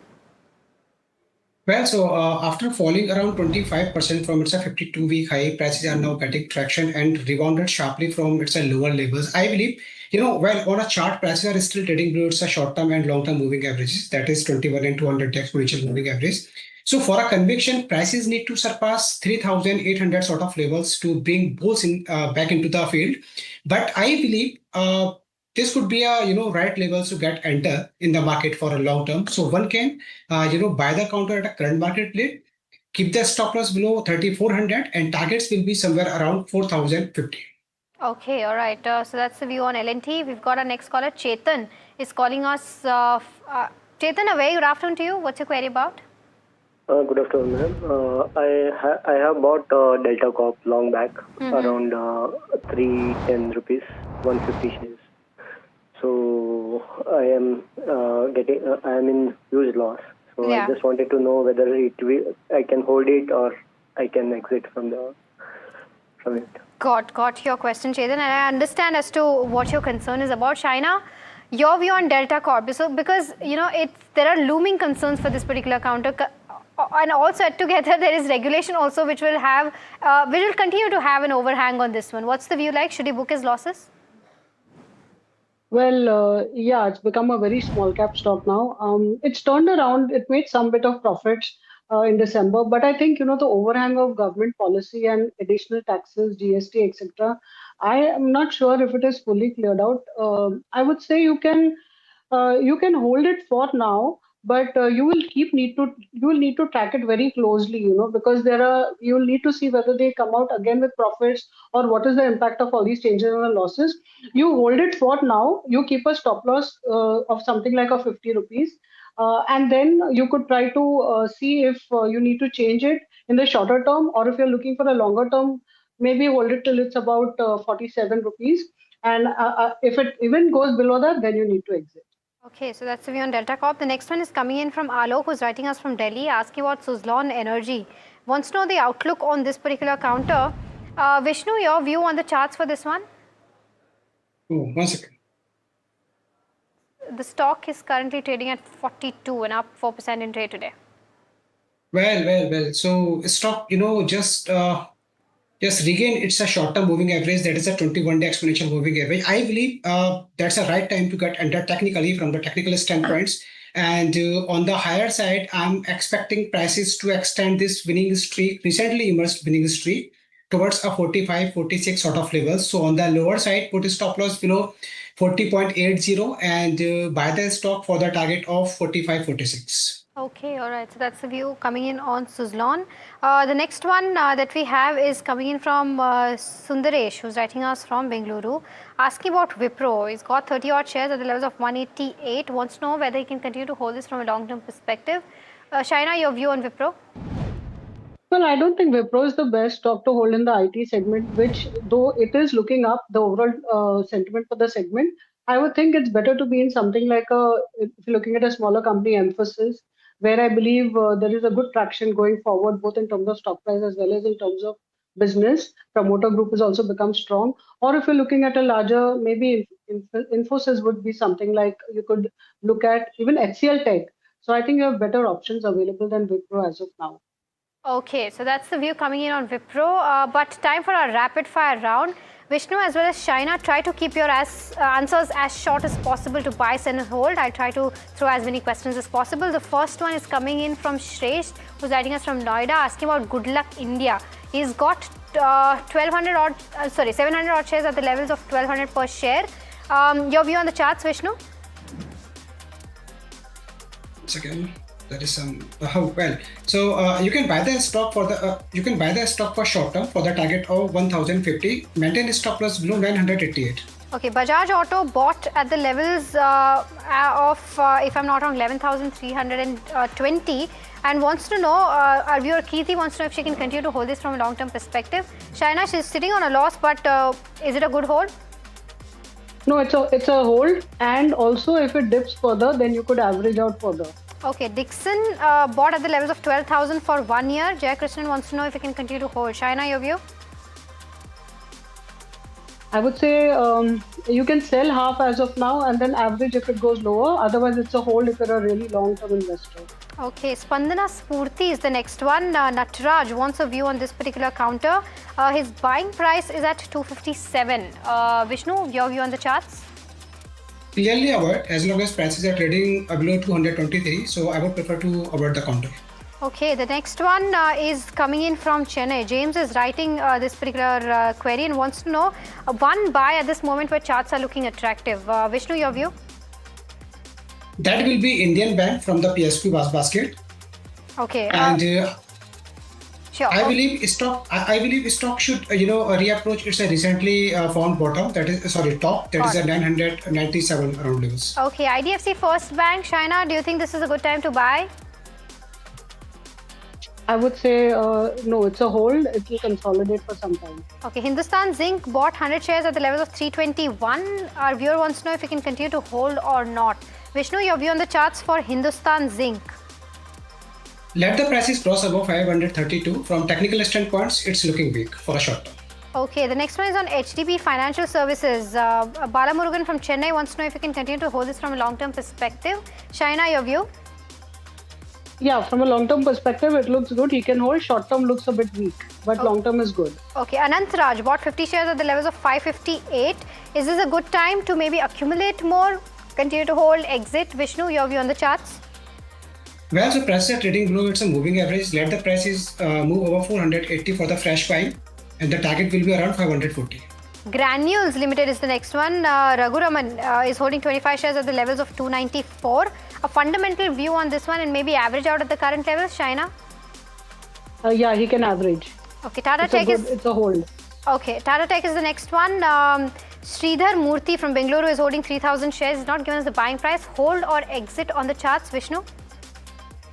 [SPEAKER 11] Well, so after falling around 25% from its 52-week high, prices are now getting traction and rebounded sharply from its lower levels. I believe, while on a chart, prices are still trading below its short-term and long-term moving averages, that is 21 and 200 exponential moving average. So for a conviction, prices need to surpass 3,800 sort of levels to bring bulls back into the field. But I believe this could be a right levels to get enter in the market for a long term. So one can buy the counter at a current market rate, keep the stop loss below 3,400, and targets will be somewhere around 4,050.
[SPEAKER 8] Okay, all right. So that's the view on L&T. We've got our next caller, Chetan, is calling us. Chetan, a very good afternoon to you. What's your query about?
[SPEAKER 19] Good afternoon, ma'am. I have bought Delta Corp long back, around 310 rupees, 150 shares. So I am I am in huge loss. So
[SPEAKER 8] Yeah.
[SPEAKER 19] I just wanted to know whether I can hold it or I can exit from it.
[SPEAKER 8] Got your question, Chetan, and I understand as to what your concern is about. Shaina, your view on Delta Corp. So because there are looming concerns for this particular counter, and also together there is regulation also which will continue to have an overhang on this one. What's the view like? Should he book his losses?
[SPEAKER 6] Well, yeah, it's become a very small cap stock now. It's turned around. It made some bit of profits in December, but I think the overhang of government policy and additional taxes, GST, etc. I am not sure if it is fully cleared out. I would say you can hold it for now, but you will need to track it very closely, because you will need to see whether they come out again with profits, or what is the impact of all these changes and the losses. You hold it for now. You keep a stop loss of something like a 50 rupees. And then you could try to see if you need to change it in the shorter term, or if you're looking for a longer term, maybe hold it till it's about 47 rupees. And if it even goes below that, then you need to exit.
[SPEAKER 8] Okay, so that's the view on Delta Corp. The next one is coming in from Alok, who's writing us from Delhi, asking about Suzlon Energy. Wants to know the outlook on this particular counter. Vishnu, your view on the charts for this one?
[SPEAKER 11] Oh, 1 second.
[SPEAKER 8] The stock is currently trading at 42 and up 4% in trade today.
[SPEAKER 11] Well. So stock, just regain it's a short-term moving average, that is a 21-day exponential moving average. I believe that's the right time to get entered technically from the technical standpoints. And on the higher side, I'm expecting prices to extend this winning streak, recently emerged winning streak, towards a 45, 46 sort of levels. So on the lower side, put a stop loss below 40.80 and buy the stock for the target of 45, 46.
[SPEAKER 8] Okay, all right. So that's the view coming in on Suzlon. The next one that we have is coming in from Sundaresh, who's writing us from Bengaluru, asking about Wipro. He's got 30 odd shares at the levels of 188. Wants to know whether he can continue to hold this from a long-term perspective. Shaina, your view on Wipro?
[SPEAKER 6] Well, I don't think Wipro is the best stock to hold in the IT segment, which, though it is looking up the overall sentiment for the segment, I would think it's better to be in something like if you're looking at a smaller company, Emphasis, where I believe there is a good traction going forward, both in terms of stock price as well as in terms of business. Promoter group has also become strong. Or if you're looking at a larger, maybe Infosys would be something like you could look at, even HCL Tech. So I think you have better options available than Wipro as of now.
[SPEAKER 8] Okay, so that's the view coming in on Wipro. But time for our rapid fire round. Vishnu as well as Shaina, try to keep your answers as short as possible to buy, sell and hold. I'll try to throw as many questions as possible. The first one is coming in from Shresh, who's writing us from Noida, asking about Good Luck India. He's got 700 odd shares at the levels of 1200 per share. Your view on the charts, Vishnu?
[SPEAKER 11] Second. That is some well. So you can buy the stock for short term for the target of 1050. Maintain the stop loss below 988.
[SPEAKER 8] Okay, Bajaj Auto bought at the levels of if I'm not wrong 11,320 and wants to know, our viewer Keerthi wants to know if she can continue to hold this from a long term perspective. Shaina, she's sitting on a loss, but is it a good hold?
[SPEAKER 6] No, it's a hold, and also if it dips further, then you could average out further.
[SPEAKER 8] Okay, Dixon bought at the levels of 12,000 for 1 year. Jay Krishnan wants to know if he can continue to hold. Shaina, your view?
[SPEAKER 6] I would say you can sell half as of now and then average if it goes lower. Otherwise, it's a hold if you're a really long-term investor.
[SPEAKER 8] Okay, Spandana Spurti is the next one. Natraj wants a view on this particular counter. His buying price is at 257. Vishnu, your view on the charts?
[SPEAKER 11] Clearly avoid as long as prices are trading below 223. So I would prefer to avoid the counter.
[SPEAKER 8] Okay, the next one is coming in from Chennai. James is writing this particular query and wants to know one buy at this moment where charts are looking attractive. Vishnu, your view?
[SPEAKER 11] That will be Indian Bank from the PSP basket.
[SPEAKER 8] Okay.
[SPEAKER 11] And
[SPEAKER 8] sure.
[SPEAKER 11] I believe stock should reapproach its recently found bottom, that is top, that is at 997 around levels.
[SPEAKER 8] Okay, IDFC First Bank. Shaina, do you think this is a good time to buy?
[SPEAKER 6] I would say no, it's a hold. It will consolidate for some time.
[SPEAKER 8] Okay, Hindustan Zinc bought 100 shares at the levels of 321. Our viewer wants to know if we can continue to hold or not. Vishnu, your view on the charts for Hindustan Zinc?
[SPEAKER 11] Let the prices cross above 532. From technical standpoints, it's looking weak for a short term.
[SPEAKER 8] Okay, the next one is on HDB Financial Services. Bala Murugan from Chennai wants to know if you can continue to hold this from a long-term perspective. Shaina, your view?
[SPEAKER 6] Yeah, from a long-term perspective, it looks good. He can hold. Short-term looks a bit weak, but long-term is good.
[SPEAKER 8] Okay, Anant Raj bought 50 shares at the levels of 558. Is this a good time to maybe accumulate more, continue to hold, exit? Vishnu, your view on the charts?
[SPEAKER 11] Well, the prices are trading below its moving average. Let the prices move over 480 for the fresh buying, and the target will be around 540.
[SPEAKER 8] Granules Limited is the next one. Raghuraman is holding 25 shares at the levels of 294. a fundamental view on this one and maybe average out at the current levels, Shaina?
[SPEAKER 6] Yeah, he can average.
[SPEAKER 8] Okay, Tata
[SPEAKER 6] It's
[SPEAKER 8] Tech
[SPEAKER 6] it's a hold.
[SPEAKER 8] Okay, Tata Tech is the next one. Sridhar Murthy from Bengaluru is holding 3,000 shares. He's not given us the buying price. Hold or exit on the charts, Vishnu?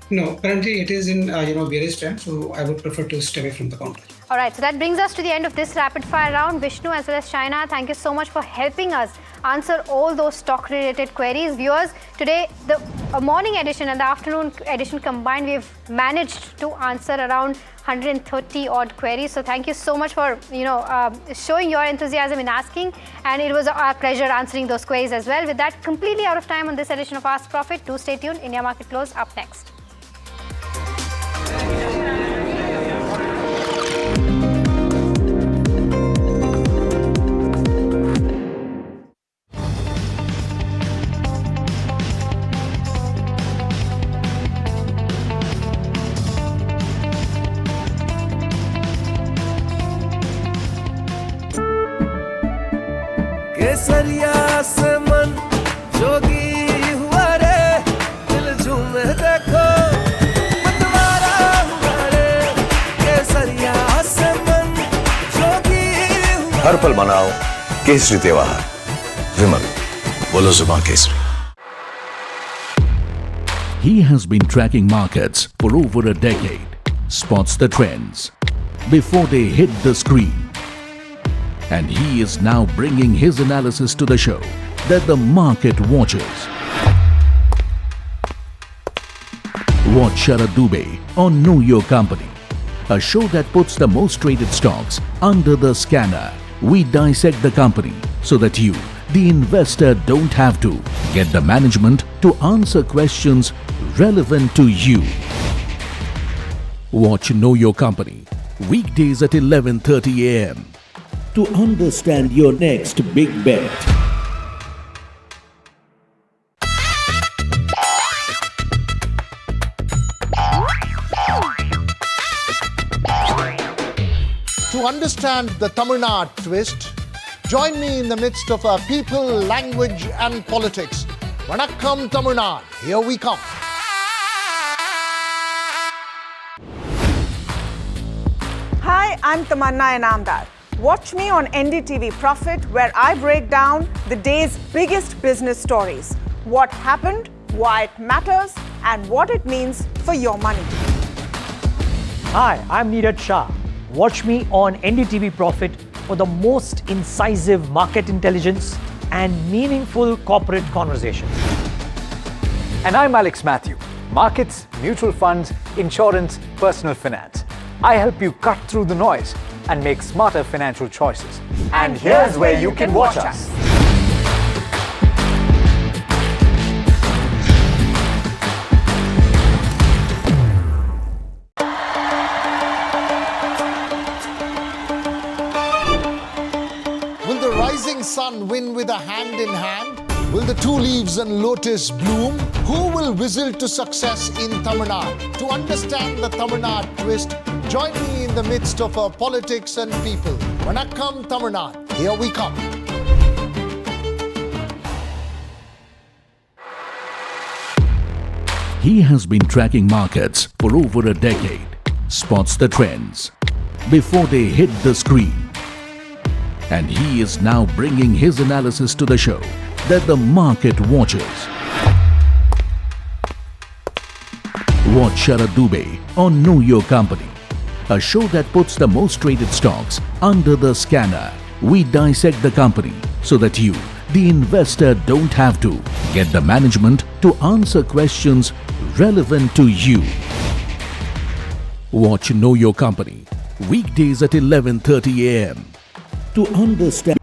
[SPEAKER 11] No, currently it is in bearish trend, so I would prefer to stay away from the counter.
[SPEAKER 8] All right, so that brings us to the end of this rapid fire round. Vishnu as well as Shaina, thank you so much for helping us answer all those stock related queries. Viewers, today the morning edition and the afternoon edition combined, we've managed to answer around 130 odd queries. So thank you so much for showing your enthusiasm in asking, and it was our pleasure answering those queries as well. With that, completely out of time on this edition of Ask Profit. Do stay tuned. India Market Close up next.
[SPEAKER 7] केसरिया से मन जोगी हुआ रे दिल झूमे देखो मतवारा हुआ रे केसरिया से मन जोगी हुआ
[SPEAKER 22] हर पल मनाओ केसरी त्योहार विमल बोलो जुबान Kesari
[SPEAKER 4] He has been tracking markets for over a decade, spots the trends before they hit the screen. And he is now bringing his analysis to the show that the market watches. Watch Sharad Dubey on Know Your Company, a show that puts the most traded stocks under the scanner. We dissect the company so that you, the investor, don't have to get the management to answer questions relevant to you. Watch Know Your Company weekdays at 11:30 a.m. to understand your next big bet.
[SPEAKER 3] To understand the Tamil Nadu twist, join me in the midst of our people, language and politics. Vanakkam Tamil Nadu, here we come.
[SPEAKER 12] Hi, I'm Tamanna Inamdar. Watch me on NDTV Profit, where I break down the day's biggest business stories. What happened, why it matters, and what it means for your money.
[SPEAKER 2] Hi, I'm Neeraj Shah. Watch me on NDTV Profit for the most incisive market intelligence and meaningful corporate conversations.
[SPEAKER 5] And I'm Alex Matthew. Markets, mutual funds, insurance, personal finance. I help you cut through the noise and make smarter financial choices. And here's where you can watch us.
[SPEAKER 3] Will the rising sun win with a hand in hand? Will the two leaves and lotus bloom? Who will whistle to success in Tamil Nadu? To understand the Tamil Nadu twist, join me in the midst of our politics and people. Vanakkam Tamil Nadu, here we come.
[SPEAKER 4] He has been tracking markets for over a decade, spots the trends before they hit the screen. And he is now bringing his analysis to the show that the market watches. Watch Sharad Dubey on Know Your Company, a show that puts the most traded stocks under the scanner. We dissect the company so that you, the investor, don't have to get the management to answer questions relevant to you. Watch Know Your Company weekdays at 11:30 a.m. to understand.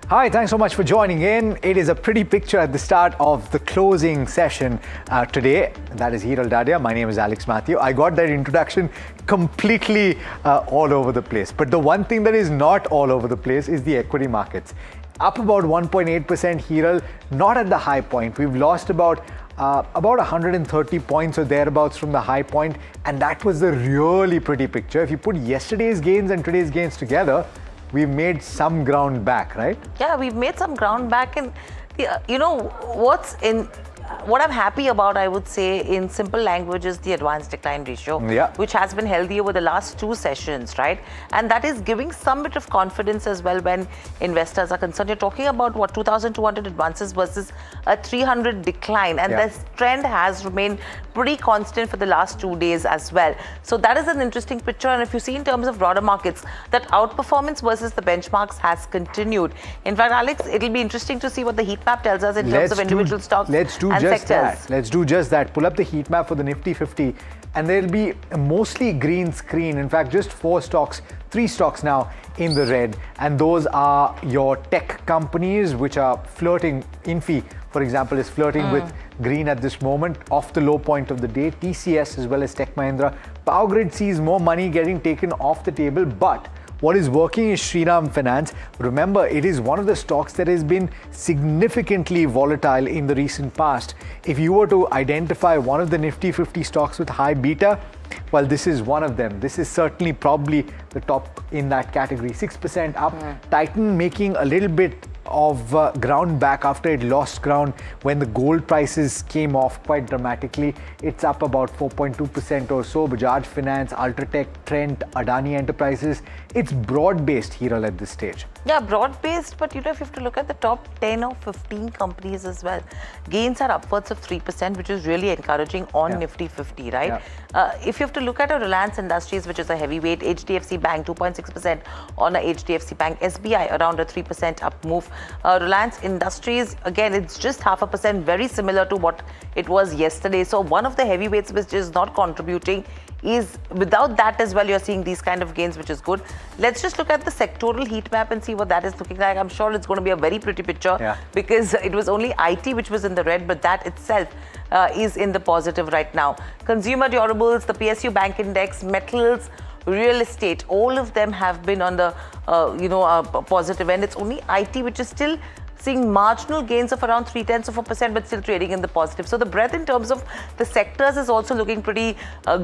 [SPEAKER 5] Hi, thanks so much for joining in. It is a pretty picture at the start of the closing session today. That is Hiral Dadia. My name is Alex Matthew. I got that introduction completely all over the place. But the one thing that is not all over the place is the equity markets. Up about 1.8%, Hiral, not at the high point. We've lost about 130 points or thereabouts from the high point, and that was the really pretty picture. If you put yesterday's gains and today's gains together, we've made some ground back, right?
[SPEAKER 16] Yeah, we've made some ground back, and what I'm happy about, I would say, in simple language, is the advance decline ratio, which has been healthy over the last 2 sessions, right? And that is giving some bit of confidence as well when investors are concerned. You're talking about what, 2,200 advances versus a 300 decline, and this trend has remained pretty constant for the last 2 days as well. So that is an interesting picture. And if you see in terms of broader markets, that outperformance versus the benchmarks has continued. In fact, Alex, it'll be interesting to see what the heat map tells us in terms of individual stocks and sectors.
[SPEAKER 5] Let's do just that. Pull up the heat map for the Nifty 50, and there'll be a mostly green screen. In fact, just 3 stocks now in the red, and those are your tech companies, which are flirting. Infi, for example, is flirting with green at this moment, off the low point of the day. TCS as well as Tech Mahindra. Power Grid sees more money getting taken off the table, but what is working is Shriram Finance. Remember, it is one of the stocks that has been significantly volatile in the recent past. If you were to identify one of the Nifty 50 stocks with high beta, well, this is one of them. This is certainly probably the top in that category. 6% up. Titan making a little bit of ground back after it lost ground when the gold prices came off quite dramatically. It's up about 4.2% or so. Bajaj Finance, Ultratech, Trent, Adani Enterprises. It's broad-based, Hiral, at this stage.
[SPEAKER 16] Yeah, broad-based, but if you have to look at the top 10 or 15 companies as well, gains are upwards of 3%, which is really encouraging on Nifty 50, right? If you have to look at a Reliance Industries, which is a heavyweight, HDFC Bank 2.6% on a HDFC Bank, SBI around a 3% up move. Reliance Industries, again, it's just 0.5%, very similar to what it was yesterday. So one of the heavyweights which is not contributing is, without that as well, you're seeing these kind of gains, which is good. Let's just look at the sectoral heat map and see what that is looking like. I'm sure it's going to be a very pretty picture because it was only IT which was in the red, but that itself is in the positive right now. Consumer durables, the PSU Bank Index, metals, real estate, all of them have been on the positive end. It's only IT which is still seeing marginal gains of around 0.3%, but still trading in the positive. So the breadth in terms of the sectors is also looking pretty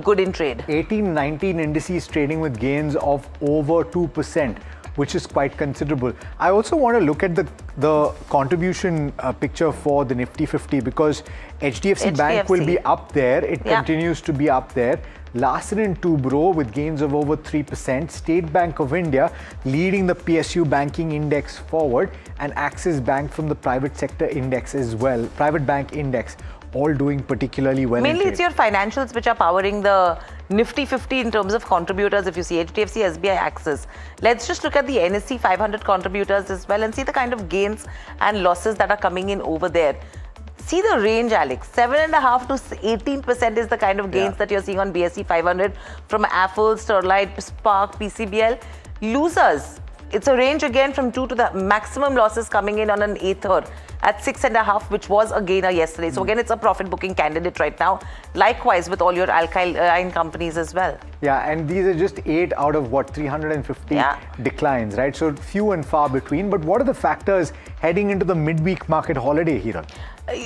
[SPEAKER 16] good in trade.
[SPEAKER 5] 18-19 indices trading with gains of over 2%, which is quite considerable. I also want to look at the contribution picture for the Nifty 50 because HDFC Bank will be up there. It continues to be up there. Larsen & Toubro with gains of over 3%. State Bank of India leading the PSU banking index forward, and Axis Bank from the private sector index as well. Private bank index all doing particularly well.
[SPEAKER 16] Mainly it's your financials which are powering the Nifty 50 in terms of contributors. If you see HDFC, SBI, Axis. Let's just look at the NSE 500 contributors as well and see the kind of gains and losses that are coming in over there. See the range, Alex. 7.5 to 18% is the kind of gains that you're seeing on BSE 500 from Apple, Sterlite, Spark, PCBL. Losers, it's a range again from 2 to the maximum losses coming in on an Ether at 6.5, which was a gainer yesterday. So again, it's a profit booking candidate right now. Likewise with all your alkyl companies as well.
[SPEAKER 5] Yeah, and these are just 8 out of 350 declines, right? So few and far between. But what are the factors heading into the midweek market holiday, Hiral?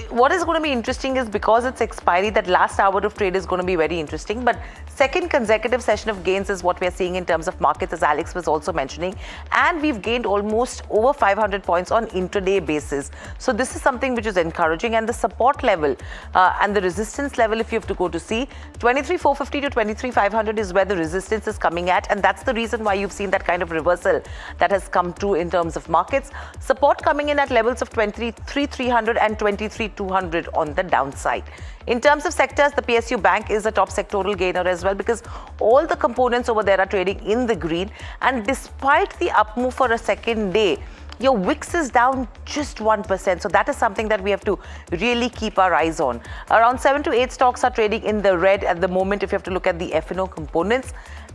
[SPEAKER 16] What is going to be interesting is because it's expiry, that last hour of trade is going to be very interesting. But second consecutive session of gains is what we're seeing in terms of markets, as Alex was also mentioning. And we've gained almost over 500 points on intraday basis. So this is something which is encouraging. And the support level and the resistance level, if you have to go to see, 23,450 to 23,500 is where the resistance is coming at. And that's the reason why you've seen that kind of reversal that has come through in terms of markets. Support coming in at levels of 23,300 and 23,200 on the downside. In terms of sectors, the PSU Bank is a top sectoral gainer as well because all the components over there are trading in the green. And despite the up move for a second day, your VIX is down just 1%. So that is something that we have to really keep our eyes on. Around 7 to 8 stocks are trading in the red at the moment if you have to look at the F&O components.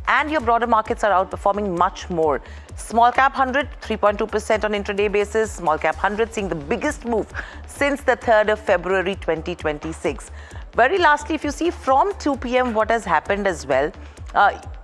[SPEAKER 16] and your broader markets are outperforming much more. Small cap 100, 3.2% on intraday basis. Small cap 100 seeing the biggest move since the 3rd of February 2026. Very lastly, if you see from 2 p.m. what has happened as well,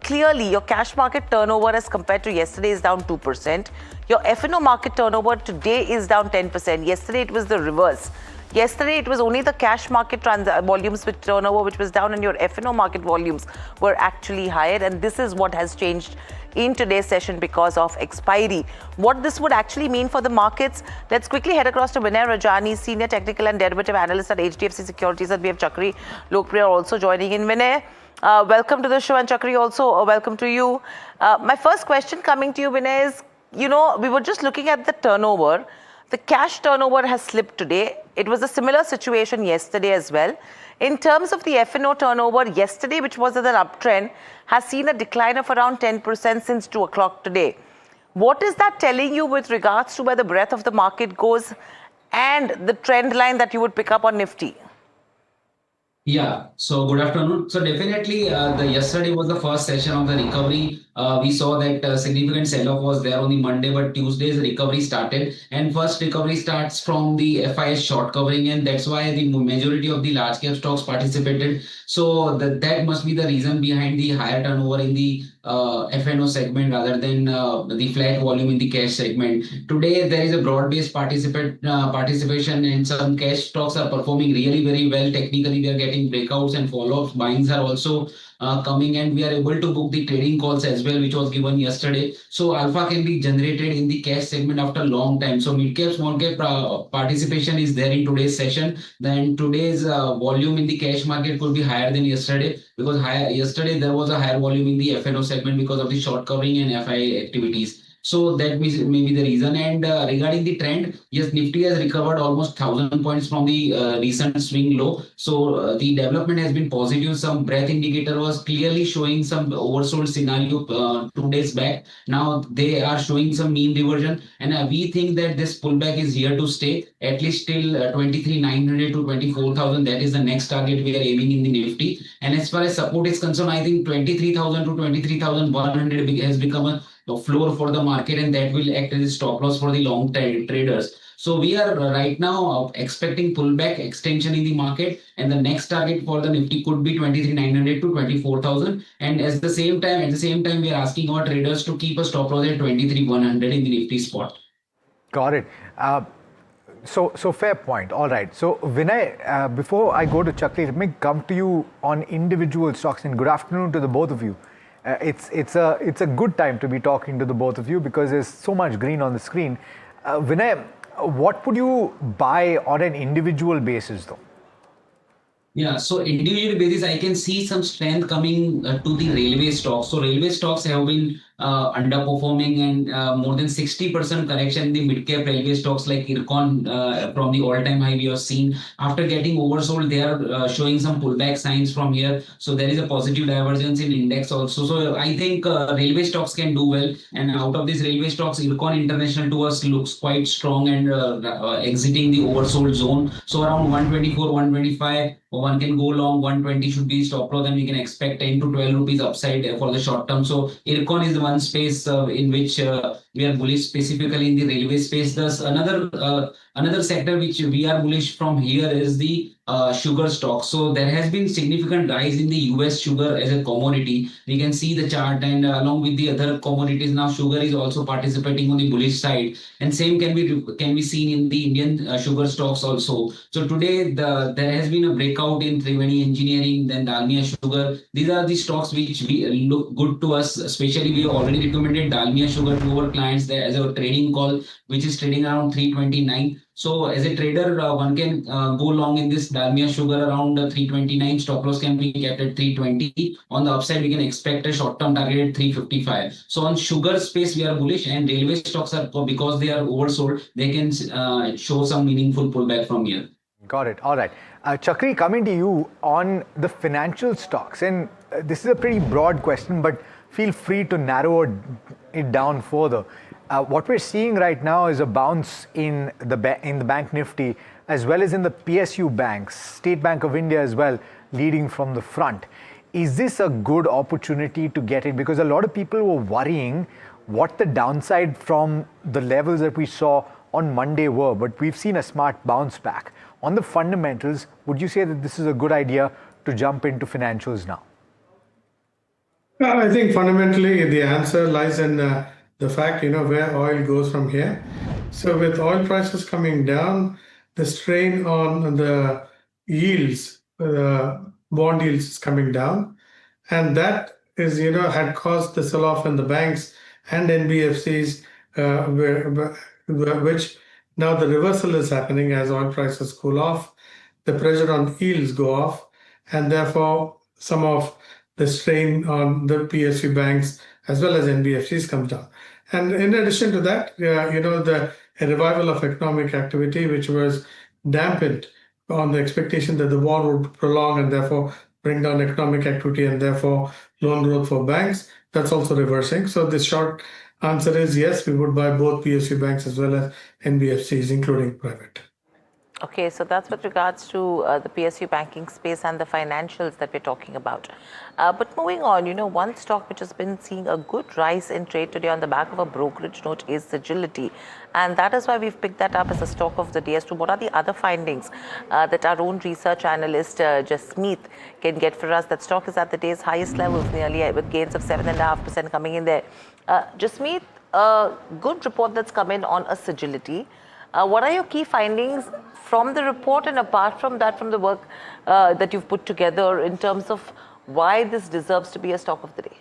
[SPEAKER 16] clearly your cash market turnover as compared to yesterday is down 2%. Your F&O market turnover today is down 10%. Yesterday it was the reverse. Yesterday, it was only the cash market volumes with turnover which was down, and your F&O market volumes were actually higher. And this is what has changed in today's session because of expiry. What this would actually mean for the markets, let's quickly head across to Vinay Rajani, Senior Technical and Derivative Analyst at HDFC Securities, and we have Chakri Lokpriya also joining in. Vinay, welcome to the show, and Chakri also welcome to you. My first question coming to you, Vinay, is, we were just looking at the turnover. The cash turnover has slipped today. It was a similar situation yesterday as well. In terms of the F&O turnover, yesterday, which was at an uptrend, has seen a decline of around 10% since 2 o'clock today. What is that telling you with regards to where the breadth of the market goes and the trend line that you would pick up on Nifty?
[SPEAKER 9] Yeah, so good afternoon. So definitely the yesterday was the first session of the recovery. We saw that significant sell-off was there on the Monday, but Tuesday's recovery started. And first recovery starts from the FIS short covering, and that's why the majority of the large cap stocks participated. So that must be the reason behind the higher turnover in the F&O segment rather than the flat volume in the cash segment. Today, there is a broad-based participation, and some cash stocks are performing really very well. Technically, we are getting breakouts and follow-ups. Buyings are also coming, and we are able to book the trading calls as well, which was given yesterday. So alpha can be generated in the cash segment after a long time. So mid-cap, small-cap participation is there in today's session. Then today's volume in the cash market could be higher than yesterday, because yesterday there was a higher volume in the F&O segment because of the short covering and FI activities. So that may be the reason. And regarding the trend, yes, Nifty has recovered almost 1,000 points from the recent swing low. So the development has been positive. Some breadth indicator was clearly showing some oversold scenario 2 days back. Now they are showing some mean reversion, and we think that this pullback is here to stay at least till 23,900 to 24,000. That is the next target we are aiming in the Nifty. And as far as support is concerned, I think 23,000 to 23,100 has become a floor for the market, and that will act as a stop loss for the long traders. So we are right now expecting pullback extension in the market, and the next target for the Nifty could be 23,900 to 24,000. And at the same time, we are asking our traders to keep a stop loss at 23,100 in the Nifty spot.
[SPEAKER 5] Got it. So fair point. All right. So Vinay, before I go to Chakri, let me come to you on individual stocks. And good afternoon to the both of you. It's a good time to be talking to the both of you because there's so much green on the screen. Vinay, what would you buy on an individual basis though?
[SPEAKER 9] Yeah, so individual basis, I can see some strength coming to the railway stocks. So railway stocks have been underperforming, and more than 60% correction in the mid-cap railway stocks like Ircon from the all-time high we have seen. After getting oversold, they are showing some pullback signs from here. So there is a positive divergence in index also. So I think railway stocks can do well. And out of these railway stocks, Ircon International to us looks quite strong and exiting the oversold zone. So around 124, 125. One can go long, 120 should be stop loss, and we can expect 10 to 12 rupees upside for the short term. So Ircon is the one space in which we are bullish, specifically in the railway space. Thus another sector which we are bullish from here is the sugar stock. So there has been significant rise in the US sugar as a commodity. We can see the chart, and along with the other commodities, now sugar is also participating on the bullish side, and same can be seen in the Indian sugar stocks also. So today there has been a breakout in Triveni Engineering, then Dalmia Sugar. These are the stocks which look good to us. Especially we have already recommended Dalmia Sugar to our clients there as a trading call, which is trading around 329. So as a trader, one can go long in this Dalmia Sugar around 329. Stop loss can be kept at 320. On the upside, we can expect a short-term target at 355. So on sugar space, we are bullish, and railway stocks are, because they are oversold, they can show some meaningful pullback from here.
[SPEAKER 5] Got it. All right. Chakri, coming to you on the financial stocks, and this is a pretty broad question, but feel free to narrow it down further. What we're seeing right now is a bounce in the Bank Nifty, as well as in the PSU banks, State Bank of India as well, leading from the front. is this a good opportunity to get in? Because a lot of people were worrying what the downside from the levels that we saw on Monday were, but we've seen a smart bounce back. On the fundamentals, would you say that this is a good idea to jump into financials now?
[SPEAKER 10] I think fundamentally the answer lies in the fact, where oil goes from here. So with oil prices coming down, the strain on the yields, bond yields is coming down. And that is, had caused the sell-off in the banks and NBFCs, which now the reversal is happening as oil prices cool off, the pressure on yields go off, and therefore some of the strain on the PSU banks as well as NBFCs comes down. And in addition to that, the revival of economic activity, which was dampened on the expectation that the war would prolong and therefore bring down economic activity and therefore loan growth for banks, that's also reversing. So the short answer is yes, we would buy both PSU banks as well as NBFCs, including private.
[SPEAKER 16] Okay, so that's with regards to the PSU banking space and the financials that we're talking about. But moving on, one stock which has been seeing a good rise in trade today on the back of a brokerage note is Agility. And that is why we've picked that up as a stock of the day. As to what are the other findings that our own research analyst, Jasmeet, can get for us. That stock is at the day's highest levels nearly, with gains of 7.5% coming in there. Jasmeet, a good report that's come in on Agility. What are your key findings from the report, and apart from that, from the work that you've put together in terms of why this deserves to be a stock of the day?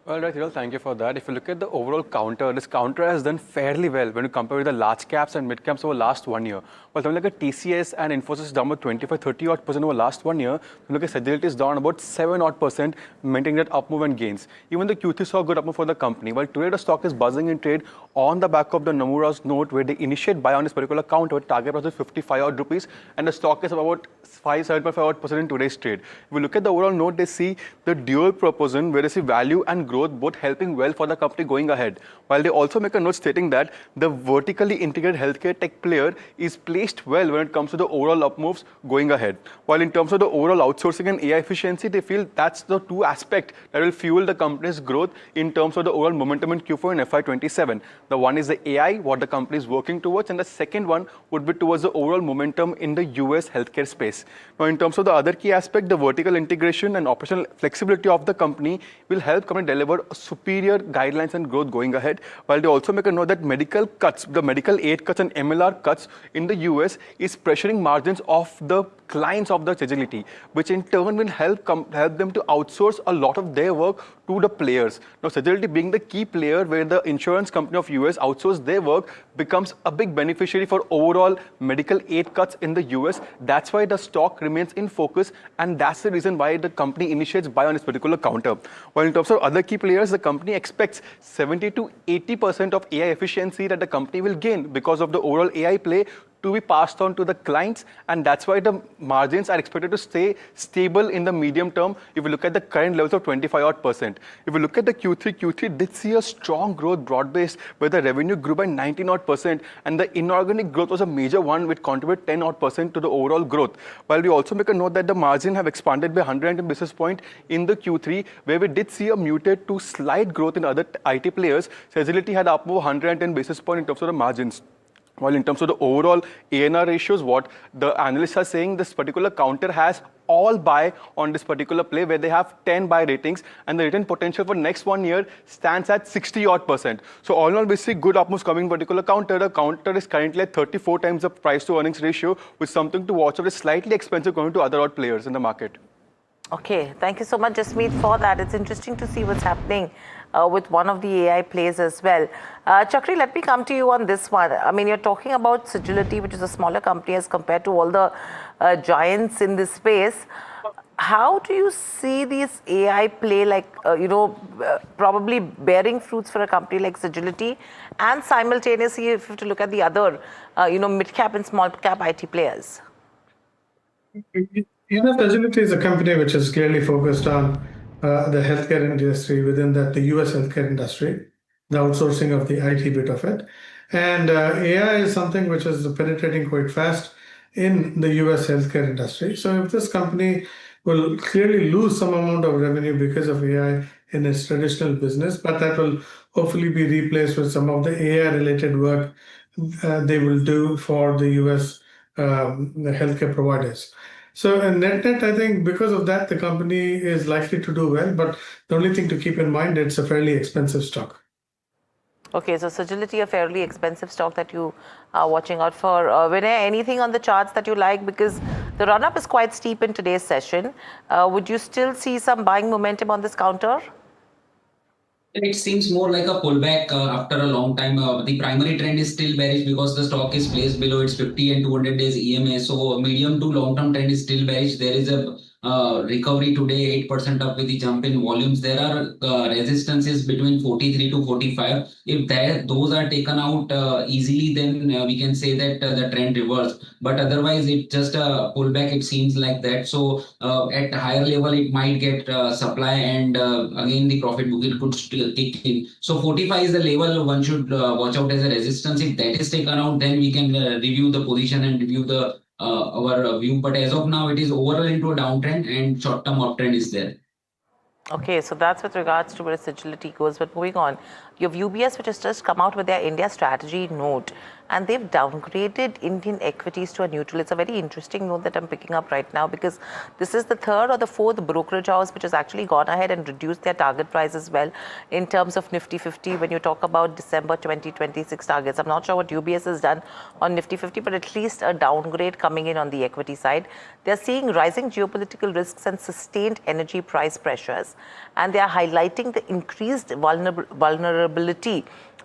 [SPEAKER 14] Well, right, Hiral, thank you for that. If you look at the overall counter, this counter has done fairly well when you compare with the large caps and mid caps over the last 1 year. Well, something like a TCS and Infosys is down about 25-30% over last 1 year. If you look at Agility is down about 7% maintaining that up move and gains. Even the Q3 saw a good up move for the company. While today the stock is buzzing in trade on the back of the Nomura's note, where they initiate buy on this particular counter with target price of 55 odd rupees, and the stock is about 7.5% in today's trade. If we look at the overall note, they see the dual proposition where they see value and growth both helping well for the company going ahead. While they also make a note stating that the vertically integrated healthcare tech player is placed well when it comes to the overall up moves going ahead. While in terms of the overall outsourcing and AI efficiency, they feel that's the two aspects that will fuel the company's growth in terms of the overall momentum in Q4 and FY27. The one is the AI, what the company is working towards, and the second one would be towards the overall momentum in the US healthcare space. Now, in terms of the other key aspect, the vertical integration and operational flexibility of the company will help company deliver superior guidelines and growth going ahead. While they also make a note that medical cuts, the medical aid cuts and MLR cuts in the US is pressuring margins of the clients of the Agility, which in turn will help them to outsource a lot of their work to the players. Now, Agility being the key player where the insurance company of US outsource their work becomes a big beneficiary for overall medical aid cuts in the US. That's why the stock remains in focus, and that's the reason why the company initiates buy on this particular counter. While in terms of other key players, the company expects 70 to 80% of AI efficiency that the company will gain because of the overall AI play to be passed on to the clients, and that's why the margins are expected to stay stable in the medium term if you look at the current levels of 25%. If you look at the Q3 did see a strong growth broad-based where the revenue grew by 19% and the inorganic growth was a major one which contributed 10% to the overall growth. While we also make a note that the margin have expanded by 110 basis points in the Q3 where we did see a muted to slight growth in other IT players. Agility had up more 110 basis points in terms of the margins. While in terms of the overall ANR ratios, what the analysts are saying, this particular counter has all buy on this particular play where they have 10 buy ratings, and the return potential for next 1 year stands at 60% odd. So all in all, we see good up moves coming in particular counter. The counter is currently at 34 times the price to earnings ratio, with something to watch out is slightly expensive going to other odd players in the market.
[SPEAKER 16] Okay, thank you so much, Jasmeet, for that. It's interesting to see what's happening with one of the AI plays as well. Chakri, let me come to you on this one. I mean, you're talking about Agility, which is a smaller company as compared to all the giants in this space. How do you see this AI play, like, probably bearing fruits for a company like Agility, and simultaneously, if you have to look at the other, mid-cap and small-cap IT players?
[SPEAKER 10] Agility is a company which is clearly focused on the healthcare industry, within that the US healthcare industry, the outsourcing of the IT bit of it. And AI is something which is penetrating quite fast in the US healthcare industry. So if this company will clearly lose some amount of revenue because of AI in its traditional business, but that will hopefully be replaced with some of the AI-related work they will do for the US the healthcare providers. So in net, I think because of that, the company is likely to do well, but the only thing to keep in mind, it's a fairly expensive stock.
[SPEAKER 16] Okay, so Sagility, a fairly expensive stock that you are watching out for. Vinay, anything on the charts that you like? Because the run-up is quite steep in today's session. Would you still see some buying momentum on this counter?
[SPEAKER 9] It seems more like a pullback after a long time. The primary trend is still bearish because the stock is placed below its 50 and 200 days EMA. So medium to long-term trend is still bearish. There is a recovery today, 8% up with the jump in volumes. There are resistances between 43 to 45. If those are taken out easily, then we can say that the trend reversed. But otherwise, it's just a pullback. It seems like that. So at higher level, it might get supply, and again the profit booking could still kick in. So 45 is the level one should watch out as a resistance. If that is taken out, then we can review the position and review the our view. But as of now, it is overall into a downtrend, and short-term uptrend is there.
[SPEAKER 16] Okay, so that's with regards to where Sagility goes. But moving on, you have UBS, which has just come out with their India strategy note, and they've downgraded Indian equities to a neutral. It's a very interesting note that I'm picking up right now, because this is the third or the fourth brokerage house which has actually gone ahead and reduced their target price as well in terms of Nifty 50 when you talk about December 2026 targets. I'm not sure what UBS has done on Nifty 50, but at least a downgrade coming in on the equity side. They're seeing rising geopolitical risks and sustained energy price pressures, and they are highlighting the increased vulnerability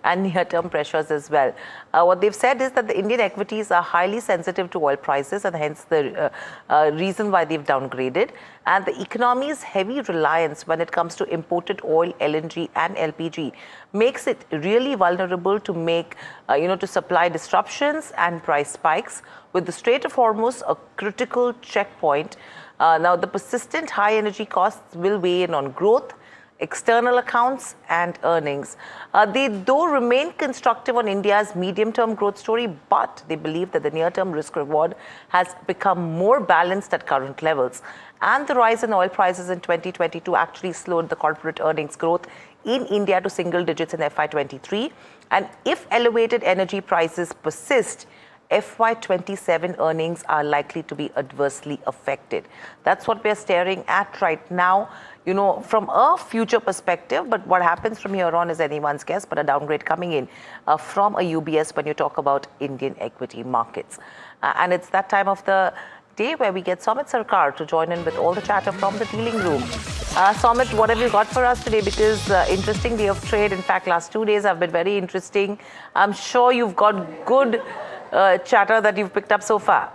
[SPEAKER 16] and near-term pressures as well. What they've said is that the Indian equities are highly sensitive to oil prices, and hence the reason why they've downgraded. And the economy's heavy reliance when it comes to imported oil, LNG and LPG makes it really vulnerable to to supply disruptions and price spikes, with the Strait of Hormuz a critical checkpoint. Now, the persistent high energy costs will weigh in on growth, external accounts and earnings. They though remain constructive on India's medium-term growth story, but they believe that the near-term risk-reward has become more balanced at current levels. And the rise in oil prices in 2022 actually slowed the corporate earnings growth in India to single digits in FY23. And if elevated energy prices persist, FY27 earnings are likely to be adversely affected. That's what we're staring at right now, from a future perspective. But what happens from here on is anyone's guess, but a downgrade coming in from a UBS when you talk about Indian equity markets. And it's that time of the day where we get Somit Sarkar to join in with all the chatter from the dealing room. Somit, what have you got for us today? Because interesting day of trade. In fact, last 2 days have been very interesting. I'm sure you've got good chatter that you've picked up so far.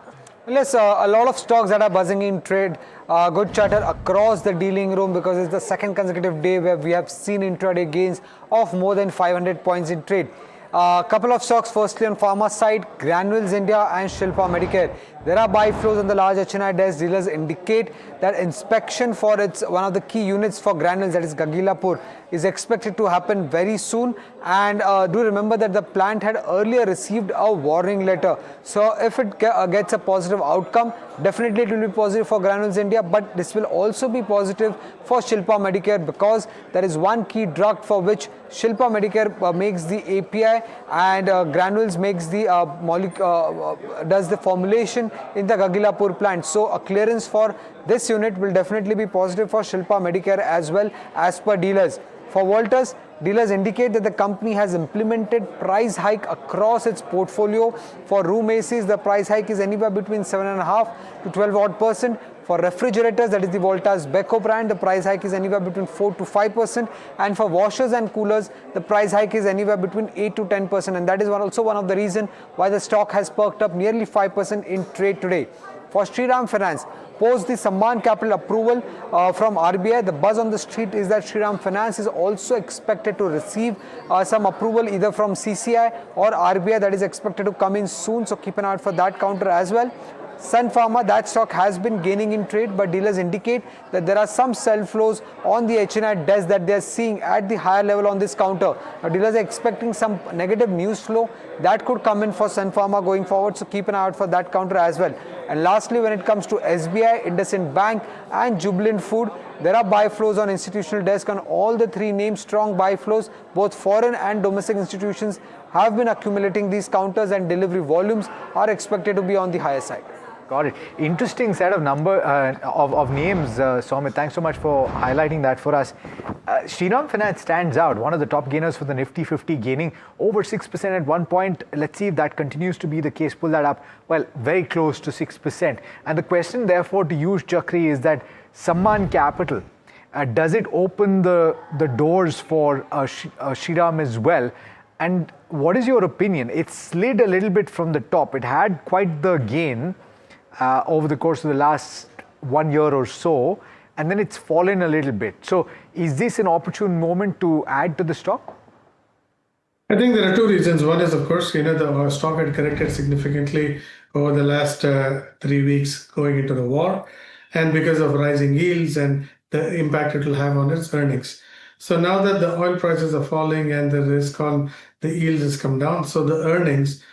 [SPEAKER 1] Yes, a lot of stocks that are buzzing in trade. Good chatter across the dealing room, because it's the second consecutive day where we have seen intraday gains of more than 500 points in trade. A couple of stocks, firstly on pharma side, Granules India and Shilpa Medicare. There are buy flows on the large HNI desk. Dealers indicate that inspection for one of the key units for Granules, that is Gagillapur, is expected to happen very soon. And do remember that the plant had earlier received a warning letter. So if it gets a positive outcome, definitely it will be positive for Granules India, but this will also be positive for Shilpa Medicare, because there is one key drug for which Shilpa Medicare makes the API, and Granules makes the does the formulation in the Gagillapur plant. So a clearance for this unit will definitely be positive for Shilpa Medicare as well, as per dealers. For Voltas, dealers indicate that the company has implemented price hike across its portfolio. For room ACs, the price hike is anywhere between 7.5% to 12%. For refrigerators, that is the Voltas Beko brand, the price hike is anywhere between 4 to 5%. And for washers and coolers, the price hike is anywhere between 8 to 10%. And that is also one of the reasons why the stock has perked up nearly 5% in trade today. For Shriram Finance, post the Sammaan Capital approval from RBI, the buzz on the street is that Shriram Finance is also expected to receive some approval either from CCI or RBI, that is expected to come in soon. So keep an eye out for that counter as well. Sun Pharma, that stock has been gaining in trade, but dealers indicate that there are some sell flows on the HNI desk that they are seeing at the higher level on this counter. Now, dealers are expecting some negative news flow that could come in for Sun Pharma going forward, so keep an eye out for that counter as well. And lastly, when it comes to SBI, IndusInd Bank and Jubilant Food, there are buy flows on institutional desk on all the three names. Strong buy flows, both foreign and domestic institutions have been accumulating these counters, and delivery volumes are expected to be on the higher side.
[SPEAKER 5] Got it. Interesting set of names, Soumit. Thanks so much for highlighting that for us. Shriram Finance stands out, one of the top gainers for the Nifty 50, gaining over 6% at one point. Let's see if that continues to be the case. Pull that up. Well, very close to 6%. And the question, therefore, to you, Chakri, is that Sammaan Capital, does it open the doors for Shriram as well? And what is your opinion? It slid a little bit from the top. It had quite the gain over the course of the last 1 year or so, and then it's fallen a little bit. So is this an opportune moment to add to the stock?
[SPEAKER 10] I think there are two reasons. One is, of course, the stock had corrected significantly over the last 3 weeks going into the war, and because of rising yields and the impact it will have on its earnings. So now that the oil prices are falling and the risk on the yields has come down, so the earnings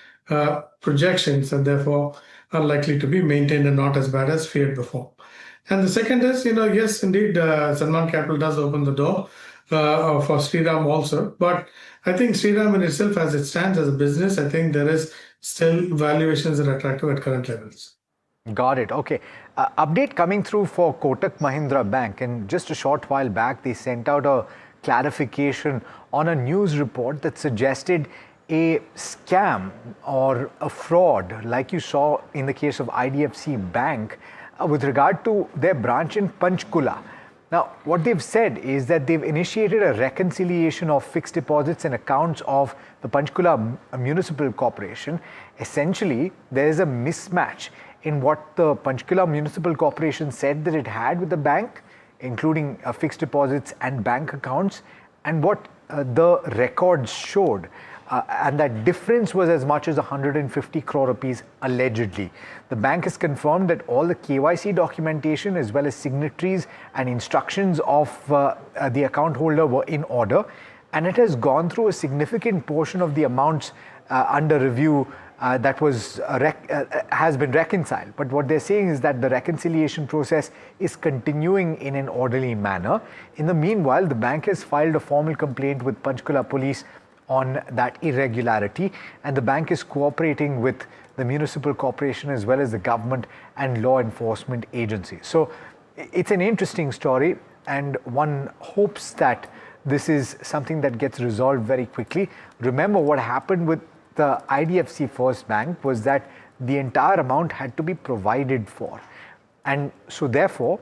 [SPEAKER 10] projections are therefore are likely to be maintained and not as bad as feared before. And the second is, yes, indeed, Sammaan Capital does open the door for Shriram also. But I think Shriram in itself, as it stands as a business, I think there is still valuations that are attractive at current levels.
[SPEAKER 5] Got it. Okay. Update coming through for Kotak Mahindra Bank. And just a short while back, they sent out a clarification on a news report that suggested a scam or a fraud, like you saw in the case of IDFC Bank, with regard to their branch in Panchkula. Now, what they've said is that they've initiated a reconciliation of fixed deposits and accounts of the Panchkula Municipal Corporation. Essentially, there is a mismatch in what the Panchkula Municipal Corporation said that it had with the bank, including fixed deposits and bank accounts, and what the records showed. And that difference was as much as 150 crore rupees allegedly. The bank has confirmed that all the KYC documentation as well as signatories and instructions of the account holder were in order, and it has gone through a significant portion of the amounts under review that was has been reconciled. But what they're saying is that the reconciliation process is continuing in an orderly manner. In the meanwhile, the bank has filed a formal complaint with Panchkula Police on that irregularity, and the bank is cooperating with the municipal corporation as well as the government and law enforcement agencies. So it's an interesting story, and one hopes that this is something that gets resolved very quickly. Remember, what happened with the IDFC First Bank was that the entire amount had to be provided for, and so therefore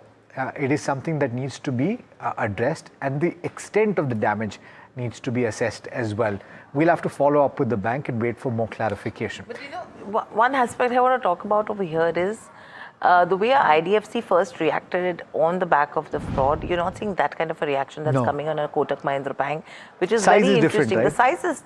[SPEAKER 5] it is something that needs to be addressed, and the extent of the damage needs to be assessed as well. We'll have to follow up with the bank and wait for more clarification.
[SPEAKER 16] But one aspect I want to talk about over here is the way IDFC First reacted on the back of the fraud. You're not seeing that kind of a reaction that's coming on a Kotak Mahindra Bank, which is very interesting. Right?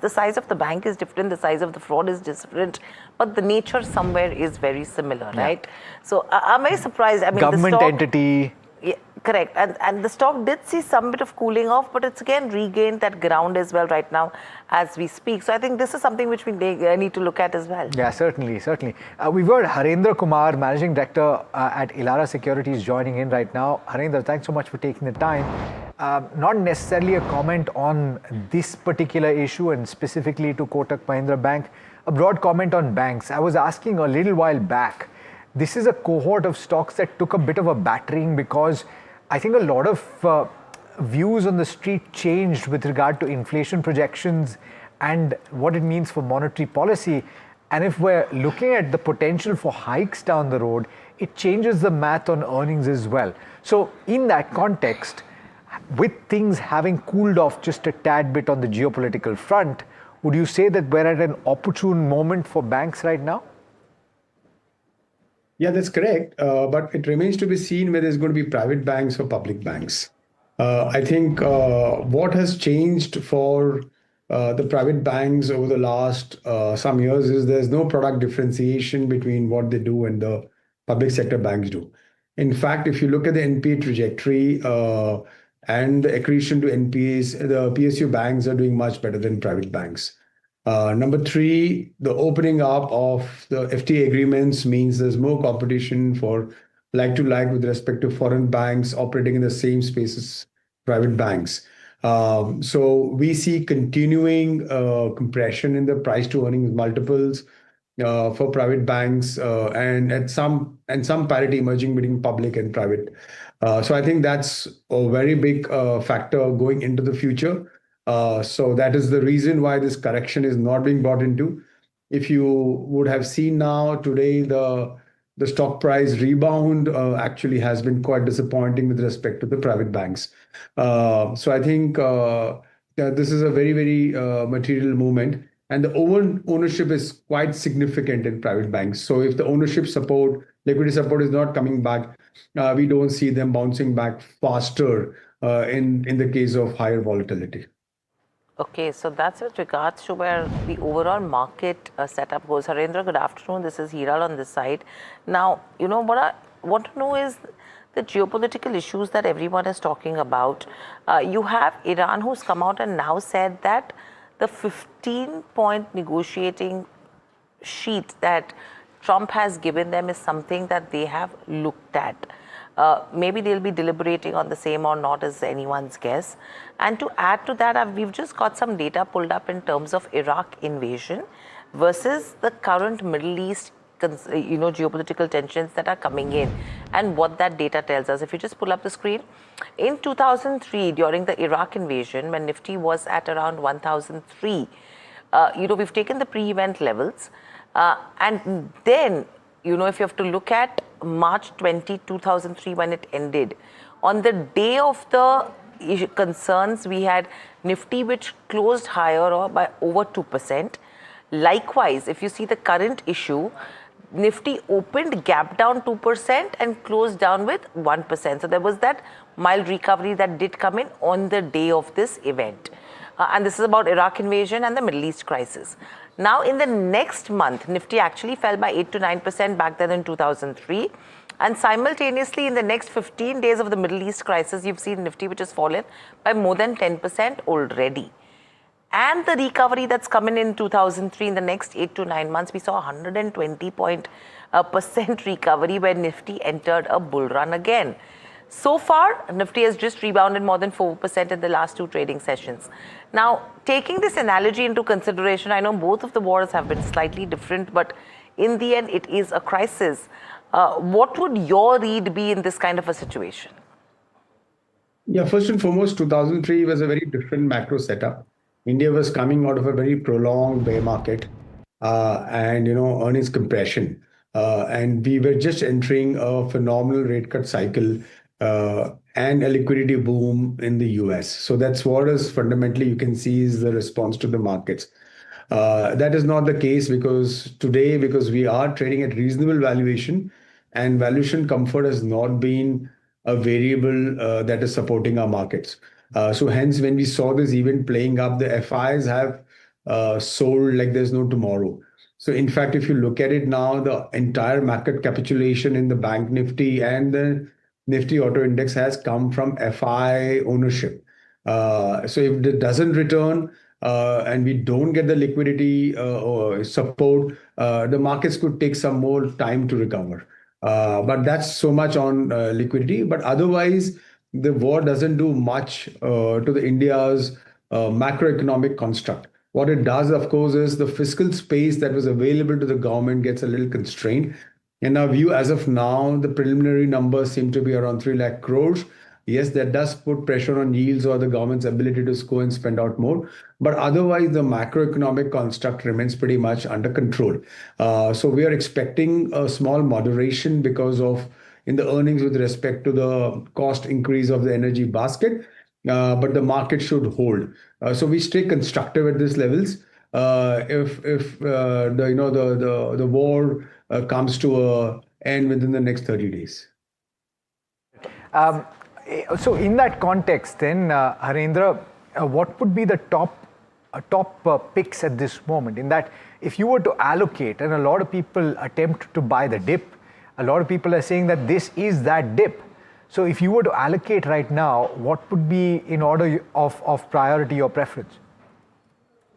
[SPEAKER 16] The size of the bank is different, the size of the fraud is different, but the nature somewhere is very similar, right? So I'm very surprised. I mean,
[SPEAKER 5] government
[SPEAKER 16] the stock,
[SPEAKER 5] entity.
[SPEAKER 16] Yeah, correct. And the stock did see some bit of cooling off, but it's again regained that ground as well right now as we speak. So I think this is something which we need to look at as well.
[SPEAKER 5] Yeah, certainly. We've got Harendra Kumar, Managing Director at Elara Securities, joining in right now. Harendra, thanks so much for taking the time. Not necessarily a comment on this particular issue and specifically to Kotak Mahindra Bank, a broad comment on banks. I was asking a little while back, this is a cohort of stocks that took a bit of a battering because I think a lot of views on the street changed with regard to inflation projections and what it means for monetary policy. And if we're looking at the potential for hikes down the road, it changes the math on earnings as well. So in that context, with things having cooled off just a tad bit on the geopolitical front, would you say that we're at an opportune moment for banks right now?
[SPEAKER 20] Yeah, that's correct. But it remains to be seen whether it's going to be private banks or public banks. I think what has changed for the private banks over the last some years is there's no product differentiation between what they do and the public sector banks do. In fact, if you look at the NPA trajectory and the accretion to NPAs, the PSU banks are doing much better than private banks. Number three, the opening up of the FTA agreements means there's more competition for like to like with respect to foreign banks operating in the same space as private banks. So we see continuing compression in the price to earnings multiples for private banks and some parity emerging between public and private. So I think that's a very big factor going into the future. So that is the reason why this correction is not being brought into. If you would have seen now today, the stock price rebound actually has been quite disappointing with respect to the private banks. So I think this is a very, very material movement. And the ownership is quite significant in private banks. So if the ownership support, liquidity support is not coming back, we don't see them bouncing back faster in the case of higher volatility.
[SPEAKER 16] Okay, so that's with regards to where the overall market setup goes. Harendra, good afternoon. This is Hiral on this side. Now, you know, what I want to know is the geopolitical issues that everyone is talking about. You have Iran who's come out and now said that the 15-point negotiating sheet that Trump has given them is something that they have looked at. Maybe they'll be deliberating on the same or not is anyone's guess. And to add to that, we've just got some data pulled up in terms of Iraq invasion versus the current Middle East geopolitical tensions that are coming in and what that data tells us. If you just pull up the screen, in 2003 during the Iraq invasion when Nifty was at around 1003, we've taken the pre-event levels and then if you have to look at March 20, 2003 when it ended, on the day of the concerns we had Nifty which closed higher or by over 2%. Likewise, if you see the current issue, Nifty opened gap down 2% and closed down with 1%. So there was that mild recovery that did come in on the day of this event. And this is about Iraq invasion and the Middle East crisis. Now in the next month, Nifty actually fell by 8 to 9% back then in 2003. And simultaneously in the next 15 days of the Middle East crisis, you've seen Nifty which has fallen by more than 10% already. And the recovery that's coming in 2003 in the next 8 to 9 months, we saw 120% recovery where Nifty entered a bull run again. So far, Nifty has just rebounded more than 4% in the last 2 trading sessions. Now, taking this analogy into consideration, I know both of the wars have been slightly different, but in the end, it is a crisis. What would your read be in this kind of a situation?
[SPEAKER 20] Yeah, first and foremost, 2003 was a very different macro setup. India was coming out of a very prolonged bear market and earnings compression. And we were just entering a phenomenal rate cut cycle and a liquidity boom in the US. So that's what is fundamentally you can see is the response to the markets. That is not the case because we are trading at reasonable valuation and valuation comfort has not been a variable that is supporting our markets. So hence, when we saw this event playing up, the FIs have sold like there's no tomorrow. So in fact, if you look at it now, the entire market capitulation in the bank Nifty and the Nifty auto index has come from FI ownership. So if it doesn't return and we don't get the liquidity or support, the markets could take some more time to recover. But that's so much on liquidity. But otherwise, the war doesn't do much to the India's macroeconomic construct. What it does, of course, is the fiscal space that was available to the government gets a little constrained. In our view, as of now, the preliminary numbers seem to be around 3 lakh crores. Yes, that does put pressure on yields or the government's ability to go and spend out more. But otherwise, the macroeconomic construct remains pretty much under control. So we are expecting a small moderation because of in the earnings with respect to the cost increase of the energy basket. But the market should hold. So we stay constructive at these levels. If the war comes to an end within the next 30 days.
[SPEAKER 5] So in that context, then Harendra, what would be the top picks at this moment? In that, if you were to allocate, and a lot of people attempt to buy the dip, a lot of people are saying that this is that dip. So if you were to allocate right now, what would be in order of priority or preference?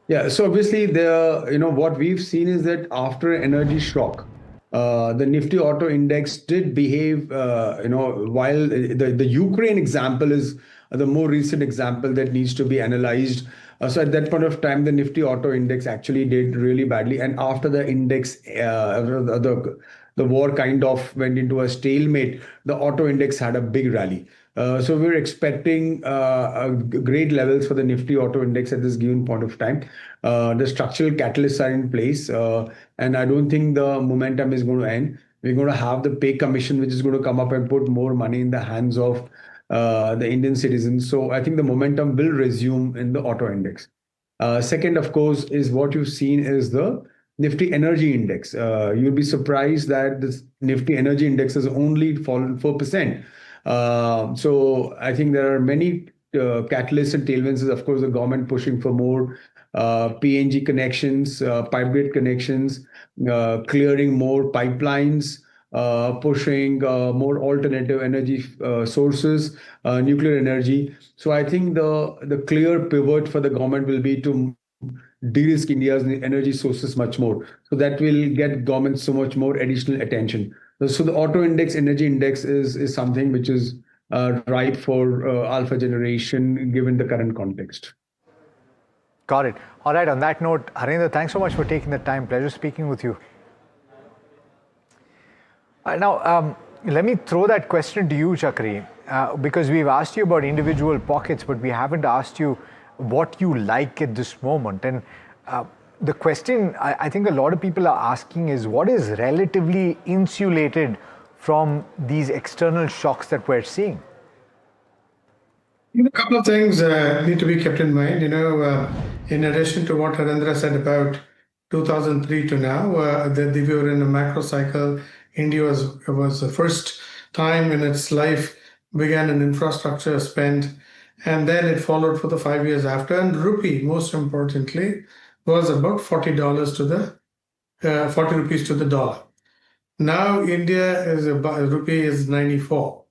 [SPEAKER 20] Yeah, so obviously what we've seen is that after energy shock, the Nifty Auto Index did behave, while the Ukraine example is the more recent example that needs to be analyzed. So at that point of time, the Nifty Auto Index actually did really badly. And after the index, the war kind of went into a stalemate, the auto index had a big rally. So we're expecting great levels for the Nifty Auto Index at this given point of time. The structural catalysts are in place, and I don't think the momentum is going to end. We're going to have the pay commission, which is going to come up and put more money in the hands of the Indian citizens. So I think the momentum will resume in the auto index. Second, of course, is what you've seen is the Nifty Energy Index. You'll be surprised that this Nifty Energy Index has only fallen 4%. So I think there are many catalysts and tailwinds. Of course, the government pushing for more PNG connections, pipe grid connections, clearing more pipelines, pushing more alternative energy sources, nuclear energy. So I think the clear pivot for the government will be to de-risk India's energy sources much more. So that will get government so much more additional attention. So the auto index, energy index is something which is ripe for alpha generation given the current context.
[SPEAKER 5] Got it. All right, on that note, Harendra, thanks so much for taking the time. Pleasure speaking with you. Now, let me throw that question to you, Chakri, because we've asked you about individual pockets, but we haven't asked you what you like at this moment. And the question I think a lot of people are asking is, what is relatively insulated from these external shocks that we're seeing?
[SPEAKER 10] A couple of things need to be kept in mind. In addition to what Harendra said about 2003 to now, that we were in a macro cycle. India was the first time in its life began an infrastructure spend, and then it followed for the 5 years after. And rupee, most importantly, was about $40 to the 40 rupees to the dollar. Now India is rupee is 94.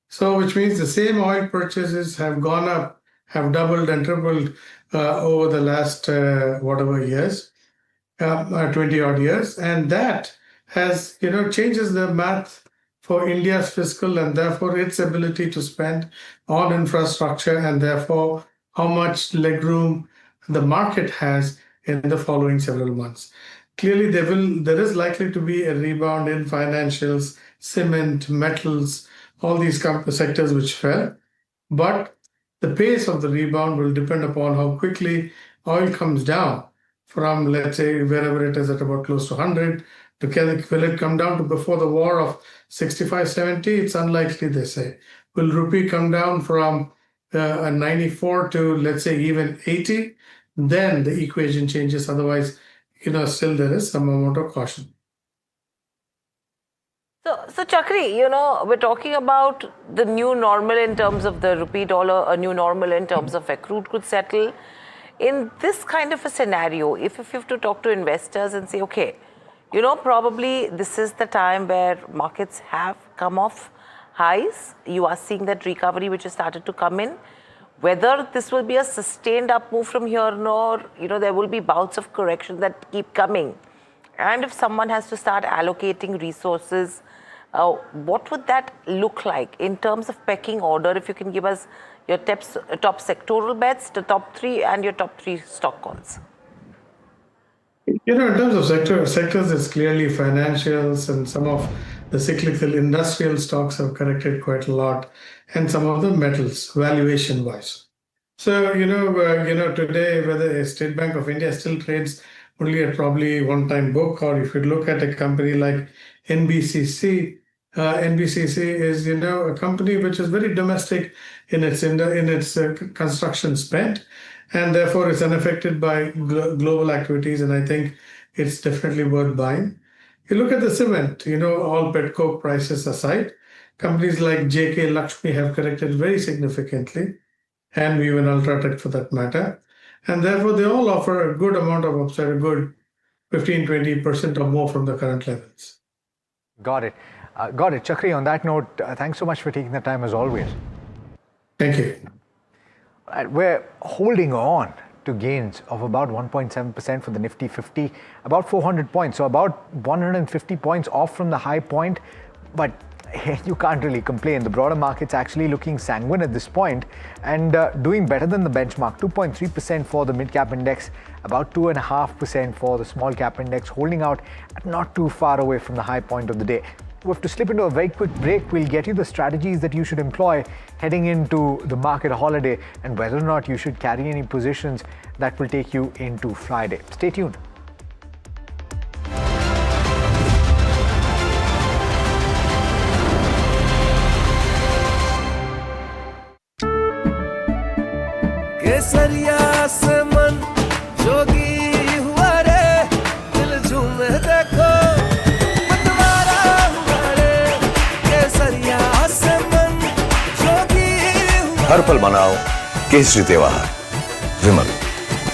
[SPEAKER 10] So which means the same oil purchases have gone up, have doubled and tripled over the last whatever years, 20 odd years, and that has changes the math for India's fiscal and therefore its ability to spend on infrastructure, and therefore how much legroom the market has in the following several months. Clearly, there is likely to be a rebound in financials, cement, metals, all these sectors which fell. But the pace of the rebound will depend upon how quickly oil comes down from, let's say, wherever it is at about close to 100. Will it come down to before the war of 65, 70? It's unlikely, they say. Will rupee come down from 94 to, let's say, even 80? Then the equation changes. Otherwise, still there is some amount of caution.
[SPEAKER 16] So Chakri, we're talking about the new normal in terms of the rupee dollar, a new normal in terms of where crude could settle. In this kind of a scenario, if you have to talk to investors and say, okay, probably this is the time where markets have come off highs. You are seeing that recovery which has started to come in. Whether this will be a sustained up move from here or, there will be bouts of correction that keep coming. And if someone has to start allocating resources, what would that look like in terms of pecking order? If you can give us your top sectoral bets, the top 3 and your top 3 stock calls.
[SPEAKER 10] In terms of sectors, it's clearly financials, and some of the cyclical industrial stocks have corrected quite a lot, and some of the metals, valuation-wise. So, today, whether State Bank of India still trades only at probably one-time book, or if you look at a company like NBCC, NBCC is, a company which is very domestic in its construction spend, and therefore it's unaffected by global activities, and I think it's definitely worth buying. You look at the cement, all petcoke prices aside, companies like JK Lakshmi have corrected very significantly, and even Ultratech for that matter, and therefore they all offer a good amount of upside, a good 15-20% or more from the current levels.
[SPEAKER 5] Got it. Chakri, on that note, thanks so much for taking the time as always.
[SPEAKER 10] Thank you.
[SPEAKER 5] We're holding on to gains of about 1.7% for the Nifty 50, about 400 points, so about 150 points off from the high point, but you can't really complain. The broader market's actually looking sanguine at this point and doing better than the benchmark. 2.3% for the mid-cap index, about 2.5% for the small-cap index, holding out at not too far away from the high point of the day. We have to slip into a very quick break. We'll get you the strategies that you should employ heading into the market holiday and whether or not you should carry any positions that will take you into Friday. Stay tuned.
[SPEAKER 7] केसरिया से मन जोगी हुआ रे दिल झूमे देखो मतवारा हुआ रे केसरिया से मन जोगी हुआ
[SPEAKER 22] हर पल मनाओ केसरी त्योहार विमल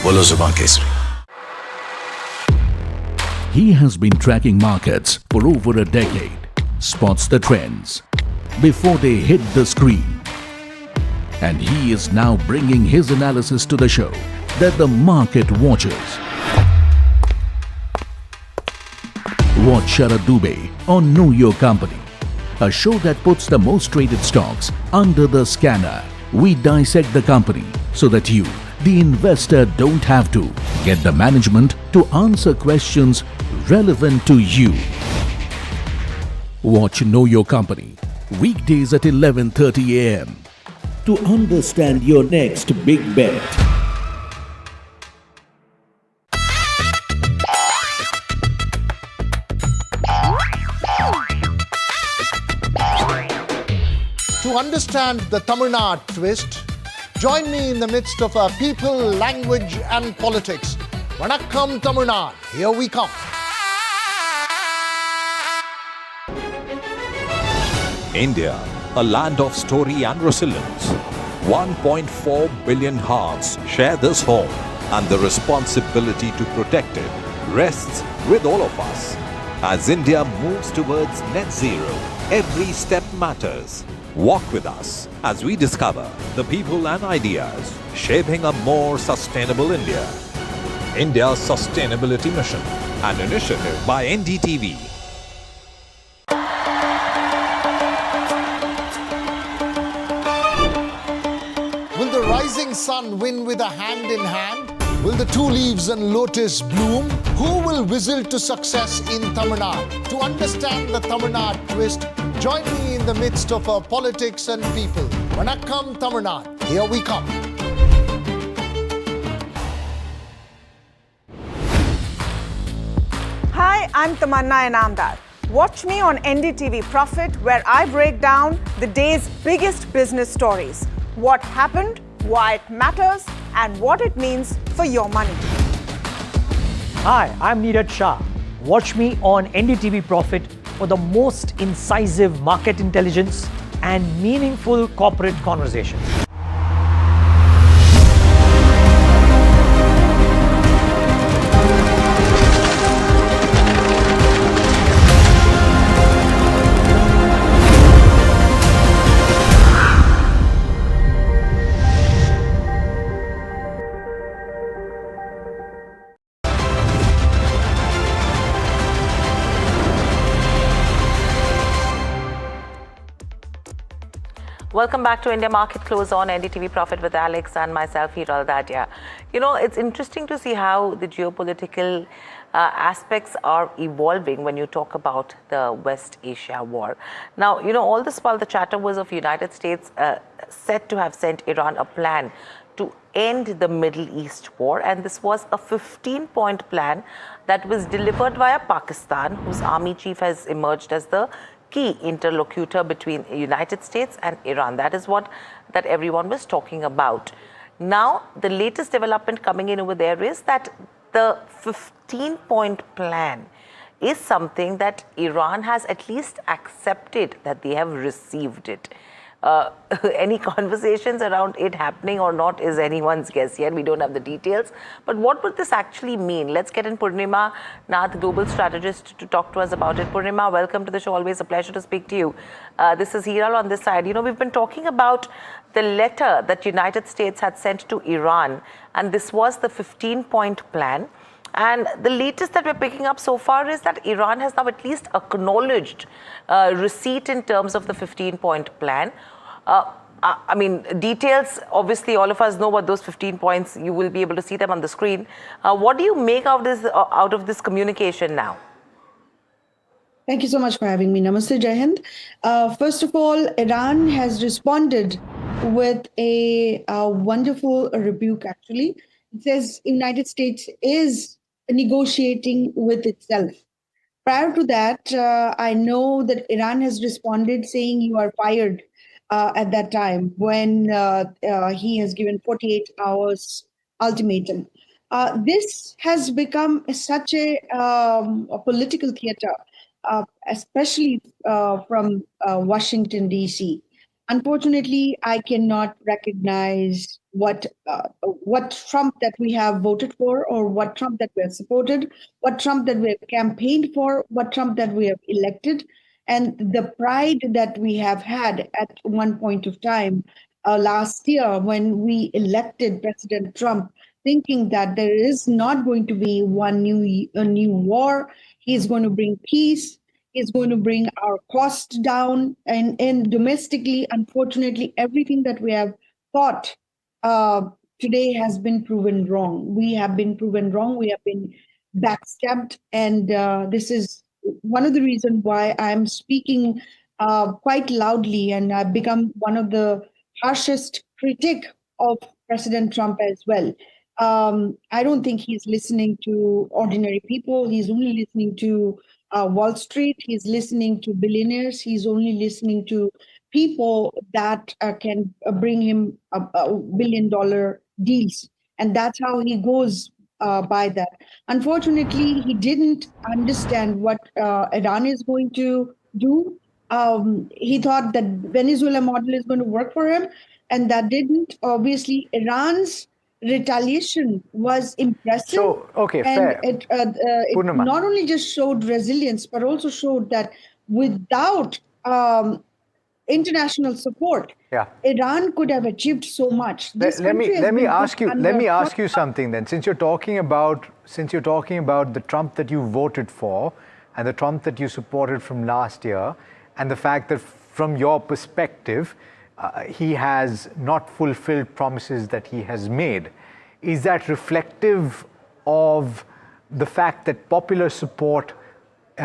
[SPEAKER 22] बोलो जुबान Kesari.
[SPEAKER 4] He has been tracking markets for over a decade, spots the trends before they hit the screen. And he is now bringing his analysis to the show that the market watches. Watch Sharad Dubey on Know Your Company, a show that puts the most traded stocks under the scanner. We dissect the company so that you, the investor, don't have to get the management to answer questions relevant to you. Watch Know Your Company weekdays at 11:30 a.m. to understand your next big bet.
[SPEAKER 3] To understand the Tamil Nadu twist, join me in the midst of our people, language and politics. Vanakkam Tamil Nadu, here we come.
[SPEAKER 17] India, a land of story and resilience. 1.4 billion hearts share this home, and the responsibility to protect it rests with all of us. As India moves towards net zero, every step matters. Walk with us as we discover the people and ideas shaping a more sustainable India. India's Sustainability Mission, an initiative by NDTV.
[SPEAKER 3] Will the rising sun win with a hand in hand? Will the two leaves and lotus bloom? Who will whistle to success in Tamil Nadu? To understand the Tamil Nadu twist, join me in the midst of our politics and people. Vanakkam Tamil Nadu, here we come.
[SPEAKER 12] Hi, I'm Tamanna Inamdar. Watch me on NDTV Profit, where I break down the day's biggest business stories. What happened, why it matters, and what it means for your money.
[SPEAKER 2] Hi, I'm Neeraj Shah. Watch me on NDTV Profit for the most incisive market intelligence and meaningful corporate conversations.
[SPEAKER 16] Welcome back to India Market Close on NDTV Profit with Alex and myself, Hiral Dadia. You know, it's interesting to see how the geopolitical aspects are evolving when you talk about the West Asia war. Now, you know, all this while the chatter was of United States said to have sent Iran a plan to end the Middle East war, and this was a 15-point plan that was delivered via Pakistan, whose army chief has emerged as the key interlocutor between the United States and Iran. That is what everyone was talking about. Now, the latest development coming in over there is that the 15-point plan is something that Iran has at least accepted that they have received it. Any conversations around it happening or not is anyone's guess yet. We don't have the details. But what would this actually mean? Let's get in Purnima Nath, global strategist, to talk to us about it. Purnima, welcome to the show. Always a pleasure to speak to you. This is Hiral on this side. You know, we've been talking about the letter that United States had sent to Iran, and this was the 15-point plan. And the latest that we're picking up so far is that Iran has now at least acknowledged receipt in terms of the 15-point plan. I mean, details, obviously, all of us know what those 15 points, you will be able to see them on the screen. What do you make out of this communication now?
[SPEAKER 18] Thank you so much for having me. Namaste, Jai Hind. First of all, Iran has responded with a wonderful rebuke, actually. It says United States is negotiating with itself. Prior to that, I know that Iran has responded saying you are fired at that time when he has given 48 hours ultimatum. This has become such a political theater, especially from Washington, D.C. Unfortunately, I cannot recognize what Trump that we have voted for, or what Trump that we have supported, what Trump that we have campaigned for, what Trump that we have elected, and the pride that we have had at one point of time last year when we elected President Trump, thinking that there is not going to be a new war. He is going to bring peace. Is going to bring our costs down, and domestically, unfortunately, everything that we have thought today has been proven wrong. We have been proven wrong. We have been backstabbed, and this is one of the reasons why I'm speaking quite loudly, and I've become one of the harshest critic of President Trump as well. I don't think he's listening to ordinary people. He's only listening to Wall Street. He's listening to billionaires. He's only listening to people that can bring him $1 billion deals. And that's how he goes by that. Unfortunately, he didn't understand what Iran is going to do. He thought that Venezuela model is going to work for him, and that didn't. Obviously, Iran's retaliation was impressive.
[SPEAKER 5] So, okay,
[SPEAKER 18] and
[SPEAKER 5] fair.
[SPEAKER 18] It
[SPEAKER 5] Purnima.
[SPEAKER 18] not only just showed resilience, but also showed that without international support, Iran could have achieved so much.
[SPEAKER 5] Let me ask you something then. Since you're talking about the Trump that you voted for and the Trump that you supported from last year, and the fact that from your perspective, he has not fulfilled promises that he has made. Is that reflective of the fact that popular support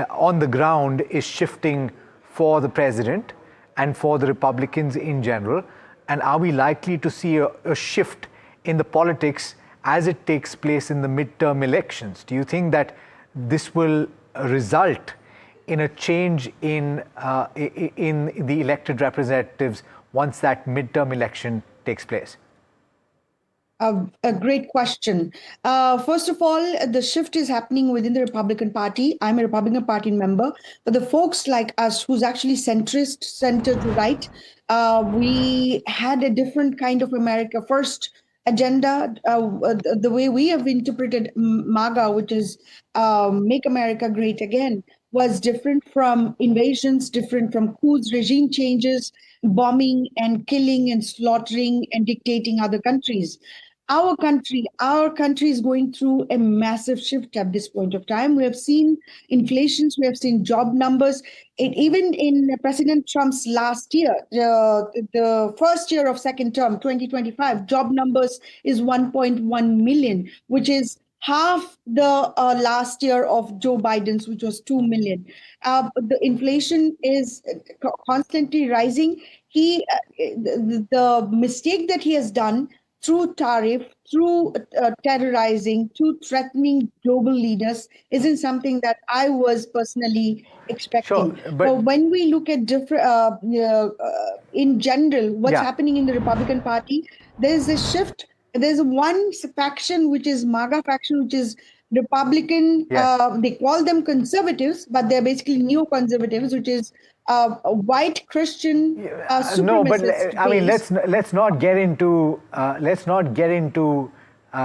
[SPEAKER 5] on the ground is shifting for the president and for the Republicans in general? And are we likely to see a shift in the politics as it takes place in the midterm elections? Do you think that this will result in a change in the elected representatives once that midterm election takes place?
[SPEAKER 18] A great question. First of all, the shift is happening within the Republican Party. I'm a Republican Party member, but the folks like us who's actually centrist, center to right, we had a different kind of America First agenda. The way we have interpreted MAGA, which is Make America Great Again, was different from invasions, different from coups, regime changes, bombing and killing and slaughtering and dictating other countries. Our country is going through a massive shift at this point of time. We have seen inflations, we have seen job numbers. Even in President Trump's last year, the first year of second term, 2025, job numbers is 1.1 million, which is half the last year of Joe Biden's, which was 2 million. The inflation is constantly rising. The mistake that he has done through tariff, through terrorizing, through threatening global leaders isn't something that I was personally expecting.
[SPEAKER 5] Sure, but
[SPEAKER 18] when we look at different, in general, what's happening in the Republican Party, there's a shift. There's one faction, which is MAGA faction, which is Republican,
[SPEAKER 2] Yes.
[SPEAKER 18] they call them conservatives, but they're basically neo-conservatives, which is a white Christian
[SPEAKER 2] No, but
[SPEAKER 18] supremacist
[SPEAKER 2] I mean,
[SPEAKER 18] base.
[SPEAKER 2] let's not get into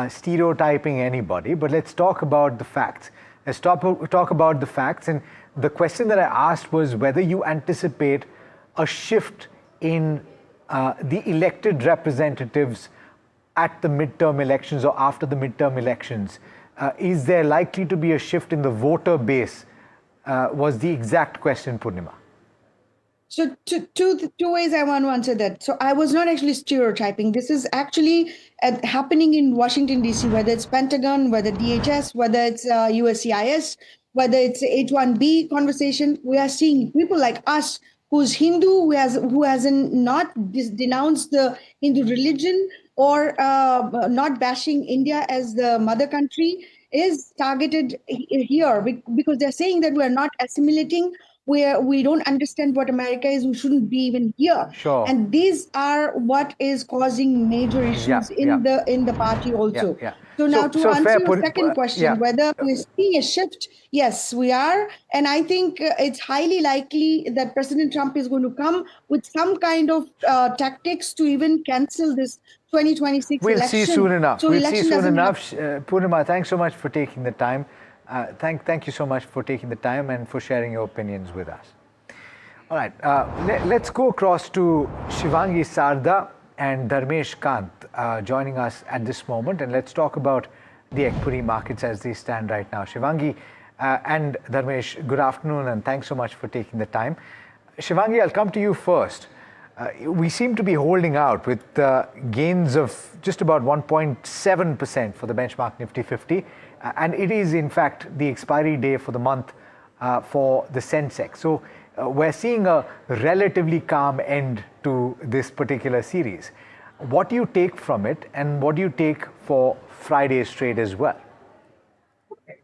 [SPEAKER 2] stereotyping anybody, but let's talk about the facts. Let's talk about the facts. And the question that I asked was whether you anticipate a shift in the elected representatives at the midterm elections or after the midterm elections. Is there likely to be a shift in the voter base? Was the exact question, Purnima.
[SPEAKER 18] So two ways I want to answer that. So I was not actually stereotyping. This is actually happening in Washington, D.C., whether it's Pentagon, whether DHS, whether it's USCIS, whether it's H-1B conversation. We are seeing people like us who's Hindu, who hasn't not denounced the Hindu religion or not bashing India as the mother country is targeted here because they're saying that we're not assimilating, where we don't understand what America is, we shouldn't be even here.
[SPEAKER 2] Sure.
[SPEAKER 18] And these are what is causing major issues in the party also. So now to answer your second question, whether we're seeing a shift, yes, we are. And I think it's highly likely that President Trump is going to come with some kind of tactics to even cancel this 2026
[SPEAKER 2] we'll
[SPEAKER 18] election.
[SPEAKER 2] See soon enough.
[SPEAKER 18] So
[SPEAKER 2] we'll see soon enough. Purnima, thanks so much for taking the time. Thank you so much for taking the time and for sharing your opinions with us. All right, let's go across to Shivangi Sarda and Dharmesh Kant joining us at this moment, and let's talk about the equity markets as they stand right now. Shivangi and Dharmesh, good afternoon, and thanks so much for taking the time. Shivangi, I'll come to you first. We seem to be holding out with gains of just about 1.7% for the benchmark Nifty 50. And it is, in fact, the expiry day for the month for the Sensex. So we're seeing a relatively calm end to this particular series. What do you take from it, and what do you take for Friday's trade as well?
[SPEAKER 13] Thank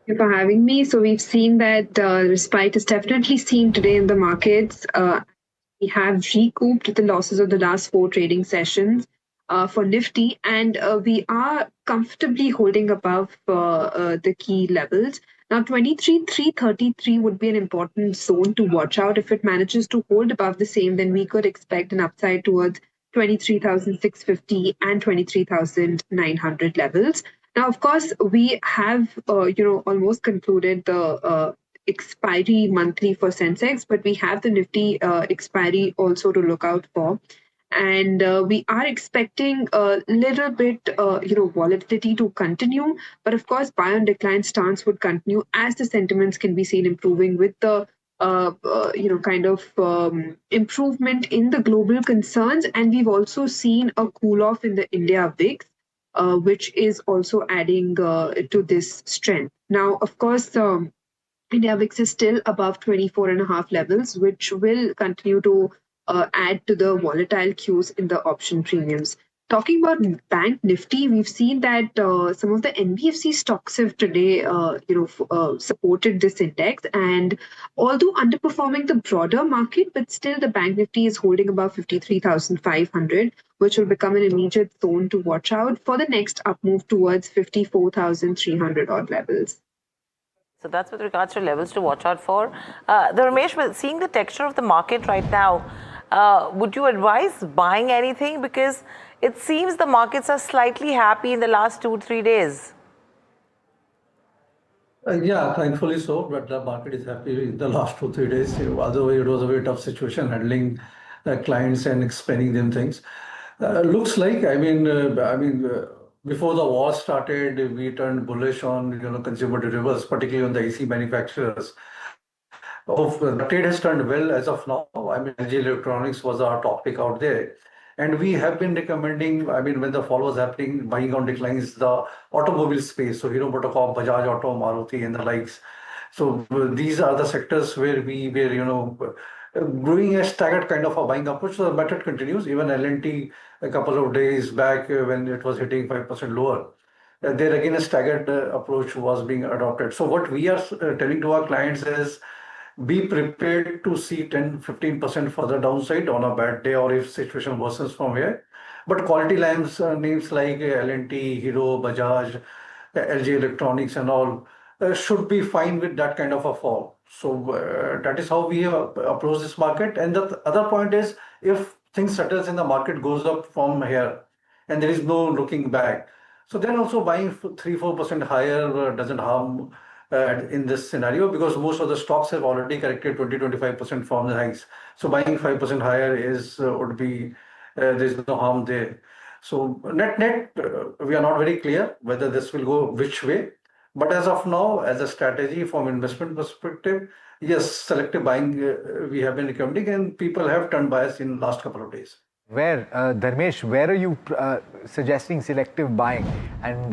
[SPEAKER 13] you for having me. So we've seen that respite is definitely seen today in the markets. We have recouped the losses of the last 4 trading sessions for Nifty, and we are comfortably holding above the key levels. Now 23,333 would be an important zone to watch out. If it manages to hold above the same, then we could expect an upside towards 23,650 and 23,900 levels. Now, of course, we have almost concluded the expiry monthly for Sensex, but we have the Nifty expiry also to look out for. And we are expecting a little bit, volatility to continue. But of course, buy on decline stance would continue as the sentiments can be seen improving with the, improvement in the global concerns. And we've also seen a cool off in the India VIX, which is also adding to this strength. Now, of course, India VIX is still above 24.5 levels, which will continue to add to the volatile cues in the option premiums. Talking about Bank Nifty, we've seen that some of the NBFC stocks have today, supported this index. And although underperforming the broader market, but still the Bank Nifty is holding above 53,500, which will become an immediate zone to watch out for the next up move towards 54,300 odd levels.
[SPEAKER 16] So that's with regards to levels to watch out for. Ramesh, seeing the texture of the market right now, would you advise buying anything? Because it seems the markets are slightly happy in the last 2-3 days.
[SPEAKER 21] Yeah, thankfully so. But the market is happy in the last 2-3 days. Although it was a very tough situation handling clients and explaining them things. Looks like, before the war started, we turned bullish on consumer durables, particularly on the IC manufacturers. The trade has turned well as of now. Energy electronics was our topic out there. And we have been recommending, when the fall was happening, buying on declines, the automobile space. So, Motocop, Bajaj Auto, Maruti, and the likes. So, these are the sectors where we were, growing a staggered kind of a buying approach. So, the method continues. Even L&T, a couple of days back, when it was hitting 5% lower, there again a staggered approach was being adopted. So, what we are telling to our clients is, be prepared to see 10-15% further downside on a bad day, or if situation worsens from here. But quality lamps names like L&T, Hero, Bajaj, LG Electronics and all should be fine with that kind of a fall. So that is how we have approached this market. And the other point is, if things settles in the market goes up from here and there is no looking back, so then also buying 3-4% higher doesn't harm in this scenario, because most of the stocks have already corrected 20-25% from the highs. So buying 5% higher is would be there's no harm there. So net we are not very clear whether this will go which way. But as of now, as a strategy from investment perspective, yes, selective buying we have been recommending, and people have turned bias in last couple of days.
[SPEAKER 2] Where, Dharmesh, where are you suggesting selective buying? And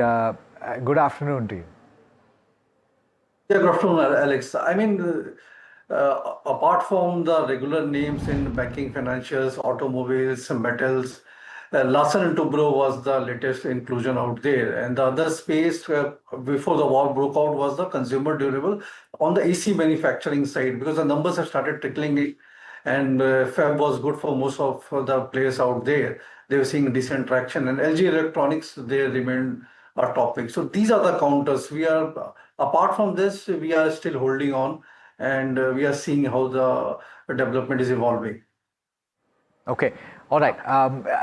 [SPEAKER 2] good afternoon to you.
[SPEAKER 21] Yeah, good afternoon, Alex. I mean, apart from the regular names in banking, financials, automobiles, metals, Larsen & Toubro was the latest inclusion out there. And the other space before the war broke out was the consumer durable on the AC manufacturing side, because the numbers have started trickling, and Feb was good for most of the players out there. They were seeing decent traction, and LG Electronics, they remained a topic. So these are the counters. We are, apart from this, we are still holding on, and we are seeing how the development is evolving.
[SPEAKER 2] Okay. All right.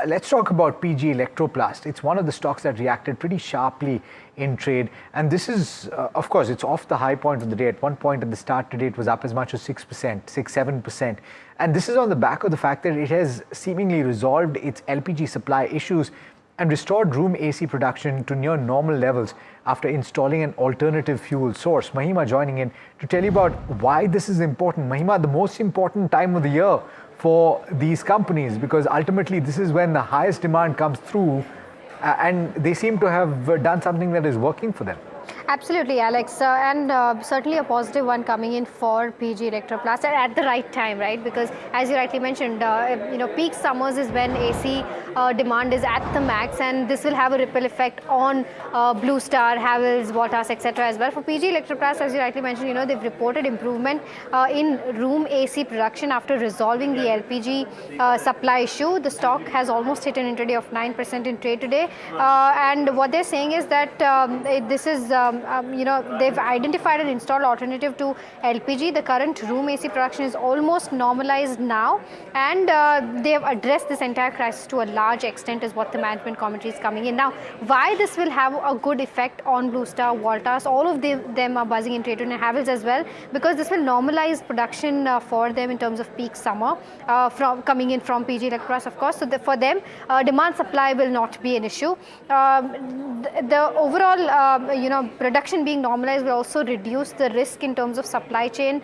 [SPEAKER 2] Let's talk about PG Electroplast. It's one of the stocks that reacted pretty sharply in trade. And this is, of course, it's off the high point of the day. At one point at the start today, it was up as much as 6-7%. And this is on the back of the fact that it has seemingly resolved its LPG supply issues and restored room AC production to near normal levels after installing an alternative fuel source. Mahima joining in to tell you about why this is important. Mahima, the most important time of the year for these companies, because ultimately this is when the highest demand comes through, and they seem to have done something that is working for them.
[SPEAKER 8] Absolutely, Alex, and certainly a positive one coming in for PG Electroplast at the right time, right? Because as you rightly mentioned, peak summers is when AC demand is at the max, and this will have a ripple effect on Blue Star, Havells, Voltas, etc. as well. For PG Electroplast, as you rightly mentioned, they've reported improvement in room AC production after resolving the LPG supply issue. The stock has almost hit an intraday of 9% in trade today, and what they're saying is that this is they've identified an installed alternative to LPG. The current room AC production is almost normalized now, and they have addressed this entire crisis to a large extent, is what the management commentary is coming in. Now, why this will have a good effect on Blue Star, Voltas, all of them are buzzing in trade, and Havells as well, because this will normalize production for them in terms of peak summer from coming in from PG Electroplast, of course. So for them, demand supply will not be an issue. The overall production being normalized will also reduce the risk in terms of supply chain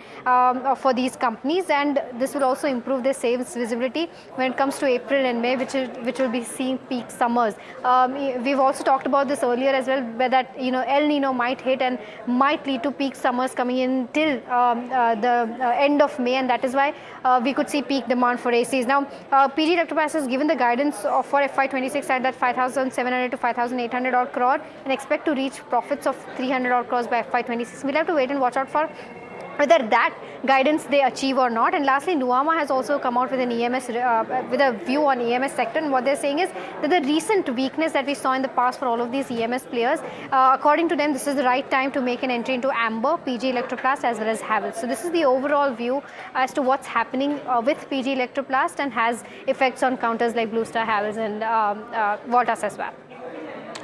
[SPEAKER 8] for these companies, and this will also improve their sales visibility when it comes to April and May, which will be seeing peak summers. We've also talked about this earlier as well, where that El Nino might hit and might lead to peak summers coming in till the end of May, and that is why we could see peak demand for ACs. Now, PG Electroplast has given the guidance for FY26 at that 5,700 to 5,800 odd crore, and expect to reach profits of 300 odd crores by FY26. We'll have to wait and watch out for whether that guidance they achieve or not. And lastly, Nuvama has also come out with an EMS with a view on EMS sector, and what they're saying is that the recent weakness that we saw in the past for all of these EMS players, according to them, this is the right time to make an entry into Amber, PG Electroplast as well as Havells. So this is the overall view as to what's happening with PG Electroplast, and has effects on counters like Blue Star, Havells and Voltas as well.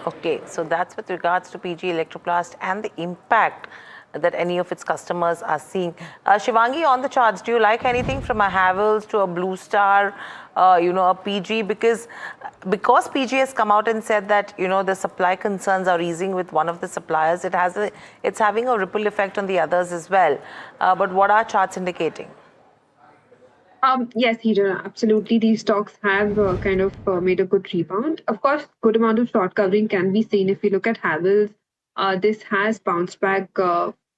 [SPEAKER 16] Okay, so that's with regards to PG Electroplast and the impact that any of its customers are seeing. Shivangi, on the charts, do you like anything from a Havells to a Blue Star, a PG? Because PG has come out and said that, the supply concerns are easing with one of the suppliers, it's having a ripple effect on the others as well. But what are charts indicating?
[SPEAKER 13] Yes, Hira, absolutely. These stocks have made a good rebound. Of course, good amount of short covering can be seen. If you look at Havells, this has bounced back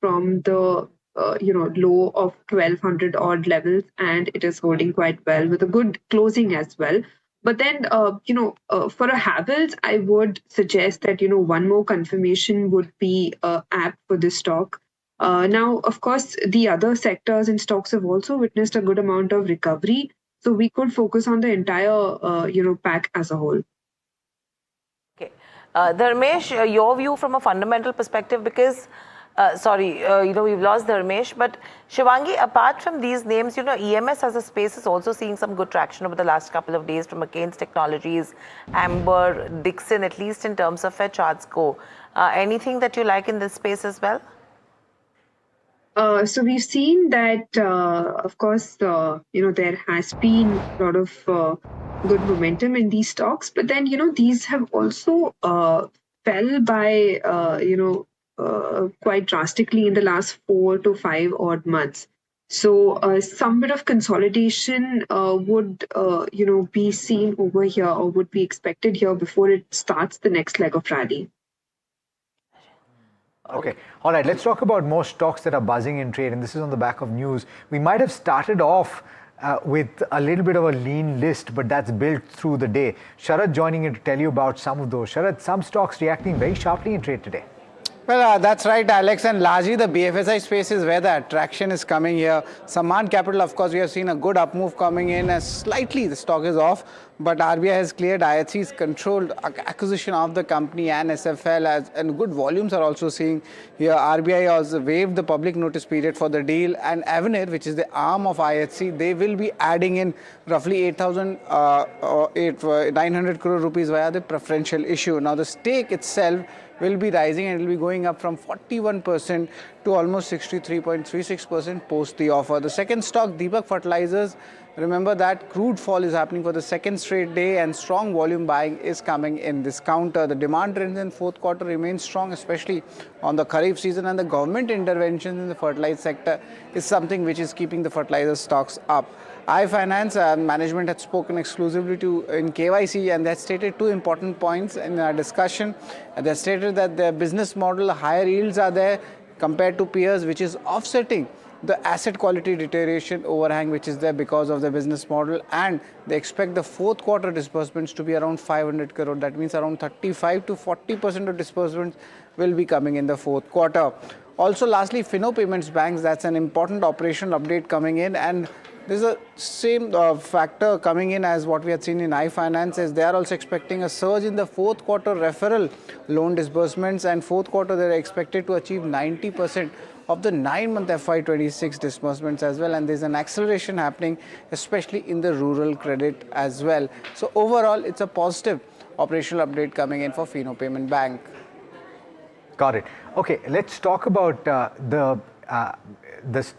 [SPEAKER 13] from the low of 1,200 odd levels, and it is holding quite well with a good closing as well. But then, for a Havells, I would suggest that one more confirmation would be apt for this stock. Now, of course, the other sectors and stocks have also witnessed a good amount of recovery. So we could focus on the entire, pack as a whole.
[SPEAKER 16] Dharmesh, your view from a fundamental perspective, because we've lost Dharmesh, but Shivangi, apart from these names, EMS as a space is also seeing some good traction over the last couple of days from McCain's Technologies, Amber, Dixon, at least in terms of where charts go. Anything that you like in this space as well?
[SPEAKER 13] So we've seen that, of course, there has been a lot of good momentum in these stocks, but then, these have also fell by, quite drastically in the last 4 to 5 odd months. So some bit of consolidation would, be seen over here or would be expected here before it starts the next leg of rally.
[SPEAKER 2] Okay. All right. Let's talk about more stocks that are buzzing in trade. And this is on the back of news. We might have started off with a little bit of a lean list, but that's built through the day. Sharad joining in to tell you about some of those. Sharad, some stocks reacting very sharply in trade today.
[SPEAKER 15] Well, that's right, Alex, and largely the BFSI space is where the attraction is coming here. Sammaan Capital, of course, we have seen a good up move coming in, as slightly the stock is off, but RBI has cleared IHC's controlled acquisition of the company and SFL, and good volumes are also seeing here. RBI has waived the public notice period for the deal, and Avenir, which is the arm of IHC, they will be adding in roughly 8,900 crore rupees via the preferential issue. Now, the stake itself will be rising and it will be going up from 41% to almost 63.36% post the offer. The second stock, Deepak Fertilizers, remember that crude fall is happening for the second straight day and strong volume buying is coming in this counter. The demand trends in fourth quarter remain strong, especially on the Kharif season, and the government interventions in the fertilizer sector is something which is keeping the fertilizer stocks up. iFinance management had spoken exclusively in KYC, and they had stated two important points in our discussion. They stated that their business model, higher yields are there compared to peers, which is offsetting the asset quality deterioration overhang which is there because of the business model, and they expect the fourth quarter disbursements to be around 500 crore. That means around 35 to 40% of disbursements will be coming in the fourth quarter. Also, lastly, Fino Payments Banks, that's an important operational update coming in, and there's a same factor coming in as what we had seen in iFinance, is they are also expecting a surge in the fourth quarter referral loan disbursements, and fourth quarter they're expected to achieve 90% of the 9-month FY26 disbursements as well, and there's an acceleration happening especially in the rural credit as well. So overall it's a positive operational update coming in for Fino Payment Bank.
[SPEAKER 2] Got it. Okay, let's talk about the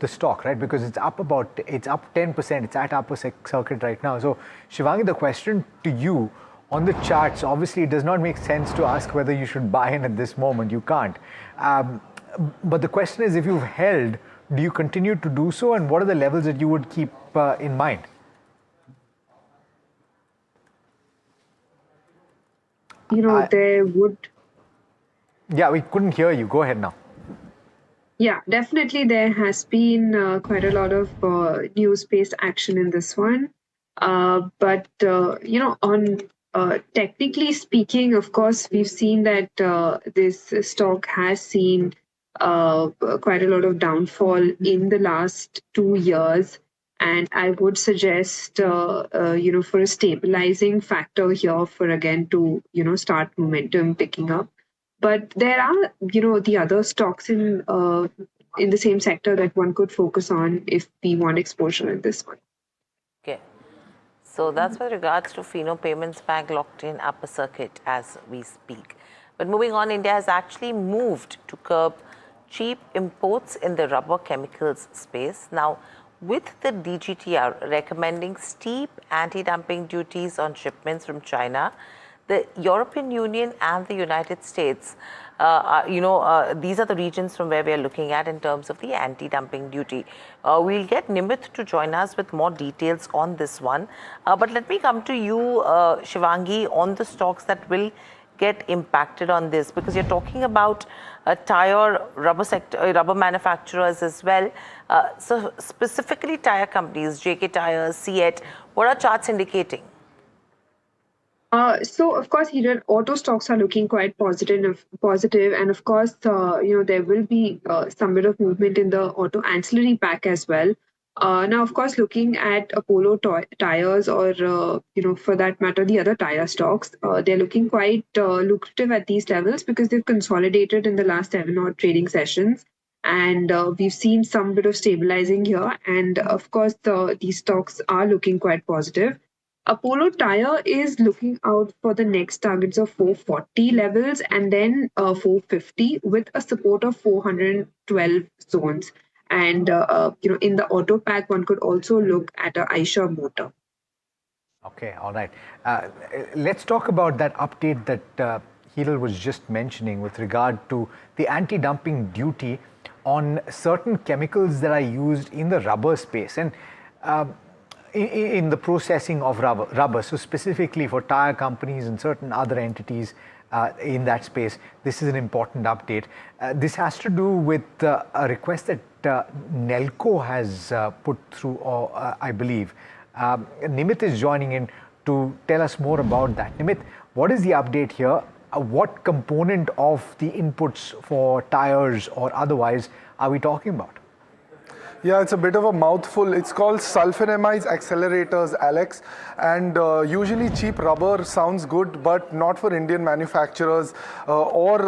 [SPEAKER 2] stock, right? Because it's up 10%. It's at upper circuit right now. So Shivangi, the question to you on the charts, obviously it does not make sense to ask whether you should buy in at this moment. You can't. But the question is, if you've held, do you continue to do so, and what are the levels that you would keep in mind?
[SPEAKER 13] There would...
[SPEAKER 2] Yeah, we couldn't hear you. Go ahead now.
[SPEAKER 13] Yeah, definitely there has been quite a lot of news-based action in this one. But on technically speaking, of course, we've seen that this stock has seen quite a lot of downfall in the last 2 years. And I would suggest, for a stabilizing factor here for again to, start momentum picking up. But there are, the other stocks in the same sector that one could focus on if we want exposure in this one.
[SPEAKER 16] Okay. So that's with regards to Fino Payments Bank locked in upper circuit as we speak. But moving on, India has actually moved to curb cheap imports in the rubber chemicals space. Now, with the DGTR recommending steep anti-dumping duties on shipments from China, the European Union and the United States, these are the regions from where we are looking at in terms of the anti-dumping duty. We'll get Nimit to join us with more details on this one. But let me come to you, Shivangi, on the stocks that will get impacted on this, because you're talking about tire rubber sector, rubber manufacturers as well. So specifically tire companies, JK Tires, CEAT, what are charts indicating?
[SPEAKER 13] So, of course, auto stocks are looking quite positive, and of course, there will be some bit of movement in the auto ancillary pack as well. Now, of course, looking at Apollo tires or, for that matter, the other tire stocks, they're looking quite lucrative at these levels because they've consolidated in the last 7 odd trading sessions. And we've seen some bit of stabilizing here. And of course, these stocks are looking quite positive. Apollo Tire is looking out for the next targets of 440 levels and then 450 with a support of 412 zones. And in the auto pack, one could also look at a Eicher motor.
[SPEAKER 2] Okay, all right. Let's talk about that update that Hiral was just mentioning with regard to the anti-dumping duty on certain chemicals that are used in the rubber space and in the processing of rubber. So specifically for tire companies and certain other entities in that space, this is an important update. This has to do with a request that Nelco has put through, I believe. Nimit is joining in to tell us more about that. Nimit, what is the update here? What component of the inputs for tires or otherwise are we talking about?
[SPEAKER 6] Yeah, it's a bit of a mouthful. It's called sulfonamide accelerators, Alex. And usually cheap rubber sounds good, but not for Indian manufacturers or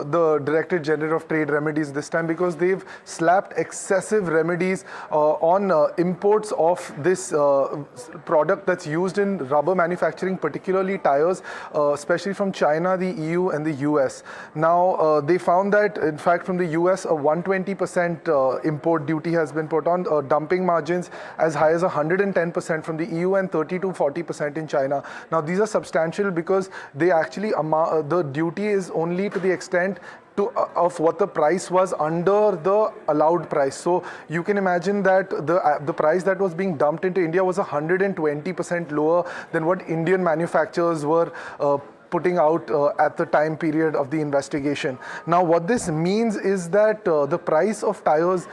[SPEAKER 6] the Directorate General of Trade Remedies this time, because they've slapped excessive remedies on imports of this product that's used in rubber manufacturing, particularly tires, especially from China, the EU and the US. Now, they found that, in fact, from the US, a 120% import duty has been put on, dumping margins as high as 110% from the EU and 30 to 40% in China. Now, these are substantial because they actually, the duty is only to the extent of what the price was under the allowed price. So you can imagine that the price that was being dumped into India was 120% lower than what Indian manufacturers were putting out at the time period of the investigation. Now, what this means is that the price of tires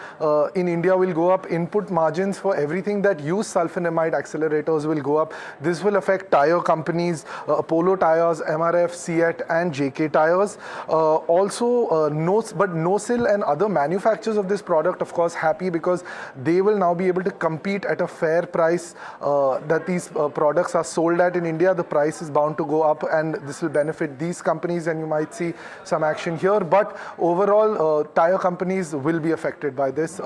[SPEAKER 6] in India will go up. Input margins for everything that use sulfonamide accelerators will go up. This will affect tire companies, Apollo Tires, MRF, Seat and JK Tires. Also, NoSil and other manufacturers of this product, of course, happy because they will now be able to compete at a fair price that these products are sold at in India. The price is bound to go up, and this will benefit these companies, and you might see some action here. But overall, tire companies will be affected by this.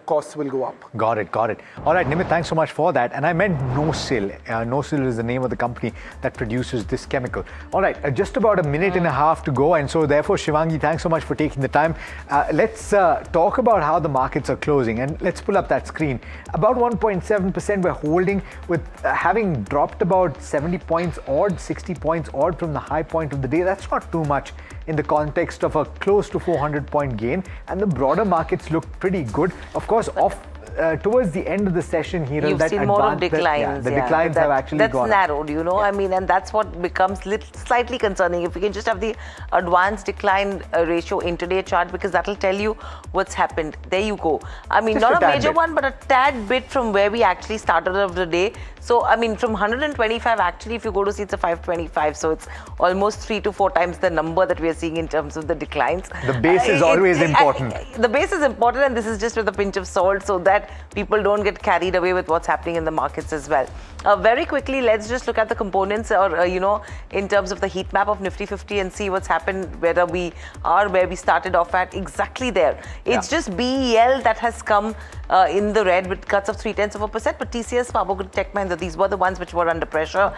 [SPEAKER 6] Costs will go up.
[SPEAKER 2] Got it, got it. All right, Nimit, thanks so much for that. And I meant NoSil. NoSil is the name of the company that produces this chemical. All right, just about a minute and a half to go. And so therefore, Shivangi, thanks so much for taking the time. Let's talk about how the markets are closing. And let's pull up that screen. About 1.7% we're holding, with having dropped about 70 points odd, 60 points odd from the high point of the day. That's not too much in the context of a close to 400-point gain. And the broader markets look pretty good. Of course, towards the end of the session here,
[SPEAKER 16] you've seen more of declines.
[SPEAKER 2] The declines have actually gone
[SPEAKER 16] That's narrowed, you know. I mean, and that's what becomes slightly concerning. If we can just have the advanced decline ratio intraday chart, because that'll tell you what's happened. There you go. I mean, just not a major one, but a tad bit from where we actually started of the day. So, I mean, from 125, actually, if you go to see, it's a 525. So it's almost 3 to 4 times the number that we are seeing in terms of the declines.
[SPEAKER 2] The base is always important.
[SPEAKER 16] The base is important, and this is just with a pinch of salt, so that people don't get carried away with what's happening in the markets as well. Very quickly, let's just look at the components, or in terms of the heat map of Nifty 50 and see what's happened, whether we are where we started off at, exactly there. It's just BEL that has come in the red with cuts of 0.3%, but TCS, Power Grid, Tech Mahindra, these were the ones which were under pressure.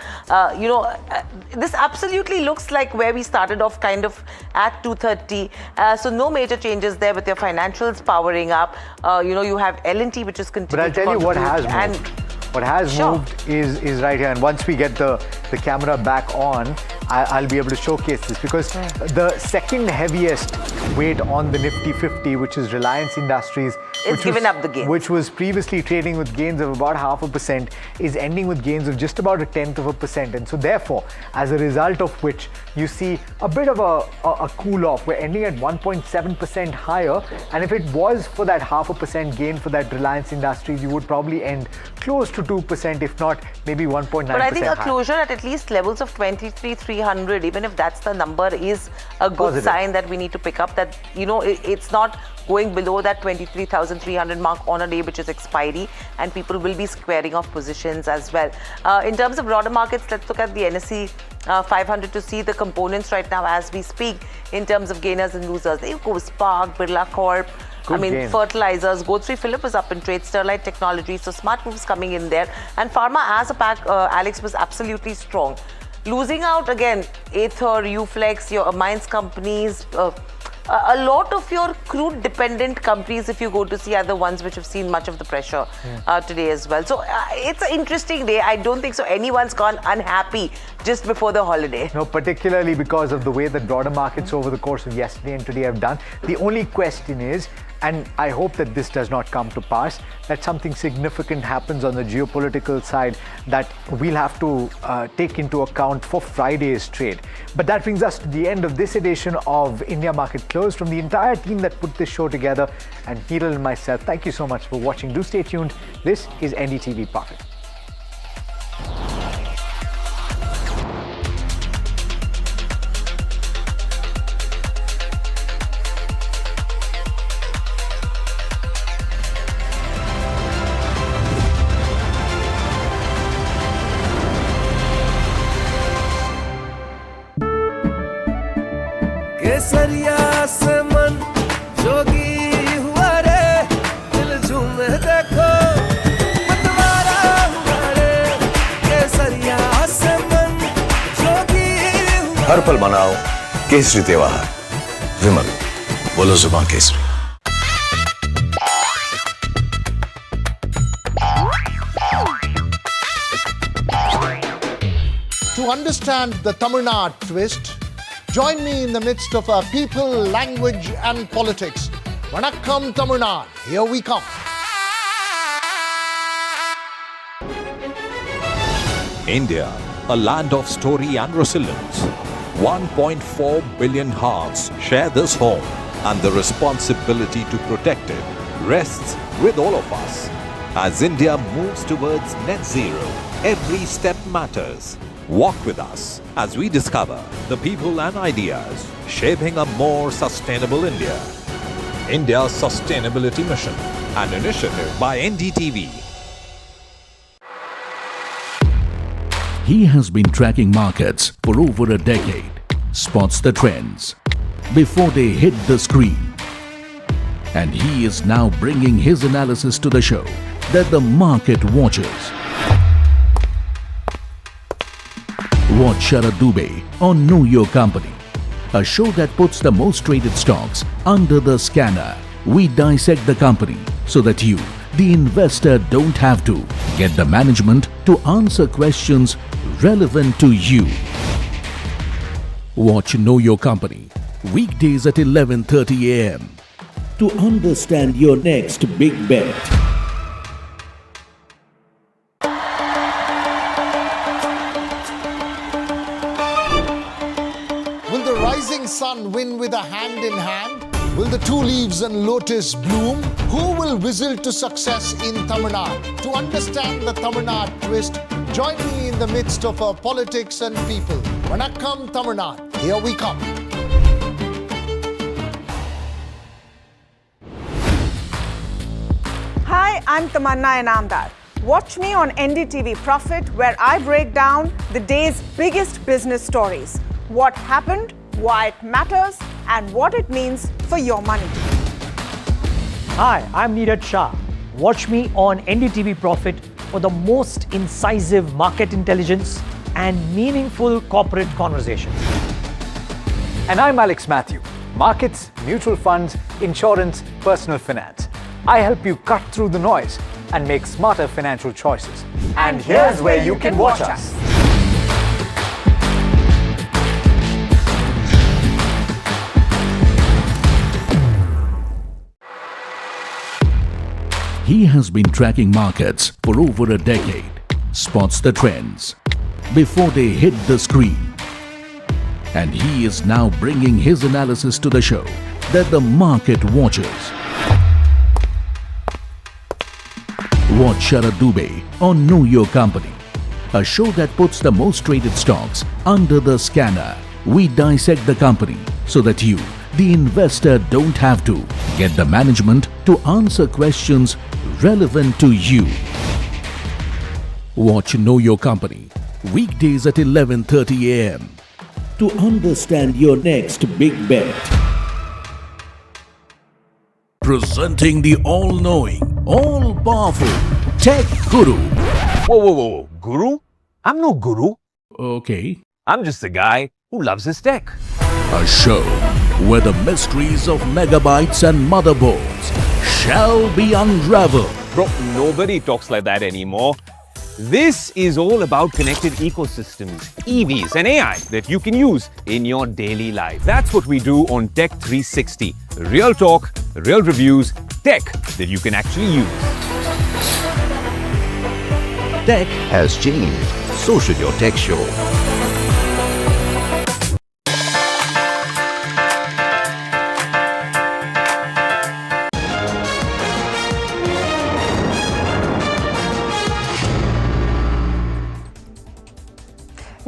[SPEAKER 16] This absolutely looks like where we started off, kind of at 230. So no major changes there with your financials powering up. You have L&T, which is continuing.
[SPEAKER 2] But I'll tell you what has moved. What has moved is right here, and once we get the camera back on, I'll be able to showcase this, because the second heaviest weight on the Nifty 50, which is Reliance Industries, which was previously trading with gains of about 0.5%, is ending with gains of just about 0.1%. And so therefore, as a result of which, you see a bit of a cool off. We're ending at 1.7% higher, and if it was for that 0.5% gain for that Reliance Industries, you would probably end close to 2%, if not maybe 1.9%.
[SPEAKER 16] But I think a closure at least levels of 23,300, even if that's the number, is a good sign that we need to pick up. That it's not going below that 23,000 6,300 mark on a day which is expiry, and people will be squaring off positions as well. In terms of broader markets, let's look at the NSE 500 to see the components right now as we speak in terms of gainers and losers. There you go, Spark, Birla Corp, fertilizers, Godfrey Phillip was up in trade, Sterlite Technology, so smart moves coming in there. And pharma as a pack, Alex, was absolutely strong. Losing out again, Aether, Uflex, your amines companies, a lot of your crude dependent companies, if you go to see, are the ones which have seen much of the pressure today as well. So it's an interesting day. I don't think so anyone's gone unhappy just before the holiday.
[SPEAKER 5] No, particularly because of the way the broader markets over the course of yesterday and today have done. The only question is, and I hope that this does not come to pass, that something significant happens on the geopolitical side that we'll have to take into account for Friday's trade. But that brings us to the end of this edition of India Market Close. From the entire team that put this show together, and Hiral and myself, thank you so much for watching. Do stay tuned. This is NDTV Profit.
[SPEAKER 7] केसरिया से मन जोगी हुआ रे, दिल झूमे देखो मतवारा हुआ रे, केसरिया से मन जोगी हुआ।
[SPEAKER 22] हर पल मनाओ केसरी त्योहार, विमल बोलो जुबान Kesari.
[SPEAKER 3] To understand the Tamil Nadu twist, join me in the midst of our people, language and politics. Vanakkam Tamil Nadu, here we come.
[SPEAKER 17] India, a land of story and resilience. 1.4 billion hearts share this home, and the responsibility to protect it rests with all of us. As India moves towards net zero, every step matters. Walk with us as we discover the people and ideas shaping a more sustainable India. India's Sustainability Mission, an initiative by NDTV.
[SPEAKER 4] He has been tracking markets for over a decade, spots the trends before they hit the screen. And he is now bringing his analysis to the show that the market watches. Watch Sharad Dubey on Know Your Company, a show that puts the most traded stocks under the scanner. We dissect the company so that you, the investor, don't have to get the management to answer questions relevant to you. Watch Know Your Company weekdays at 11:30 a.m. to understand your next big bet.
[SPEAKER 3] Will the rising sun win with a hand in hand? Will the two leaves and lotus bloom? Who will whistle to success in Tamil Nadu? To understand the Tamil Nadu twist, join me in the midst of our politics and people. Vanakkam Tamil Nadu, here we come.
[SPEAKER 12] Hi, I'm Tamanna Inamdar. Watch me on NDTV Profit, where I break down the day's biggest business stories. What happened, why it matters, and what it means for your money.
[SPEAKER 11] Hi, I'm Neeraj Shah. Watch me on NDTV Profit for the most incisive market intelligence and meaningful corporate conversations.
[SPEAKER 5] And I'm Alex Matthew. Markets, mutual funds, insurance, personal finance. I help you cut through the noise and make smarter financial choices. And here's where you can watch us.
[SPEAKER 4] He has been tracking markets for over a decade, spots the trends before they hit the screen. And he is now bringing his analysis to the show that the market watches. Watch Sharad Dubey on Know Your Company, a show that puts the most traded stocks under the scanner. We dissect the company so that you, the investor don't have to. Get the management to answer questions relevant to you. Watch Know Your Company weekdays at 11:30 a.m. to understand your next big bet. Presenting the all-knowing, all-powerful Tech Guru.
[SPEAKER 14] Whoa. Guru? I'm no guru.
[SPEAKER 4] Okay.
[SPEAKER 14] I'm just a guy who loves his tech.
[SPEAKER 4] A show where the mysteries of megabytes and motherboards shall be unraveled.
[SPEAKER 14] Bro, nobody talks like that anymore. This is all about connected ecosystems, EVs and AI that you can use in your daily life. That's what we do on Tech 360. Real talk, real reviews, tech that you can actually use.
[SPEAKER 22] Tech has changed. So should your tech show.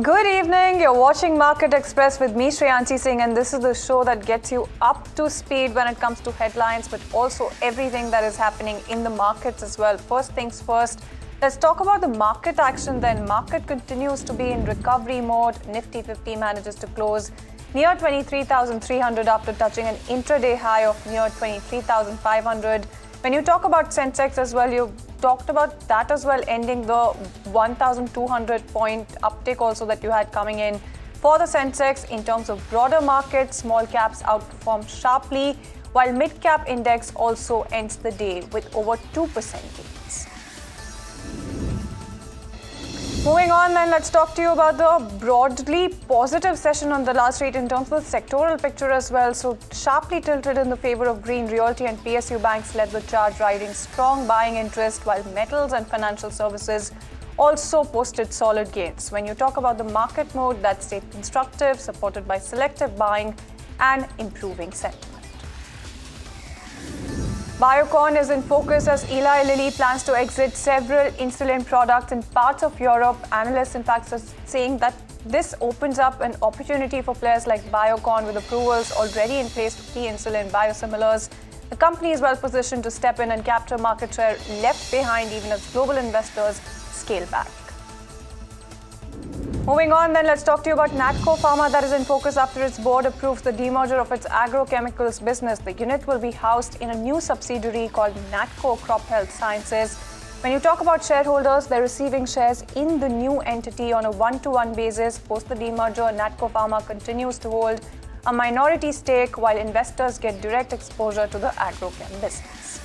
[SPEAKER 19] Good evening, you're watching Market Express with me, Shreyanshi Singh, and this is the show that gets you up to speed when it comes to headlines, but also everything that is happening in the markets as well. First things first, let's talk about the market action then. Market continues to be in recovery mode. Nifty 50 manages to close near 23,300 after touching an intraday high of near 23,500. When you talk about Sensex as well, you talked about that as well, ending the 1,200 point uptick also that you had coming in for the Sensex. In terms of broader markets, small caps outperformed sharply, while mid cap index also ends the day with over 2% gains. Moving on then, let's talk to you about the broadly positive session on the last rate in terms of the sectoral picture as well. So sharply tilted in the favor of green, realty and PSU banks led the charge, riding strong buying interest, while metals and financial services also posted solid gains. When you talk about the market mode, that stayed constructive, supported by selective buying and improving sentiment. Biocon is in focus as Eli Lilly plans to exit several insulin products in parts of Europe. Analysts, in fact, are saying that this opens up an opportunity for players like Biocon with approvals already in place for key insulin biosimilars. The company is well positioned to step in and capture market share left behind even as global investors scale back. Moving on then, let's talk to you about Natco Pharma that is in focus after its board approves the demerger of its agrochemicals business. The unit will be housed in a new subsidiary called Natco Crop Health Sciences. When you talk about shareholders, they're receiving shares in the new entity on a one-to-one basis. Post the demerger, Natco Pharma continues to hold a minority stake while investors get direct exposure to the agrochem business.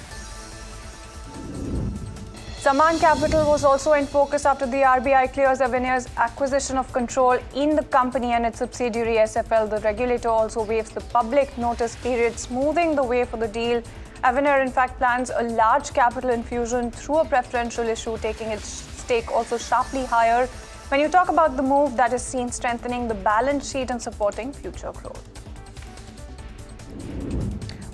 [SPEAKER 19] Sammaan Capital was also in focus after the RBI clears Avenir's acquisition of control in the company and its subsidiary SFL. The regulator also waives the public notice period, smoothing the way for the deal. Avenir, in fact, plans a large capital infusion through a preferential issue, taking its stake also sharply higher. When you talk about the move, that is seen strengthening the balance sheet and supporting future growth.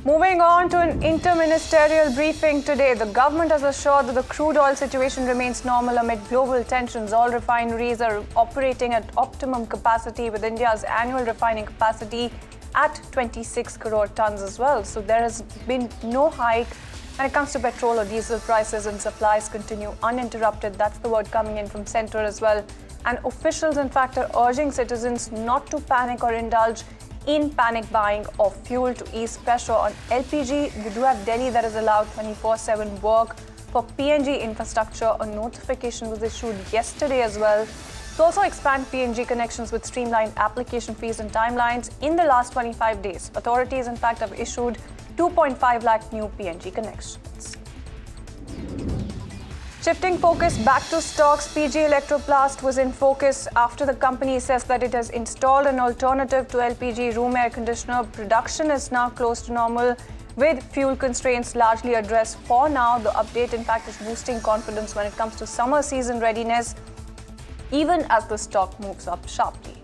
[SPEAKER 19] Moving on to an interministerial briefing today, the government has assured that the crude oil situation remains normal amid global tensions. All refineries are operating at optimum capacity, with India's annual refining capacity at 26 crore tons as well. So there has been no hike when it comes to petrol or diesel prices, and supplies continue uninterrupted. That's the word coming in from Centre as well. And officials, in fact, are urging citizens not to panic or indulge in panic buying of fuel to ease pressure on LPG. You do have Delhi that has allowed 24/7 work for PNG infrastructure. A notification was issued yesterday as well to also expand PNG connections with streamlined application fees and timelines. In the last 25 days, authorities, in fact, have issued 2.5 lakh new PNG connections. Shifting focus back to stocks, PG Electroplast was in focus after the company says that it has installed an alternative to LPG room air conditioner. Production is now close to normal, with fuel constraints largely addressed for now. The update, in fact, is boosting confidence when it comes to summer season readiness, even as the stock moves up sharply.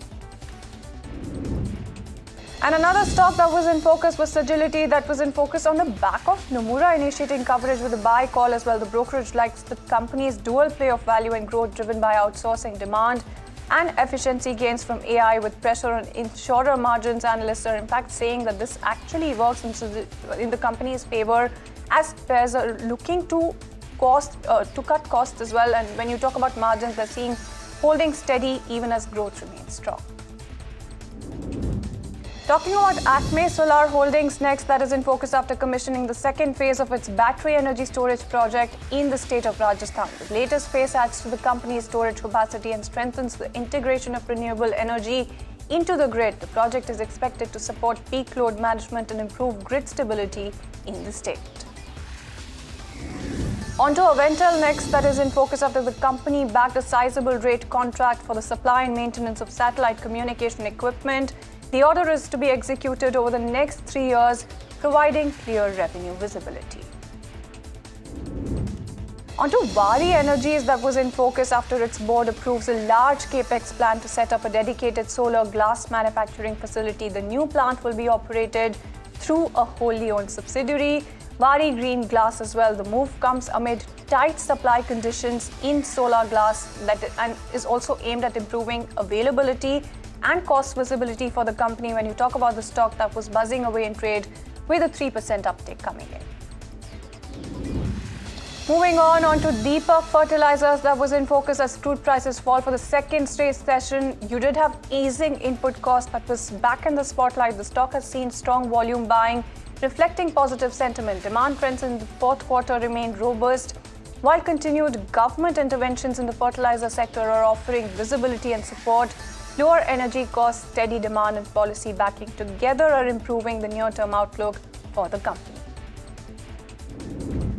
[SPEAKER 19] And another stock that was in focus was Sagility, that was in focus on the back of Nomura initiating coverage with a buy call as well. The brokerage likes the company's dual play of value and growth driven by outsourcing demand and efficiency gains from AI with pressure on insurer margins. Analysts are in fact saying that this actually works in the company's favor as pairs are looking to cut costs as well. And when you talk about margins, they're seeing holding steady even as growth remains strong. Talking about Acme Solar Holdings next, that is in focus after commissioning the second phase of its battery energy storage project in the state of Rajasthan. The latest phase adds to the company's storage capacity and strengthens the integration of renewable energy into the grid. The project is expected to support peak load management and improve grid stability in the state. On to Aventel next, that is in focus after the company backed a sizable rate contract for the supply and maintenance of satellite communication equipment. The order is to be executed over the next 3 years, providing clear revenue visibility. On to Waaree Energies, that was in focus after its board approves a large capex plan to set up a dedicated solar glass manufacturing facility. The new plant will be operated through a wholly owned subsidiary, Waaree Green Glass as well. The move comes amid tight supply conditions in solar glass and is also aimed at improving availability and cost visibility for the company when you talk about the stock that was buzzing away in trade with a 3% uptick coming in. Moving on to Deepak Fertilizers, that was in focus as crude prices fall for the second straight session. You did have easing input cost that was back in the spotlight. The stock has seen strong volume buying, reflecting positive sentiment. Demand trends in the fourth quarter remained robust, while continued government interventions in the fertilizer sector are offering visibility and support. Lower energy costs, steady demand and policy backing together are improving the near-term outlook for the company.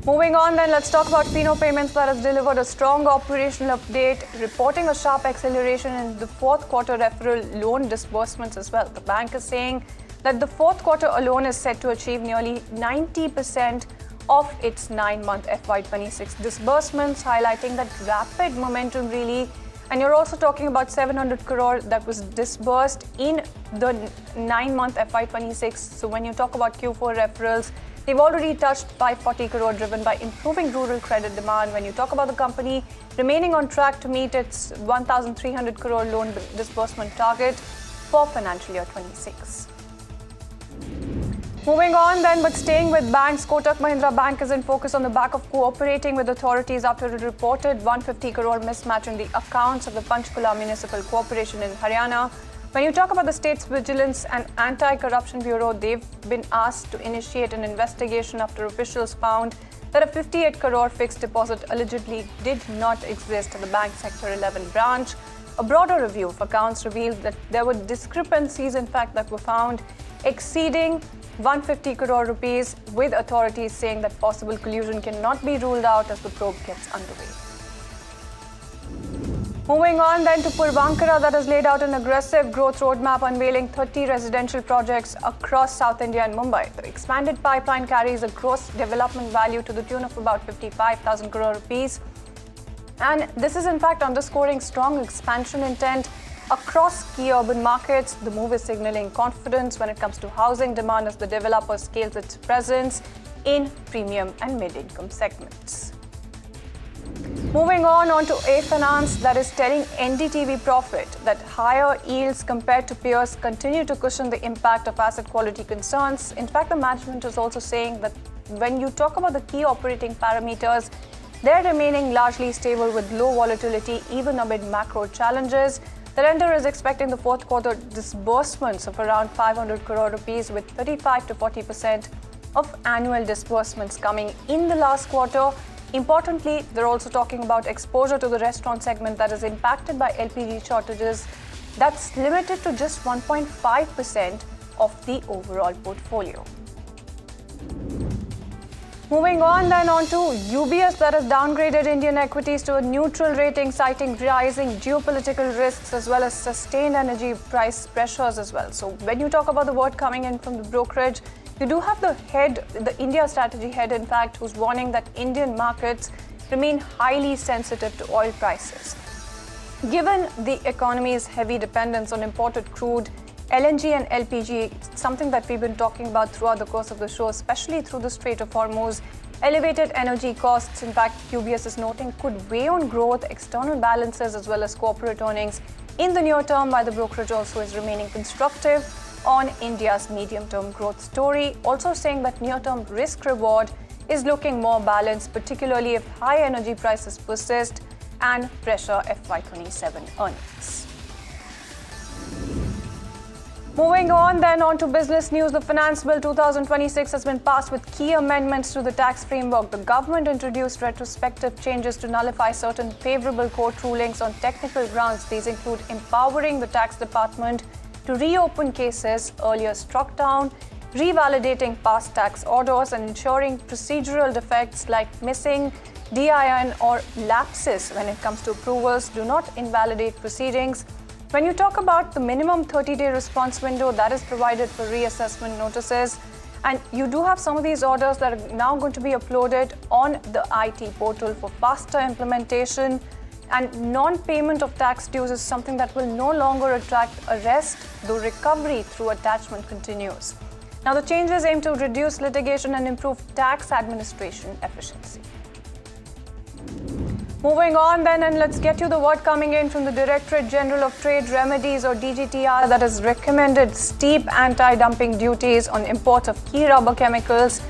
[SPEAKER 19] Moving on then, let's talk about Fino Payments that has delivered a strong operational update, reporting a sharp acceleration in the fourth quarter referral loan disbursements as well. The bank is saying that the fourth quarter alone is set to achieve nearly 90% of its 9-month FY26 disbursements, highlighting that rapid momentum really. And you're also talking about 700 crore that was disbursed in the 9-month FY26. So when you talk about Q4 referrals, they've already touched 540 crore driven by improving rural credit demand. When you talk about the company remaining on track to meet its 1,300 crore loan disbursement target for financial year 26. Moving on then, but staying with banks, Kotak Mahindra Bank is in focus on the back of cooperating with authorities after a reported 150 crore mismatch in the accounts of the Panchkula Municipal Corporation in Haryana. When you talk about the state's Vigilance and Anti-Corruption Bureau, they've been asked to initiate an investigation after officials found that a 58 crore fixed deposit allegedly did not exist at the bank's Sector 11 branch. A broader review of accounts revealed that there were discrepancies, in fact, that were found exceeding 150 crore rupees, with authorities saying that possible collusion cannot be ruled out as the probe gets underway. Moving on then to Puravankara, that has laid out an aggressive growth roadmap unveiling 30 residential projects across South India and Mumbai. The expanded pipeline carries a gross development value to the tune of about 55,000 crore rupees. And this is in fact underscoring strong expansion intent across key urban markets. The move is signaling confidence when it comes to housing demand as the developer scales its presence in premium and mid-income segments. Moving on to A Finance, that is telling NDTV Profit that higher yields compared to peers continue to cushion the impact of asset quality concerns. In fact, the management is also saying that when you talk about the key operating parameters, they're remaining largely stable with low volatility even amid macro challenges. The lender is expecting the fourth quarter disbursements of around 500 crore rupees, with 35 to 40% of annual disbursements coming in the last quarter. Importantly, they're also talking about exposure to the restaurant segment that is impacted by LPG shortages. That's limited to just 1.5% of the overall portfolio. Moving on then on to UBS, that has downgraded Indian equities to a neutral rating, citing rising geopolitical risks as well as sustained energy price pressures as well. So when you talk about the word coming in from the brokerage, you do have the India strategy head, in fact, who's warning that Indian markets remain highly sensitive to oil prices. Given the economy's heavy dependence on imported crude, LNG and LPG, something that we've been talking about throughout the course of the show, especially through the Strait of Hormuz, elevated energy costs, in fact, UBS is noting, could weigh on growth, external balances, as well as corporate earnings in the near term, while the brokerage also is remaining constructive on India's medium-term growth story, also saying that near-term risk-reward is looking more balanced, particularly if high energy prices persist and pressure FY27 earnings. Moving on then on to business news, the Finance Bill 2026 has been passed with key amendments to the tax framework. The government introduced retrospective changes to nullify certain favorable court rulings on technical grounds. These include empowering the tax department to reopen cases earlier struck down, revalidating past tax orders, and ensuring procedural defects like missing DIN or lapses when it comes to approvals do not invalidate proceedings. When you talk about the minimum 30-day response window that is provided for reassessment notices, and you do have some of these orders that are now going to be uploaded on the IT portal for faster implementation, and non-payment of tax dues is something that will no longer attract arrest, though recovery through attachment continues. Now, the changes aim to reduce litigation and improve tax administration efficiency. Moving on then, and let's get you the word coming in from the Directorate General of Trade Remedies, or DGTR, that has recommended steep anti-dumping duties on imports of key rubber chemicals.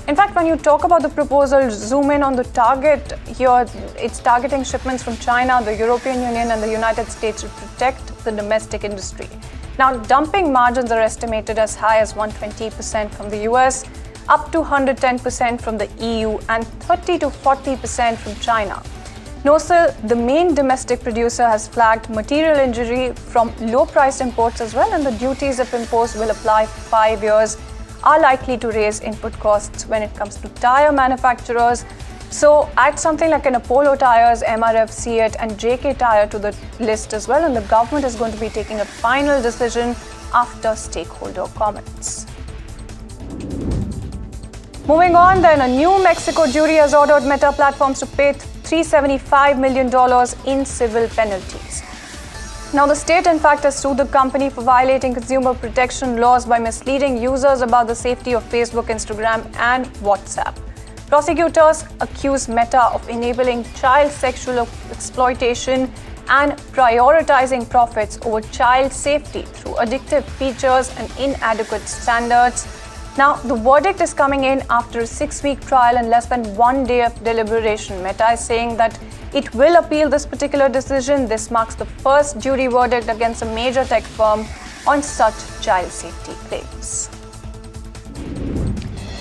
[SPEAKER 19] In fact, when you talk about the proposal, zoom in on the target here, it's targeting shipments from China, the European Union and the United States to protect the domestic industry. Now, dumping margins are estimated as high as 120% from the US, up to 110% from the EU and 30 to 40% from China. NOSIL, the main domestic producer, has flagged material injury from low-priced imports as well, and the duties, if imposed, will apply for 5 years, are likely to raise input costs when it comes to tire manufacturers. So add something like an Apollo Tyres, MRF, Seat and JK Tyre to the list as well, and the government is going to be taking a final decision after stakeholder comments. Moving on then, a New Mexico jury has ordered Meta Platforms to pay $375 million in civil penalties. Now, the state, in fact, has sued the company for violating consumer protection laws by misleading users about the safety of Facebook, Instagram, and WhatsApp. Prosecutors accuse Meta of enabling child sexual exploitation and prioritizing profits over child safety through addictive features and inadequate standards. Now, the verdict is coming in after a 6-week trial and less than 1 day of deliberation. Meta is saying that it will appeal this particular decision. This marks the first jury verdict against a major tech firm on such child safety claims.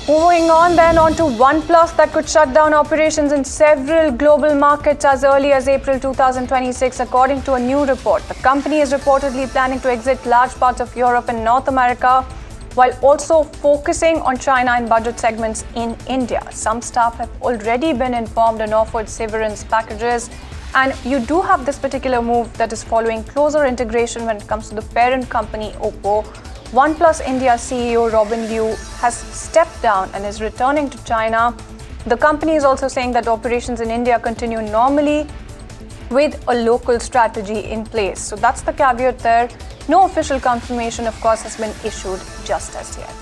[SPEAKER 19] Moving on then on to OnePlus, that could shut down operations in several global markets as early as April 2026, according to a new report. The company is reportedly planning to exit large parts of Europe and North America, while also focusing on China and budget segments in India. Some staff have already been informed and offered severance packages, and you do have this particular move that is following closer integration when it comes to the parent company Oppo. OnePlus India CEO Robin Liu has stepped down and is returning to China. The company is also saying that operations in India continue normally with a local strategy in place. So that's the caveat there. No official confirmation, of course, has been issued just as yet.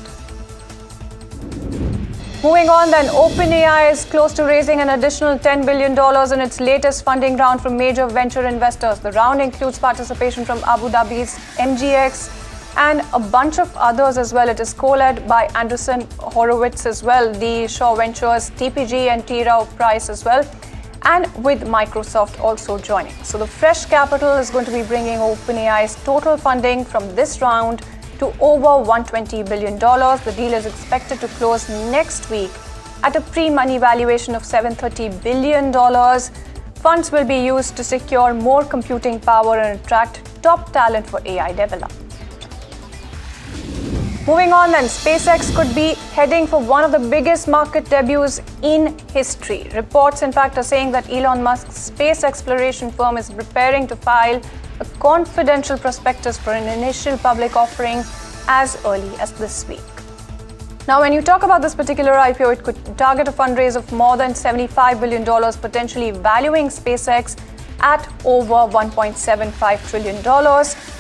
[SPEAKER 19] Moving on then, OpenAI is close to raising an additional $10 billion in its latest funding round from major venture investors. The round includes participation from Abu Dhabi's MGX and a bunch of others as well. It is co-led by Andreessen Horowitz as well, the Shaw Ventures, TPG and T. Rowe Price as well, and with Microsoft also joining. So the fresh capital is going to be bringing OpenAI's total funding from this round to over $120 billion. The deal is expected to close next week at a pre-money valuation of $730 billion. Funds will be used to secure more computing power and attract top talent for AI development. Moving on then, SpaceX could be heading for one of the biggest market debuts in history. Reports, in fact, are saying that Elon Musk's space exploration firm is preparing to file a confidential prospectus for an initial public offering as early as this week. Now, when you talk about this particular IPO, it could target a fundraise of more than $75 billion, potentially valuing SpaceX at over $1.75 trillion.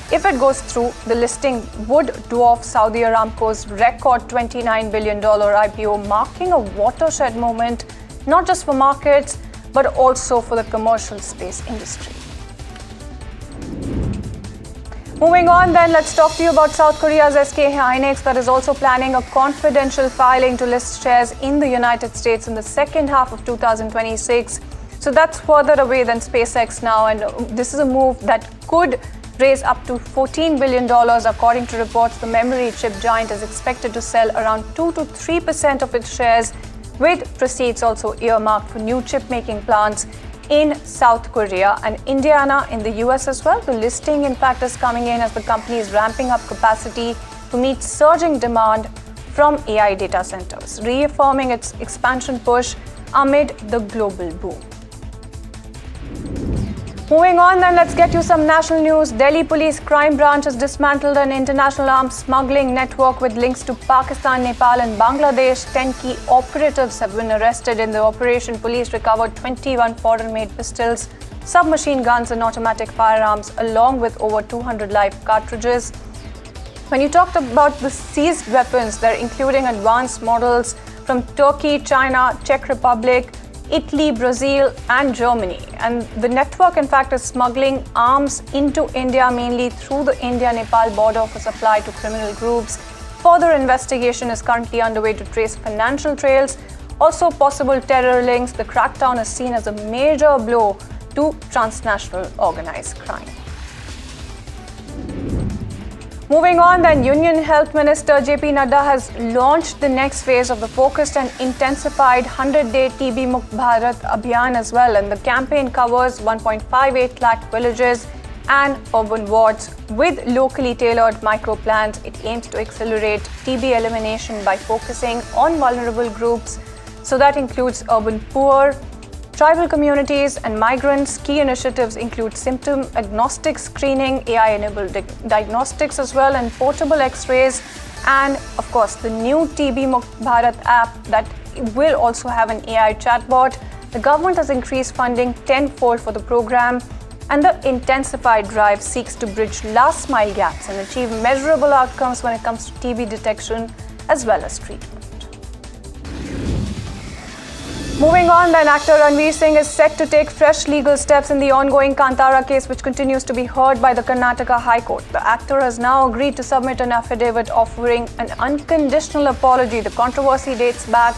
[SPEAKER 19] If it goes through, the listing would dwarf Saudi Aramco's record $29 billion IPO, marking a watershed moment, not just for markets, but also for the commercial space industry. Moving on then, let's talk to you about South Korea's SK Hynix that is also planning a confidential filing to list shares in the United States in the second half of 2026. So that's further away than SpaceX now, and this is a move that could raise up to $14 billion. According to reports, the memory chip giant is expected to sell around 2 to 3% of its shares, with proceeds also earmarked for new chip-making plants in South Korea and Indiana in the US as well. The listing, in fact, is coming in as the company is ramping up capacity to meet surging demand from AI data centers, reaffirming its expansion push amid the global boom. Moving on then, let's get you some national news. Delhi Police Crime Branch has dismantled an international arms smuggling network with links to Pakistan, Nepal and Bangladesh. 10 key operatives have been arrested in the operation. Police recovered 21 foreign-made pistols, submachine guns and automatic firearms, along with over 200 live cartridges. When you talked about the seized weapons, they're including advanced models from Turkey, China, Czech Republic, Italy, Brazil and Germany. And the network, in fact, is smuggling arms into India, mainly through the India-Nepal border for supply to criminal groups. Further investigation is currently underway to trace financial trails, also possible terror links. The crackdown is seen as a major blow to transnational organized crime. Moving on then, Union Health Minister JP Nada has launched the next phase of the focused and intensified 100-day TB Mukt Bharat Abhiyan as well. And the campaign covers 1.58 lakh villages and urban wards with locally tailored micro plans. It aims to accelerate TB elimination by focusing on vulnerable groups. So that includes urban poor, tribal communities and migrants. Key initiatives include symptom-agnostic screening, AI-enabled diagnostics as well, and portable X-rays, and of course the new TB Mukt Bharat app that will also have an AI chatbot. The government has increased funding tenfold for the program, and the intensified drive seeks to bridge last-mile gaps and achieve measurable outcomes when it comes to TB detection as well as treatment. Moving on then, actor Ranveer Singh is set to take fresh legal steps in the ongoing Kantara case, which continues to be heard by the Karnataka High Court. The actor has now agreed to submit an affidavit offering an unconditional apology. The controversy dates back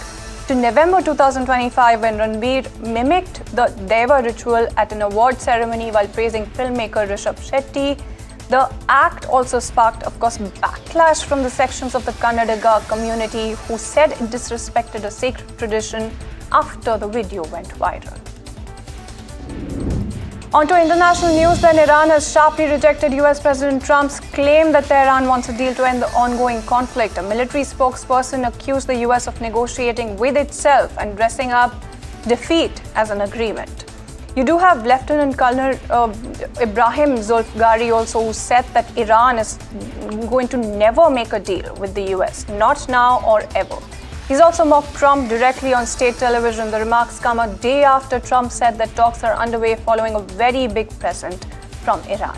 [SPEAKER 19] to November 2025 when Ranveer mimicked the Deva ritual at an award ceremony while praising filmmaker Rishabh Shetty. The act also sparked, of course, backlash from the sections of the Kannadiga community who said it disrespected a sacred tradition after the video went viral. On to international news then, Iran has sharply rejected US President Trump's claim that Tehran wants a deal to end the ongoing conflict. A military spokesperson accused the US of negotiating with itself and dressing up defeat as an agreement. You do have Lieutenant Colonel Ibrahim Zulfgari also, who said that Iran is going to never make a deal with the US, not now or ever. He's also mocked Trump directly on state television. The remarks come a day after Trump said that talks are underway following a very big present from Iran.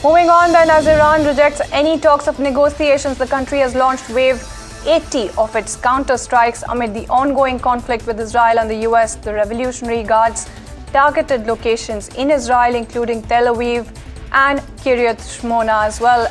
[SPEAKER 19] Moving on then, as Iran rejects any talks of negotiations, the country has launched Wave 80 of its counter-strikes amid the ongoing conflict with Israel and the US. The Revolutionary Guards targeted locations in Israel, including Tel Aviv and Kiryat Shmona, as well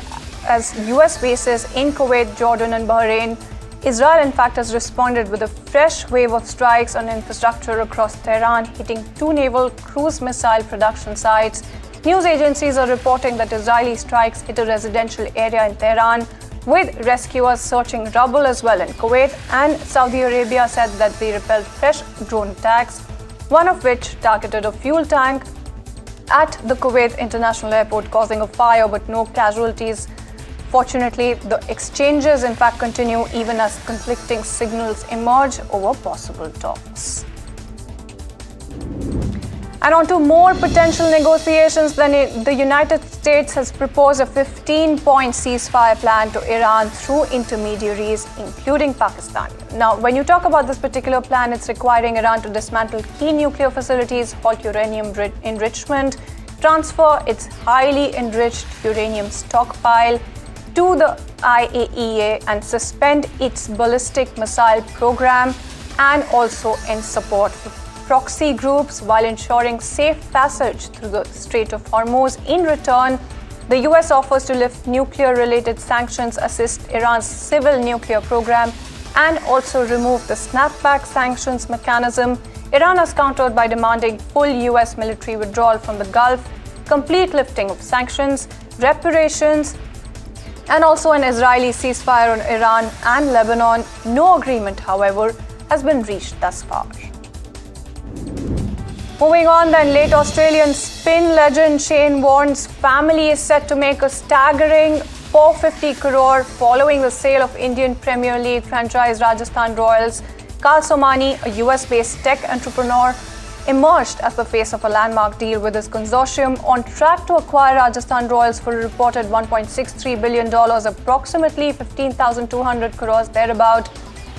[SPEAKER 19] as US bases in Kuwait, Jordan and Bahrain. Israel, in fact, has responded with a fresh wave of strikes on infrastructure across Tehran, hitting 2 naval cruise missile production sites. News agencies are reporting that Israeli strikes hit a residential area in Tehran, with rescuers searching rubble as well in Kuwait, and Saudi Arabia said that they repelled fresh drone attacks, one of which targeted a fuel tank at the Kuwait International Airport, causing a fire but no casualties. Fortunately, the exchanges in fact continue even as conflicting signals emerge over possible talks. And on to more potential negotiations, then the United States has proposed a 15-point ceasefire plan to Iran through intermediaries, including Pakistan. Now, when you talk about this particular plan, it's requiring Iran to dismantle key nuclear facilities, halt uranium enrichment, transfer its highly enriched uranium stockpile to the IAEA and suspend its ballistic missile program, and also in support proxy groups while ensuring safe passage through the Strait of Hormuz. In return, the US offers to lift nuclear-related sanctions, assist Iran's civil nuclear program, and also remove the snapback sanctions mechanism. Iran has countered by demanding full US military withdrawal from the Gulf, complete lifting of sanctions, reparations, and also an Israeli ceasefire on Iran and Lebanon. No agreement, however, has been reached thus far. Moving on then, late Australian spin legend Shane Warne's family is set to make a staggering 450 crore following the sale of Indian Premier League franchise Rajasthan Royals. Karl Somani, a US-based tech entrepreneur, emerged as the face of a landmark deal with his consortium, on track to acquire Rajasthan Royals for a reported $1.63 billion, approximately 15,200 crores thereabout.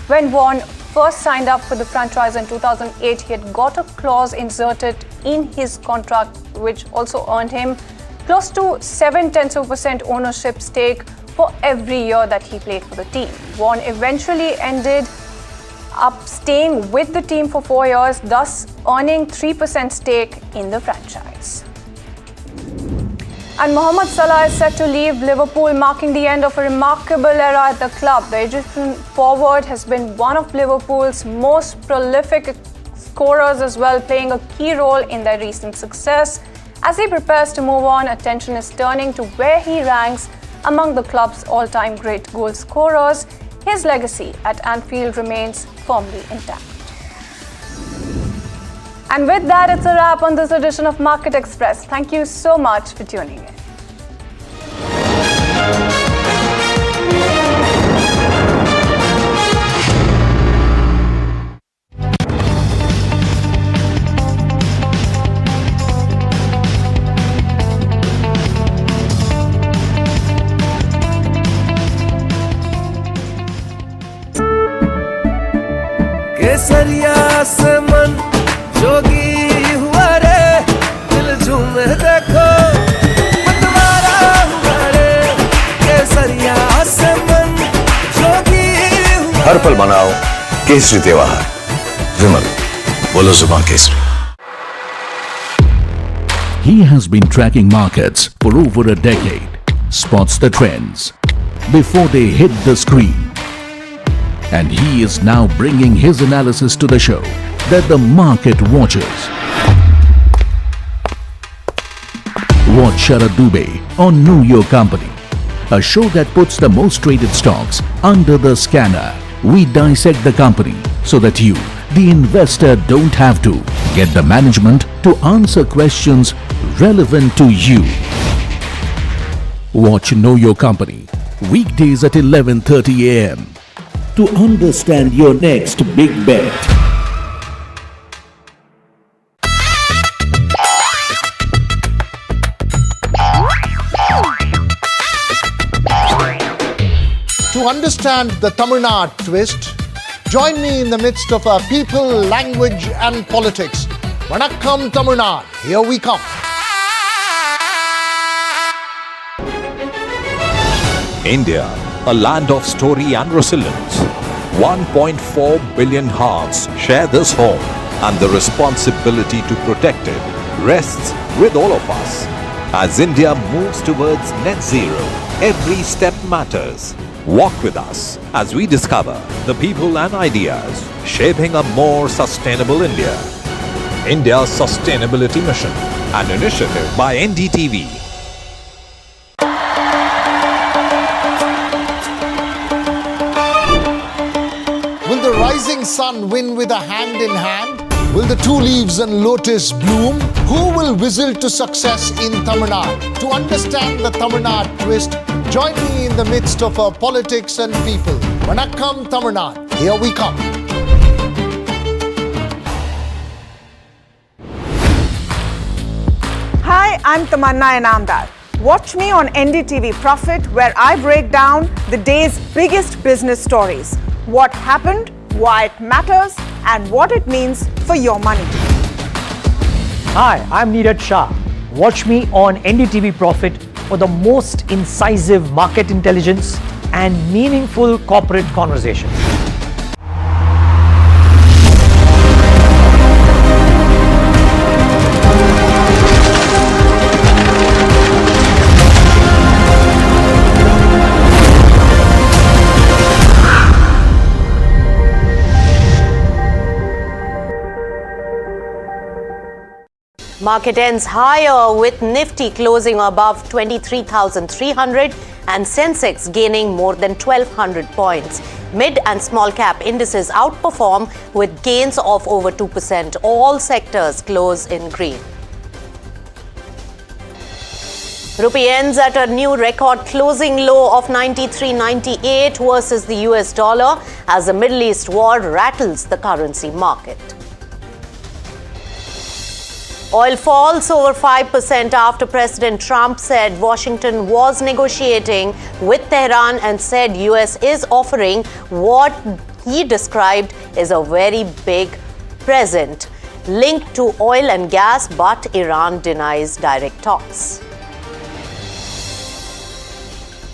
[SPEAKER 19] When Warne first signed up for the franchise in 2008, he had got a clause inserted in his contract which also earned him close to 0.7% ownership stake for every year that he played for the team. Warne eventually ended up staying with the team for 4 years, thus earning 3% stake in the franchise. And Mohamed Salah is set to leave Liverpool, marking the end of a remarkable era at the club. The Egyptian forward has been one of Liverpool's most prolific scorers as well, playing a key role in their recent success. As he prepares to move on, attention is turning to where he ranks among the club's all-time great goal scorers. His legacy at Anfield remains firmly intact. And with that, it's a wrap on this edition of Market Express. Thank you so much for tuning in.
[SPEAKER 7] केसरिया से मन जोगी हुआ रे दिल झूमे देखो मतवारा हुआ रे केसरिया से मन जोगी हुआ
[SPEAKER 22] हर पल मनाओ केसरी त्योहार विमल बोलो जुबान Kesari.
[SPEAKER 4] He has been tracking markets for over a decade, spots the trends before they hit the screen. And he is now bringing his analysis to the show that the market watches. Watch Sharad Dubey on Know Your Company, a show that puts the most traded stocks under the scanner. We dissect the company so that you, the investor, don't have to get the management to answer questions relevant to you. Watch Know Your Company weekdays at 11:30 a.m. to understand your next big bet.
[SPEAKER 3] To understand the Tamil Nadu twist, join me in the midst of our people, language and politics. Vanakkam Tamil Nadu, here we come.
[SPEAKER 17] India, a land of story and resilience. 1.4 billion hearts share this home, and the responsibility to protect it rests with all of us. As India moves towards net zero, every step matters. Walk with us as we discover the people and ideas shaping a more sustainable India. India's Sustainability Mission, an initiative by NDTV.
[SPEAKER 3] Will the rising sun win with a hand in hand? Will the two leaves and lotus bloom? Who will whistle to success in Tamil Nadu? To understand the Tamil Nadu twist, join me in the midst of our politics and people. Vanakkam Tamil Nadu, here we come.
[SPEAKER 12] Hi, I'm Tamanna Inamdar. Watch me on NDTV Profit, where I break down the day's biggest business stories. What happened, why it matters, and what it means for your money.
[SPEAKER 11] Hi, I'm Neeraj Shah. Watch me on NDTV Profit for the most incisive market intelligence and meaningful corporate conversations.
[SPEAKER 1] Market ends higher with Nifty closing above 23,300 and Sensex gaining more than 1,200 points. Mid and small cap indices outperform with gains of over 2%. All sectors close in green. Rupee ends at a new record closing low of 93.98 versus the US dollar as the Middle East war rattles the currency market. Oil falls over 5% after President Trump said Washington was negotiating with Tehran and said US is offering what he described as a very big present linked to oil and gas, but Iran denies direct talks.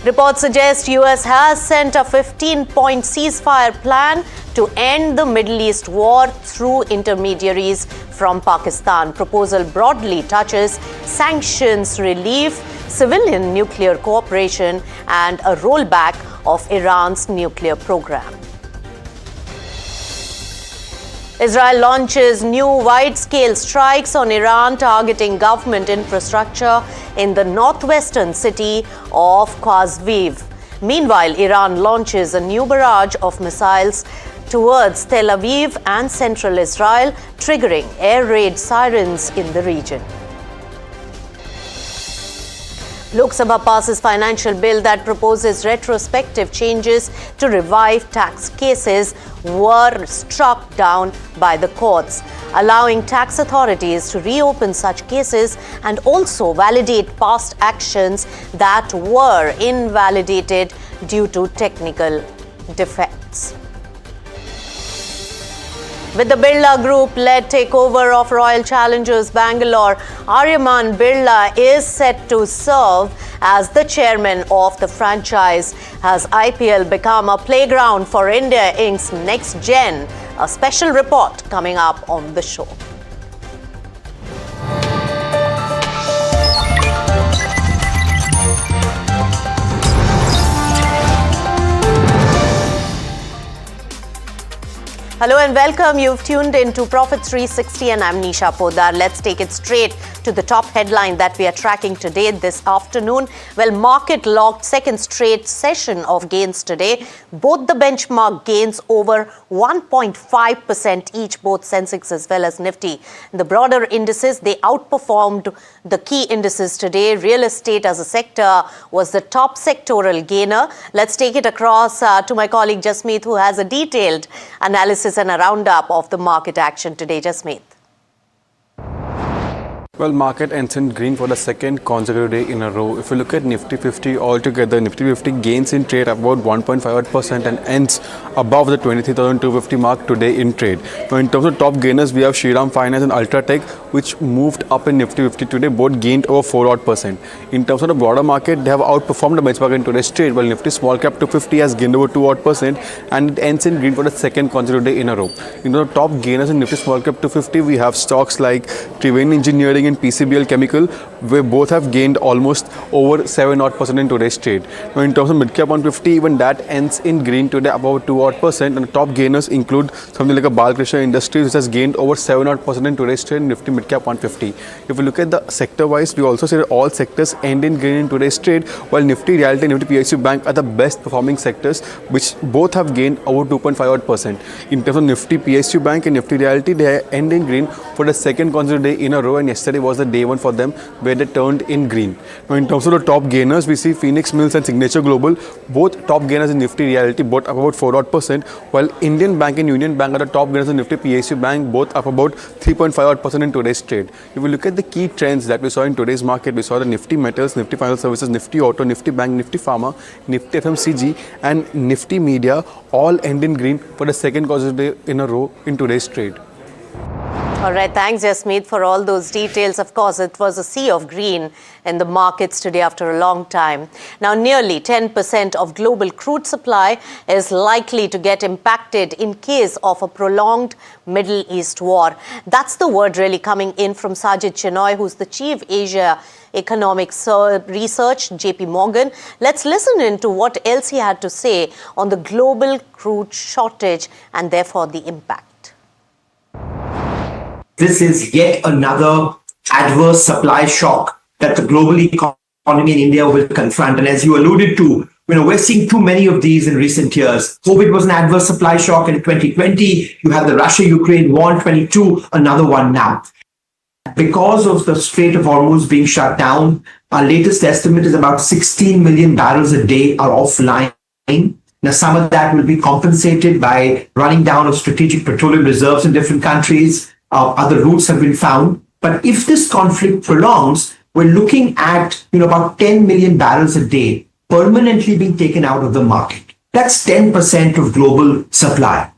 [SPEAKER 1] Reports suggest US has sent a 15-point ceasefire plan to end the Middle East war through intermediaries from Pakistan. Proposal broadly touches sanctions relief, civilian nuclear cooperation, and a rollback of Iran's nuclear program. Israel launches new wide-scale strikes on Iran targeting government infrastructure in the northwestern city of Qazviv. Meanwhile, Iran launches a new barrage of missiles towards Tel Aviv and central Israel, triggering air raid sirens in the region. Lok Sabha passes financial bill that proposes retrospective changes to revive tax cases were struck down by the courts, allowing tax authorities to reopen such cases and also validate past actions that were invalidated due to technical defects. With the Birla Group-led takeover of Royal Challengers Bangalore, Aryaman Birla is set to serve as the chairman of the franchise. Has IPL become a playground for India Inc.'s next gen? A special report coming up on the show. Hello and welcome. You've tuned in to Profit 360 and I'm Nisha Podar. Let's take it straight to the top headline that we are tracking today this afternoon. Well, market logged second straight session of gains today. Both the benchmark gains over 1.5% each, both Sensex as well as Nifty. The broader indices, they outperformed the key indices today. Real estate as a sector was the top sectoral gainer. Let's take it across to my colleague Jasmeet, who has a detailed analysis and a roundup of the market action today. Jasmeet.
[SPEAKER 9] Well, market ends in green for the second consecutive day in a row. If you look at Nifty 50 altogether, Nifty 50 gains in trade about 1.58% and ends above the 23,250 mark today in trade. Now, in terms of top gainers, we have Shriram Finance and Ultratech, which moved up in Nifty 50 today, both gained over 4%. In terms of the broader market, they have outperformed the benchmark in today's trade, while Nifty Small Cap 250 has gained over 2% and it ends in green for the second consecutive day in a row. In terms of top gainers in Nifty Small Cap 250, we have stocks like Triveni Engineering and PCBL Chemical, where both have gained almost over 7% in today's trade. Now, in terms of mid-cap 150, even that ends in green today, about 2%. And the top gainers include something like a Balkrishna Industries, which has gained over 7% in today's trade, Nifty mid-cap 150. If we look at the sector-wise, we also see that all sectors end in green in today's trade, while Nifty Realty and Nifty PSU Bank are the best performing sectors, which both have gained over 2.5%. In terms of Nifty PSU Bank and Nifty Realty, they end in green for the second consecutive day in a row, and yesterday was the day one for them where they turned in green. Now, in terms of the top gainers, we see Phoenix Mills and Signature Global, both top gainers in Nifty Realty, both up about 4%, while Indian Bank and Union Bank are the top gainers in Nifty PSU Bank, both up about 3.5% in today's trade. If we look at the key trends that we saw in today's market, we saw the Nifty Metals, Nifty Financial Services, Nifty Auto, Nifty Bank, Nifty Pharma, Nifty FMCG and Nifty Media all end in green for the second consecutive day in a row in today's trade.
[SPEAKER 1] All right, thanks Jasmeet for all those details. Of course, it was a sea of green in the markets today after a long time. Now, nearly 10% of global crude supply is likely to get impacted in case of a prolonged Middle East war. That's the word really coming in from Sajid Chenoy, who's the Chief Asia Economic Research, JP Morgan. Let's listen into what else he had to say on the global crude shortage and therefore the impact.
[SPEAKER 23] This is yet another
[SPEAKER 10] adverse supply shock that the global economy in India will confront. And as you alluded to, we're seeing too many of these in recent years. COVID was an adverse supply shock in 2020. You have the Russia-Ukraine war in 22, another one now. Because of the Strait of Hormuz being shut down, our latest estimate is about 16 million barrels a day are offline. Now, some of that will be compensated by running down of strategic petroleum reserves in different countries. Other routes have been found. But if this conflict prolongs, we're looking at about 10 million barrels a day permanently being taken out of the market. That's 10% of global supply.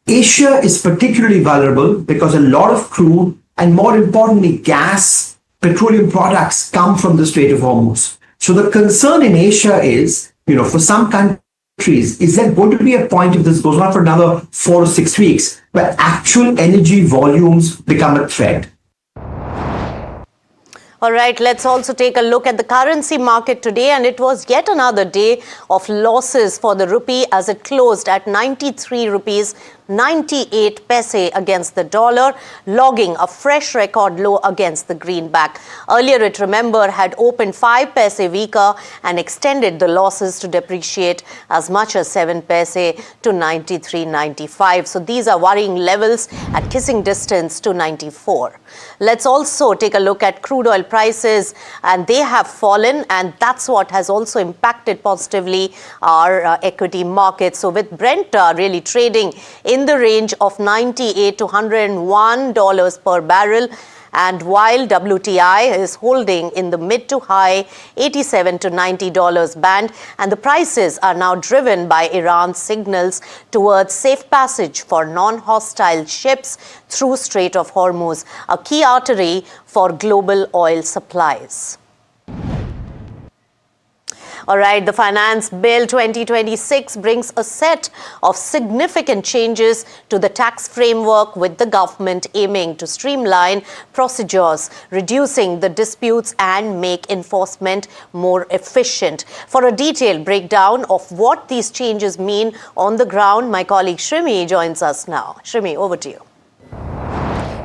[SPEAKER 10] Asia is particularly vulnerable because a lot of crude and, more importantly, gas, petroleum products come from the Strait of Hormuz. So the concern in Asia is, for some countries, is there going to be a point, if this goes on for another 4 or 6 weeks, where actual energy volumes become a threat?
[SPEAKER 1] All right, let's also take a look at the currency market today, and it was yet another day of losses for the rupee as it closed at 93 rupees 98 paise against the dollar, logging a fresh record low against the greenback. Earlier, it, remember, had opened 5 paise weaker and extended the losses to depreciate as much as 7 paise to 93.95. So these are worrying levels at kissing distance to 94. Let's also take a look at crude oil prices, and they have fallen, and that's what has also impacted positively our equity markets. So with Brent really trading in the range of $98 to $101 per barrel, and while WTI is holding in the mid to high $87 to $90 band, and the prices are now driven by Iran's signals towards safe passage for non-hostile ships through Strait of Hormuz, a key artery for global oil supplies. All right, the Finance Bill 2026 brings a set of significant changes to the tax framework, with the government aiming to streamline procedures, reducing the disputes and make enforcement more efficient. For a detailed breakdown of what these changes mean on the ground, my colleague Shrimi joins us now. Shrimi, over to you.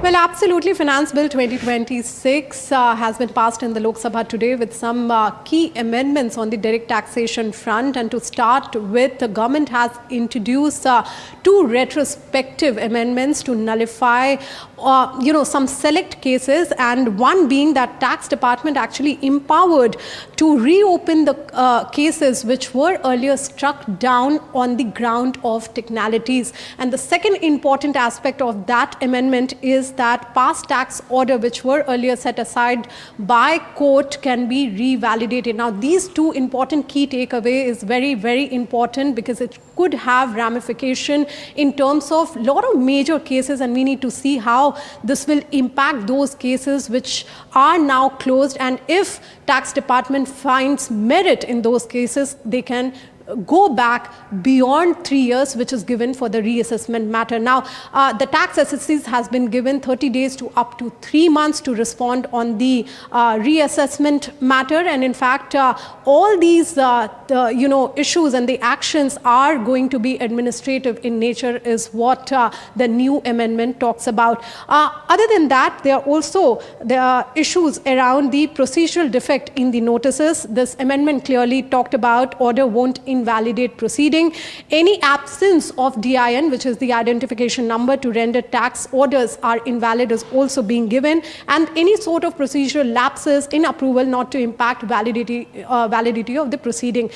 [SPEAKER 20] Well, absolutely. Finance Bill 2026 has been passed in the Lok Sabha today with some key amendments on the direct taxation front. And to start with, the government has introduced 2 retrospective amendments to nullify some select cases, and one being that tax department actually empowered to reopen the cases which were earlier struck down on the ground of technicalities. And the second important aspect of that amendment is that past tax order which were earlier set aside by court can be revalidated. Now, these 2 important key takeaway is very, very important because it could have ramification in terms of a lot of major cases, and we need to see how this will impact those cases which are now closed. And if tax department finds merit in those cases, they can go back beyond 3 years, which is given for the reassessment matter. Now, the tax assessees has been given 30 days to up to 3 months to respond on the reassessment matter. And in fact, all these issues and the actions are going to be administrative in nature, is what the new amendment talks about. Other than that, there are issues around the procedural defect in the notices. This amendment clearly talked about order won't invalidate proceeding. Any absence of DIN, which is the identification number to render tax orders, are invalid, is also being given, and any sort of procedural lapses in approval not to impact validity of the proceeding.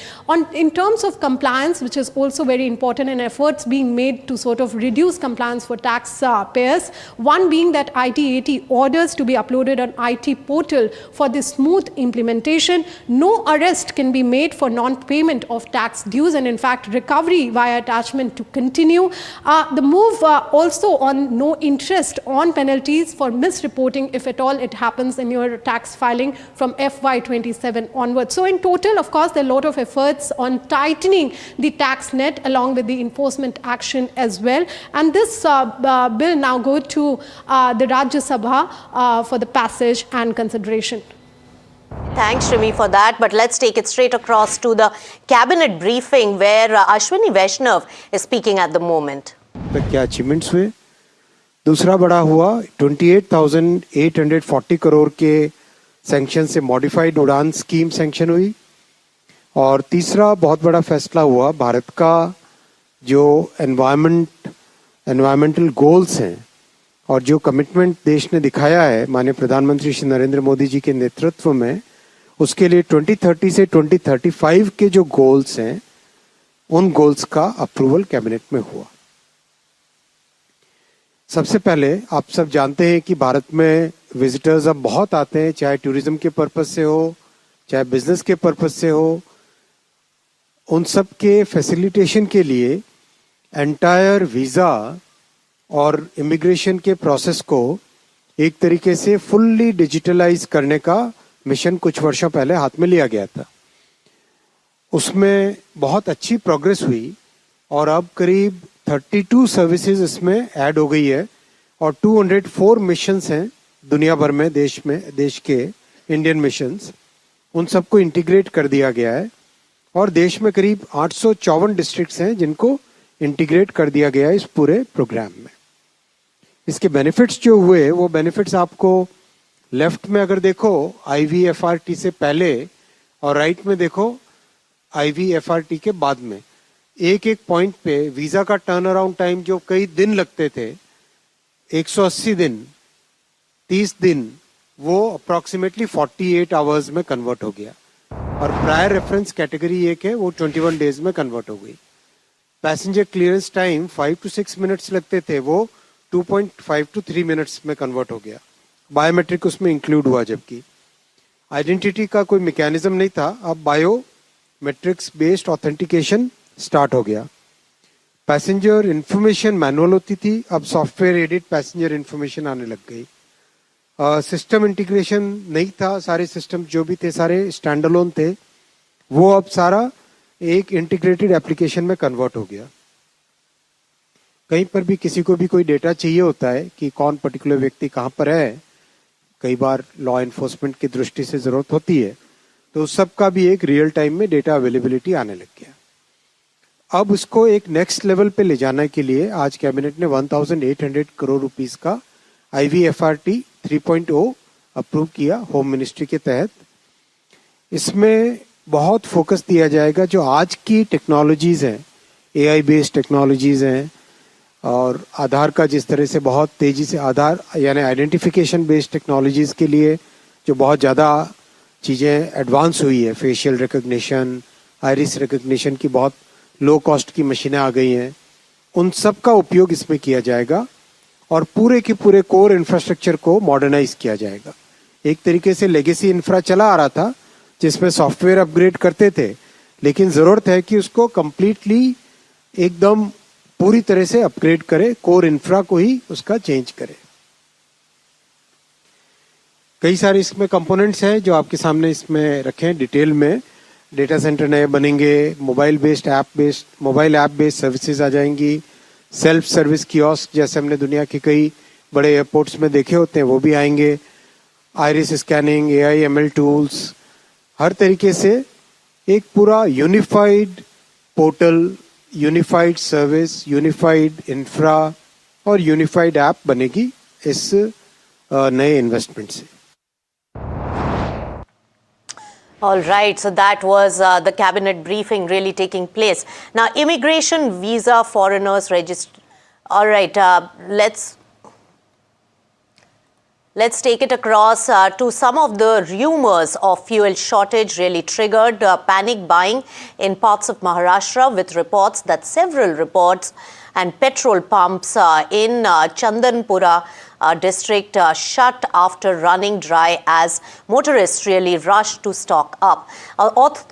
[SPEAKER 20] In terms of compliance, which is also very important, and efforts being made to sort of reduce compliance for tax payers, one being that IT-80 orders to be uploaded on IT portal for the smooth implementation. No arrest can be made for non-payment of tax dues, and in fact recovery via attachment to continue. The move also on no interest on penalties for misreporting, if at all it happens in your tax filing from FY27 onwards. So in total, of course, there are a lot of efforts on tightening the tax net along with the enforcement action as well. And this bill now go to the Rajya Sabha for the passage and consideration.
[SPEAKER 1] Thanks, Shrimi, for that. But let's take it straight across to the cabinet briefing where Ashwini Vaishnav is speaking at the moment.
[SPEAKER 23] क्या achievements हुए
[SPEAKER 18] दूसरा बड़ा हुआ 28,840 करोड़ के sanction से modified उड़ान scheme sanction हुई। और तीसरा बहुत बड़ा फैसला हुआ, भारत का जो एनवायरमेंटल गोल्स हैं और जो कमिटमेंट देश ने दिखाया है माननीय प्रधानमंत्री श्री नरेंद्र मोदी जी के नेतृत्व में, उसके लिए 2030 से 2035 के जो गोल्स हैं उन गोल्स का अप्रूवल कैबिनेट में हुआ। सबसे पहले आप सब जानते हैं कि भारत में विजिटर्स अब बहुत आते हैं, चाहे टूरिज्म के पर्पज से हो, चाहे बिजनेस के पर्पज से हो। उन सब के फैसिलिटेशन के लिए एंटायर वीज़ा और इमिग्रेशन के प्रोसेस को एक तरीके से फुल्ली डिजिटलाइज करने का मिशन कुछ वर्षों पहले हाथ में लिया गया था। उसमें बहुत अच्छी प्रोग्रेस हुई और अब करीब 32 सर्विसेज इसमें ऐड हो गई है और 204 मिशंस हैं दुनिया भर में, देश के इंडियन मिशंस, उन सबको इंटीग्रेट कर दिया गया है। और देश में करीब 854 डिस्ट्रिक्ट्स हैं जिनको इंटीग्रेट कर दिया गया है इस पूरे प्रोग्राम में। इसके बेनिफिट्स जो हुए वो बेनिफिट्स आपको लेफ्ट में अगर देखो IVFRT से पहले और राइट में देखो IVFRT के बाद में, एक एक पॉइंट पे वीज़ा का टर्न अराउंड टाइम जो कई दिन लगते थे, 180 दिन, 30 दिन, वो अप्रॉक्सीमेटली 48 आवर्स में कन्वर्ट हो गया। और प्रायर रेफरेंस कैटेगरी एक है वो 21 डेज में कन्वर्ट हो गई। Passenger clearance time 5 to 6 minutes लगते थे, वो 2.5 to 3 मिनट्स में कन्वर्ट हो गया। बायोमेट्रिक उसमें इंक्लूड हुआ, जबकि आइडेंटिटी का कोई मैकेनिज्म नहीं था, अब बायोमेट्रिक्स बेस्ड ऑथेंटिकेशन स्टार्ट हो गया। पैसेंजर इंफॉर्मेशन मैनुअल होती थी, अब सॉफ्टवेयर एडेड पैसेंजर इंफॉर्मेशन आने लग गई। सिस्टम इंटीग्रेशन नहीं था, सारे सिस्टम जो भी थे सारे स्टैंडअलोन थे, वो अब सारा एक इंटीग्रेटेड एप्लीकेशन में कन्वर्ट हो गया। कहीं पर भी किसी को भी कोई डेटा चाहिए होता है कि कौन पर्टिकुलर व्यक्ति कहाँ पर है, कई बार लॉ एनफोर्समेंट की दृष्टि से ज़रूरत होती है, तो उस सब का भी एक रियल टाइम में डेटा अवेलेबिलिटी आने लग गया। अब उसको एक नेक्स्ट लेवल पे ले जाने के लिए आज कैबिनेट ने 1800 करोड़ रुपीस का IVFRT 3.0 अप्रूव किया होम मिनिस्ट्री के तहत। इसमें बहुत फोकस दिया जाएगा जो आज की टेक्नोलॉजीज़ हैं, AI बेस्ड टेक्नोलॉजीज़ हैं, और आधार का जिस तरह से बहुत तेज़ी से आधार यानी आइडेंटिफिकेशन बेस्ड टेक्नोलॉजीज़ के लिए जो बहुत ज़्यादा चीज़ें एडवांस हुई है, फेशियल रिकग्निशन, आइरिस रिकग्निशन की बहुत लो कॉस्ट की मशीनें आ गई हैं, उन सब का उपयोग इसमें किया जाएगा और पूरे के पूरे कोर इंफ्रास्ट्रक्चर को मॉडर्नाइज किया जाएगा। एक तरीके से लेगेसी इंफ्रा चला आ रहा था जिसमें सॉफ्टवेयर अपग्रेड करते थे, लेकिन ज़रूरत है कि उसको कंप्लीटली एकदम पूरी तरह से अपग्रेड करे, कोर इंफ्रा को ही उसका चेंज करे। कई सारे इसमें कंपोनेंट्स हैं जो आपके सामने इसमें रखे हैं डिटेल में। डेटा सेंटर नए बनेंगे, मोबाइल ऐप बेस्ड सर्विसेज आ जाएंगी, सेल्फ सर्विस कियोस्क जैसे हमने दुनिया के कई बड़े एयरपोर्ट्स में देखे होते हैं वो भी आएंगे, iris scanning, AI ML tools, हर तरीके से एक पूरा unified portal, unified service, unified infra और यूनिफाइड ऐप बनेगी इस नए इन्वेस्टमेंट से।
[SPEAKER 1] All right, so that was the cabinet briefing really taking place. Now, immigration, visa, foreigners register. All right, let's take it across to some of the rumors of fuel shortage really triggered panic buying in parts of Maharashtra, with reports that several reports and petrol pumps in Chandanpura district shut after running dry as motorists really rushed to stock up.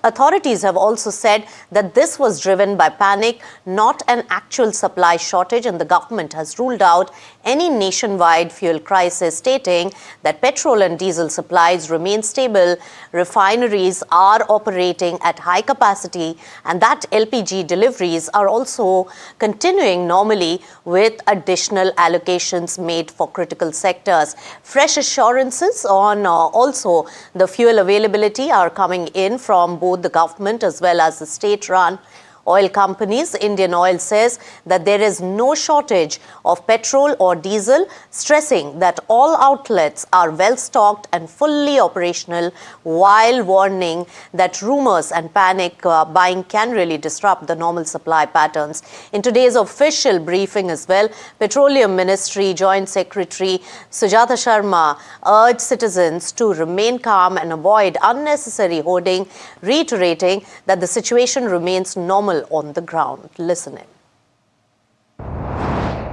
[SPEAKER 1] Authorities have also said that this was driven by panic, not an actual supply shortage, and the government has ruled out any nationwide fuel crisis, stating that petrol and diesel supplies remain stable, refineries are operating at high capacity, and that LPG deliveries are also continuing normally with additional allocations made for critical sectors. Fresh assurances on also the fuel availability are coming in from both the government as well as the state-run oil companies. Indian Oil says that there is no shortage of petrol or diesel, stressing that all outlets are well stocked and fully operational, while warning that rumors and panic buying can really disrupt the normal supply patterns. In today's official briefing as well, Petroleum Ministry Joint Secretary Sujatha Sharma urged citizens to remain calm and avoid unnecessary hoarding, reiterating that the situation remains normal on the ground. Listen in.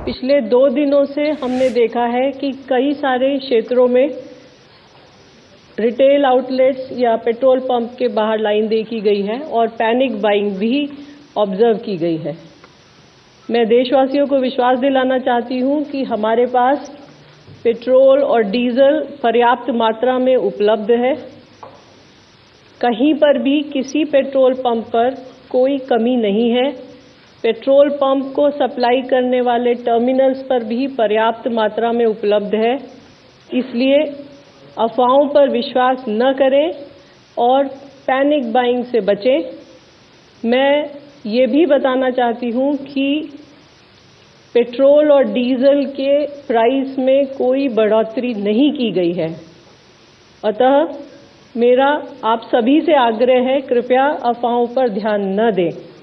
[SPEAKER 8] पिछले 2 दिनों से हमने देखा है कि कई सारे क्षेत्रों में रिटेल आउटलेट्स या पेट्रोल पंप के बाहर लाइन देखी गई है और पैनिक बाइंग भी ऑब्जर्व की गई है। मैं देशवासियों को विश्वास दिलाना चाहती हूं कि हमारे पास पेट्रोल और डीजल पर्याप्त मात्रा में उपलब्ध है। कहीं पर भी किसी पेट्रोल पंप पर कोई कमी नहीं है। पेट्रोल पंप को सप्लाई करने वाले टर्मिनल्स पर भी पर्याप्त मात्रा में उपलब्ध है। इसलिए अफवाहों पर विश्वास न करें और पैनिक बाइंग से बचें। मैं ये भी बताना चाहती हूं कि पेट्रोल और डीजल के प्राइस में कोई बढ़ोतरी नहीं की गई है। अतः मेरा आप सभी से आग्रह है, कृपया अफवाहों पर ध्यान न दें।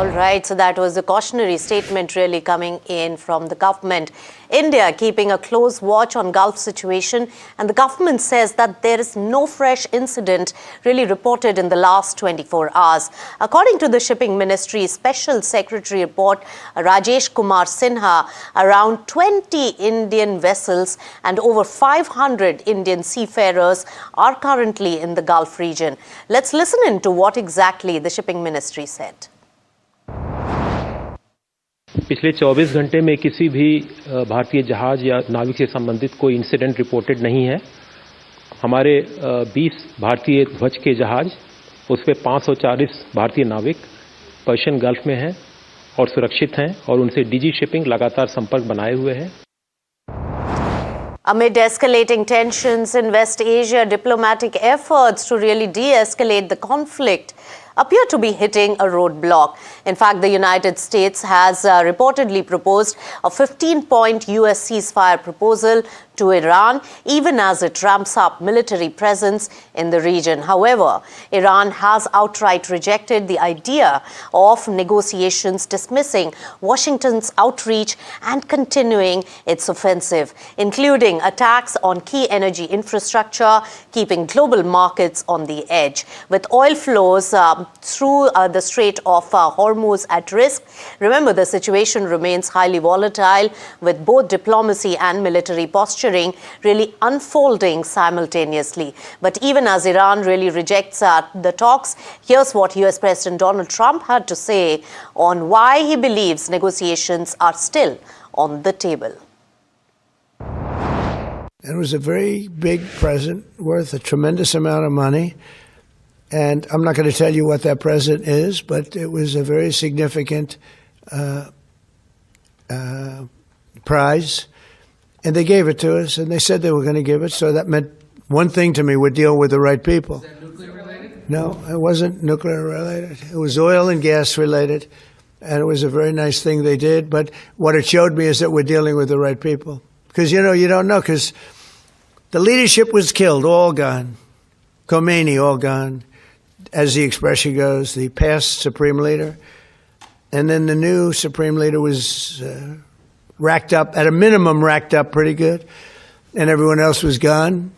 [SPEAKER 1] All right, so that was a cautionary statement really coming in from the government. India keeping a close watch on Gulf situation, and the government says that there is no fresh incident really reported in the last 24 hours. According to the Shipping Ministry Special Secretary report, Rajesh Kumar Sinha, around 20 Indian vessels and over 500 Indian seafarers are currently in the Gulf region. Let's listen in to what exactly the Shipping Ministry said.
[SPEAKER 21] पिछले 24 घंटे में किसी भी भारतीय जहाज या नाविक से संबंधित कोई इंसिडेंट रिपोर्टेड नहीं है। हमारे 20 भारतीय ध्वज के जहाज, उस पे 540 भारतीय नाविक पर्शियन गल्फ में हैं और सुरक्षित हैं और उनसे डीजी शिपिंग लगातार संपर्क बनाए हुए है।
[SPEAKER 1] Amid escalating tensions in West Asia, diplomatic efforts to really de-escalate the conflict appear to be hitting a roadblock. In fact, the United States has reportedly proposed a 15-point US ceasefire proposal to Iran, even as it ramps up military presence in the region. However, Iran has outright rejected the idea of negotiations, dismissing Washington's outreach and continuing its offensive, including attacks on key energy infrastructure, keeping global markets on the edge. With oil flows through the Strait of Hormuz at risk, remember the situation remains highly volatile, with both diplomacy and military posturing really unfolding simultaneously. But even as Iran really rejects the talks, here's what US President Donald Trump had to say on why he believes negotiations are still on the table.
[SPEAKER 23] It was a very big present worth a tremendous amount of money. And I'm not going to tell you what that present is, but it was a very significant prize. And they gave it to us, and they said they were going to give it. So that meant one thing to me: we're dealing with the right people.
[SPEAKER 24] Is that nuclear related?
[SPEAKER 23] No, it wasn't nuclear related. It was oil and gas related. And it was a very nice thing they did. But what it showed me is that we're dealing with the right people. Because, you don't know, because the leadership was killed, all gone. Khomeini, all gone. As the expression goes, the past supreme leader. And then the new supreme leader was racked up, at a minimum racked up pretty good. And everyone else was gone.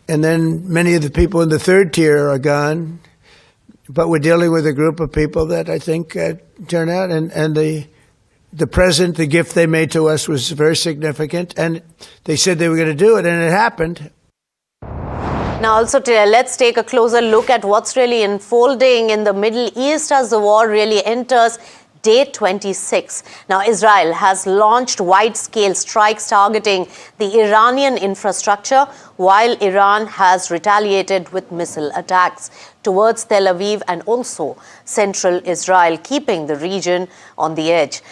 [SPEAKER 23] And then many of the people in the third tier are gone. But we're dealing with a group of people that I think turn out. And the present, the gift they made to us was very significant. And they said they were going to do it, and it happened.
[SPEAKER 1] Now also let's take a closer look at what's really unfolding in the Middle East as the war really enters day 26. Now Israel has launched wide-scale strikes targeting the Iranian infrastructure, while Iran has retaliated with missile attacks towards Tel Aviv and also central Israel, keeping the region on the edge.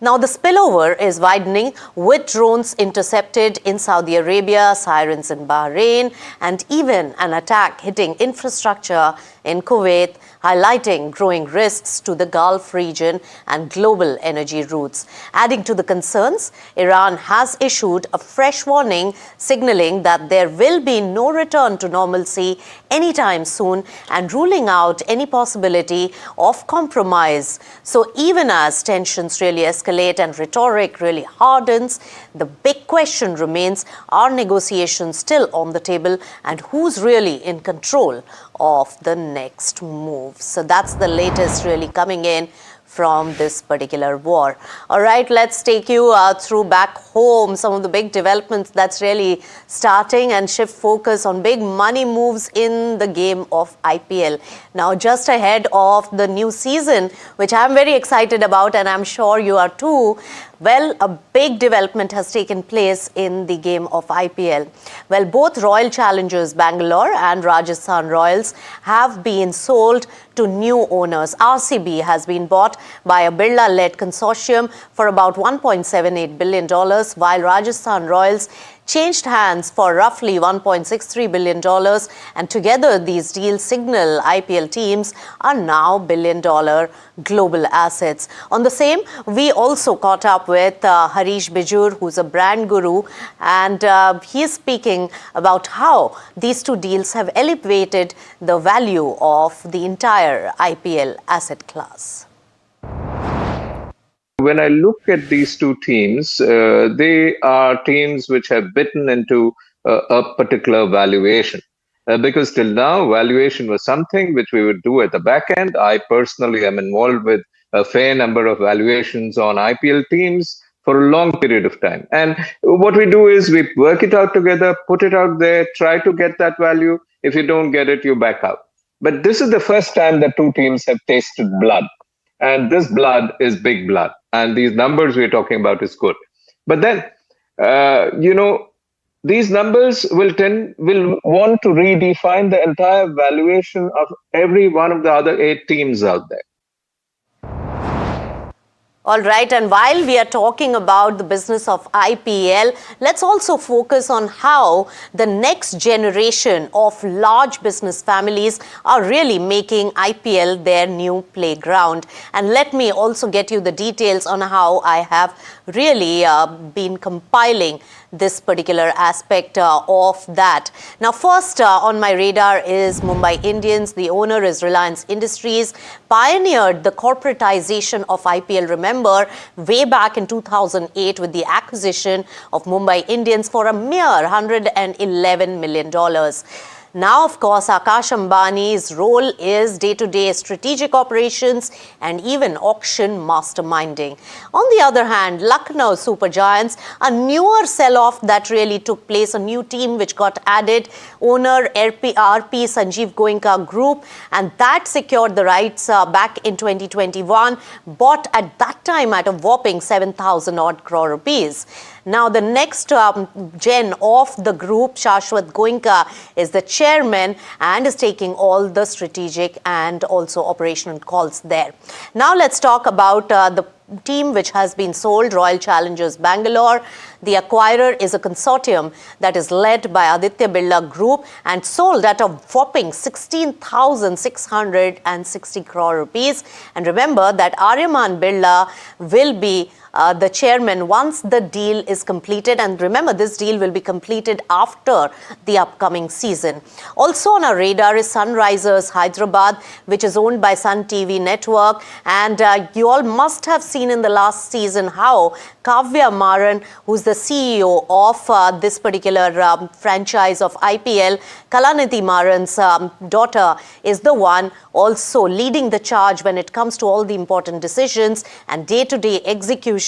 [SPEAKER 1] Now, the spillover is widening, with drones intercepted in Saudi Arabia, sirens in Bahrain, and even an attack hitting infrastructure in Kuwait, highlighting growing risks to the Gulf region and global energy routes. Adding to the concerns, Iran has issued a fresh warning signaling that there will be no return to normalcy anytime soon and ruling out any possibility of compromise. So even as tensions really escalate and rhetoric really hardens, the big question remains, are negotiations still on the table and who's really in control of the next move? So that's the latest really coming in from this particular war. All right, let's take you through back home, some of the big developments that's really starting and shift focus on big money moves in the game of IPL. Now, just ahead of the new season, which I'm very excited about and I'm sure you are too, well, a big development has taken place in the game of IPL. Well, both Royal Challengers Bangalore and Rajasthan Royals have been sold to new owners. RCB has been bought by a Birla-led consortium for about $1.78 billion, while Rajasthan Royals changed hands for roughly $1.63 billion, and together these deals signal IPL teams are now billion-dollar global assets. On the same, we also caught up with Harish Bijur, who's a brand guru, and he's speaking about how these two deals have elevated the value of the entire IPL asset class.
[SPEAKER 6] When I look at these two teams, they are teams which have bitten into a particular valuation. Because till now, valuation was something which we would do at the back end. I personally am involved with a fair number of valuations on IPL teams for a long period of time. And what we do is we work it out together, put it out there, try to get that value. If you don't get it, you back out. But this is the first time that two teams have tasted blood. And this blood is big blood. And these numbers we're talking about is good. But then, these numbers will want to redefine the entire valuation of every one of the other 8 teams out there.
[SPEAKER 1] All right, and while we are talking about the business of IPL, let's also focus on how the next generation of large business families are really making IPL their new playground. And let me also get you the details on how I have really been compiling this particular aspect of that. Now, first on my radar is Mumbai Indians. The owner is Reliance Industries, pioneered the corporatization of IPL, remember, way back in 2008 with the acquisition of Mumbai Indians for a mere $111 million. Now, of course, Akash Ambani's role is day-to-day strategic operations and even auction masterminding. On the other hand, Lucknow Super Giants, a newer sell-off that really took place, a new team which got added, owner RP Sanjeev Goenka Group, and that secured the rights back in 2021, bought at that time at a whopping 7,000 odd crore rupees. Now, the next gen of the group, Shashwat Goenka, is the chairman and is taking all the strategic and also operational calls there. Now, let's talk about the team which has been sold, Royal Challengers Bangalore. The acquirer is a consortium that is led by Aditya Birla Group and sold at a whopping 16,660 crore rupees. And remember that Aryaman Birla will be the chairman once the deal is completed. And remember, this deal will be completed after the upcoming season. Also on our radar is Sunrisers Hyderabad, which is owned by Sun TV Network. And you all must have seen in the last season how Kavya Maran, who's the CEO of this particular franchise of IPL, Kalanidhi Maran's daughter, is the one also leading the charge when it comes to all the important decisions and day-to-day execution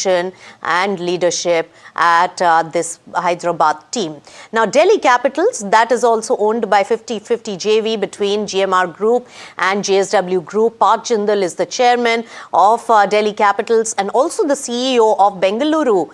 [SPEAKER 1] and leadership at this Hyderabad team. Now, Delhi Capitals, that is also owned by 50-50 JV between GMR Group and JSW Group. Parth Jindal is the chairman of Delhi Capitals. Capitals and also the CEO of Bengaluru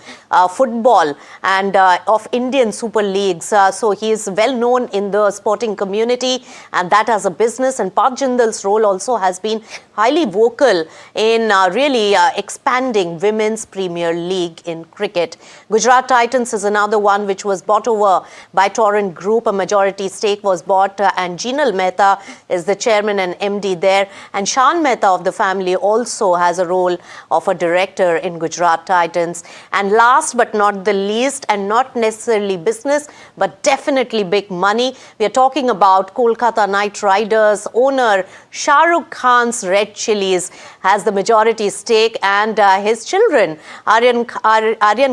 [SPEAKER 1] Football and of Indian Super Leagues. So he is well known in the sporting community, and that as a business. And Park Jindal's role also has been highly vocal in really expanding Women's Premier League in cricket. Gujarat Titans is another one which was bought over by Torrent Group. A majority stake was bought, and Jinal Mehta is the chairman and MD there. And Shan Mehta of the family also has a role of a director in Gujarat Titans. And last but not the least, and not necessarily business, but definitely big money, we are talking about Kolkata Knight Riders owner Shah Rukh Khan's Red Chillies has the majority stake, and his children, Aryan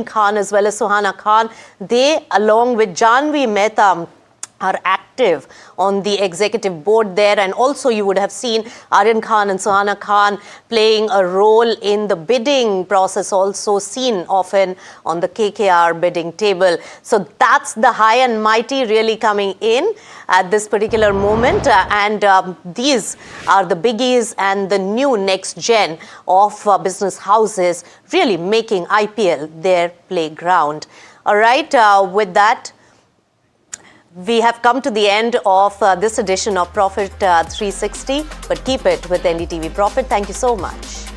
[SPEAKER 1] Khan as well as Suhana Khan, they along with Janvi Mehta are active on the executive board there. And also you would have seen Aryan Khan and Suhana Khan playing a role in the bidding process, also seen often on the KKR bidding table. So that's the high and mighty really coming in at this particular moment. These are the biggies and the new next gen of business houses really making IPL their playground. All right, with that, we have come to the end of this edition of Profit 360, but keep it with NDTV Profit. Thank you so much.